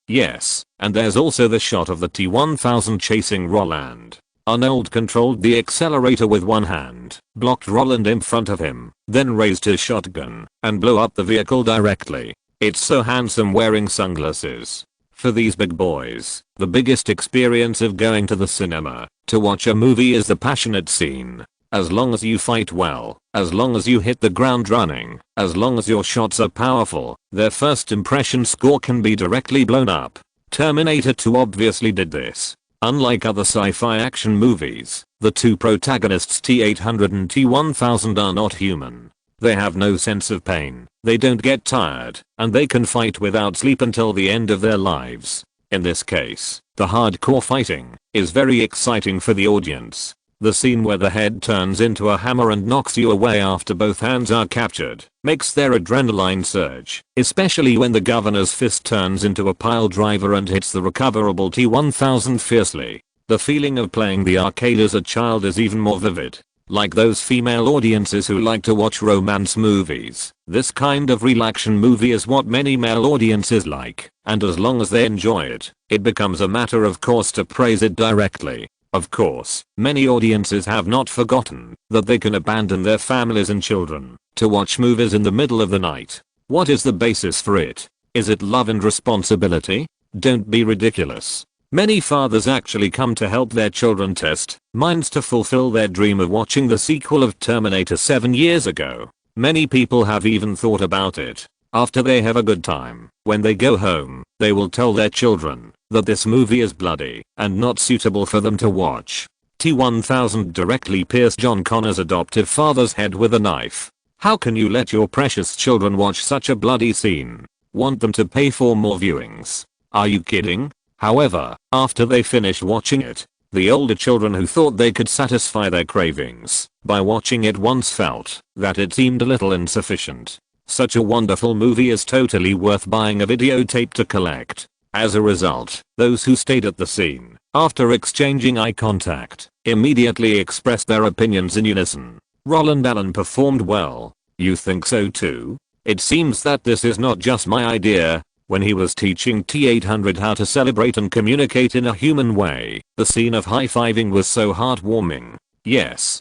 and there's also the shot of the T-1000 chasing Roland. Arnold controlled the accelerator with one hand, blocked Roland in front of him, then raised his shotgun and blew up the vehicle directly. It's so handsome wearing sunglasses. For these big boys, the biggest experience of going to the cinema to watch a movie is the passionate scene. As long as you fight well, as long as you hit the ground running, as long as your shots are powerful, their first impression score can be directly blown up. Terminator 2 obviously did this. Unlike other sci-fi action movies, the two protagonists T-800 and T-1000 are not human. They have no sense of pain, they don't get tired, and they can fight without sleep until the end of their lives. In this case, the hardcore fighting is very exciting for the audience. The scene where the head turns into a hammer and knocks you away after both hands are captured makes their adrenaline surge, especially when the governor's fist turns into a pile driver and hits the recoverable T-1000 fiercely. The feeling of playing the arcade as a child is even more vivid. Like those female audiences who like to watch romance movies, this kind of relaxation movie is what many male audiences like, and as long as they enjoy it, it becomes a matter of course to praise it directly. Of course, many audiences have not forgotten that they can abandon their families and children to watch movies in the middle of the night. What is the basis for it? Is it love and responsibility? Don't be ridiculous. Many fathers actually come to help their children test minds to fulfill their dream of watching the sequel of Terminator 7 years ago. Many people have even thought about it. After they have a good time, when they go home, they will tell their children that this movie is bloody and not suitable for them to watch. T-1000 directly pierced John Connor's adoptive father's head with a knife. How can you let your precious children watch such a bloody scene? Want them to pay for more viewings? Are you kidding? However, after they finished watching it, the older children who thought they could satisfy their cravings by watching it once felt that it seemed a little insufficient. Such a wonderful movie is totally worth buying a videotape to collect. As a result, those who stayed at the scene, after exchanging eye contact, immediately expressed their opinions in unison. Roland Allen performed well. You think so too? It seems that this is not just my idea. When he was teaching T-800 how to celebrate and communicate in a human way, the scene of high-fiving was so heartwarming. Yes,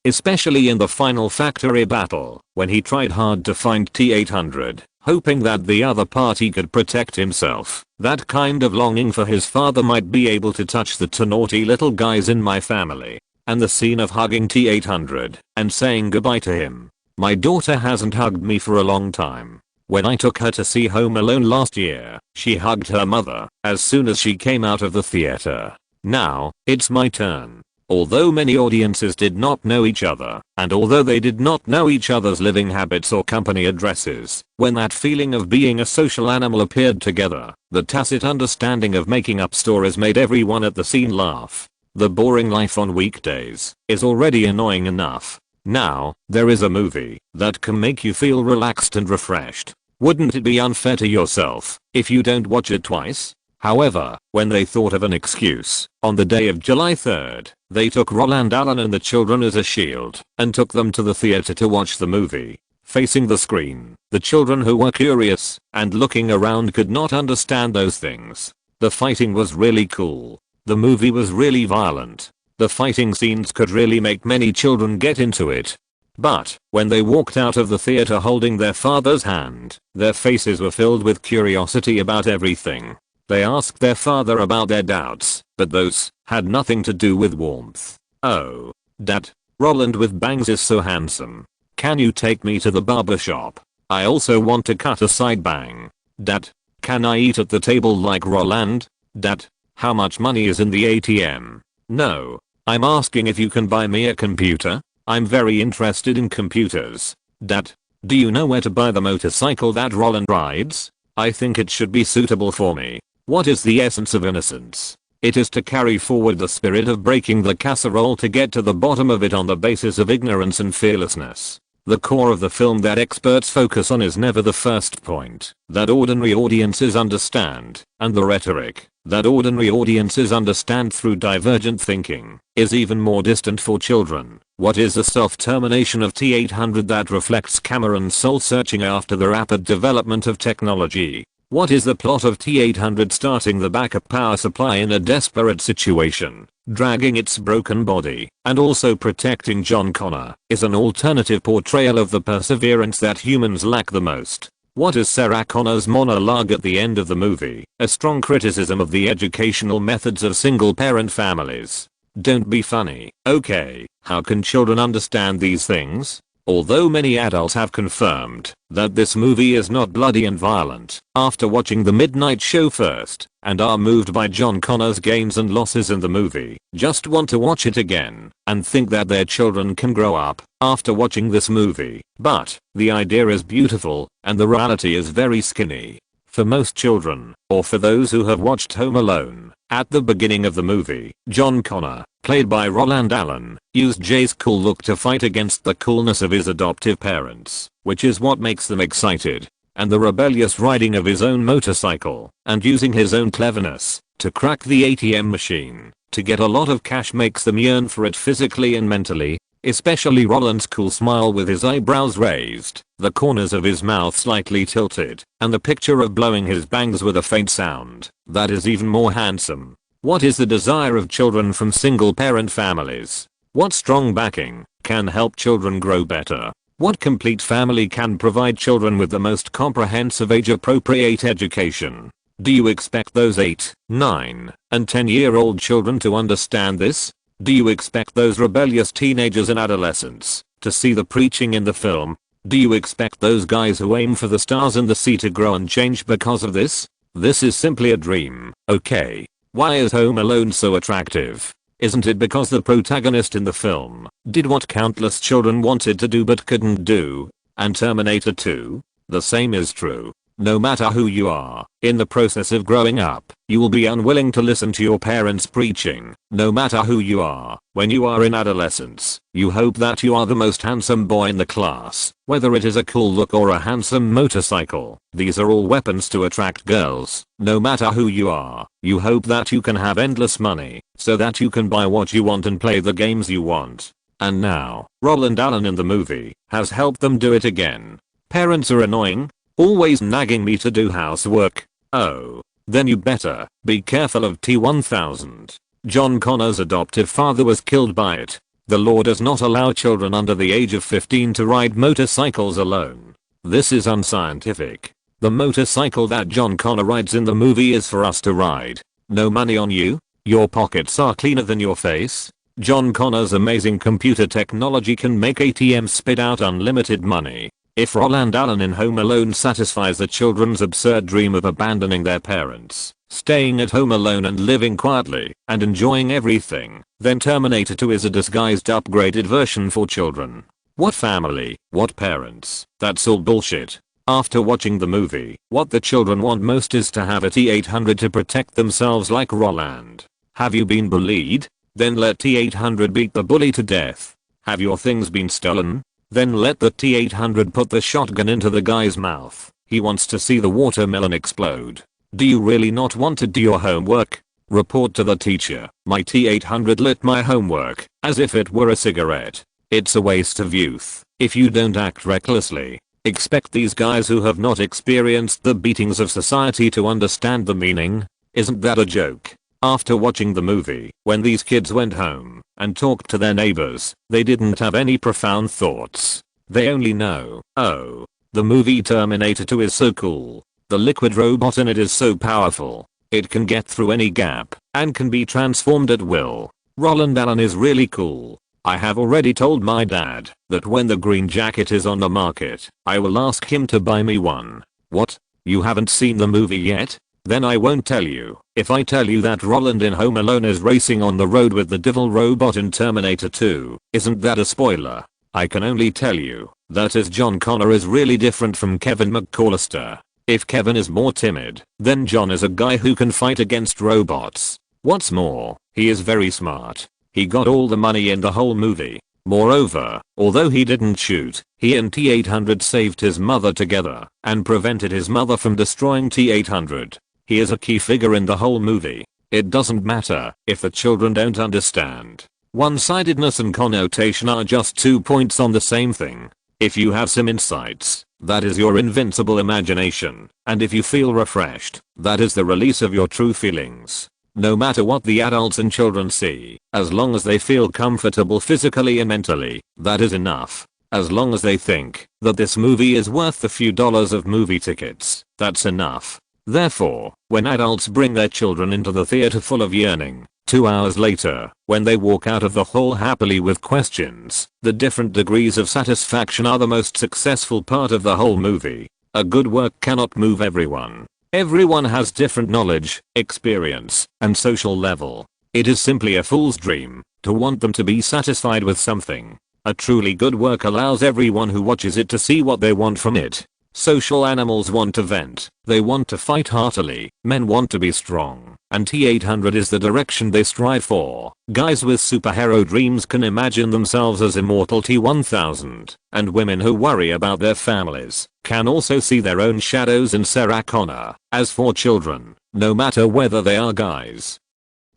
especially in the final factory battle, when he tried hard to find T-800, hoping that the other party could protect himself. That kind of longing for his father might be able to touch the two naughty little guys in my family. And the scene of hugging T-800 and saying goodbye to him. My daughter hasn't hugged me for a long time. When I took her to see Home Alone last year, she hugged her mother as soon as she came out of the theater. Now, it's my turn. Although many audiences did not know each other, and although they did not know each other's living habits or company addresses, when that feeling of being a social animal appeared together, the tacit understanding of making up stories made everyone at the scene laugh. The boring life on weekdays is already annoying enough. Now, there is a movie that can make you feel relaxed and refreshed. Wouldn't it be unfair to yourself if you don't watch it twice? However, when they thought of an excuse, on the day of July 3rd, they took Roland Allen and the children as a shield and took them to the theater to watch the movie. Facing the screen, the children who were curious and looking around could not understand those things. The fighting was really cool. The movie was really violent. The fighting scenes could really make many children get into it. But, when they walked out of the theater holding their father's hand, their faces were filled with curiosity about everything. They asked their father about their doubts, but those had nothing to do with warmth. "Oh, Dad, Roland with bangs is so handsome. Can you take me to the barber shop? I also want to cut a side bang. Dad, can I eat at the table like Roland? Dad, how much money is in the ATM? No, I'm asking if you can buy me a computer. I'm very interested in computers. Dad, do you know where to buy the motorcycle that Roland rides? I think it should be suitable for me." What is the essence of innocence? It is to carry forward the spirit of breaking the casserole to get to the bottom of it on the basis of ignorance and fearlessness. The core of the film that experts focus on is never the first point that ordinary audiences understand, and the rhetoric that ordinary audiences understand through divergent thinking is even more distant for children. What is the self-termination of T-800 that reflects Cameron's soul searching after the rapid development of technology? What is the plot of T-800 starting the backup power supply in a desperate situation, dragging its broken body, and also protecting John Connor, is an alternative portrayal of the perseverance that humans lack the most. What is Sarah Connor's monologue at the end of the movie? A strong criticism of the educational methods of single-parent families. Don't be funny, okay? How can children understand these things? Although many adults have confirmed that this movie is not bloody and violent after watching the midnight show first and are moved by John Connor's gains and losses in the movie, just want to watch it again and think that their children can grow up after watching this movie. But the idea is beautiful and the reality is very skinny. For most children, or for those who have watched Home Alone, at the beginning of the movie, John Connor, played by Roland Allen, used Jay's cool look to fight against the coolness of his adoptive parents, which is what makes them excited, and the rebellious riding of his own motorcycle, and using his own cleverness to crack the ATM machine to get a lot of cash makes them yearn for it physically and mentally. Especially Roland's cool smile with his eyebrows raised, the corners of his mouth slightly tilted, and the picture of blowing his bangs with a faint sound that is even more handsome. What is the desire of children from single-parent families? What strong backing can help children grow better? What complete family can provide children with the most comprehensive age-appropriate education? Do you expect those 8, 9, and 10-year-old children to understand this? Do you expect those rebellious teenagers and adolescents to see the preaching in the film? Do you expect those guys who aim for the stars and the sea to grow and change because of this? This is simply a dream, okay? Why is Home Alone so attractive? Isn't it because the protagonist in the film did what countless children wanted to do but couldn't do? And Terminator 2? The same is true. No matter who you are, in the process of growing up, you will be unwilling to listen to your parents preaching. No matter who you are, when you are in adolescence, you hope that you are the most handsome boy in the class, whether it is a cool look or a handsome motorcycle. These are all weapons to attract girls. No matter who you are, you hope that you can have endless money, so that you can buy what you want and play the games you want. And now, Roland Allen in the movie has helped them do it again. Parents are annoying. Always nagging me to do housework. Oh, then you better be careful of T-1000. John Connor's adoptive father was killed by it. The law does not allow children under the age of 15 to ride motorcycles alone. This is unscientific. The motorcycle that John Connor rides in the movie is for us to ride. No money on you? Your pockets are cleaner than your face? John Connor's amazing computer technology can make ATMs spit out unlimited money. If Roland Allen in Home Alone satisfies the children's absurd dream of abandoning their parents, staying at home alone and living quietly, and enjoying everything, then Terminator 2 is a disguised upgraded version for children. What family? What parents? That's all bullshit. After watching the movie, what the children want most is to have a T-800 to protect themselves like Roland. Have you been bullied? Then let T-800 beat the bully to death. Have your things been stolen? Then let the T-800 put the shotgun into the guy's mouth. He wants to see the watermelon explode. Do you really not want to do your homework? Report to the teacher. My T800 lit my homework as if it were a cigarette. It's a waste of youth if you don't act recklessly. Expect these guys who have not experienced the beatings of society to understand the meaning? Isn't that a joke? After watching the movie, when these kids went home and talked to their neighbors, they didn't have any profound thoughts. They only know, oh, the movie Terminator 2 is so cool. The liquid robot in it is so powerful. It can get through any gap and can be transformed at will. Roland Allen is really cool. I have already told my dad that when the green jacket is on the market, I will ask him to buy me one. What? You haven't seen the movie yet? Then I won't tell you. If I tell you that Roland in Home Alone is racing on the road with the devil robot in Terminator 2, isn't that a spoiler? I can only tell you that as John Connor is really different from Kevin McCallister. If Kevin is more timid, then John is a guy who can fight against robots. What's more, he is very smart. He got all the money in the whole movie. Moreover, although he didn't shoot, he and T800 saved his mother together and prevented his mother from destroying T800. He is a key figure in the whole movie. It doesn't matter if the children don't understand. One-sidedness and connotation are just 2 points on the same thing. If you have some insights, that is your invincible imagination, and if you feel refreshed, that is the release of your true feelings. No matter what the adults and children see, as long as they feel comfortable physically and mentally, that is enough. As long as they think that this movie is worth the few dollars of movie tickets, that's enough. Therefore, when adults bring their children into the theater full of yearning, 2 hours later, when they walk out of the hall happily with questions, the different degrees of satisfaction are the most successful part of the whole movie. A good work cannot move everyone. Everyone has different knowledge, experience, and social level. It is simply a fool's dream to want them to be satisfied with something. A truly good work allows everyone who watches it to see what they want from it. Social animals want to vent, they want to fight heartily, men want to be strong, and T800 is the direction they strive for. Guys with superhero dreams can imagine themselves as immortal T1000, and women who worry about their families can also see their own shadows in Sarah Connor. As for children, no matter whether they are guys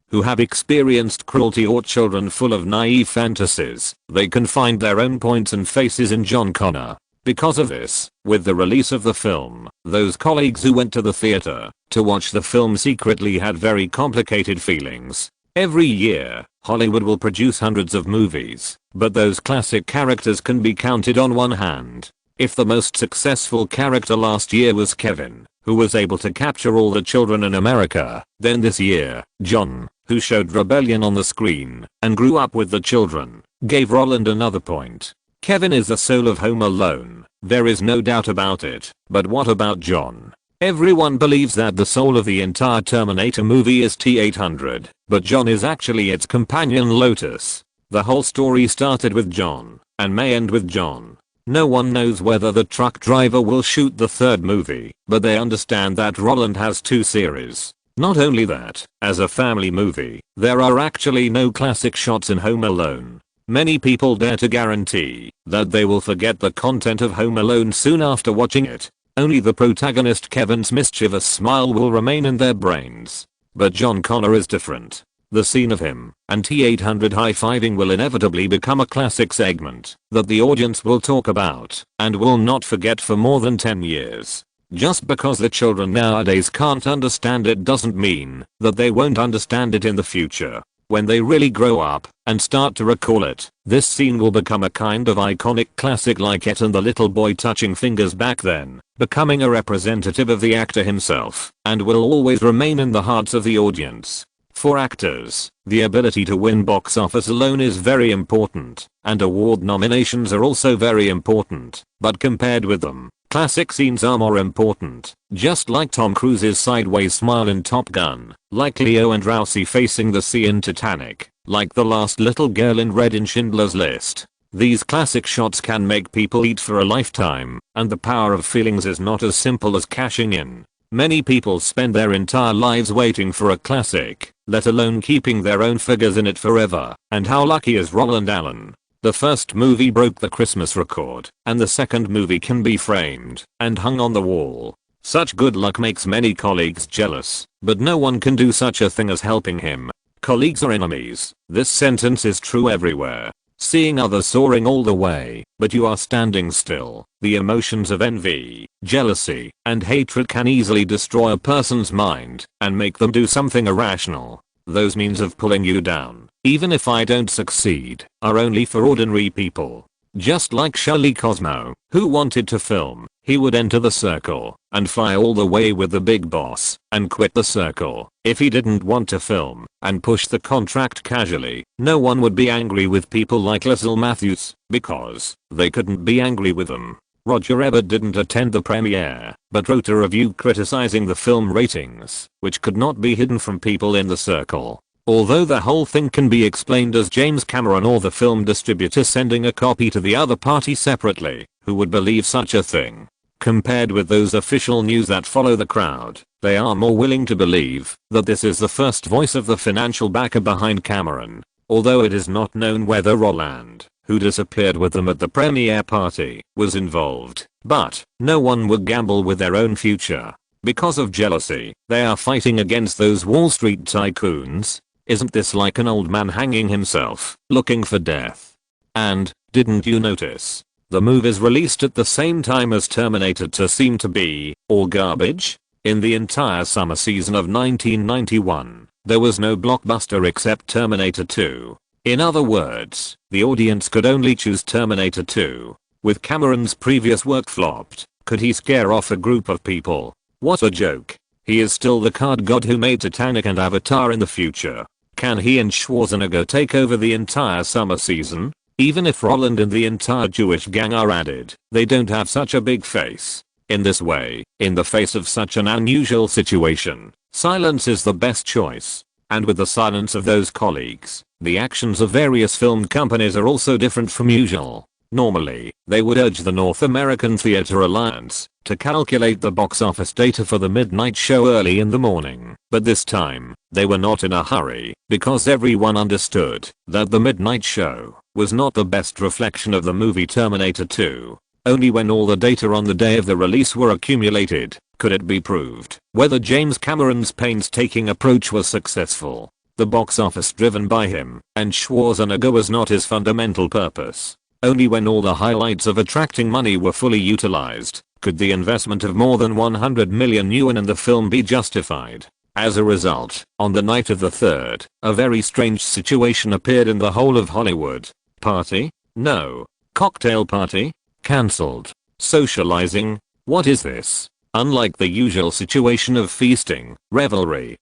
who have experienced cruelty or children full of naive fantasies, they can find their own points and faces in John Connor. Because of this, with the release of the film, those colleagues who went to the theater to watch the film secretly had very complicated feelings. Every year, Hollywood will produce hundreds of movies, but those classic characters can be counted on one hand. If the most successful character last year was Kevin, who was able to capture all the children in America, then this year, John, who showed rebellion on the screen and grew up with the children, gave Roland another point. Kevin is the soul of Home Alone, there is no doubt about it, but what about John? Everyone believes that the soul of the entire Terminator movie is T800, but John is actually its companion Lotus. The whole story started with John, and may end with John. No one knows whether the truck driver will shoot the third movie, but they understand that Roland has 2 series. Not only that, as a family movie, there are actually no classic shots in Home Alone. Many people dare to guarantee that they will forget the content of Home Alone soon after watching it. Only the protagonist Kevin's mischievous smile will remain in their brains. But John Connor is different. The scene of him and T800 high-fiving will inevitably become a classic segment that the audience will talk about and will not forget for more than 10 years. Just because the children nowadays can't understand it doesn't mean that they won't understand it in the future. When they really grow up and start to recall it, this scene will become a kind of iconic classic like it and the little boy touching fingers back then, becoming a representative of the actor himself, and will always remain in the hearts of the audience. For actors, the ability to win box office alone is very important, and award nominations are also very important, but compared with them, classic scenes are more important, just like Tom Cruise's sideways smile in Top Gun, like Leo and Rousey facing the sea in Titanic, like the last little girl in Red in Schindler's List. These classic shots can make people eat for a lifetime, and the power of feelings is not as simple as cashing in. Many people spend their entire lives waiting for a classic, let alone keeping their own figures in it forever, and how lucky is Roland Allen? The first movie broke the Christmas record, and the second movie can be framed and hung on the wall. Such good luck makes many colleagues jealous, but no one can do such a thing as helping him. Colleagues are enemies. This sentence is true everywhere. Seeing others soaring all the way, but you are standing still. The emotions of envy, jealousy, and hatred can easily destroy a person's mind and make them do something irrational. Those means of pulling you down, even if I don't succeed, are only for ordinary people. Just like Shirley Cosmo, who wanted to film, he would enter the circle and fly all the way with the big boss and quit the circle if he didn't want to film and push the contract casually. No one would be angry with people like Leslie Matthews because they couldn't be angry with them. Roger Ebert didn't attend the premiere, but wrote a review criticizing the film ratings, which could not be hidden from people in the circle. Although the whole thing can be explained as James Cameron or the film distributor sending a copy to the other party separately, who would believe such a thing? Compared with those official news that follow the crowd, they are more willing to believe that this is the first voice of the financial backer behind Cameron. Although it is not known whether Roland, who disappeared with them at the premiere party, was involved, but no one would gamble with their own future. Because of jealousy, they are fighting against those Wall Street tycoons. Isn't this like an old man hanging himself, looking for death? And, didn't you notice? The movies released at the same time as Terminator 2 seemed to be all garbage. In the entire summer season of 1991, there was no blockbuster except Terminator 2. In other words, the audience could only choose Terminator 2. With Cameron's previous work flopped, could he scare off a group of people? What a joke. He is still the card god who made Titanic and Avatar in the future. Can he and Schwarzenegger take over the entire summer season? Even if Roland and the entire Jewish gang are added, they don't have such a big face. In this way, in the face of such an unusual situation, silence is the best choice. And with the silence of those colleagues, the actions of various film companies are also different from usual. Normally, they would urge the North American Theatre Alliance to calculate the box office data for the midnight show early in the morning, but this time, they were not in a hurry because everyone understood that the midnight show was not the best reflection of the movie Terminator 2. Only when all the data on the day of the release were accumulated could it be proved whether James Cameron's painstaking approach was successful. The box office driven by him and Schwarzenegger was not his fundamental purpose. Only when all the highlights of attracting money were fully utilized could the investment of more than 100 million yuan in the film be justified. As a result, on the night of the 3rd, a very strange situation appeared in the whole of Hollywood. Party? No. Cocktail party? Cancelled. Socializing? What is this? Unlike the usual situation of feasting, revelry,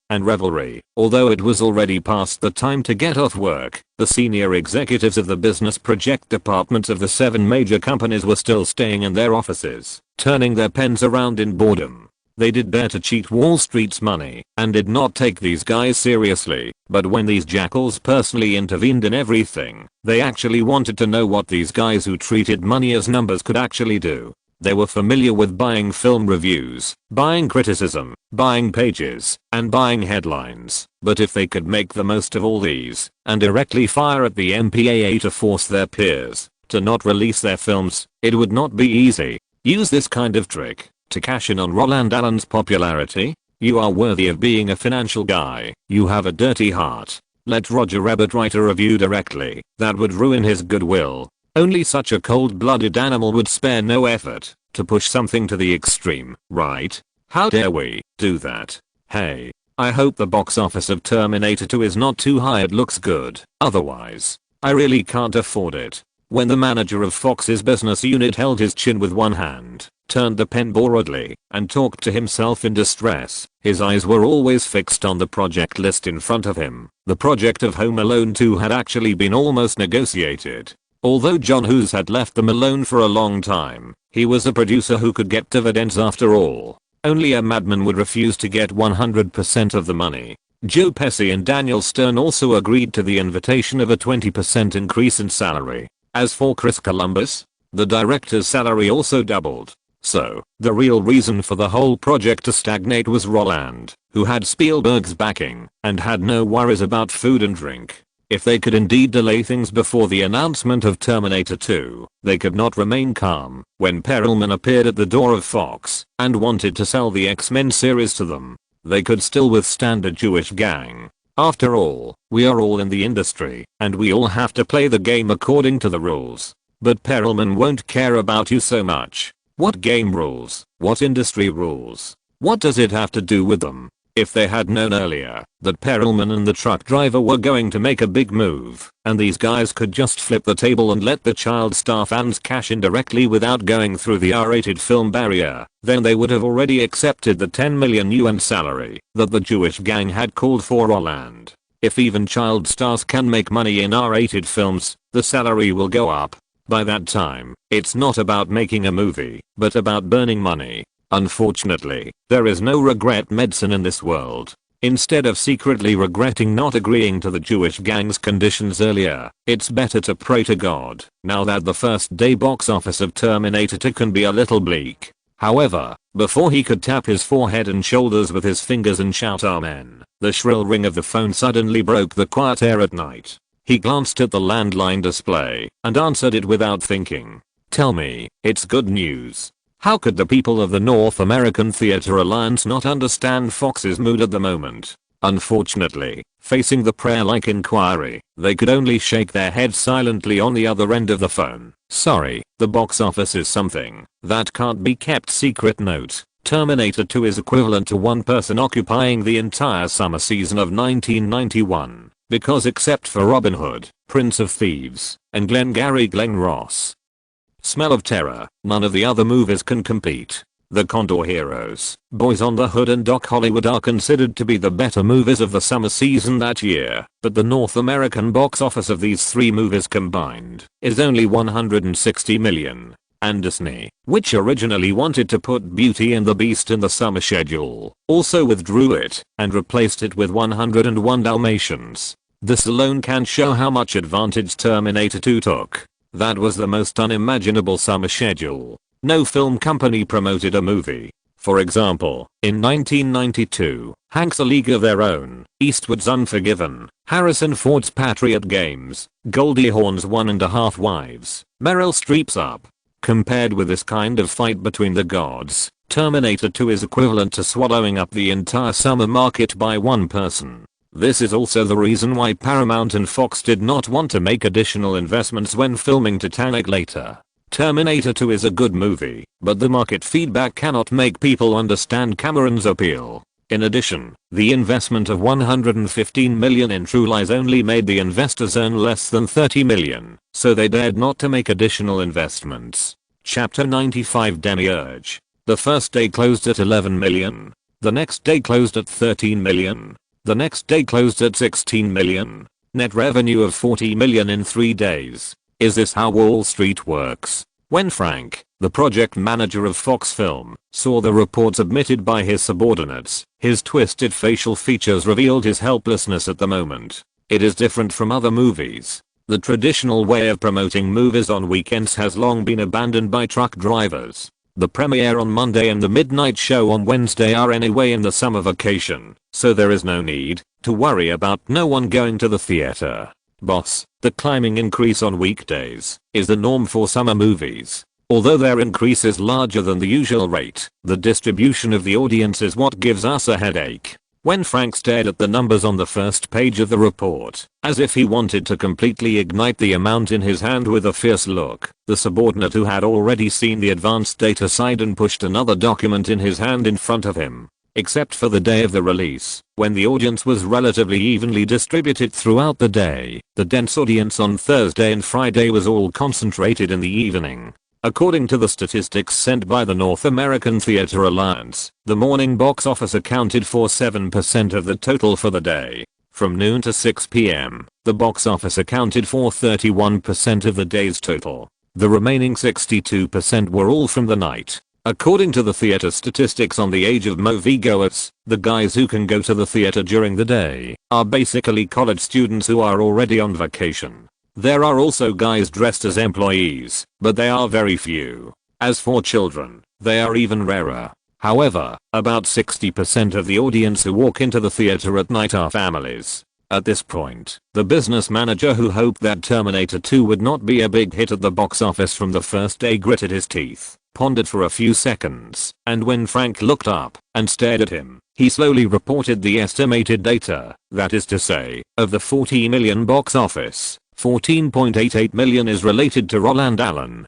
although it was already past the time to get off work, the senior executives of the business project departments of the 7 major companies were still staying in their offices, turning their pens around in boredom. They did dare to cheat Wall Street's money and did not take these guys seriously, but when these jackals personally intervened in everything, they actually wanted to know what these guys who treated money as numbers could actually do. They were familiar with buying film reviews, buying criticism, buying pages, and buying headlines, but if they could make the most of all these and directly fire at the MPAA to force their peers to not release their films, it would not be easy. Use this kind of trick to cash in on Roland Allen's popularity? You are worthy of being a financial guy. You have a dirty heart. Let Roger Ebert write a review directly. That would ruin his goodwill. Only such a cold-blooded animal would spare no effort to push something to the extreme, right? How dare we do that? Hey, I hope the box office of Terminator 2 is not too high. It looks good. Otherwise, I really can't afford it. When the manager of Fox's business unit held his chin with one hand, turned the pen boredly, and talked to himself in distress, his eyes were always fixed on the project list in front of him. The project of Home Alone 2 had actually been almost negotiated. Although John Hughes had left them alone for a long time, he was a producer who could get dividends after all. Only a madman would refuse to get 100% of the money. Joe Pesci and Daniel Stern also agreed to the invitation of a 20% increase in salary. As for Chris Columbus, the director's salary also doubled. So, the real reason for the whole project to stagnate was Roland, who had Spielberg's backing and had no worries about food and drink. If they could indeed delay things before the announcement of Terminator 2, they could not remain calm when Perelman appeared at the door of Fox and wanted to sell the X-Men series to them. They could still withstand a Jewish gang. After all, we are all in the industry, and we all have to play the game according to the rules. But Perelman won't care about you so much. What game rules? What industry rules? What does it have to do with them? If they had known earlier that Perelman and the truck driver were going to make a big move, and these guys could just flip the table and let the child star fans cash in directly without going through the R-rated film barrier, then they would have already accepted the 10 million yuan salary that the Jewish gang had called for. Roland. If even child stars can make money in R-rated films, the salary will go up. By that time, it's not about making a movie, but about burning money. Unfortunately, there is no regret medicine in this world. Instead of secretly regretting not agreeing to the Jewish gang's conditions earlier, it's better to pray to God now that the first day box office of Terminator 2 can be a little bleak. However, before he could tap his forehead and shoulders with his fingers and shout amen, the shrill ring of the phone suddenly broke the quiet air at night. He glanced at the landline display and answered it without thinking. Tell me, it's good news. How could the people of the North American Theater Alliance not understand Fox's mood at the moment? Unfortunately, facing the prayer-like inquiry, they could only shake their heads silently on the other end of the phone. Sorry, the box office is something that can't be kept secret. Note: Terminator 2 is equivalent to one person occupying the entire summer season of 1991, because except for Robin Hood, Prince of Thieves, and Glengarry Glen Ross, Smell of Terror, none of the other movies can compete. The Condor Heroes, Boys on the Hood and Doc Hollywood are considered to be the better movies of the summer season that year, but the North American box office of these three movies combined is only 160 million. And Disney, which originally wanted to put Beauty and the Beast in the summer schedule, also withdrew it and replaced it with 101 Dalmatians. This alone can show how much advantage Terminator 2 took. That was the most unimaginable summer schedule. No film company promoted a movie. For example, in 1992, Hank's A League of Their Own, Eastwood's Unforgiven, Harrison Ford's Patriot Games, Goldie Hawn's 1.5 Wives, Meryl Streep's Up. Compared with this kind of fight between the gods, Terminator 2 is equivalent to swallowing up the entire summer market by one person. This is also the reason why Paramount and Fox did not want to make additional investments when filming Titanic later. Terminator 2 is a good movie, but the market feedback cannot make people understand Cameron's appeal. In addition, the investment of 115 million in True Lies only made the investors earn less than 30 million, so they dared not to make additional investments. Chapter 95 Demiurge. The first day closed at 11 million. The next day closed at 13 million. The next day closed at 16 million. Net revenue of 40 million in 3 days. Is this how Wall Street works? When Frank, the project manager of Fox Film, saw the report submitted by his subordinates, his twisted facial features revealed his helplessness at the moment. It is different from other movies. The traditional way of promoting movies on weekends has long been abandoned by truck drivers. The premiere on Monday and the midnight show on Wednesday are anyway in the summer vacation, so there is no need to worry about no one going to the theater. Boss, the climbing increase on weekdays is the norm for summer movies. Although their increase is larger than the usual rate, the distribution of the audience is what gives us a headache. When Frank stared at the numbers on the first page of the report, as if he wanted to completely ignite the amount in his hand with a fierce look, the subordinate who had already seen the advanced data sighed and pushed another document in his hand in front of him. Except for the day of the release, when the audience was relatively evenly distributed throughout the day, the dense audience on Thursday and Friday was all concentrated in the evening. According to the statistics sent by the North American Theater Alliance, the morning box office accounted for 7% of the total for the day. From noon to 6 p.m., the box office accounted for 31% of the day's total. The remaining 62% were all from the night. According to the theater statistics on the age of moviegoers, the guys who can go to the theater during the day are basically college students who are already on vacation. There are also guys dressed as employees, but they are very few. As for children, they are even rarer. However, about 60% of the audience who walk into the theater at night are families. At this point, the business manager who hoped that Terminator 2 would not be a big hit at the box office from the first day gritted his teeth, pondered for a few seconds, and when Frank looked up and stared at him, he slowly reported the estimated data. That is to say, of the 40 million box office, 14.88 million is related to Roland Allen.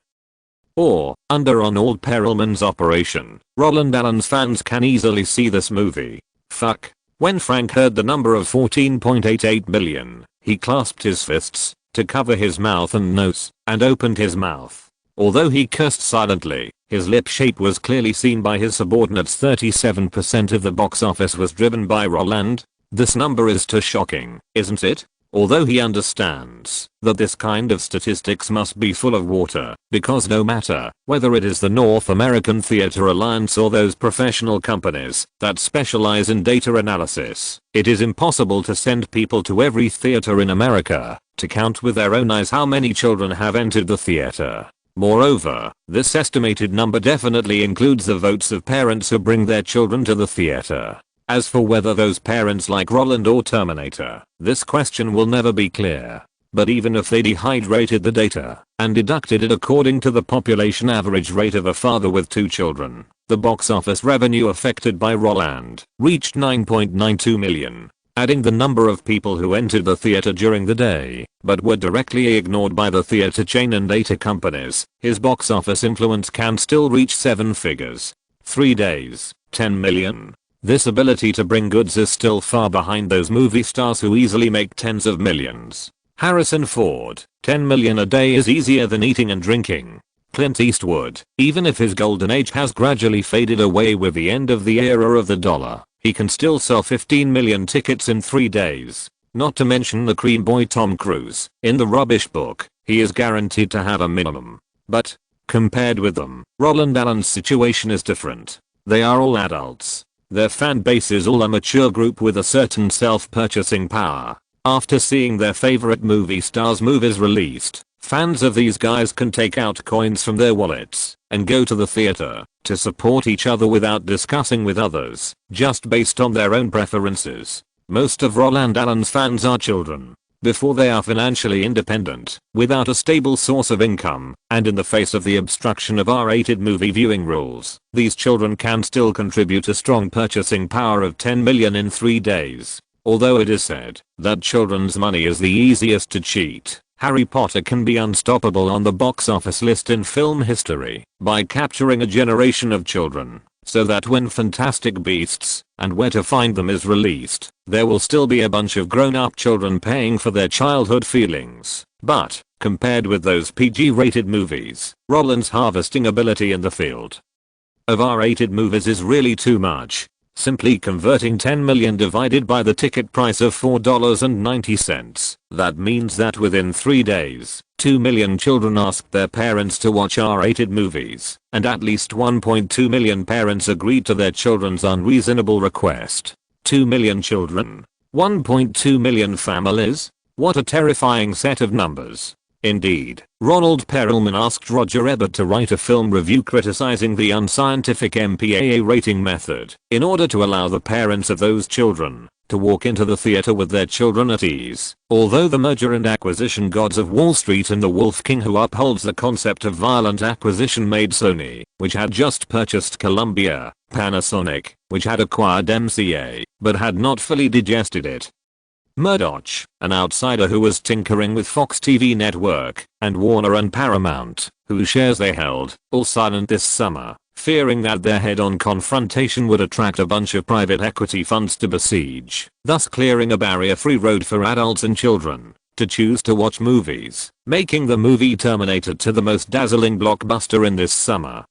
Or, under Ronald Perelman's operation, Roland Allen's fans can easily see this movie. Fuck. When Frank heard the number of 14.88 million, he clasped his fists to cover his mouth and nose, and opened his mouth. Although he cursed silently, his lip shape was clearly seen by his subordinates. 37% of the box office was driven by Roland. This number is too shocking, isn't it? Although he understands that this kind of statistics must be full of water, because no matter whether it is the North American Theater Alliance or those professional companies that specialize in data analysis, it is impossible to send people to every theater in America to count with their own eyes how many children have entered the theater. Moreover, this estimated number definitely includes the votes of parents who bring their children to the theater. As for whether those parents like Roland or Terminator, this question will never be clear. But even if they dehydrated the data and deducted it according to the population average rate of a father with 2 children, the box office revenue affected by Roland reached 9.92 million. Adding the number of people who entered the theater during the day, but were directly ignored by the theater chain and data companies, his box office influence can still reach 7 figures. 3 days, 10 million. This ability to bring goods is still far behind those movie stars who easily make tens of millions. Harrison Ford, 10 million a day is easier than eating and drinking. Clint Eastwood, even if his golden age has gradually faded away with the end of the era of the dollar, he can still sell 15 million tickets in 3 days. Not to mention the cream boy Tom Cruise. In the rubbish book, he is guaranteed to have a minimum. But, compared with them, Roland Allen's situation is different. They are all adults. Their fan base is all a mature group with a certain self-purchasing power. After seeing their favorite movie stars' movies released, fans of these guys can take out coins from their wallets and go to the theater to support each other without discussing with others, just based on their own preferences. Most of Roland Allen's fans are children. Before they are financially independent, without a stable source of income, and in the face of the obstruction of R-rated movie viewing rules, these children can still contribute a strong purchasing power of 10 million in 3 days. Although it is said that children's money is the easiest to cheat, Harry Potter can be unstoppable on the box office list in film history by capturing a generation of children, so that when Fantastic Beasts and Where to Find Them is released, there will still be a bunch of grown-up children paying for their childhood feelings. But, compared with those PG-rated movies, Roland's harvesting ability in the field of R-rated movies is really too much. Simply converting 10 million divided by the ticket price of $4.90, that means that within 3 days, 2 million children asked their parents to watch R-rated movies, and at least 1.2 million parents agreed to their children's unreasonable request. 2 million children. 1.2 million families? What a terrifying set of numbers. Indeed, Ronald Perelman asked Roger Ebert to write a film review criticizing the unscientific MPAA rating method in order to allow the parents of those children to walk into the theater with their children at ease. Although the merger and acquisition gods of Wall Street and the Wolf King who upholds the concept of violent acquisition made Sony, which had just purchased Columbia, Panasonic, which had acquired MCA, but had not fully digested it, Murdoch, an outsider who was tinkering with Fox TV network, and Warner and Paramount, whose shares they held, all silent this summer, fearing that their head-on confrontation would attract a bunch of private equity funds to besiege, thus clearing a barrier-free road for adults and children to choose to watch movies, making the movie Terminator to the most dazzling blockbuster in this summer.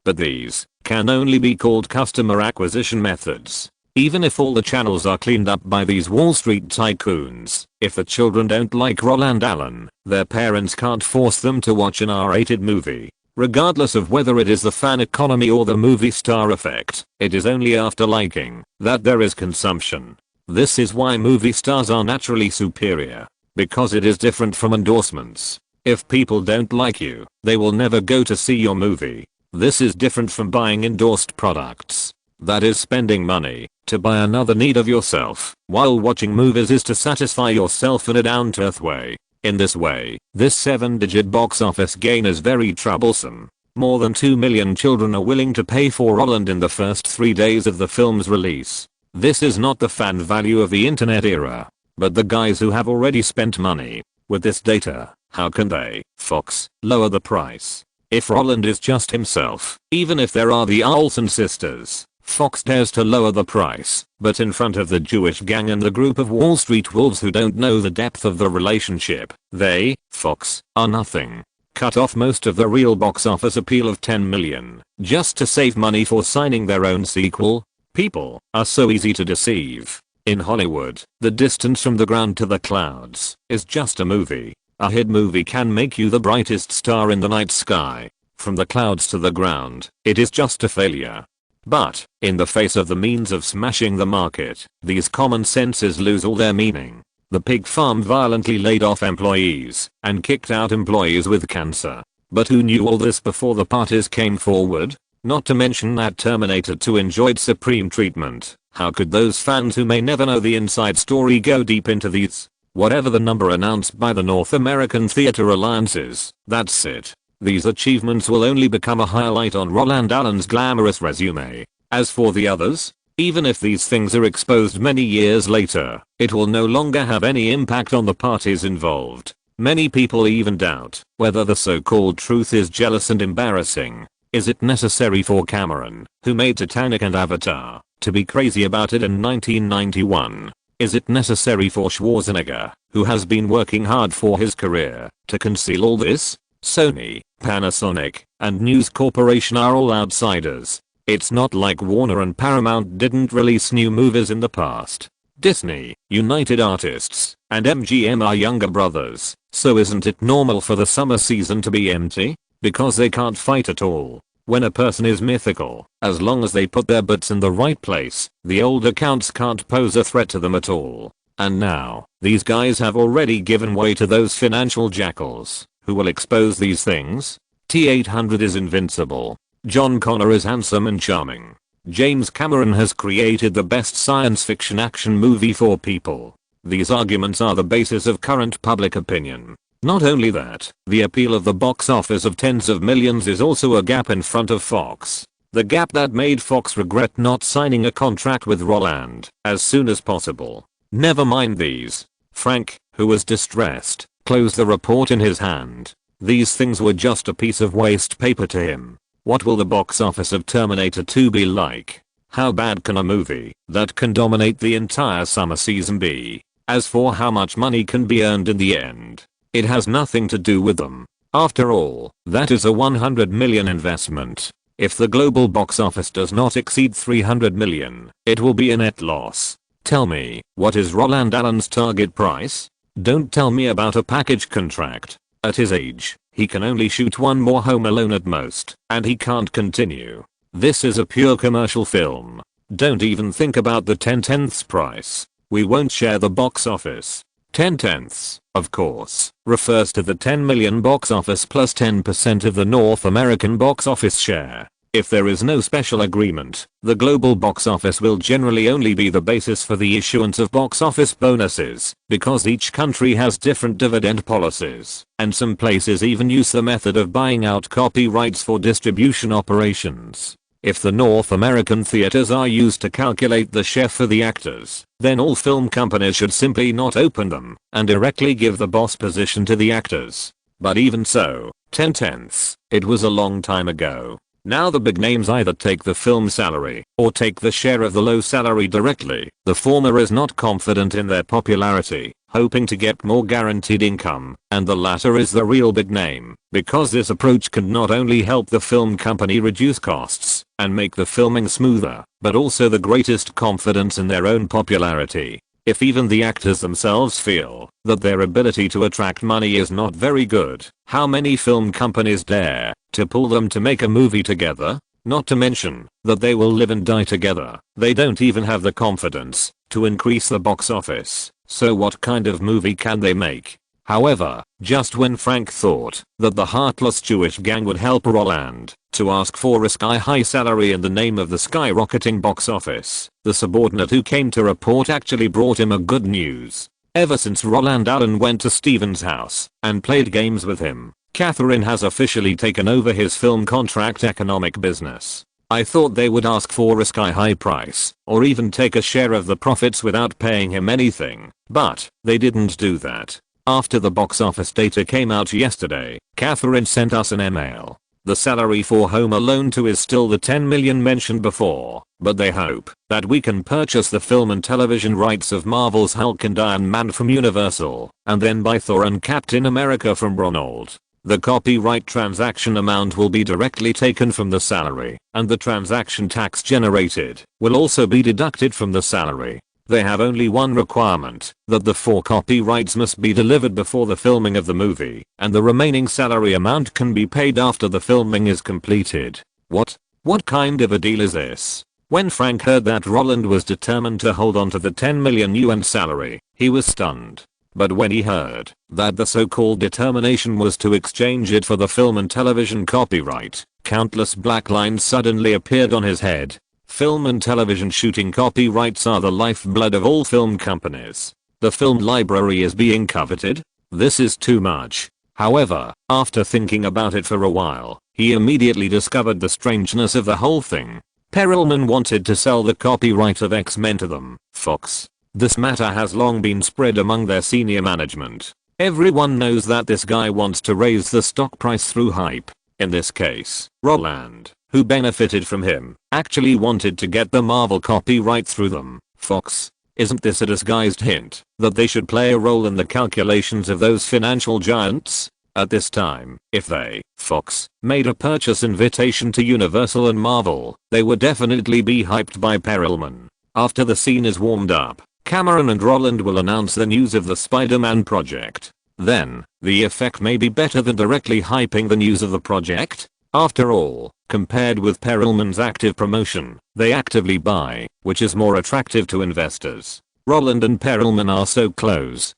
But these can only be called customer acquisition methods. Even if all the channels are cleaned up by these Wall Street tycoons, if the children don't like Roland Allen, their parents can't force them to watch an R-rated movie. Regardless of whether it is the fan economy or the movie star effect, it is only after liking that there is consumption. This is why movie stars are naturally superior, because it is different from endorsements. If people don't like you, they will never go to see your movie. This is different from buying endorsed products. That is spending money To buy another need of yourself while watching movies is to satisfy yourself in a down-to-earth way. In this way, this 7-digit box office gain is very troublesome. More than 2 million children are willing to pay for Roland in the first 3 days of the film's release. This is not the fan value of the internet era, but the guys who have already spent money. With this data, how can they, Fox, lower the price? If Roland is just himself, even if there are the Olson sisters, Fox dares to lower the price, but in front of the Jewish gang and the group of Wall Street wolves who don't know the depth of the relationship, they, Fox, are nothing. Cut off most of the real box office appeal of 10 million, just to save money for signing their own sequel? People are so easy to deceive. In Hollywood, the distance from the ground to the clouds is just a movie. A hit movie can make you the brightest star in the night sky. From the clouds to the ground, it is just a failure. But, in the face of the means of smashing the market, these common senses lose all their meaning. The pig farm violently laid off employees and kicked out employees with cancer. But who knew all this before the parties came forward? Not to mention that Terminator 2 enjoyed supreme treatment. How could those fans who may never know the inside story go deep into these? Whatever the number announced by the North American Theatre Alliances, that's it. These achievements will only become a highlight on Roland Allen's glamorous resume. As for the others, even if these things are exposed many years later, it will no longer have any impact on the parties involved. Many people even doubt whether the so-called truth is jealous and embarrassing. Is it necessary for Cameron, who made Titanic and Avatar, to be crazy about it in 1991? Is it necessary for Schwarzenegger, who has been working hard for his career, to conceal all this? Sony, Panasonic, and News Corporation are all outsiders. It's not like Warner and Paramount didn't release new movies in the past. Disney, United Artists, and MGM are younger brothers, so isn't it normal for the summer season to be empty? Because they can't fight at all. When a person is mythical, as long as they put their butts in the right place, the old accounts can't pose a threat to them at all. And now, these guys have already given way to those financial jackals. Who will expose these things? T-800 is invincible. John Connor is handsome and charming. James Cameron has created the best science fiction action movie for people. These arguments are the basis of current public opinion. Not only that, the appeal of the box office of tens of millions is also a gap in front of Fox. The gap that made Fox regret not signing a contract with Roland as soon as possible. Never mind these. Frank, who was distressed, closed the report in his hand. These things were just a piece of waste paper to him. What will the box office of Terminator 2 be like? How bad can a movie that can dominate the entire summer season be? As for how much money can be earned in the end, it has nothing to do with them. After all, that is a 100 million investment. If the global box office does not exceed 300 million, it will be a net loss. Tell me, what is Roland Allen's target price? Don't tell me about a package contract. At his age, he can only shoot one more Home Alone at most, and he can't continue. This is a pure commercial film. Don't even think about the 10/10ths price. We won't share the box office. 10/10ths, of course, refers to the 10 million box office plus 10% of the North American box office share. If there is no special agreement, the global box office will generally only be the basis for the issuance of box office bonuses, because each country has different dividend policies, and some places even use the method of buying out copyrights for distribution operations. If the North American theaters are used to calculate the share for the actors, then all film companies should simply not open them and directly give the boss position to the actors. But even so, 10/10ths, it was a long time ago. Now the big names either take the film salary or take the share of the low salary directly. The former is not confident in their popularity, hoping to get more guaranteed income, and the latter is the real big name, because this approach can not only help the film company reduce costs and make the filming smoother, but also the greatest confidence in their own popularity. If even the actors themselves feel that their ability to attract money is not very good, how many film companies dare to pull them to make a movie together? Not to mention that they will live and die together. They don't even have the confidence to increase the box office. So what kind of movie can they make? However, just when Frank thought that the heartless Jewish gang would help Roland to ask for a sky-high salary in the name of the skyrocketing box office, the subordinate who came to report actually brought him a good news. Ever since Roland Allen went to Steven's house and played games with him, Catherine has officially taken over his film contract economic business. I thought they would ask for a sky-high price, or even take a share of the profits without paying him anything, but they didn't do that. After the box office data came out yesterday, Catherine sent us an email. The salary for Home Alone 2 is still the 10 million mentioned before, but they hope that we can purchase the film and television rights of Marvel's Hulk and Iron Man from Universal, and then buy Thor and Captain America from Ronald. The copyright transaction amount will be directly taken from the salary, and the transaction tax generated will also be deducted from the salary. They have only one requirement, that the 4 copyrights must be delivered before the filming of the movie, and the remaining salary amount can be paid after the filming is completed. What kind of a deal is this? When Frank heard that Roland was determined to hold on to the 10 million yuan salary, he was stunned. But when he heard that the so-called determination was to exchange it for the film and television copyright, countless black lines suddenly appeared on his head. Film and television shooting copyrights are the lifeblood of all film companies. The film library is being coveted? This is too much. However, after thinking about it for a while, he immediately discovered the strangeness of the whole thing. Perelman wanted to sell the copyright of X-Men to them, Fox. This matter has long been spread among their senior management. Everyone knows that this guy wants to raise the stock price through hype. In this case, Roland, who benefited from him, actually wanted to get the Marvel copyright through them, Fox. Isn't this a disguised hint that they should play a role in the calculations of those financial giants? At this time, if they, Fox, made a purchase invitation to Universal and Marvel, they would definitely be hyped by Perelman. After the scene is warmed up, Cameron and Roland will announce the news of the Spider-Man project. Then, the effect may be better than directly hyping the news of the project. After all, compared with Perelman's active promotion, they actively buy, which is more attractive to investors. Roland and Perelman are so close.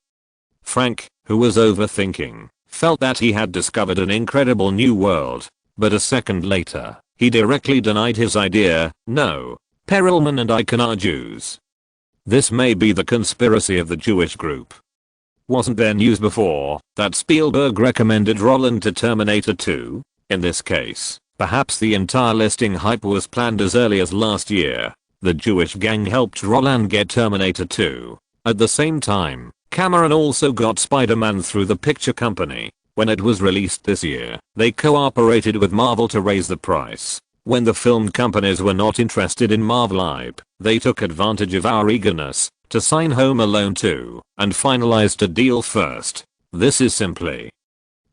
Frank, who was overthinking, felt that he had discovered an incredible new world, but a second later, he directly denied his idea. No, Perelman and I are Jews. This may be the conspiracy of the Jewish group. Wasn't there news before that Spielberg recommended Roland to Terminator 2? In this case, perhaps the entire listing hype was planned as early as last year. The Jewish gang helped Roland get Terminator 2. At the same time, Cameron also got Spider-Man through the picture company. When it was released this year, they cooperated with Marvel to raise the price. When the film companies were not interested in Marvel hype, they took advantage of our eagerness to sign Home Alone 2 and finalized a deal first. This is simply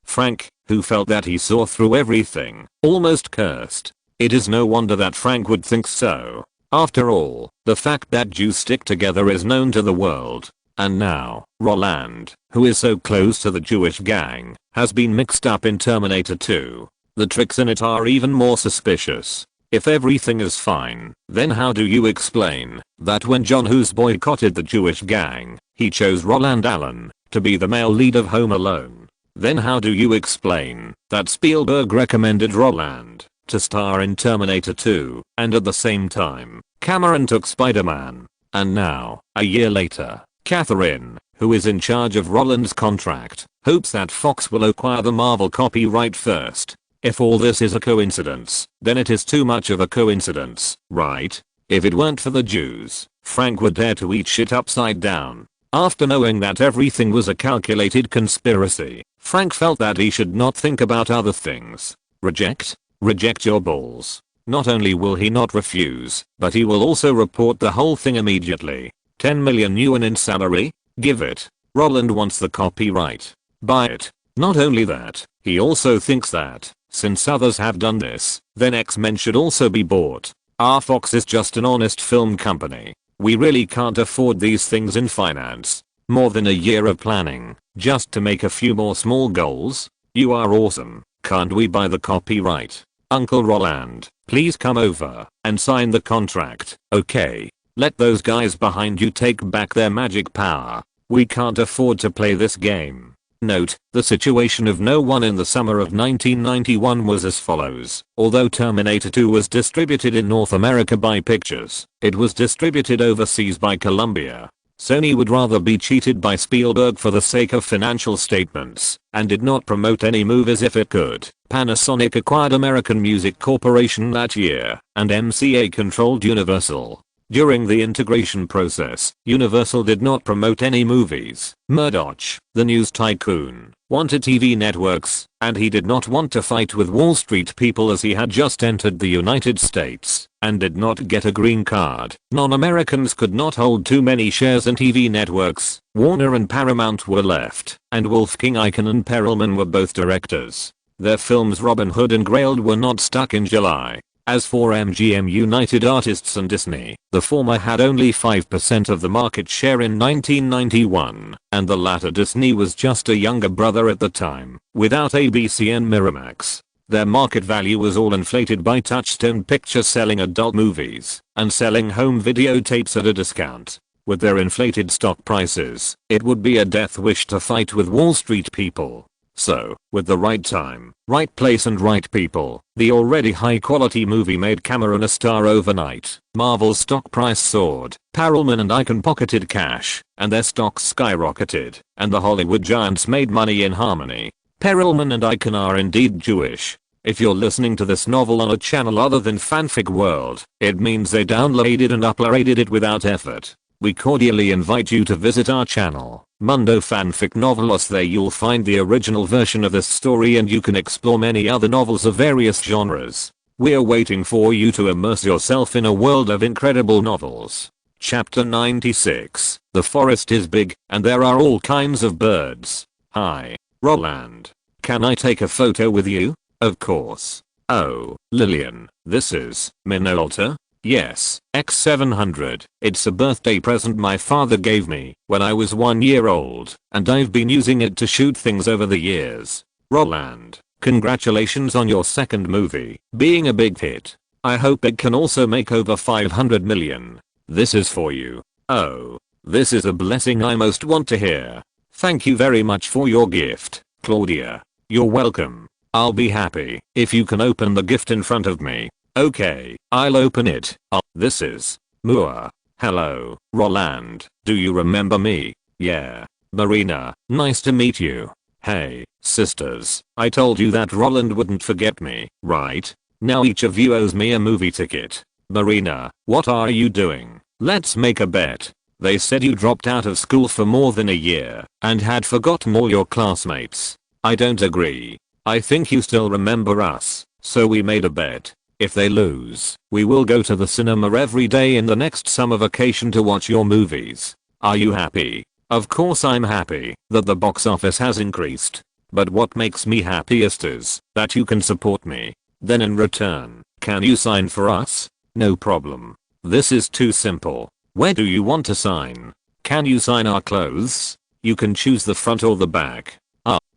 Frank, who felt that he saw through everything, almost cursed. It is no wonder that Frank would think so. After all, the fact that Jews stick together is known to the world. And now, Roland, who is so close to the Jewish gang, has been mixed up in Terminator 2. The tricks in it are even more suspicious. If everything is fine, then how do you explain that when John Hughes boycotted the Jewish gang, he chose Roland Allen to be the male lead of Home Alone? Then how do you explain that Spielberg recommended Roland to star in Terminator 2, and at the same time, Cameron took Spider-Man? And now, a year later, Catherine, who is in charge of Roland's contract, hopes that Fox will acquire the Marvel copyright first. If all this is a coincidence, then it is too much of a coincidence, right? If it weren't for the Jews, Frank would dare to eat shit upside down. After knowing that everything was a calculated conspiracy, Frank felt that he should not think about other things. Reject? Reject your balls. Not only will he not refuse, but he will also report the whole thing immediately. 10 million yuan in salary? Give it. Roland wants the copyright. Buy it. Not only that, he also thinks that, since others have done this, then X-Men should also be bought. Our Fox is just an honest film company. We really can't afford these things in finance. More than a year of planning, just to make a few more small goals? You are awesome. Can't we buy the copyright? Uncle Roland, please come over and sign the contract, okay? Let those guys behind you take back their magic power. We can't afford to play this game. Note, the situation of no one in the summer of 1991 was as follows. Although Terminator 2 was distributed in North America by Pictures, it was distributed overseas by Columbia. Sony would rather be cheated by Spielberg for the sake of financial statements, and did not promote any movies if it could. Panasonic acquired American Music Corporation that year, and MCA controlled Universal. During the integration process, Universal did not promote any movies. Murdoch, the news tycoon, wanted TV networks, and he did not want to fight with Wall Street people as he had just entered the United States and did not get a green card. Non-Americans could not hold too many shares in TV networks. Warner and Paramount were left, and Wolfgang Icahn and Perelman were both directors. Their films Robin Hood and Grailed were not stuck in July. As for MGM United Artists and Disney, the former had only 5% of the market share in 1991, and the latter Disney was just a younger brother at the time. Without ABC and Miramax, their market value was all inflated by Touchstone Pictures selling adult movies and selling home videotapes at a discount. With their inflated stock prices, it would be a death wish to fight with Wall Street people. So, with the right time, right place and right people, the already high quality movie made Cameron a star overnight. Marvel's stock price soared, Perelman and Icahn pocketed cash, and their stocks skyrocketed, and the Hollywood giants made money in harmony. Perelman and Icahn are indeed Jewish. If you're listening to this novel on a channel other than Fanfic World, it means they downloaded and uploaded it without effort. We cordially invite you to visit our channel, Mundo Fanfic Novelos. There you'll find the original version of this story and you can explore many other novels of various genres. We're waiting for you to immerse yourself in a world of incredible novels. Chapter 96. The forest is big, and there are all kinds of birds. Hi, Roland. Can I take a photo with you? Of course. Oh, Lillian, this is Minolta? Yes, X700. It's a birthday present my father gave me when I was 1 year old, and I've been using it to shoot things over the years. Roland, congratulations on your second movie being a big hit. I hope it can also make over 500 million. This is for you. Oh, this is a blessing I most want to hear. Thank you very much for your gift, Claudia. You're welcome. I'll be happy if you can open the gift in front of me. Okay, I'll open it. This is Moore. Hello, Roland. Do you remember me? Yeah. Marina, nice to meet you. Hey, sisters, I told you that Roland wouldn't forget me, right? Now each of you owes me a movie ticket. Marina, what are you doing? Let's make a bet. They said you dropped out of school for more than a year and had forgotten all your classmates. I don't agree. I think you still remember us, so we made a bet. If they lose, we will go to the cinema every day in the next summer vacation to watch your movies. Are you happy? Of course I'm happy that the box office has increased. But what makes me happiest is that you can support me. Then in return, can you sign for us? No problem. This is too simple. Where do you want to sign? Can you sign our clothes? You can choose the front or the back.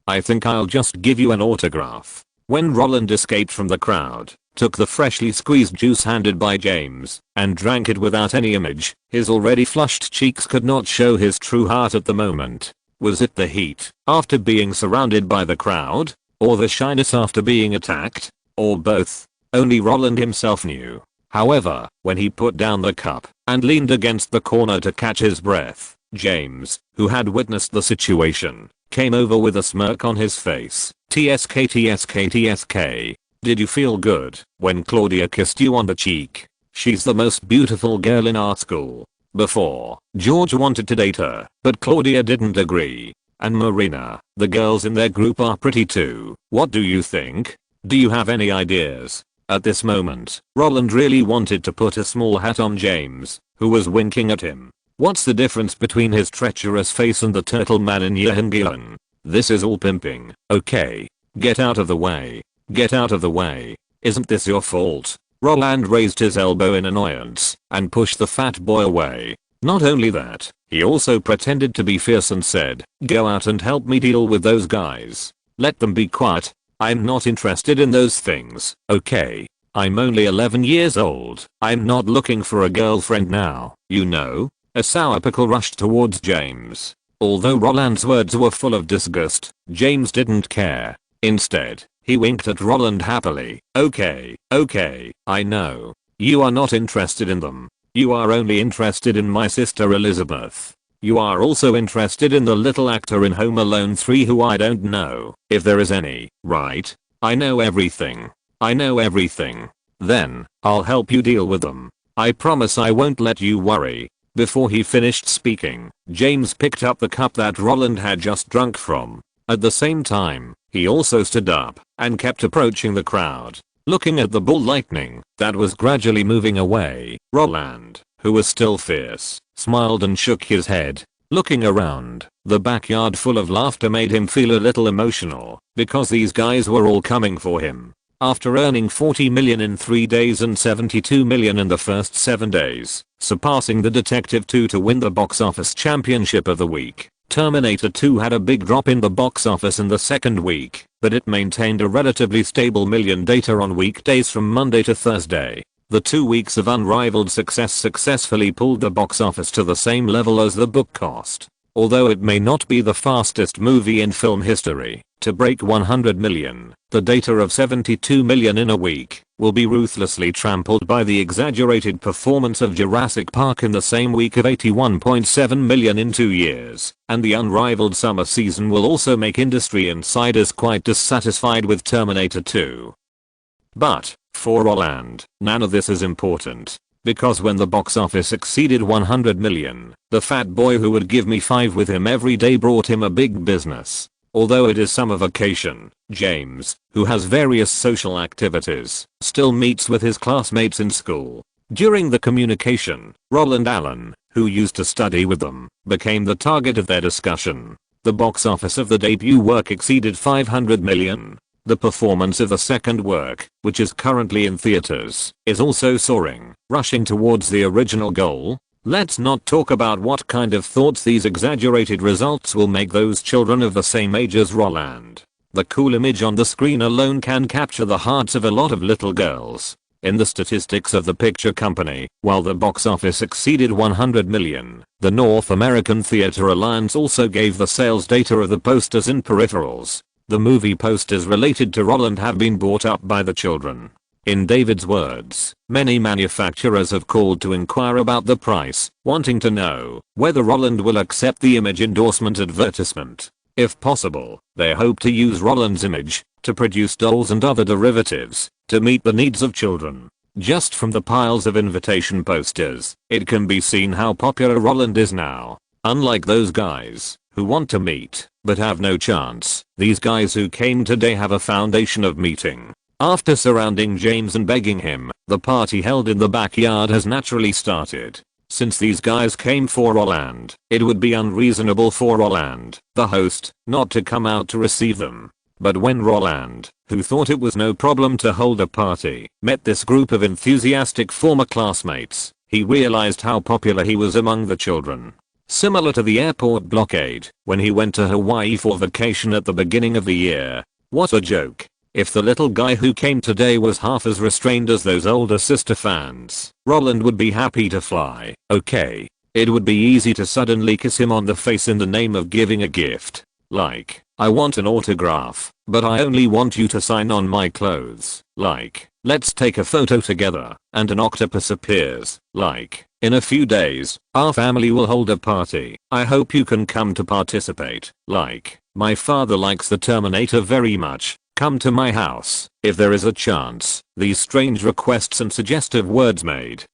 I think I'll just give you an autograph. When Roland escaped from the crowd, took the freshly squeezed juice handed by James, and drank it without any image, his already flushed cheeks could not show his true heart at the moment. Was it the heat after being surrounded by the crowd? Or the shyness after being attacked? Or both? Only Roland himself knew. However, when he put down the cup and leaned against the corner to catch his breath, James, who had witnessed the situation, came over with a smirk on his face. TSK TSK TSK. Did you feel good when Claudia kissed you on the cheek? She's the most beautiful girl in our school. Before, George wanted to date her, but Claudia didn't agree. And Marina, the girls in their group are pretty too. What do you think? Do you have any ideas? At this moment, Roland really wanted to put a small hat on James, who was winking at him. What's the difference between his treacherous face and the turtle man in Evangelion? This is all pimping. Okay. Get out of the way. Get out of the way. Isn't this your fault? Roland raised his elbow in annoyance and pushed the fat boy away. Not only that, he also pretended to be fierce and said, "Go out and help me deal with those guys. Let them be quiet. I'm not interested in those things, okay? I'm only 11 years old. I'm not looking for a girlfriend now, you know." A sour pickle rushed towards James. Although Roland's words were full of disgust, James didn't care. Instead, he winked at Roland happily. Okay, I know. You are not interested in them. You are only interested in my sister Elizabeth. You are also interested in the little actor in Home Alone 3 who I don't know if there is any, right? I know everything. Then, I'll help you deal with them. I promise I won't let you worry. Before he finished speaking, James picked up the cup that Roland had just drunk from. At the same time, he also stood up and kept approaching the crowd, looking at the ball lightning that was gradually moving away. Roland, who was still fierce, smiled and shook his head. Looking around, the backyard full of laughter made him feel a little emotional, because these guys were all coming for him. After earning 40 million in 3 days and 72 million in the first 7 days, surpassing The Detective 2 to win the box office championship of the week, Terminator 2 had a big drop in the box office in the second week, but it maintained a relatively stable million data on weekdays from Monday to Thursday. The 2 weeks of unrivaled success successfully pulled the box office to the same level as the book cost. Although it may not be the fastest movie in film history to break 100 million, the data of 72 million in a week will be ruthlessly trampled by the exaggerated performance of Jurassic Park in the same week of 81.7 million in 2 years, and the unrivaled summer season will also make industry insiders quite dissatisfied with Terminator 2. But, for Roland, none of this is important. Because when the box office exceeded 100 million, the fat boy who would give me 5 with him every day brought him a big business. Although it is summer vacation, James, who has various social activities, still meets with his classmates in school. During the communication, Roland Allen, who used to study with them, became the target of their discussion. The box office of the debut work exceeded 500 million. The performance of the second work, which is currently in theaters, is also soaring, rushing towards the original goal. Let's not talk about what kind of thoughts these exaggerated results will make those children of the same age as Roland. The cool image on the screen alone can capture the hearts of a lot of little girls. In the statistics of the picture company, while the box office exceeded 100 million, the North American Theater Alliance also gave the sales data of the posters and peripherals. The movie posters related to Roland have been bought up by the children. In David's words, many manufacturers have called to inquire about the price, wanting to know whether Roland will accept the image endorsement advertisement. If possible, they hope to use Roland's image to produce dolls and other derivatives to meet the needs of children. Just from the piles of invitation posters, it can be seen how popular Roland is now. Unlike those guys who want to meet but have no chance, these guys who came today have a foundation of meeting. After surrounding James and begging him, the party held in the backyard has naturally started. Since these guys came for Roland, it would be unreasonable for Roland, the host, not to come out to receive them. But when Roland, who thought it was no problem to hold a party, met this group of enthusiastic former classmates, he realized how popular he was among the children. Similar to the airport blockade when he went to Hawaii for vacation at the beginning of the year. What a joke. If the little guy who came today was half as restrained as those older sister fans, Roland would be happy to fly. Okay. It would be easy to suddenly kiss him on the face in the name of giving a gift. Like, I want an autograph, but I only want you to sign on my clothes. Like, let's take a photo together, and an octopus appears. Like, in a few days, our family will hold a party. I hope you can come to participate. Like, my father likes the Terminator very much. Come to my house, if there is a chance. These strange requests and suggestive words made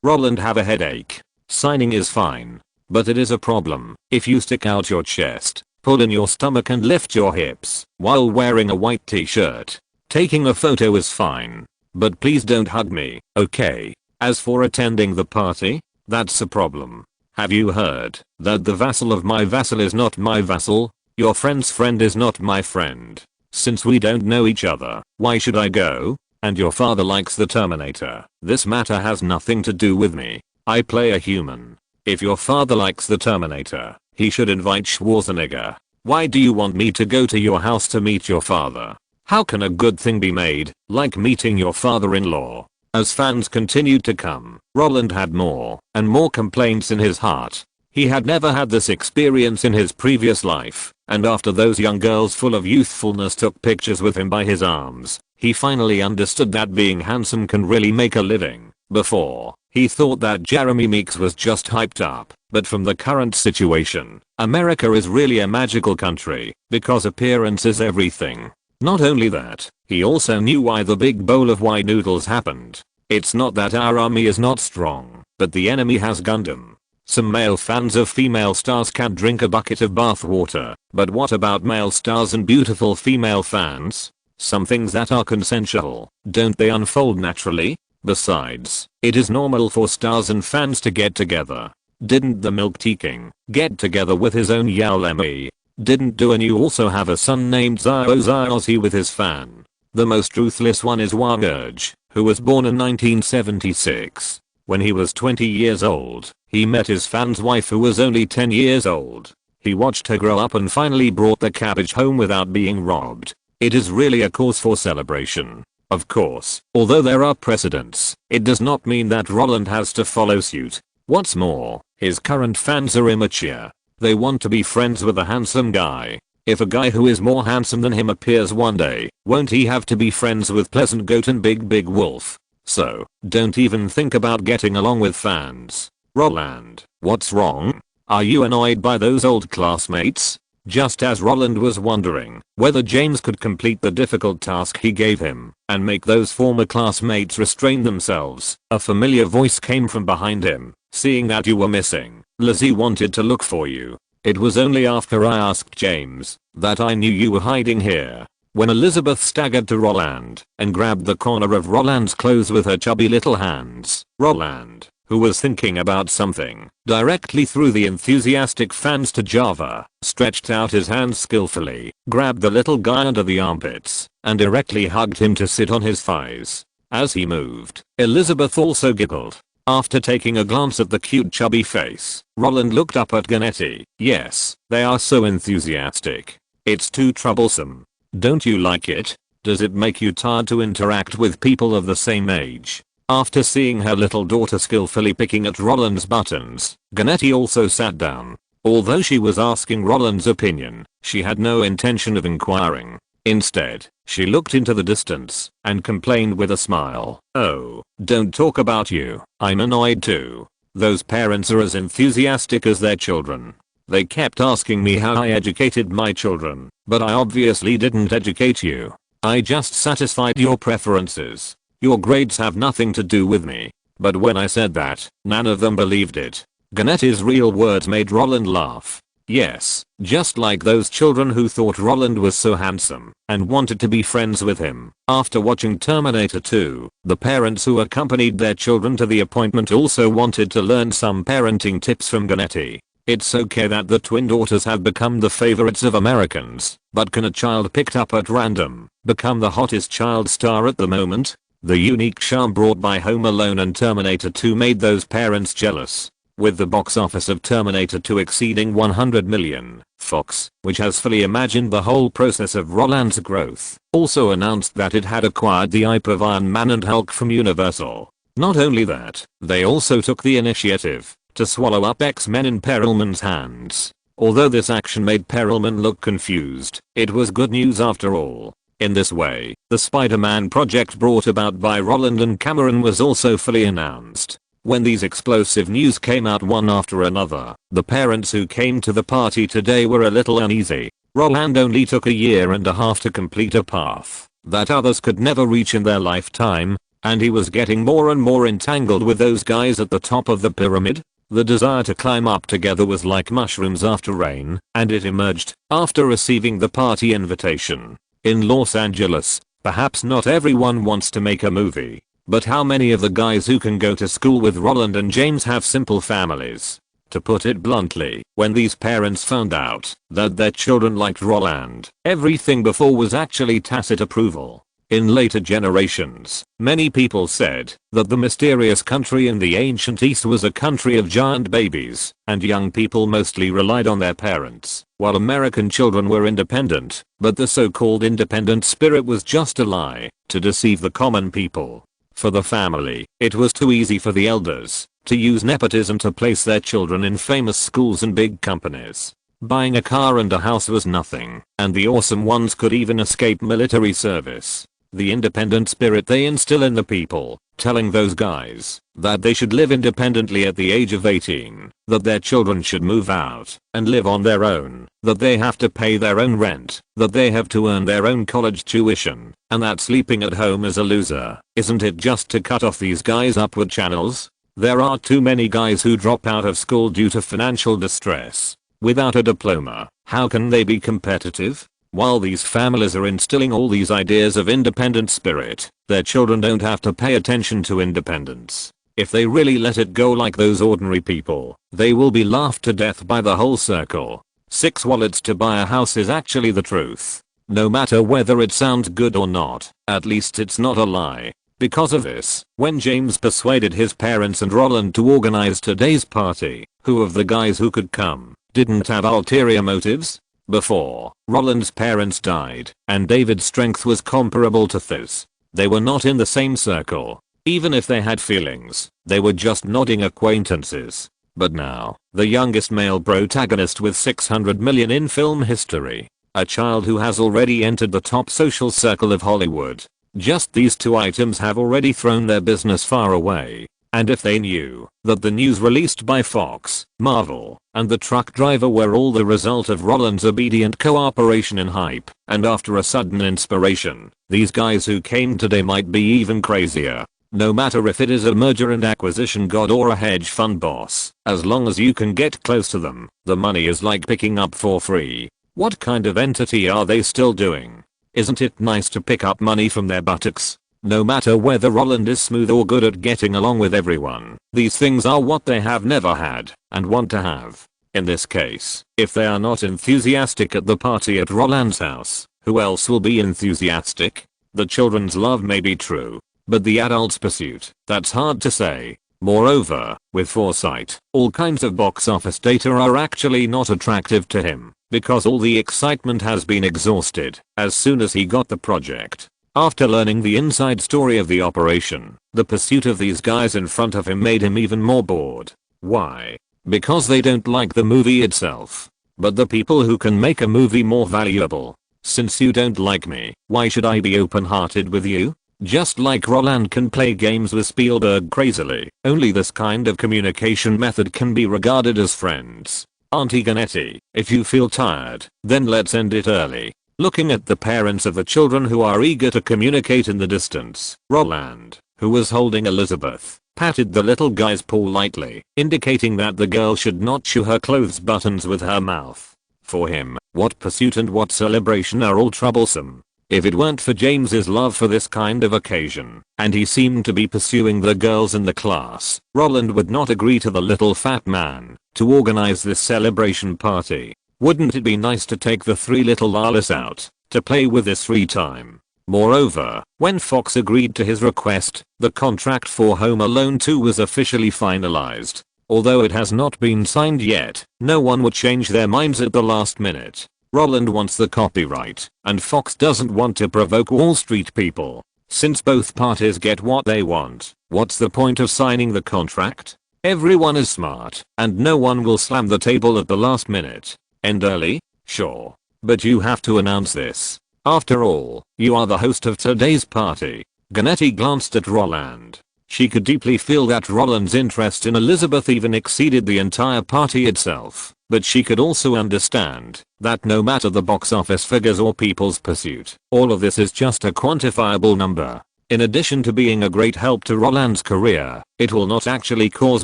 Roland have a headache. Signing is fine, but it is a problem if you stick out your chest, pull in your stomach and lift your hips while wearing a white t-shirt. Taking a photo is fine, but please don't hug me, okay? As for attending the party, that's a problem. Have you heard that the vassal of my vassal is not my vassal? Your friend's friend is not my friend. Since we don't know each other, why should I go? And your father likes the Terminator. This matter has nothing to do with me. I play a human. If your father likes the Terminator, he should invite Schwarzenegger. Why do you want me to go to your house to meet your father? How can a good thing be made, like meeting your father-in-law? As fans continued to come, Roland had more and more complaints in his heart. He had never had this experience in his previous life, and after those young girls full of youthfulness took pictures with him by his arms, he finally understood that being handsome can really make a living. Before, he thought that Jeremy Meeks was just hyped up, but from the current situation, America is really a magical country, because appearance is everything. Not only that, he also knew why the big bowl of why noodles happened. It's not that our army is not strong, but the enemy has Gundam. Some male fans of female stars can drink a bucket of bath water, but what about male stars and beautiful female fans? Some things that are consensual, don't they unfold naturally? Besides, it is normal for stars and fans to get together. Didn't the Milk Tea King get together with his own Yalemi? Didn't Duanu also have a son named Ozzy with his fan? The most ruthless one is Wargurge, who was born in 1976. When he was 20 years old, he met his fan's wife who was only 10 years old. He watched her grow up and finally brought the cabbage home without being robbed. It is really a cause for celebration. Of course, although there are precedents, it does not mean that Roland has to follow suit. What's more, his current fans are immature. They want to be friends with a handsome guy. If a guy who is more handsome than him appears one day, won't he have to be friends with Pleasant Goat and Big Wolf? So, don't even think about getting along with fans. Roland, what's wrong? Are you annoyed by those old classmates? Just as Roland was wondering whether James could complete the difficult task he gave him and make those former classmates restrain themselves, a familiar voice came from behind him. Seeing that you were missing, Lizzie wanted to look for you. It was only after I asked James that I knew you were hiding here. When Elizabeth staggered to Roland and grabbed the corner of Roland's clothes with her chubby little hands, Roland, who was thinking about something, directly threw the enthusiastic fans to Java, stretched out his hands skillfully, grabbed the little guy under the armpits, and directly hugged him to sit on his thighs. As he moved, Elizabeth also giggled. After taking a glance at the cute chubby face, Roland looked up at Ganetti. Yes, they are so enthusiastic. It's too troublesome. Don't you like it? Does it make you tired to interact with people of the same age? After seeing her little daughter skillfully picking at Roland's buttons, Ganetti also sat down. Although she was asking Roland's opinion, she had no intention of inquiring. Instead, she looked into the distance and complained with a smile. Oh, don't talk about you. I'm annoyed too. Those parents are as enthusiastic as their children. They kept asking me how I educated my children, but I obviously didn't educate you. I just satisfied your preferences. Your grades have nothing to do with me. But when I said that, none of them believed it. Ganetti's real words made Roland laugh. Yes, just like those children who thought Roland was so handsome and wanted to be friends with him. After watching Terminator 2, the parents who accompanied their children to the appointment also wanted to learn some parenting tips from Ganetti. It's okay that the twin daughters have become the favorites of Americans, but can a child picked up at random become the hottest child star at the moment? The unique charm brought by Home Alone and Terminator 2 made those parents jealous. With the box office of Terminator 2 exceeding 100 million, Fox, which has fully imagined the whole process of Roland's growth, also announced that it had acquired the IP of Iron Man and Hulk from Universal. Not only that, they also took the initiative to swallow up X-Men in Perelman's hands. Although this action made Perelman look confused, it was good news after all. In this way, the Spider-Man project brought about by Roland and Cameron was also fully announced. When these explosive news came out one after another, the parents who came to the party today were a little uneasy. Roland only took a year and a half to complete a path that others could never reach in their lifetime, and he was getting more and more entangled with those guys at the top of the pyramid. The desire to climb up together was like mushrooms after rain, and it emerged after receiving the party invitation. In Los Angeles, perhaps not everyone wants to make a movie. But how many of the guys who can go to school with Roland and James have simple families? To put it bluntly, when these parents found out that their children liked Roland, everything before was actually tacit approval. In later generations, many people said that the mysterious country in the ancient East was a country of giant babies, and young people mostly relied on their parents, while American children were independent, but the so-called independent spirit was just a lie to deceive the common people. For the family, it was too easy for the elders to use nepotism to place their children in famous schools and big companies. Buying a car and a house was nothing, and the awesome ones could even escape military service. The independent spirit they instill in the people, telling those guys that they should live independently at the age of 18, that their children should move out and live on their own, that they have to pay their own rent, that they have to earn their own college tuition, and that sleeping at home is a loser. Isn't it just to cut off these guys' upward channels? There are too many guys who drop out of school due to financial distress. Without a diploma, how can they be competitive? While these families are instilling all these ideas of independent spirit, their children don't have to pay attention to independence. If they really let it go like those ordinary people, they will be laughed to death by the whole circle. 6 wallets to buy a house is actually the truth. No matter whether it sounds good or not, at least it's not a lie. Because of this, when James persuaded his parents and Roland to organize today's party, who of the guys who could come didn't have ulterior motives? Before, Roland's parents died, and David's strength was comparable to Th's. They were not in the same circle. Even if they had feelings, they were just nodding acquaintances. But now, the youngest male protagonist with 600 million in film history. A child who has already entered the top social circle of Hollywood. Just these 2 items have already thrown their business far away. And if they knew that the news released by Fox, Marvel, and the truck driver were all the result of Roland's obedient cooperation and hype, and after a sudden inspiration, these guys who came today might be even crazier. No matter if it is a merger and acquisition god or a hedge fund boss, as long as you can get close to them, the money is like picking up for free. What kind of entity are they still doing? Isn't it nice to pick up money from their buttocks? No matter whether Roland is smooth or good at getting along with everyone, these things are what they have never had and want to have. In this case, if they are not enthusiastic at the party at Roland's house, who else will be enthusiastic? The children's love may be true, but the adult's pursuit, that's hard to say. Moreover, with foresight, all kinds of box office data are actually not attractive to him, because all the excitement has been exhausted as soon as he got the project. After learning the inside story of the operation, the pursuit of these guys in front of him made him even more bored. Why? Because they don't like the movie itself, but the people who can make a movie more valuable. Since you don't like me, why should I be open-hearted with you? Just like Roland can play games with Spielberg crazily, only this kind of communication method can be regarded as friends. Auntie Ganetti, if you feel tired, then let's end it early. Looking at the parents of the children who are eager to communicate in the distance, Roland, who was holding Elizabeth, patted the little guy's paw lightly, indicating that the girl should not chew her clothes buttons with her mouth. For him, what pursuit and what celebration are all troublesome. If it weren't for James's love for this kind of occasion, and he seemed to be pursuing the girls in the class, Roland would not agree to the little fat man to organize this celebration party. Wouldn't it be nice to take the 3 little lalas out to play with this free time? Moreover, when Fox agreed to his request, the contract for Home Alone 2 was officially finalized. Although it has not been signed yet, no one would change their minds at the last minute. Roland wants the copyright, and Fox doesn't want to provoke Wall Street people. Since both parties get what they want, what's the point of signing the contract? Everyone is smart, and no one will slam the table at the last minute. End early? Sure. But you have to announce this. After all, you are the host of today's party. Ganetti glanced at Roland. She could deeply feel that Roland's interest in Elizabeth even exceeded the entire party itself, but she could also understand that no matter the box office figures or people's pursuit, all of this is just a quantifiable number. In addition to being a great help to Roland's career, it will not actually cause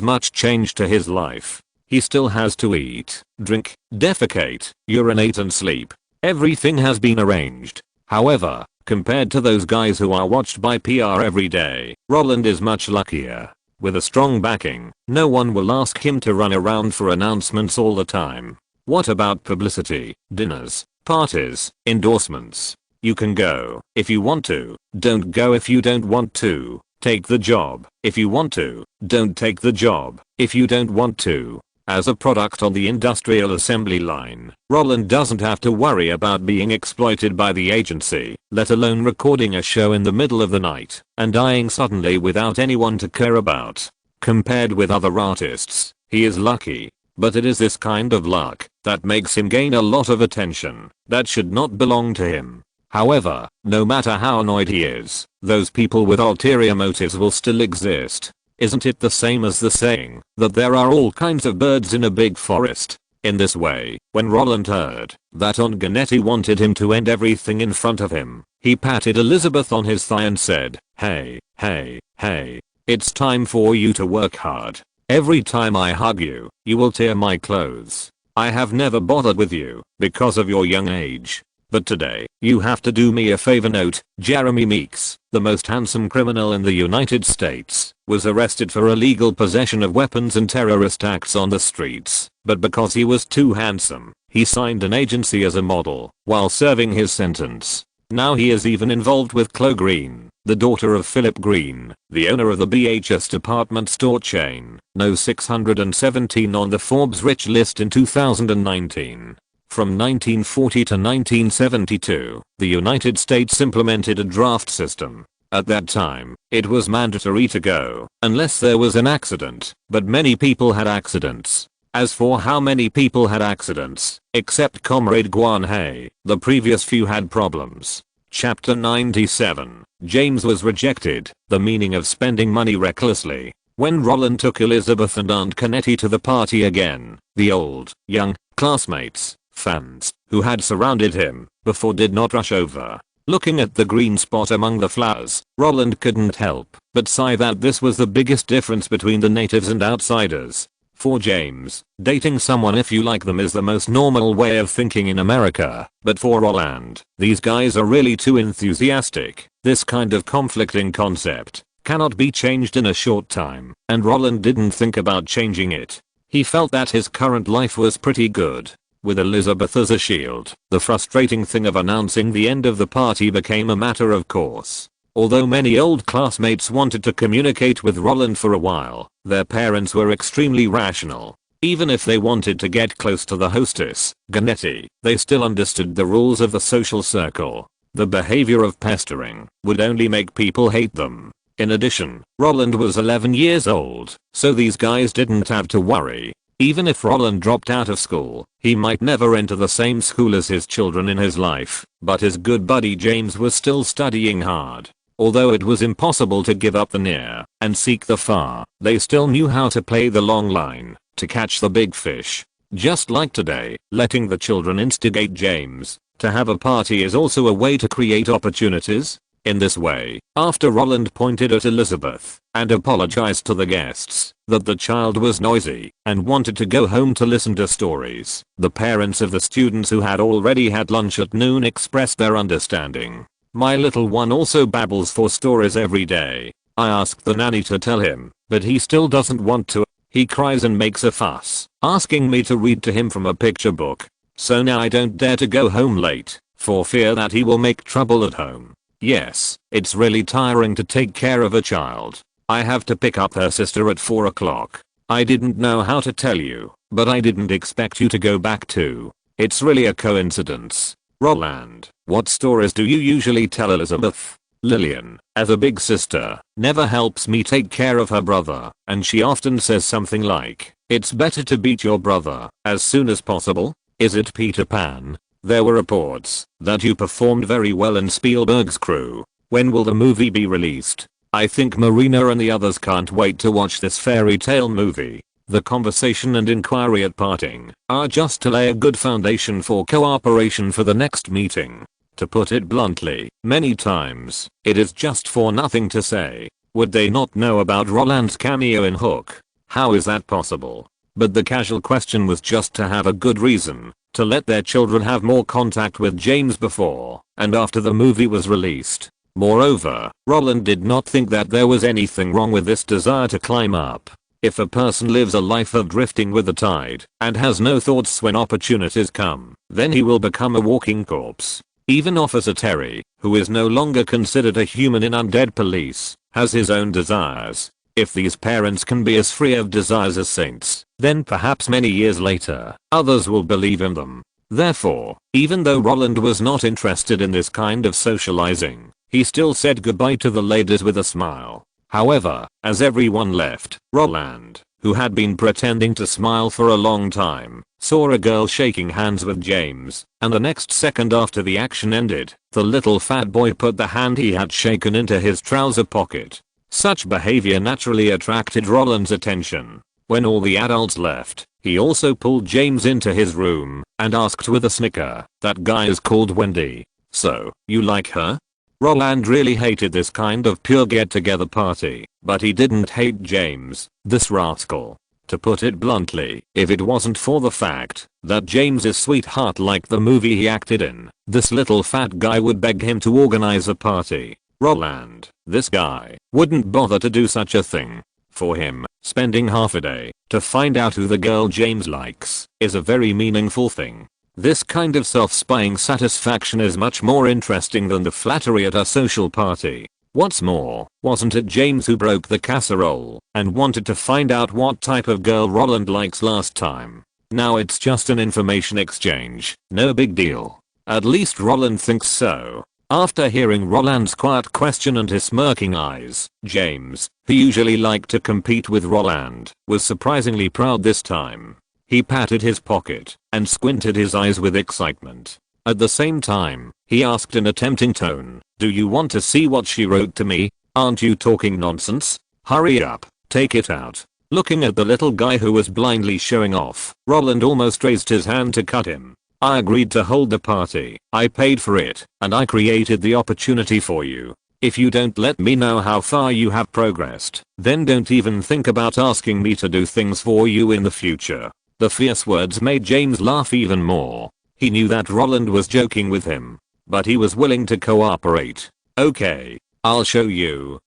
much change to his life. He still has to eat, drink, defecate, urinate and sleep. Everything has been arranged. However, compared to those guys who are watched by PR every day, Roland is much luckier. With a strong backing, no one will ask him to run around for announcements all the time. What about publicity, dinners, parties, endorsements? You can go if you want to, don't go if you don't want to. Take the job if you want to, don't take the job if you don't want to. As a product on the industrial assembly line, Roland doesn't have to worry about being exploited by the agency, let alone recording a show in the middle of the night and dying suddenly without anyone to care about. Compared with other artists, he is lucky. But it is this kind of luck that makes him gain a lot of attention that should not belong to him. However, no matter how annoyed he is, those people with ulterior motives will still exist. Isn't it the same as the saying that there are all kinds of birds in a big forest? In this way, when Roland heard that Aunt Ganetti wanted him to end everything in front of him, he patted Elizabeth on his thigh and said, "Hey, hey, hey, it's time for you to work hard. Every time I hug you, you will tear my clothes. I have never bothered with you because of your young age. But today, you have to do me a favor." Note, Jeremy Meeks, the most handsome criminal in the United States, was arrested for illegal possession of weapons and terrorist acts on the streets, but because he was too handsome, he signed an agency as a model while serving his sentence. Now he is even involved with Chloe Green, the daughter of Philip Green, the owner of the BHS department store chain, No. 617 on the Forbes Rich list in 2019. From 1940 to 1972, the United States implemented a draft system. At that time, it was mandatory to go unless there was an accident, but many people had accidents. As for how many people had accidents, except Comrade Guan Hay, the previous few had problems. Chapter 97, James was rejected, the meaning of spending money recklessly. When Roland took Elizabeth and Aunt Canetti to the party again, the old, young, classmates, fans, who had surrounded him before did not rush over. Looking at the green spot among the flowers, Roland couldn't help but sigh that this was the biggest difference between the natives and outsiders. For James, dating someone if you like them is the most normal way of thinking in America, but for Roland, these guys are really too enthusiastic. This kind of conflicting concept cannot be changed in a short time, and Roland didn't think about changing it. He felt that his current life was pretty good. With Elizabeth as a shield, the frustrating thing of announcing the end of the party became a matter of course. Although many old classmates wanted to communicate with Roland for a while, their parents were extremely rational. Even if they wanted to get close to the hostess, Ganetti, they still understood the rules of the social circle. The behavior of pestering would only make people hate them. In addition, Roland was 11 years old, so these guys didn't have to worry. Even if Roland dropped out of school, he might never enter the same school as his children in his life, but his good buddy James was still studying hard. Although it was impossible to give up the near and seek the far, they still knew how to play the long line to catch the big fish. Just like today, letting the children instigate James to have a party is also a way to create opportunities. In this way, after Roland pointed at Elizabeth and apologized to the guests that the child was noisy and wanted to go home to listen to stories, the parents of the students who had already had lunch at noon expressed their understanding. "My little one also babbles for stories every day. I asked the nanny to tell him, but he still doesn't want to. He cries and makes a fuss, asking me to read to him from a picture book. So now I don't dare to go home late, for fear that he will make trouble at home. Yes, it's really tiring to take care of a child. I have to pick up her sister at 4 o'clock. I didn't know how to tell you, but I didn't expect you to go back too. It's really a coincidence." Roland, what stories do you usually tell Elizabeth? Lillian, as a big sister, never helps me take care of her brother, and she often says something like, "It's better to beat your brother as soon as possible." Is it Peter Pan? There were reports that you performed very well in Spielberg's Crew. When will the movie be released? I think Marina and the others can't wait to watch this fairy tale movie. The conversation and inquiry at parting are just to lay a good foundation for cooperation for the next meeting. To put it bluntly, many times, it is just for nothing to say. Would they not know about Roland's cameo in Hook? How is that possible? But the casual question was just to have a good reason to let their children have more contact with James before and after the movie was released. Moreover, Roland did not think that there was anything wrong with this desire to climb up. If a person lives a life of drifting with the tide and has no thoughts when opportunities come, then he will become a walking corpse. Even Officer Terry, who is no longer considered a human in Undead Police, has his own desires. If these parents can be as free of desires as saints, then perhaps many years later, others will believe in them. Therefore, even though Roland was not interested in this kind of socializing, he still said goodbye to the ladies with a smile. However, as everyone left, Roland, who had been pretending to smile for a long time, saw a girl shaking hands with James, and the next second after the action ended, the little fat boy put the hand he had shaken into his trouser pocket. Such behavior naturally attracted Roland's attention. When all the adults left, he also pulled James into his room and asked with a snicker, "That guy is called Wendy. So, you like her?" Roland really hated this kind of pure get-together party, but he didn't hate James, this rascal. To put it bluntly, if it wasn't for the fact that James is sweetheart like the movie he acted in, this little fat guy would beg him to organize a party. Roland, this guy, wouldn't bother to do such a thing. For him, spending half a day to find out who the girl James likes is a very meaningful thing. This kind of self-spying satisfaction is much more interesting than the flattery at a social party. What's more, wasn't it James who broke the casserole and wanted to find out what type of girl Roland likes last time? Now it's just an information exchange, no big deal. At least Roland thinks so. After hearing Roland's quiet question and his smirking eyes, James, who usually liked to compete with Roland, was surprisingly proud this time. He patted his pocket and squinted his eyes with excitement. At the same time, he asked in a tempting tone, "Do you want to see what she wrote to me? Aren't you talking nonsense? Hurry up, take it out." Looking at the little guy who was blindly showing off, Roland almost raised his hand to cut him. "I agreed to hold the party, I paid for it, and I created the opportunity for you. If you don't let me know how far you have progressed, then don't even think about asking me to do things for you in the future." The fierce words made James laugh even more. He knew that Roland was joking with him, but he was willing to cooperate. "Okay, I'll show you.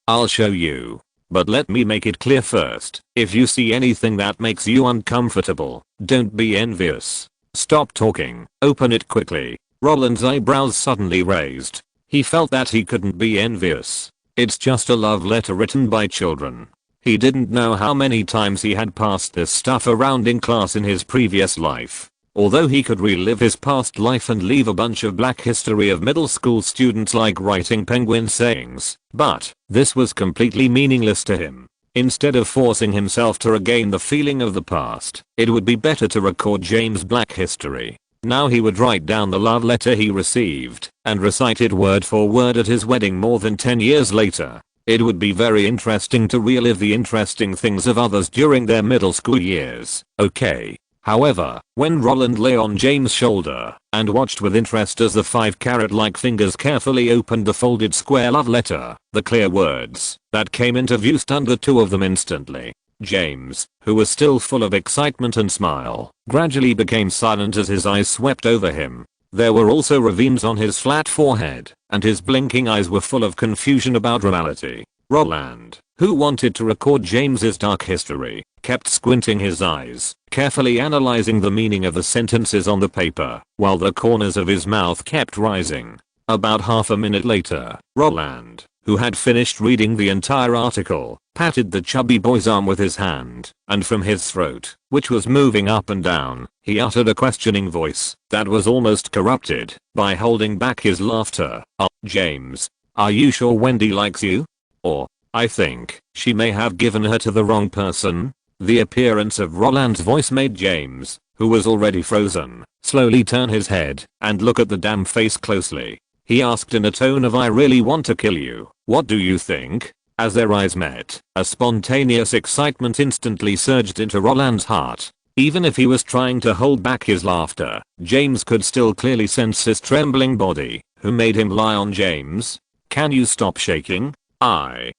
But let me make it clear first, if you see anything that makes you uncomfortable, don't be envious. Stop talking, open it quickly." Roland's eyebrows suddenly raised. He felt that he couldn't be envious. It's just a love letter written by children. He didn't know how many times he had passed this stuff around in class in his previous life. Although he could relive his past life and leave a bunch of black history of middle school students like writing penguin sayings, but this was completely meaningless to him. Instead of forcing himself to regain the feeling of the past, it would be better to record James' black history. Now he would write down the love letter he received and recite it word for word at his wedding more than 10 years later. It would be very interesting to relive the interesting things of others during their middle school years. Okay. However, when Roland lay on James' shoulder and watched with interest as the 5-carat-like fingers carefully opened the folded square love letter, the clear words that came into view stunned the two of them instantly. James, who was still full of excitement and smile, gradually became silent as his eyes swept over him. There were also ravines on his flat forehead, and his blinking eyes were full of confusion about reality. Roland, who wanted to record James's dark history, kept squinting his eyes, carefully analyzing the meaning of the sentences on the paper, while the corners of his mouth kept rising. About half a minute later, Roland, who had finished reading the entire article, patted the chubby boy's arm with his hand, and from his throat, which was moving up and down, he uttered a questioning voice that was almost corrupted by holding back his laughter. James, are you sure Wendy likes you? Or, I think she may have given her to the wrong person?" The appearance of Roland's voice made James, who was already frozen, slowly turn his head and look at the damn face closely. He asked in a tone of "I really want to kill you, what do you think?" As their eyes met, a spontaneous excitement instantly surged into Roland's heart. Even if he was trying to hold back his laughter, James could still clearly sense his trembling body. Who made him lie on James? "Can you stop shaking? I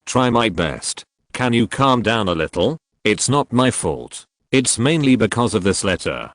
try my best. Can you calm down a little? It's not my fault. It's mainly because of this letter.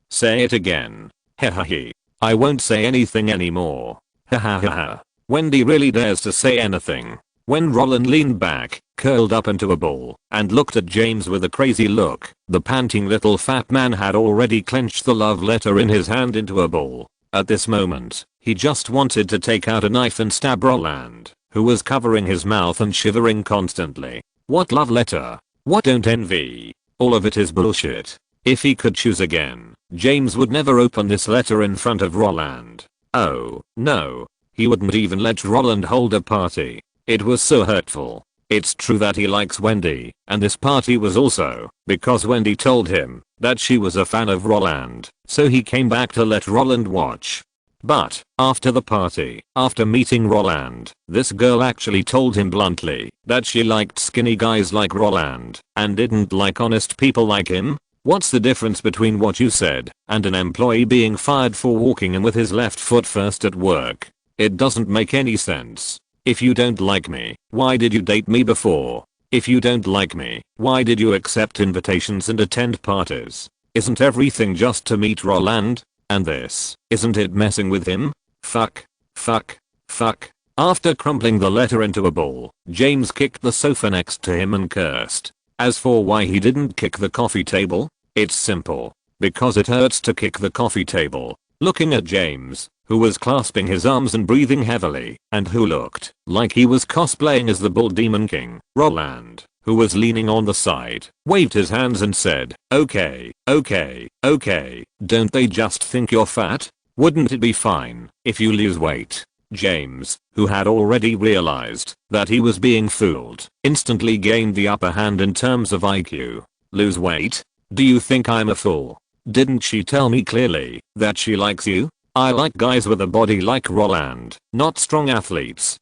Say it again. Hehehe. I won't say anything anymore. Ha ha ha ha." Wendy really dares to say anything. When Roland leaned back, curled up into a ball, and looked at James with a crazy look, the panting little fat man had already clenched the love letter in his hand into a ball. At this moment, he just wanted to take out a knife and stab Roland, who was covering his mouth and shivering constantly. What love letter? What don't envy? All of it is bullshit. If he could choose again, James would never open this letter in front of Roland. Oh, no. He wouldn't even let Roland hold a party. It was so hurtful. It's true that he likes Wendy, and this party was also because Wendy told him that she was a fan of Roland, so he came back to let Roland watch. But after the party, after meeting Roland, this girl actually told him bluntly that she liked skinny guys like Roland and didn't like honest people like him. What's the difference between what you said and an employee being fired for walking in with his left foot first at work? It doesn't make any sense. If you don't like me, why did you date me before? If you don't like me, why did you accept invitations and attend parties? Isn't everything just to meet Roland? And this, isn't it messing with him? Fuck. Fuck. Fuck. After crumpling the letter into a ball, James kicked the sofa next to him and cursed. As for why he didn't kick the coffee table, it's simple. Because it hurts to kick the coffee table. Looking at James, who was clasping his arms and breathing heavily, and who looked like he was cosplaying as the Bull Demon King, Roland, who was leaning on the side, waved his hands and said, okay, okay, okay, don't they just think you're fat? Wouldn't it be fine if you lose weight? James, who had already realized that he was being fooled, instantly gained the upper hand in terms of IQ. Lose weight? Do you think I'm a fool? Didn't she tell me clearly that she likes you? I like guys with a body like Roland, not strong athletes.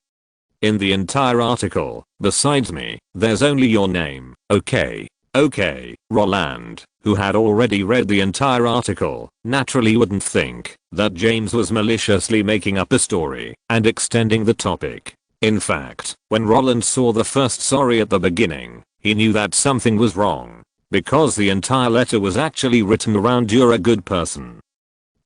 In the entire article, besides me, there's only your name. Okay. Okay. Roland, who had already read the entire article, naturally wouldn't think that James was maliciously making up a story and extending the topic. In fact, when Roland saw the first sorry at the beginning, he knew that something was wrong. Because the entire letter was actually written around "you're a good person."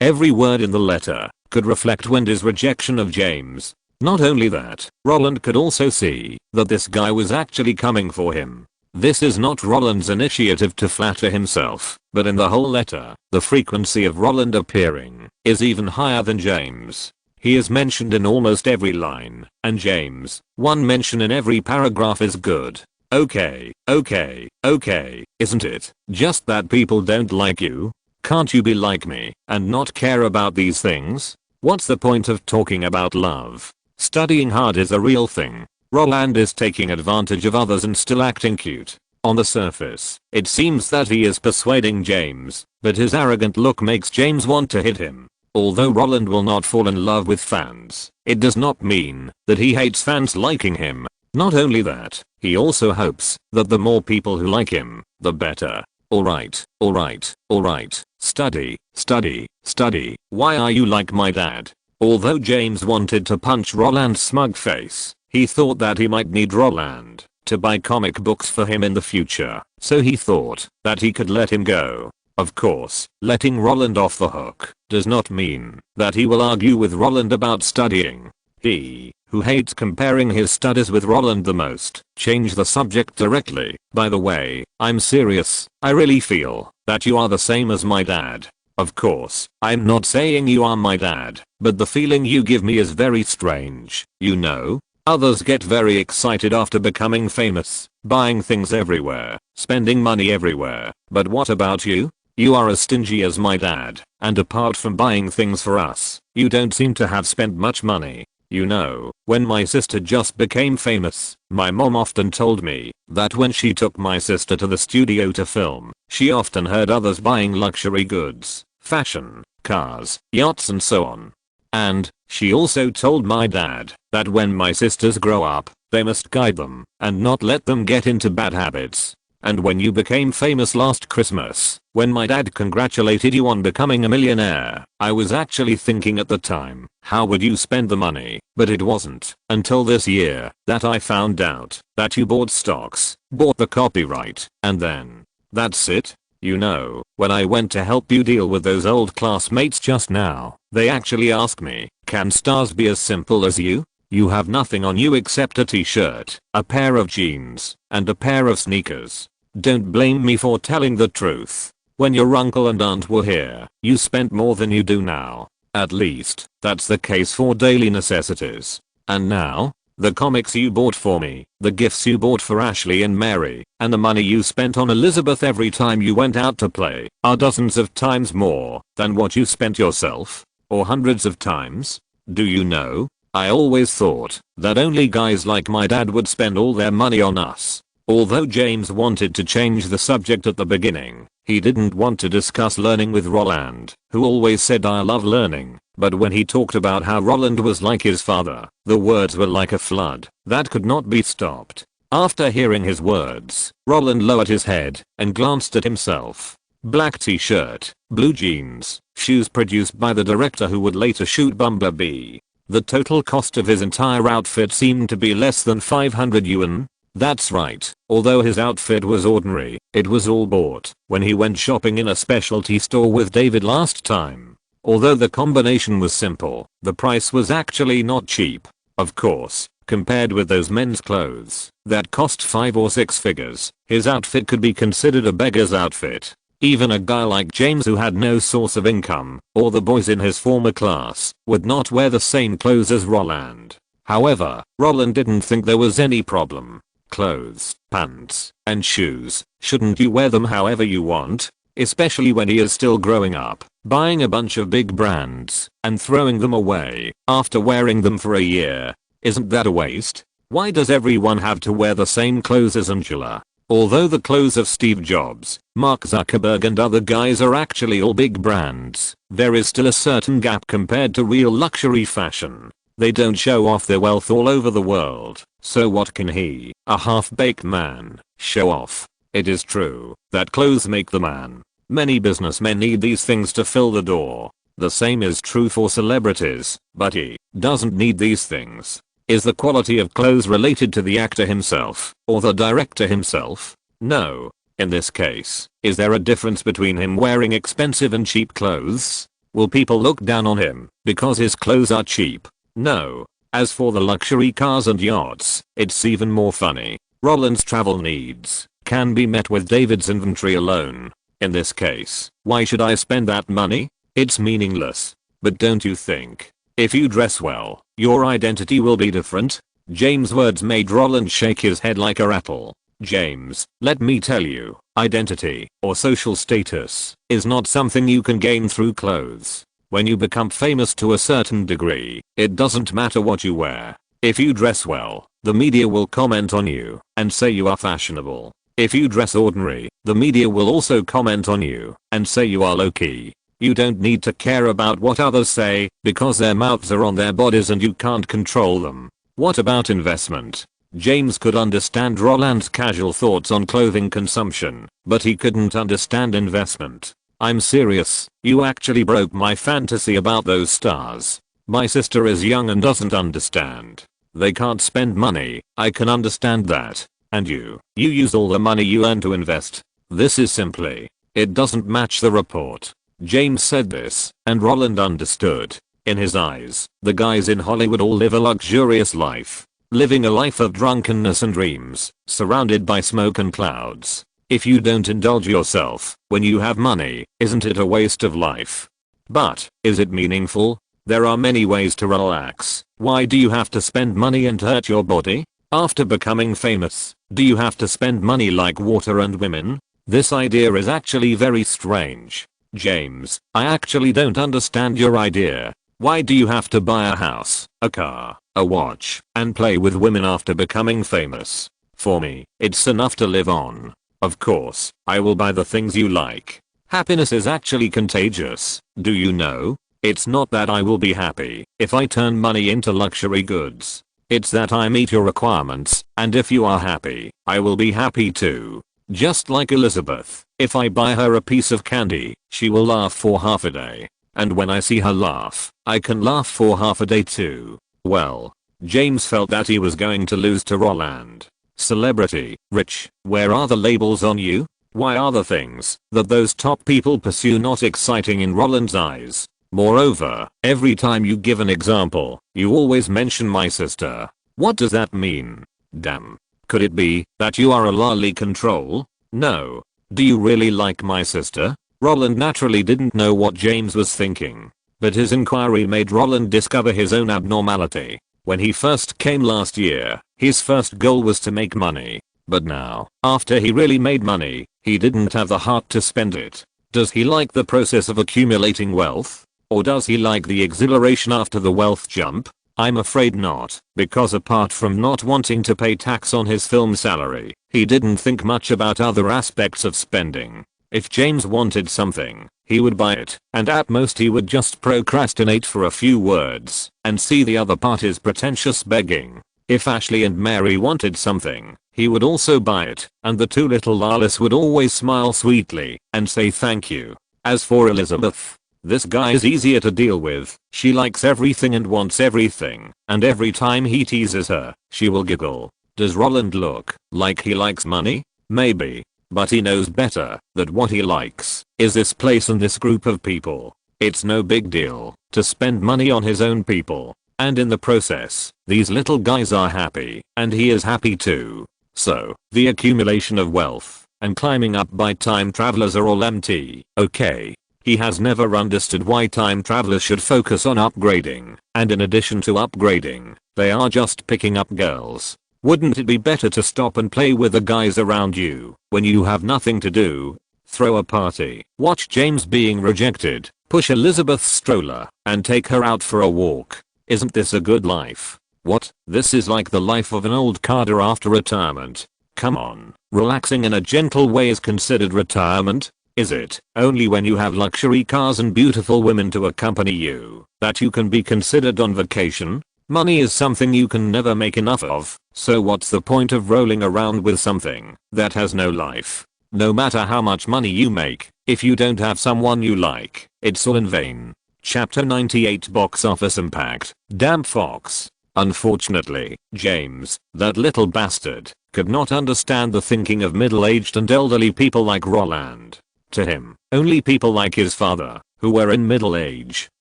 Every word in the letter could reflect Wendy's rejection of James. Not only that, Roland could also see that this guy was actually coming for him. This is not Roland's initiative to flatter himself, but in the whole letter, the frequency of Roland appearing is even higher than James. He is mentioned in almost every line, and James, one mention in every paragraph is good. Okay, okay, okay, isn't it? Just that people don't like you? Can't you be like me and not care about these things? What's the point of talking about love? Studying hard is a real thing. Roland is taking advantage of others and still acting cute. On the surface, it seems that he is persuading James, but his arrogant look makes James want to hit him. Although Roland will not fall in love with fans, it does not mean that he hates fans liking him. Not only that, he also hopes that the more people who like him, the better. Alright, alright, alright, study, study, study, why are you like my dad? Although James wanted to punch Roland's smug face, he thought that he might need Roland to buy comic books for him in the future, so he thought that he could let him go. Of course, letting Roland off the hook does not mean that he will argue with Roland about studying. He, who hates comparing his studies with Roland the most, changed the subject directly. By the way, I'm serious. I really feel that you are the same as my dad. Of course, I'm not saying you are my dad, but the feeling you give me is very strange. You know? Others get very excited after becoming famous, buying things everywhere, spending money everywhere. But what about you? You are as stingy as my dad, and apart from buying things for us, you don't seem to have spent much money. You know, when my sister just became famous, my mom often told me that when she took my sister to the studio to film, she often heard others buying luxury goods, fashion, cars, yachts and so on. And she also told my dad that when my sisters grow up, they must guide them and not let them get into bad habits. And when you became famous last Christmas, when my dad congratulated you on becoming a millionaire, I was actually thinking at the time, how would you spend the money? But it wasn't until this year that I found out that you bought stocks, bought the copyright, and then that's it. You know, when I went to help you deal with those old classmates just now, they actually asked me, can stars be as simple as you? You have nothing on you except a t-shirt, a pair of jeans, and a pair of sneakers. Don't blame me for telling the truth. When your uncle and aunt were here, you spent more than you do now. At least, that's the case for daily necessities. And now? The comics you bought for me, the gifts you bought for Ashley and Mary, and the money you spent on Elizabeth every time you went out to play, are dozens of times more than what you spent yourself. Or hundreds of times. Do you know? I always thought that only guys like my dad would spend all their money on us. Although James wanted to change the subject at the beginning, he didn't want to discuss learning with Roland, who always said I love learning, but when he talked about how Roland was like his father, the words were like a flood that could not be stopped. After hearing his words, Roland lowered his head and glanced at himself. Black t-shirt, blue jeans, shoes produced by the director who would later shoot Bumblebee. The total cost of his entire outfit seemed to be less than 500 yuan. That's right, although his outfit was ordinary, it was all bought when he went shopping in a specialty store with David last time. Although the combination was simple, the price was actually not cheap. Of course, compared with those men's clothes that cost 5 or 6 figures, his outfit could be considered a beggar's outfit. Even a guy like James who had no source of income, or the boys in his former class, would not wear the same clothes as Roland. However, Roland didn't think there was any problem. Clothes, pants, and shoes, shouldn't you wear them however you want? Especially when he is still growing up, buying a bunch of big brands, and throwing them away after wearing them for a year. Isn't that a waste? Why does everyone have to wear the same clothes as Angela? Although the clothes of Steve Jobs, Mark Zuckerberg and other guys are actually all big brands, there is still a certain gap compared to real luxury fashion. They don't show off their wealth all over the world, so what can he, a half-baked man, show off? It is true that clothes make the man. Many businessmen need these things to fill the door. The same is true for celebrities, but he doesn't need these things. Is the quality of clothes related to the actor himself, or the director himself? No. In this case, is there a difference between him wearing expensive and cheap clothes? Will people look down on him because his clothes are cheap? No. As for the luxury cars and yachts, it's even more funny. Roland's travel needs can be met with David's inventory alone. In this case, why should I spend that money? It's meaningless. But don't you think, if you dress well, your identity will be different? James' words made Roland shake his head like a rattle. James, let me tell you, identity, or social status, is not something you can gain through clothes. When you become famous to a certain degree, it doesn't matter what you wear. If you dress well, the media will comment on you and say you are fashionable. If you dress ordinary, the media will also comment on you and say you are low-key. You don't need to care about what others say because their mouths are on their bodies and you can't control them. What about investment? James could understand Roland's casual thoughts on clothing consumption, but he couldn't understand investment. I'm serious, you actually broke my fantasy about those stars. My sister is young and doesn't understand. They can't spend money, I can understand that. And you use all the money you earn to invest. This is simply, it doesn't match the report. James said this, and Roland understood. In his eyes, the guys in Hollywood all live a luxurious life. Living a life of drunkenness and dreams, surrounded by smoke and clouds. If you don't indulge yourself when you have money, isn't it a waste of life? But, is it meaningful? There are many ways to relax. Why do you have to spend money and hurt your body? After becoming famous, do you have to spend money like water and women? This idea is actually very strange. James, I actually don't understand your idea. Why do you have to buy a house, a car, a watch, and play with women after becoming famous? For me, it's enough to live on. Of course, I will buy the things you like. Happiness is actually contagious, do you know? It's not that I will be happy if I turn money into luxury goods. It's that I meet your requirements, and if you are happy, I will be happy too. Just like Elizabeth, if I buy her a piece of candy, she will laugh for half a day. And when I see her laugh, I can laugh for half a day too. Well, James felt that he was going to lose to Roland. Celebrity, rich, where are the labels on you? Why are the things that those top people pursue not exciting in Roland's eyes? Moreover, every time you give an example, you always mention my sister. What does that mean? Damn. Could it be that you are a lolly control? No. Do you really like my sister? Roland naturally didn't know what James was thinking, but his inquiry made Roland discover his own abnormality. When he first came last year, his first goal was to make money. But now, after he really made money, he didn't have the heart to spend it. Does he like the process of accumulating wealth? Or does he like the exhilaration after the wealth jump? I'm afraid not, because apart from not wanting to pay tax on his film salary, he didn't think much about other aspects of spending. If James wanted something, he would buy it, and at most he would just procrastinate for a few words and see the other party's pretentious begging. If Ashley and Mary wanted something, he would also buy it, and the two little Lalas would always smile sweetly and say thank you. As for Elizabeth, this guy is easier to deal with. She likes everything and wants everything, and every time he teases her, she will giggle. Does Roland look like he likes money? Maybe. But he knows better that what he likes is this place and this group of people. It's no big deal to spend money on his own people, and in the process, these little guys are happy, and he is happy too. So, the accumulation of wealth and climbing up by time travelers are all empty. Okay. He has never understood why time travelers should focus on upgrading, and in addition to upgrading, they are just picking up girls. Wouldn't it be better to stop and play with the guys around you when you have nothing to do? Throw a party, watch James being rejected, push Elizabeth's stroller, and take her out for a walk. Isn't this a good life? What? This is like the life of an old carder after retirement. Come on, relaxing in a gentle way is considered retirement? Is it only when you have luxury cars and beautiful women to accompany you that you can be considered on vacation? Money is something you can never make enough of, so what's the point of rolling around with something that has no life? No matter how much money you make, if you don't have someone you like, it's all in vain. Chapter 98 Box Office Impact. Damn Fox. Unfortunately, James, that little bastard, could not understand the thinking of middle-aged and elderly people like Roland. To him, only people like his father, who were in middle age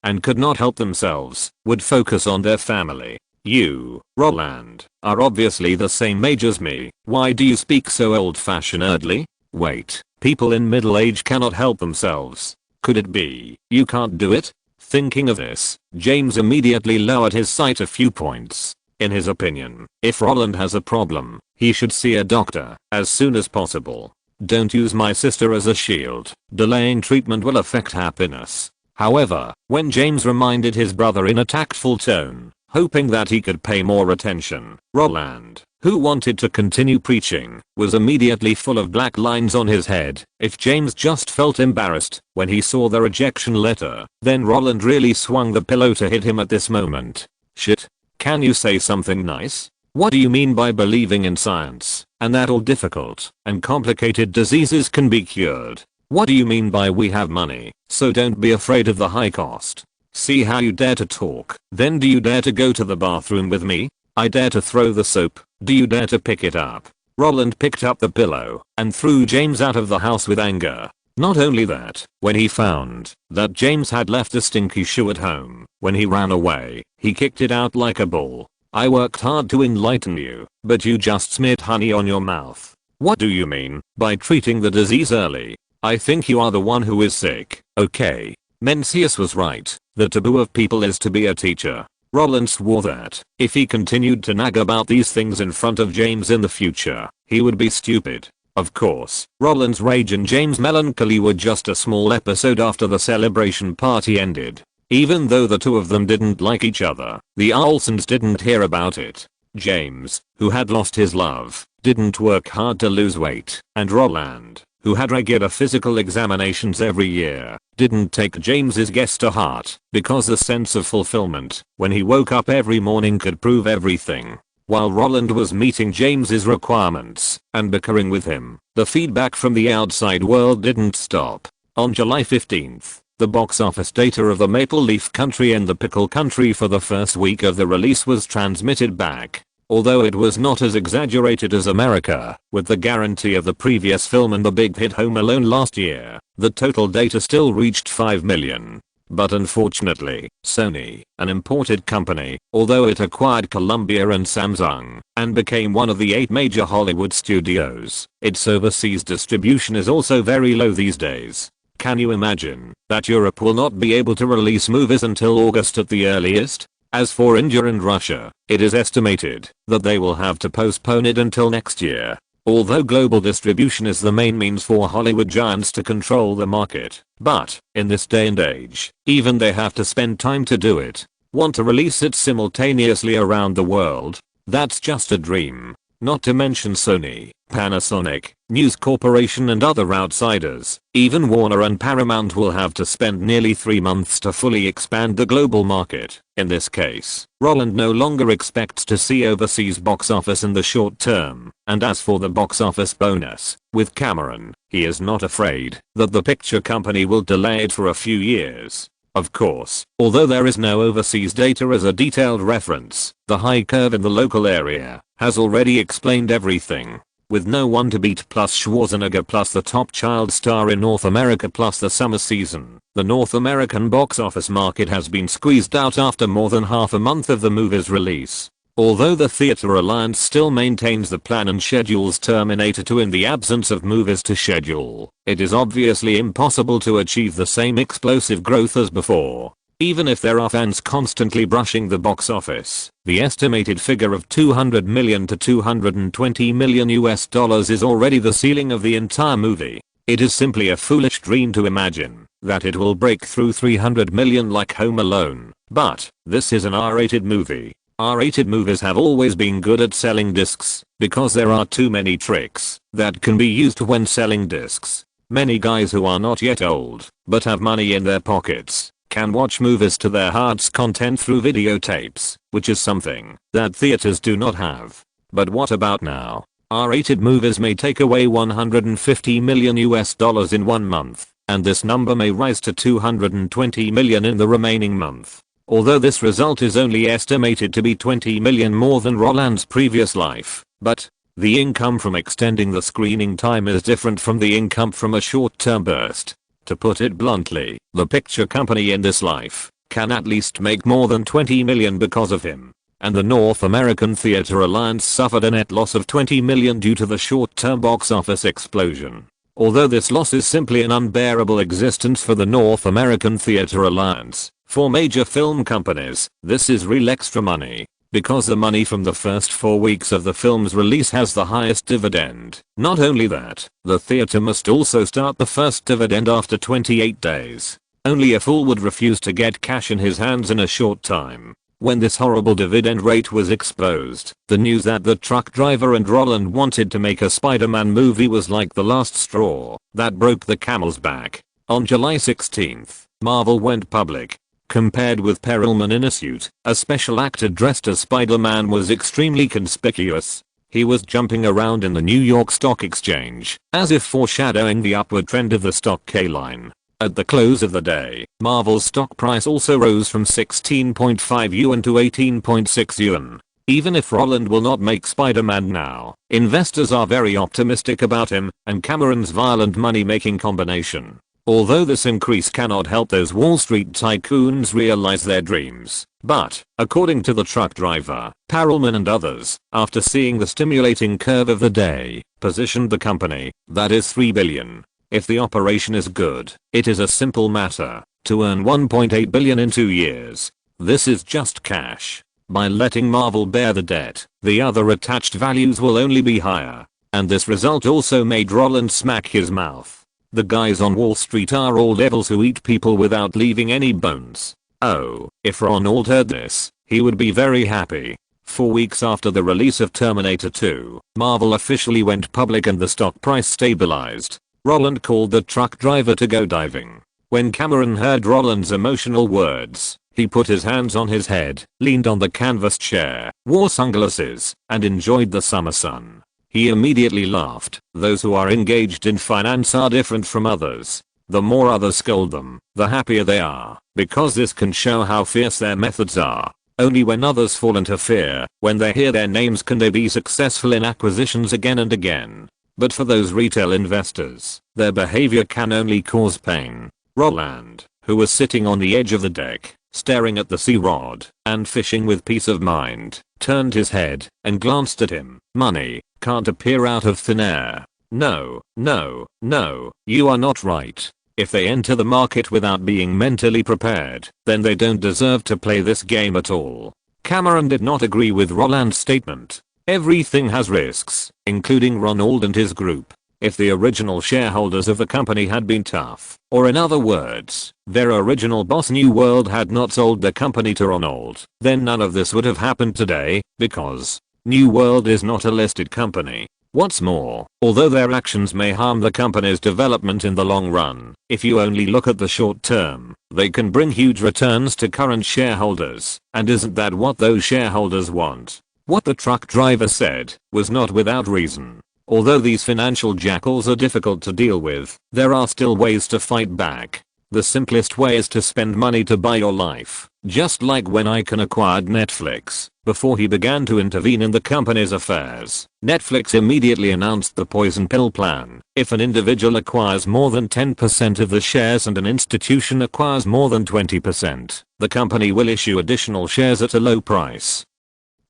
and could not help themselves, would focus on their family. You, Roland, are obviously the same age as me. Why do you speak so old-fashionedly? Wait, people in middle age cannot help themselves. Could it be you can't do it? Thinking of this, James immediately lowered his sight a few points. In his opinion, if Roland has a problem, he should see a doctor as soon as possible. Don't use my sister as a shield. Delaying treatment will affect happiness. However, when James reminded his brother in a tactful tone, hoping that he could pay more attention, Roland, who wanted to continue preaching, was immediately full of black lines on his head. If James just felt embarrassed when he saw the rejection letter, then Roland really swung the pillow to hit him at this moment. Shit. Can you say something nice? What do you mean by believing in science, and that all difficult and complicated diseases can be cured? What do you mean by we have money, so don't be afraid of the high cost? See how you dare to talk. Then do you dare to go to the bathroom with me? I dare to throw the soap. Do you dare to pick it up? Roland picked up the pillow and threw James out of the house with anger. Not only that, when he found that James had left a stinky shoe at home, when he ran away, he kicked it out like a bull. I worked hard to enlighten you, but you just smeared honey on your mouth. What do you mean by treating the disease early? I think you are the one who is sick. Okay. Mencius was right. The taboo of people is to be a teacher. Roland swore that if he continued to nag about these things in front of James in the future, he would be stupid. Of course, Roland's rage and James' melancholy were just a small episode after the celebration party ended. Even though the two of them didn't like each other, the Olsons didn't hear about it. James, who had lost his love, didn't work hard to lose weight, and Roland, who had regular physical examinations every year, didn't take James's guess to heart, because the sense of fulfillment when he woke up every morning could prove everything. While Roland was meeting James's requirements and bickering with him, the feedback from the outside world didn't stop. On July 15th, the box office data of the Maple Leaf Country and the Pickle Country for the first week of the release was transmitted back. Although it was not as exaggerated as America, with the guarantee of the previous film and the big hit Home Alone last year, the total data still reached 5 million. But unfortunately, Sony, an imported company, although it acquired Columbia and Samsung, and became one of the 8 major Hollywood studios, its overseas distribution is also very low these days. Can you imagine that Europe will not be able to release movies until August at the earliest? As for India and Russia, it is estimated that they will have to postpone it until next year. Although global distribution is the main means for Hollywood giants to control the market, but, in this day and age, even they have to spend time to do it. Want to release it simultaneously around the world? That's just a dream. Not to mention Sony, Panasonic, News Corporation and other outsiders. Even Warner and Paramount will have to spend nearly 3 months to fully expand the global market. In this case, Roland no longer expects to see overseas box office in the short term. And as for the box office bonus, with Cameron, he is not afraid that the picture company will delay it for a few years. Of course, although there is no overseas data as a detailed reference, the high curve in the local area has already explained everything. With no one to beat plus Schwarzenegger plus the top child star in North America plus the summer season, the North American box office market has been squeezed out after more than half a month of the movie's release. Although the Theatre Alliance still maintains the plan and schedules Terminator 2 in the absence of movies to schedule, it is obviously impossible to achieve the same explosive growth as before. Even if there are fans constantly brushing the box office, the estimated figure of $200 million to $220 million is already the ceiling of the entire movie. It is simply a foolish dream to imagine that it will break through $300 million like Home Alone. But this is an R-rated movie. R-rated movies have always been good at selling discs because there are too many tricks that can be used when selling discs. Many guys who are not yet old but have money in their pockets can watch movies to their heart's content through videotapes, which is something that theaters do not have. But what about now? R-rated movies may take away $150 million in 1 month, and this number may rise to $220 million in the remaining month. Although this result is only estimated to be $20 million more than Roland's previous life, but the income from extending the screening time is different from the income from a short-term burst. To put it bluntly, the picture company in this life can at least make more than $20 million because of him. And the North American Theatre Alliance suffered a net loss of $20 million due to the short-term box office explosion. Although this loss is simply an unbearable existence for the North American Theatre Alliance, for major film companies, this is real extra money, because the money from the first 4 weeks of the film's release has the highest dividend. Not only that, the theater must also start the first dividend after 28 days. Only a fool would refuse to get cash in his hands in a short time. When this horrible dividend rate was exposed, the news that the truck driver and Roland wanted to make a Spider-Man movie was like the last straw that broke the camel's back. On July 16th, Marvel went public. Compared with Perelman in a suit, a special actor dressed as Spider-Man was extremely conspicuous. He was jumping around in the New York Stock Exchange, as if foreshadowing the upward trend of the stock K-line. At the close of the day, Marvel's stock price also rose from 16.5 yuan to 18.6 yuan. Even if Roland will not make Spider-Man now, investors are very optimistic about him and Cameron's violent money-making combination. Although this increase cannot help those Wall Street tycoons realize their dreams. But, according to the truck driver, Perelman and others, after seeing the stimulating curve of the day, positioned the company, that is $3 billion. If the operation is good, it is a simple matter to earn $1.8 billion in 2 years. This is just cash. By letting Marvel bear the debt, the other attached values will only be higher. And this result also made Roland smack his mouth. The guys on Wall Street are all devils who eat people without leaving any bones. Oh, if Ronald heard this, he would be very happy. 4 weeks after the release of Terminator 2, Marvel officially went public and the stock price stabilized. Roland called the truck driver to go diving. When Cameron heard Roland's emotional words, he put his hands on his head, leaned on the canvas chair, wore sunglasses, and enjoyed the summer sun. He immediately laughed. Those who are engaged in finance are different from others. The more others scold them, the happier they are, because this can show how fierce their methods are. Only when others fall into fear, when they hear their names, can they be successful in acquisitions again and again. But for those retail investors, their behavior can only cause pain. Roland, who was sitting on the edge of the deck, staring at the sea rod and fishing with peace of mind, turned his head and glanced at him. Money can't appear out of thin air. No, no, no, you are not right. If they enter the market without being mentally prepared, then they don't deserve to play this game at all. Cameron did not agree with Roland's statement. Everything has risks, including Ronald and his group. if the original shareholders of the company had been tough, or in other words, their original boss New World had not sold the company to Ronald, then none of this would have happened today, because New World is not a listed company. What's more, although their actions may harm the company's development in the long run, if you only look at the short term, they can bring huge returns to current shareholders, and isn't that what those shareholders want? What the truck driver said was not without reason. Although these financial jackals are difficult to deal with, there are still ways to fight back. The simplest way is to spend money to buy your life, just like when Icahn acquired Netflix. Before he began to intervene in the company's affairs, Netflix immediately announced the poison pill plan. If an individual acquires more than 10% of the shares and an institution acquires more than 20%, the company will issue additional shares at a low price.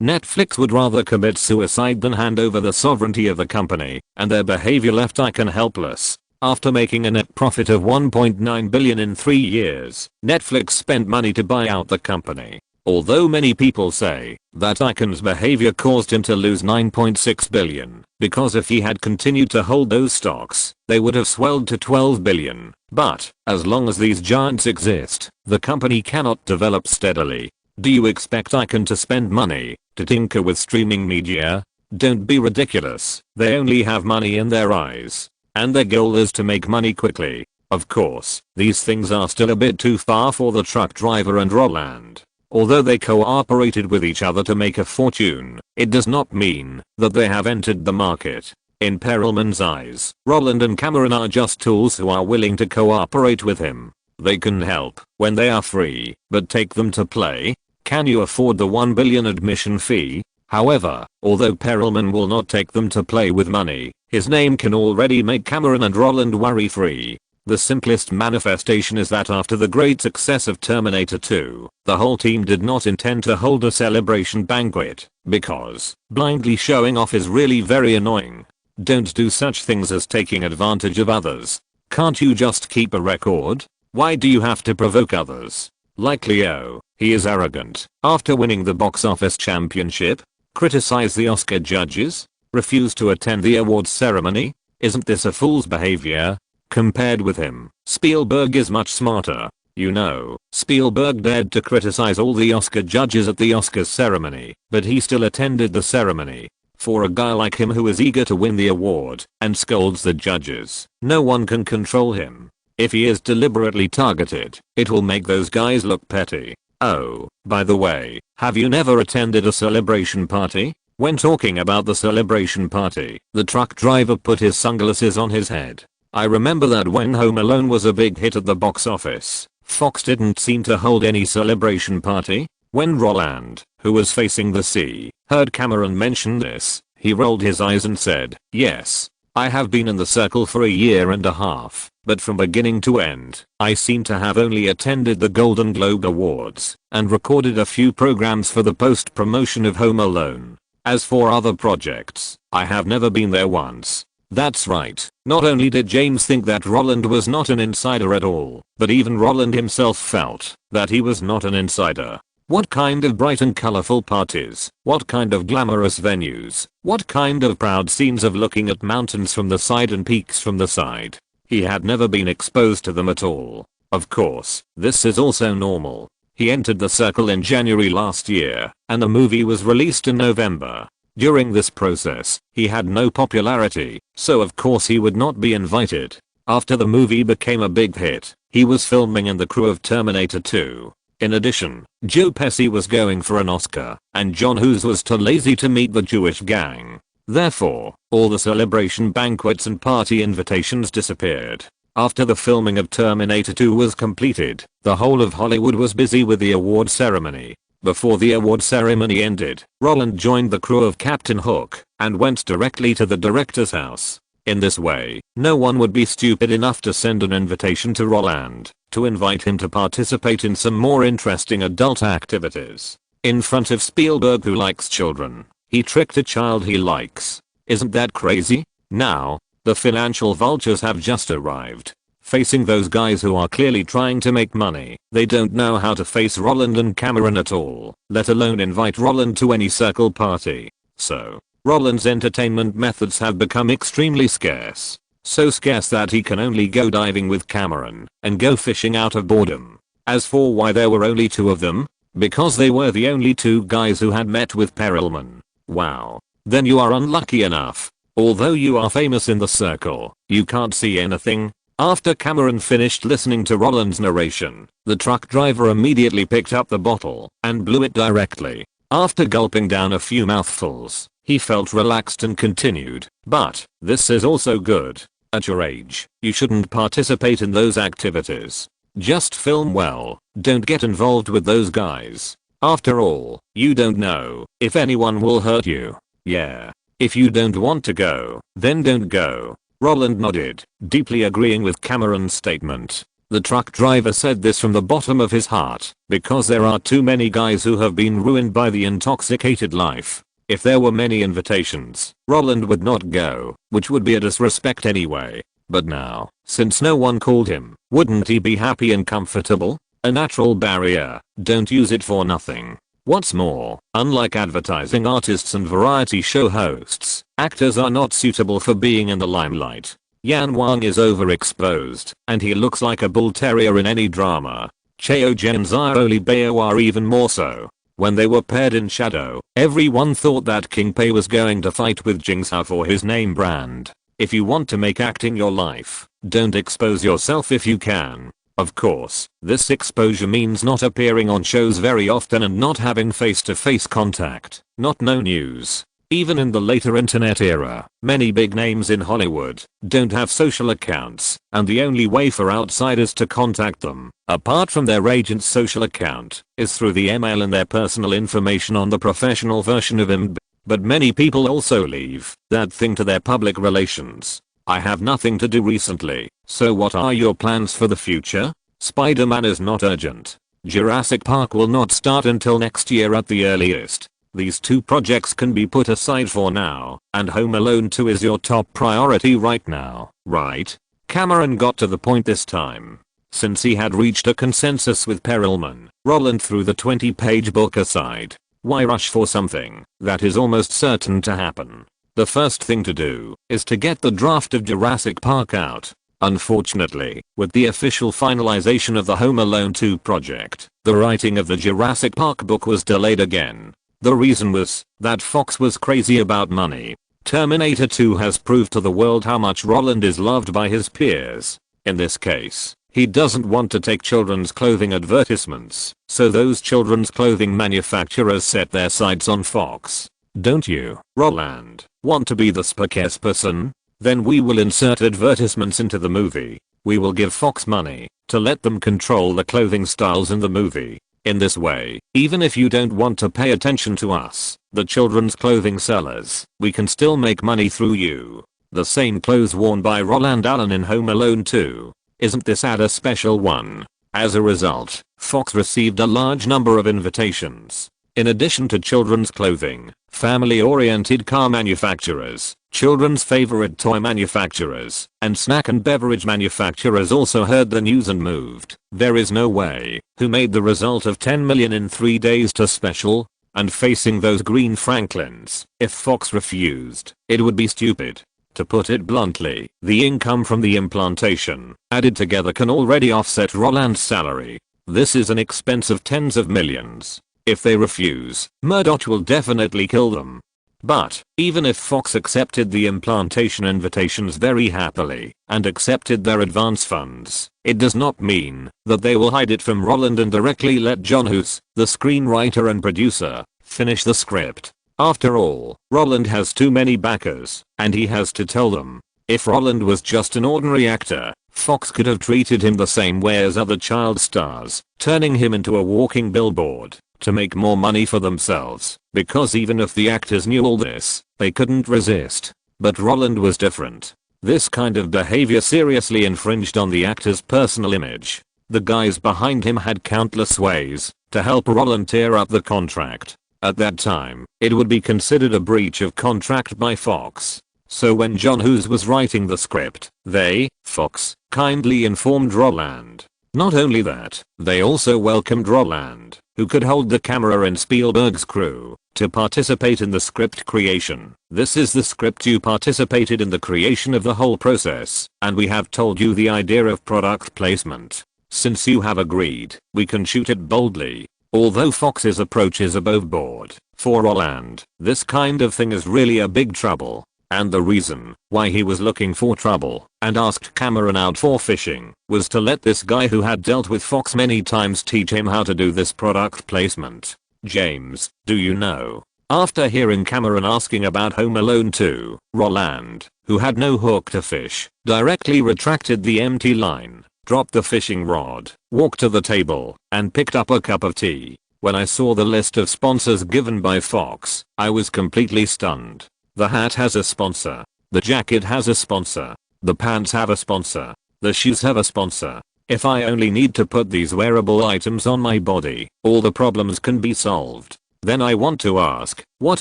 Netflix would rather commit suicide than hand over the sovereignty of the company, and their behavior left Icahn helpless. After making a net profit of $1.9 billion in 3 years, Netflix spent money to buy out the company. Although many people say that Icahn's behavior caused him to lose $9.6 billion, because if he had continued to hold those stocks, they would have swelled to $12 billion. But, as long as these giants exist, the company cannot develop steadily. Do you expect Icahn to spend money to tinker with streaming media? Don't be ridiculous. They only have money in their eyes, and their goal is to make money quickly. Of course, these things are still a bit too far for the truck driver and Roland. Although they cooperated with each other to make a fortune, it does not mean that they have entered the market. In Perelman's eyes, Roland and Cameron are just tools who are willing to cooperate with him. They can help when they are free, but take them to play? Can you afford the $1 billion admission fee? However, although Perelman will not take them to play with money, his name can already make Cameron and Roland worry-free. The simplest manifestation is that after the great success of Terminator 2, the whole team did not intend to hold a celebration banquet, because blindly showing off is really very annoying. Don't do such things as taking advantage of others. Can't you just keep a record? Why do you have to provoke others? Like Leo, he is arrogant. After winning the box office championship, criticize the Oscar judges, refuse to attend the awards ceremony. Isn't this a fool's behavior? Compared with him, Spielberg is much smarter. You know, Spielberg dared to criticize all the Oscar judges at the Oscars ceremony, but he still attended the ceremony. For a guy like him who is eager to win the award and scolds the judges, no one can control him. If he is deliberately targeted, it will make those guys look petty. Oh, by the way, have you never attended a celebration party? When talking about the celebration party, the truck driver put his sunglasses on his head. I remember that when Home Alone was a big hit at the box office, Fox didn't seem to hold any celebration party. When Roland, who was facing the sea, heard Cameron mention this, he rolled his eyes and said, "Yes, I have been in the circle for a year and a half, but from beginning to end, I seem to have only attended the Golden Globe Awards and recorded a few programs for the post-promotion of Home Alone. As for other projects, I have never been there once." That's right. Not only did James think that Roland was not an insider at all, but even Roland himself felt that he was not an insider. What kind of bright and colorful parties? What kind of glamorous venues? What kind of proud scenes of looking at mountains from the side and peaks from the side? He had never been exposed to them at all. Of course, this is also normal. He entered the circle in January last year, and the movie was released in November. During this process, he had no popularity, so of course he would not be invited. After the movie became a big hit, he was filming in the crew of Terminator 2. In addition, Joe Pesci was going for an Oscar, and John Hughes was too lazy to meet the Jewish gang. Therefore, all the celebration banquets and party invitations disappeared. After the filming of Terminator 2 was completed, the whole of Hollywood was busy with the award ceremony. Before the award ceremony ended, Roland joined the crew of Captain Hook and went directly to the director's house. In this way, no one would be stupid enough to send an invitation to Roland to invite him to participate in some more interesting adult activities. In front of Spielberg, who likes children, he tricked a child he likes. Isn't that crazy? Now, the financial vultures have just arrived. Facing those guys who are clearly trying to make money, they don't know how to face Roland and Cameron at all, let alone invite Roland to any circle party. So, Roland's entertainment methods have become extremely scarce. so scarce that he can only go diving with Cameron and go fishing out of boredom. As for why there were only 2 of them, because they were the only 2 guys who had met with Perelman. Wow. Then you are unlucky enough. Although you are famous in the circle, you can't see anything. After Cameron finished listening to Roland's narration, the truck driver immediately picked up the bottle and blew it directly. After gulping down a few mouthfuls, he felt relaxed and continued, "But this is also good. At your age, you shouldn't participate in those activities. Just film well, don't get involved with those guys. After all, you don't know if anyone will hurt you. Yeah. If you don't want to go, then don't go." Roland nodded, deeply agreeing with Cameron's statement. The truck driver said this from the bottom of his heart, because there are too many guys who have been ruined by the intoxicated life. If there were many invitations, Roland would not go, which would be a disrespect anyway. But now, since no one called him, wouldn't he be happy and comfortable? A natural barrier, don't use it for nothing. What's more, unlike advertising artists and variety show hosts, actors are not suitable for being in the limelight. Yan Wang is overexposed, and he looks like a bull terrier in any drama. Cheo and Xiaoli Bao are even more so. When they were paired in shadow, everyone thought that King Pei was going to fight with Jing Sao for his name brand. If you want to make acting your life, don't expose yourself if you can. Of course, this exposure means not appearing on shows very often and not having face-to-face contact. Not no news. Even in the later internet era, many big names in Hollywood don't have social accounts, and the only way for outsiders to contact them, apart from their agent's social account, is through the email and their personal information on the professional version of Amidst. But many people also leave that thing to their public relations. I have nothing to do recently, so what are your plans for the future? Spider-Man is not urgent. Jurassic Park will not start until next year at the earliest. These 2 projects can be put aside for now, and Home Alone 2 is your top priority right now, right? Cameron got to the point this time. Since he had reached a consensus with Perelman, Roland threw the 20-page book aside. Why rush for something that is almost certain to happen? The first thing to do is to get the draft of Jurassic Park out. Unfortunately, with the official finalization of the Home Alone 2 project, the writing of the Jurassic Park book was delayed again. The reason was that Fox was crazy about money. Terminator 2 has proved to the world how much Roland is loved by his peers. In this case, he doesn't want to take children's clothing advertisements, so those children's clothing manufacturers set their sights on Fox. Don't you, Roland, want to be the spokesperson? Then we will insert advertisements into the movie. We will give Fox money to let them control the clothing styles in the movie. In this way, even if you don't want to pay attention to us, the children's clothing sellers, we can still make money through you. The same clothes worn by Roland Allen in Home Alone 2. Isn't this ad a special one? As a result, Fox received a large number of invitations. In addition to children's clothing, family-oriented car manufacturers, children's favorite toy manufacturers, and snack and beverage manufacturers also heard the news and moved. There is no way, who made the result of 10 million in 3 days to special? And facing those green Franklins, if Fox refused, it would be stupid. To put it bluntly, the income from the implantation, added together can already offset Roland's salary. This is an expense of tens of millions. If they refuse, Murdoch will definitely kill them. But, even if Fox accepted the implantation invitations very happily, and accepted their advance funds, it does not mean that they will hide it from Roland and directly let John Hughes, the screenwriter and producer, finish the script. After all, Roland has too many backers, and he has to tell them. If Roland was just an ordinary actor, Fox could have treated him the same way as other child stars, turning him into a walking billboard to make more money for themselves, because even if the actors knew all this, they couldn't resist. But Roland was different. This kind of behavior seriously infringed on the actor's personal image. The guys behind him had countless ways to help Roland tear up the contract. At that time, it would be considered a breach of contract by Fox. So when John Hughes was writing the script, they, Fox, kindly informed Roland. Not only that, they also welcomed Roland, who could hold the camera in Spielberg's crew. To participate in the script creation. This is the script. You participated in the creation of the whole process, and we have told you the idea of product placement. Since you have agreed, we can shoot it boldly. Although Fox's approach is above board, for Roland, this kind of thing is really a big trouble. And the reason why he was looking for trouble and asked Cameron out for fishing was to let this guy who had dealt with Fox many times teach him how to do this product placement. James, do you know? After hearing Cameron asking about Home Alone 2, Roland, who had no hook to fish, directly retracted the empty line, dropped the fishing rod, walked to the table, and picked up a cup of tea. When I saw the list of sponsors given by Fox, I was completely stunned. The hat has a sponsor. The jacket has a sponsor. The pants have a sponsor. The shoes have a sponsor. If I only need to put these wearable items on my body, all the problems can be solved. Then I want to ask, what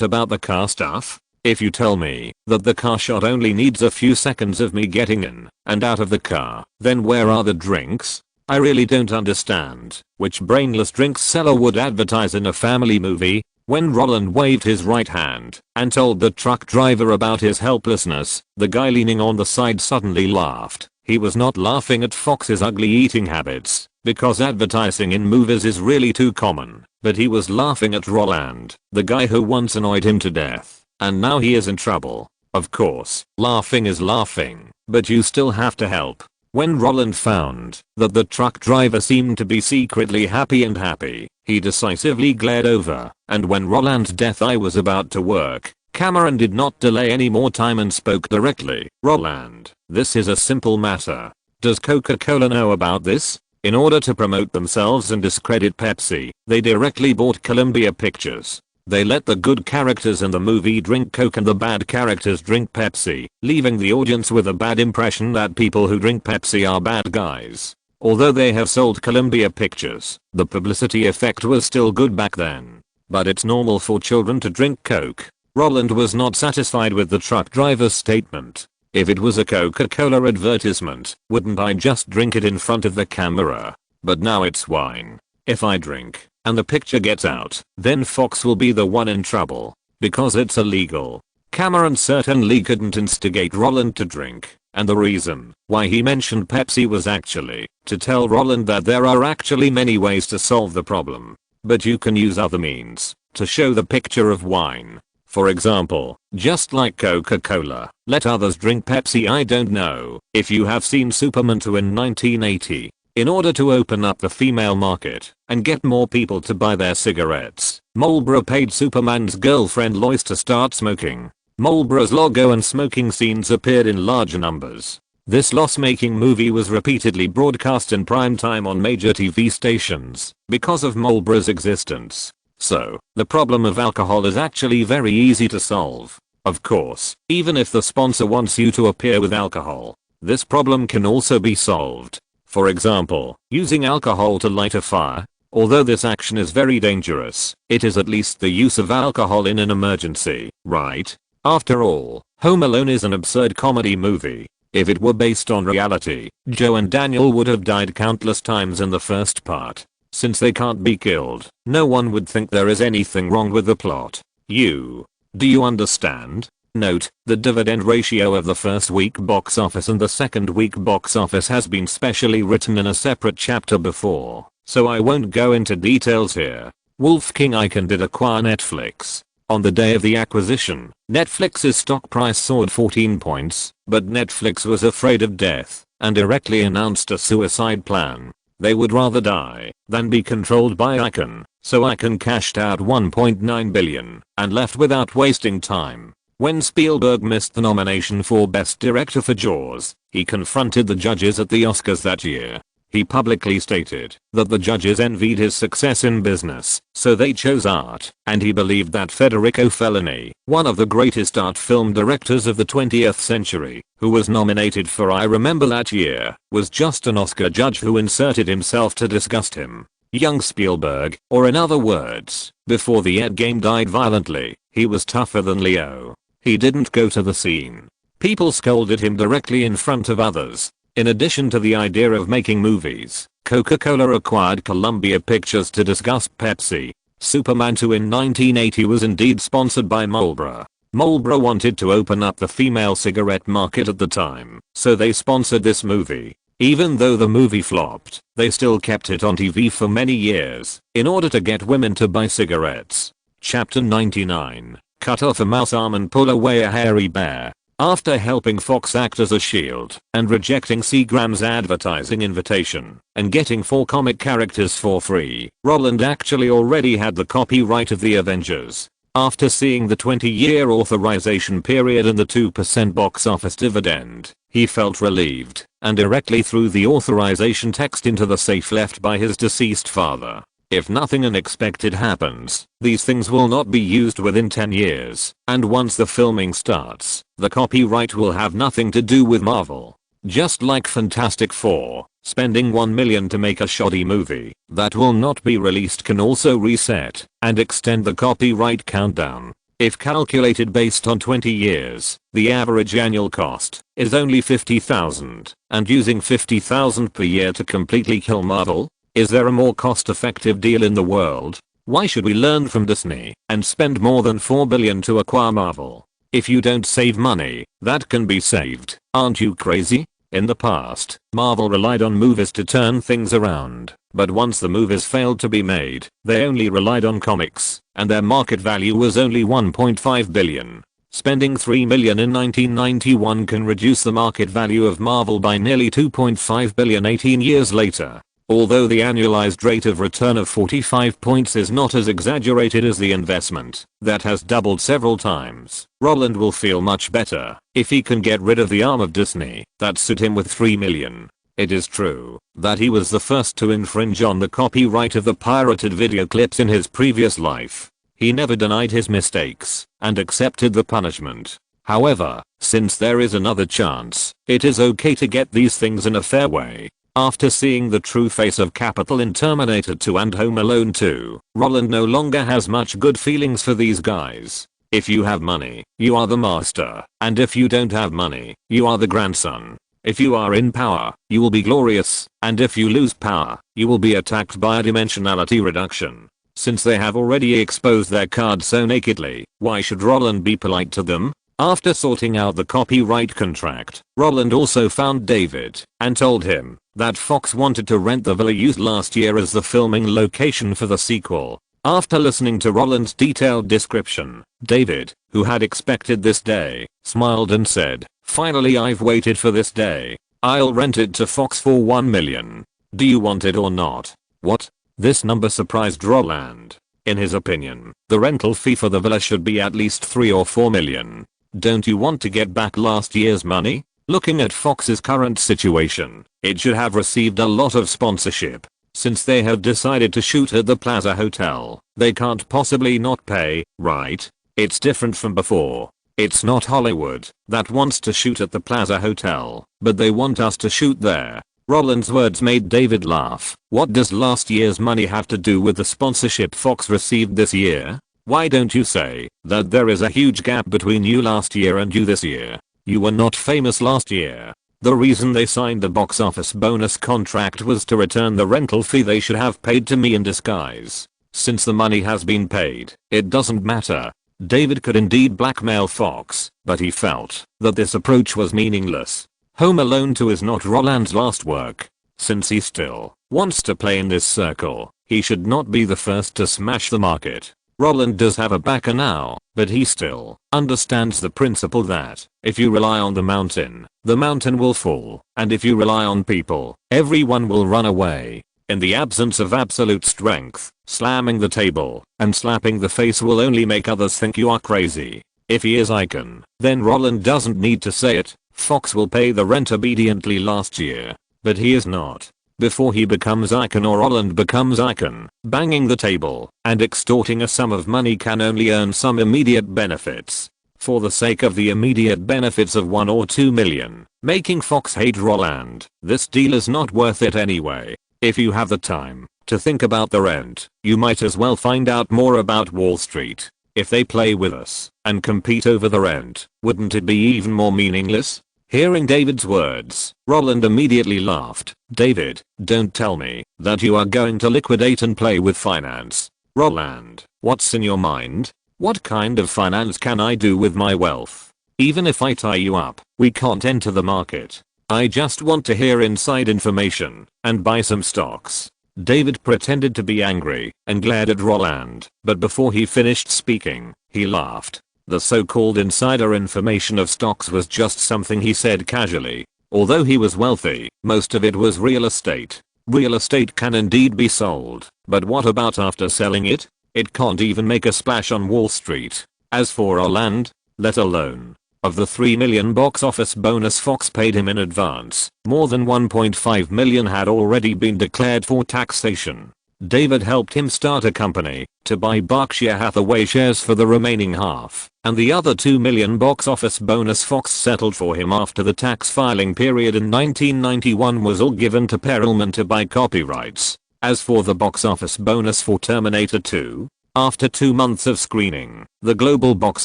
about the car stuff? If you tell me that the car shot only needs a few seconds of me getting in and out of the car, then where are the drinks? I really don't understand which brainless drinks seller would advertise in a family movie. When Roland waved his right hand and told the truck driver about his helplessness, the guy leaning on the side suddenly laughed. He was not laughing at Fox's ugly eating habits, because advertising in movies is really too common, but he was laughing at Roland, the guy who once annoyed him to death, and now he is in trouble. Of course, laughing is laughing, but you still have to help. When Roland found that the truck driver seemed to be secretly happy, he decisively glared over, and when Roland's death eye was about to work, Cameron did not delay any more time and spoke directly. Roland, this is a simple matter. Does Coca-Cola know about this? In order to promote themselves and discredit Pepsi, they directly bought Columbia Pictures. They let the good characters in the movie drink Coke and the bad characters drink Pepsi, leaving the audience with a bad impression that people who drink Pepsi are bad guys. Although they have sold Columbia Pictures, the publicity effect was still good back then. But it's normal for children to drink Coke. Roland was not satisfied with the truck driver's statement. If it was a Coca-Cola advertisement, wouldn't I just drink it in front of the camera? But now it's wine. If I drink, and the picture gets out, then Fox will be the one in trouble. Because it's illegal. Cameron certainly couldn't instigate Roland to drink. And the reason why he mentioned Pepsi was actually to tell Roland that there are actually many ways to solve the problem. But you can use other means to show the picture of wine. For example, just like Coca-Cola, let others drink Pepsi. I don't know if you have seen Superman 2 in 1980. In order to open up the female market and get more people to buy their cigarettes, Marlboro paid Superman's girlfriend Lois to start smoking. Marlboro's logo and smoking scenes appeared in large numbers. This loss-making movie was repeatedly broadcast in prime time on major TV stations because of Marlboro's existence. So, the problem of alcohol is actually very easy to solve. Of course, even if the sponsor wants you to appear with alcohol, this problem can also be solved. For example, using alcohol to light a fire. Although this action is very dangerous, it is at least the use of alcohol in an emergency, right? After all, Home Alone is an absurd comedy movie. If it were based on reality, Joe and Daniel would have died countless times in the first part. Since they can't be killed, no one would think there is anything wrong with the plot. Do you understand? Note, the dividend ratio of the first week box office and the second week box office has been specially written in a separate chapter before, so I won't go into details here. Wolf King Icon did acquire Netflix. On the day of the acquisition, Netflix's stock price soared 14 points, but Netflix was afraid of death and directly announced a suicide plan. They would rather die than be controlled by Icon, so Icon cashed out $1.9 billion and left without wasting time. When Spielberg missed the nomination for Best Director for Jaws, he confronted the judges at the Oscars that year. He publicly stated that the judges envied his success in business, so they chose art, and he believed that Federico Fellini, one of the greatest art film directors of the 20th century, who was nominated for I Remember That Year, was just an Oscar judge who inserted himself to disgust him. Young Spielberg, or in other words, before the Ed game died violently, he was tougher than Leo. He didn't go to the scene. People scolded him directly in front of others. In addition to the idea of making movies, Coca-Cola acquired Columbia Pictures to disgust Pepsi. Superman 2 in 1980 was indeed sponsored by Marlboro. Marlboro wanted to open up the female cigarette market at the time, so they sponsored this movie. Even though the movie flopped, they still kept it on TV for many years, in order to get women to buy cigarettes. Chapter 99. Cut off a mouse arm and pull away a hairy bear. After helping Fox act as a shield, and rejecting Seagram's advertising invitation, and getting 4 comic characters for free, Roland actually already had the copyright of the Avengers. After seeing the 20-year authorization period and the 2% box office dividend, he felt relieved, and directly threw the authorization text into the safe left by his deceased father. If nothing unexpected happens, these things will not be used within 10 years, and once the filming starts, the copyright will have nothing to do with Marvel. Just like Fantastic Four, spending $1 million to make a shoddy movie that will not be released can also reset and extend the copyright countdown. If calculated based on 20 years, the average annual cost is only $50,000, and using $50,000 per year to completely kill Marvel? Is there a more cost-effective deal in the world? Why should we learn from Disney and spend more than $4 billion to acquire Marvel? If you don't save money, that can be saved. Aren't you crazy? In the past, Marvel relied on movies to turn things around, but once the movies failed to be made, they only relied on comics, and their market value was only $1.5 billion. Spending $3 million in 1991 can reduce the market value of Marvel by nearly $2.5 billion 18 years later. Although the annualized rate of return of 45 points is not as exaggerated as the investment that has doubled several times, Roland will feel much better if he can get rid of the arm of Disney that sued him with $3 million. It is true that he was the first to infringe on the copyright of the pirated video clips in his previous life. He never denied his mistakes and accepted the punishment. However, since there is another chance, it is okay to get these things in a fair way. After seeing the true face of Capital in Terminator 2 and Home Alone 2, Roland no longer has much good feelings for these guys. If you have money, you are the master, and if you don't have money, you are the grandson. If you are in power, you will be glorious, and if you lose power, you will be attacked by a dimensionality reduction. Since they have already exposed their cards so nakedly, why should Roland be polite to them? After sorting out the copyright contract, Roland also found David and told him that Fox wanted to rent the villa used last year as the filming location for the sequel. After listening to Roland's detailed description, David, who had expected this day, smiled and said, "Finally, I've waited for this day. I'll rent it to Fox for $1 million. Do you want it or not?" What? This number surprised Roland. In his opinion, the rental fee for the villa should be at least $3 or $4 million. Don't you want to get back last year's money? Looking at Fox's current situation, it should have received a lot of sponsorship. Since they have decided to shoot at the Plaza Hotel, they can't possibly not pay, right? It's different from before. It's not Hollywood that wants to shoot at the Plaza Hotel, but they want us to shoot there. Roland's words made David laugh. What does last year's money have to do with the sponsorship Fox received this year? Why don't you say that there is a huge gap between you last year and you this year? You were not famous last year. The reason they signed the box office bonus contract was to return the rental fee they should have paid to me in disguise. Since the money has been paid, it doesn't matter. David could indeed blackmail Fox, but he felt that this approach was meaningless. Home Alone 2 is not Roland's last work. Since he still wants to play in this circle, he should not be the first to smash the market. Roland does have a backer now, but he still understands the principle that if you rely on the mountain will fall, and if you rely on people, everyone will run away. In the absence of absolute strength, slamming the table and slapping the face will only make others think you are crazy. If he is Icon, then Roland doesn't need to say it. Fox will pay the rent obediently last year, but he is not. Before he becomes Icon or Roland becomes Icon, banging the table and extorting a sum of money can only earn some immediate benefits. For the sake of the immediate benefits of $1 or $2 million, making Fox hate Roland, this deal is not worth it anyway. If you have the time to think about the rent, you might as well find out more about Wall Street. If they play with us and compete over the rent, wouldn't it be even more meaningless? Hearing David's words, Roland immediately laughed. David, don't tell me that you are going to liquidate and play with finance. Roland, what's in your mind? What kind of finance can I do with my wealth? Even if I tie you up, we can't enter the market. I just want to hear inside information and buy some stocks. David pretended to be angry and glared at Roland, but before he finished speaking, he laughed. The so-called insider information of stocks was just something he said casually. Although he was wealthy, most of it was real estate. Real estate can indeed be sold, but what about after selling it? It can't even make a splash on Wall Street. As for Roland, let alone. Of the $3 million box office bonus Fox paid him in advance, more than $1.5 million had already been declared for taxation. David helped him start a company to buy Berkshire Hathaway shares for the remaining half, and the other $2 million box office bonus Fox settled for him after the tax filing period in 1991 was all given to Perelman to buy copyrights. As for the box office bonus for Terminator 2, after 2 months of screening, the global box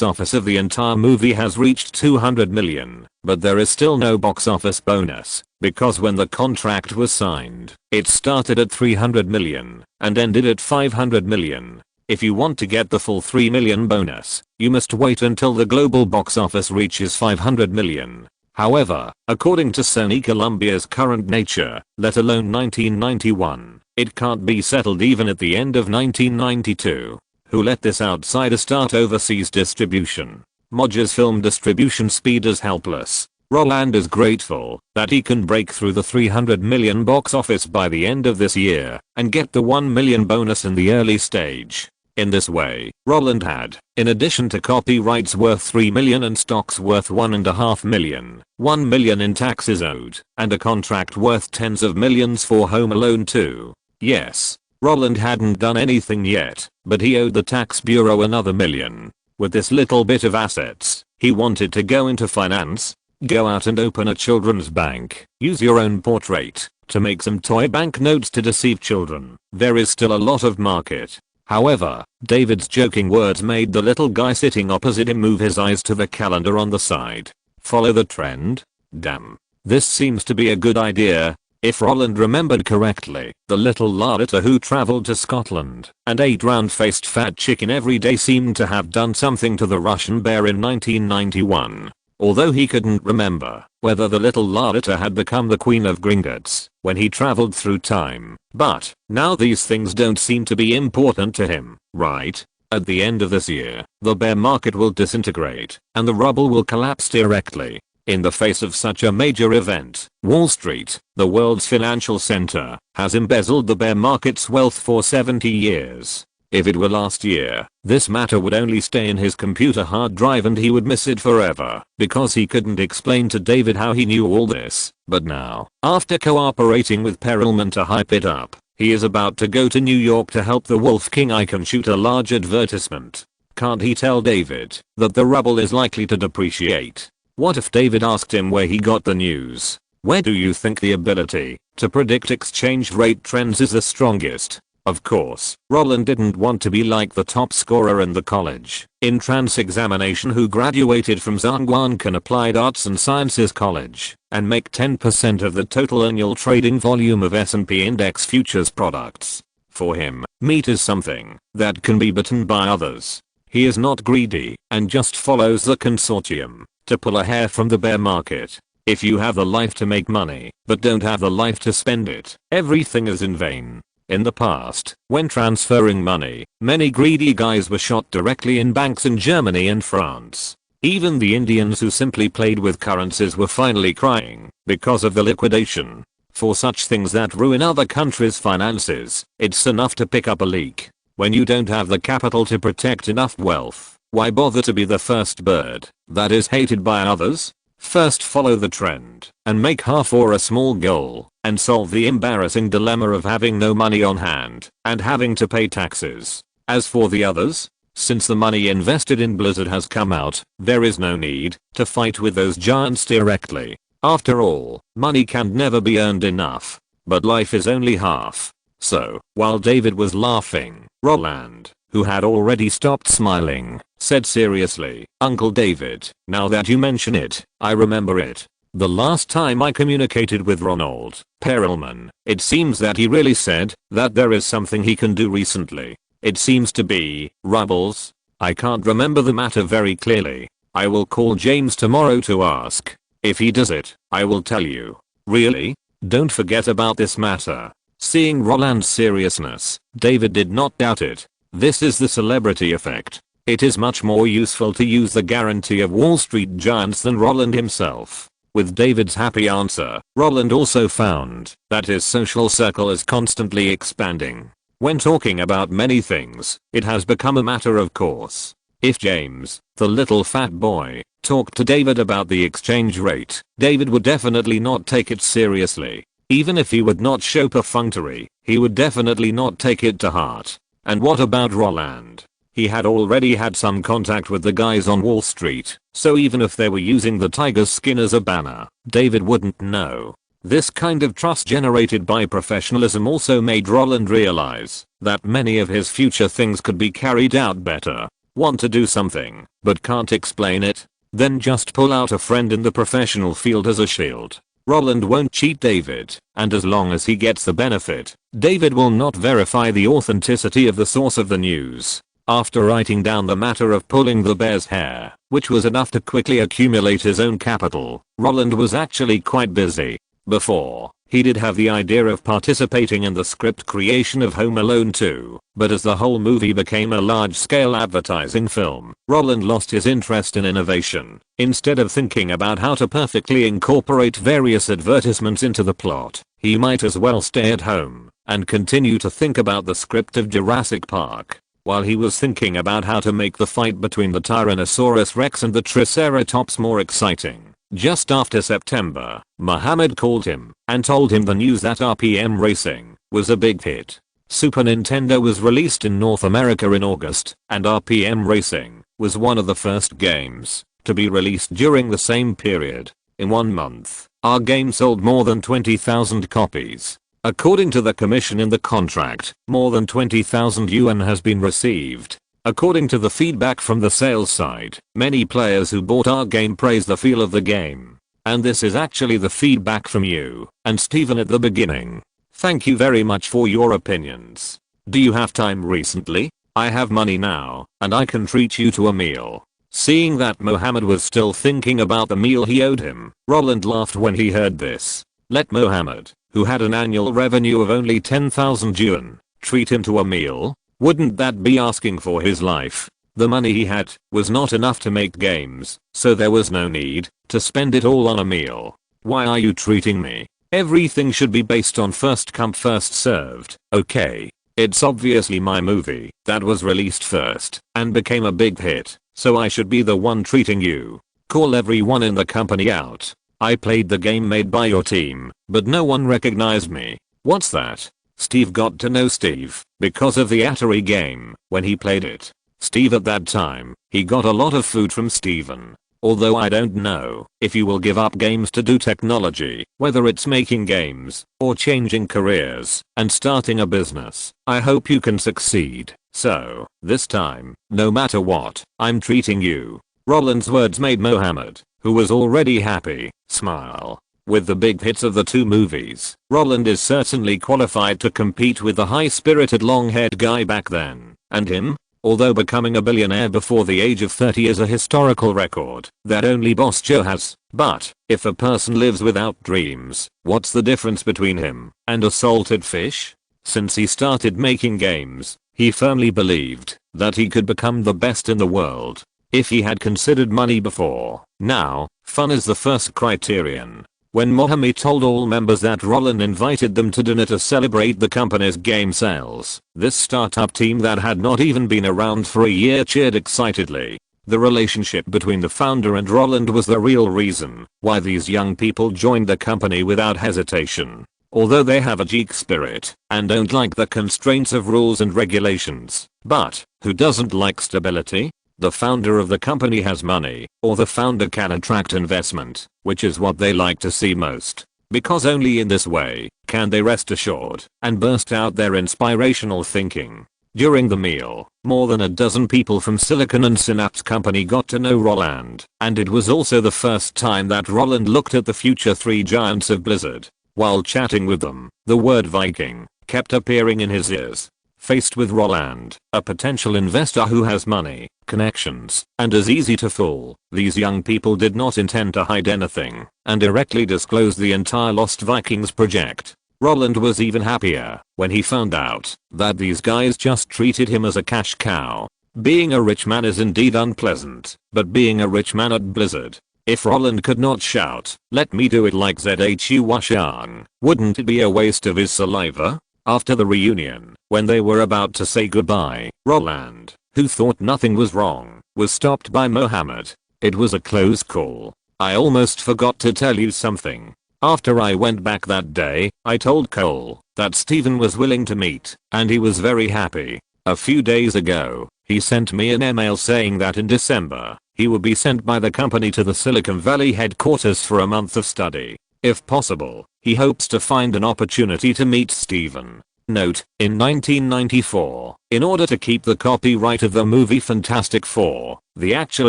office of the entire movie has reached $200 million, but there is still no box office bonus, because when the contract was signed, it started at $300 million and ended at $500 million. If you want to get the full $3 million bonus, you must wait until the global box office reaches $500 million. However, according to Sony Columbia's current nature, let alone 1991, it can't be settled even at the end of 1992. Who let this outsider start overseas distribution? Modger's film distribution speed is helpless. Roland is grateful that he can break through the $300 million box office by the end of this year and get the $1 million bonus in the early stage. In this way, Roland had, in addition to copyrights worth $3 million and stocks worth $1.5 million, $1 million in taxes owed, and a contract worth tens of millions for Home Alone 2. Yes, Roland hadn't done anything yet, but he owed the tax bureau another $1 million. With this little bit of assets, he wanted to go into finance, go out and open a children's bank, use your own portrait to make some toy banknotes to deceive children. There is still a lot of market. However, David's joking words made the little guy sitting opposite him move his eyes to the calendar on the side. Follow the trend? Damn. This seems to be a good idea. If Roland remembered correctly, the little lardator who traveled to Scotland and ate round-faced fat chicken every day seemed to have done something to the Russian bear in 1991. Although he couldn't remember whether the little lardator had become the queen of Gringotts when he traveled through time. But now these things don't seem to be important to him, right? At the end of this year, the bear market will disintegrate and the rubble will collapse directly. In the face of such a major event, Wall Street, the world's financial center, has embezzled the bear market's wealth for 70 years. If it were last year, this matter would only stay in his computer hard drive and he would miss it forever because he couldn't explain to David how he knew all this. But now, after cooperating with Perelman to hype it up, he is about to go to New York to help the Wolf King icon shoot a large advertisement. Can't he tell David that the rubble is likely to depreciate? What if David asked him where he got the news? Where do you think the ability to predict exchange rate trends is the strongest? Of course, Roland didn't want to be like the top scorer in the college entrance examination who graduated from Zhangguancun Applied Arts and Sciences College and make 10% of the total annual trading volume of S&P index futures products. For him, meat is something that can be bitten by others. He is not greedy and just follows the consortium to pull a hair from the bear market. If you have the life to make money but don't have the life to spend it, everything is in vain. In the past, when transferring money, many greedy guys were shot directly in banks in Germany and France. Even the Indians who simply played with currencies were finally crying because of the liquidation. For such things that ruin other countries' finances, it's enough to pick up a leak. When you don't have the capital to protect enough wealth, why bother to be the first bird that is hated by others? First follow the trend and make half or a small goal and solve the embarrassing dilemma of having no money on hand and having to pay taxes. As for the others, since the money invested in Blizzard has come out, there is no need to fight with those giants directly. After all, money can never be earned enough, but life is only half. So, while David was laughing, Roland, who had already stopped smiling, said seriously, "Uncle David, now that you mention it, I remember it. The last time I communicated with Ronald Perelman, it seems that he really said that there is something he can do recently. It seems to be Rubbles. I can't remember the matter very clearly. I will call James tomorrow to ask. If he does it, I will tell you. Really? Don't forget about this matter. Seeing Roland's seriousness, David did not doubt it. This is the celebrity effect. It is much more useful to use the guarantee of Wall Street giants than Roland himself. With David's happy answer, Roland also found that his social circle is constantly expanding. When talking about many things, it has become a matter of course. If James, the little fat boy, talked to David about the exchange rate, David would definitely not take it seriously. Even if he would not show perfunctory, he would definitely not take it to heart. And what about Roland? He had already had some contact with the guys on Wall Street, so even if they were using the tiger's skin as a banner, David wouldn't know. This kind of trust generated by professionalism also made Roland realize that many of his future things could be carried out better. Want to do something, but can't explain it? Then just pull out a friend in the professional field as a shield. Roland won't cheat David, and as long as he gets the benefit, David will not verify the authenticity of the source of the news. After writing down the matter of pulling the bear's hair, which was enough to quickly accumulate his own capital, Roland was actually quite busy. Before, he did have the idea of participating in the script creation of Home Alone 2, but as the whole movie became a large-scale advertising film, Roland lost his interest in innovation. Instead of thinking about how to perfectly incorporate various advertisements into the plot, he might as well stay at home and continue to think about the script of Jurassic Park. While he was thinking about how to make the fight between the Tyrannosaurus Rex and the Triceratops more exciting, just after September, Muhammad called him and told him the news that RPM Racing was a big hit. Super Nintendo was released in North America in August, and RPM Racing was one of the first games to be released during the same period. In 1 month, our game sold more than 20,000 copies. According to the commission in the contract, more than 20,000 yuan has been received. According to the feedback from the sales side, many players who bought our game praise the feel of the game. And this is actually the feedback from you and Steven at the beginning. Thank you very much for your opinions. Do you have time recently? I have money now, and I can treat you to a meal. Seeing that Mohammed was still thinking about the meal he owed him, Roland laughed when he heard this. Let Mohammed, who had an annual revenue of only 10,000 yuan, treat him to a meal? Wouldn't that be asking for his life? The money he had was not enough to make games, so there was no need to spend it all on a meal. Why are you treating me? Everything should be based on first come first served, okay? It's obviously my movie that was released first and became a big hit, so I should be the one treating you. Call everyone in the company out. I played the game made by your team, but no one recognized me. What's that? Steve got to know Steve because of the Atari game when he played it. Steve at that time, he got a lot of food from Steven. Although I don't know if you will give up games to do technology, whether it's making games or changing careers and starting a business. I hope you can succeed. So, this time, no matter what, I'm treating you. Roland's words made Mohammed, who was already happy, smile. With the big hits of the two movies, Roland is certainly qualified to compete with the high-spirited long-haired guy back then. And him? Although becoming a billionaire before the age of 30 is a historical record that only Boss Joe has. But, if a person lives without dreams, what's the difference between him and a salted fish? Since he started making games, he firmly believed that he could become the best in the world. If he had considered money before, now, fun is the first criterion. When Mohammed told all members that Roland invited them to dinner to celebrate the company's game sales, this startup team that had not even been around for a year cheered excitedly. The relationship between the founder and Roland was the real reason why these young people joined the company without hesitation. Although they have a geek spirit and don't like the constraints of rules and regulations, but who doesn't like stability? The founder of the company has money, or the founder can attract investment, which is what they like to see most. Because only in this way can they rest assured and burst out their inspirational thinking. During the meal, more than a dozen people from Silicon and Synapse Company got to know Roland, and it was also the first time that Roland looked at the future three giants of Blizzard. While chatting with them, the word Viking kept appearing in his ears. Faced with Roland, a potential investor who has money, connections, and is easy to fool, these young people did not intend to hide anything and directly disclosed the entire Lost Vikings project. Roland was even happier when he found out that these guys just treated him as a cash cow. Being a rich man is indeed unpleasant, but being a rich man at Blizzard, if Roland could not shout, "Let me do it like ZHU Washang," wouldn't it be a waste of his saliva? After the reunion, when they were about to say goodbye, Roland, who thought nothing was wrong, was stopped by Mohammed. It was a close call. "I almost forgot to tell you something. After I went back that day, I told Cole that Steven was willing to meet, and he was very happy. A few days ago, he sent me an email saying that in December, he would be sent by the company to the Silicon Valley headquarters for a month of study. If possible, he hopes to find an opportunity to meet Steven." Note, in 1994, in order to keep the copyright of the movie Fantastic Four, the actual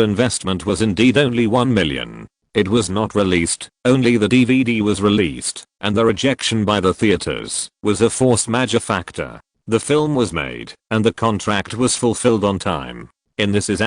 investment was indeed only $1 million. It was not released, only the DVD was released, and the rejection by the theaters was a force majeure factor. The film was made, and the contract was fulfilled on time. In this is ***,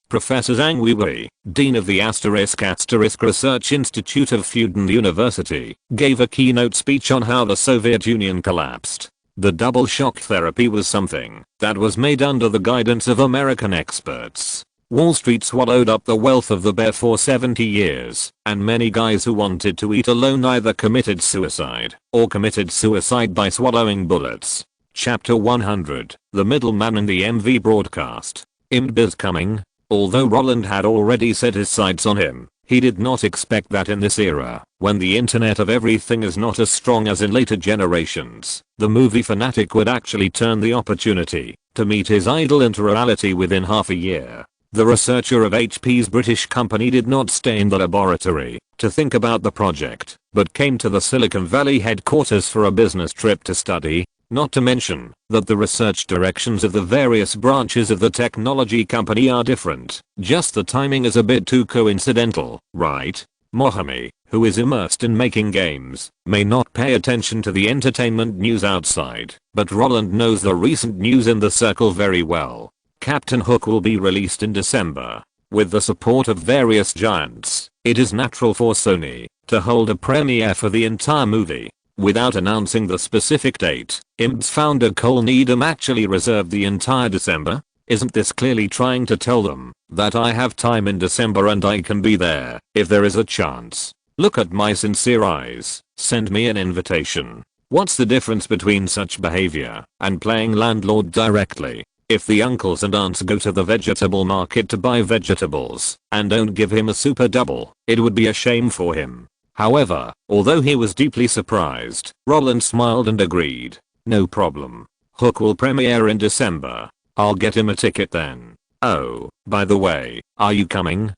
Professor Zhang Weiwei, Dean of the *** Research Institute of Fudan University, gave a keynote speech on how the Soviet Union collapsed. The double shock therapy was something that was made under the guidance of American experts. Wall Street swallowed up the wealth of the bear for 70 years, and many guys who wanted to eat alone either committed suicide or committed suicide by swallowing bullets. Chapter 100, The Middleman in the MV Broadcast. Amidst coming. Although Roland had already set his sights on him, he did not expect that in this era, when the internet of everything is not as strong as in later generations, the movie fanatic would actually turn the opportunity to meet his idol into reality within half a year. The researcher of HP's British company did not stay in the laboratory to think about the project, but came to the Silicon Valley headquarters for a business trip to study. Not to mention that the research directions of the various branches of the technology company are different. Just the timing is a bit too coincidental, right? Mohammed, who is immersed in making games, may not pay attention to the entertainment news outside, but Roland knows the recent news in the circle very well. Captain Hook will be released in December. With the support of various giants, it is natural for Sony to hold a premiere for the entire movie. Without announcing the specific date, Amidst founder Cole Needham actually reserved the entire December. Isn't this clearly trying to tell them that I have time in December and I can be there if there is a chance? Look at my sincere eyes, send me an invitation. What's the difference between such behavior and playing landlord directly? If the uncles and aunts go to the vegetable market to buy vegetables and don't give him a super double, it would be a shame for him. However, although he was deeply surprised, Roland smiled and agreed. No problem. Hook will premiere in December. I'll get him a ticket then. Oh, by the way, are you coming?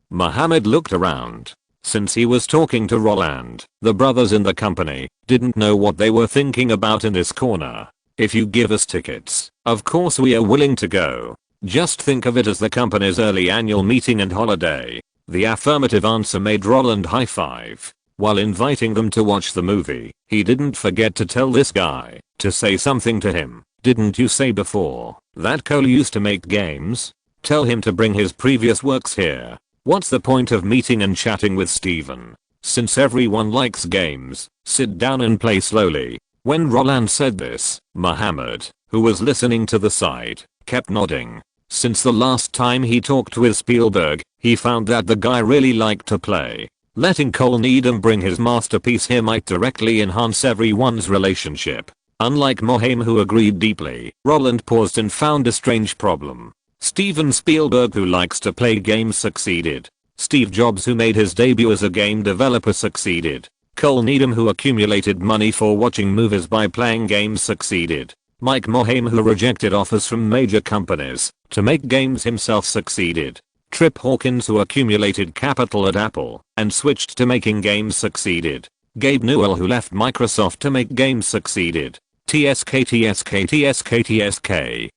Mohammed looked around. Since he was talking to Roland, the brothers in the company didn't know what they were thinking about in this corner. If you give us tickets, of course we are willing to go. Just think of it as the company's early annual meeting and holiday. The affirmative answer made Roland high five. While inviting them to watch the movie, he didn't forget to tell this guy to say something to him. Didn't you say before that Cole used to make games? Tell him to bring his previous works here. What's the point of meeting and chatting with Steven? Since everyone likes games, sit down and play slowly. When Roland said this, Mohammed, who was listening to the side, kept nodding. Since the last time he talked with Spielberg, he found that the guy really liked to play. Letting Cole Needham bring his masterpiece here might directly enhance everyone's relationship. Unlike Mohammed, who agreed deeply, Roland paused and found a strange problem. Steven Spielberg, who likes to play games, succeeded. Steve Jobs, who made his debut as a game developer, succeeded. Cole Needham, who accumulated money for watching movies by playing games, succeeded. Mike Mohammed, who rejected offers from major companies to make games himself, succeeded. Trip Hawkins, who accumulated capital at Apple and switched to making games, succeeded. Gabe Newell, who left Microsoft to make games, succeeded. TSK.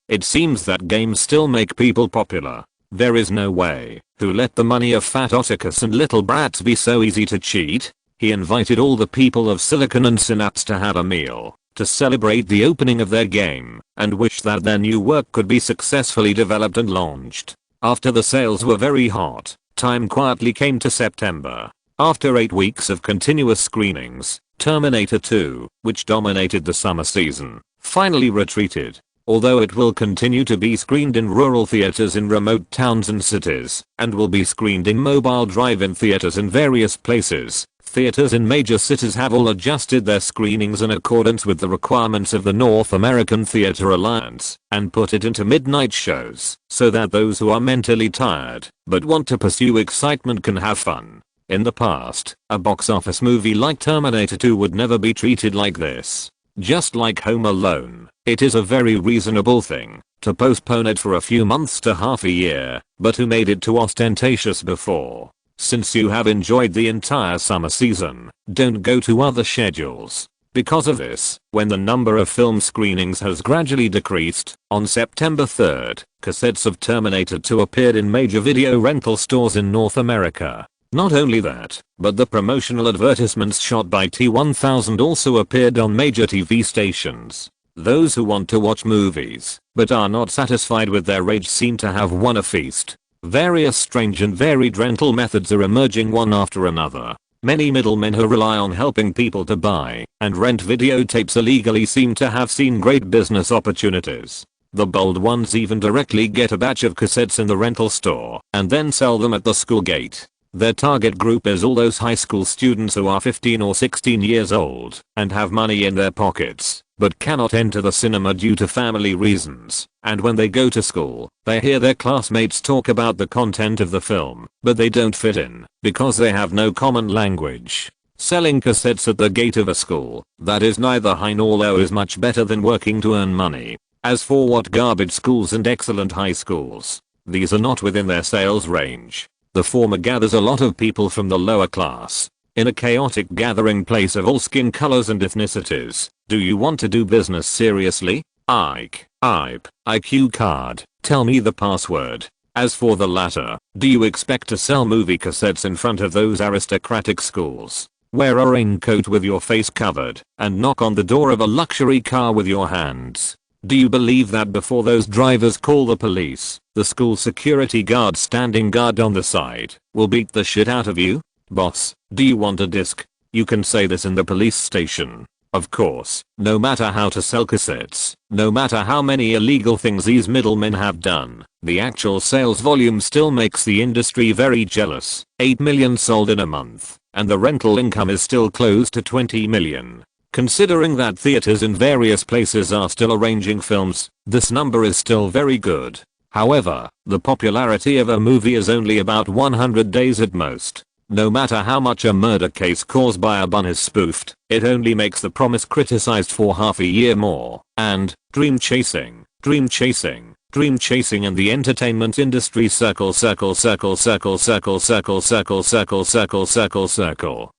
It seems that games still make people popular. There is no way. Who let the money of fat Oticus and little brats be so easy to cheat? He invited all the people of Silicon and Synapse to have a meal to celebrate the opening of their game and wish that their new work could be successfully developed and launched. After the sales were very hot, time quietly came to September. After 8 weeks of continuous screenings, Terminator 2, which dominated the summer season, finally retreated. Although it will continue to be screened in rural theaters in remote towns and cities, and will be screened in mobile drive-in theaters in various places, theaters in major cities have all adjusted their screenings in accordance with the requirements of the North American Theater Alliance, and put it into midnight shows, so that those who are mentally tired, but want to pursue excitement can have fun. In the past, a box office movie like Terminator 2 would never be treated like this. Just like Home Alone, it is a very reasonable thing to postpone it for a few months to half a year, but who made it too ostentatious before? Since you have enjoyed the entire summer season, don't go to other schedules. Because of this, when the number of film screenings has gradually decreased, on September 3rd, cassettes of Terminator 2 appeared in major video rental stores in North America. Not only that, but the promotional advertisements shot by T-1000 also appeared on major TV stations. Those who want to watch movies, but are not satisfied with their rage seem to have won a feast. Various strange and varied rental methods are emerging one after another. Many middlemen who rely on helping people to buy and rent videotapes illegally seem to have seen great business opportunities. The bold ones even directly get a batch of cassettes in the rental store and then sell them at the school gate. Their target group is all those high school students who are 15 or 16 years old and have money in their pockets, but cannot enter the cinema due to family reasons, and when they go to school, they hear their classmates talk about the content of the film, but they don't fit in, because they have no common language. Selling cassettes at the gate of a school that is neither high nor low is much better than working to earn money. As for what garbage schools and excellent high schools, these are not within their sales range. The former gathers a lot of people from the lower class. In a chaotic gathering place of all skin colors and ethnicities. Do you want to do business seriously? IQ card, tell me the password. As for the latter, do you expect to sell movie cassettes in front of those aristocratic schools? Wear a raincoat with your face covered and knock on the door of a luxury car with your hands. Do you believe that before those drivers call the police, the school security guard standing guard on the side will beat the shit out of you? Boss, do you want a disc? You can say this in the police station. Of course, no matter how to sell cassettes, no matter how many illegal things these middlemen have done, the actual sales volume still makes the industry very jealous. 8 million sold in a month, and the rental income is still close to 20 million. Considering that theaters in various places are still arranging films, this number is still very good. However, the popularity of a movie is only about 100 days at most. No matter how much a murder case caused by a bun is spoofed, it only makes the promise criticized for half a year more. And, dream chasing and the entertainment industry circle.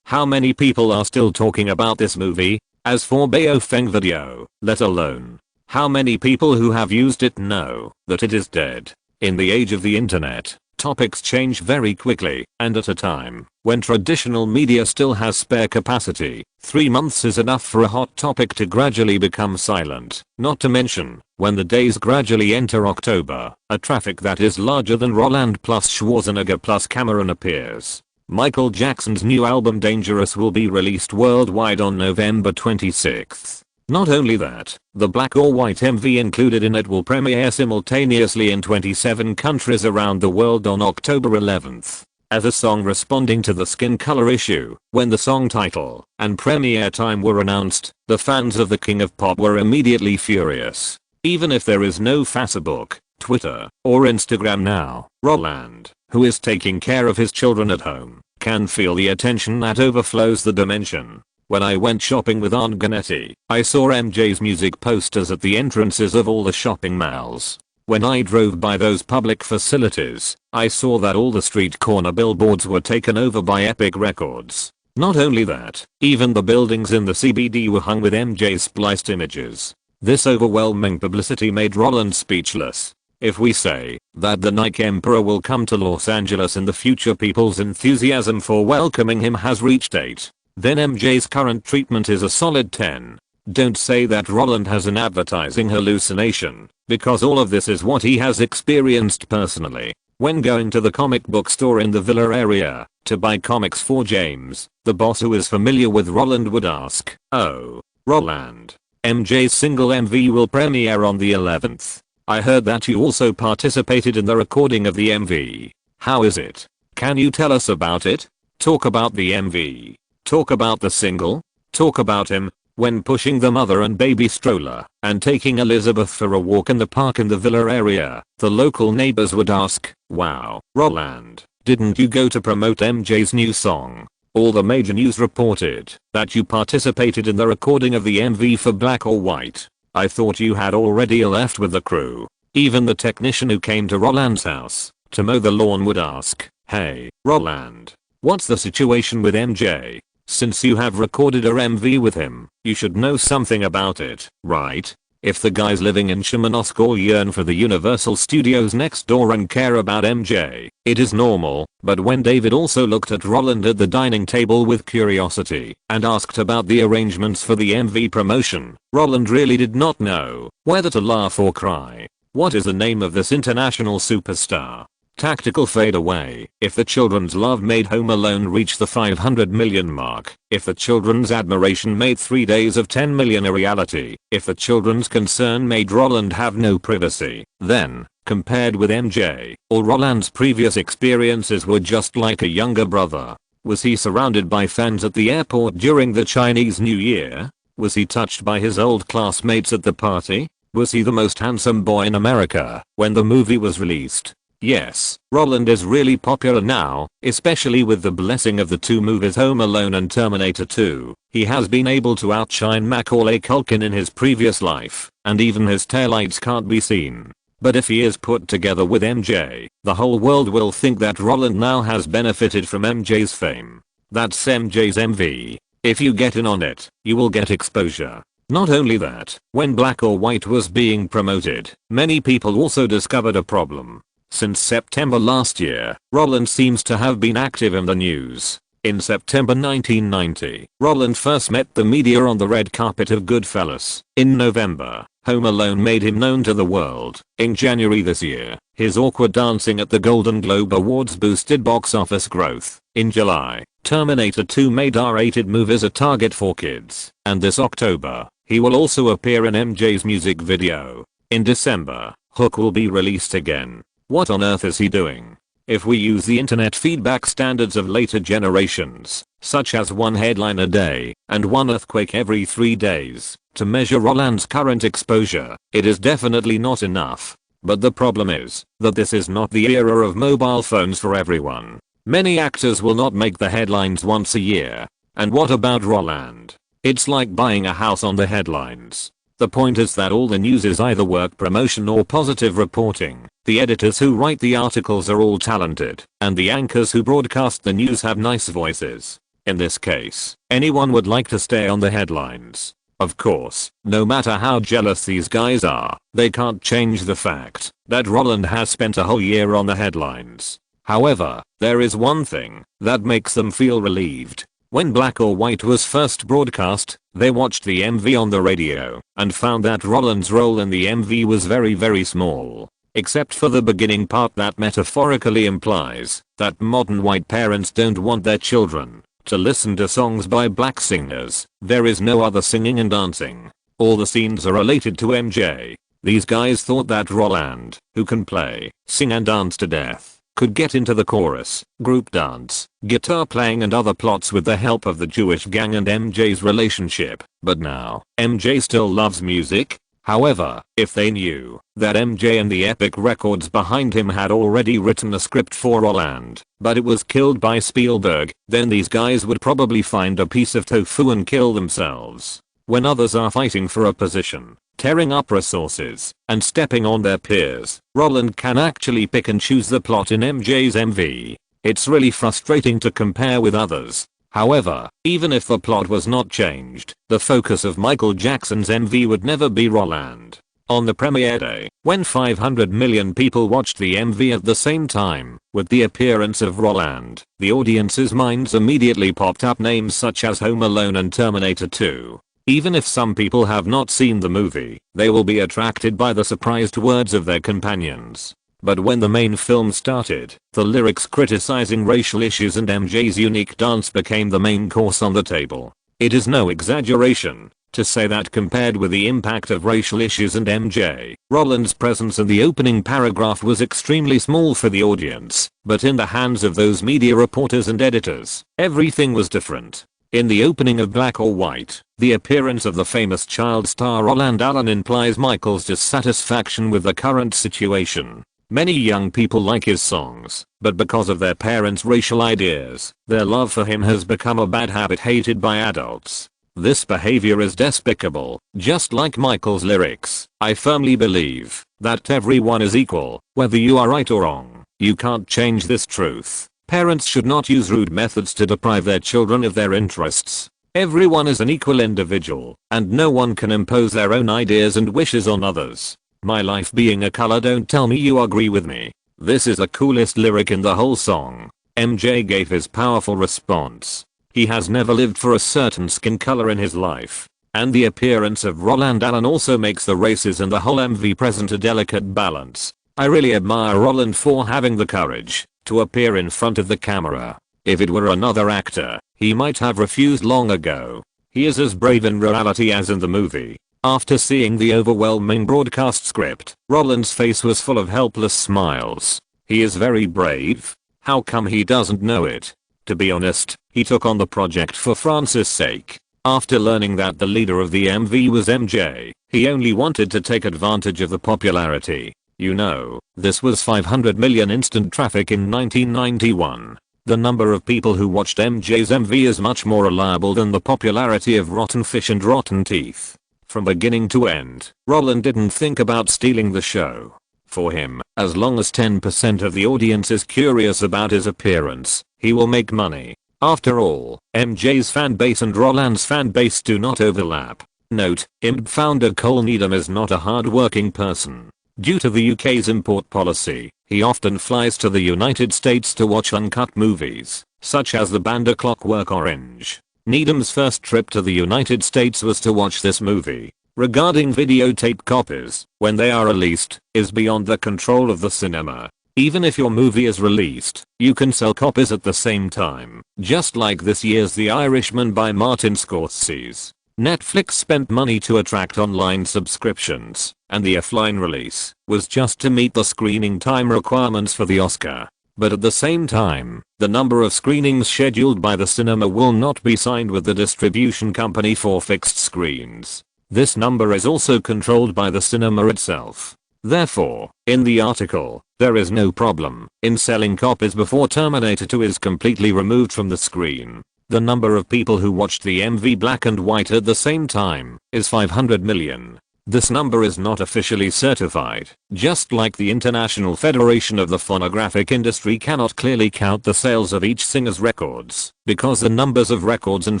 How many people are still talking about this movie? As for Baofeng video, let alone how many people who have used it know that it is dead. In the age of the internet, topics change very quickly, and at a time when traditional media still has spare capacity, 3 months is enough for a hot topic to gradually become silent. Not to mention, when the days gradually enter October, a traffic that is larger than Roland plus Schwarzenegger plus Cameron appears. Michael Jackson's new album Dangerous will be released worldwide on November 26th. Not only that, the black or white MV included in it will premiere simultaneously in 27 countries around the world on October 11th. As a song responding to the skin color issue, when the song title and premiere time were announced, the fans of the King of Pop were immediately furious. Even if there is no Facebook, Twitter, or Instagram now, Roland, who is taking care of his children at home, can feel the attention that overflows the dimension. When I went shopping with Aunt Ganetti, I saw MJ's music posters at the entrances of all the shopping malls. When I drove by those public facilities, I saw that all the street corner billboards were taken over by Epic Records. Not only that, even the buildings in the CBD were hung with MJ's spliced images. This overwhelming publicity made Roland speechless. If we say that the Nike Emperor will come to Los Angeles in the future, people's enthusiasm for welcoming him has reached 8. Then MJ's current treatment is a solid 10. Don't say that Roland has an advertising hallucination, because all of this is what he has experienced personally. When going to the comic book store in the Villa area to buy comics for James, the boss who is familiar with Roland would ask, "Oh, Roland, MJ's single MV will premiere on the 11th. I heard that you also participated in the recording of the MV. How is it? Can you tell us about it? Talk about the MV. Talk about the single. Talk about him when pushing the mother and baby stroller and taking Elizabeth for a walk in the park in the Villa area." The local neighbors would ask, "Wow, Roland, didn't you go to promote MJ's new song? All the major news reported that you participated in the recording of the MV for Black or White. I thought you had already left with the crew." Even the technician who came to Roland's house to mow the lawn would ask, "Hey, Roland, what's the situation with MJ? Since you have recorded a MV with him, you should know something about it, right? If the guys living in Shimonosky all yearn for the Universal Studios next door and care about MJ, it is normal." But when David also looked at Roland at the dining table with curiosity and asked about the arrangements for the MV promotion, Roland really did not know whether to laugh or cry. What is the name of this international superstar? Tactical fade away. If the children's love made Home Alone reach the 500 million mark, if the children's admiration made 3 days of 10 million a reality, if the children's concern made Roland have no privacy, then, compared with MJ, all Roland's previous experiences were just like a younger brother. Was he surrounded by fans at the airport during the Chinese New Year? Was he touched by his old classmates at the party? Was he the most handsome boy in America when the movie was released? Yes, Roland is really popular now, especially with the blessing of the two movies Home Alone and Terminator 2. He has been able to outshine Macaulay Culkin in his previous life, and even his taillights can't be seen. But if he is put together with MJ, the whole world will think that Roland now has benefited from MJ's fame. That's MJ's MV. If you get in on it, you will get exposure. Not only that, when Black or White was being promoted, many people also discovered a problem. Since September last year, Roland seems to have been active in the news. In September 1990, Roland first met the media on the red carpet of Goodfellas. In November, Home Alone made him known to the world. In January this year, his awkward dancing at the Golden Globe Awards boosted box office growth. In July, Terminator 2 made R-rated movies a target for kids. And this October, he will also appear in MJ's music video. In December, Hook will be released again. What on earth is he doing? If we use the internet feedback standards of later generations, such as one headline a day and one earthquake every 3 days, to measure Roland's current exposure, it is definitely not enough. But the problem is that this is not the era of mobile phones for everyone. Many actors will not make the headlines once a year. And what about Roland? It's like buying a house on the headlines. The point is that all the news is either work promotion or positive reporting. The editors who write the articles are all talented, and the anchors who broadcast the news have nice voices. In this case, anyone would like to stay on the headlines. Of course, no matter how jealous these guys are, they can't change the fact that Roland has spent a whole year on the headlines. However, there is one thing that makes them feel relieved. When Black or White was first broadcast, they watched the MV on the radio and found that Roland's role in the MV was very small. Except for the beginning part that metaphorically implies that modern white parents don't want their children to listen to songs by black singers. There is no other singing and dancing. All the scenes are related to MJ. These guys thought that Roland, who can play, sing and dance to death, could get into the chorus, group dance, guitar playing and other plots with the help of the Jewish gang and MJ's relationship. But now, MJ still loves music. However, if they knew that MJ and the Epic Records behind him had already written a script for Roland, but it was killed by Spielberg, then these guys would probably find a piece of tofu and kill themselves. When others are fighting for a position, tearing up resources, and stepping on their peers, Roland can actually pick and choose the plot in MJ's MV. It's really frustrating to compare with others. However, even if the plot was not changed, the focus of Michael Jackson's MV would never be Roland. On the premiere day, when 500 million people watched the MV at the same time, with the appearance of Roland, the audience's minds immediately popped up names such as Home Alone and Terminator 2. Even if some people have not seen the movie, they will be attracted by the surprised words of their companions. But when the main film started, the lyrics criticizing racial issues and MJ's unique dance became the main course on the table. It is no exaggeration to say that compared with the impact of racial issues and MJ, Roland's presence in the opening paragraph was extremely small for the audience, but in the hands of those media reporters and editors, everything was different. In the opening of Black or White, the appearance of the famous child star Roland Allen implies Michael's dissatisfaction with the current situation. Many young people like his songs, but because of their parents' racial ideas, their love for him has become a bad habit hated by adults. This behavior is despicable, just like Michael's lyrics. I firmly believe that everyone is equal, whether you are right or wrong. You can't change this truth. Parents should not use rude methods to deprive their children of their interests. Everyone is an equal individual, and no one can impose their own ideas and wishes on others. My life being a color, don't tell me you agree with me. This is the coolest lyric in the whole song. MJ gave his powerful response. He has never lived for a certain skin color in his life. And the appearance of Roland Allen also makes the races and the whole MV present a delicate balance. I really admire Roland for having the courage to appear in front of the camera. If it were another actor, he might have refused long ago. He is as brave in reality as in the movie. After seeing the overwhelming broadcast script, Roland's face was full of helpless smiles. He is very brave. How come he doesn't know it? To be honest, he took on the project for Francis' sake. After learning that the leader of the MV was MJ, he only wanted to take advantage of the popularity. You know, this was 500 million instant traffic in 1991. The number of people who watched MJ's MV is much more reliable than the popularity of Rotten Fish and Rotten Teeth. From beginning to end, Roland didn't think about stealing the show. For him, as long as 10% of the audience is curious about his appearance, he will make money. After all, MJ's fanbase and Roland's fanbase do not overlap. Note, Amidst founder Cole Needham is not a hard-working person. Due to the UK's import policy, he often flies to the United States to watch uncut movies, such as The Band of Clockwork Orange. Needham's first trip to the United States was to watch this movie. Regarding videotape copies, when they are released, is beyond the control of the cinema. Even if your movie is released, you can sell copies at the same time, just like this year's The Irishman by Martin Scorsese. Netflix spent money to attract online subscriptions, and the offline release was just to meet the screening time requirements for the Oscar. But at the same time, the number of screenings scheduled by the cinema will not be signed with the distribution company for fixed screens. This number is also controlled by the cinema itself. Therefore, in the article, there is no problem in selling copies before Terminator 2 is completely removed from the screen. The number of people who watched the MV Black and White at the same time is 500 million. This number is not officially certified, just like the International Federation of the Phonographic Industry cannot clearly count the sales of each singer's records, because the numbers of records and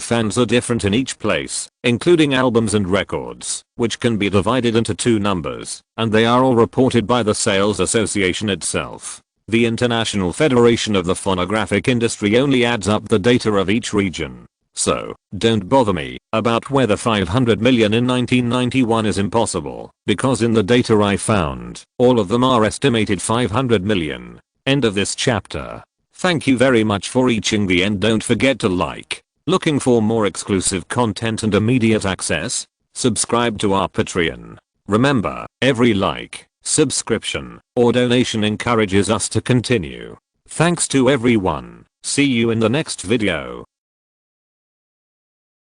fans are different in each place, including albums and records, which can be divided into two numbers, and they are all reported by the Sales Association itself. The International Federation of the Phonographic Industry only adds up the data of each region. So, don't bother me about whether 500 million in 1991 is impossible, because in the data I found, all of them are estimated 500 million. End of this chapter. Thank you very much for reaching the end. Don't forget to like. Looking for more exclusive content and immediate access? Subscribe to our Patreon. Remember, every like, subscription, or donation encourages us to continue. Thanks to everyone. See you in the next video.